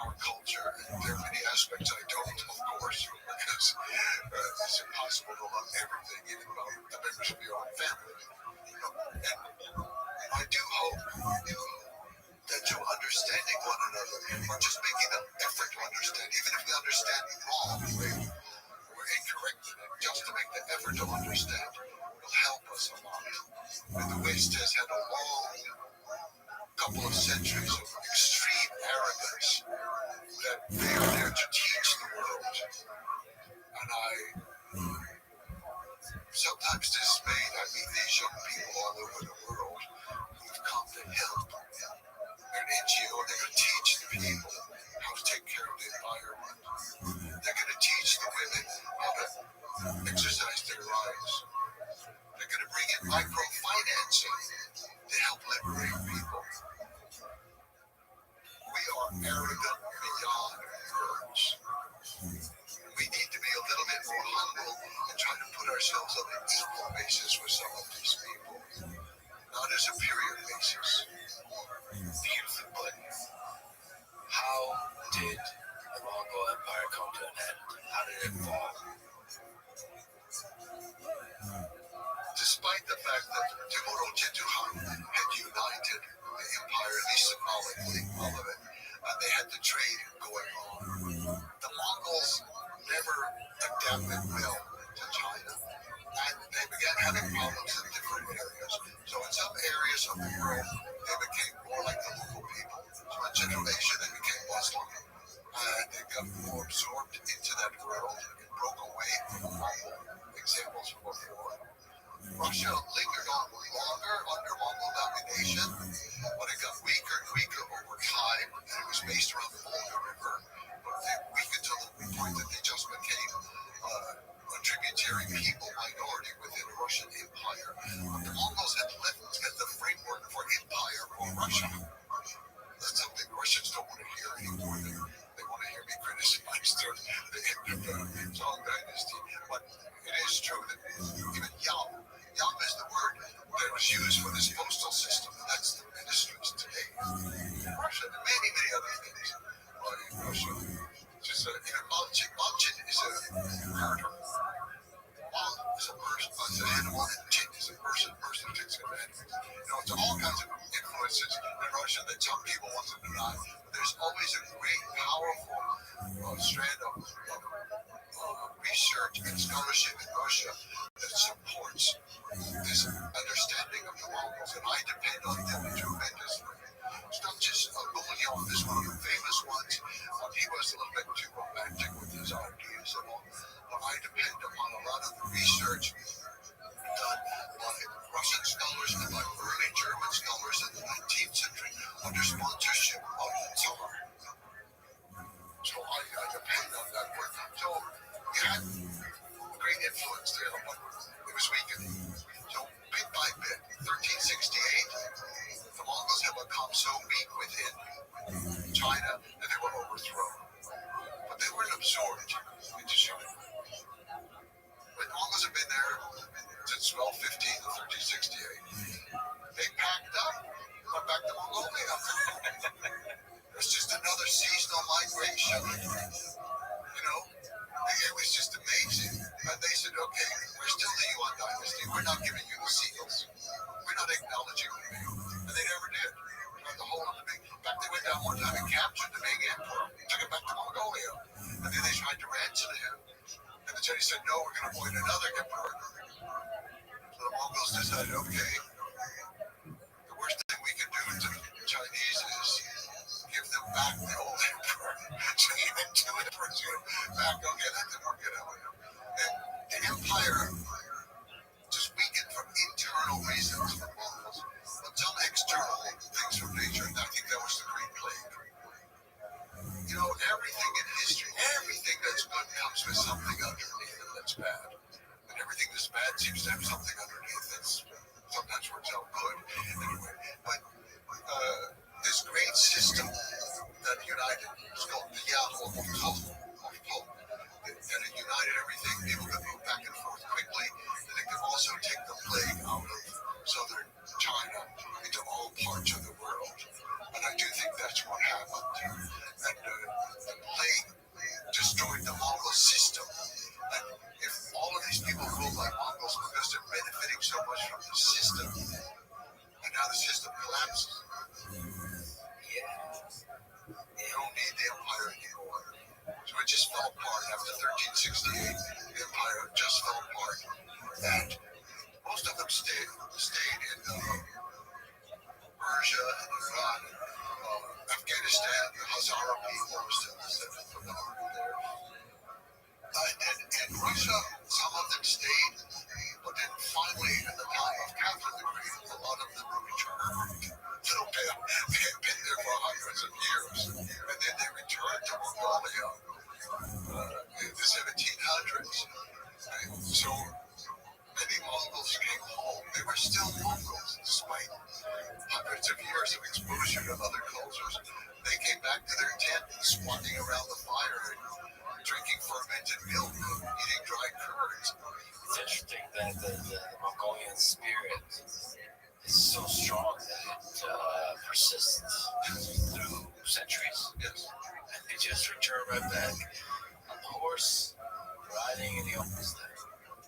our culture, and there are many aspects I don't, of course, because it's impossible to love everything, even about the members of your own family. And I do hope that you're understanding one another, or just making an effort to understand, even if we understand wrong, we're incorrect in it, just to make the effort to understand will help us a lot. And the West has had a long couple of centuries of extreme arrogance They are there to teach the world. And I sometimes dismayed. I meet these young people all over the world who've come to help. They're an NGO. They're going to teach the people how to take care of the environment. They're going to teach the women how to exercise their rights. They're going to bring in microfinancing to help liberate people. We are arrogant beyond words. We need to be a little bit more humble and try to put ourselves on an equal basis with some of these people, not a superior basis. Beautiful, but how did the Mongol Empire come to an end? How did it fall? Despite the fact that Timur Tituhan had united the empire, at least symbolically, all of it, and they had the trade going on, the Mongols never adapted well to China, and they began having problems in different areas. So in some areas of the world, they became more like the local people. So in Central Asia, they became Muslim, and they got more absorbed into that world and broke away from the Mongol examples before. Russia lingered on longer under Mongol domination, but it got weaker and weaker over time, and it was based around the Volga River. But they weakened to the point that they just became a tributary people minority within the Russian Empire. But the Mongols had left the framework for empire for Russia. That's something Russians don't want to hear anymore. They want to hear me criticize the end of the Song Dynasty. But it is true that even Yam is the word that was used for this postal system. That's the ministries today. Russia, and many, many other things in Russia. Just even Malchin is a herder. Mal is a person, the animal, and Chin is a person who takes advantage. It's all kinds of influences in Russia that some people want to deny. But there's always a great, powerful strand of research and scholarship in Russia that supports this understanding of the Mongols, and I depend on them tremendously. It's not just Goliath is one of the famous ones. He was a little bit too romantic with his ideas and all, but I depend upon a lot of the research done by Russian scholars and by early German scholars in the 19th century under sponsorship of the Tsar. So I depend on that work. So we had great influence there, but it was weakened. So bit by bit, 1368, the Mongols have become so weak within China that they were overthrown. But they weren't absorbed into China. But the Mongols have been there since 1215 to 1368. They packed up, went back to Mongolia. It's just another seasonal migration. It was just amazing. And they said, okay, we're still the Yuan dynasty. We're not giving you the seals. We're not acknowledging you. And they never did. The whole of the big. In fact, they went down one time and captured the big emperor, took him back to Mongolia. And then they tried to ransom him. And the Chinese said, no, we're going to appoint another emperor. So the Mongols decided, okay, the worst thing we can do to the Chinese is give them back the old emperor. So give them two emperors back. Okay, let them work it out. And the empire just weakened from internal reasons for Mongols, but some external things from nature. And I think that was the Great Plague. Everything in history, everything that's good comes with something underneath it that's bad. And everything that's bad seems to have something underneath that's sometimes works out good. Anyway, but this great system that united, it's called the Yahoo of Hope, that it united everything. People could move back and forth quickly, and it could also take the plague out of southern China into all parts of the world. And I do think that's what happened. And the plague destroyed the Mongol system. And if all of these people rule like Mongols because they're benefiting so much from the system, and now the system collapses, you don't need the empire anymore. So it just fell apart after 1368. The empire just fell apart. And most of them stayed in Persia and Iran, Afghanistan, the Hazara people were still descended from the army there. And in Russia, some of them stayed, but then finally, in the time of Catherine the Great, a lot of them returned. So they had been there for hundreds of years, and then they returned to Mongolia in the 1700s. And so many Mongols came home. They were still Mongols, despite hundreds of years of exposure to other cultures. They came back to their tent, squatting around the fire, drinking fermented milk, eating dried curds. It's interesting that the Mongolian spirit is so strong that it persists through centuries. Yes. And they just return right back on the horse, riding in the open sleigh.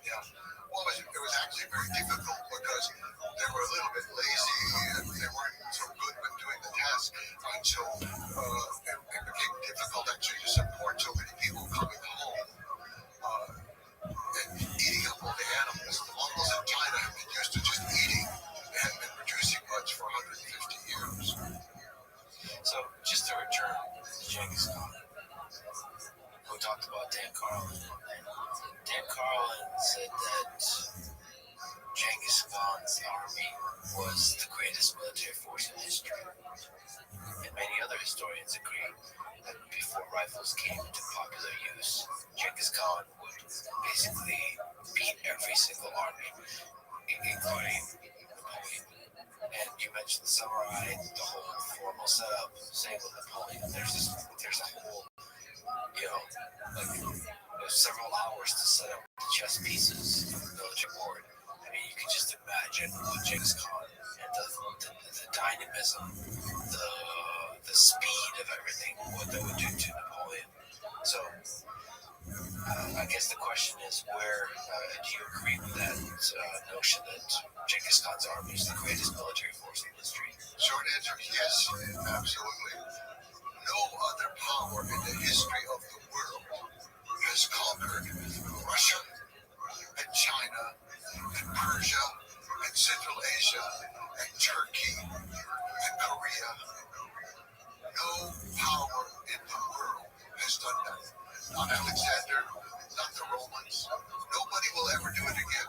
Yeah. Well, it was actually very difficult because they were a little bit lazy and they weren't so good with doing the task. And so it became difficult actually to support so many people coming home and eating up all the animals. The Mongols in China have been used to just eating. They hadn't been producing much for 150 years. So, just to return to Genghis Khan, we talked about Dan Carlin. Dan Carlin said that Genghis Khan's army was the greatest military force in history. And many other historians agree that before rifles came into popular use, Genghis Khan would basically beat every single army, including Napoleon. And you mentioned the samurai, the whole formal setup, same with Napoleon. There's a whole, there's several hours to set up the chess pieces of the military board. I mean, you can just imagine what Genghis Khan and the dynamism, the speed of everything, what that would do to Napoleon. So, I guess the question is, where do you agree with that notion that Genghis Khan's army is the greatest military force in history? Short answer, yes, absolutely. No other power in the history of the world has conquered Russia and China and Persia and Central Asia and Turkey and Korea. No power in the world has done that. Not Alexander, not the Romans. Nobody will ever do it again.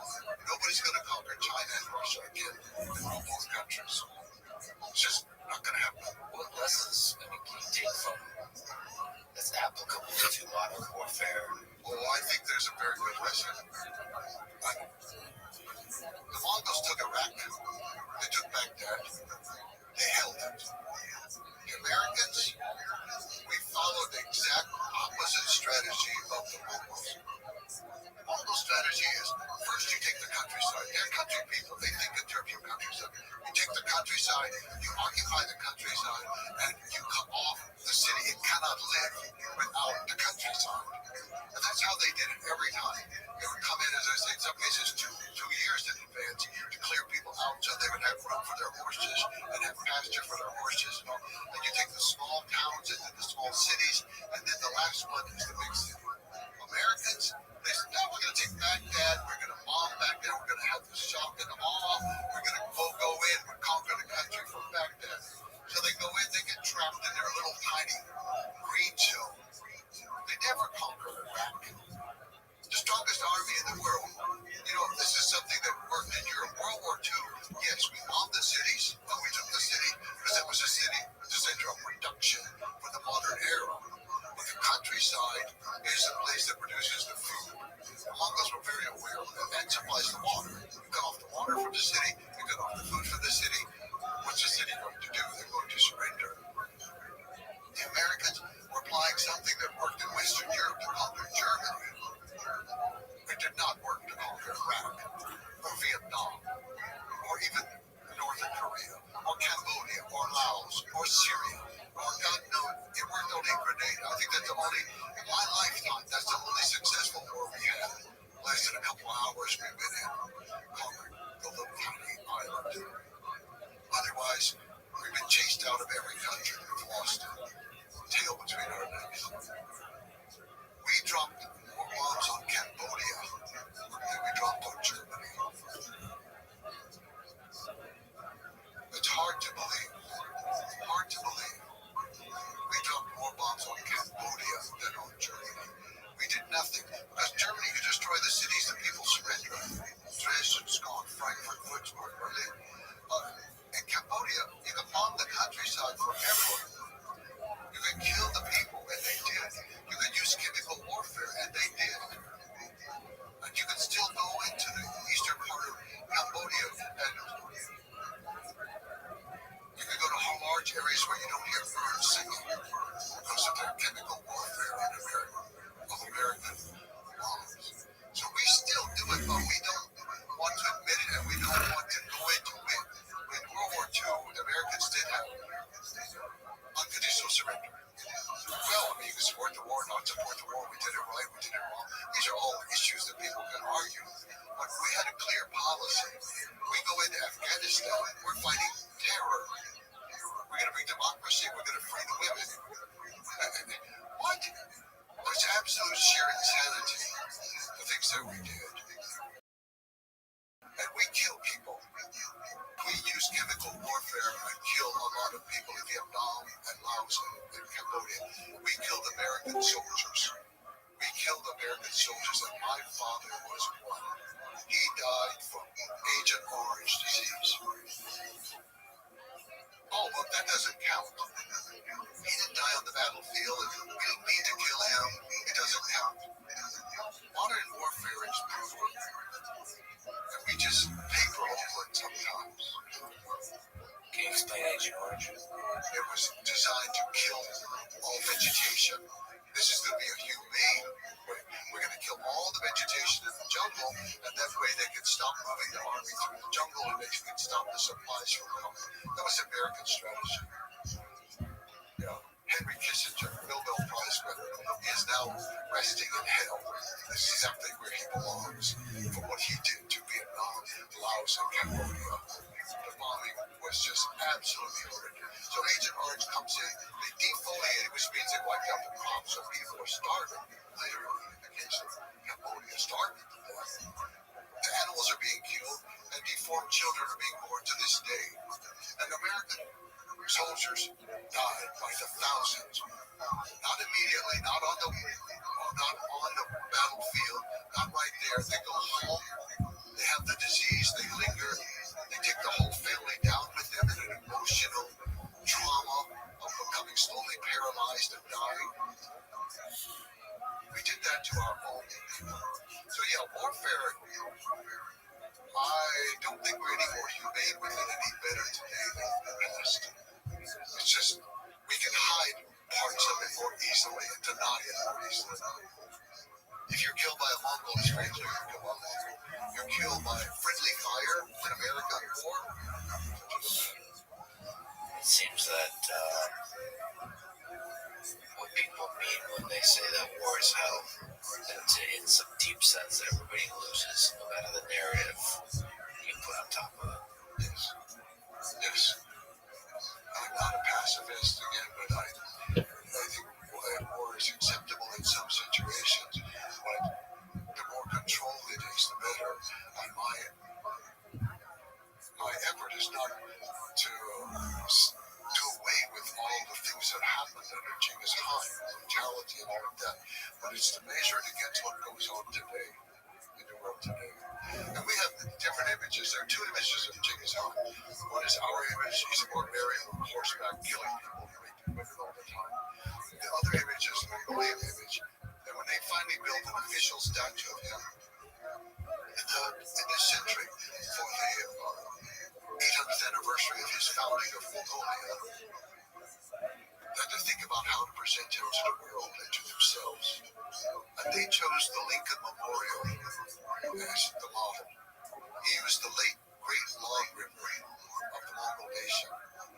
Nobody's going to conquer China and Russia again and rule both countries. It's just not going to happen. What lessons can you take from that's applicable to modern warfare? Well, I think there's a very good lesson. The Mongols took Iraq. They took Baghdad. They held it. The Americans, we followed the exact opposite strategy of the Mongols. The Mongol strategy is first you take the countryside. They're country people. They think in terms of countryside. You take the countryside, you occupy the countryside, and you cut off the city. It cannot live without the countryside. And that's how they did it every time. They would come in, as I say, in some cases two years in advance to clear people out so they would have room for their horses and have pasture for their horses. And you take the small towns and then the small cities, and then the last one is the big city. Americans, they said, no, we're going to take Baghdad, we're going to bomb Baghdad, we're going to have the shock and awe, we're going to go in, we're conquer the country from Baghdad. So they go in, they get trapped in their little tiny green zone. They never conquer Iraq. The strongest army in the world. This is something that worked in Europe. World War II, yes, we bombed the cities, and we took the city because it was a city, the center of production for the modern era. But the countryside is the place that produces the food. The Mongols were very aware of that. That supplies the water. You cut off the water from the city, you cut off the food from the city. What's the city going to do? They're going to surrender. The Americans were applying something that worked in Western Europe to conquer Germany. It did not work to conquer Iraq, or Vietnam, or even Northern Korea, or Cambodia, or Laos, or Syria, or God knows, it worked only in Grenada. I think that's the only, in my lifetime, that's the only successful war we had. Less than a couple of hours we've been in, conquering the little tiny island. Otherwise, we've been chased out of every country. We've lost it. Tail between our legs. We dropped more bombs on Cambodia than we dropped on Germany. It's hard to believe. Hard to believe. We dropped not support the war. We did it right. We did it wrong. These are all issues that people can argue. But we had a clear policy. We go into Afghanistan. We're fighting terror. We're going to bring democracy. We're going to free the women. What? It's absolute sheer insanity, the things that we did. And we kill people. We use chemical warfare and kill a lot of people in Vietnam and Laos and Cambodia. We killed American soldiers. We killed American soldiers, and my father was one. He died from Agent Orange disease. Oh, but that doesn't count. He didn't die on the battlefield, and we didn't mean to kill him. It doesn't count. Modern warfare is brutal, and we just paper over it sometimes. Can you explain Agent Orange? It was designed to kill all vegetation. This is going to be a humane way. We're going to kill all the vegetation in the jungle, and that way they can stop moving the army through the jungle, and they can stop the supplies from coming. That was American strategy. Henry Kissinger, Nobel Prize winner, is now resting in hell. This is exactly where he belongs for what he did to Vietnam, Laos, and Cambodia. The bombing was just absolutely horrific. So Agent Orange comes in, they defoliate, which means they wiped out the crops, so people are starving. Literally, in the case of Cambodia, starving to death. The animals are being killed, and deformed children are being born to this day. And American soldiers died by the thousands. Not immediately, not on the battlefield, not right there. They go home, they have the disease, they linger, they take the whole family down with them in an emotional trauma of becoming slowly paralyzed and dying. We did that to our own people. So yeah, warfare, I don't think we're any more humane with it any better today than in the past. It's just, we can hide parts of it more easily and deny it more easily. If you're killed by a Mongol stranger, you're killed by a Mongol. You're killed by friendly fire in America in war. It seems that what people mean when they say that war is hell, that in some deep sense that everybody loses, no matter the narrative you put on top of it. Yes. I'm not a pacifist again, but I think war is acceptable in some situations, but the more controlled it is, the better. And my effort is not to do away with all the things that happened under Genghis Khan, brutality and all of that, but it's to measure it against what goes on today, in the world today. And we have different images. There are two images of Genghis Khan. One is our image. He's a barbarian on horseback, killing people, raping women all the time. The other image is a Mongolian image. And when they finally built an official statue of him in this century for the 800th anniversary of his founding of Mongolia, they had to think about how to present him to the world and to themselves. And they chose the Lincoln Memorial as the model. He was the late great lawgiver of the Mongol nation.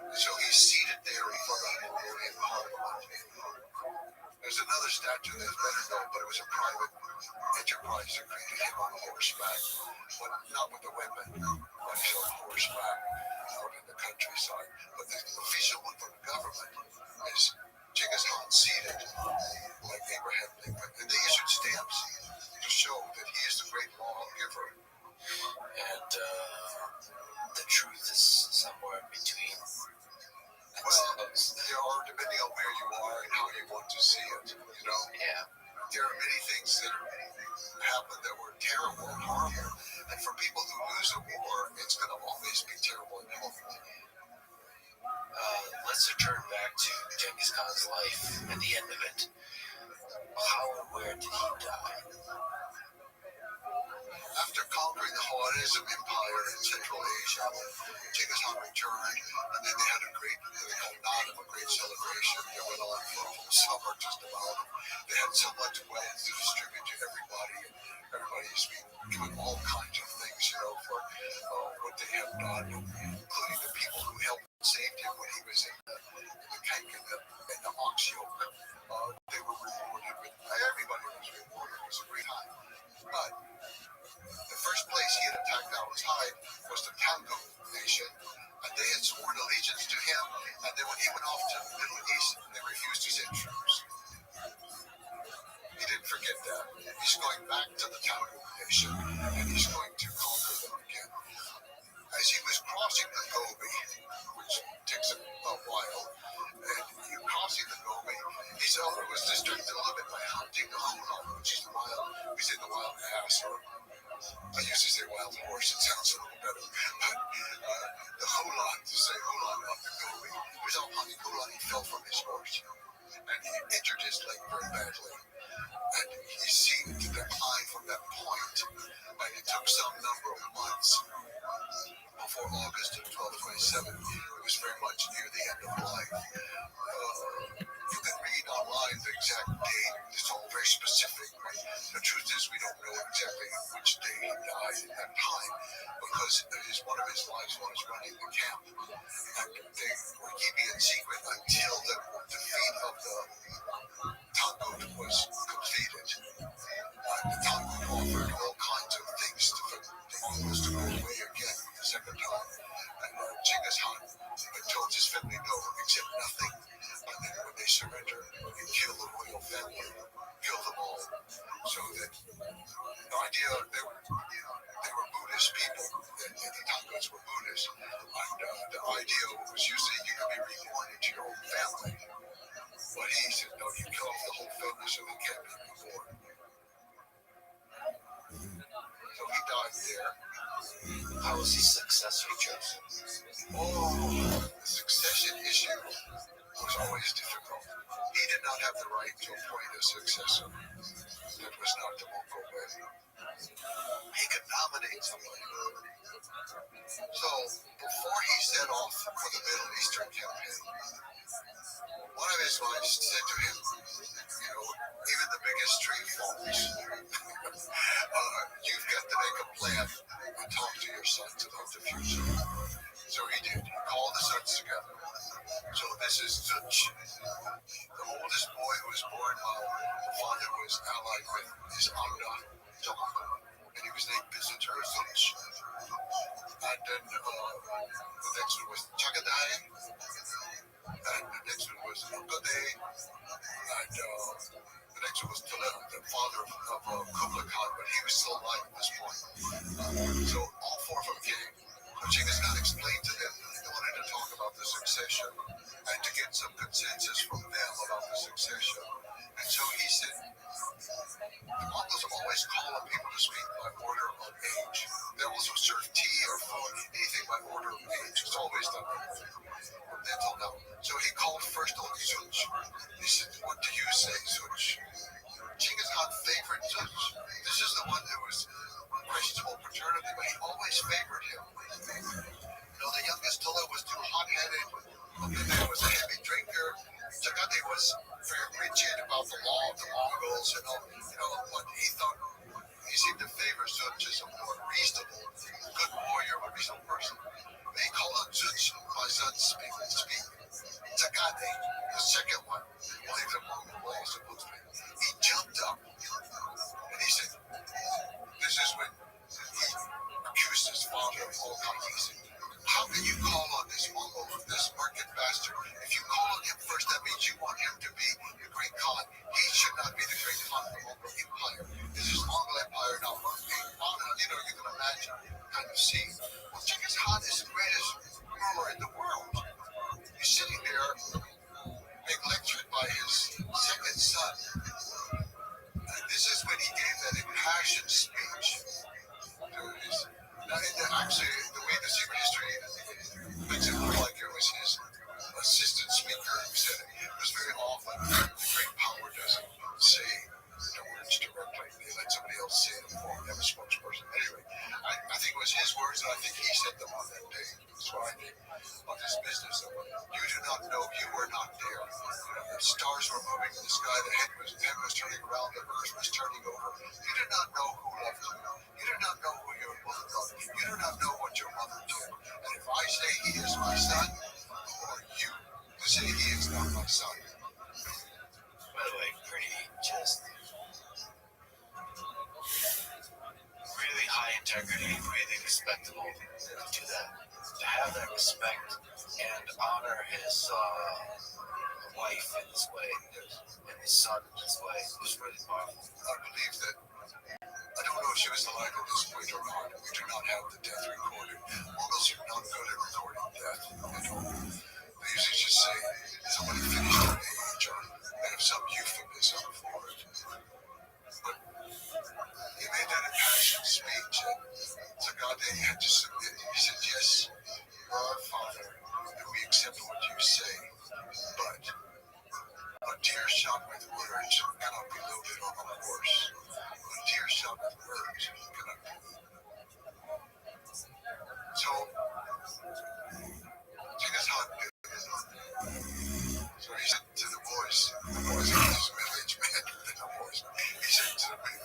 And so he's seated there in front of the Mongolian parliament. There's another statue that's better known, but it was a private enterprise that created him on horseback, but not with a weapon, but he's on horseback out in the countryside. But the official one from the government is Genghis Khan seated like Abraham Lincoln. And they issued stamps to show that he is the great lawgiver. And the truth is somewhere in between. Well, depending on where you are and how you want to see it, Yeah. there are many things that happened that were terrible and horrible. And for people who lose a war, it's going to always be terrible and horrible. Let's return back to Genghis Khan's life and the end of it. How and where did he die? After conquering the Khwarizm Empire in Central Asia, Genghis Khan returned, and then they had a great, they called Nadam, a great celebration that went on for a whole summer just about. They had so much wealth to distribute to everybody, and everybody's been doing all kinds of things, for what they have done, including the people who helped and saved him when he was in the tank in the ox yoke. They were rewarded with nation, and he's going to conquer them again. As he was crossing the Gobi, which takes a while, and you're crossing the Gobi, he was distracted a little bit by hunting the hulan, which is the wild ass, or I used to say wild horse, it sounds a little better, but the hulan, to say hulan up the Gobi, he was out hunting hulan, he fell from his horse, and he injured his leg very badly. And he seemed to decline from that point, and it took some number of months before August of 1227. It was very much near the end of life. You can read online the exact date. It's all very specific. The truth is, we don't know exactly which day he died at that time, because one of his wives was running the camp, and they were keeping it secret until the defeat of the Tangut was completed. The Tangut offered all kinds of things to the Mongols to go away again the second time. And Genghis Khan told his family no, accept nothing. And then when they surrendered, he killed the royal family, killed them all. So that the idea, they were Buddhist people, the Tanguts were Buddhists. And the idea was usually you could be reborn into your own family. But he said, no, you kill off the whole family so they can't be reborn. So he died there. How was his successor chosen? The succession issue was always difficult. He did not have the right to appoint a successor. That was not the Mongol way. He could nominate somebody. So before he set off for the Middle Eastern campaign, one of his wives said to him, even the biggest tree falls. You've got to make a plan and talk to your sons about the future. So he did. He called the sons together. So this is Zunch, the oldest boy who was born while the father was allied with his Amna, and he was named Visitor Zunch. And then the next one was Chagadai, and the next one was Ukade, and the next one was Talib, the father of Kublai Khan, but he was still alive at this point. So all four of them came. Genghis Khan explained to them that he wanted to talk about the succession and to get some consensus from them about the succession. And so he said, the Mongols always call on people to speak by order of age. They also serve tea or food, anything by order of age. It's always done from then till now. So he called first on Zunch. He said, what do you say, Zunch? Genghis Khan favored Zunch. This is the one who was questionable paternity, but he always favored him. The youngest Tula was too hot-headed. Ukade was a heavy drinker. Chagadai was very rigid about the law of the Mongols, but he thought he seemed to favor Zunch as a more reasonable, good warrior, a reasonable person. They call on Zunch, my son, speak. Chagadai, the second one, believes in Mongol law, supposedly. He jumped up and he said, this is when he accused his father of all kinds. He said, how can you call on this Mongol, this market bastard? If you call on him first, that means you want him to be the great Khan. He should not be the great Khan of the Mongol Empire. This is Mongol Empire, not Mongol. You can imagine kind of scene. Well, Genghis Khan is the greatest ruler in the world. He's sitting there being lectured by his second son. And this is when he gave that impassioned speech. Actually, the way the secret history makes it look like it was his assistant speaker who said it. It was very often the great power doesn't say the words directly. They let somebody else say them for them, a spokesperson. Anyway, I think it was his words, and I think he said them on that day. That's what I think of this business. You do not know, you were not there. The stars were moving in the sky, the head was turning around, the earth was turning over. You did not know who loved you. You did not know who your mother loved. You do not know what your mother did. And if I say he is my son, who are you to say he is not my son? By the way, pretty just really high integrity, really respectable to do that. To have that respect and honor his wife in this way and his son in this way was really powerful. I believe that, I don't know if she was alive at this point or not. We do not have the death recorded. Muggles are not good at recording death at all. They usually just say somebody finished their age or they have some euphemism for it. But he made that impassioned speech, and Sagade had to submit. He said, yes, you are our father, and we accept what you say, but a deer shot with words cannot be loaded on a horse. A deer shot with words cannot be. So, Genghis Khan did. So he said to the boys, he was a middle-aged man than the boys. He said to the men,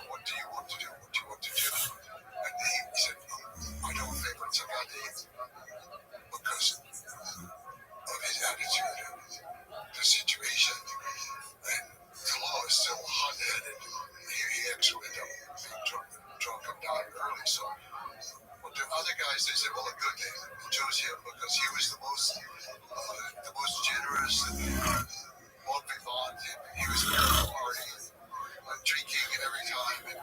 what do you want to do? What do you want to do? And he said, I don't favor Sagade because of his attitude and the situation. And the law is still hot-headed. He actually ended up being drunk and died early. So, but the other guys, they said, well, good, they chose him because he was the most generous and bon vivant. He was very party, drinking every time. And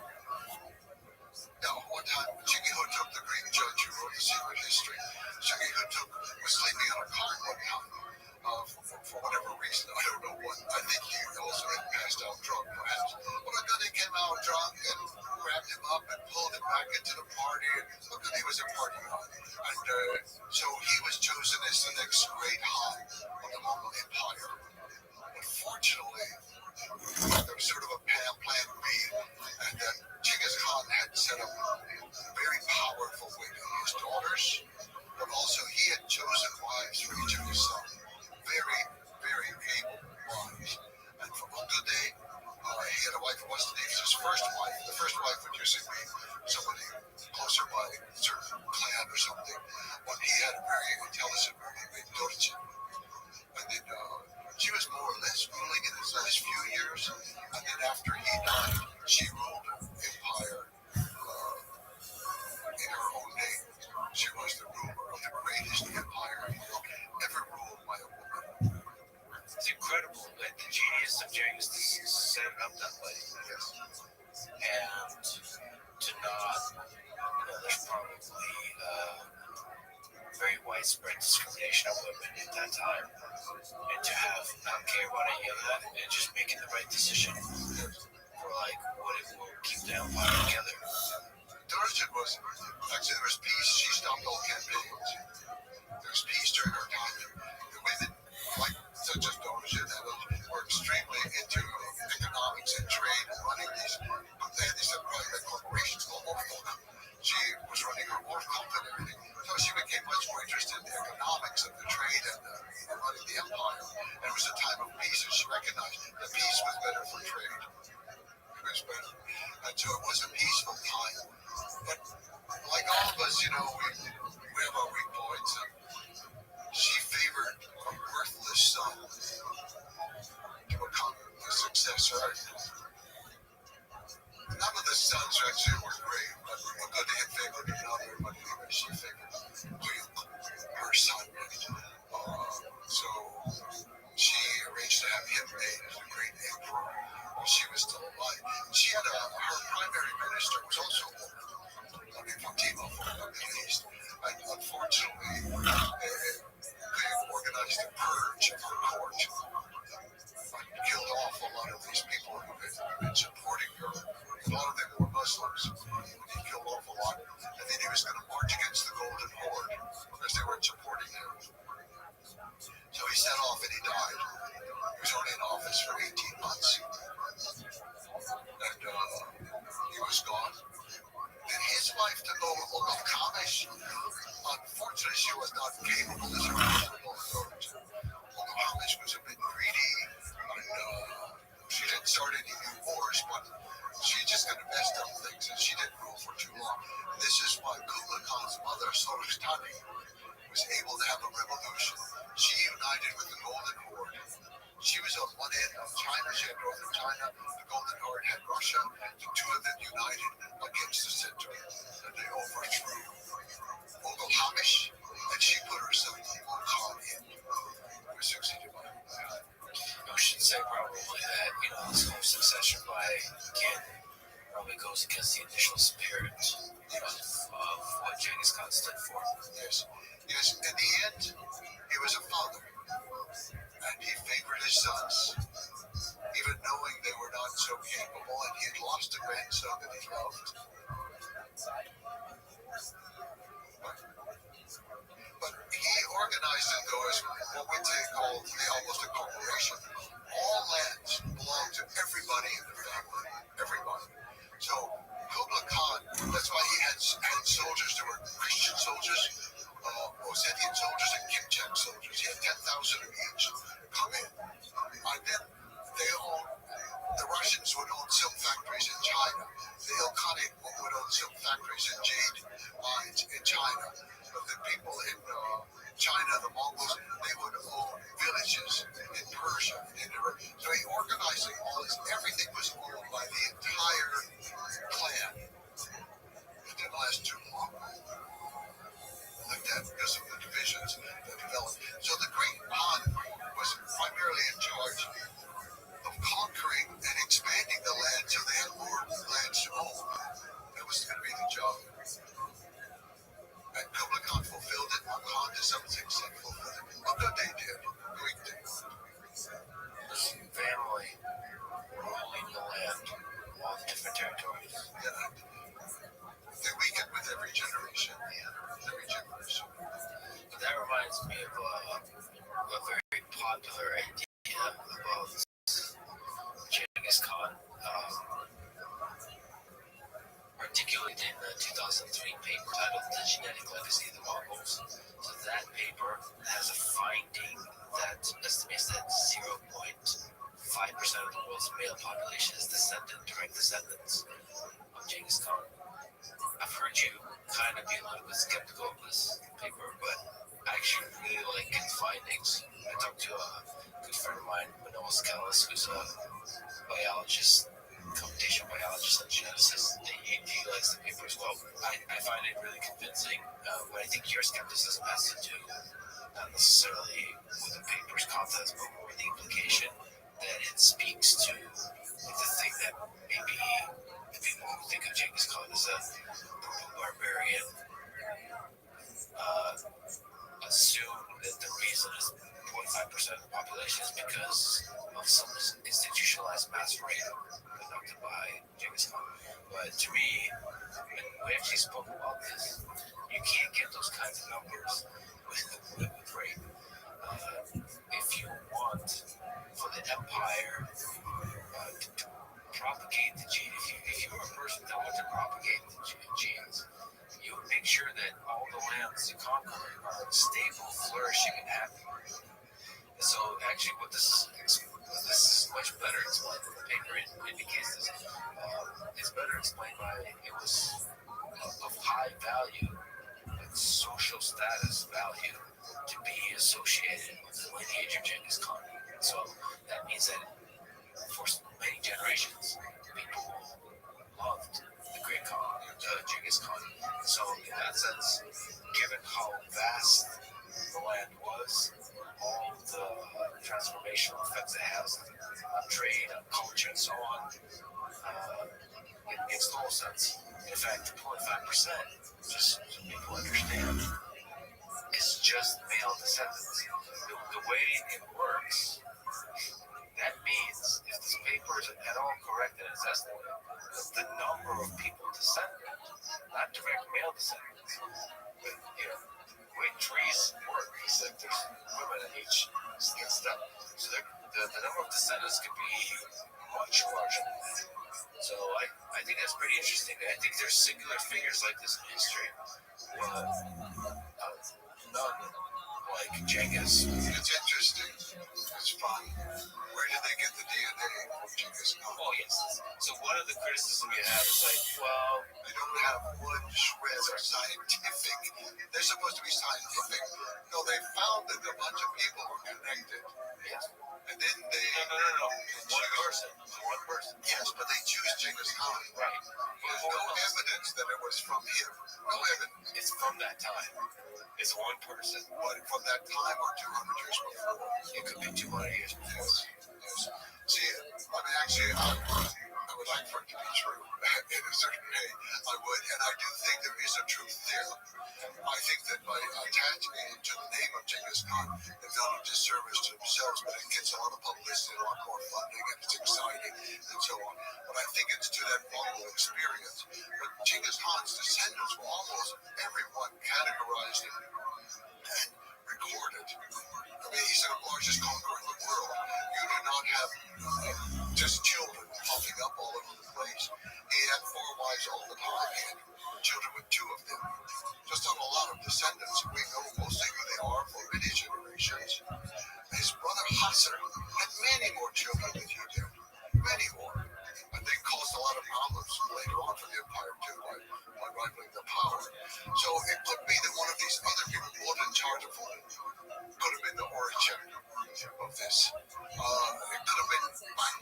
now, one time, Jiggy Hotuk, the Greek judge who wrote The Secret History, Jiggy Hotuk was sleeping on a cart one time. For whatever reason, I don't know what. I think he also had passed out drunk, perhaps. But then they came out drunk and grabbed him up and pulled him back into the party. And look, he was a party guy. And so he was chosen as the next great Khan of the Mongol Empire. Unfortunately, there was sort of a plan B, and then Genghis Khan had set up very powerful with his daughters, but also he had chosen wives for each of his sons. Very, very able wives. And from a good day, he had a wife who wasn't his first wife. The first wife would usually be somebody closer by a certain clan or something, but he had a very intelligent woman named Dorje. And then she was more or less ruling in his last few years, and then after he died, she ruled an empire in her own name. She was the ruler of the greatest empire ever ruled by a woman. It's incredible that the genius of Genghis set it up that way. Yes. And to not, there's probably very widespread discrimination of women at that time. And to have not care about any of that and just making the right decision for like what it will keep the empire together. Dorje was, actually there was peace. She stopped all campaigns. There was peace during her time. The women, like such as Dorje, were extremely into economics and trade and running these. They had these private corporations called Rothschild. She was running her own company and everything. So she became much more interested in the economics of the trade and running the empire. And it was a time of peace, and she recognized that peace was better for trade. It was better. And so it was a peaceful time. But like all of us, we have our weak points. And she favored a worthless son to become the successor. None of the sons actually were great, but they had favored another, but anyway, she favored her son. So she arranged to have him made as the great emperor while she was still alive. She had her primary minister was also Fatima from the Middle East. And unfortunately, they organized a purge of her court and killed off a lot of these people who had been supporting her. A lot of them were Muslims. He killed off a lot. And then he was going to march against the Golden Horde because they weren't supporting him. So he set off and he died. He was only in office for 18 months. And he was gone. Then his wife took over Umm Kamish. Unfortunately, she was not capable as a reasonable authority. Umm Kamish was a bit greedy, and she didn't start any new wars, but she just kind of messed up things, and she didn't rule for too long. This is why Kublai Khan's mother, Sorostani, was able to have a revolution. She united with the Golden Horde. She was on one end of China, she had northern China, the Golden Horde had Russia, the two of them united against the center, and they overthrew Mughal Hamish, and she put her son Khan in, who was succeeded by We should say probably that, this whole succession by Ken probably goes against the initial spirit of what Genghis Khan stood for. Yes. Yes. In the end, he was a father, and he favored his sons, even knowing they were not so capable, and he had lost a grandson that he loved. But he organized it though as what we call almost a corporation. All lands belong to everybody in the family. Everybody. So Kublai Khan, that's why he had soldiers. There were Christian soldiers, Ossetian soldiers, and Kipchak soldiers. He had 10,000 of each come in. And then the Russians would own silk factories in China. The Ilkhanate would own silk factories and jade mines in China. But the people in China, the Mongols, they would own villages in Persia and in Iran. So he organized all this. Everything was owned by the entire clan. It didn't last too long like that because of the divisions that developed. So the Great Khan was primarily in charge of conquering and expanding the land so they had more land to own. That was going to be the job. And Kublai Khan fulfilled it. Khan to some extent fulfilled it. Look what they did. Greek did. This family ruling the land on different territories. Yeah. They weakened with every generation. Yeah. Every generation. But that reminds me of a very popular idea about Genghis Khan, articulated in the 2003 paper titled The Genetic Legacy of the Mongols. So that paper has a finding that estimates that 0.5% of the world's male population is direct descendants of Genghis Khan. I've heard you kind of be a little bit skeptical of this paper, but I actually really like its findings. I talked to a good friend of mine, Manoa Scalis, who's a biologist, computational biologist and geneticist. He likes the paper as well. I find it really convincing, but I think your skepticism has to do not necessarily with the paper's contents, but more the implication that it speaks to the thing that maybe the people who think of Genghis Khan as a brutal barbarian assume that the reason is 0.5% of the population is because of some institutionalized mass rape conducted by Genghis Khan. But to me, and we actually spoke about this, you can't get those kinds of numbers with rape. If you want for the empire to propagate the gene, if you were a person that wanted to propagate the genes, you would make sure that all the lands you conquer are stable, flourishing, and happy. And so, actually, what this is much better explained in the paper. It indicates this. It's better explained by it was of high value, like social status value, to be associated with the lineage of Genghis Khan. So that means that for many generations, people loved the Great Khan, Genghis Khan. So in that sense, given how vast the land was, all the transformational effects it has on trade, on culture, and so on, it makes total sense. In fact, 0.5%, just so people understand, is just male descendants. The way it works, that means if this paper is at all correct in its estimate, the number of people descended, not direct male descendants, but the way trees work is that there's women in each step. So the number of descendants could be much larger than that. So I think that's pretty interesting. I think there's singular figures like this in history. None like Genghis. It's interesting. It's fun. Where did they get the DNA from Genghis Khan? Oh, yes. So one of the criticisms you have is like, well, they don't have one shred of scientific. They're supposed to be scientific. No, they found that a bunch of people were connected. Yes. And then they... No. One person. Yes, but they choose Genghis Khan. Right. There's no evidence that it was from him. No evidence. It's from that time. It's one person. What, from that time or 200 years before? It could be 200 years before. Yes. See, I mean, actually, I would like for it to be true. certain way, I would, and I do think there is a truth there. I think that by attaching to the name of Genghis Khan, they've done a disservice to themselves, but it gets a lot of publicity, a lot more funding, and it's exciting, and so on. But I think it's to that Mongol experience. But Genghis Khan's descendants were almost everyone categorized and recorded. I mean, he's the largest conqueror in the world. You do not have just children popping up all over the place. He had 4 wives all the time. He had children with 2 of them. Just on a lot of descendants. We know mostly who they are for many generations. His brother Hassan had many more children than he did. Many more. And they caused a lot of problems later on for the empire too by rivaling the power. So it could be that one of these other people was in charge of it. Could have been the origin of this. It could have been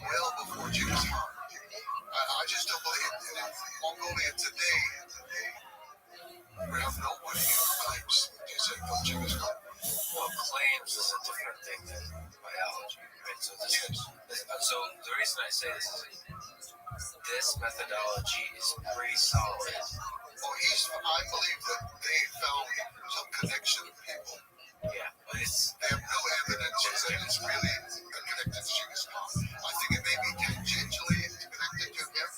well before Genghis Khan. I just don't believe in Mongolia today. We have nobody who claims to say from Genghis Khan. Well, claims is a different thing than biology, right? So so the reason I say this methodology is pretty solid. Well, I believe that they found some connection of people. Yeah, but they have no evidence that it's really connected to Genghis Khan. I think it may be tangentially connected to him.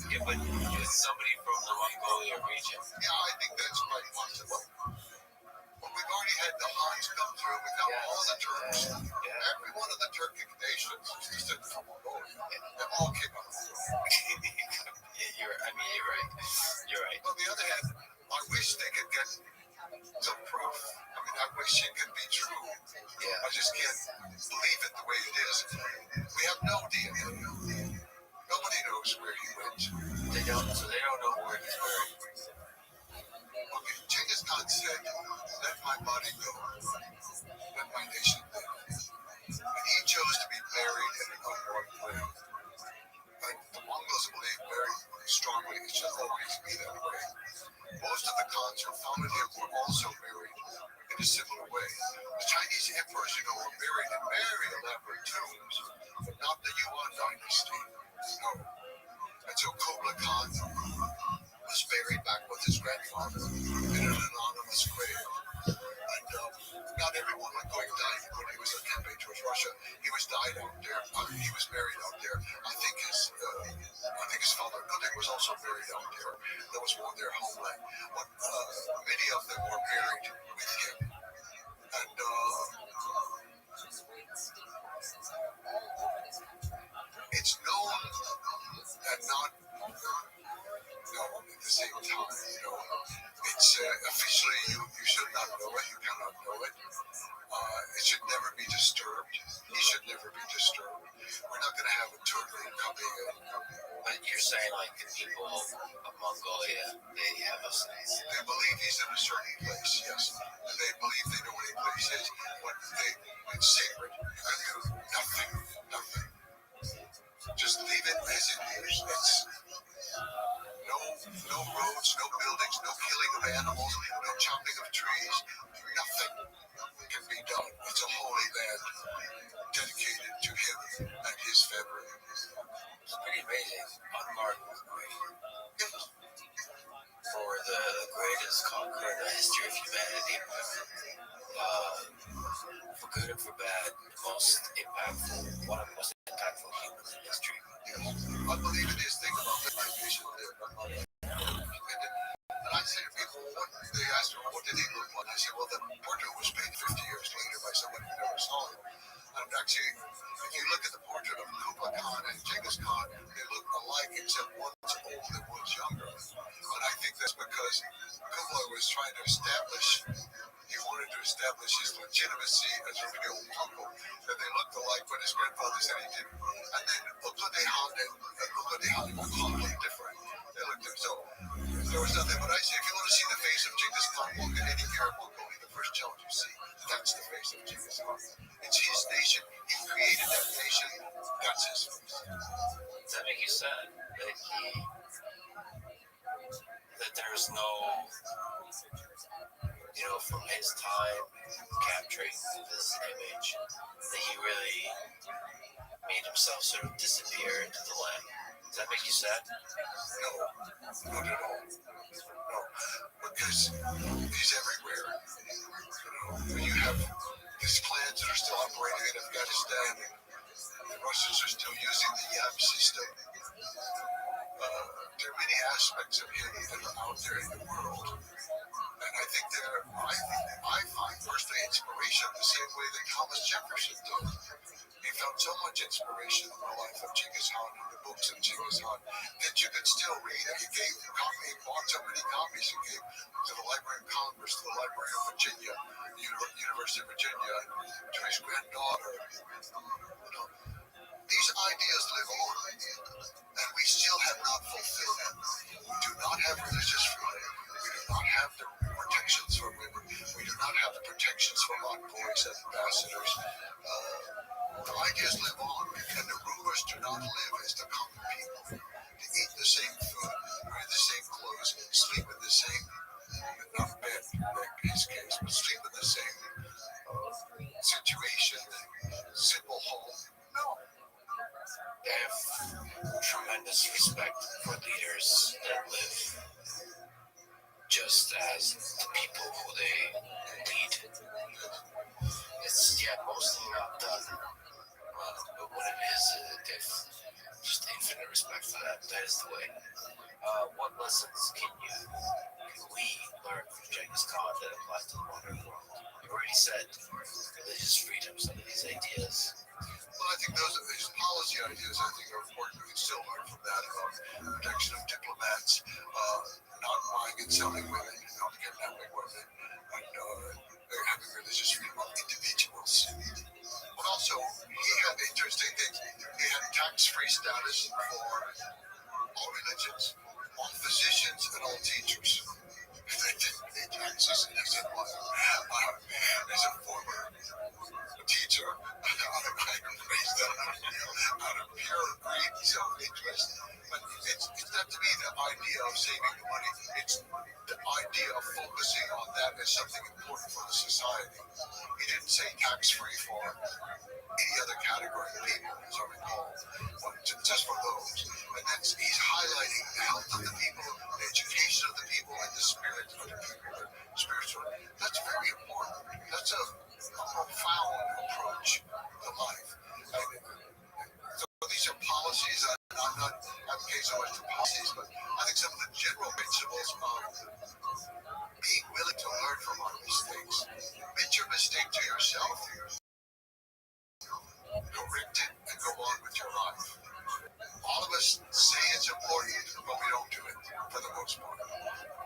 Yeah, but it's somebody from the Mongolia region. Yeah, I think that's quite possible. But we've already had the Huns come through. We've got all the Turks. Every one of the Turkic nations is descended from Mongolia. They all came out of Mongolia. You're right. You're right. On the other hand, I wish they could get some proof. I mean, I wish it could be true. Yeah. I just can't believe it the way it is. We have no DNA. Nobody knows where he went. They don't know where he's buried. Okay, Genghis Khan said, "Let my body go. Let my nation live." And he chose to be buried in an unmarked grave. Like the Mongols believe very strongly it should always be that way. Most of the Khans who founded him were also buried in a similar way. The Chinese emperors, were buried in very elaborate tombs, but not the Yuan dynasty. No. And so Kublai Khan was buried back with his grandfather in an anonymous grave. And not everyone like going died when he was on campaign towards Russia. He was died out there. He was buried out there. I think his father Kudik was also buried out there. That was one of their homeland. But many of them were buried with him. And it's known and not known at the same time. It's officially you should not know it. You cannot know it. It should never be disturbed. He should never be disturbed. We're not going to have a tournament coming in. But you're saying like the people of Mongolia, they have a sense. They believe he's in a certain place, yes. They believe they know where the place is, but it's sacred. You can do nothing. Just leave it as it is. It's no roads, no buildings, no killing of animals, no chopping of trees. Nothing can be done. It's a holy land dedicated to him and his family. It's pretty amazing. Unmarked grave. For the greatest conqueror in the history of humanity. For good and for bad, one of the most impactful humans in history. I believe it is. Think about the nation there. And I say to people, they ask me, what did he look like? I say, well, the portrait was made 50 years later by somebody who never saw him. And actually, if you look at the portrait of Kublai Khan and Genghis Khan, they look alike, except one's old and one's younger. And I think that's because Kublai was trying to he wanted to establish his legitimacy as a real Mongol, that they looked alike, but his grandfather said he didn't. And then Kublai Khan were completely different. They looked so there was nothing, but I say if you want to see the face of Genghis Khan, walk in any Arab Mongolia, the first challenge you see, that's the face of Genghis Khan. It's his nation. He created that nation. That's his face. Does that make you sad that there's no, from his time capturing this image, that he really made himself sort of disappear into the land? Does that make make you sad? No, not at all. No, because he's everywhere. When you have these clans that are still operating in Afghanistan, the Russians are still using the YAM system. There are many aspects of him that are out there in the world. And I think I find personally inspiration the same way that Thomas Jefferson did. He found so much inspiration in the life of Genghis Khan and the books of Genghis Khan that you could still read. And he bought so many copies he gave to the Library of Congress, to the Library of Virginia, University of Virginia, to his granddaughter. These ideas live on, and we still have not fulfilled them. We do not have religious freedom. We do not have the protections for women. We do not have the protections for envoys and ambassadors. The ideas live on, and the rulers do not live as the common people. They eat the same food, wear the same clothes, sleep in the same, not bed, like his case, but sleep in the same situation, simple home. No. They have tremendous respect for leaders that live just as the people who they lead. It's mostly not done, but when it is, they've just infinite respect for that. That is the way. What lessons can we learn from Genghis Khan that apply to the modern world? You already said religious freedom, some of these ideas. Well, I think these policy ideas, I think, are important. We can still learn from that about protection of diplomats, not buying and selling women, not kidnapping women, and having religious freedom of individuals. But also, he had interesting things. He had tax-free status for all religions, all physicians, and all teachers. They didn't pay taxes, and he said, well, as a former teacher, I embrace that out of pure greed and self-interest. But it's not to me the idea of saving the money. It's the idea of focusing on that as something important for the society. He didn't say tax-free for any other category of people, as I recall, but just for those. And he's highlighting the health of the people, the education of the people, and the spirit of the people, spiritual. That's very important. That's a profound approach to life. So these are policies. I'm not advocating so much for policies, but I think some of the general principles of being willing to learn from our mistakes. Admit your mistake to yourself, correct it, and go on with your life. All of us say it's important, but we don't do it for the most part.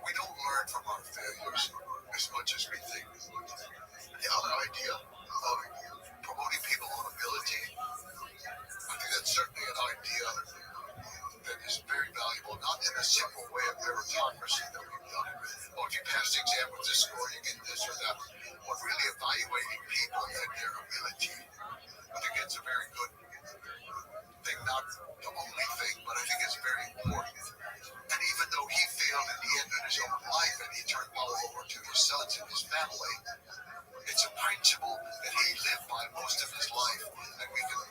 We don't learn from our failures as much as we think. The other idea of promoting people on ability, I think that's certainly an idea that is very valuable, not in a simple way of meritocracy that we've done. Oh, if you pass the exam with this score, you get this or that. But really evaluating people and their ability, I think it's a very good thing, not the only thing, but I think it's very important. And even though he failed in the end of his own life and he turned power over to his sons and his family, it's a principle that he lived by most of his life, and we can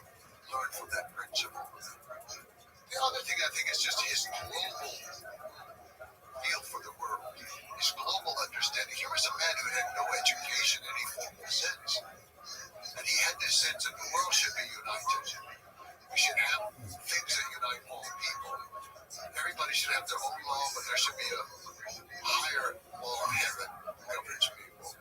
learn from that principle. The other thing I think is just his global feel for the world, his global understanding. He was a man who had no education in any formal sense, and he had this sense that the world should be united. We should have things that unite all people. Everybody should have their own law, but there should be a higher law of heaven that governs people.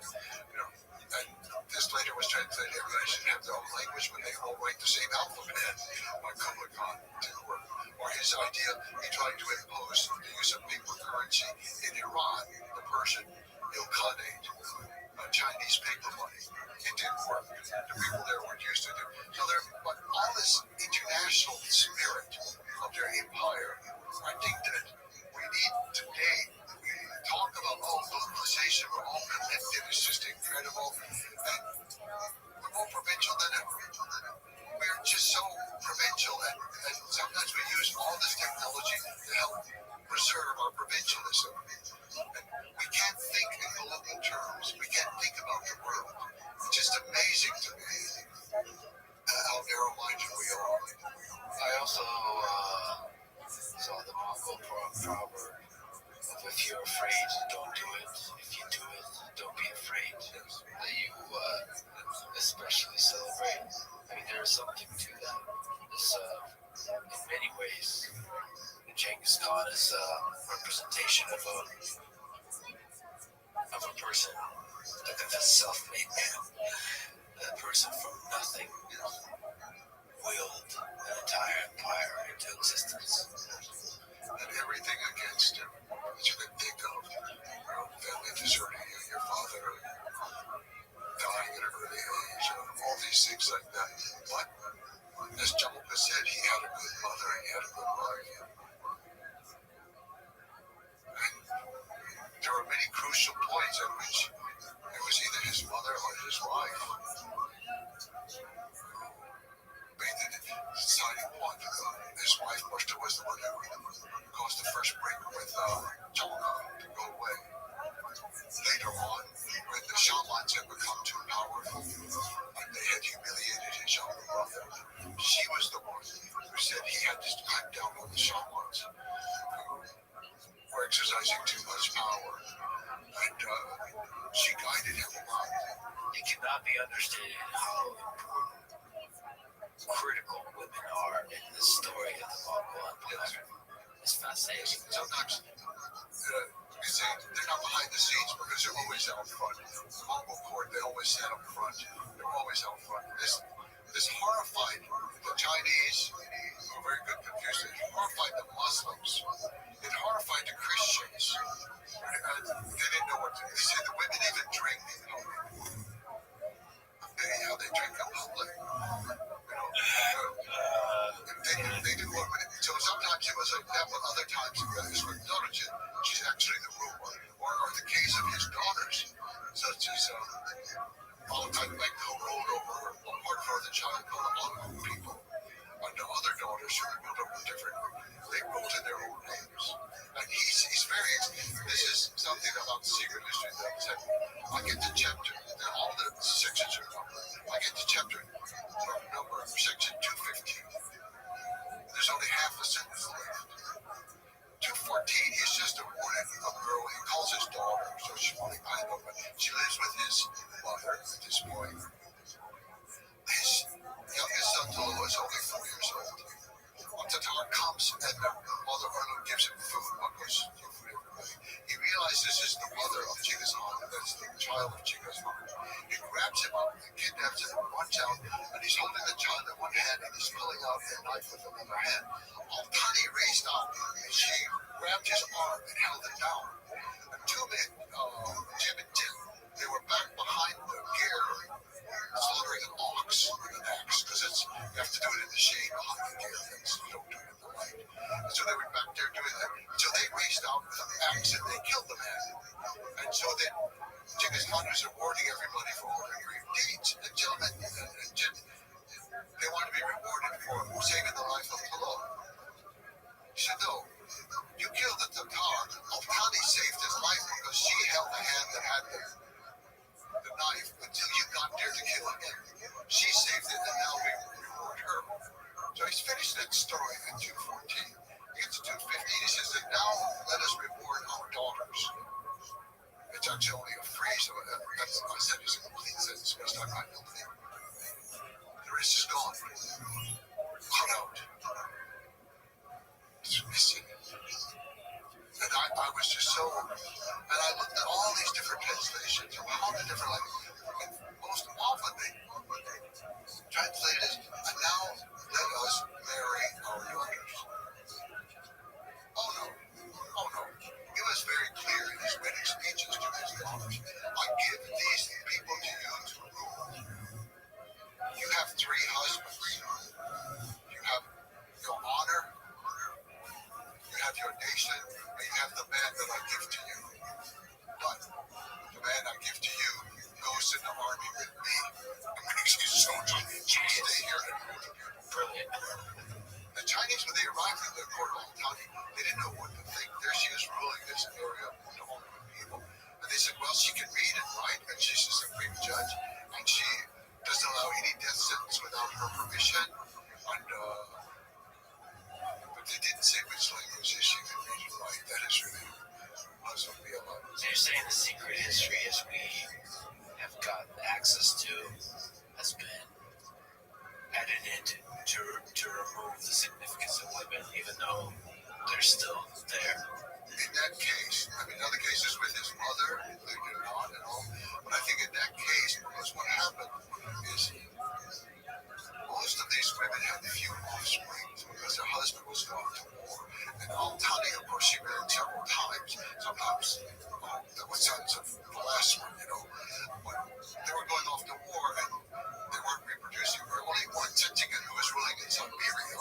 And this later was translated, everybody should have their own language, but they all write the same alphabet by Kublai Khan didn't work. Or his idea, he tried to impose the use of paper currency in Iran, the Persian Ilkhanate, Chinese paper money. It didn't work. The people there weren't used to it. So but all this international spirit of their empire, I think that we need today, we talk about globalization, we're all connected, it's just incredible, and we're more provincial than ever. We're just so provincial, and sometimes we use all this technology to help preserve our provincialism. And we can't think in global terms. We can't think about the world. It's just amazing to me how narrow-minded we are. I also proverb of if you're afraid, don't do it. If you do it, don't be afraid. That you especially celebrate. I mean, there is something to that. This, in many ways, Genghis Khan is a representation of a person, like a self-made man. That person from nothing willed an entire empire into existence. And everything against him that you could think of. Your own family deserting you, your father dying at an early age, all these things like that. But as Jamalka said, he had a good mother, he had a good wife. And there were many crucial points at which it was either his mother or his wife made the deciding point. His wife, Bushta, was the one who caused the first break with Jamalka to go away. Later on, when the shamans had become too powerful and they had humiliated his younger brother, she was the one who said he had to crack down on the shamans who were exercising too much power. And she guided him a lot. It cannot be understated how important critical women are in the story of the Mongol Empire. It's fascinating. Sometimes you say they're not behind the scenes because they're always out front. The Mongol court, they always sat up front. They're always out front. This horrified the Chinese, who were very good Confucians. It horrified the Muslims. It horrified the Christians. And they didn't know what to do. They said the women even drink. How they drink in public. They do what so sometimes it was like that, but other times it was with Rothschild. She's actually the ruler. Or the case of his daughters, such as like who ruled over a part of Northern China called the Mongol people. And the other daughters who ruled over different, they ruled in their own names. And he's very, this is something about secret history that I said, I get the chapter, and all the sections are numbered. I get the chapter number, section 215. There's only half a sentence left. 214, he's just a woman, a girl. He calls his daughter, so she's only kind of, but she lives with his mother at this point. His youngest son, Tolo, is only 4 years old. Tatar comes and the mother Arlo gives him food. What goes food for everybody? He realizes this is the mother of Genghis Khan, that's the child of Genghis Khan. He grabs him up, kidnaps him, runs out, and he's holding the child in one hand and he's pulling out a knife with another hand. Al-Thani raced out and she grabbed his arm and held it down. And two men, Jim and Tim, they were back behind the gear, slaughtering an ox with an axe, because you have to do it in the shade behind the gear things. You don't do it in the light. And so they were back there doing that. So they raced out with an axe and they killed the man. And so then Genghis Khan was rewarding everybody for all their great deeds. And gentlemen, they wanted to be rewarded for saving the life of Tolo. He said, no, you killed the Tatar. Al-Thani saved his life because she held the hand that had the knife until you got there to kill him. She saved it, and now we reward her. So he's finished that story in 214. He gets to 215. He says that now let us reward our daughters. It's actually only a phrase. So that's I said it's a complete sentence. It's not my complete. The rest is gone. Cut out. It's missing. And I was just so, and I looked at all these different translations of all the different, and most often they translated as, and now let us marry our daughters. Oh no. It was very clear in his wedding speeches to his daughters. I give these people to you to rule. You have 3 husbands. You have your honor, you have your nation, and you have the man that I give to you. But the man I give to you goes in the army with me. It makes you so stay here and rule the people. Brilliant. The Chinese, when they arrived in the court of Al-Thani, they didn't know what to think. There she is ruling this area to all the people. And they said, well, she can read and write, and she's a supreme judge, and she doesn't allow any death sentence without her permission. And but they didn't say which language she could read and write. know they're still there. In that case, I mean, other cases with his mother, they did not and all. But I think in that case, because what happened is most of these women had few offspring because their husband was going to war. And Al-Tani, of course, she married several times. Sometimes there were sons of the last one, But they were going off to war and they weren't reproducing. There were only one Tetigan who was ruling in Siberia.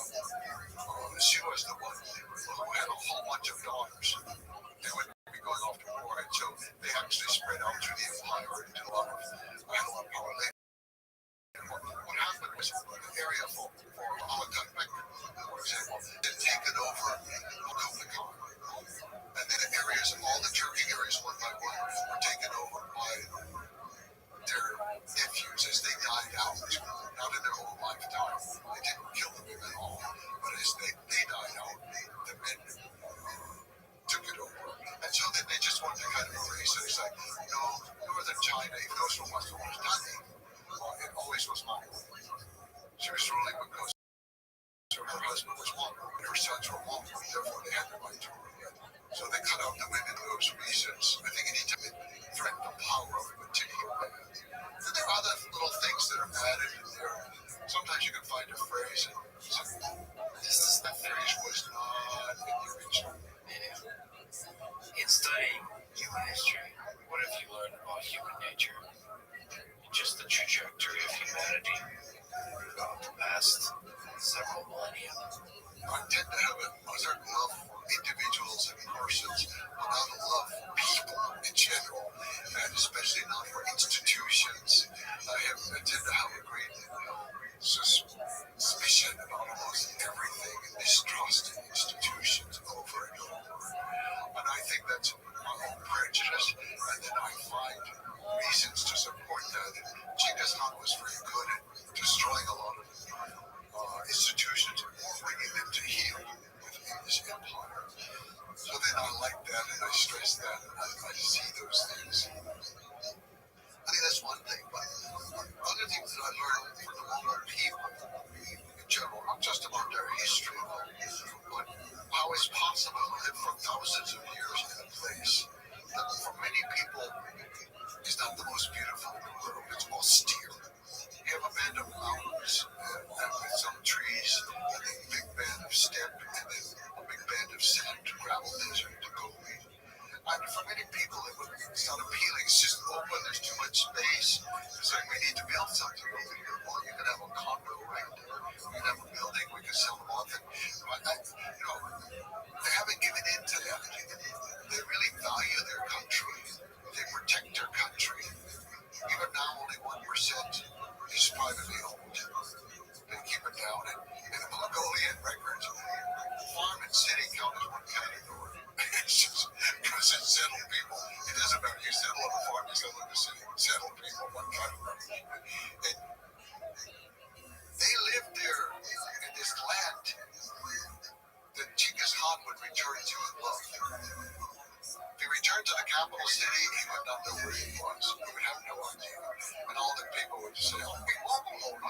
She was the one who had a whole bunch of daughters. They would be going off to war, and so they actually spread out through the empire and did a lot of power later. What happened was the area for Amakakbek, for example, had taken over Kukulkan. And then the areas, all the Turkic areas, one by one, were taken over by their nephews as they died out. Not in their whole lifetime. They didn't kill the women all. But as they died out, the men took it over. And so then they just wanted to kind of erase it. It's like, northern China, even though it's almost done, it always was mine. She was ruling because her husband was Mongol and her sons were Mongol. Therefore, they had the right to rule it. So they cut out the women for those reasons. I think anytime it threatened the power of a particular man. And there are other little things that are added in there. Sometimes you can find a phrase and that phrase was not in the original. In studying human history, what have you learned about human nature? Just the trajectory of humanity throughout the past several millennia. I tend to have a certain love for individuals and persons, but not a love for people in general, and especially not for institutions. I tend to have a great suspicion about almost everything and distrust in institutions over and over. And I think that's my own prejudice, and then I find reasons to support that. And Genghis Khan was very good at destroying a lot of institutions or bringing them to heel within his empire. So then I like that and I stress that and I see those things. I think that's one thing, but other things that I learned from the Mongol people in general, not just about their history, but how it's possible to live for thousands of years in a place that for many people is not the most beautiful in the world. It's austere. You have a band of mountains with some trees, and a big band of steppe, and then a big band of sand, gravel desert to go in. And for many people, it's not appealing. It's just open. There's too much space. It's like we need to build something over here. Well, you can have a condo right there. You can have a building. We can sell them off. They haven't given in to that. They really value their country. They protect their country. Even now, only 1% is privately owned. They keep it down. And in the Mongolian records, farm and city count as one category. It's just because it's settled people. It doesn't matter. You settle on a farm, you settle in the city. Settled people, one category. And they lived there in this land that Genghis Khan would return to and love. If he returned to the capital city, he would not know where he was. He would have no idea. And all the people would just say, oh, hey, Mongol,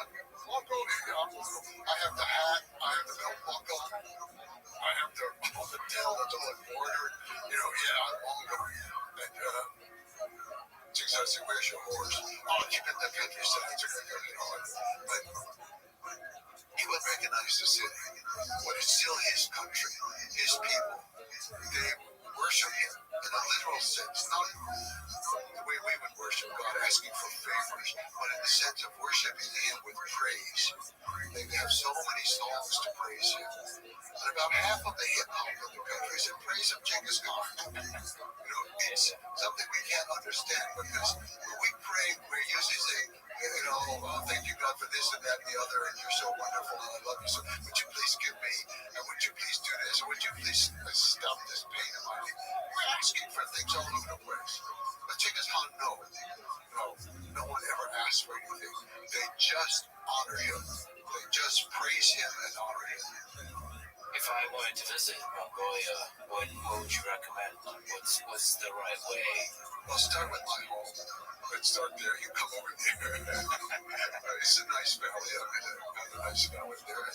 I have the hat, I have the belt buckle, I have the tail that's all embroidered. I'm Mongol. And Genghis Khan said, where's your horse? Oh, keep it in the countryside. But he would recognize the city, but it's still his country, his people. They worship him in a literal sense, not the way we would worship God, asking for favors, but in the sense of worshiping him with praise. They have so many songs to praise him. And about half of the hip hop of the country is in praise of Genghis Khan. It's something we can't understand because when we pray, we're usually saying, thank you God for this and that and the other, and you're so wonderful and I love you. So would you please give me, and would you please do this, and would you please stop this pain in my life? We're asking for things all over the place. But Genghis Khan, no one ever asked for anything. They just honor him. They just praise him and honor him. If I wanted to visit Mongolia, what would you recommend? What's the right way? Well, start with my home. Let's start there. You come over there. It's a nice valley. I have a nice valley there.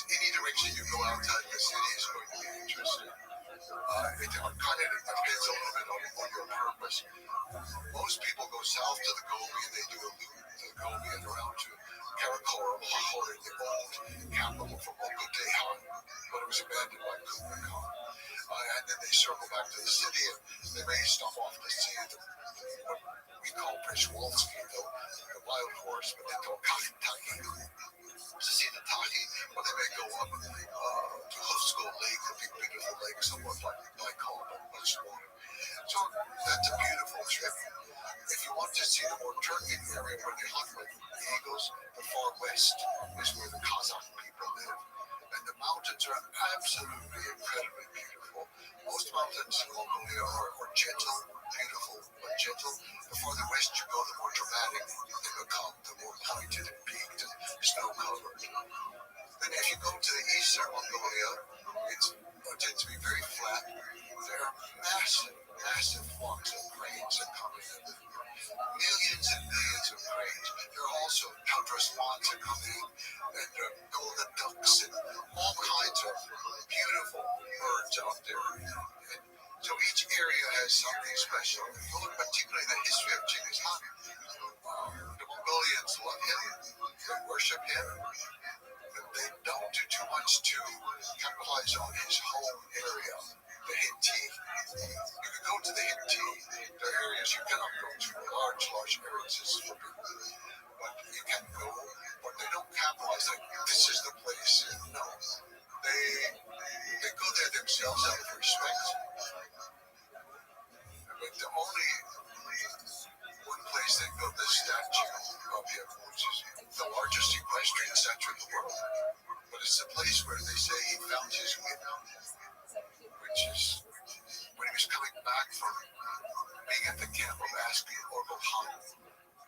any direction you go outside the city is going to be interesting. It kind of depends a little bit on your purpose. Most people go south to the Gobi and they do a loop to the Gobi and around to Karakoram, Lahore, the old capital from Mogadishu, but it was abandoned by Kublai Khan. And then they circle back to the city and they may stop off to see what we call Przewalski, the wild horse, but they call Taki, to see the Taki, or they may go up to Hoofschool Lake, the big beautiful lake, somewhat like Hall, but much smaller. So that's a beautiful trip. If you want to see the more Turkic area where they hunt with eagles, the far west is where the Kazakh people live. And the mountains are absolutely incredibly beautiful. Most mountains in Mongolia are gentle, beautiful, but gentle. The farther west you go, the more dramatic they become, the more pointed and peaked and snow-covered. And if you go to the eastern Mongolia, it tends to be very flat. There are massive flocks of cranes that come in. Millions and millions of cranes. There are also tundra swans that come in, and golden ducks, and all kinds of beautiful birds out there. And so each area has something special. If you look particularly at the history of Genghis Khan, the Mongolians love him, they worship him. They don't do too much to capitalize on his home area, the Hitti. You can go to the Hitti. There are areas you cannot go to, large areas is forbidden. But you can go, but they don't capitalize like this is the place. No, they go there themselves out of respect. But the only one place they built this statue of him, which is the largest equestrian statue in the world. But it's the place where they say he found his whip, which is when he was coming back from being at the camp of asking Orgul Khan,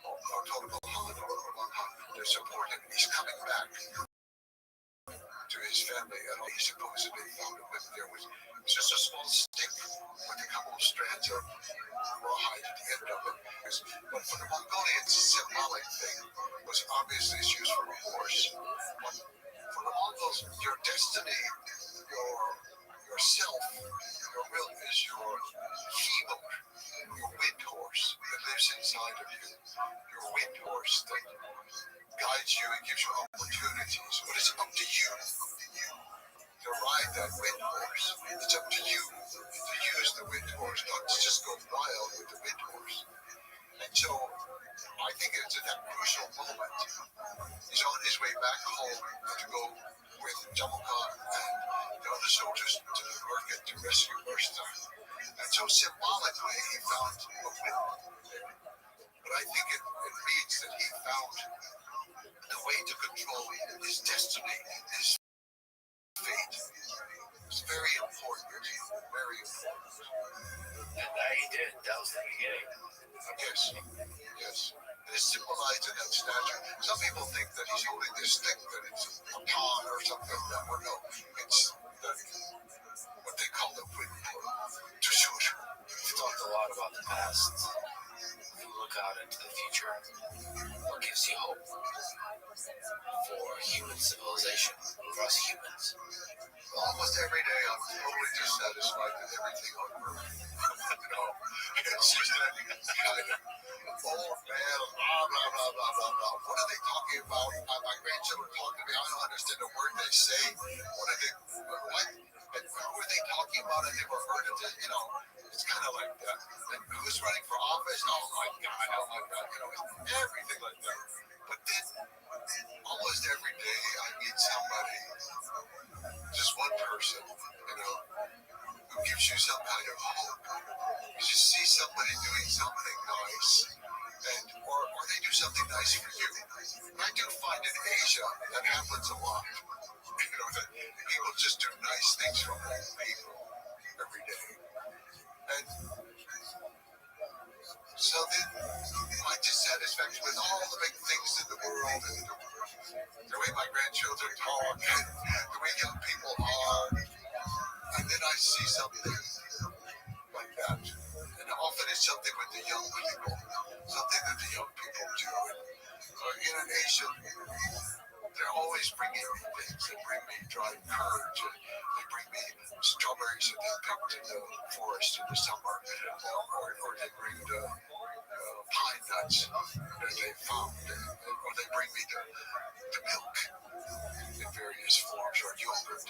or Torgul Khan, or Orgul Khan to support him. He's coming back to his family, and he supposedly found a whip there with just a small stick with a couple of strands of rawhide at the end of it. But for the Mongolians, the symbolic thing was obviously it's used for a horse. But for the Mongols, your destiny, yourself, your will is your he-motor, your wind horse that lives inside of you, your wind horse that guides you and gives you opportunities. But it's up to you to ride that wind horse. It's up to you to use the wind horse, not to just go wild with the wind horse. And so I think it's at that crucial moment. He's on his way back home to go with Jamal Khan and the other soldiers to the market to rescue Ursta. And so symbolically, he found a whip. But I think it means that he found the way to control his destiny, his fate. It's very important. Very important. And that he did. That was the beginning. Yes. It is symbolized in that statue. Some people think that he's holding this stick, that it's a pawn or something like that. Or no, it's what they call the whip to shoot. We've talked a lot about the past. If you look out into the future, what gives you hope for human civilization, for us humans? Almost every day I'm totally dissatisfied with everything on Earth. It's just that kind of old man, blah, blah, blah, blah, blah, blah. What are they talking about? My grandchildren talk to me. I don't understand a word they say. What? And who are they talking about? I never heard of it. It's kind of like that. And who's running for office? Oh my God. Everything like that. But then, almost every day I meet somebody, just one person, who gives you some kind of hope. You just see somebody doing something nice, or they do something nice for you. And I do find in Asia that happens a lot. That people just do nice things for people every day. And so then my dissatisfaction with all the big things in the world, and the way my grandchildren talk, and the way young people are, and then I see something like that. And often it's something with the young people, something that the young people do. And in Asia, they're always always bring in things. They bring me dried curds, and they bring me strawberries that they picked in the forest in the summer, or they bring the pine nuts that they found, or they bring me the milk in various forms, or yogurt.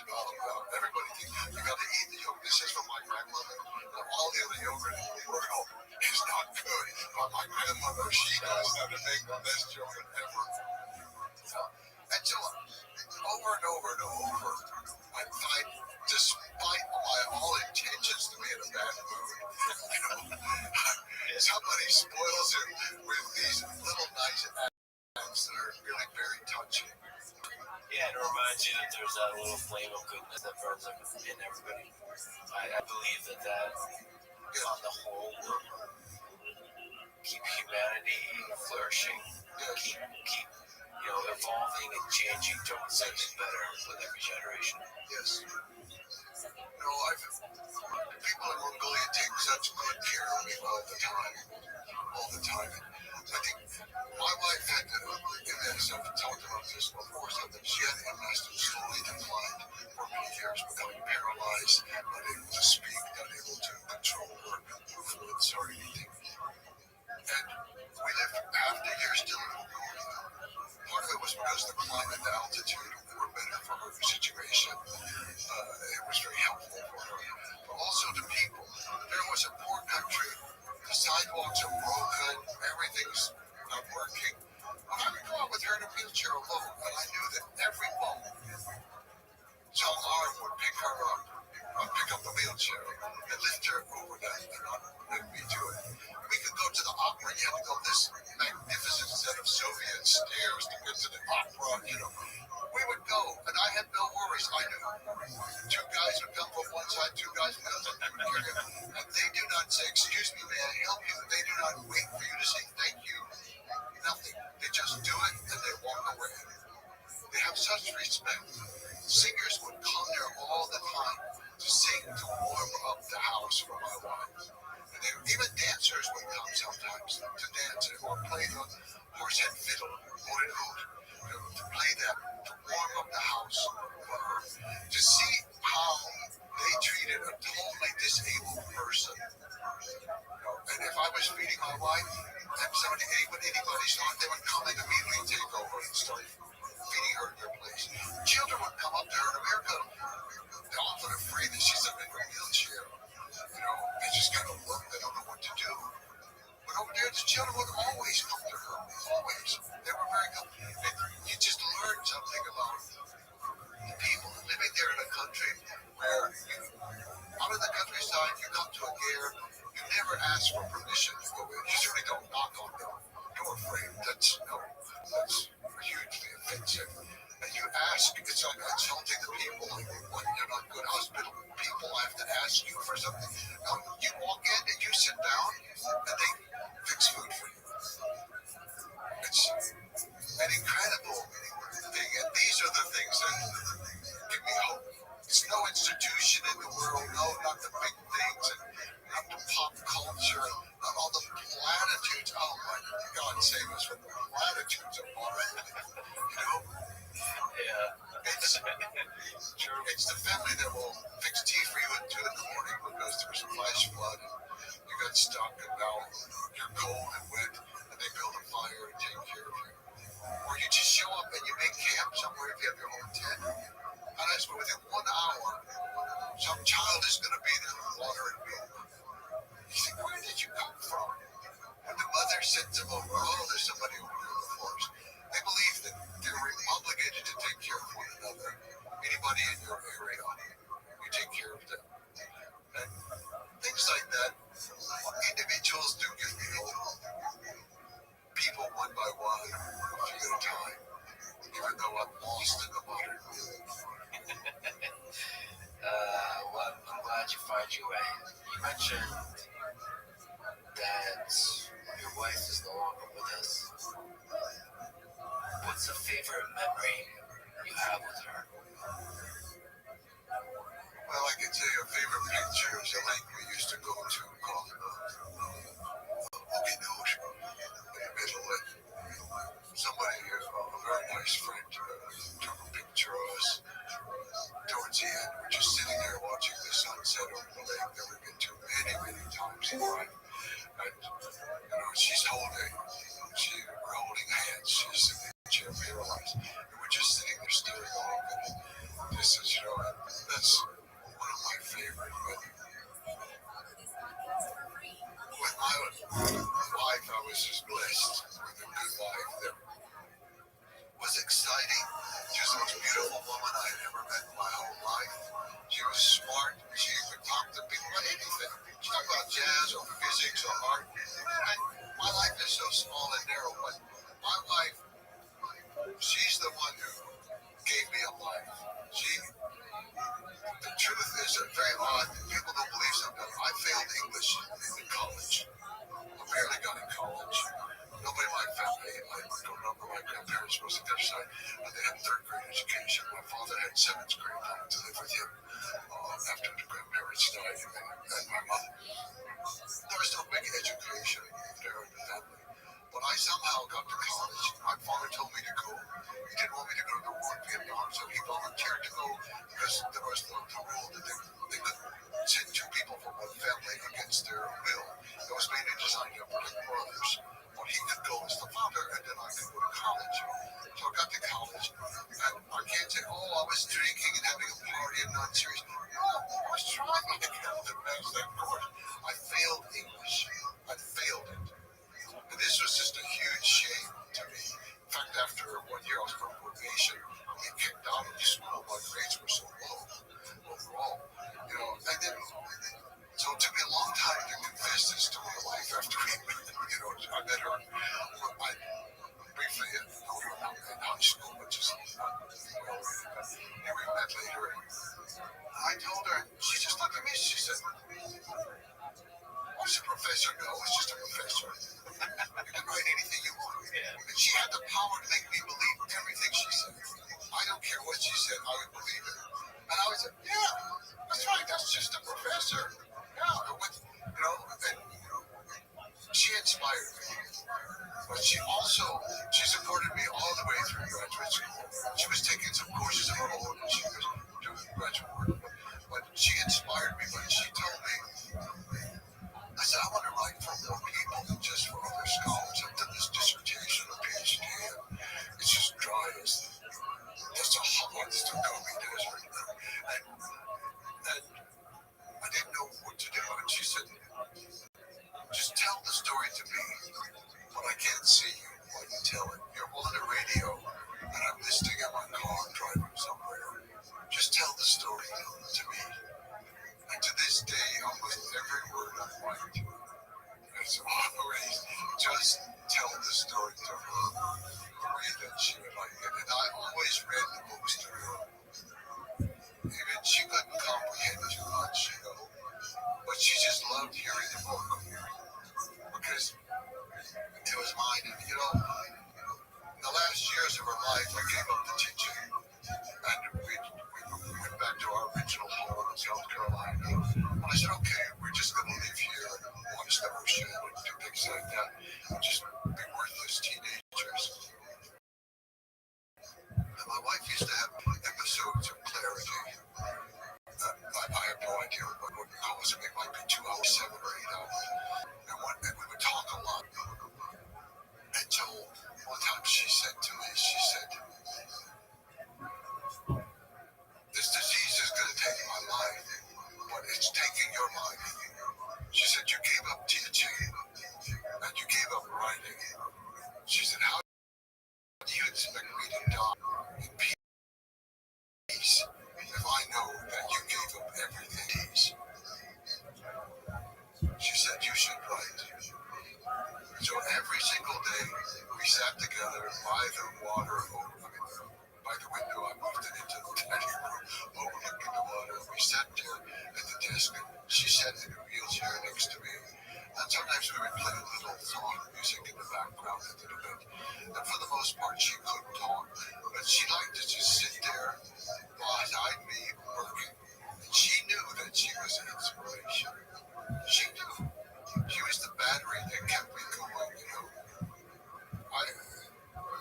Everybody thinks you got to eat the yogurt. This is from my grandmother. All the other yogurt in the world is not good, but my grandmother, she knows how to make the best yogurt ever. And so, over and over and over, I find, despite my all intentions to be in a bad mood, somebody spoils it with these little nice acts that are really very touching. Yeah, it reminds you that there's that little flame of goodness that burns in everybody. I believe that on the whole will keep humanity flourishing, keep evolving and changing towards something better with every generation. Yes. People in Mongolia take such good care of me all the time. I think my wife had MS. I've talked about this before. Something she had MS that slowly declined for many years, becoming paralyzed, not able to speak, not able to control her fluids or anything. And we lived half the year still in Mongolia. Part of it was because the climate, the altitude were better for her situation. It was very helpful for her. But also the people. There was a poor country. The sidewalks are broken. Everything's not working. I would go out with her in a wheelchair alone, and I knew that every moment some arm would pick her up, pick up the wheelchair, and lift her over that and not let me do it. We could go to the opera. You had to go this magnificent set of Soviet stairs to get to the opera. We would go, and I had no worries. I knew two guys would come from one side, two guys from the other side, and they do not say, "Excuse me, may I help you?" They do not wait for you to say thank you. Nothing. They just do it, and they walk away. They have such respect. Singers would come there all the time to sing, to warm up the house for my wife. And even dancers would come sometimes to dance or play the horsehead fiddle, to play that, to warm up the house for her. To see how they treated a totally disabled person. And if I was feeding my wife, and anybody saw it, they would come and immediately take over and start feeding her in their place. Children would come up to her in America. They're often afraid that she's in a wheelchair. They just kind of look. They don't know what to do. But over there, the children would always come to her. Always. They were very good. And you just learned something about people living there in a country where out of the countryside, you come to a gear, you never ask for permission to go in. You certainly don't knock on the door frame. That's hugely offensive. And you ask, it's like insulting the people. When you're not good hospital people, I have to ask you for something. No, you walk in and you sit down, and they fix food for you. It's an incredible thing, and these are the things that give me hope. It's no institution in the world, no, not the big things, and not the pop culture, not all the platitudes. Oh my God, save us from the platitudes of modern. It's the family that will fix tea for you at 2 in the morning because there was a flash flood and you got stuck and now you're cold and wet and they build a fire and take care of you. Or you just show up and you make camp somewhere if you have your own tent. And I swear within 1 hour, some child is going to be there with water and milk. You think, where did you come from? And the mother sends them over. Oh, there's somebody over there in the forest. They believe that they're obligated to take care of one another. Anybody in your area, you take care of them. And things like that, individuals do give me hope. People one by one, a few at a time, even though I'm lost in the modern world. Well, I'm glad you find your way. You mentioned that your wife is no longer with us. What's a favorite memory you have with her? Well, I can tell you a favorite picture is a lake we used to go to called Okinawa in the middle. And somebody, a very nice friend, took a the most beautiful woman I had ever met in my whole life. She was smart. She could talk to people about anything. She talked about jazz or physics or art. My life is so small and narrow, but my wife, she's the one who gave me a life. The truth is very odd. People don't believe sometimes. I failed English in college. I barely got in college. Nobody in my family, I don't remember my grandparents was on their side, but they had third grade education. My father had seventh grade. I went to live with him after the grandparents died, and my mother. There was no big education there in the family. But I somehow got to college. My father told me to go. He didn't want me to go to the war in Vietnam, so he volunteered to go because there was the rule that they couldn't send two people from one family against their will. It was mainly designed to protect brothers. But he could go as the father, and then I could go to college. So I got to college, and I can't say, oh, I was drinking and having a party and not serious. No, I was trying to get the best that course. I failed English. I failed it. And this was just a huge shame to me. In fact, after 1 year I was on probation, I got kicked out of school. My grades were so low overall. And then, so it took me a long time to confess this to my wife after we, I met her. I briefly in high school, but just we met later. And I told her, she just looked at me, she said, "What's a professor? No, it's just a professor. You can write anything you want." And she had the power to make me believe everything she said. I don't care what she said, I would believe it. And I would say, yeah, that's right, that's just a professor. Yeah, and she inspired me. But she supported me all the way through graduate school. She was taking some courses of her own when she was doing graduate work. But she inspired me, but she told me, I said, I want to write for more people than just for other scholars. I've done this dissertation or PhD, and it's just dry as that's a hot, it's the Gobi Desert. And I didn't know what to do. And she said, just tell the story to me, but I can't see you while you tell it. You're on the radio, and I'm listening in my car driving somewhere. Just tell the story to me. And to this day, almost every word I write is always just tell the story to her the way that she would like it. And I always read the books to her. Even she couldn't comprehend too much, but she just loved hearing the book because it was mine. And in the last years of her life, I gave up the teaching, and we went back to our original home in South Carolina. And I said, okay, we're just going to live here and watch the ocean and do things like that, and just be worthless teenagers. And my wife used to have episodes of clarity. I have no idea what would cause them. It might be 2 hours, 7 or 8 hours. And we would talk a lot. And so one time she said to me, this disease is going to take my life, but it's taking your life. She said, you gave up teaching and you gave up writing. She said, how do you expect me to die in peace if I know that you gave up everything? She said, you should write. So every single day we sat together by the water, by the window. I moved it into the dining room, overlooking the water. We sat there at the desk, and she sat in a wheelchair next to me. And sometimes we would play a little song music in the background at the event. And for the most part, she couldn't talk, but she liked to just sit there beside me working. And she knew that she was an inspiration. She knew. She was the battery that kept me going,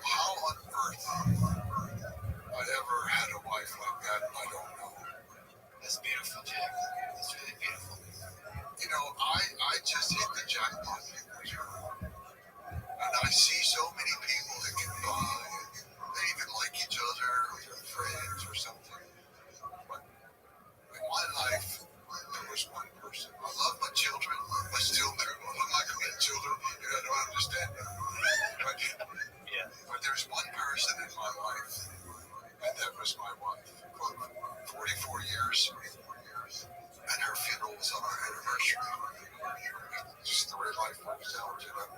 How on earth I ever had a wife like that, I don't know. That's beautiful, Jack. That's really beautiful. I just hit the jackpot. And I see so many people that get by, and they even like each other, or their years, and her funeral was on our anniversary. Just the way life works out, you know.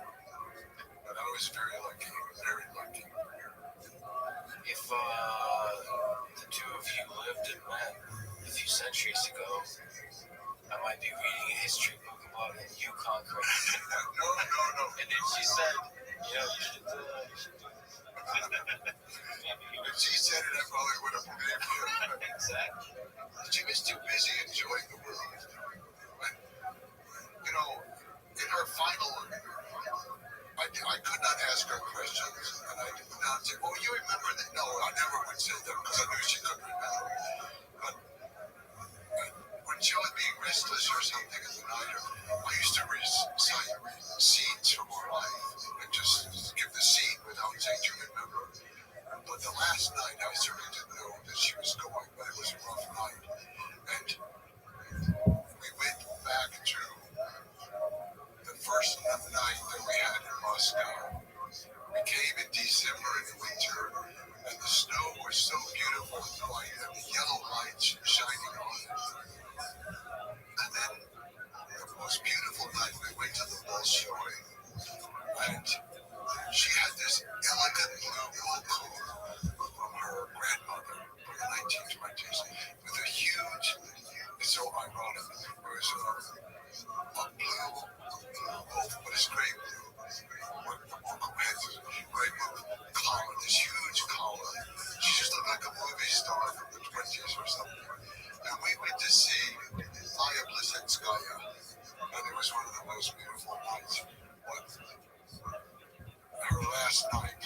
But I was very lucky, very lucky. If the two of you lived and met a few centuries ago, I might be reading a history book about a Yukon creek. No. And then she said, you should do this. If she said it, I probably would have believed you. Exactly. She was too busy enjoying the world. But, in her final, I could not ask her questions, and I did not say, "Oh, you remember that?" No, I never would say that because I knew she couldn't remember. But when she would be restless or something in the night, I used to recite scenes from her life and just give the scene without saying to remember. But the last night, I certainly didn't know that she was going, but it was a rough night. And we went back to the first night that we had in Moscow. We came in December in the winter, and the snow was so beautiful and white, and the yellow lights shining on it. And then the most beautiful night, we went to the Bolshoi, and she had this elegant blue wool coat from her grandmother from the 1920s with a huge, it's so ironic, it was a blue wool, but it's gray blue. Had this gray blue collar, this huge collar. She just looked like a movie star from the 20s or something. And we went to see Maya Blisenskaya, and it was one of the most beautiful nights. But her last night,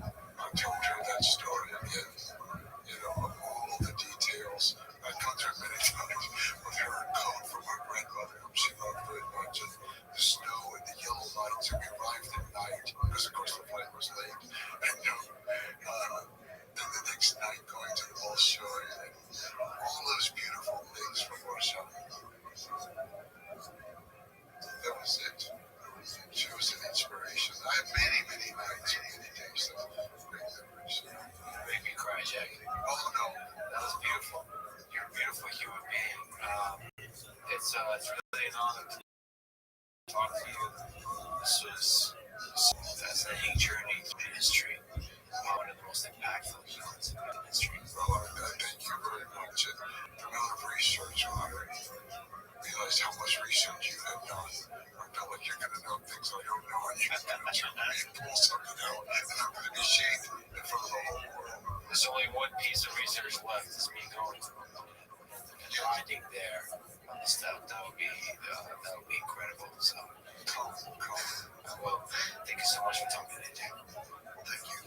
I told her that story again, of all the details. I'd come through many times with her coat from her grandmother, whom she loved very much, and the snow and the yellow lights, and we arrived at night, because of course the flight was late, and then the next night going to the Bolshoi, and all those beautiful things from Russia. That was it. She was an inspiration. I had many, many nights and many days of great memories. Make me cry, Jackie. Oh, no. That was beautiful. You're a beautiful human being. It's really an honor to talk to you. This was a fascinating journey through history. One of the most impactful humans in human history. Well, thank you very much. And the amount of research I realized how much research you had done. I felt like you're going to know things I don't know, and you're going to pull something out, and I'm going to be shamed in front of the whole world. There's only one piece of research left, is me going to finding there on the stuff. That would be incredible. So, well, thank you so much for talking today, Jack. Thank you.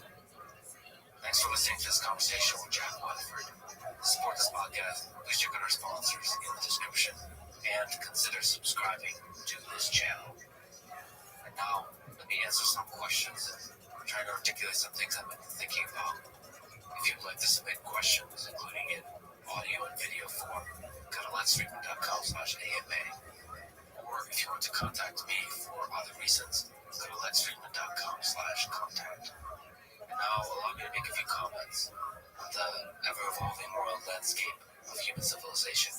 Thanks for listening to this conversation with Jack Weatherford. To support this podcast, please check out our sponsors in the description and consider subscribing to this channel. And now, let me answer some questions and try to articulate some things I've been thinking about. If you'd like to submit questions, including in audio and video form, go to letsfreeman.com/AMA. Or if you want to contact me for other reasons, go to letsfreeman.com/contact. And now allow me to make a few comments on the ever-evolving world landscape of human civilization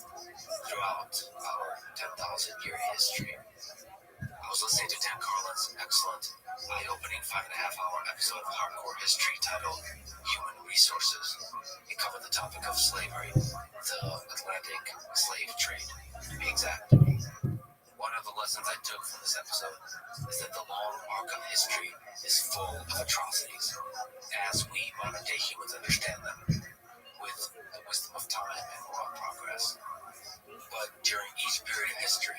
throughout our 10,000-year history. I was listening to Dan Carlin's excellent, eye-opening 5.5-hour episode of Hardcore History titled Human Resources. It covered the topic of slavery, the Atlantic slave trade, to be exact. One of the lessons I took from this episode is that the long arc of history is full of atrocities, as we modern-day humans understand them, with the wisdom of time and moral progress. But during each period of history,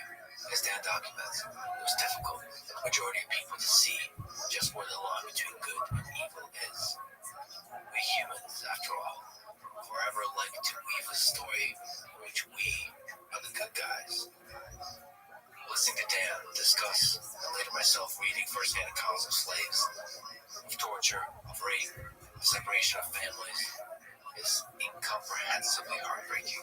as Dan documents, it was difficult for the majority of people to see just where the line between good and evil is. We humans, after all, forever like to weave a story in which we are the good guys. Listening to Dan discuss, and later myself reading first-hand accounts of slaves, of torture, of rape, of separation of families, is incomprehensibly heartbreaking.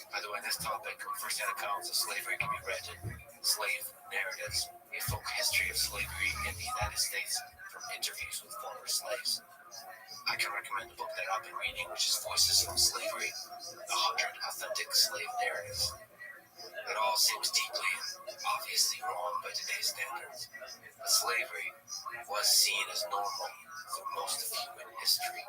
By the way, this topic, first-hand accounts of slavery, can be read in Slave Narratives, a folk history of slavery in the United States from interviews with former slaves. I can recommend a book that I've been reading, which is Voices from Slavery, 100 Authentic Slave Narratives. It all seems deeply and obviously wrong by today's standards, but slavery was seen as normal through most of human history.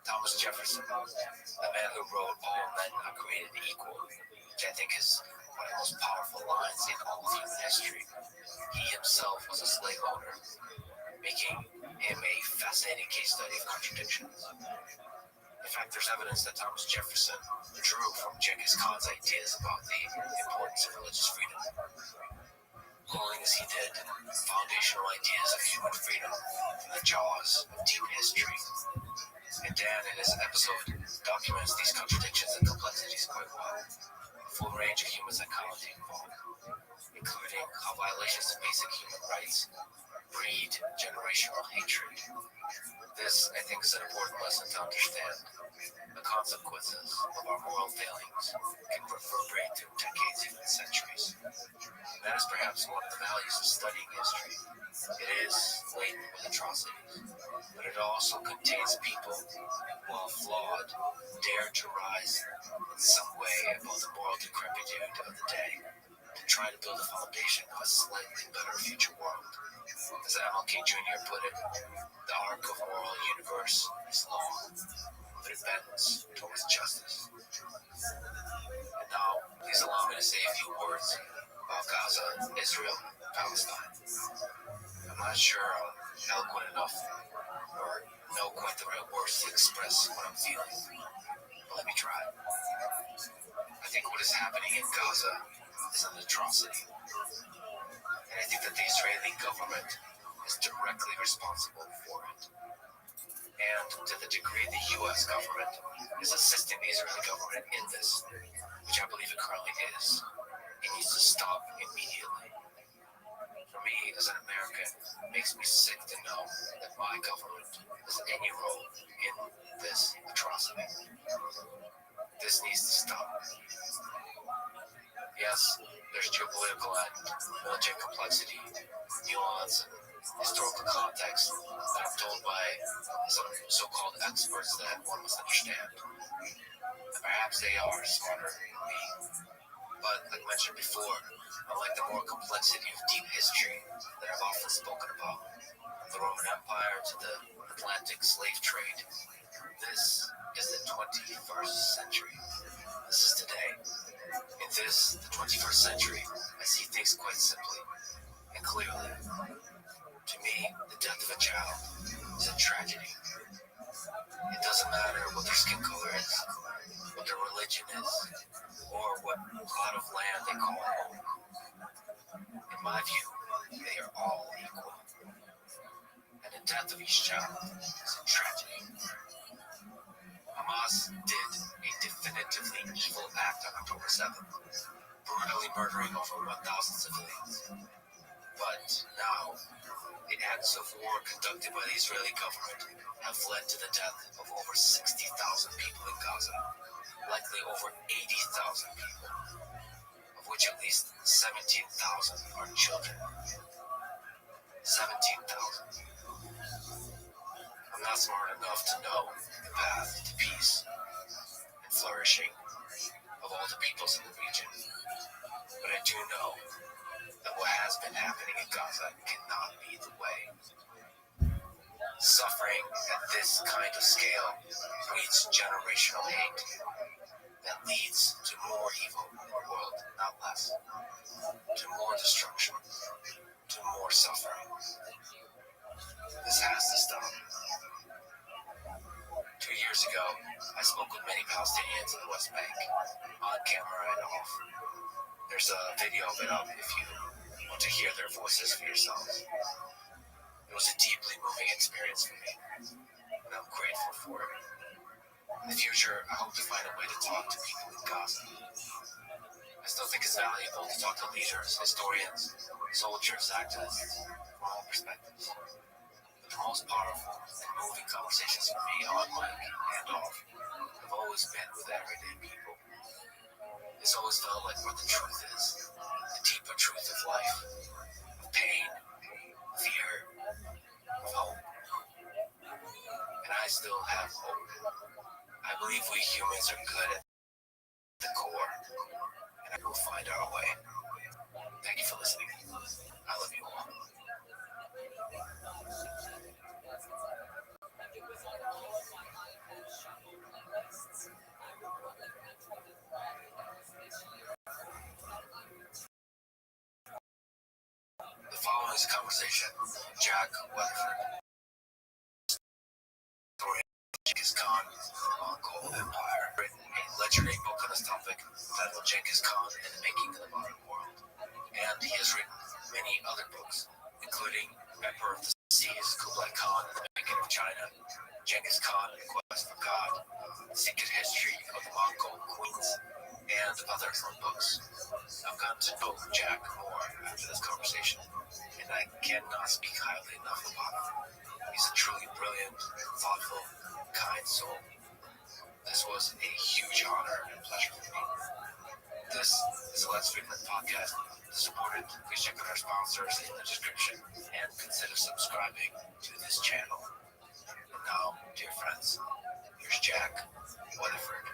Thomas Jefferson, the man who wrote All Men Are Created Equal, which I think is one of the most powerful lines in all of human history, he himself was a slave owner, making him a fascinating case study of contradictions. In fact, there's evidence that Thomas Jefferson drew from Genghis Khan's ideas about the importance of religious freedom. Pulling as he did foundational ideas of human freedom from the jaws of deep history. And Dan, in his episode, documents these contradictions and complexities quite well. A full range of human psychology involved, including how violations of basic human rights breed generational hatred. This, I think, is an important lesson to understand. The consequences of our moral failings can reverberate through decades, even centuries. That is perhaps one of the values of studying history. It is laden with atrocities, but it also contains people who, while flawed, dare to rise in some way above the moral decrepitude of the day to try to build a foundation of a slightly better future world. As MLK Jr. put it, the arc of moral universe is long, but it bends towards justice. And now, please allow me to say a few words about Gaza, Israel, and Palestine. I'm not sure I'm eloquent enough or know quite the right words to express what I'm feeling, but let me try. I think what is happening in Gaza is an atrocity, and I think that the Israeli government is directly responsible for it. And to the degree the U.S. government is assisting the Israeli government in this, which I believe it currently is, it needs to stop immediately. For me, as an American, it makes me sick to know that my government has any role in this atrocity. This needs to stop. Yes, there's geopolitical and military complexity, nuance, and historical context that I'm told by some so-called experts that one must understand. And perhaps they are smarter than me. But, like mentioned before, unlike the moral complexity of deep history that I've often spoken about, from the Roman Empire to the Atlantic slave trade, this is the 21st century. This is today. In this, the 21st century, I see things quite simply and clearly. To me, the death of a child is a tragedy. It doesn't matter what their skin color is, what their religion is, or what plot of land they call home. In my view, they are all equal. And the death of each child is a tragedy. Hamas did a definitively evil act on October 7th, brutally murdering over 1,000 civilians. But now, the acts of war conducted by the Israeli government have led to the death of over 60,000 people in Gaza, likely over 80,000 people, of which at least 17,000 are children. 17,000. I'm not smart enough to know the path to peace and flourishing of all the peoples in the region, but I do know that what has been happening in Gaza cannot be the way. Suffering at this kind of scale breeds generational hate that leads to more evil in the world, not less, to more destruction, to more suffering. This has to stop. 2 years ago, I spoke with many Palestinians in the West Bank, on camera and off. There's a video of it up if you want to hear their voices for yourselves. It was a deeply moving experience for me, and I'm grateful for it. In the future, I hope to find a way to talk to people in Gaza. I still think it's valuable to talk to leaders, historians, soldiers, activists, from all perspectives. But the most powerful and moving conversations for me on mic and off have always been with everyday people. It's always felt like where the truth is, the deeper truth of life, of pain, fear, of hope. And I I still have hope. I believe we humans are good at the core, and I will find our way. Thank you for listening. I love you all. The following is a conversation with Jack Weatherford. Story of Genghis Khan, the Mongol Empire. Written a legendary book on this topic titled Genghis Khan and the Making of the Modern World. And he has written many other books, including Emperor of the Seas, Kublai Khan and the Making of China, Genghis Khan and the Quest for God, The Secret History of the Mongol Queens, and other fun books. I've gotten to know Jack more after this conversation, and I cannot speak highly enough about him. He's a truly brilliant, thoughtful, kind soul. This was a huge honor and pleasure for me. This is a Let's Frequent podcast. To support it, please check out our sponsors in the description and consider subscribing to this channel. And now, dear friends, here's Jack Weatherford.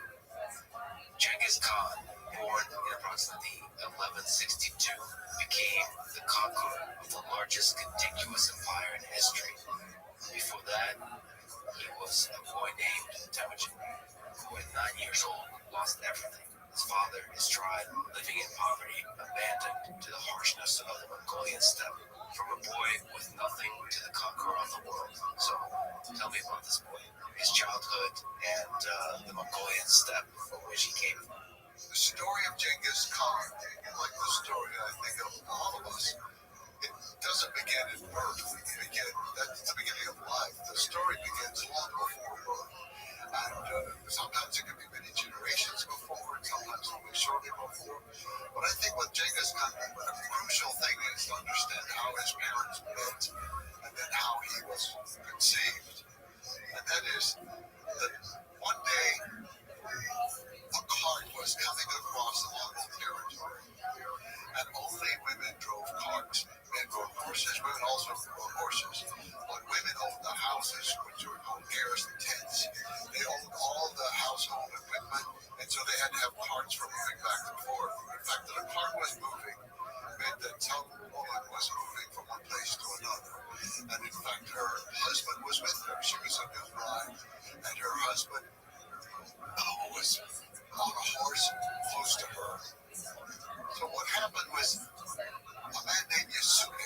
Genghis Khan, born in approximately 1162, became the conqueror of the largest contiguous empire in history. Before that, he was a boy named Temujin, who at 9 years old lost everything. His father, his tribe, living in poverty, abandoned to the harshness of the Mongolian steppe. From a boy with nothing to the conqueror of the world. So, tell me about this boy, his childhood, and the Mongolian steppe from which he came from. The story of Genghis Khan, like the story I think of all of us, it doesn't begin at birth. That's the beginning of life. The story begins long before birth. And sometimes it can be many generations before, and sometimes only shortly before. But I think with Genghis Khan, the crucial thing is to understand how his parents met, and then how he was conceived. And that is that one day a cart was coming across the Mongol territory, and only women drove carts. Men rode horses, women also rode horses. But women owned the houses, which were called garrison tents. They owned all the household equipment, and so they had to have carts for moving back and forth. The fact that a cart was moving meant that some woman was moving from one place to another. And in fact, her husband was with her. She was a new bride, and her husband was on a horse close to her. So what happened was a man named Yasuke,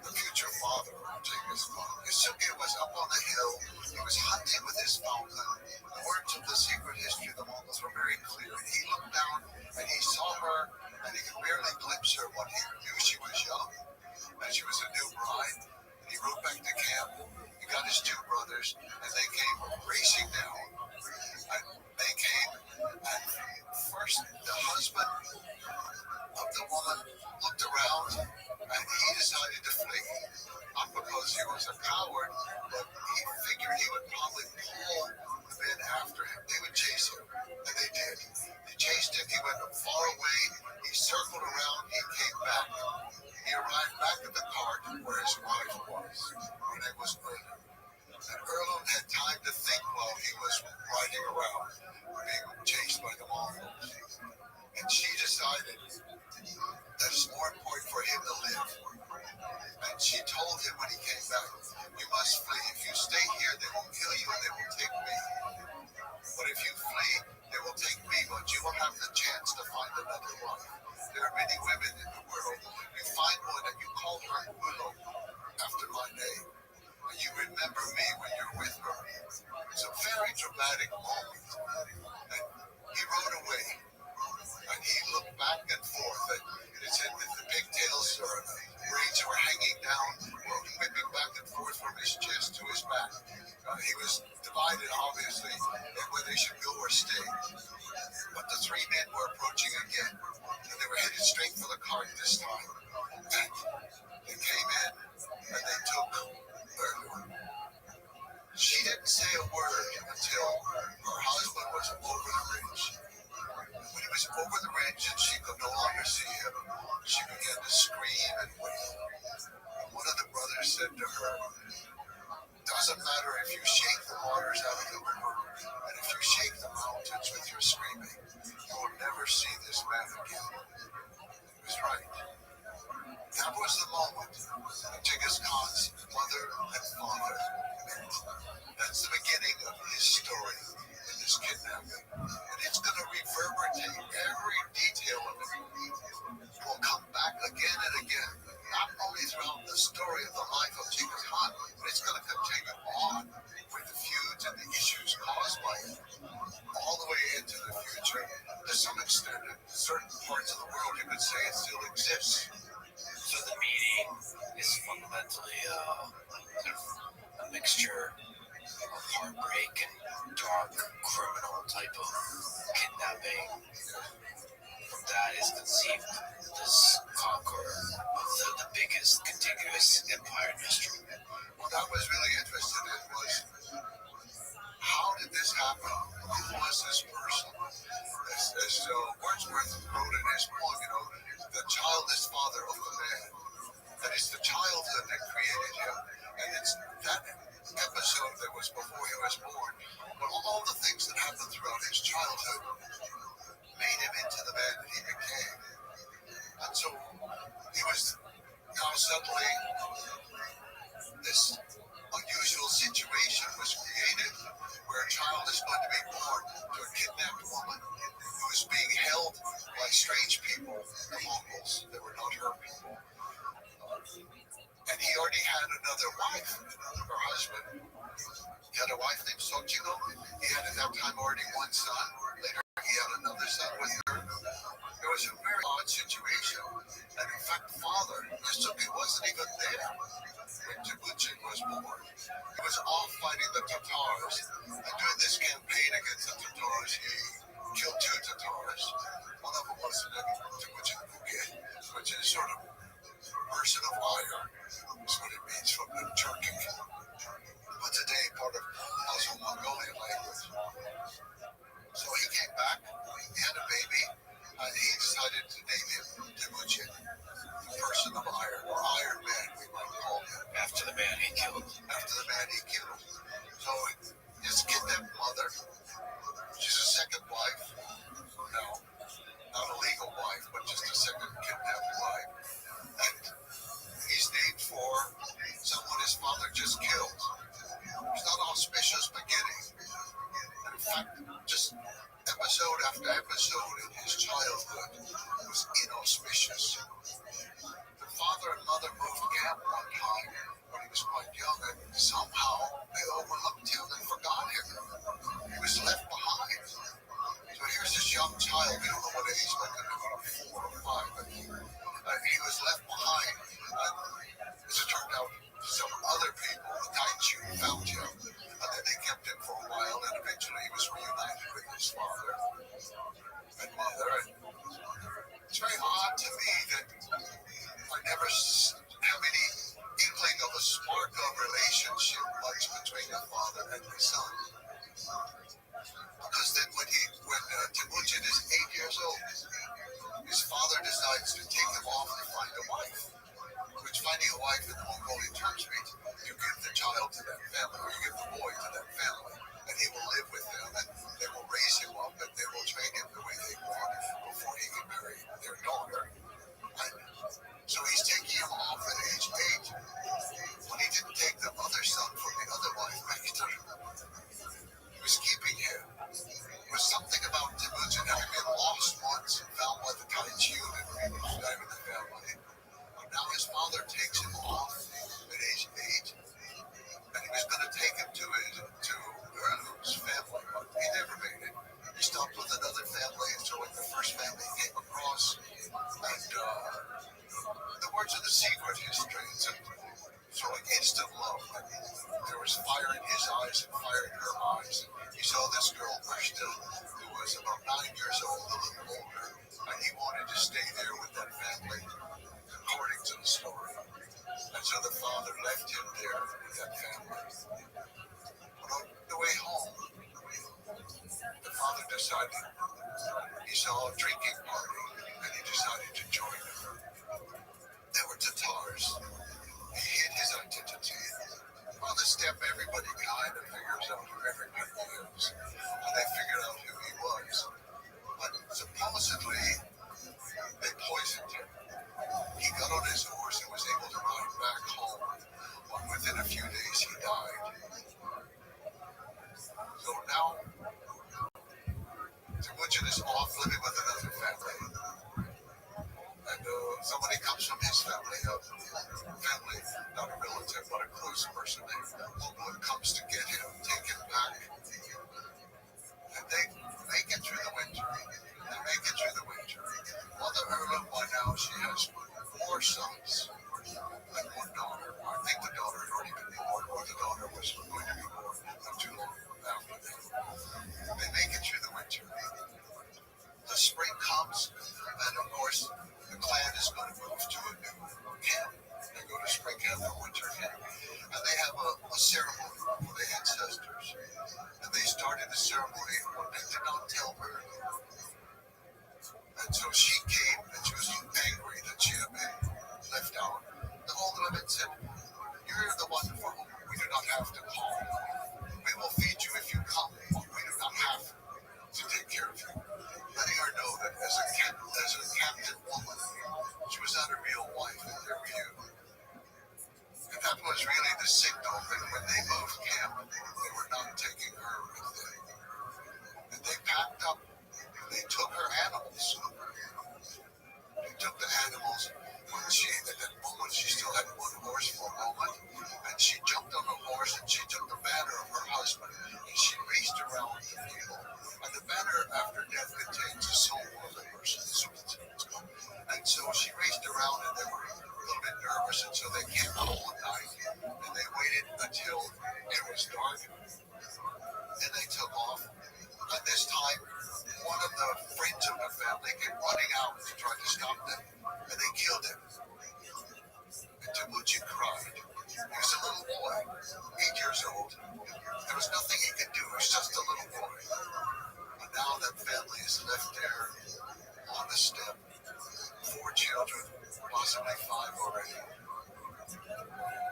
the future father of Genghis Khan. Yasuke was up on the hill. He was hunting with his falcon. The words of the secret history of the Mongols were very clear. He looked down and he saw her, and he could barely glimpse her, but he knew she was young, and she was a new bride. And he rode back to camp. He got his two brothers, and they came racing down. And they came, and first the husband of the woman looked around, and he decided to flee. Not because he was a coward, but he figured he would probably pull the men after him. They would chase him, and they did. They chased him. He went far away. He circled around. He came back. He arrived back at the cart where his wife was. Her name was Erlun. And Erlun had time to think while he was riding around, being chased by the Mongols. And she decided that it's more important for him to live. And she told him when he came back, you must flee. If you stay here, they will kill you and they will take me. But if you flee, they will take me, but you will have the chance to find another wife. There are many women in the world. You find one and you call her Ulo, after my name. And you remember me when you're with her. It's a very dramatic moment. And he rode away. And he looked back and forth, and it said that the pigtails or the braids were hanging down, were whipping back and forth from his chest to his back. He was divided, obviously, in whether he should go or stay. But the three men were approaching again, and they were headed straight for the cart this time. And they came in, and they took Erlun. She didn't say a word until her husband was over the ridge. When he was over the ridge and she could no longer see him, she began to scream and wail. And one of the brothers said to her, doesn't matter people, kidnapping. From that is conceived this conqueror of the biggest contiguous empire in history. What I was really interested in was, how did this happen? Who was this person? As Wordsworth wrote in his poem, the child is father of the man. That is the childhood that created him. And it's that episode that was before he was born. But all the things that happened throughout his childhood made him into the man that he became. And so he was now suddenly, this unusual situation was created where a child is going to be born to a kidnapped woman who is being held by strange people, the Mongols, that were not her people. And he already had another wife, her husband. He had a wife named Sochiko. He had at that time already one son. Later he had another son with her. It was a very odd situation. And in fact, father, Yusuke, wasn't even there when Temujin was born. He was off fighting the Tatars. And doing this campaign against the Tatars, he killed 2 Tatars. One of them was Temujin Uge, which is sort of person of iron. That's what it means from the Turkic. But today, part of also Mongolian language. So he came back, he had a baby, and he decided to name him Temujin, the person of iron, or Iron Man, we might call him. After the man he killed. After the man he killed. So his kidnapped mother, she's a second wife. No, not a legal wife, but just a second kidnapped wife. And he's named for someone his father just killed. It's not auspicious beginning. And in fact, just episode after episode in his childhood was inauspicious. The father and mother moved camp one time when he was quite young, and somehow they overlooked him and forgot him. He was left behind. So here's this young child, we don't know what age, like 4 or 5, but he was left behind. As it turned out, some other people, the Taichu, found him, and then they kept him for a while, and eventually he was reunited with his father and mother. And it's very odd to me that I never have any inkling of a spark of relationship much between a father and his son. Because then when Temujin is 8 years old, his father decides to take him off to find a wife. Which, finding a wife in the Mongolian terms means you give the child to that family, or you give the boy to that family, and he will live with them, and they will raise him up, and they will train him the way they want before he can marry their daughter. And so he's taking him off at age 8, when he didn't take the other son from the other wife, Mekiter. He was keeping him. There was something about Temujin having been lost once and found by the Taichu and people who died in the family. Now his father takes him off at age 8, and he was going to take him to Erlum's family, but he never made it. He stopped with another family, and so when the first family came across, and the words of the secret history, it's sort of like instant love. There was fire in his eyes and fire in her eyes. He saw this girl, Rothschild, who was about 9 years old, a little older, and he wanted to stay there with that family, according to the story. And so the father left him there with that family. But on the way home, the father decided, he saw a drinking party, and he decided to join them. There were Tatars. He hid his identity. On the step, everybody kind of figures out who everybody is. And they figured out who he was. But supposedly, they poisoned him. He got on his horse and was able to ride back home. But within a few days, he died. So now, Temujin is off living with another family. And somebody comes from his family, not a relative, but a close person, who comes to get him, take him back. the ceremony, they did not tell her. And so she came and she was angry that she had been left out. The old woman said, "You're the one for whom we do not have to call. We will feed you if you come, but we do not have to take care of you." Letting her know that as a captive woman, she was not a real wife in their view. And that was really the signal that when they moved camp, they were not taking her with them. And they packed up, and they took her animals. They took the animals at that moment she still had one horse for a moment, and she jumped on the horse and she took the banner of her husband and she raced around the people. And the banner after death contains the soul of the person. And so she raced around and they were a little bit nervous, and so they came out one night and they waited until it was dark. Then they took off. At this time, one of the friends of the family came running out to try to stop them, and they killed him. And Temujin cried. He was a little boy, 8 years old. There was nothing he could do. He was just a little boy. But now that family is left there on the steppe, 4 children, possibly 5 already.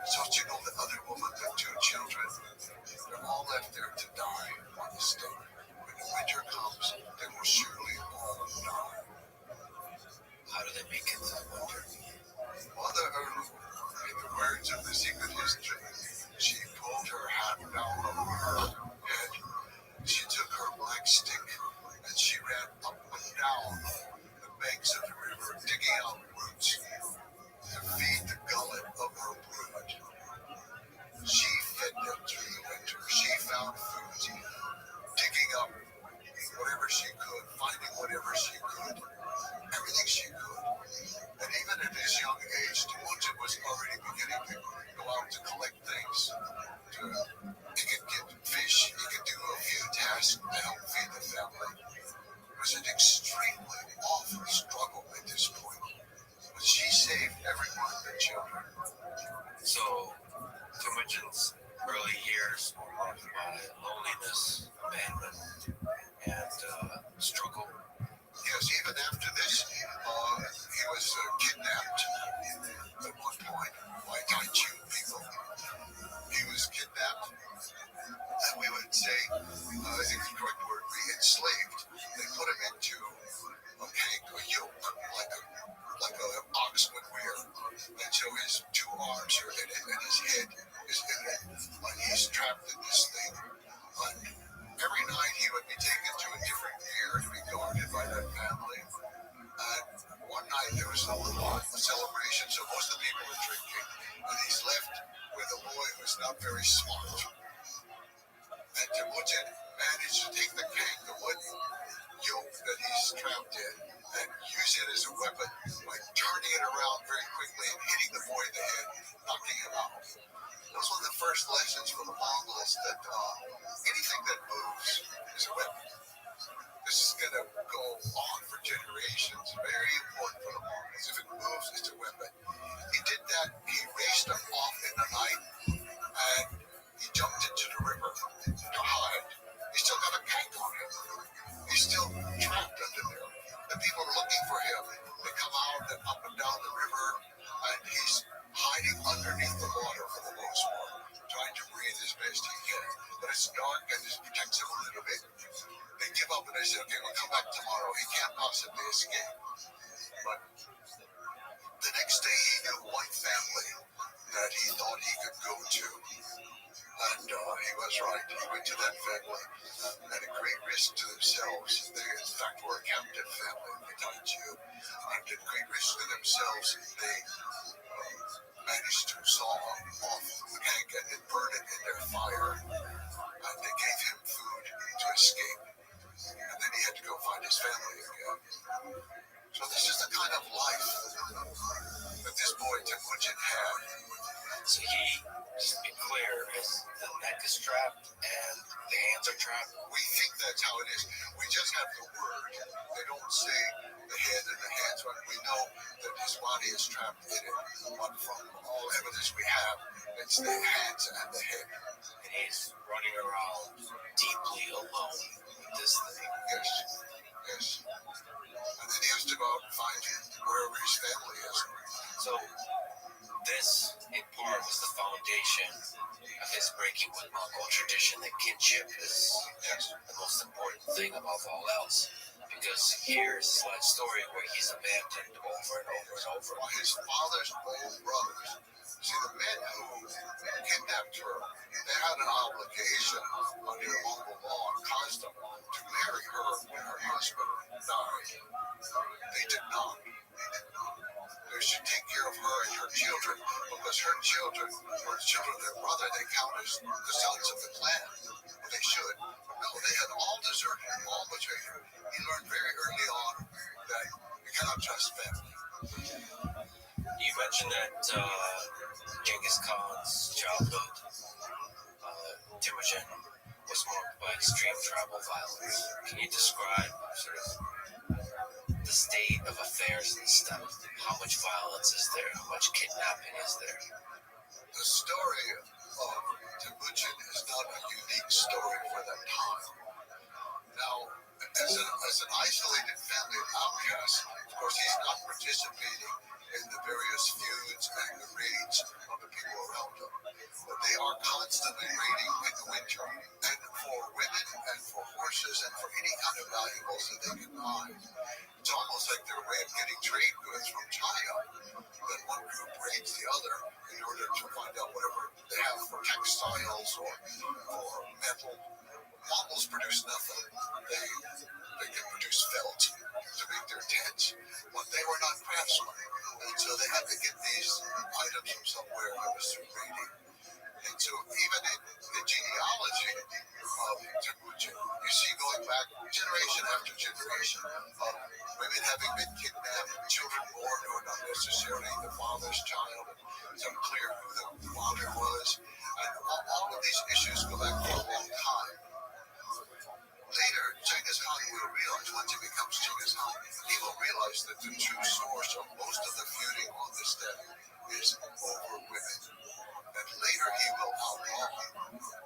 Sochino, the other woman with 2 children, they're all left there to die on the steppe. When the winter comes, they will surely all die. How do they make it to the winter? Mother Uru, in the words of the secret history, she pulled her hat down over her head. She took her black stick and she ran up and down the banks of the river, digging out roots to feed the gullet of her brood. She fed them through the winter. She found food, digging up whatever she could, finding whatever she could, everything she could. And even at his young age, Temujin was already beginning to go out to collect things. He could get fish, he could do a few tasks to help feed the family. It was an extremely awful struggle at this point. But she saved everyone, the children. So, Temujin's early years were marked by loneliness, abandonment, and struggle. Yes, even after this, he was kidnapped at one point by Taichu people. He was kidnapped, and we would say, I think the correct word would be enslaved. They put him into a keg, a yoke, like an ox would wear. And so his 2 arms are in it, and his head is in it, and he's trapped in this thing. And every night he would be taken to a different pier to be guarded by that family. And one night there was a little celebration, so most of the people were drinking, and he's left with a boy who's not very smart. And Temujin managed to take the keg, the wooden yoke that he's trapped in, and use it as a weapon by turning it around very quickly and hitting the boy in the head, knocking him out. Those were the first lessons for the Mongols that anything that moves is a weapon. This is going to go on for generations. Very important for the Mongols. If it moves, it's a weapon. He did that. He raced him off in the night, and he jumped into the river to hide. He still got a keg on him. He's still trapped under there. The people are looking for him. They come out and up and down the river, and he's hiding underneath the water for the most part, trying to breathe as best he can. But it's dark and it protects him a little bit. They give up and they say, okay, we'll come back tomorrow. He can't possibly escape. But the next day he knew one family that he thought he could go to. And he was right. He went to that family at a great risk to themselves. They, in fact, were a captive family, the Taichu. And at great risk to themselves, they managed to saw off the keg and then burn it in their fire. And they gave him food to escape. And then he had to go find his family again. So this is the kind of life that this boy Temujin had. So he, just to be clear, the neck is trapped and the hands are trapped. We think that's how it is. We just have the word. They don't say the head and the hands, but we know that his body is trapped in it. But from all evidence we have, it's the hands and the head. And he's running around deeply alone with this thing. Yes. And then he has to go out and find wherever his family is. So this, in part, was the foundation of his breaking with Mongol tradition that kinship is the most important thing above all else. Because here's his life story where he's abandoned over and over and over. By his father's own brothers. See, the men who kidnapped her, they had an obligation under Mongol law and custom to marry her when her husband died. They did not. They should take care of her and her children, because her children were the children of their brother. They count as the sons of the clan. And they should. No, they had all deserted him, all betrayed him. He learned very early on that you cannot trust family. You mentioned that Genghis Khan's childhood, Temujin, was marked by extreme tribal violence. Can you describe sort of the state of affairs in the steppe? How much violence is there? How much kidnapping is there? The story of Temujin is not a unique story for that time. Now, as an isolated family of outcasts, of course, he's not participating in the various feuds and the raids of the people around him. But they are constantly raiding in the winter, and for women and for horses and for any kind of valuables that they can buy. It's almost like their way of getting trade goods from China. Then one group raids the other in order to find out whatever they have for textiles or metal. Mongols produce nothing. They can produce felt to make their tents, but they were not craftsmen, and so they had to get these items from somewhere that was through raiding. And so even in the genealogy of Temujin, you see going back generation after generation of women having been kidnapped, children born who are not necessarily the father's child. It's unclear who the father was. And all of these issues go back for a long time. Later, Genghis Khan will realize, once he becomes Genghis Khan, he will realize that the true source of most of the feuding on this steppe is over women. And later he will outlaw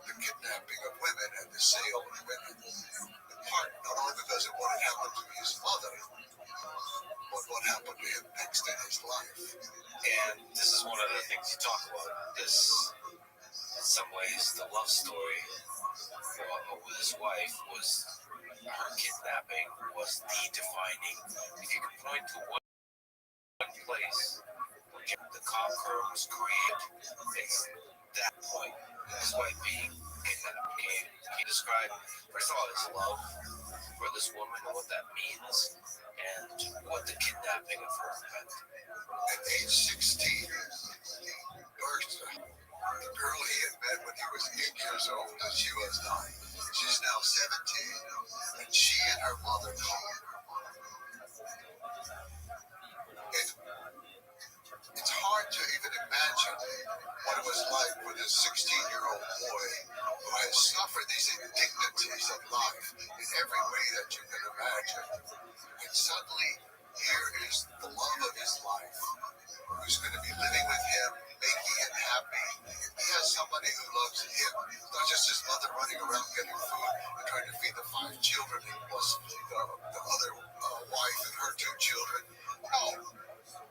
the kidnapping of women and the sale of women. In part, not only because of what had happened to his mother, but what happened to him next in his life. And this is one of the things you talk about. This, in some ways, the love story with his wife was her kidnapping was the defining. If you could point to one place where the conqueror was created, it's that point. His wife being kidnapped. Can you describe, first of all, his love for this woman and what that means, and what the kidnapping of her meant? At age 16, Bertha, the girl he had met when he was 8 years old, and she was 9. She's now 17, and she and her mother called her. It's hard to even imagine what it was like for this 16-year-old boy who has suffered these indignities of life in every way that you can imagine. And suddenly, here is the love of his life, who's going to be living with him, making him happy. He has somebody who loves him, not just his mother running around getting food and trying to feed the 5 children, plus the other wife and her 2 children. No,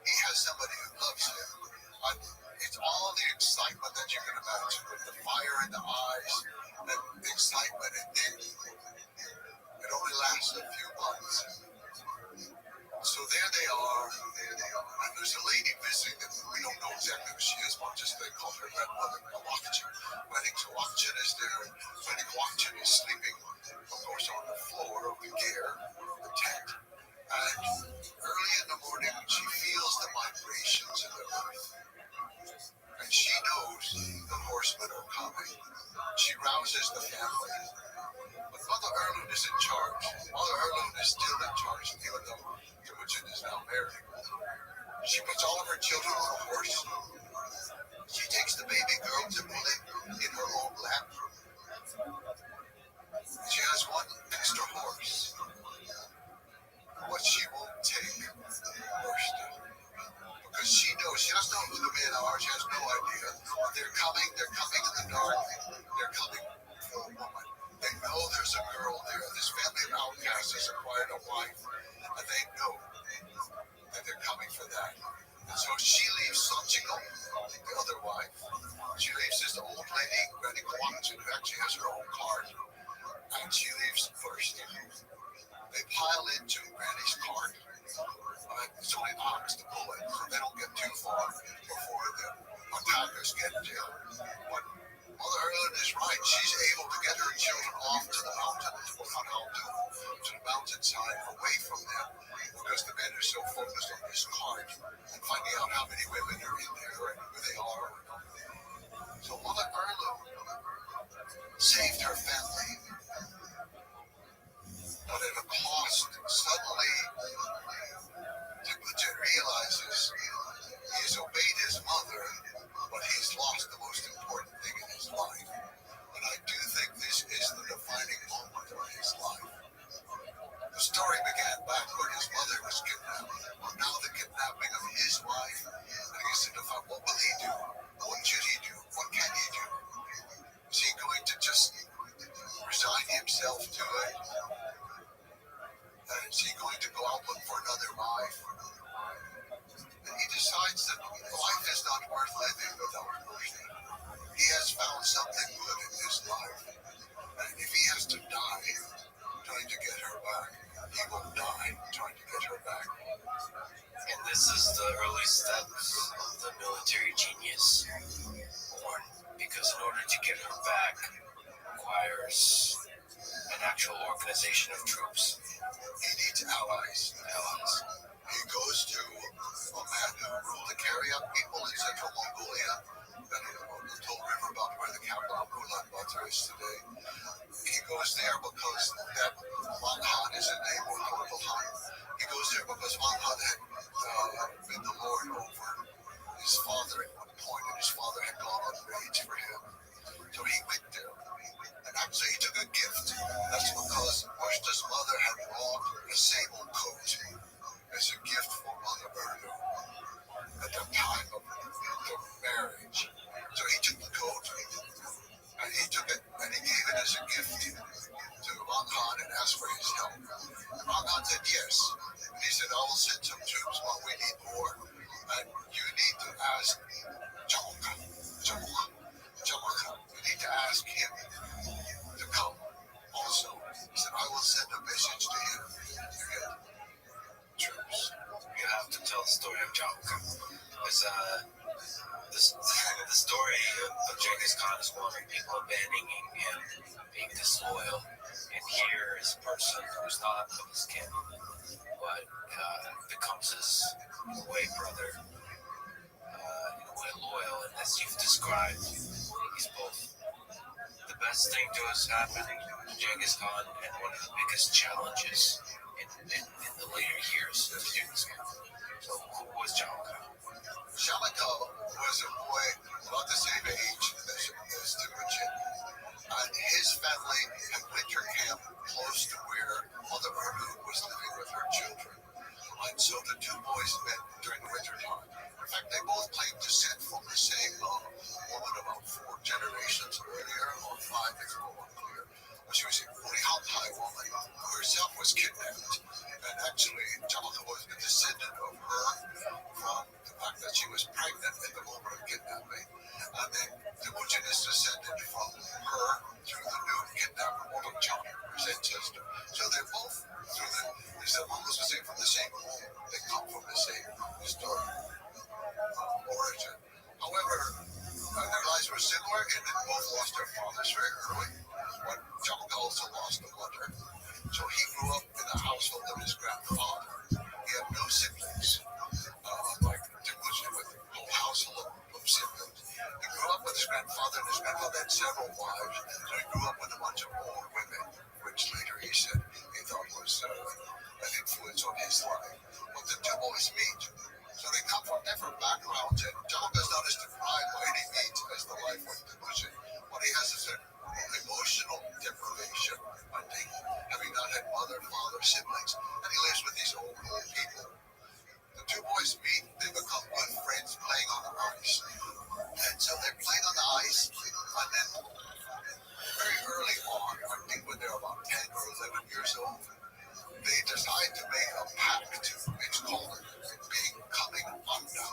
he has somebody who loves him. It's all the excitement that you can imagine, with the fire in the eyes and the excitement, and then it only lasts a few months. So there they are, and there's a lady visiting them. We don't know exactly who she is, but just they call her grandmother, Kawakchin. Granny Kawakchin is there, and Granny Kawakchin is sleeping, of course, on the floor of the ger, the tent. And early in the morning, she feels the vibrations in the earth, and she knows the horsemen are coming. She rouses the family, this family of outcasts has acquired a wife, and they know that they're coming for that. And so she leaves Sanchigo, the other wife. She leaves this old lady, Granny Kwanzaa, who actually has her own cart, and she leaves first. They pile into Granny's cart. It's only ox to pull it, so they don't get too far before the attackers get there. But Mother Earl is right. She's able to get her children off to the mountain, to the mountainside, away from them, because the men are so focused on this cart and finding out how many women are in there and who they are. So Mother Earl saved her family, but at a cost. Suddenly, Tiglichet realizes he has obeyed his mother, but he's lost the most important thing in his life. And I do think this is the defining moment of his life. The story began back when his mother was kidnapped. Well, now the kidnapping of his wife, and he said, what will he do? What should he do? What can he do? Is he going to just resign himself to it? Is he going to go out look for another wife? And he decides that life is not worth living without mercy. He has found something good in his life. And if he has to die trying to get her back, he will die trying to get her back. And this is the early steps of the military genius born, because in order to get her back requires an actual organization of troops. He needs allies. He goes to a man who ruled the Karyak people in central Mongolia, and the Tol River Belt, where the capital of Ulaanbaatar is today. He goes there because that Wang is a name of Honorable Han. He goes there because Wang had been the lord over his father at one point, and his father had gone on raids for him. So he went there. And actually, he took a gift. That's because Bushta's mother had bought a sable coat as a gift for Mother Erdo at the time of the marriage. So he took the coat, and he took it, and he gave it as a gift to Wang Han and asked for his help. And Wang Han said yes. And he said, I will send some troops, but we need more. And you need to ask Jamuka. You need to ask him to come also. He said, I will send a message to him to get troops. You have to tell the story of Jamuka. Because the story of Genghis Khan is one of people abandoning him, being disloyal. And here is a person who's not of his kin, but becomes his, in a way, brother, in a way, loyal. And as you've described, he's both. The best thing to us happening to Genghis Khan and one of the biggest challenges in the later years of Genghis Khan. So who was Jamuka? Jamuka was a boy about the same age as Tiglichet. And his family had winter camp close to where Mother Erdo was living with her children. And so the two boys met during the winter time. In fact, they both claimed descent from the same woman about 4 generations earlier, or 5, it's a little unclear. She was a Rothschild woman who herself was kidnapped. And actually, Jamuka was a descendant of her from the fact that she was pregnant at the moment of kidnapping. And then Tiglichet is descended from her through the new kidnapper, Rothschild, his ancestor. So they're both through almost the same, from the same home. They come from the same historic origin. However, their lives were similar in that both lost their fathers very early. But Jamuka also lost a mother. So he grew up in the household of his grandfather. He had no siblings, like Tiglichet with a whole household of siblings. He grew up with his grandfather, and his grandfather had several wives. So he grew up with a bunch of old women, which later he said he thought was an influence on his life. But the two boys meet. So they come from different backgrounds, and Jamuka's not as deprived by any means as the life of Tiglichet. What he has is an emotional deprivation, I think, having not had mother, father, siblings, and he lives with these old people. The two boys meet, they become good friends playing on the ice. And so they're playing on the ice, and then very early on, I think when they're about 10 or 11 years old, they decide to make a pact. It's called becoming Anda.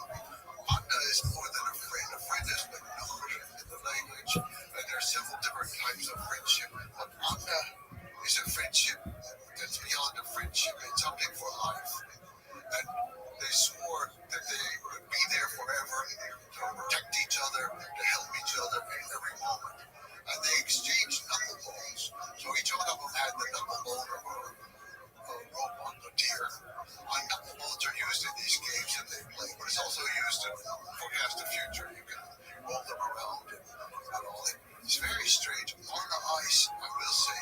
Anda is more than a friend. A friend is the nur in the language, and there are several different types of friendship. But Anda is a friendship that's beyond a friendship. It's something for life. And they swore that they would be there forever to protect each other, to help each other in every moment. And they exchanged knuckle bones. So each one of them had the knuckle bone of a rope on the deer. Knuckle bones are used in these games that they play, but it's also used to forecast the future. You can roll them around and all that. It's very strange. On the ice, I will say,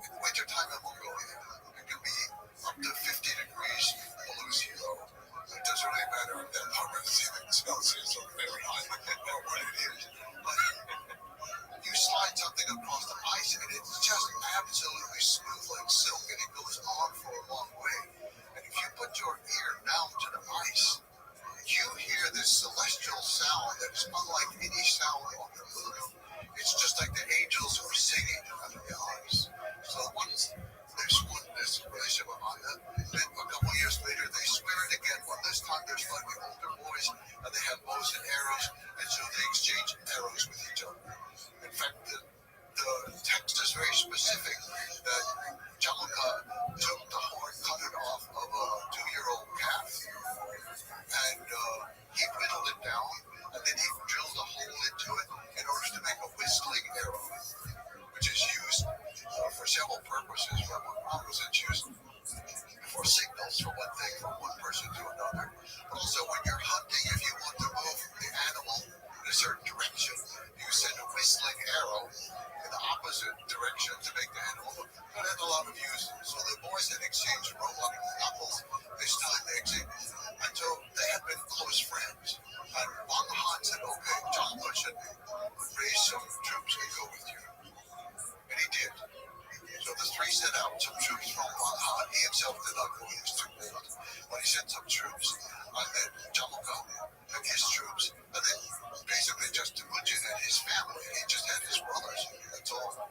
in wintertime in Mongolia, it can be up to 50 degrees below zero. It doesn't really matter if that Celsius or Fahrenheit or what it is. But you slide something across the ice and it's just absolutely smooth like silk and it goes on for a long way. And if you put your ear down to the ice, you hear this celestial sound that is unlike any sound on the moon. It's just like the angels who are singing under the ice. So once there's this relationship with Anda, then a couple years later they swear it again, but this time they're slightly older boys and they have bows and arrows, and so they exchange arrows with each other. In fact, the text is very specific that Jamaka took the horn, cut it off of a 2-year-old calf, and he whittled it down, and then he drilled a hole into it in order to make a whistling arrow, which is used for several purposes. One was it's used for signals, for one thing, from one person to another. But also when you're hunting, if you want to move the animal in a certain direction, you send a whistling arrow in the opposite direction to make the animal move. That had a lot of use. So the boys had exchanged robot knuckles. This time they exchanged. And so they had been close friends. And Wang Han said, okay, Jamaka should raise some troops and go with you. And he did. So the three sent out some troops from Wang Han. He himself did not go, he was too old. But he sent some troops. And then Jamaka and his troops. And then basically just Temujin and his family. He just had his brothers. That's all.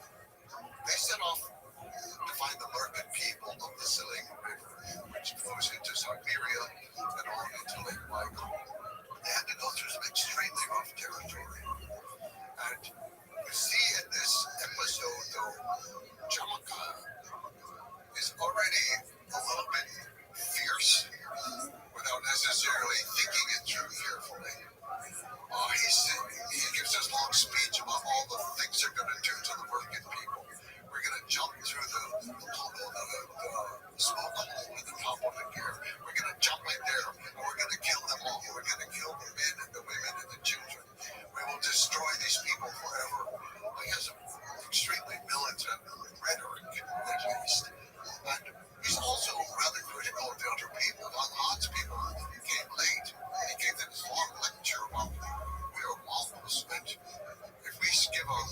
They set off to find the merchant people of the Seling River, which flows into Siberia and on into Lake Baikal. They had to go through some extremely rough territory. And you see in this episode, though, Jamaka is already a little bit fierce without necessarily thinking it through carefully. He gives this long speech about all the things they're going to do to the merchant people. We're going to jump through the smoke hole at the top of the gear. We're going to jump in there and we're going to kill them all. We're going to kill the men and the women and the children. We will destroy these people forever. He has an extremely militant rhetoric, at least. And he's also rather critical of the other people. Wang Han's people came late. He gave them this long lecture about we are lawless, and if we give our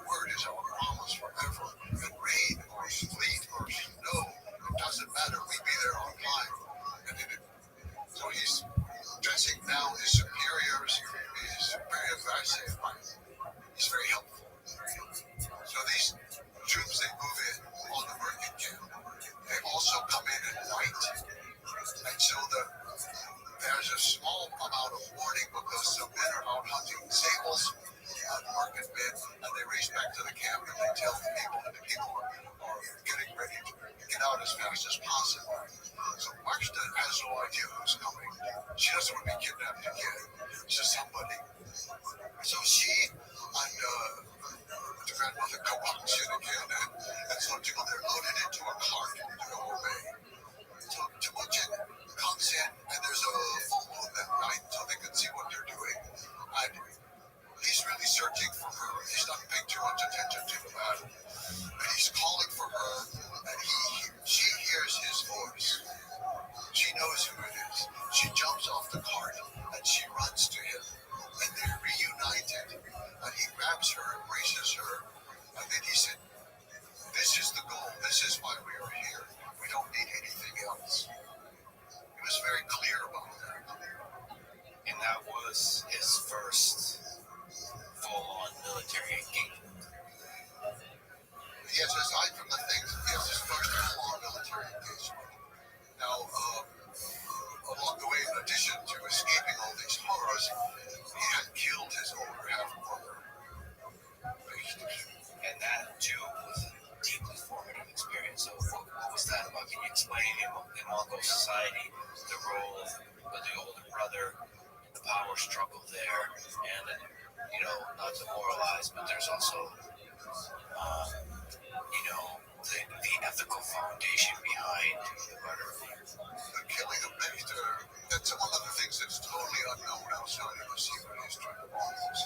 word is our promise forever. And rain or sleet or snow, it doesn't matter. We be there on time. So he's dressing down his superiors. He's very aggressive. He's very helpful. So these troops, they move in on the merchant camp. They also come in at night. And so there's a small amount of warning because some men are out hunting sables, market men, and they race back to the camp and they tell the people, and the people are getting ready to get out as fast as possible. So Marshta has no idea who's coming. She doesn't want to be kidnapped again. So somebody. So she and the grandmother go up to it again, and so they're loaded into a cart to go away. So Temujin comes in, and there's a full moon that night, so they can see what they're doing. And he's really searching for her. He's not paying too much attention to the battle. And he's calling for her, and she hears his voice. She knows who it is. She jumps off the cart, and she runs to him. And they're reunited explaining in Mongol society the role of the older brother, the power struggle there, and not to moralize, but there's also the ethical foundation behind the murder. The killing of Victor, that's one of the things that's totally unknown outside of the secret history of the Mongols.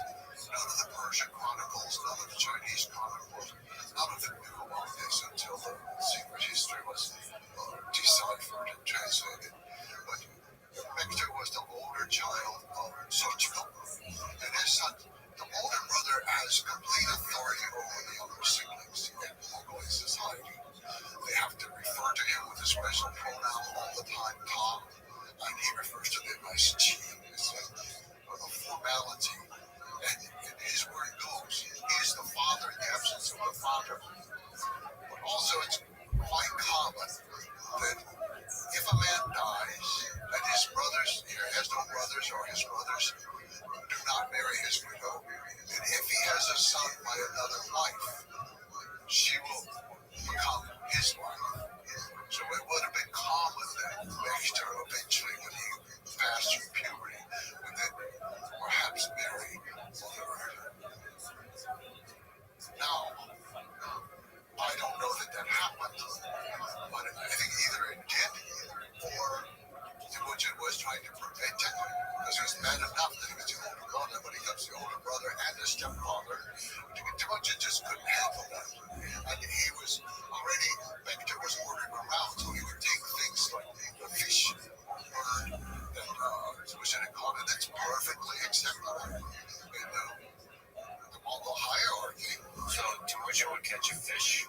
None of the Persian chronicles, none of the Chinese chronicles, none of them knew about this until the secret history was deciphered and translated. But Victor was the older child of Rothschild, and his son, the older brother, has complete authority over the younger siblings in Mongolian society. They have to refer to him with a special pronoun all the time, Tom, and he refers to them as Chi. It's a formality. And his word goes, he is the father in the absence of the father. But also it's quite common that if a man dies and his brothers, he has no brothers or his brothers do not marry his widow, and if he has a son by another wife, she will become his wife. So it would have been common that Victor eventually, when he passed through puberty, would then perhaps marry Mother Earth. Now, I don't know that happened, but I think either it did or Temujin was trying to prevent it because he was mad enough that he was the older brother, but he becomes the older brother and the stepfather. Temujin just couldn't handle that. And he was already, Victor was ordering around, so he would take things like the fish or bird that Temujin had caught, and that's perfectly acceptable in the Mongol hierarchy. So Temujin would catch a fish,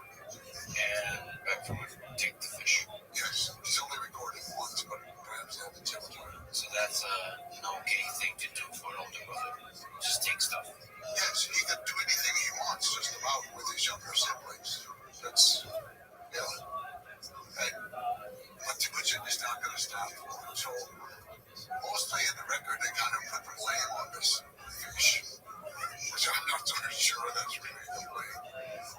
and Victor would take the fish. Yes, he's only recorded once, but perhaps that happens every time. So that's an okay thing to do for an older brother. Just take stuff. Yes, he could do anything he wants just about with his younger siblings. That's, yeah. But Temujin is not going to stop. So, mostly in the record, they kind of put the blame on this fish, which I'm not so sure that's really the blame.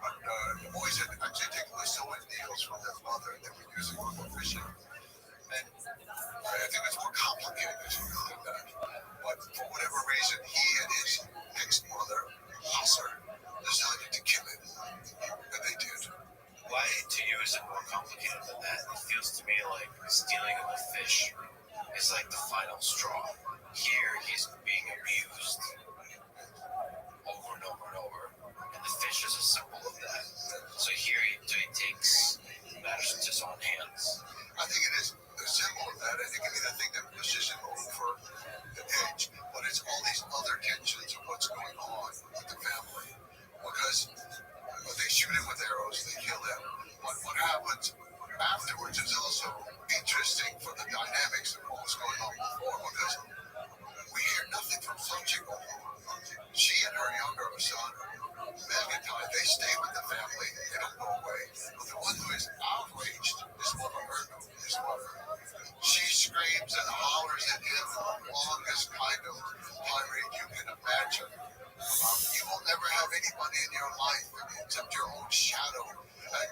But the boys had actually taken the sewing needles from their mother and they were using them for fishing. And I think it's more complicated than that. But for whatever reason, he and his next mother, Hasser, decided to kill him. And they did. Why to you is it more complicated than that? It feels to me like stealing of a fish is like the final straw. Here he's being abused over and over and over. And the fish is a symbol of that. So here he takes matters into his own hands. I think it is the symbol of that. I think it can be the thing that pushes him over the edge. But it's all these other tensions of what's going on with the family. Because they shoot him with arrows, they kill him. But what happens afterwards is also interesting for the dynamics of what was going on before. Because we hear nothing from Sochiko. She and her younger son, Megatai, they stay with the family. They don't go away. But the one who is outraged is Mother Erno, his mother. She screams and hollers at him the longest kind of tirade you can imagine. You will never have anybody in your life except your own shadow. And,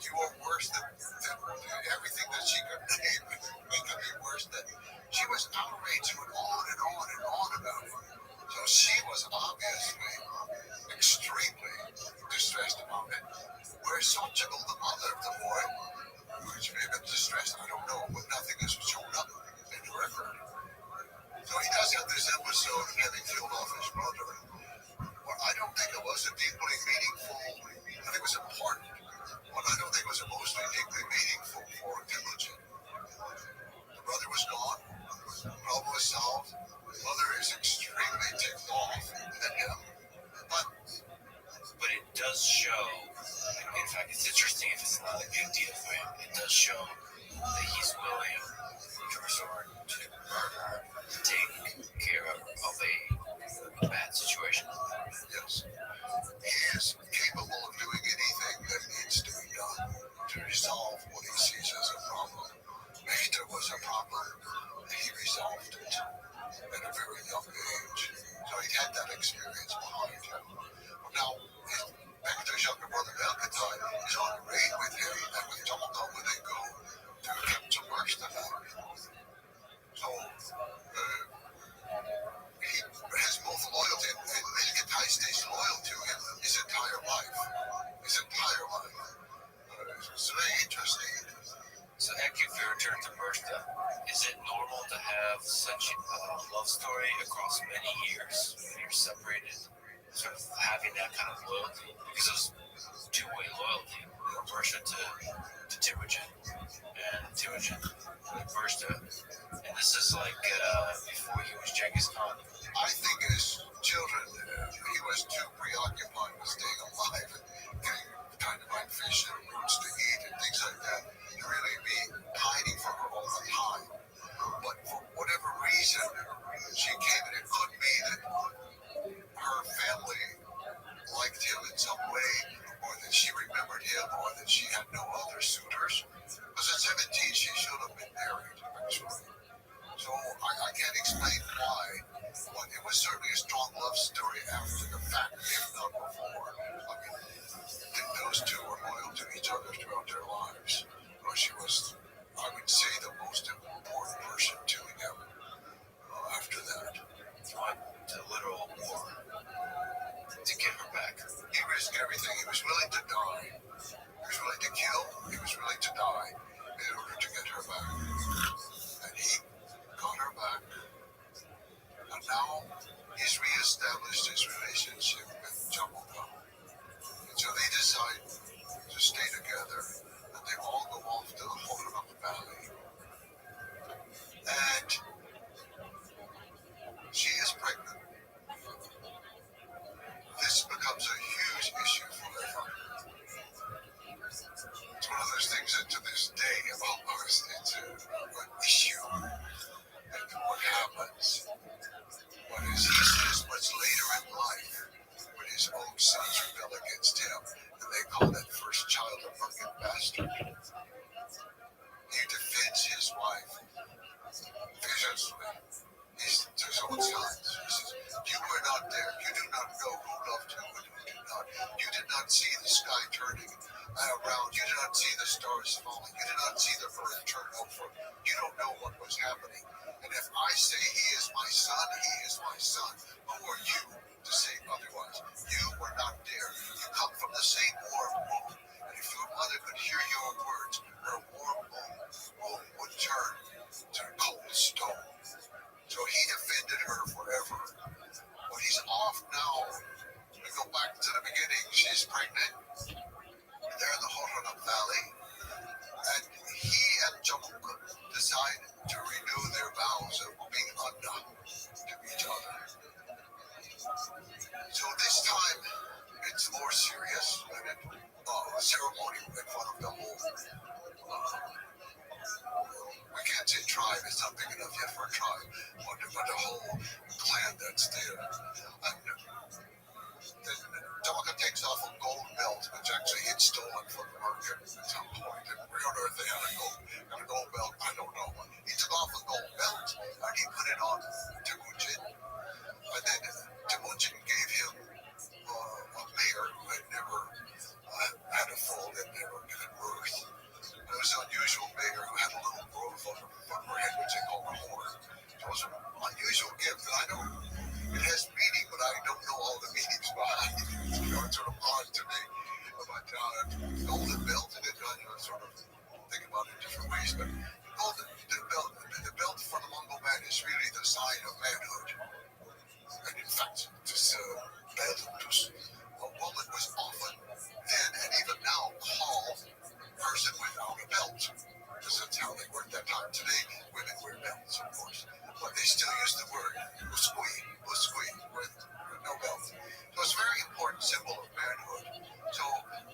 you are worse than everything that she could name. It could be worse than. She was outraged and went on and on and on about it. So she was obviously extremely distressed about it. Whereas Sochiko, the mother of the boy, which may have been distressed, I don't know, but nothing has shown up in the record. So he does have this episode of having killed off his brother. But I don't think it was a deeply meaningful. I think it was important, but I don't think it was emotionally deeply meaningful for Temujin. The brother was gone. The problem was solved. The mother is extremely ticked off at him. But it does show, in fact, it's interesting if it's not a big deal for him, it does show that he's willing to resort to murder to take care of a bad situation. Yes. He is capable of doing anything that needs to be done to resolve what he sees as a problem. Victor was a problem. He resolved it at a very young age. So he had that experience behind him. Now, Victor's younger brother Melkatai is on a raid with him and with Tomoko when they go interesting. So thank you for your return to Mersta. Is it normal to have such a love story across many years when you're separated? Sort of having that kind of loyalty, because it was two-way loyalty. Mersta to Timurgen, and Timurgen to Mersta. And this is like before he was Genghis Khan. I think as children, he was too preoccupied with staying alive and getting trying to find fish and roots to eat and things like that to really be pining for her all the time. But for whatever reason, she came, and it could be that her family liked him in some way, or that she remembered him, or that she had no other suitors. Because at 17, she should have been married, actually. So I can't explain why, but it was certainly a strong love story after the fact, if not before. I mean, those two were loyal to each other throughout their lives. But she was, I would say, the most important person to him after that. He went to literal war to get her back. He risked everything. He was willing to die. He was willing to kill. He was willing to die in order to get her back. And he got her back. And now he's reestablished his relationship with Jamuka. And so they decide to stay together. And they all go off to the Hohram Valley. And she is pregnant. This becomes a huge issue for her. It's one of those things that to this day, almost, it's an issue. And what happens? But as he says much later in life, when his own sons rebel against him, and they call that first child a fucking bastard, he defends his wife viciously. He's to his own sons. He says, you were not there. You do not know who loved who and who did not. You did not see the sky turning around. You did not see the stars falling. You did not see the earth turn over. You don't know what was happening. And if I say he is my son, he is my son. Who are you to say otherwise? You were not there. You come from the same warm womb. And if your mother could hear your words, her warm womb would turn to cold stone. So he defended her forever. But he's off now. We go back to the beginning. She's pregnant. They're in the Hohram Valley. And he and Jamuka decide to renew their vows of being Anda to each other. So this time, it's more serious than a ceremony in front of the whole. We can't say tribe, it's not big enough yet for a tribe, but the whole clan that's there. And then Jamuka takes off a gold belt, which actually he'd stolen from the market at some point. And we don't know if they had a gold belt, I don't know. He took off a gold belt and he put it on Temujin. And then Temujin gave him a mare who had never had a foal, had never given birth. It was an unusual mare who had a little growth on her head, which they call a horn. So it was an unusual gift, and I don't, it has meaning, but I don't know all the meanings behind it. It's sort of odd to me. But golden belt, and it sort of think about it in different ways, but the belt for the Mongol man is really the sign of manhood. And in fact, this belt, a woman was often then and even now called person without a belt. Because that's how they worked that time. Today, women wear belts, of course. But they still use the word uskui, with no belt. So it's a very important symbol of manhood. So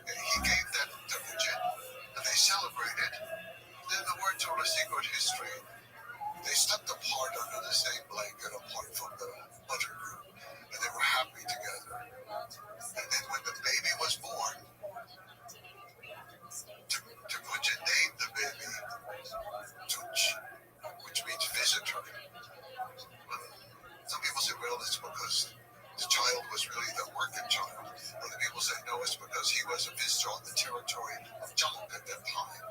he gave that to Ujin, and they celebrated. Then the word told a secret history. They slept apart under the same blanket, apart from the mother group, and they were happy together. And then when the baby was born, Temujin named the baby Tuch, which means visitor. Some people say, well, it's because the child was really the working child. Other people say, no, it's because he was a visitor on the territory of Jamuka at that time.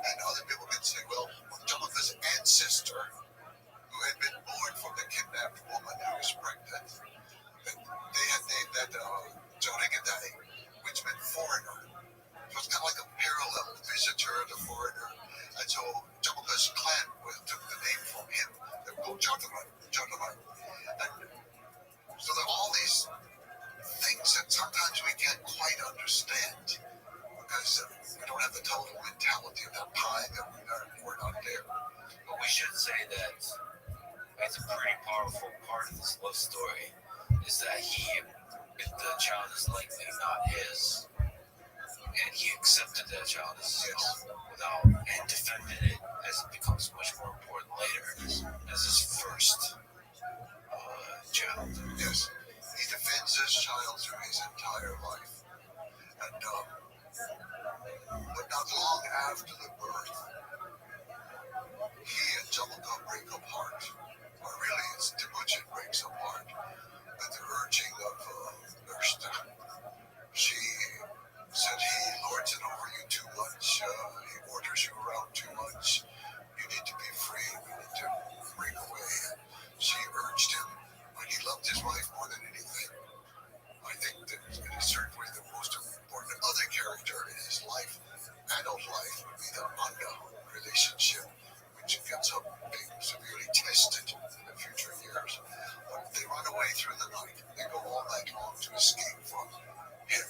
And other people can say, well, Jamuka's ancestor, who had been born from the kidnapped woman who was pregnant, and they had named that Jorigadai, which meant 4 stranger, the foreigner. And so Jamaica's clan took the name from him. They were called gentlemen. And so there are all these things that sometimes we can't quite understand because we don't have the total mentality of that pie that we're not there. But we should say that it's a pretty powerful part of this love story is that the child is likely not his, and he accepted that child as his own and defended it as it becomes much more important later as his first child. Yes, he defends his child through his entire life, and but not long after the birth, he and Jamaica break apart, or really it's Timuchin breaks apart at the urging of Nursta. She said he lords it over you too much, he orders you around too much, you need to be free, we need to break away. And she urged him, but he loved his wife more than anything. I think that it is certainly the most important other character in his life, adult life, would be the Anda relationship, which gets up being severely tested in the future years. But they run away through the night. They go all night long to escape from him.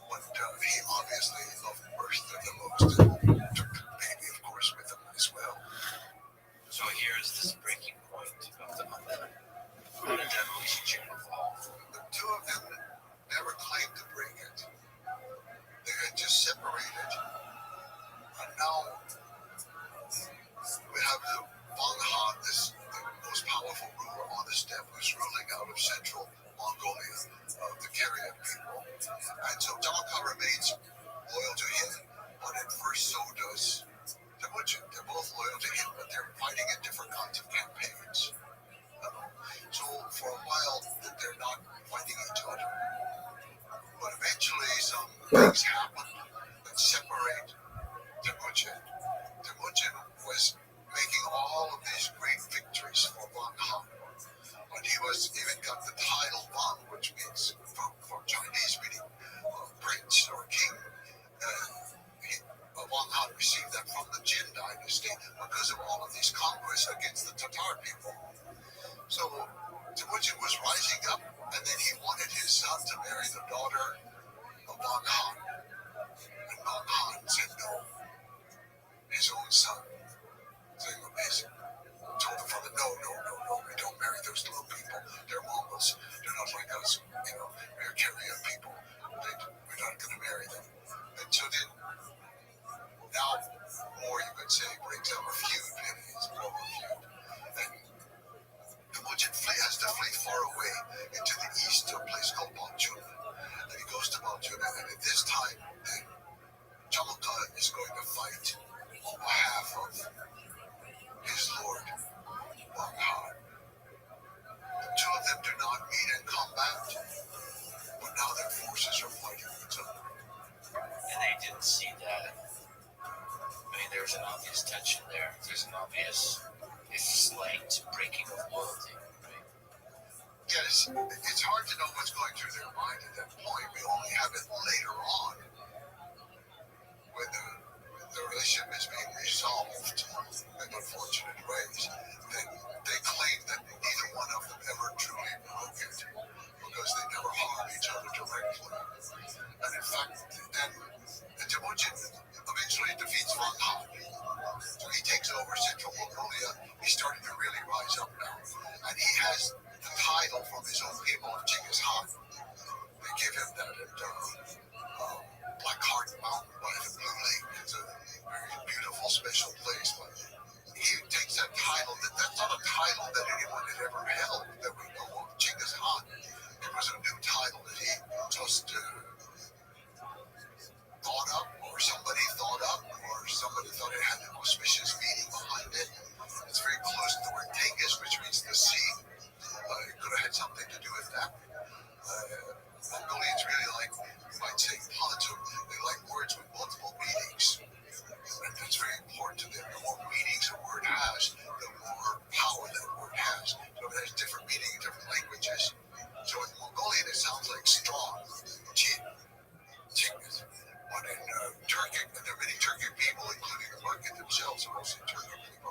But he obviously loved Bertha the most and took the baby, of course, with him as well. So here's this breaking point of the Anda. How did that relationship evolve? The two of them never claimed to break it. They had just separated. And now we have the Wang Han, the most powerful ruler on the steppe, who's ruling out of central Mongolia, the Kariak people. And so Jamaica remains loyal to him, but at first so does Timuchin. They're both loyal to him, but they're fighting in different kinds of campaigns. So for a while, they're not fighting each other. But eventually some things happen that separate Timuchin. Timuchin was making all of these great victories for Wang Han. And he was even got the title Wang, which means from Chinese meaning prince or king. Wang Han received that from the Jin dynasty because of all of these conquests against the Tatar people. So Timuchin was rising up, and then he wanted his son to marry the daughter of Wang Han. And Wang Han said no. His own son, told him from the no, we don't marry those little people. They're Mongols. They're not like us. We're Kariak people. We're not going to marry them. And so then, now more you could say breaks out a feud. It's more of a feud. And Timuchin has to flee far away into the east to a place called Balchuna. And he goes to Balchuna, and at this time, then Jamaica is going to fight on behalf of his lord, Wang Han. The two of them do not meet in combat, but now their forces are fighting each other. And they didn't see that. I mean, there's an obvious tension there. There's an obvious, slight breaking of loyalty, right? Yes, it's hard to know what's going through their mind at that point. We only have it later on when the relationship is being resolved in unfortunate ways. Then they claim that neither one of them ever truly broke it because they never harmed each other directly. And in fact, then Timuchin eventually defeats Wang Han. So he takes over central Mongolia. He's starting to really rise up now. And he has the title from his own people of Genghis Khan. They give him that at Black Heart Mountain by the Blue Lake. It's a very beautiful, special place. But he takes that title. That's not a title that anyone had ever held that we know of. Genghis Khan. It was a new title that he just thought up, or somebody thought up, or somebody thought it had an auspicious meaning behind it. It's very close to the word Tengiz, which means the sea. It could have had something to do with that. Mongolians really like, you might say, Ponto. They like words with multiple meanings. And that's very important to them. The more meanings a word has, the more power that word has. So it has different meaning in different languages. So in Mongolian, it sounds like strong, Chingiz. But in Turkic, and there are many Turkic people also mostly Turkic people.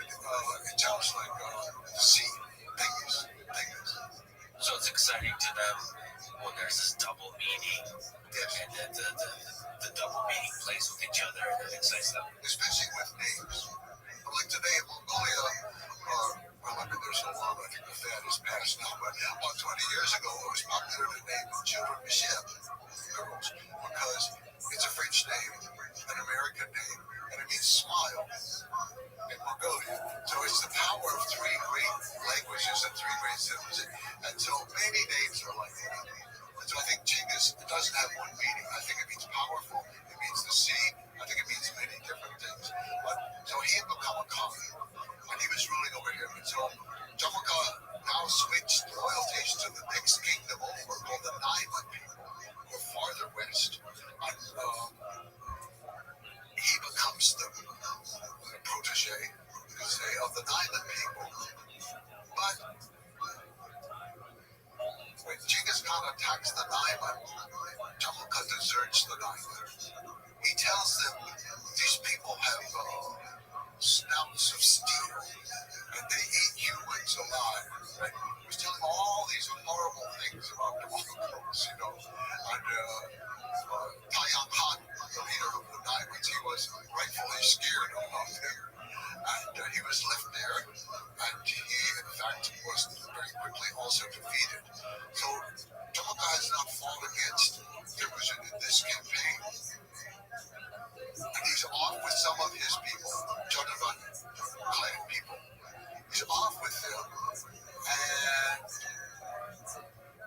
It sounds like the sea, Tigris. So it's exciting to them when there's this double meaning, Yes, and then the double meaning plays with each other, and it excites them. especially with names. Like today in Mongolia, well, I've been there so long, I think the fad is past now, but 20 years ago, it was popular to name children Michelle, girls, because it's a French name, an American name, and it means smile in Mongolia. So it's the power of three great languages and three great symbols. And so many names are like that. And so I think Genghis doesn't have one meaning. I think it means powerful, it means the sea, I think it means many different things. But so he had become a Khan, and he was ruling over him. And so Jamaka now switched loyalties to the next kingdom over, called the Naiman people, who are farther west. And he becomes the protege, you could say, of the Naiman people. But when Genghis Khan attacks the Naiman, Jamaka deserts the Naiman. He tells them these people have snouts of steel and they eat humans alive. Right? He was telling all these horrible things about the Mongols, you know. And Taiyang Khan, the leader of the Naimans, he was rightfully scared of them. And he was left there, and he, in fact, was very quickly also defeated. So Jamaka has not fought against Timucin in this campaign. And he's off with some of his people, Jonathan clan people. He's off with them, and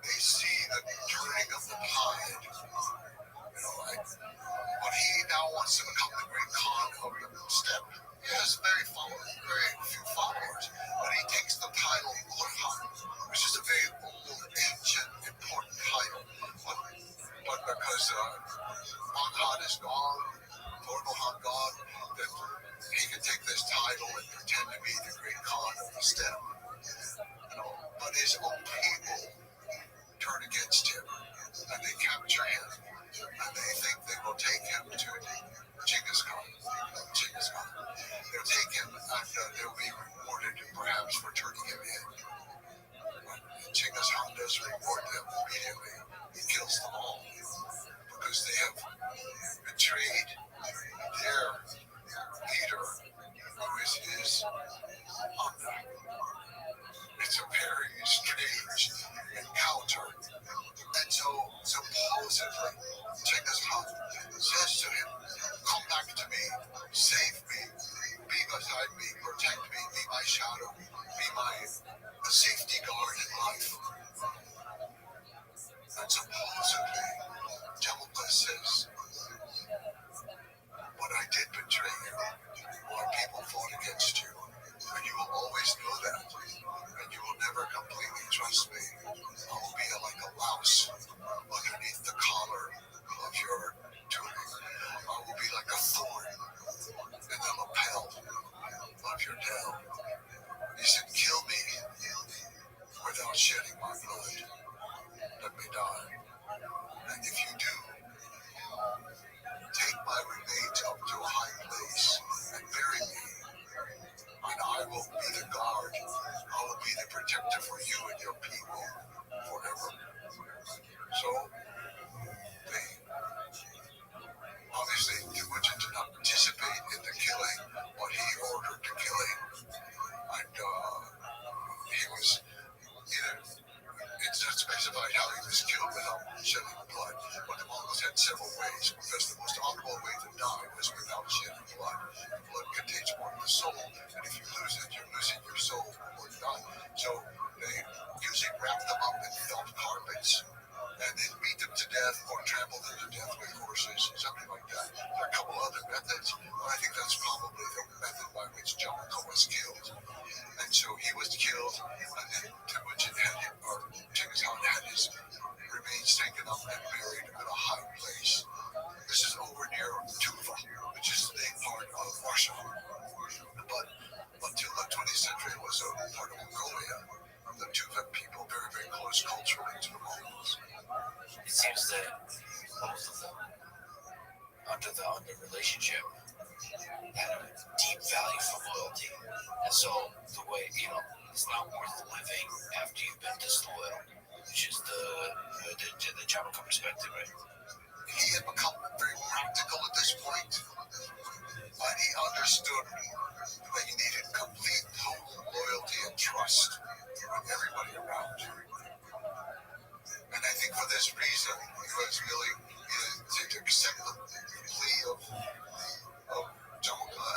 they see the turning of the tide. You know, but he now wants to become the great Khan of the steppe. He has very few followers, but he takes the title Orhan, which is a very old, ancient, important title. But because Orhan is gone, Orhan gone, that he can take this title and pretend to be the great Khan of the steppe. You know, but his own people turn against him, and they capture him, and they think they will take him to Genghis Khan. They'll take him, and they'll be rewarded perhaps for turning him in. But Genghis Khan does reward them immediately. He kills them all because they have betrayed their leader, who is his honor. It's a very strange encounter. And so supposedly, Genghis Khan says to him, come back to me, save me, be beside me, protect me, be my shadow, be my safety guard in life. And supposedly, Jamaka says, when I did betray you, my people fought against you, and you will always know that, and you will never completely trust me. I will be like a louse underneath the collar of your tunic. I will be like a thorn in the lapel of your tail. He said, kill me without shedding my blood. Let me die. And if you do, take my remains up to a high place and bury me. And I will be the guard. I will be the protector for you and your people forever. So, they obviously Timucin did not participate in the killing, but he ordered the killing. And he was, it's not specified how he was killed without shedding blood, but the Mongols had several ways, because the most honorable way to die was without shedding blood. Blood contains part of the soul, and if you lose it, you're losing your soul before you die. So they usually wrap them up in felt carpets, and then beat them to death or trample them to death with horses, something like that. There are a couple other methods, but I think that's probably the method by which Jamaka was killed. And so he was killed, and then Timucin or Genghis Khan had his remains taken up and buried at a high place. This is over near Tuva, which is the part of Russia. But until the 20th century, it was a part of Mongolia. The Tuva people very, very close culturally to the Mongols. It seems that both of them, under the relationship, had a deep Jamaican perspective, right? He had become very practical at this point, and he understood that he needed complete total loyalty and trust with everybody around. And I think for this reason, he was willing to accept the plea of Jamaica,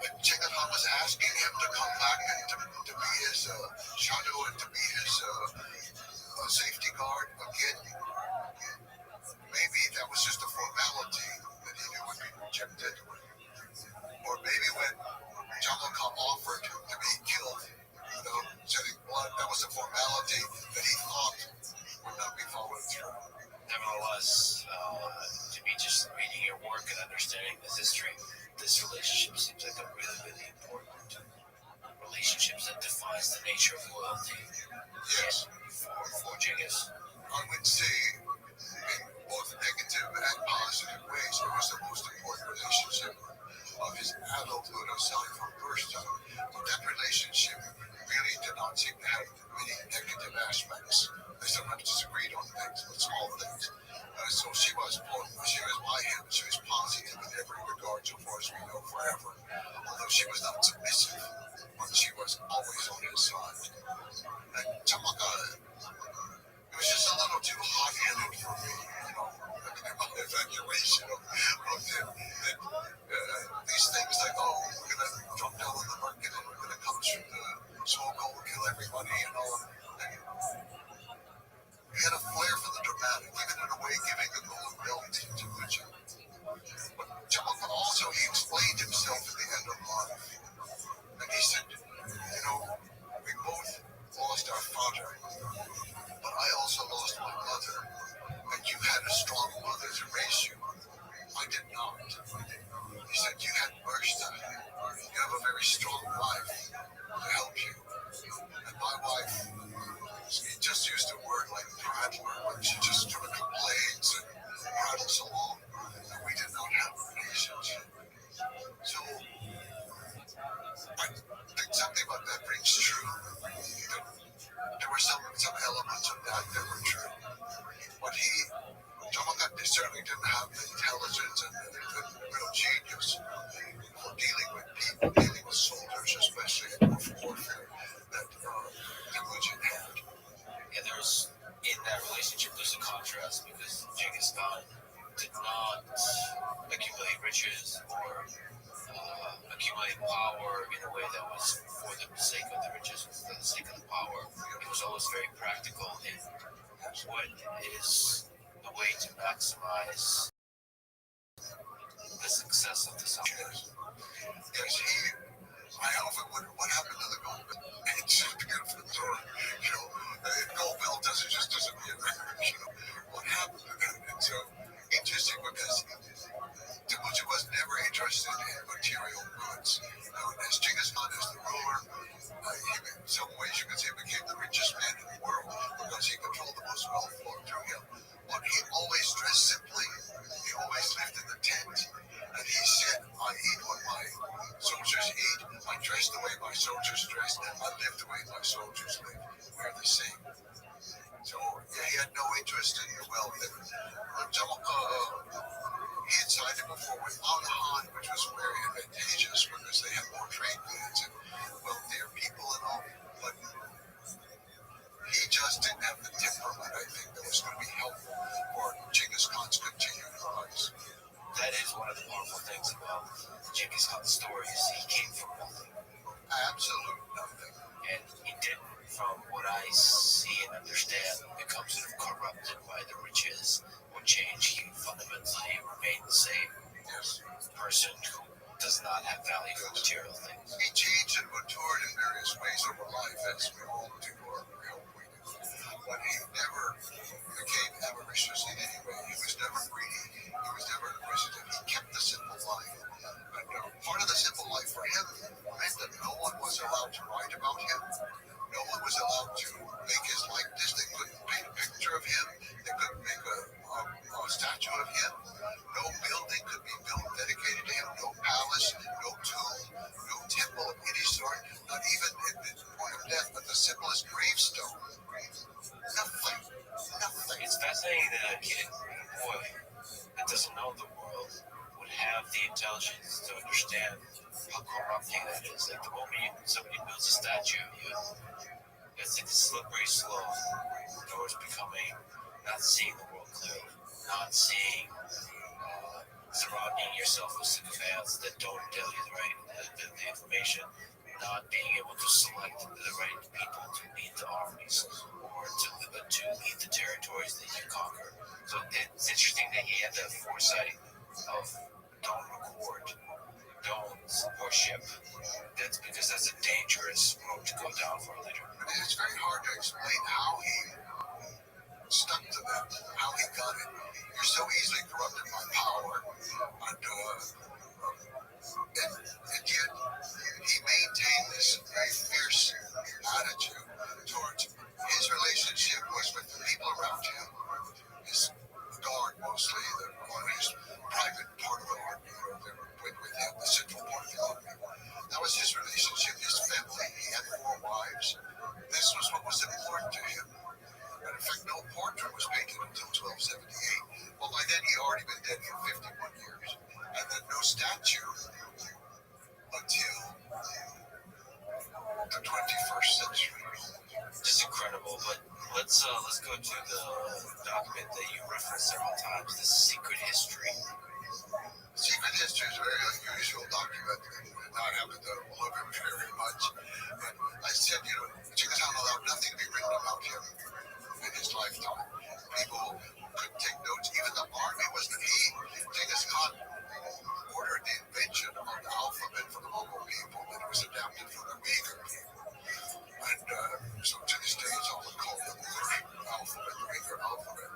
and Genghis Khan was asking him to come back and to be his shadow and to be his safety guard again. Maybe that was just a formality that he knew would be rejected. Or maybe when Genghis Khan offered to be killed without shedding blood, that was a formality that he thought would not be followed through. Nevertheless, to me, just reading your work and understanding this history, this relationship seems like a really, really important relationship that defines the nature of loyalty. Yes. For Genghis. I would say in both negative and positive ways, it was the most important relationship of his adulthood aside from birth. But that relationship really did not seem to have many negative aspects. They sometimes disagreed on things, but small things. So she was by him. She was positive in every regard, so far as we know, forever. Although she was not submissive, but she was always on his side. And Jamaica, it was just a little too hot-headed for me, my evaluation of him. And, these things like, we're going to drop down on the market and we're going to come through the smoke hole and kill everybody, And he had a flair for the dramatic, even in a way giving a golden belt to Richard. But Jamaica also, he explained himself at the end of life. And he said, we both lost our father, but I also lost my mother. And you had a strong mother to raise you. I did not. He said, you had Bershta. You have a very strong wife to help you. And my wife, he just used a word like prattler, when she just sort of complains and prattles along. And we did not have patience. So I think something about that rings true. There were some elements of that were true. But Jamaica certainly didn't have the intelligence and the real genius for dealing with people, dealing with soldiers, especially in warfare, that Temujin had. Yeah, in that relationship, there's a contrast because Genghis Khan did not accumulate riches or accumulate power in a way that was for the sake of the riches, for the sake of the power. He was always very practical in what is the way to maximize the success of the soldiers. Yes, I often wonder what happened to the gold belt. It's just a beautiful story. Gold belt doesn't just disappear. What happened to that? It's so interesting because Timuchin was never interested in material goods. As Genghis Khan is the ruler, in some ways you could say became the richest man in the world because he controlled the most wealth flowing through him. But he always dressed simply. He always lived in the tent. And he said, I eat what my soldiers eat. I dress the way my soldiers dress. I live the way my soldiers live. We're the same. So he had no interest in the wealth. He had sided before with Al-Han, which was very advantageous because they had more trade goods and wealthier people and all. But he just didn't have the temperament, I think, that was going to be helpful for Genghis Khan's continued rise. That is one of the powerful things about Genghis Khan's stories. He came from nothing. Absolute nothing. And he didn't, from what I see and understand, become sort of corrupted by the riches or change. He fundamentally remained the same person who does not have value for material things. He changed and matured in various ways over life, as we all do, or hope we do. But he never became avaricious in any way. He was never greedy. He was never inquisitive. He kept the simple life. And part of the simple life for him meant that no one was allowed to write about him. No one was allowed to make his likeness. They couldn't paint a picture of him. They couldn't make a statue of him. No building could be built dedicated to him. No palace, no tomb, no temple of any sort. Not even at the point of death, but the simplest gravestone. Nothing. Egyptians to understand how corrupting that is. Like the moment somebody builds a statue, it's like a slippery slope towards becoming, not seeing the world clearly, not seeing, surrounding yourself with sycophants that don't tell you the information, not being able to select the right people to lead the armies or to lead the territories that you conquer. So it's interesting that he had the foresight of don't record, don't worship. That's because that's a dangerous road to go down for a leader. It's very hard to explain how he stuck to that, how he got it. You're so easily corrupted by power, and yet he maintained this very fierce attitude towards his relationship was with the people around him, his guard mostly, his private part of the army, with him, the central part of the army. That was his relationship, his family. He had 4 wives. This was what was important to him. And in fact, no portrait was painted until 1278. Well, by then he'd already been dead for 51 years. And then no statue until the 21st century. Just incredible. But let's go to the document that you referenced several times, the secret history. Secret history is a very unusual document, and I happen to love him very much. And I said, Genghis Khan allowed nothing to be written about him in his lifetime. People could take notes. Even the army wasn't he. Genghis Khan ordered the invention of the alphabet for the Mongol people, and it was adapted for the Uyghur people. And so to this day, it's often called the Uyghur alphabet, the Uyghur alphabet.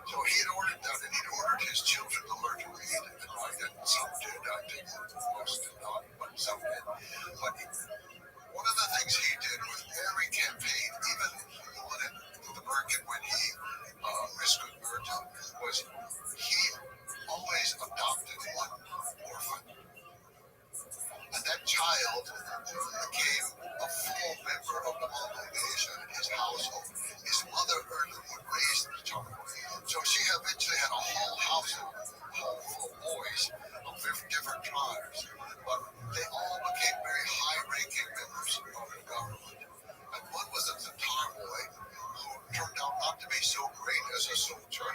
So he had ordered that, and he'd ordered his children to learn to read and write, and some did. I think most did not, but some did. But one of the things he did with every campaign, even the one in the American when he rescued Urdu, was he always adopted one orphan. And that child became a full member of the Mongol nation in his household. His mother, Urdu, would raise the child. So she eventually had a whole household full of boys of different tribes. But they all became very high-ranking members of the government. And one was a Tatar boy who turned out not to be so great as a soldier,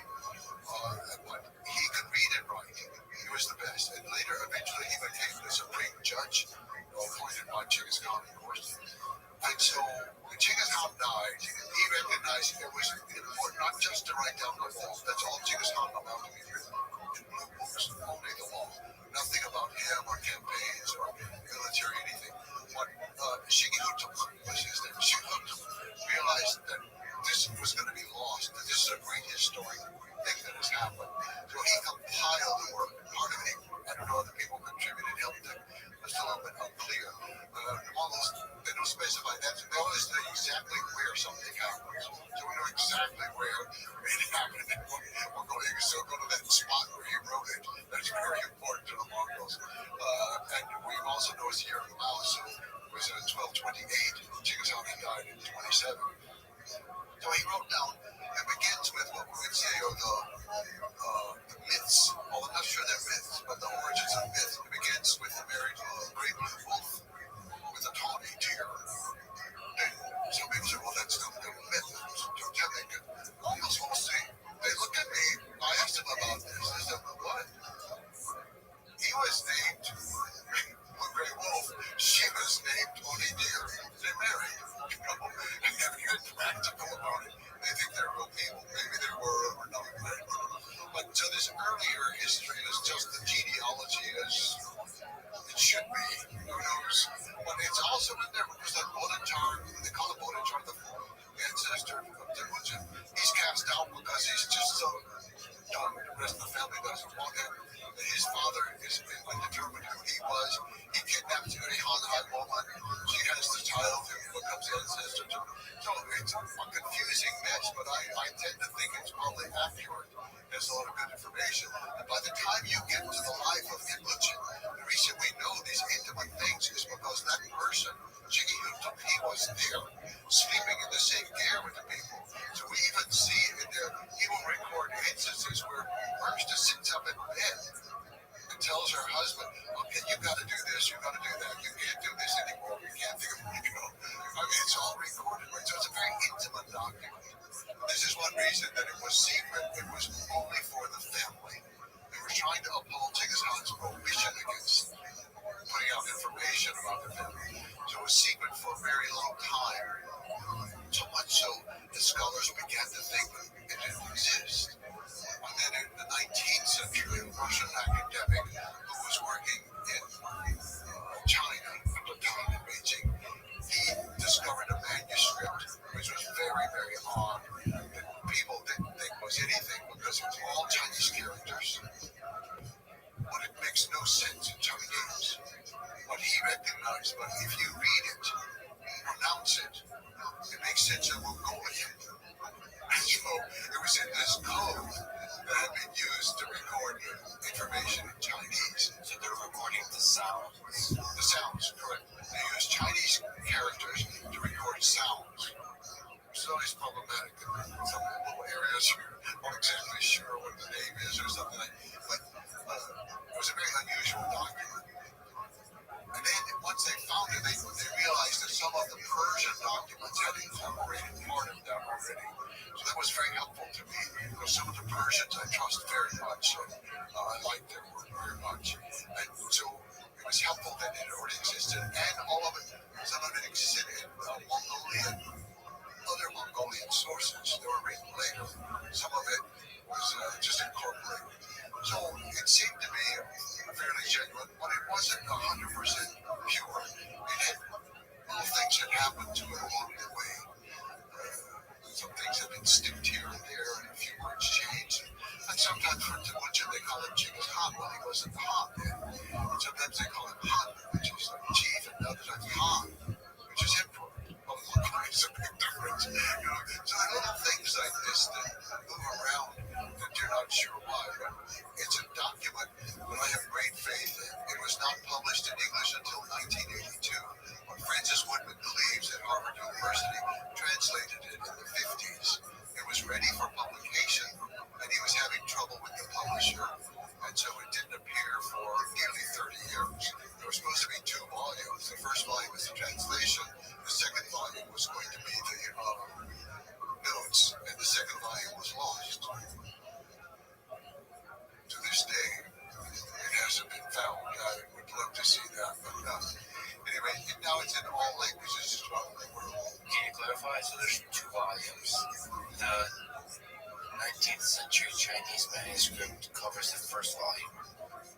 but he could read and write. He was the best. And later, eventually, he became the supreme judge, appointed by Genghis Khan, of course. And so, when Genghis Khan died, he recognized it was important not just to write down the law. That's all Genghis Khan allowed to be written in blue books, only the law. Nothing about him or campaigns or military anything. But Shigehutep was his name. Shigehutep realized that this was going to be lost, that this is a great historic thing that has happened. So he compiled the work. Part of it, I don't know, other people contributed, helped him. It's a little bit unclear. Almost, they don't specify that. They always know exactly where something happens. So we know exactly where it happened. We're going to go to that spot where he wrote it. That's very important to the Mongols. And games. What he recognized, but if you read it, pronounce it, it makes sense of Mongolian. And so it was in this code that had been used to record information in Chinese. So they're recording the sounds. The sounds, correct. They use Chinese characters to record sounds. It's always problematic in some little areas you're not exactly sure what the name is or something like that. But it was a very unusual document. And then once they found it, they realized that some of the Persian documents had incorporated part of them already. So that was very helpful to me. Because some of the Persians I trust very much. I like their work very much. And so it was helpful that it already existed. And all of it, some of it existed in Mongolian, other Mongolian sources that were written later. Some of it was just incorporated. So it seemed to be fairly genuine, but it wasn't 100% pure. It had little things that happened to it along the way. Some things have been sticked here and there, and a few words changed. And sometimes for Timuchin, they call him Genghis Khan, but he wasn't Khan then. And sometimes they call him Han, which is like chief, and other times Khan, which is emperor. Well, it's a big difference. So there are little things like this that move around that you're not sure why. But it's a document that I have great faith in. It was not published in English until 1982, when Francis Woodman Cleaves at Harvard University translated it in the 50s. It was ready for publication, and he was having trouble with the publisher, and so it didn't appear for nearly 30 years. There were supposed to be 2 volumes. The first volume was the translation. The second volume was going to be the notes, and the second volume was lost. To this day, it hasn't been found. I would love to see that, but anyway, now it's in all languages throughout the world. Can you clarify? So there's 2 volumes. The 19th century Chinese manuscript covers the first volume.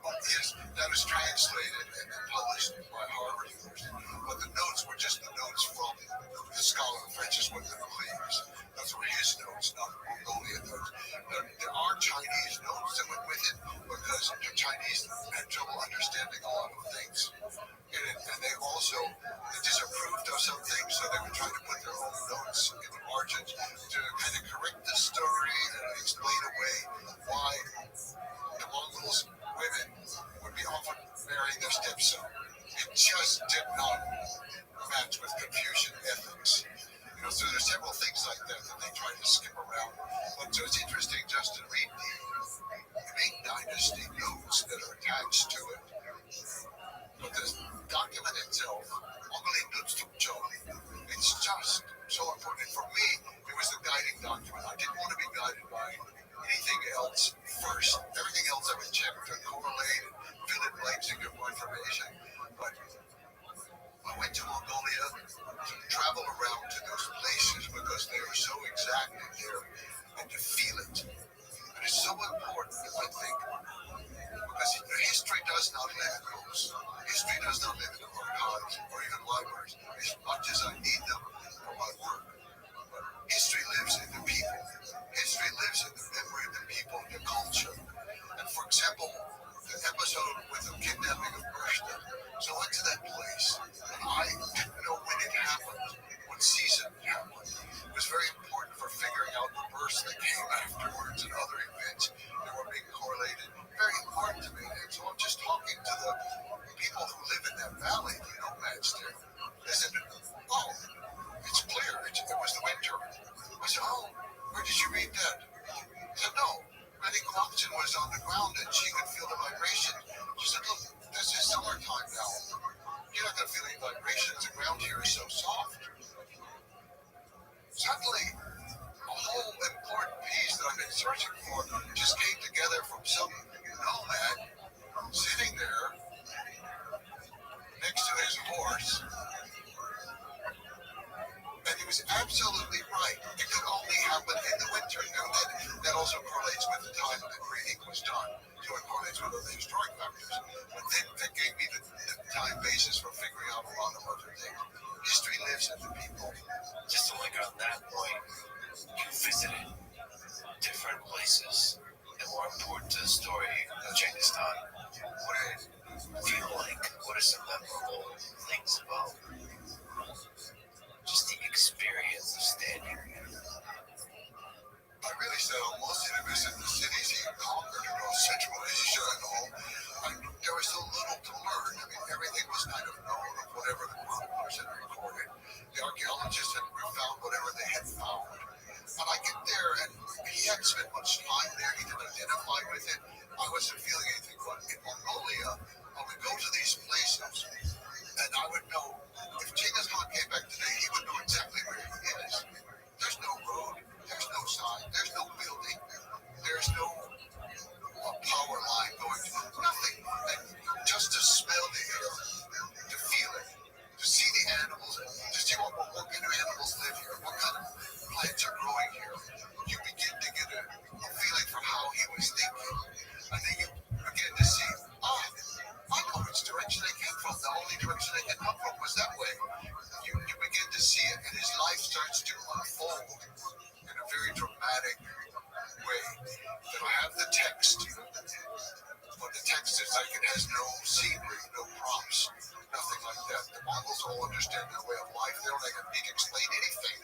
Yes, that was translated and then published by Harvard University. But the notes were just the notes from the scholar Francis Woodman Cleaves. Those were his notes, not Mongolian notes. There are Chinese notes that went with it because the Chinese had trouble understanding a lot of things. And they also disapproved of some things, so they would try to put their own notes in the margins to kind of correct the story and explain away why the Mongols women would be often marrying their stepson. It just did not match with Confucian ethics. So there's several things like that that they try to skip around. But so it's interesting just to read the Ming Dynasty notes that are attached to it. But the document itself, it's just so important. For me, it was the guiding document. I didn't want to be guided by anything else first. Everything else I would check to correlate and fill in blanks and get more information. But I went to Mongolia to travel around to those places because they are so exact in there and to feel it. And it's so important, I think, because history does not live in books. History does not live in archives or even libraries as much as I need them for my work. But history lives in the people. History lives in the memory of the people and the culture. And for example, the episode with the kidnapping of Krishna. So I went to that place, and I didn't know when it happened, what season it happened. It was very important for figuring out the verse that came afterwards and other events that were being correlated. Very important to me. And so I'm just talking to the people who live in that valley, the nomads there. They said, oh, it's clear. It was the winter. I said, oh, where did you read that? He said, no. I think Rothschild was on the ground and she could feel the vibration. She said, look, this is summertime now. all understand their way of life. They don't need to explain anything.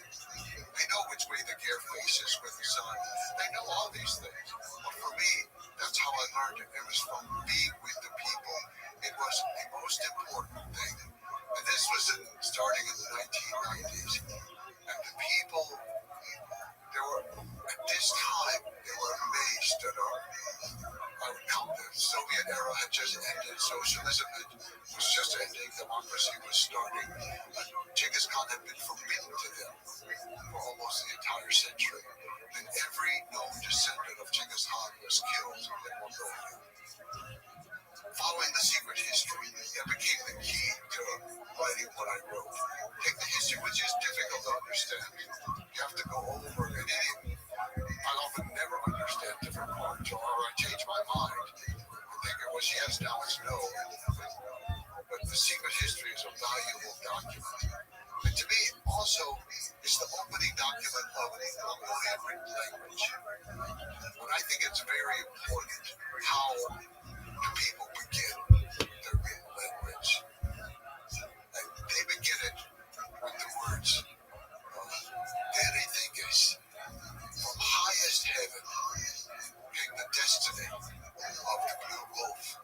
They know which way the gear faces with the sun. They know all these things. But for me, that's how I learned it. It was from being with the people. It was the most important thing. And this was starting in the 1990s. And the people, at this time, they were amazed at the Soviet era had just ended. Socialism was just ending. Democracy was starting. Genghis Khan had been forbidden to them for almost the entire century. And every known descendant of Genghis Khan was killed in Mongolia. Following the secret history, it became the key to writing what I wrote. Take the history, which is difficult to understand. You have to go over it. I often never understand different parts, or I change my mind. I think it was yes, now it's no. But the secret history is a valuable document. And to me, also, it's the opening document of the Mongolian written language. And I think it's very important how do people begin their written language. And they begin it with the words, Dere Dingus, from highest heaven came the destiny of the blue wolf,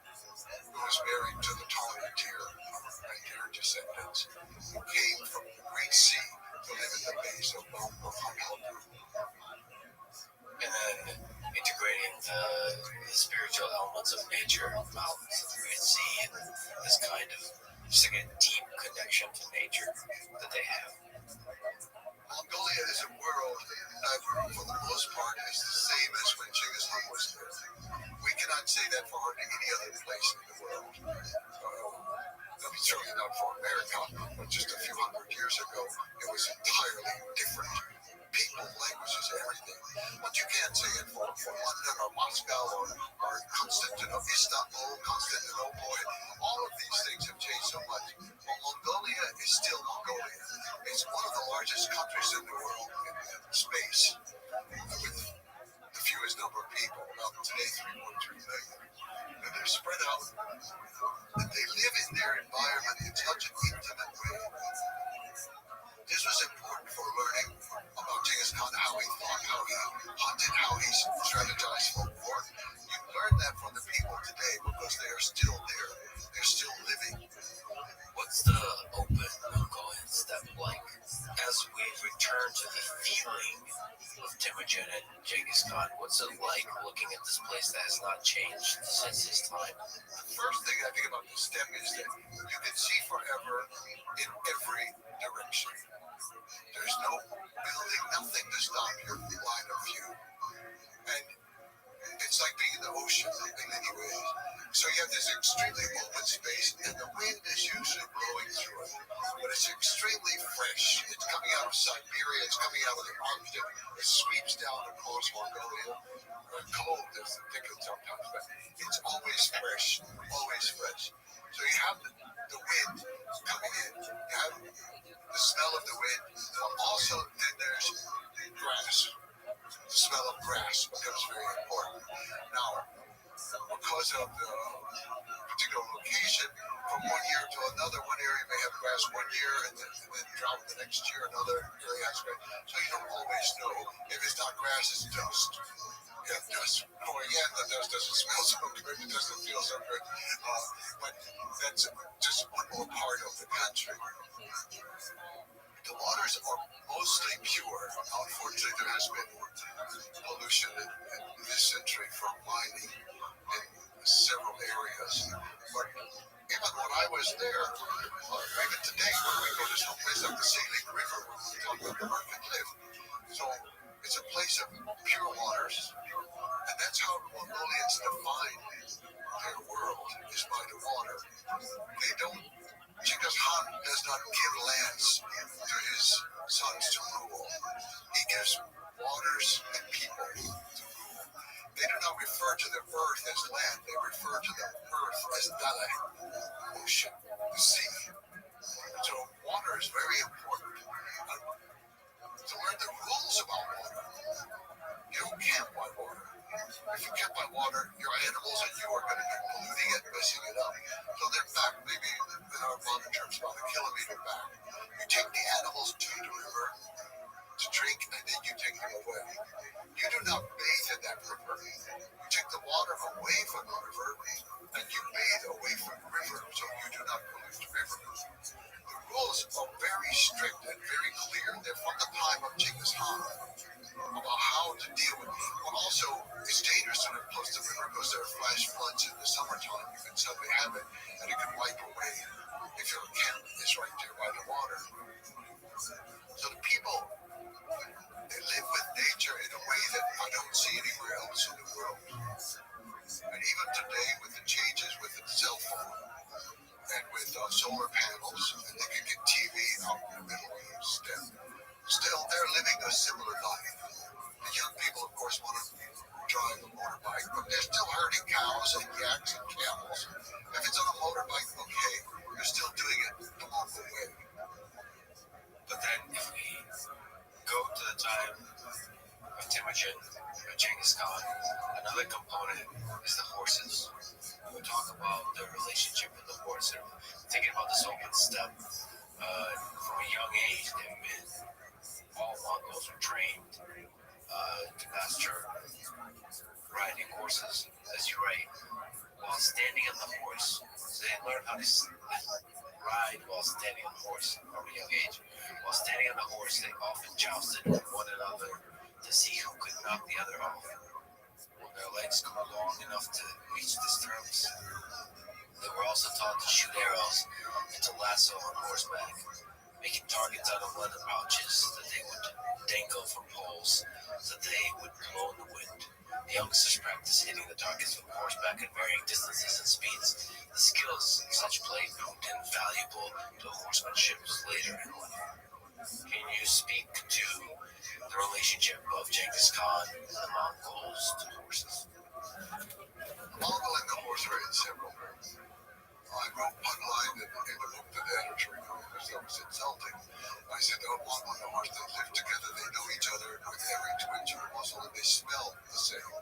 who was married to the tawny deer, and their descendants, who came from the great sea to live in the base of Mount Rothschild. And then integrating the spiritual elements of nature, mountains, the Great Sea, and this kind of just like a deep connection to nature that they have. Mongolia is a world that, for the most part, is the same as when Genghis Khan was there. We cannot say that for hardly any other place in the world. Certainly not for America, but just a few hundred years ago, it was entirely different. People, languages, everything. But you can't say it for London or Moscow or Constantinople, Istanbul, Constantinople. All of these things have changed so much. But Mongolia is still Mongolia. It's one of the largest countries in the world in space, with the fewest number of people, about today 3.3 million. And they're spread out, and they live in their environment in such an intimate way. This was important for learning about Genghis Khan, how he thought, how he hunted, how he strategized for war. You learn that from the people today because they are still there. They're still living. What's the open Mongolian step like as we return to the feeling of Temujin and Genghis Khan? What's it like looking at this place that has not changed since his time? The first thing I think about the steppe is that you can see forever in every direction. There's no building, nothing to stop your line of view. And it's like being in the ocean in many ways. So you have this extremely open space, and the wind is usually blowing through it. But it's extremely fresh. It's coming out of Siberia, it's coming out of the Arctic. It sweeps down across Mongolia. Cold as ridiculous sometimes, but it's always fresh, always fresh. So you have the wind coming in. You have the smell of the wind. Also, then there's grass. The smell of grass becomes very important. Now, because of the particular location, from one year to another, one area may have grass one year, and then drought the next year, another area has grass. So you don't always know. If it's not grass, it's dust. Yeah, dust. Oh, again, the dust doesn't smell so good. It doesn't feel so good. But that's just one more part of the country. The waters are mostly pure. Unfortunately, there has been pollution in this century from mining in several areas. But even when I was there, even today, when we go to some place like the Saline River, where we talk about the Merkin Live, so it's a place of pure waters. And that's how Mongolians define their world, is by the water. They don't, Genghis Khan does not give lands to his sons to rule. He gives waters and people to rule. They do not refer to the earth as land, they refer to the earth as Dala, ocean, the sea. So water is very important. To learn the rules about water. You don't camp by water. If you camp by water, your animals and you are going to be polluting it, messing it up. So solar panels, and they can get TV out in the middle of the stem. Still, they're living a similar life. The young people, of course, want to drive a motorbike, but they're still herding cows and yaks and camels. If it's on a motorbike, okay, you're still doing it the Mongol way. But then if we go to the time of Temujin, of Genghis Khan, another component is the horses. We talk about the relationship with the horse and thinking about this open steppe. From a young age, all Mongols were trained to master riding horses, as you write, while standing on the horse. So they learned how to ride while standing on the horse from a young age. While standing on the horse, they often jousted with one another to see who could knock the other off. When their legs grew long enough to reach the stirrups, they were also taught to shoot arrows and to lasso on horseback, making targets out of leather pouches that they would dangle from poles so that they would blow in the wind. The youngsters practiced hitting the targets from horseback at varying distances and speeds. The skills in such play proved invaluable to horsemanship later in life. Can you speak to the relationship of Genghis Khan and the Mongols to horses? The Mongol and the horse are inseparable. I wrote one line in the book to the editor because that was insulting. I said, oh, Mongol and the horse, they live together, they know each other with every twitch of the muscle, and they smell the same.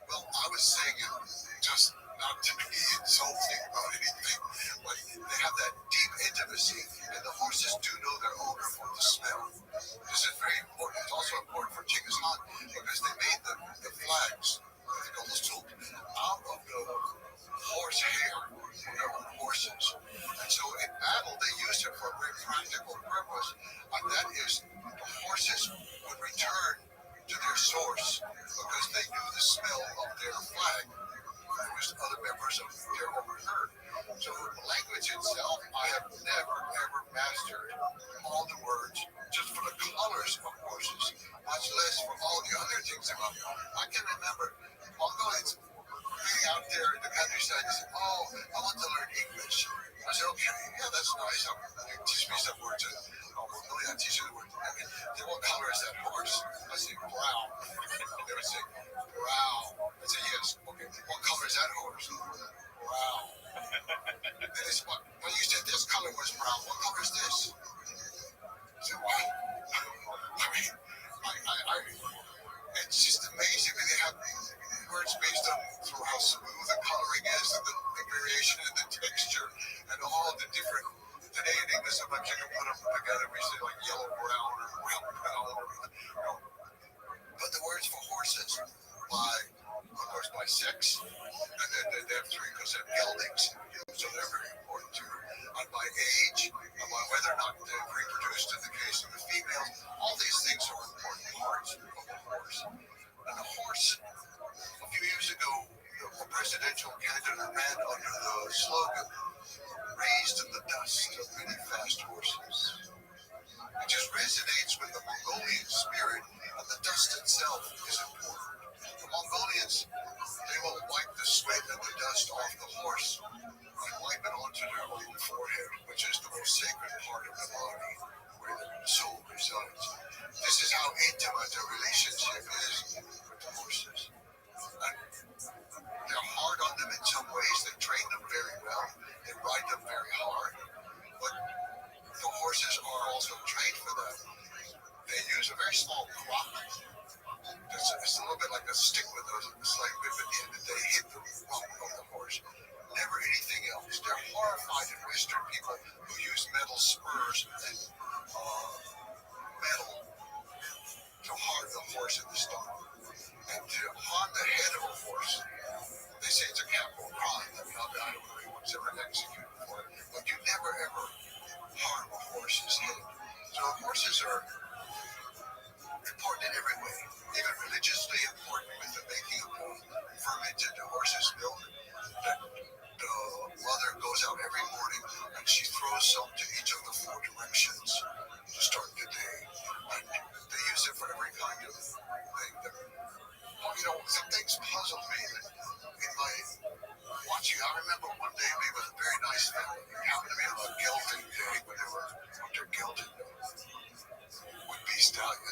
Well, I was saying it just not to be insulting about anything, but they have that deep intimacy, and the horses do know their owner from the smell. This is very important. It's also important for Genghis Khan because they made the flags, they call the souk, out of the horse hair from their own horses. And so in battle, they used it for a very practical purpose, and that is the horses would return to their source because they knew the smell of their flag. It was other members of their own herd. So the language itself, I have never, ever mastered all the words just for the colors of horses, much less for all the other things about them. I can remember Mongolians being out there in the countryside and say, oh, I want to learn English. I said, okay, yeah, that's nice. Teach me some words. Mongolia, teach you the word. I mean, what color is that horse? I say, brown. They would say, brown. I say, yes. Okay, what color is that horse? Brown. Then they say, well, you said this color was brown. What color is this? I said, what? I mean, it's just amazing. I mean, they have words based on how smooth the coloring is and the variation in the texture and all the different. Today in English, sometimes you can put them together. We say like yellow brown or brown brown. But the words for horses of course, by sex, and then they have three because they're geldings, so they're very important too. And by age, and by whether or not they've reproduced in the case of the females, all these things are important parts of the horse. And the horse, a few years ago, the presidential candidate ran under the slogan, raised in the dust of many fast horses. It just resonates with the Mongolian spirit, and the dust itself is important. The Mongolians, they will wipe the sweat and the dust off the horse and wipe it onto their own forehead, which is the most sacred part of the body, where the soul resides. This is how intimate the relationship is with the horses. And they're hard on them in some ways. They train them very well. They ride them very hard. But the horses are also trained for that. They use a very small crop. It's a little bit like a stick with a slight whip at the end, and they hit the rump of the horse. Never anything else. They're horrified at Western people who use metal spurs and metal to harm the horse in the stomach. And to harm the head of a horse, they say it's a capital crime. I mean, I don't know anyone's ever executed for it, but you never ever harm a horse's head. So horses are important in every way, even religiously important with the making of fermented horse's milk. That the mother goes out every morning and she throws some to each of the four directions to start the day. And they use it for every kind of thing. Some things puzzled me in my watching. I remember one day we were a very nice family. We happened to be on a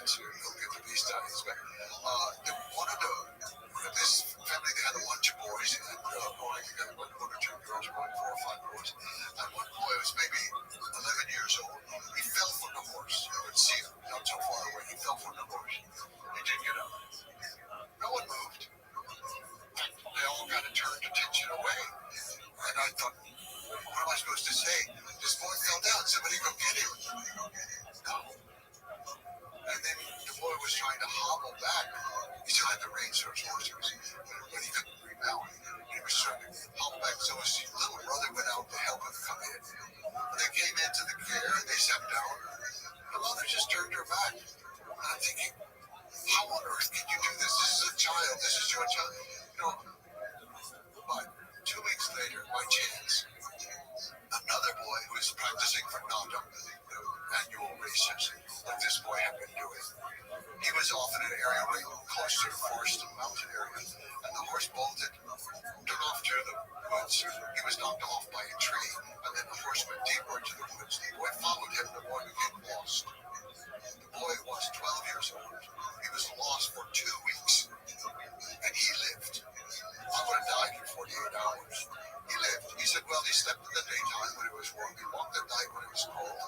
to look at the beast diets. But this family, they had a bunch of boys, and I think I had one or two girls, about 4 or 5 boys. And one boy was maybe 11 years old. He fell from the horse. You could see him not so far away. He fell from the horse. He didn't get up. No one moved. They all kind of turned attention away. And I thought, what am I supposed to say? This boy fell down. Somebody go get him. No. And then the boy was trying to hobble back. He's trying to range those horses, but he couldn't rebound. He was trying to hobble back. So his little brother went out to help him come in. And they came into the care and they sat down. The mother just turned her back. And I'm thinking, how on earth can you do this? This is a child. This is your child. You know, but 2 weeks later, by chance, another boy who was practicing for NADA, the annual races, like this boy had been doing. He was off in an area right close to the forest and mountain area, and the horse bolted, took off to the woods. He was knocked off by a tree, and then the horse went deeper into the woods. The boy followed him, the boy became lost. The boy was 12 years old. He was lost for 2 weeks, and he lived. I would have died in 48 hours. He lived. He said, well, he slept in the daytime when it was warm. He walked at night when it was cold.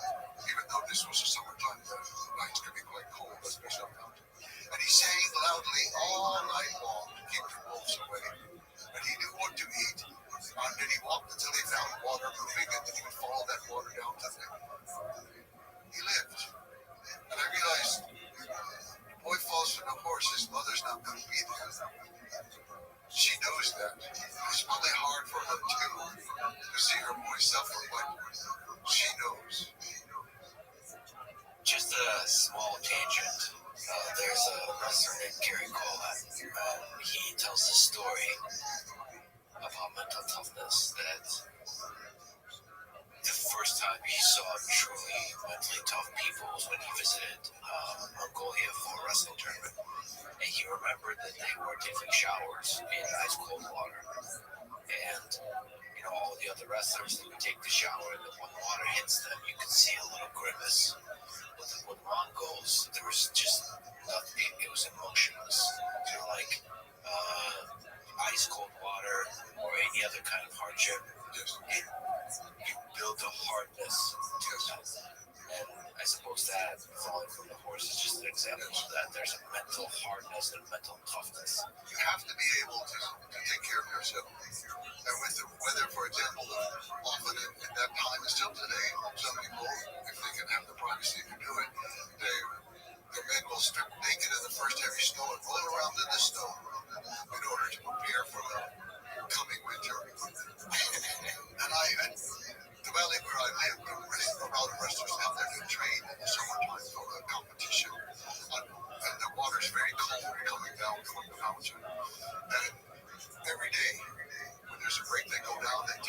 Even though this was the summertime, the nights could be quite cold, especially up mountain. And he sang loudly all night long to keep the wolves away. And he knew what to eat. And then he walked until he found water moving, and then he would follow that water down to the... He lived. And I realized, the boy falls from the horse, his mother's not going to be there. She knows that. It's probably hard for her too to see her boy suffer, but she knows. Just a small tangent. There's a wrestler named Gary Colan. He tells the story about mental toughness that the first time he saw truly mentally tough people was when he visited Mongolia for a wrestling tournament. And he remembered that they were taking showers in ice cold water. And, you know, all the other wrestlers, they would take the shower, and when the water hits them, you could see a little grimace. With Mongols, there was just nothing. It was emotionless. You know, like ice cold water or any other kind of hardship. You build a hardness to that. And I suppose that falling from the horse is just an example of that. There's a mental hardness and mental toughness. You have to be able to take care of yourself. And with the weather, for example, often in that time and still today, some people, if they can have the privacy to do it, the men will strip naked in the first heavy snow and roll around in the snow in order to prepare for the coming winter. And the valley where I live, a lot of wrestlers out there to train in the summertime for a competition. And the water's very cold coming down from the mountain. And every day, when there's a break, they go down, they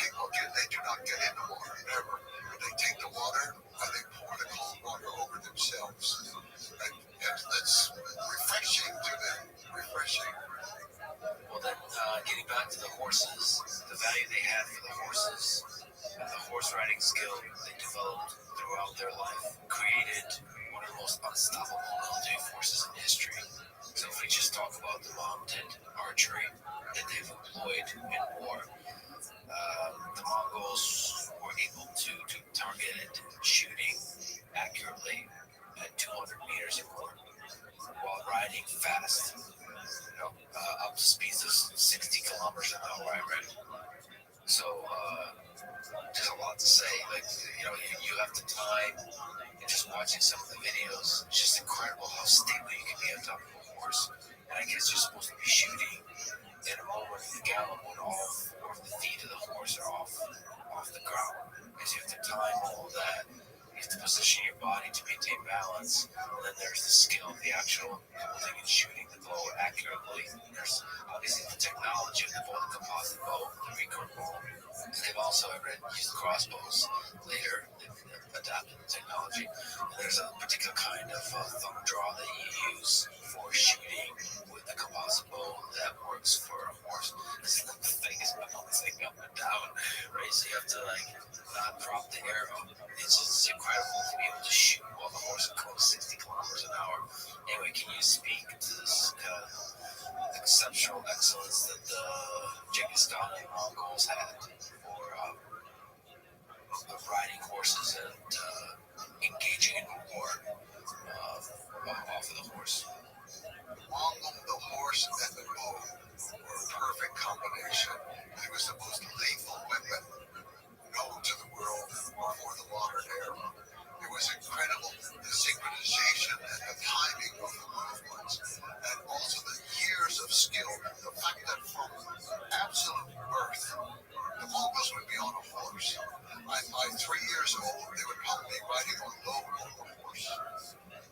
do not get in the water, never. They take the water and they pour the cold water over themselves. And that's refreshing to them, refreshing. Well, then, getting back to the horses, the value they had for the horses, and the horse riding skill they developed throughout their life created one of the most unstoppable military forces in history. So if we just talk about the mounted archery that they've employed in war, the Mongols were able to target shooting accurately at 200 meters or more while riding fast, up to speeds of 60 kilometers an hour, I read. So there's a lot to say. Like, you have to time, and just watching some of the videos, it's just incredible how stable you can be on top of a horse. And I guess you're supposed to be shooting in a moment of the gallop when all 4 of the feet of the horse are off the ground. Because you have to time all of that. You have to position your body to maintain balance. And then there's the skill of the actual holding and shooting the bow accurately. There's obviously the technology of the bow, the composite bow, the recurve bow. And they've also used crossbows later. They've adapted the technology. And there's a particular kind of thumb draw that you use for shooting with the composite bow that works for a horse. This thing is bouncing up and down, right? So you have to not drop the arrow. It's just incredible to be able to shoot while the horse goes 60 kilometers an hour. riding horses and engaging in war off of the horse. The Mongol, the horse, and the bow were a perfect combination. It was the most lethal weapon known to the world before the modern era. It was incredible, the synchronization and the timing of the movements, and also the years of skill. The fact that from absolute birth, the Mongols would be on a horse. By 3 years old, they would probably be riding alone on the horse.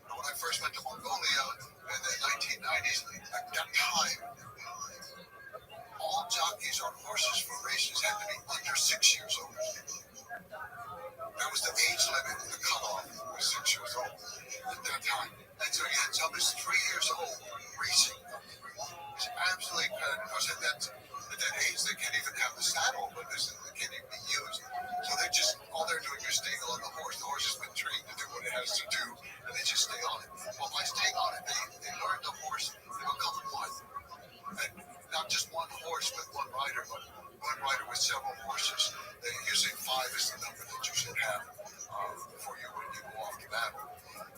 When I first went to Mongolia in the 1990s, at that time, all jockeys on horses for races had to be under 6 years old. That was the age limit, the cutoff was 6 years old at that time. And so you had somebody 3 years old racing. It's absolutely incredible. Because at that age, they can't even have the saddle, but they can't even be used. So all they're doing is staying on the horse. The horse has been trained to do what it has to do, and they just stay on it. Well, by staying on it, they learn the horse, they become one. And not just one horse with one rider, but one rider with several horses. Usually 5 is the number that you should have when you go off to battle.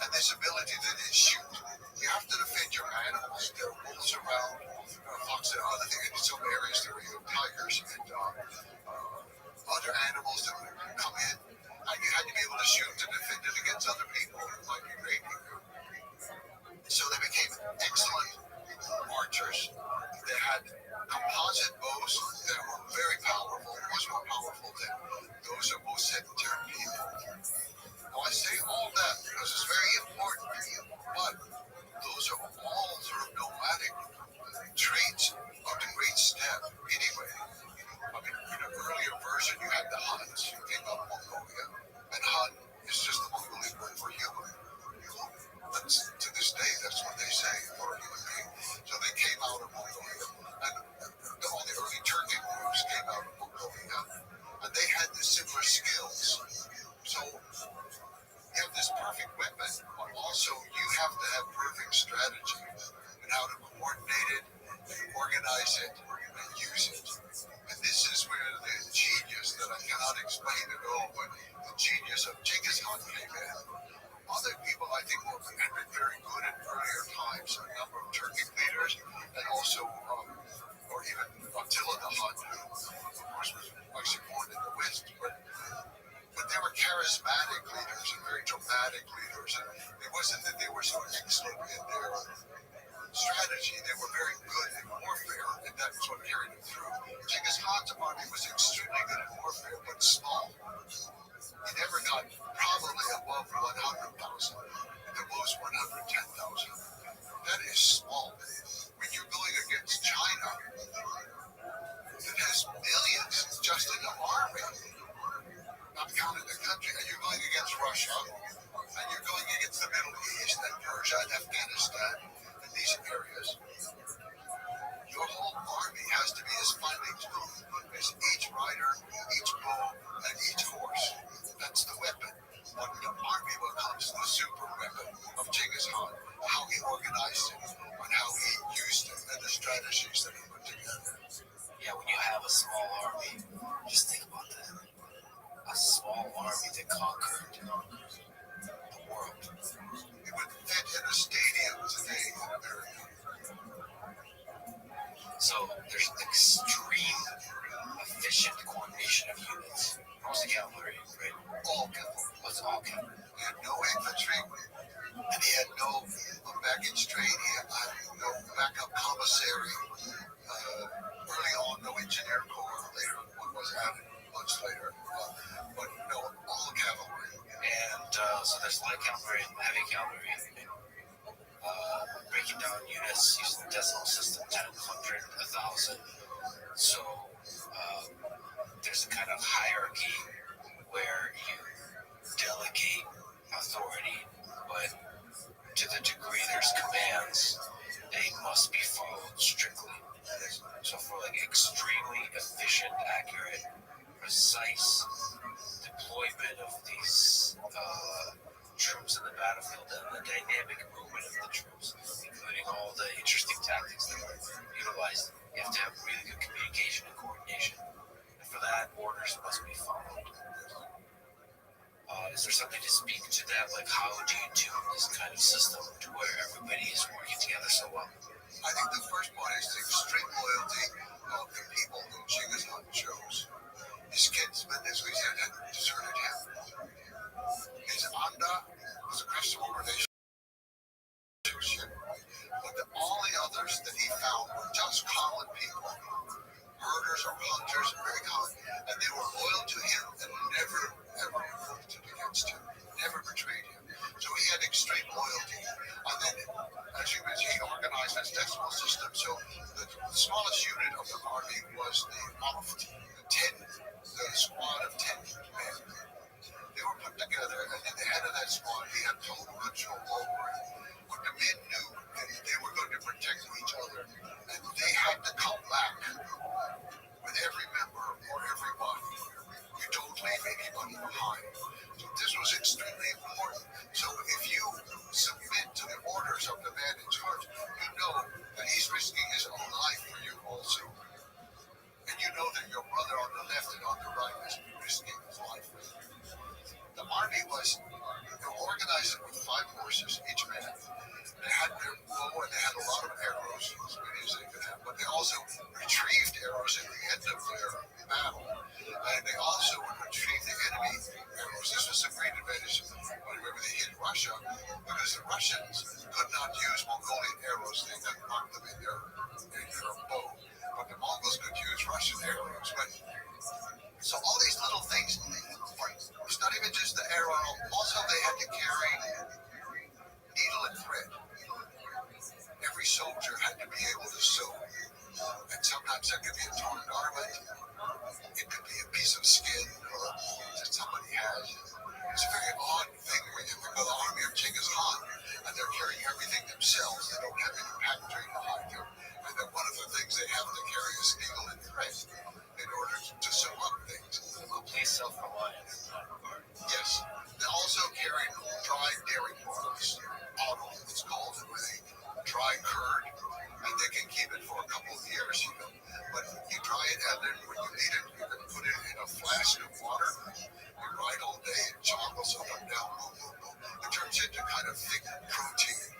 And this ability to then shoot. You have to defend your animals. There are wolves around, foxes, and other things. In some areas there are tigers and other animals that would come in. And you had to be able to shoot to defend it against other people who might be raping you. So they became excellent archers. They had composite bows that were very powerful, much more powerful than those of most sedentary people. Now I say all that because it's very important, but those are all sort of nomadic traits of the great steppe anyway. I mean, in an earlier version, you had the Huns who came out of Mongolia, and Hun is just the Mongolian word for human. To this day, that's what they say for a human being. So they came out of Mongolia, and all the early Turkic groups came out of Mongolia, and they had the similar skills. So you have this perfect weapon, but also you have to have perfect strategy and how to coordinate it, organize it, and use it. And this is where the genius that I cannot explain at all, but the genius of Genghis Khan came in. Other people, I think, had been very good in earlier times. A number of Turkic leaders, and also, or even Attila the Hun, who, of course, was actually born in the West. But they were charismatic leaders and very dramatic leaders. And it wasn't that they were so excellent in their strategy. They were very good in warfare, and that's what carried them through. Genghis Khan's army was extremely good at warfare, but small. He never got probably above 100,000, at the most 110,000. That is small. When you're going against China, that has millions just in the army, not counting the country, and you're going against Russia, and you're going against the Middle East and Persia and Afghanistan and these areas, your whole army has to be as finely tuned as each rider, each bow, and each horse. That's the weapon. But the army becomes the super weapon of Genghis Khan, how he organized it, and how he used it, and the strategies that he put together. Yeah, when you have a small army, just think about that. A small army that conquered the world. It would fit in a stadium today in America. So there's extreme efficient coordination of units. Most of the cavalry, right? All cavalry. What's all cavalry? He had no infantry, and he had no baggage train. He had no backup commissary. Early on, no engineer corps. Later, one was added much later. But no, all cavalry. And so there's light cavalry and heavy cavalry. Breaking down units using the decimal system, 10, 100, 1,000. So there's a kind of hierarchy where you delegate authority, but to the degree there's commands, they must be followed strictly. So for like extremely efficient, accurate, precise deployment of these troops in the battlefield and the dynamic movement of the troops, including all the interesting tactics that are utilized, you have to have really good communication and coordination. And for that, orders must be Is there something to speak to that? Like, how do you tune this kind of system to where everybody is working together so well? I think the first one is the extreme loyalty of the people who Genghis Khan chose. His kinsmen, as we said, had deserted him. His Anda was a Christian relationship, but all the others that he found were just common people, herders or hunters, very common, and they were loyal to him and never, ever revolted against him, never betrayed him. So he had extreme loyalty. And then, as you mentioned, he organized his decimal system. So the smallest unit of the army was the Aft, the squad of 10 men. They were put together, and at the head of that squad, he had total control over it. But the men knew that they were going to protect each other, and they had to come back with every member or everyone. You don't leave anybody behind. So this was extremely important. So if you submit to the orders of the man in charge, you know that he's risking his own life for you also. And you know that your brother on the left and on the right is risking his life for you. The army was organized with 5 horses, each man. They had their bow and they had a lot of arrows, as many as they could have, but they also retrieved arrows at the end of their battle. And they also would retrieve the enemy arrows. This was a great advantage whenever they hit Russia, because the Russians could not use Mongolian arrows. They could knock them in their bow. But the Mongols could use Russian arrows. But so all these little things, it's not even just the arrow. Also, they had to carry needle and thread. Every soldier had to be able to sew. And sometimes that could be a torn garment. It could be a piece of skin that somebody has. It's a very odd thing when you think of the army of Genghis Khan and they're carrying everything themselves. They don't have any packaging behind them. And then one of the things they have to carry is needle and thread in order to sew up things. Please self-reliant in that regard. Yes. They also carry dried dairy products. Bottle, it's called, where they dry curd, and they can keep it for a couple of years even. But you dry it, and then when you need it, you can put it in a flask of water. You ride all day, it joggles up and down, boom, boom, boom. It turns into kind of thick protein.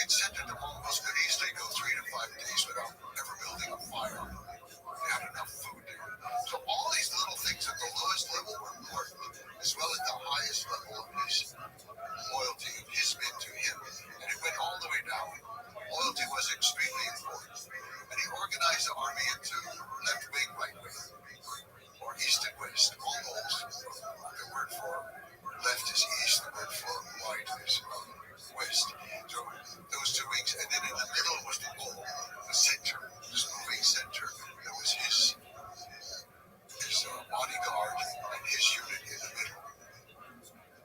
It's said that the Mongols could easily go 3 to 5 days without ever building a fire. They had enough food there. So all these little things at the lowest level were important, as well as the highest level of his loyalty of his men to him. And it went all the way down. Loyalty was extremely important. And he organized the army into left wing, right wing, or east and west. Almost. The word for left is east, the word for right is west. So those 2 wings, and then in the middle was the pole, the center, this moving center. That was his bodyguard and his unit in the middle.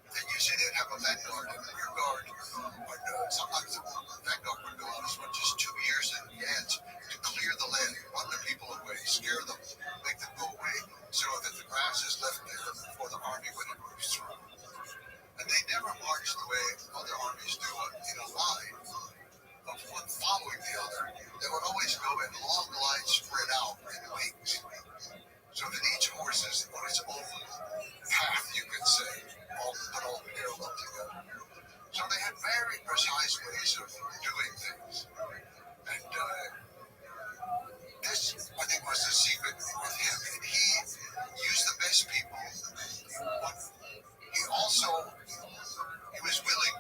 Then usually they'd have a vanguard and a rear guard. But sometimes the vanguard would go out as much as 2 years in advance to clear the land, run the people away, scare them, make them go away, so that the grass is left there for the army when it moves through. And they never marched the way other armies do in a line of one following the other. They would always go in long lines spread out in wings, so that each horse is on its own path, you could say, all parallel together. So they had very precise ways of doing things. And this, I think, was the secret with him. And he used the best people, but he was willing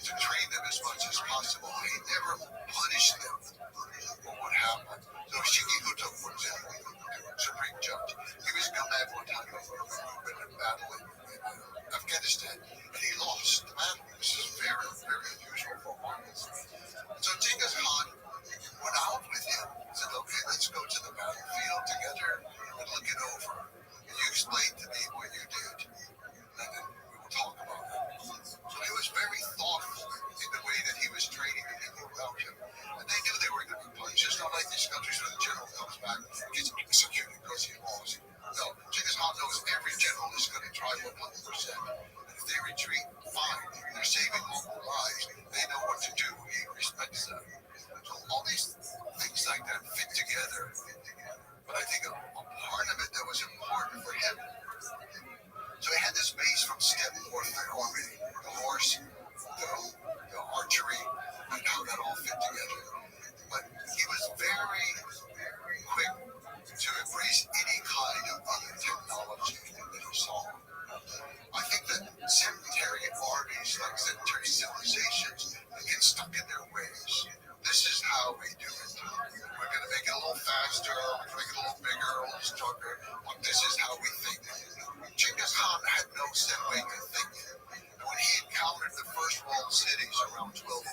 to train them as much as possible. He never punished them for what happened. So Shigikuto, for example, the Supreme Judge, he was killed at one time over a movement in battle in Afghanistan, and he lost the battle. This is very, very unusual for Mongols. So Genghis Khan went out with him and said, okay, let's go to the battlefield together and look it over. And you explain to me what you did, and then we will talk about it. So he was very thoughtful in the way that he was training the people around him. And they knew they were going to be punished. It's not like these countries where the general comes back and gets executed because he lost. No, Genghis Khan knows every general is going to try 100%. And if they retreat, fine. They're saving local lives. They know what to do. He respects that. So all these things like that fit together. But I think a part of it that was important for him. So he had this base from steppe warfare set way to think. And when he encountered the first walled cities around 1209,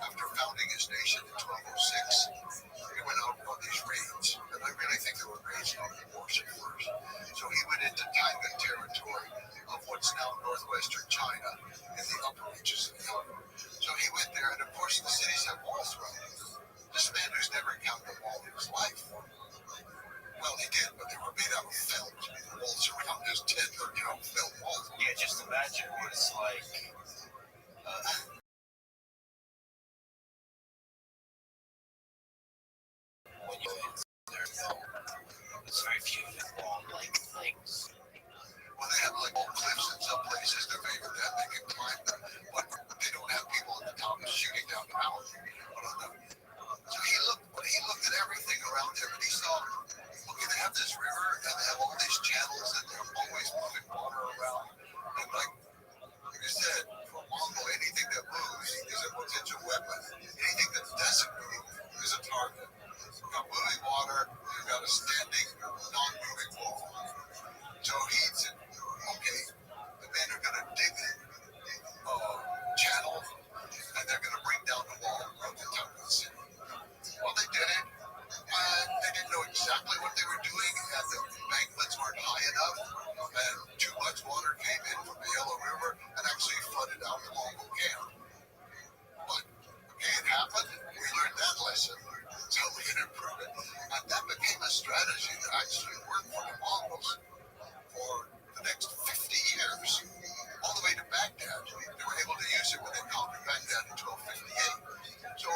after founding his nation in 1206, he went out on these raids. And I really think they were raids, not wars at first. So he went into Taiwan territory of what's now northwestern China in the upper reaches of the Yellow. So he went there, and of course the cities have walls around them. This man who's never encountered a wall in his life. Well, he did, but they were made out of felt. The walls around his tent are, felt walls. Yeah, just imagine what it's like. When you go in, there's very few wall-like things. Well, they have like cliffs in some places that make that they can climb them, but they don't have people at the top shooting down the mountain. So when he looked at everything around him, and he saw, okay, they have this river, and they have all these channels, and they're always moving water around. And like you said, for Mongol, anything that moves is a potential weapon. Anything that doesn't move is a target. You've got moving water, you've got a standing, non-moving wall. So he said, okay, the men are going to dig a channel, and they're going to bring down the wall of the Taiwan city. Well, they did it. They didn't know exactly what they were doing, and the embankments weren't high enough, and too much water came in from the Yellow River and actually flooded out the Mongol camp. But, okay, it happened. We learned that lesson, so we can improve it. And that became a strategy that actually worked for the Mongols for the next 50 years, all the way to Baghdad. They were able to use it when they conquered Baghdad in 1258. So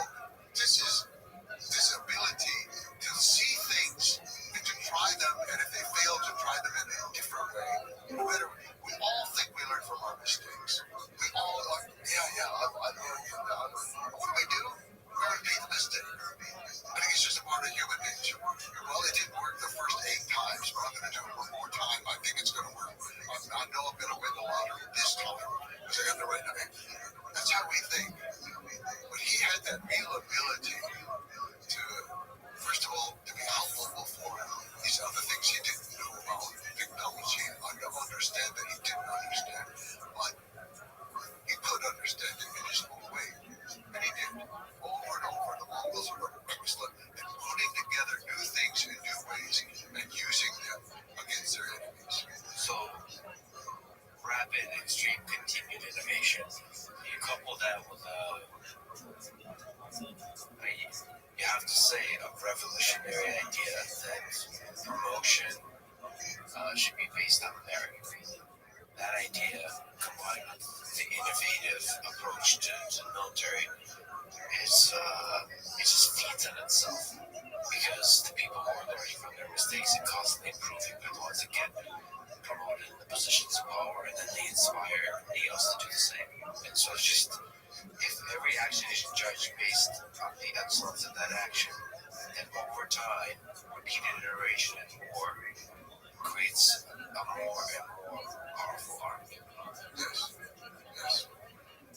this ability to see things and to try them, and if they fail, to try them in a different way. No matter, we all think we learn from our mistakes. We all are, I learned from that. What do? We're going to make a mistake. I think it's just a part of human nature. Well, it didn't work the first 8 times, but I'm going to do it one more time. I think it's going to work. I know I'm going to win the lottery this time because I got the right name. That's how we think. But he had that real ability to, first of all, to be humble before these other things he didn't know about technology and understand that he didn't understand. But he could understand it in his own way. And he did. Over and over, the Mongols were excellent in putting together new things in new ways and using them against their enemies. So, rapid, extreme, continued innovation. You couple that with you have to say, a revolutionary idea that promotion should be based on merit. That idea, combined with the innovative approach to military, it just feeds on itself. Because the people who are learning from their mistakes and constantly improving are the ones that get promoted in the positions of power, and then they inspire everybody else to do the same. And so it's just, if every action is judged based on the excellence of that action, then over time, repeated iteration and war creates a more and more powerful army. Yes.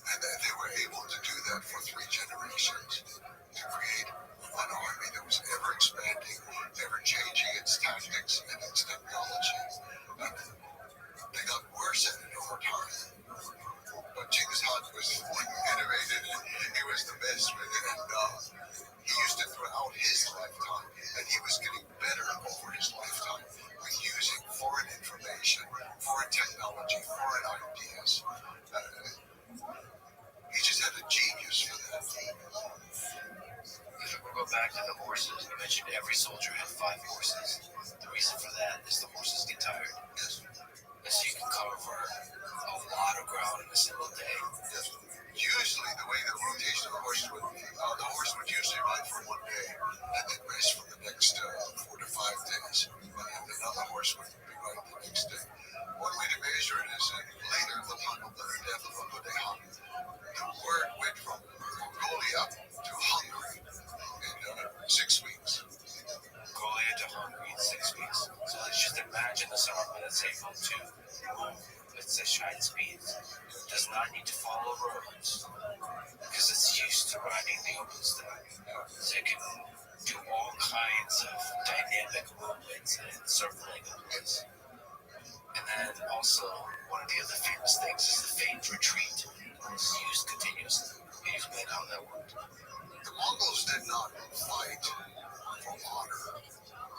And they were able to do that for 3 generations, to create an army that was ever expanding, ever changing its tactics and its technology. And they got worse at it over time. But Genghis Khan was innovative, and he was the best with it. And he used it throughout his lifetime, and he was getting better over his lifetime with using foreign information, foreign technology, foreign ideas. He just had a genius for that. If we go back to the horses, you mentioned every soldier had 5 horses. The reason for that is the horses get tired. Yes. And so you can cover a lot of ground in a single day. Yes. Usually the way the rotation of the horse would usually ride for 1 day and then rest for the next 4 to 5 days. And then another horse would be riding the next day. One way to measure it is later the death of Buddha. The word went from Mongolia to Hungary in 6 weeks. Mongolia to Hungary in 6 weeks. So let's just imagine this army that's able to move at such high speeds. It does not need to follow roads because it's used to riding the open steppe. So it can do all kinds of dynamic movements and circling of place. And then also, one of the other famous things is the famed retreat. It's used continuously. Can you explain how that worked? The Mongols did not fight for honor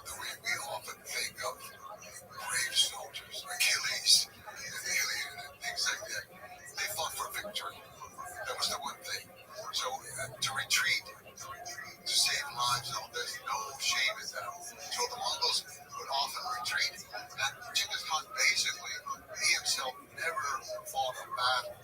the way we often think of brave soldiers, Achilles, things like that. They fought for victory. That was the one thing. So to retreat, to save lives, no, there's no shame in that. So the Mongols would often retreat. And Genghis Khan basically, he himself never fought a battle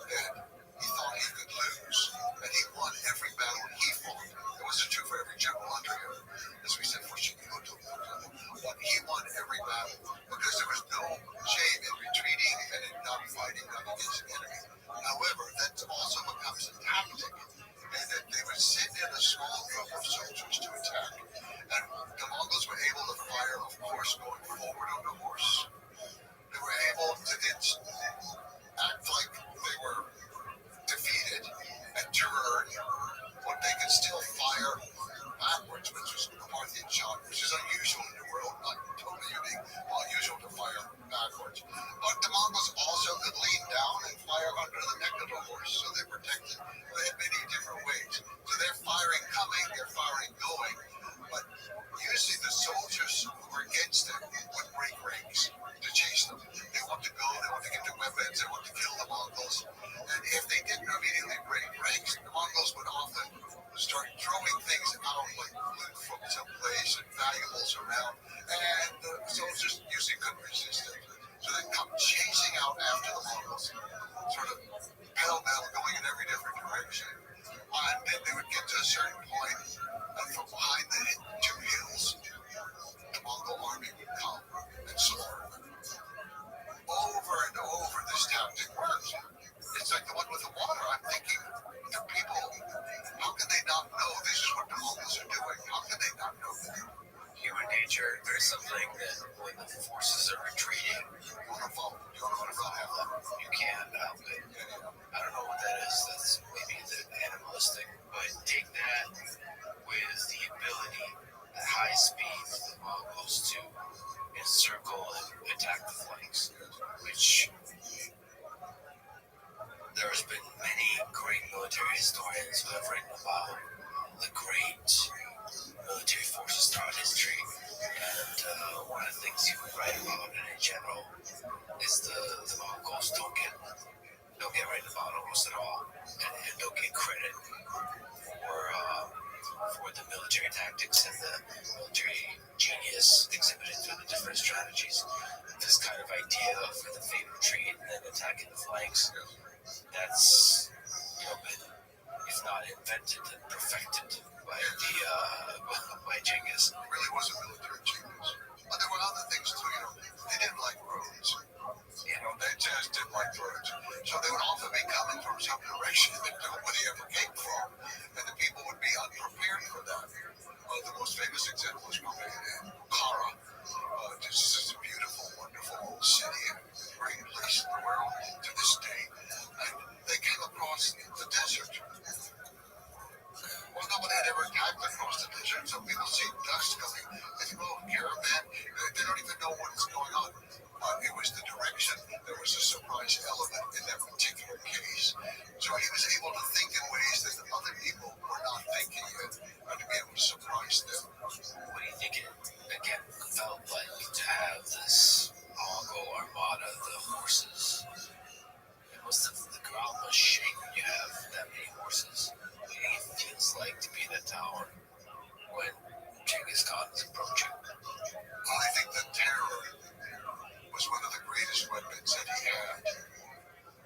that he thought he could lose. And he won every battle he fought. It wasn't true for every general under him, as we said for Shikibuto, for example. But he won every battle because there was no shame in retreating and in not fighting against the enemy. However, that also becomes a tactic, and that they would send in a small group of soldiers to attack. And the Mongols were able to fire, of course, going forward on the horse. They were able to then act like they were defeated and turn, but they could still fire backwards, which was the Parthian shot, which is unusual in the world, not totally unique, unusual to fire backwards. But the Mongols also could lean down and fire under the neck of the horse, so they protected in many different ways. So they're firing coming, they're firing going, but usually the soldiers who were against them would break ranks to chase them. They want to go, they want to get their weapons, they want to kill the Mongols. And if they didn't immediately break ranks, the Mongols would often start throwing things out like loot from some place and valuables around, and the soldiers usually couldn't resist it. So they'd come chasing out after the Mongols, sort of pell-mell going in every different direction. And then they would get to a certain point, and from behind the two hills, the Mongol army would come and slaughter them. Over and over, this tactic works. It's like the one with the water. I'm thinking, the people, how can they not know this is what the Mongols are doing? How can they not know that? Human nature, there's something that when the forces are retreating, You want to follow, you want to run after them. you can't help it. I don't know what that is. That's maybe the animalistic, but take that with the ability at high speed for the Mongols to encircle and attack the flanks, which there has been many great military historians who have written about the great military forces throughout history, and one of the things you would write about in general is the Mongols don't get written about almost at all, and don't get credit for the military tactics and the military genius exhibited through the different strategies. This kind of idea for the famed retreat and then attacking the flanks, that's been, if not invented, then perfected by Genghis. It really was a military genius. But there were other things too, they didn't like roads. They just didn't like roads. So they would often be coming from some direction that nobody ever came from. And the people would be unprepared for that. The most famous example is probably in Bukhara. This is a beautiful, wonderful city and great place in the world to this day. And they came across the desert. Well, nobody had ever attacked across the desert. Some people see dust coming. They think, oh, caravan. They don't even know what's going on. It was the direction. There was a surprise element in that particular case. So he was able to think in ways that other people were not thinking and to be able to surprise them. What do you think it, again, felt like to have this Mongol armada, the horses? The ground must shake when you have that many horses. What do you think it feels like to be in a tower when Genghis Khan is approaching? Well, I think that terror was one of the greatest weapons that he had.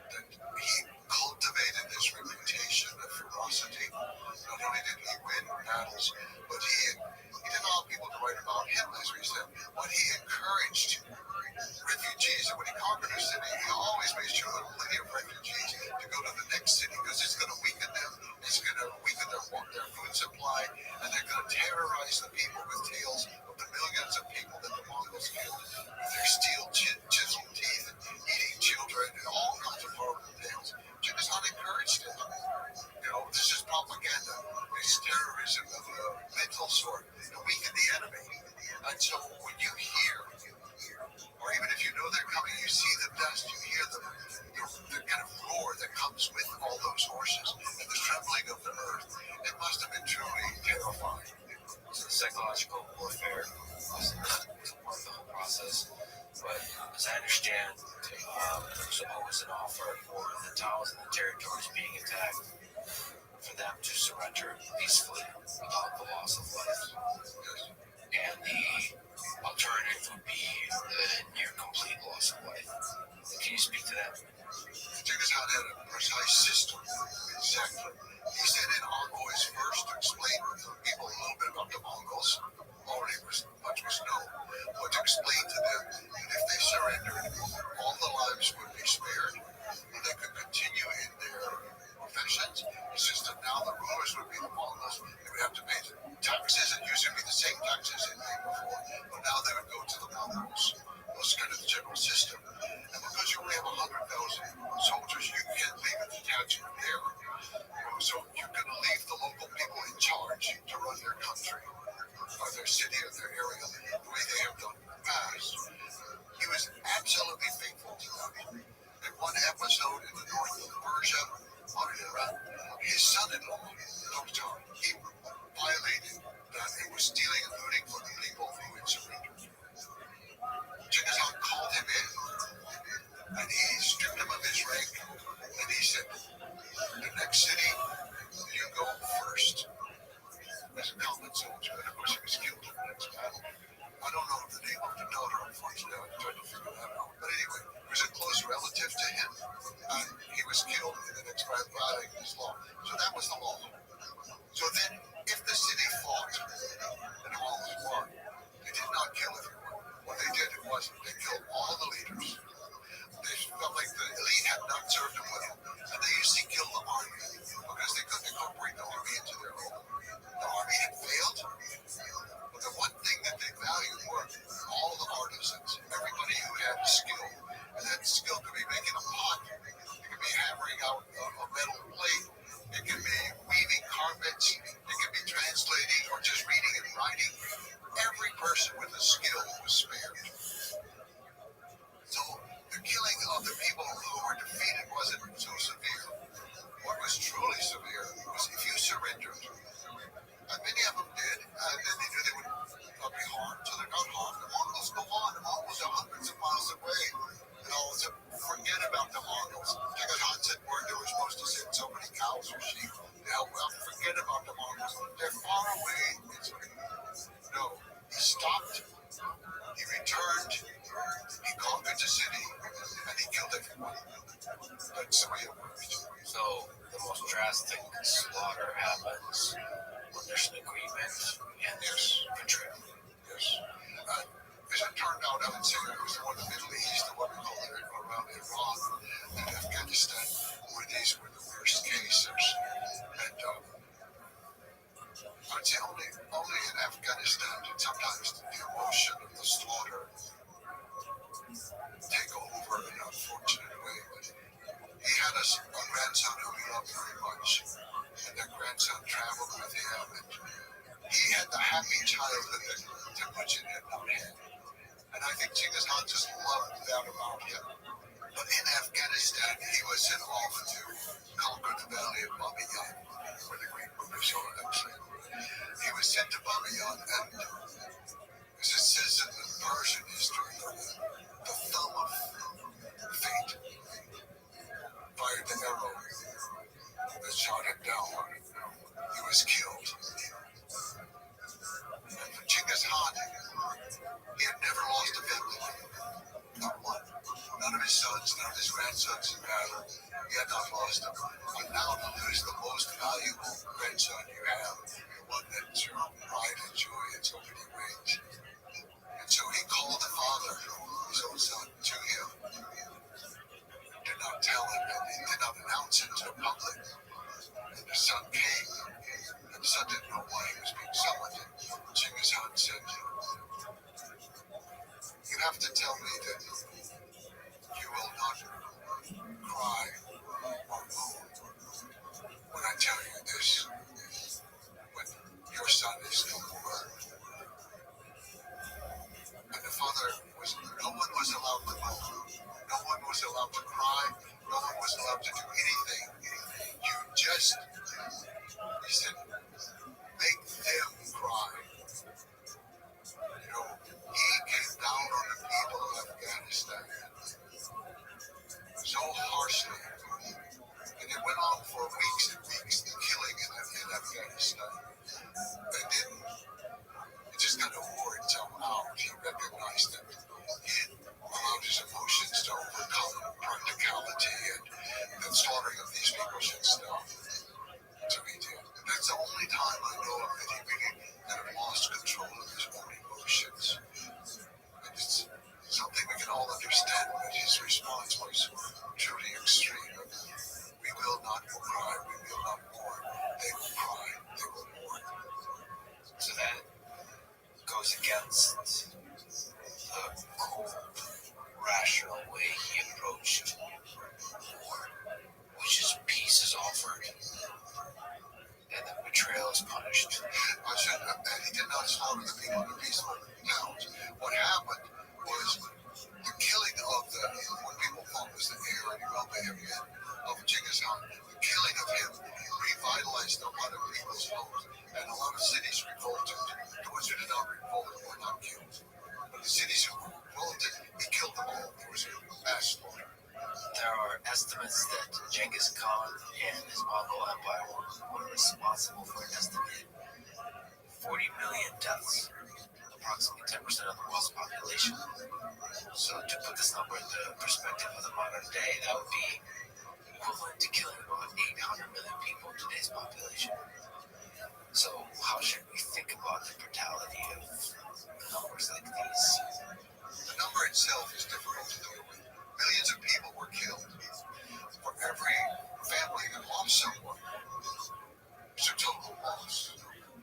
That he cultivated this reputation of ferocity. Not only did he win battles, but he didn't allow people to write about him, as we said, but he encouraged refugees. And when he conquered a city, he always made sure there were plenty of refugees to go to the next city because it's going to weaken them, it's going to weaken their food supply, and they're going to terrorize the people with tales of the millions of people that the Mongols killed with their steel chiseled teeth and eating children and all kinds of horrible tales. Genghis Khan encouraged it. This is propaganda. It's terrorism of a mental sort to weaken the enemy. And so when you hear, or even if you fast. You hear the kind of roar that comes with all those horses and the trembling of the earth. It must have been truly terrifying. So the psychological warfare was a part of the whole process. But as I understand, there was always an offer for the towns and the territories being attacked for them to surrender peacefully without the loss of life. And the alternative would be the near complete loss of life. Can you speak to that? Genghis Khan had a precise system. Exactly. He sent in envoys first to explain to people a little bit about the Mongols. Already much was known. But to explain to them that if they surrendered, all the lives would be spared, and they could continue in their professions. It's just that now the rulers would be the Mongols. They would have to pay the taxes, and usually be the same taxes they paid before. But now they would go to the Mongols. That was kind of the general system. And because you only have 100,000 soldiers, you can't leave a detachment there. So you can leave the local people in charge to run their country, or their city, or their area, the way they have done in the past. He was absolutely faithful to them. In one episode in the north of Persia, on Iran, his son-in-law, Rothschild, he violated that. He was stealing and looting from the people who had surrendered. Genghis Khan called him in, and he stripped him of his rank, and he said, the next city, you go first. As a common soldier, and of course he was killed in the next battle. I don't know the name of the daughter, unfortunately. I'm trying to figure that out. But anyway, he was a close relative to him, and he was killed in the next battle violating his law. So that was the law. So then, if the city fought, and the Mongols won, they did not kill everyone. What they did was they killed all the leaders. They felt like the elite had not served them well, and they usually killed the army because they couldn't incorporate the army into their own. The army had failed, but the one thing that they valued were all the artisans, everybody who had skill, and that skill could be making a pot, it could be hammering out a metal plate, it could be weaving carpets, it could be translating or just reading and writing. Every person with a skill was spared. So the killing of the people who were defeated wasn't so severe. What was truly severe was if you surrendered, and many of them did, and then they knew they would not be harmed, so they're not harmed. The Mongols go on. The Mongols are hundreds of miles away. And all of a sudden, forget about the Mongols. Genghis Khan said word they were supposed to send so many cows or sheep to help out. Forget about the Mongols. They're far away. No, he stopped. He returned. He conquered the city, and he killed everyone. That's the way it worked. So the most drastic slaughter happens when there's an agreement and there's betrayal. Yes. As it turned out, I would say it was more the Middle East, and what we call it around Iran and Afghanistan, where these were the worst cases. And I'd say only in Afghanistan did sometimes the emotion of the slaughter take over in an unfortunate way. But he had a grandson who he loved very much, and that grandson traveled with him, and he had the happy childhood that Temujin had not had. And I think Genghis Khan just loved that about him. But in Afghanistan, he was sent off to conquer the valley of Bamiyan, where the great book of Surah actually. He was sent to Bamiyan, and as it says in the Persian history, the thumb of fate fired the arrow that shot him down. He was killed. And for Genghis Khan, he had never lost a family member. Not one. None of his sons, none of his grandsons in battle. He had not lost them. But now to lose the most valuable grandson you have, one that's your pride and joy in so many ways. And so he called the father, his own son, to him. Did not tell him, and he did not announce it to the public. And the son came, and the son didn't know why he was being summoned. And Genghis Khan said, you have to tell me that you will not cry or moan when I tell you this, when your son is no more. And the father no one was allowed to moan. No one was allowed to cry. No one was allowed to do anything. You just, he said, make them cry. You know, he came down on the people of Afghanistan so harshly. And it went on for weeks and weeks, the killing in Afghanistan. And then it just kind of wore itself out. He recognized that he had allowed his emotions to overcome practicality and the slaughtering of these people should stop. So he did. And that's the only time I know of that he really kind of lost control of his own emotions. And it's something we can all understand, but his response was truly extreme. We will not cry, we will not mourn. They will cry, they will mourn. So that goes against the cold, rational way he approached war, which is peace is offered and the betrayal is punished. I said that he did not slaughter the people in the peaceful towns. What happened was the killing of what people thought was the heir and rebellion of Genghis Khan. The killing of him revitalized a lot of people's homes, and a lot of cities revolted. The ones who did not revolt were not killed. But the cities who revolted, he killed them all. There was a mass slaughter. There are estimates that Genghis Khan and his Mongol Empire were responsible for an estimated 40 million deaths, approximately 10% of the world's population. So to put this number in the perspective of the modern day, that would be equivalent to killing about 800 million people in today's population. So how should we think about the brutality of numbers like these? The number itself is difficult to deal with. Millions of people were killed. For every family that lost someone, it's a total loss.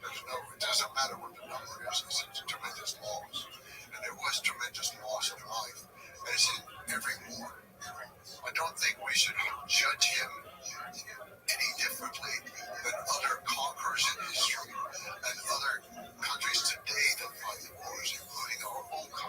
It doesn't matter what the number is, it's a tremendous loss. And there was tremendous loss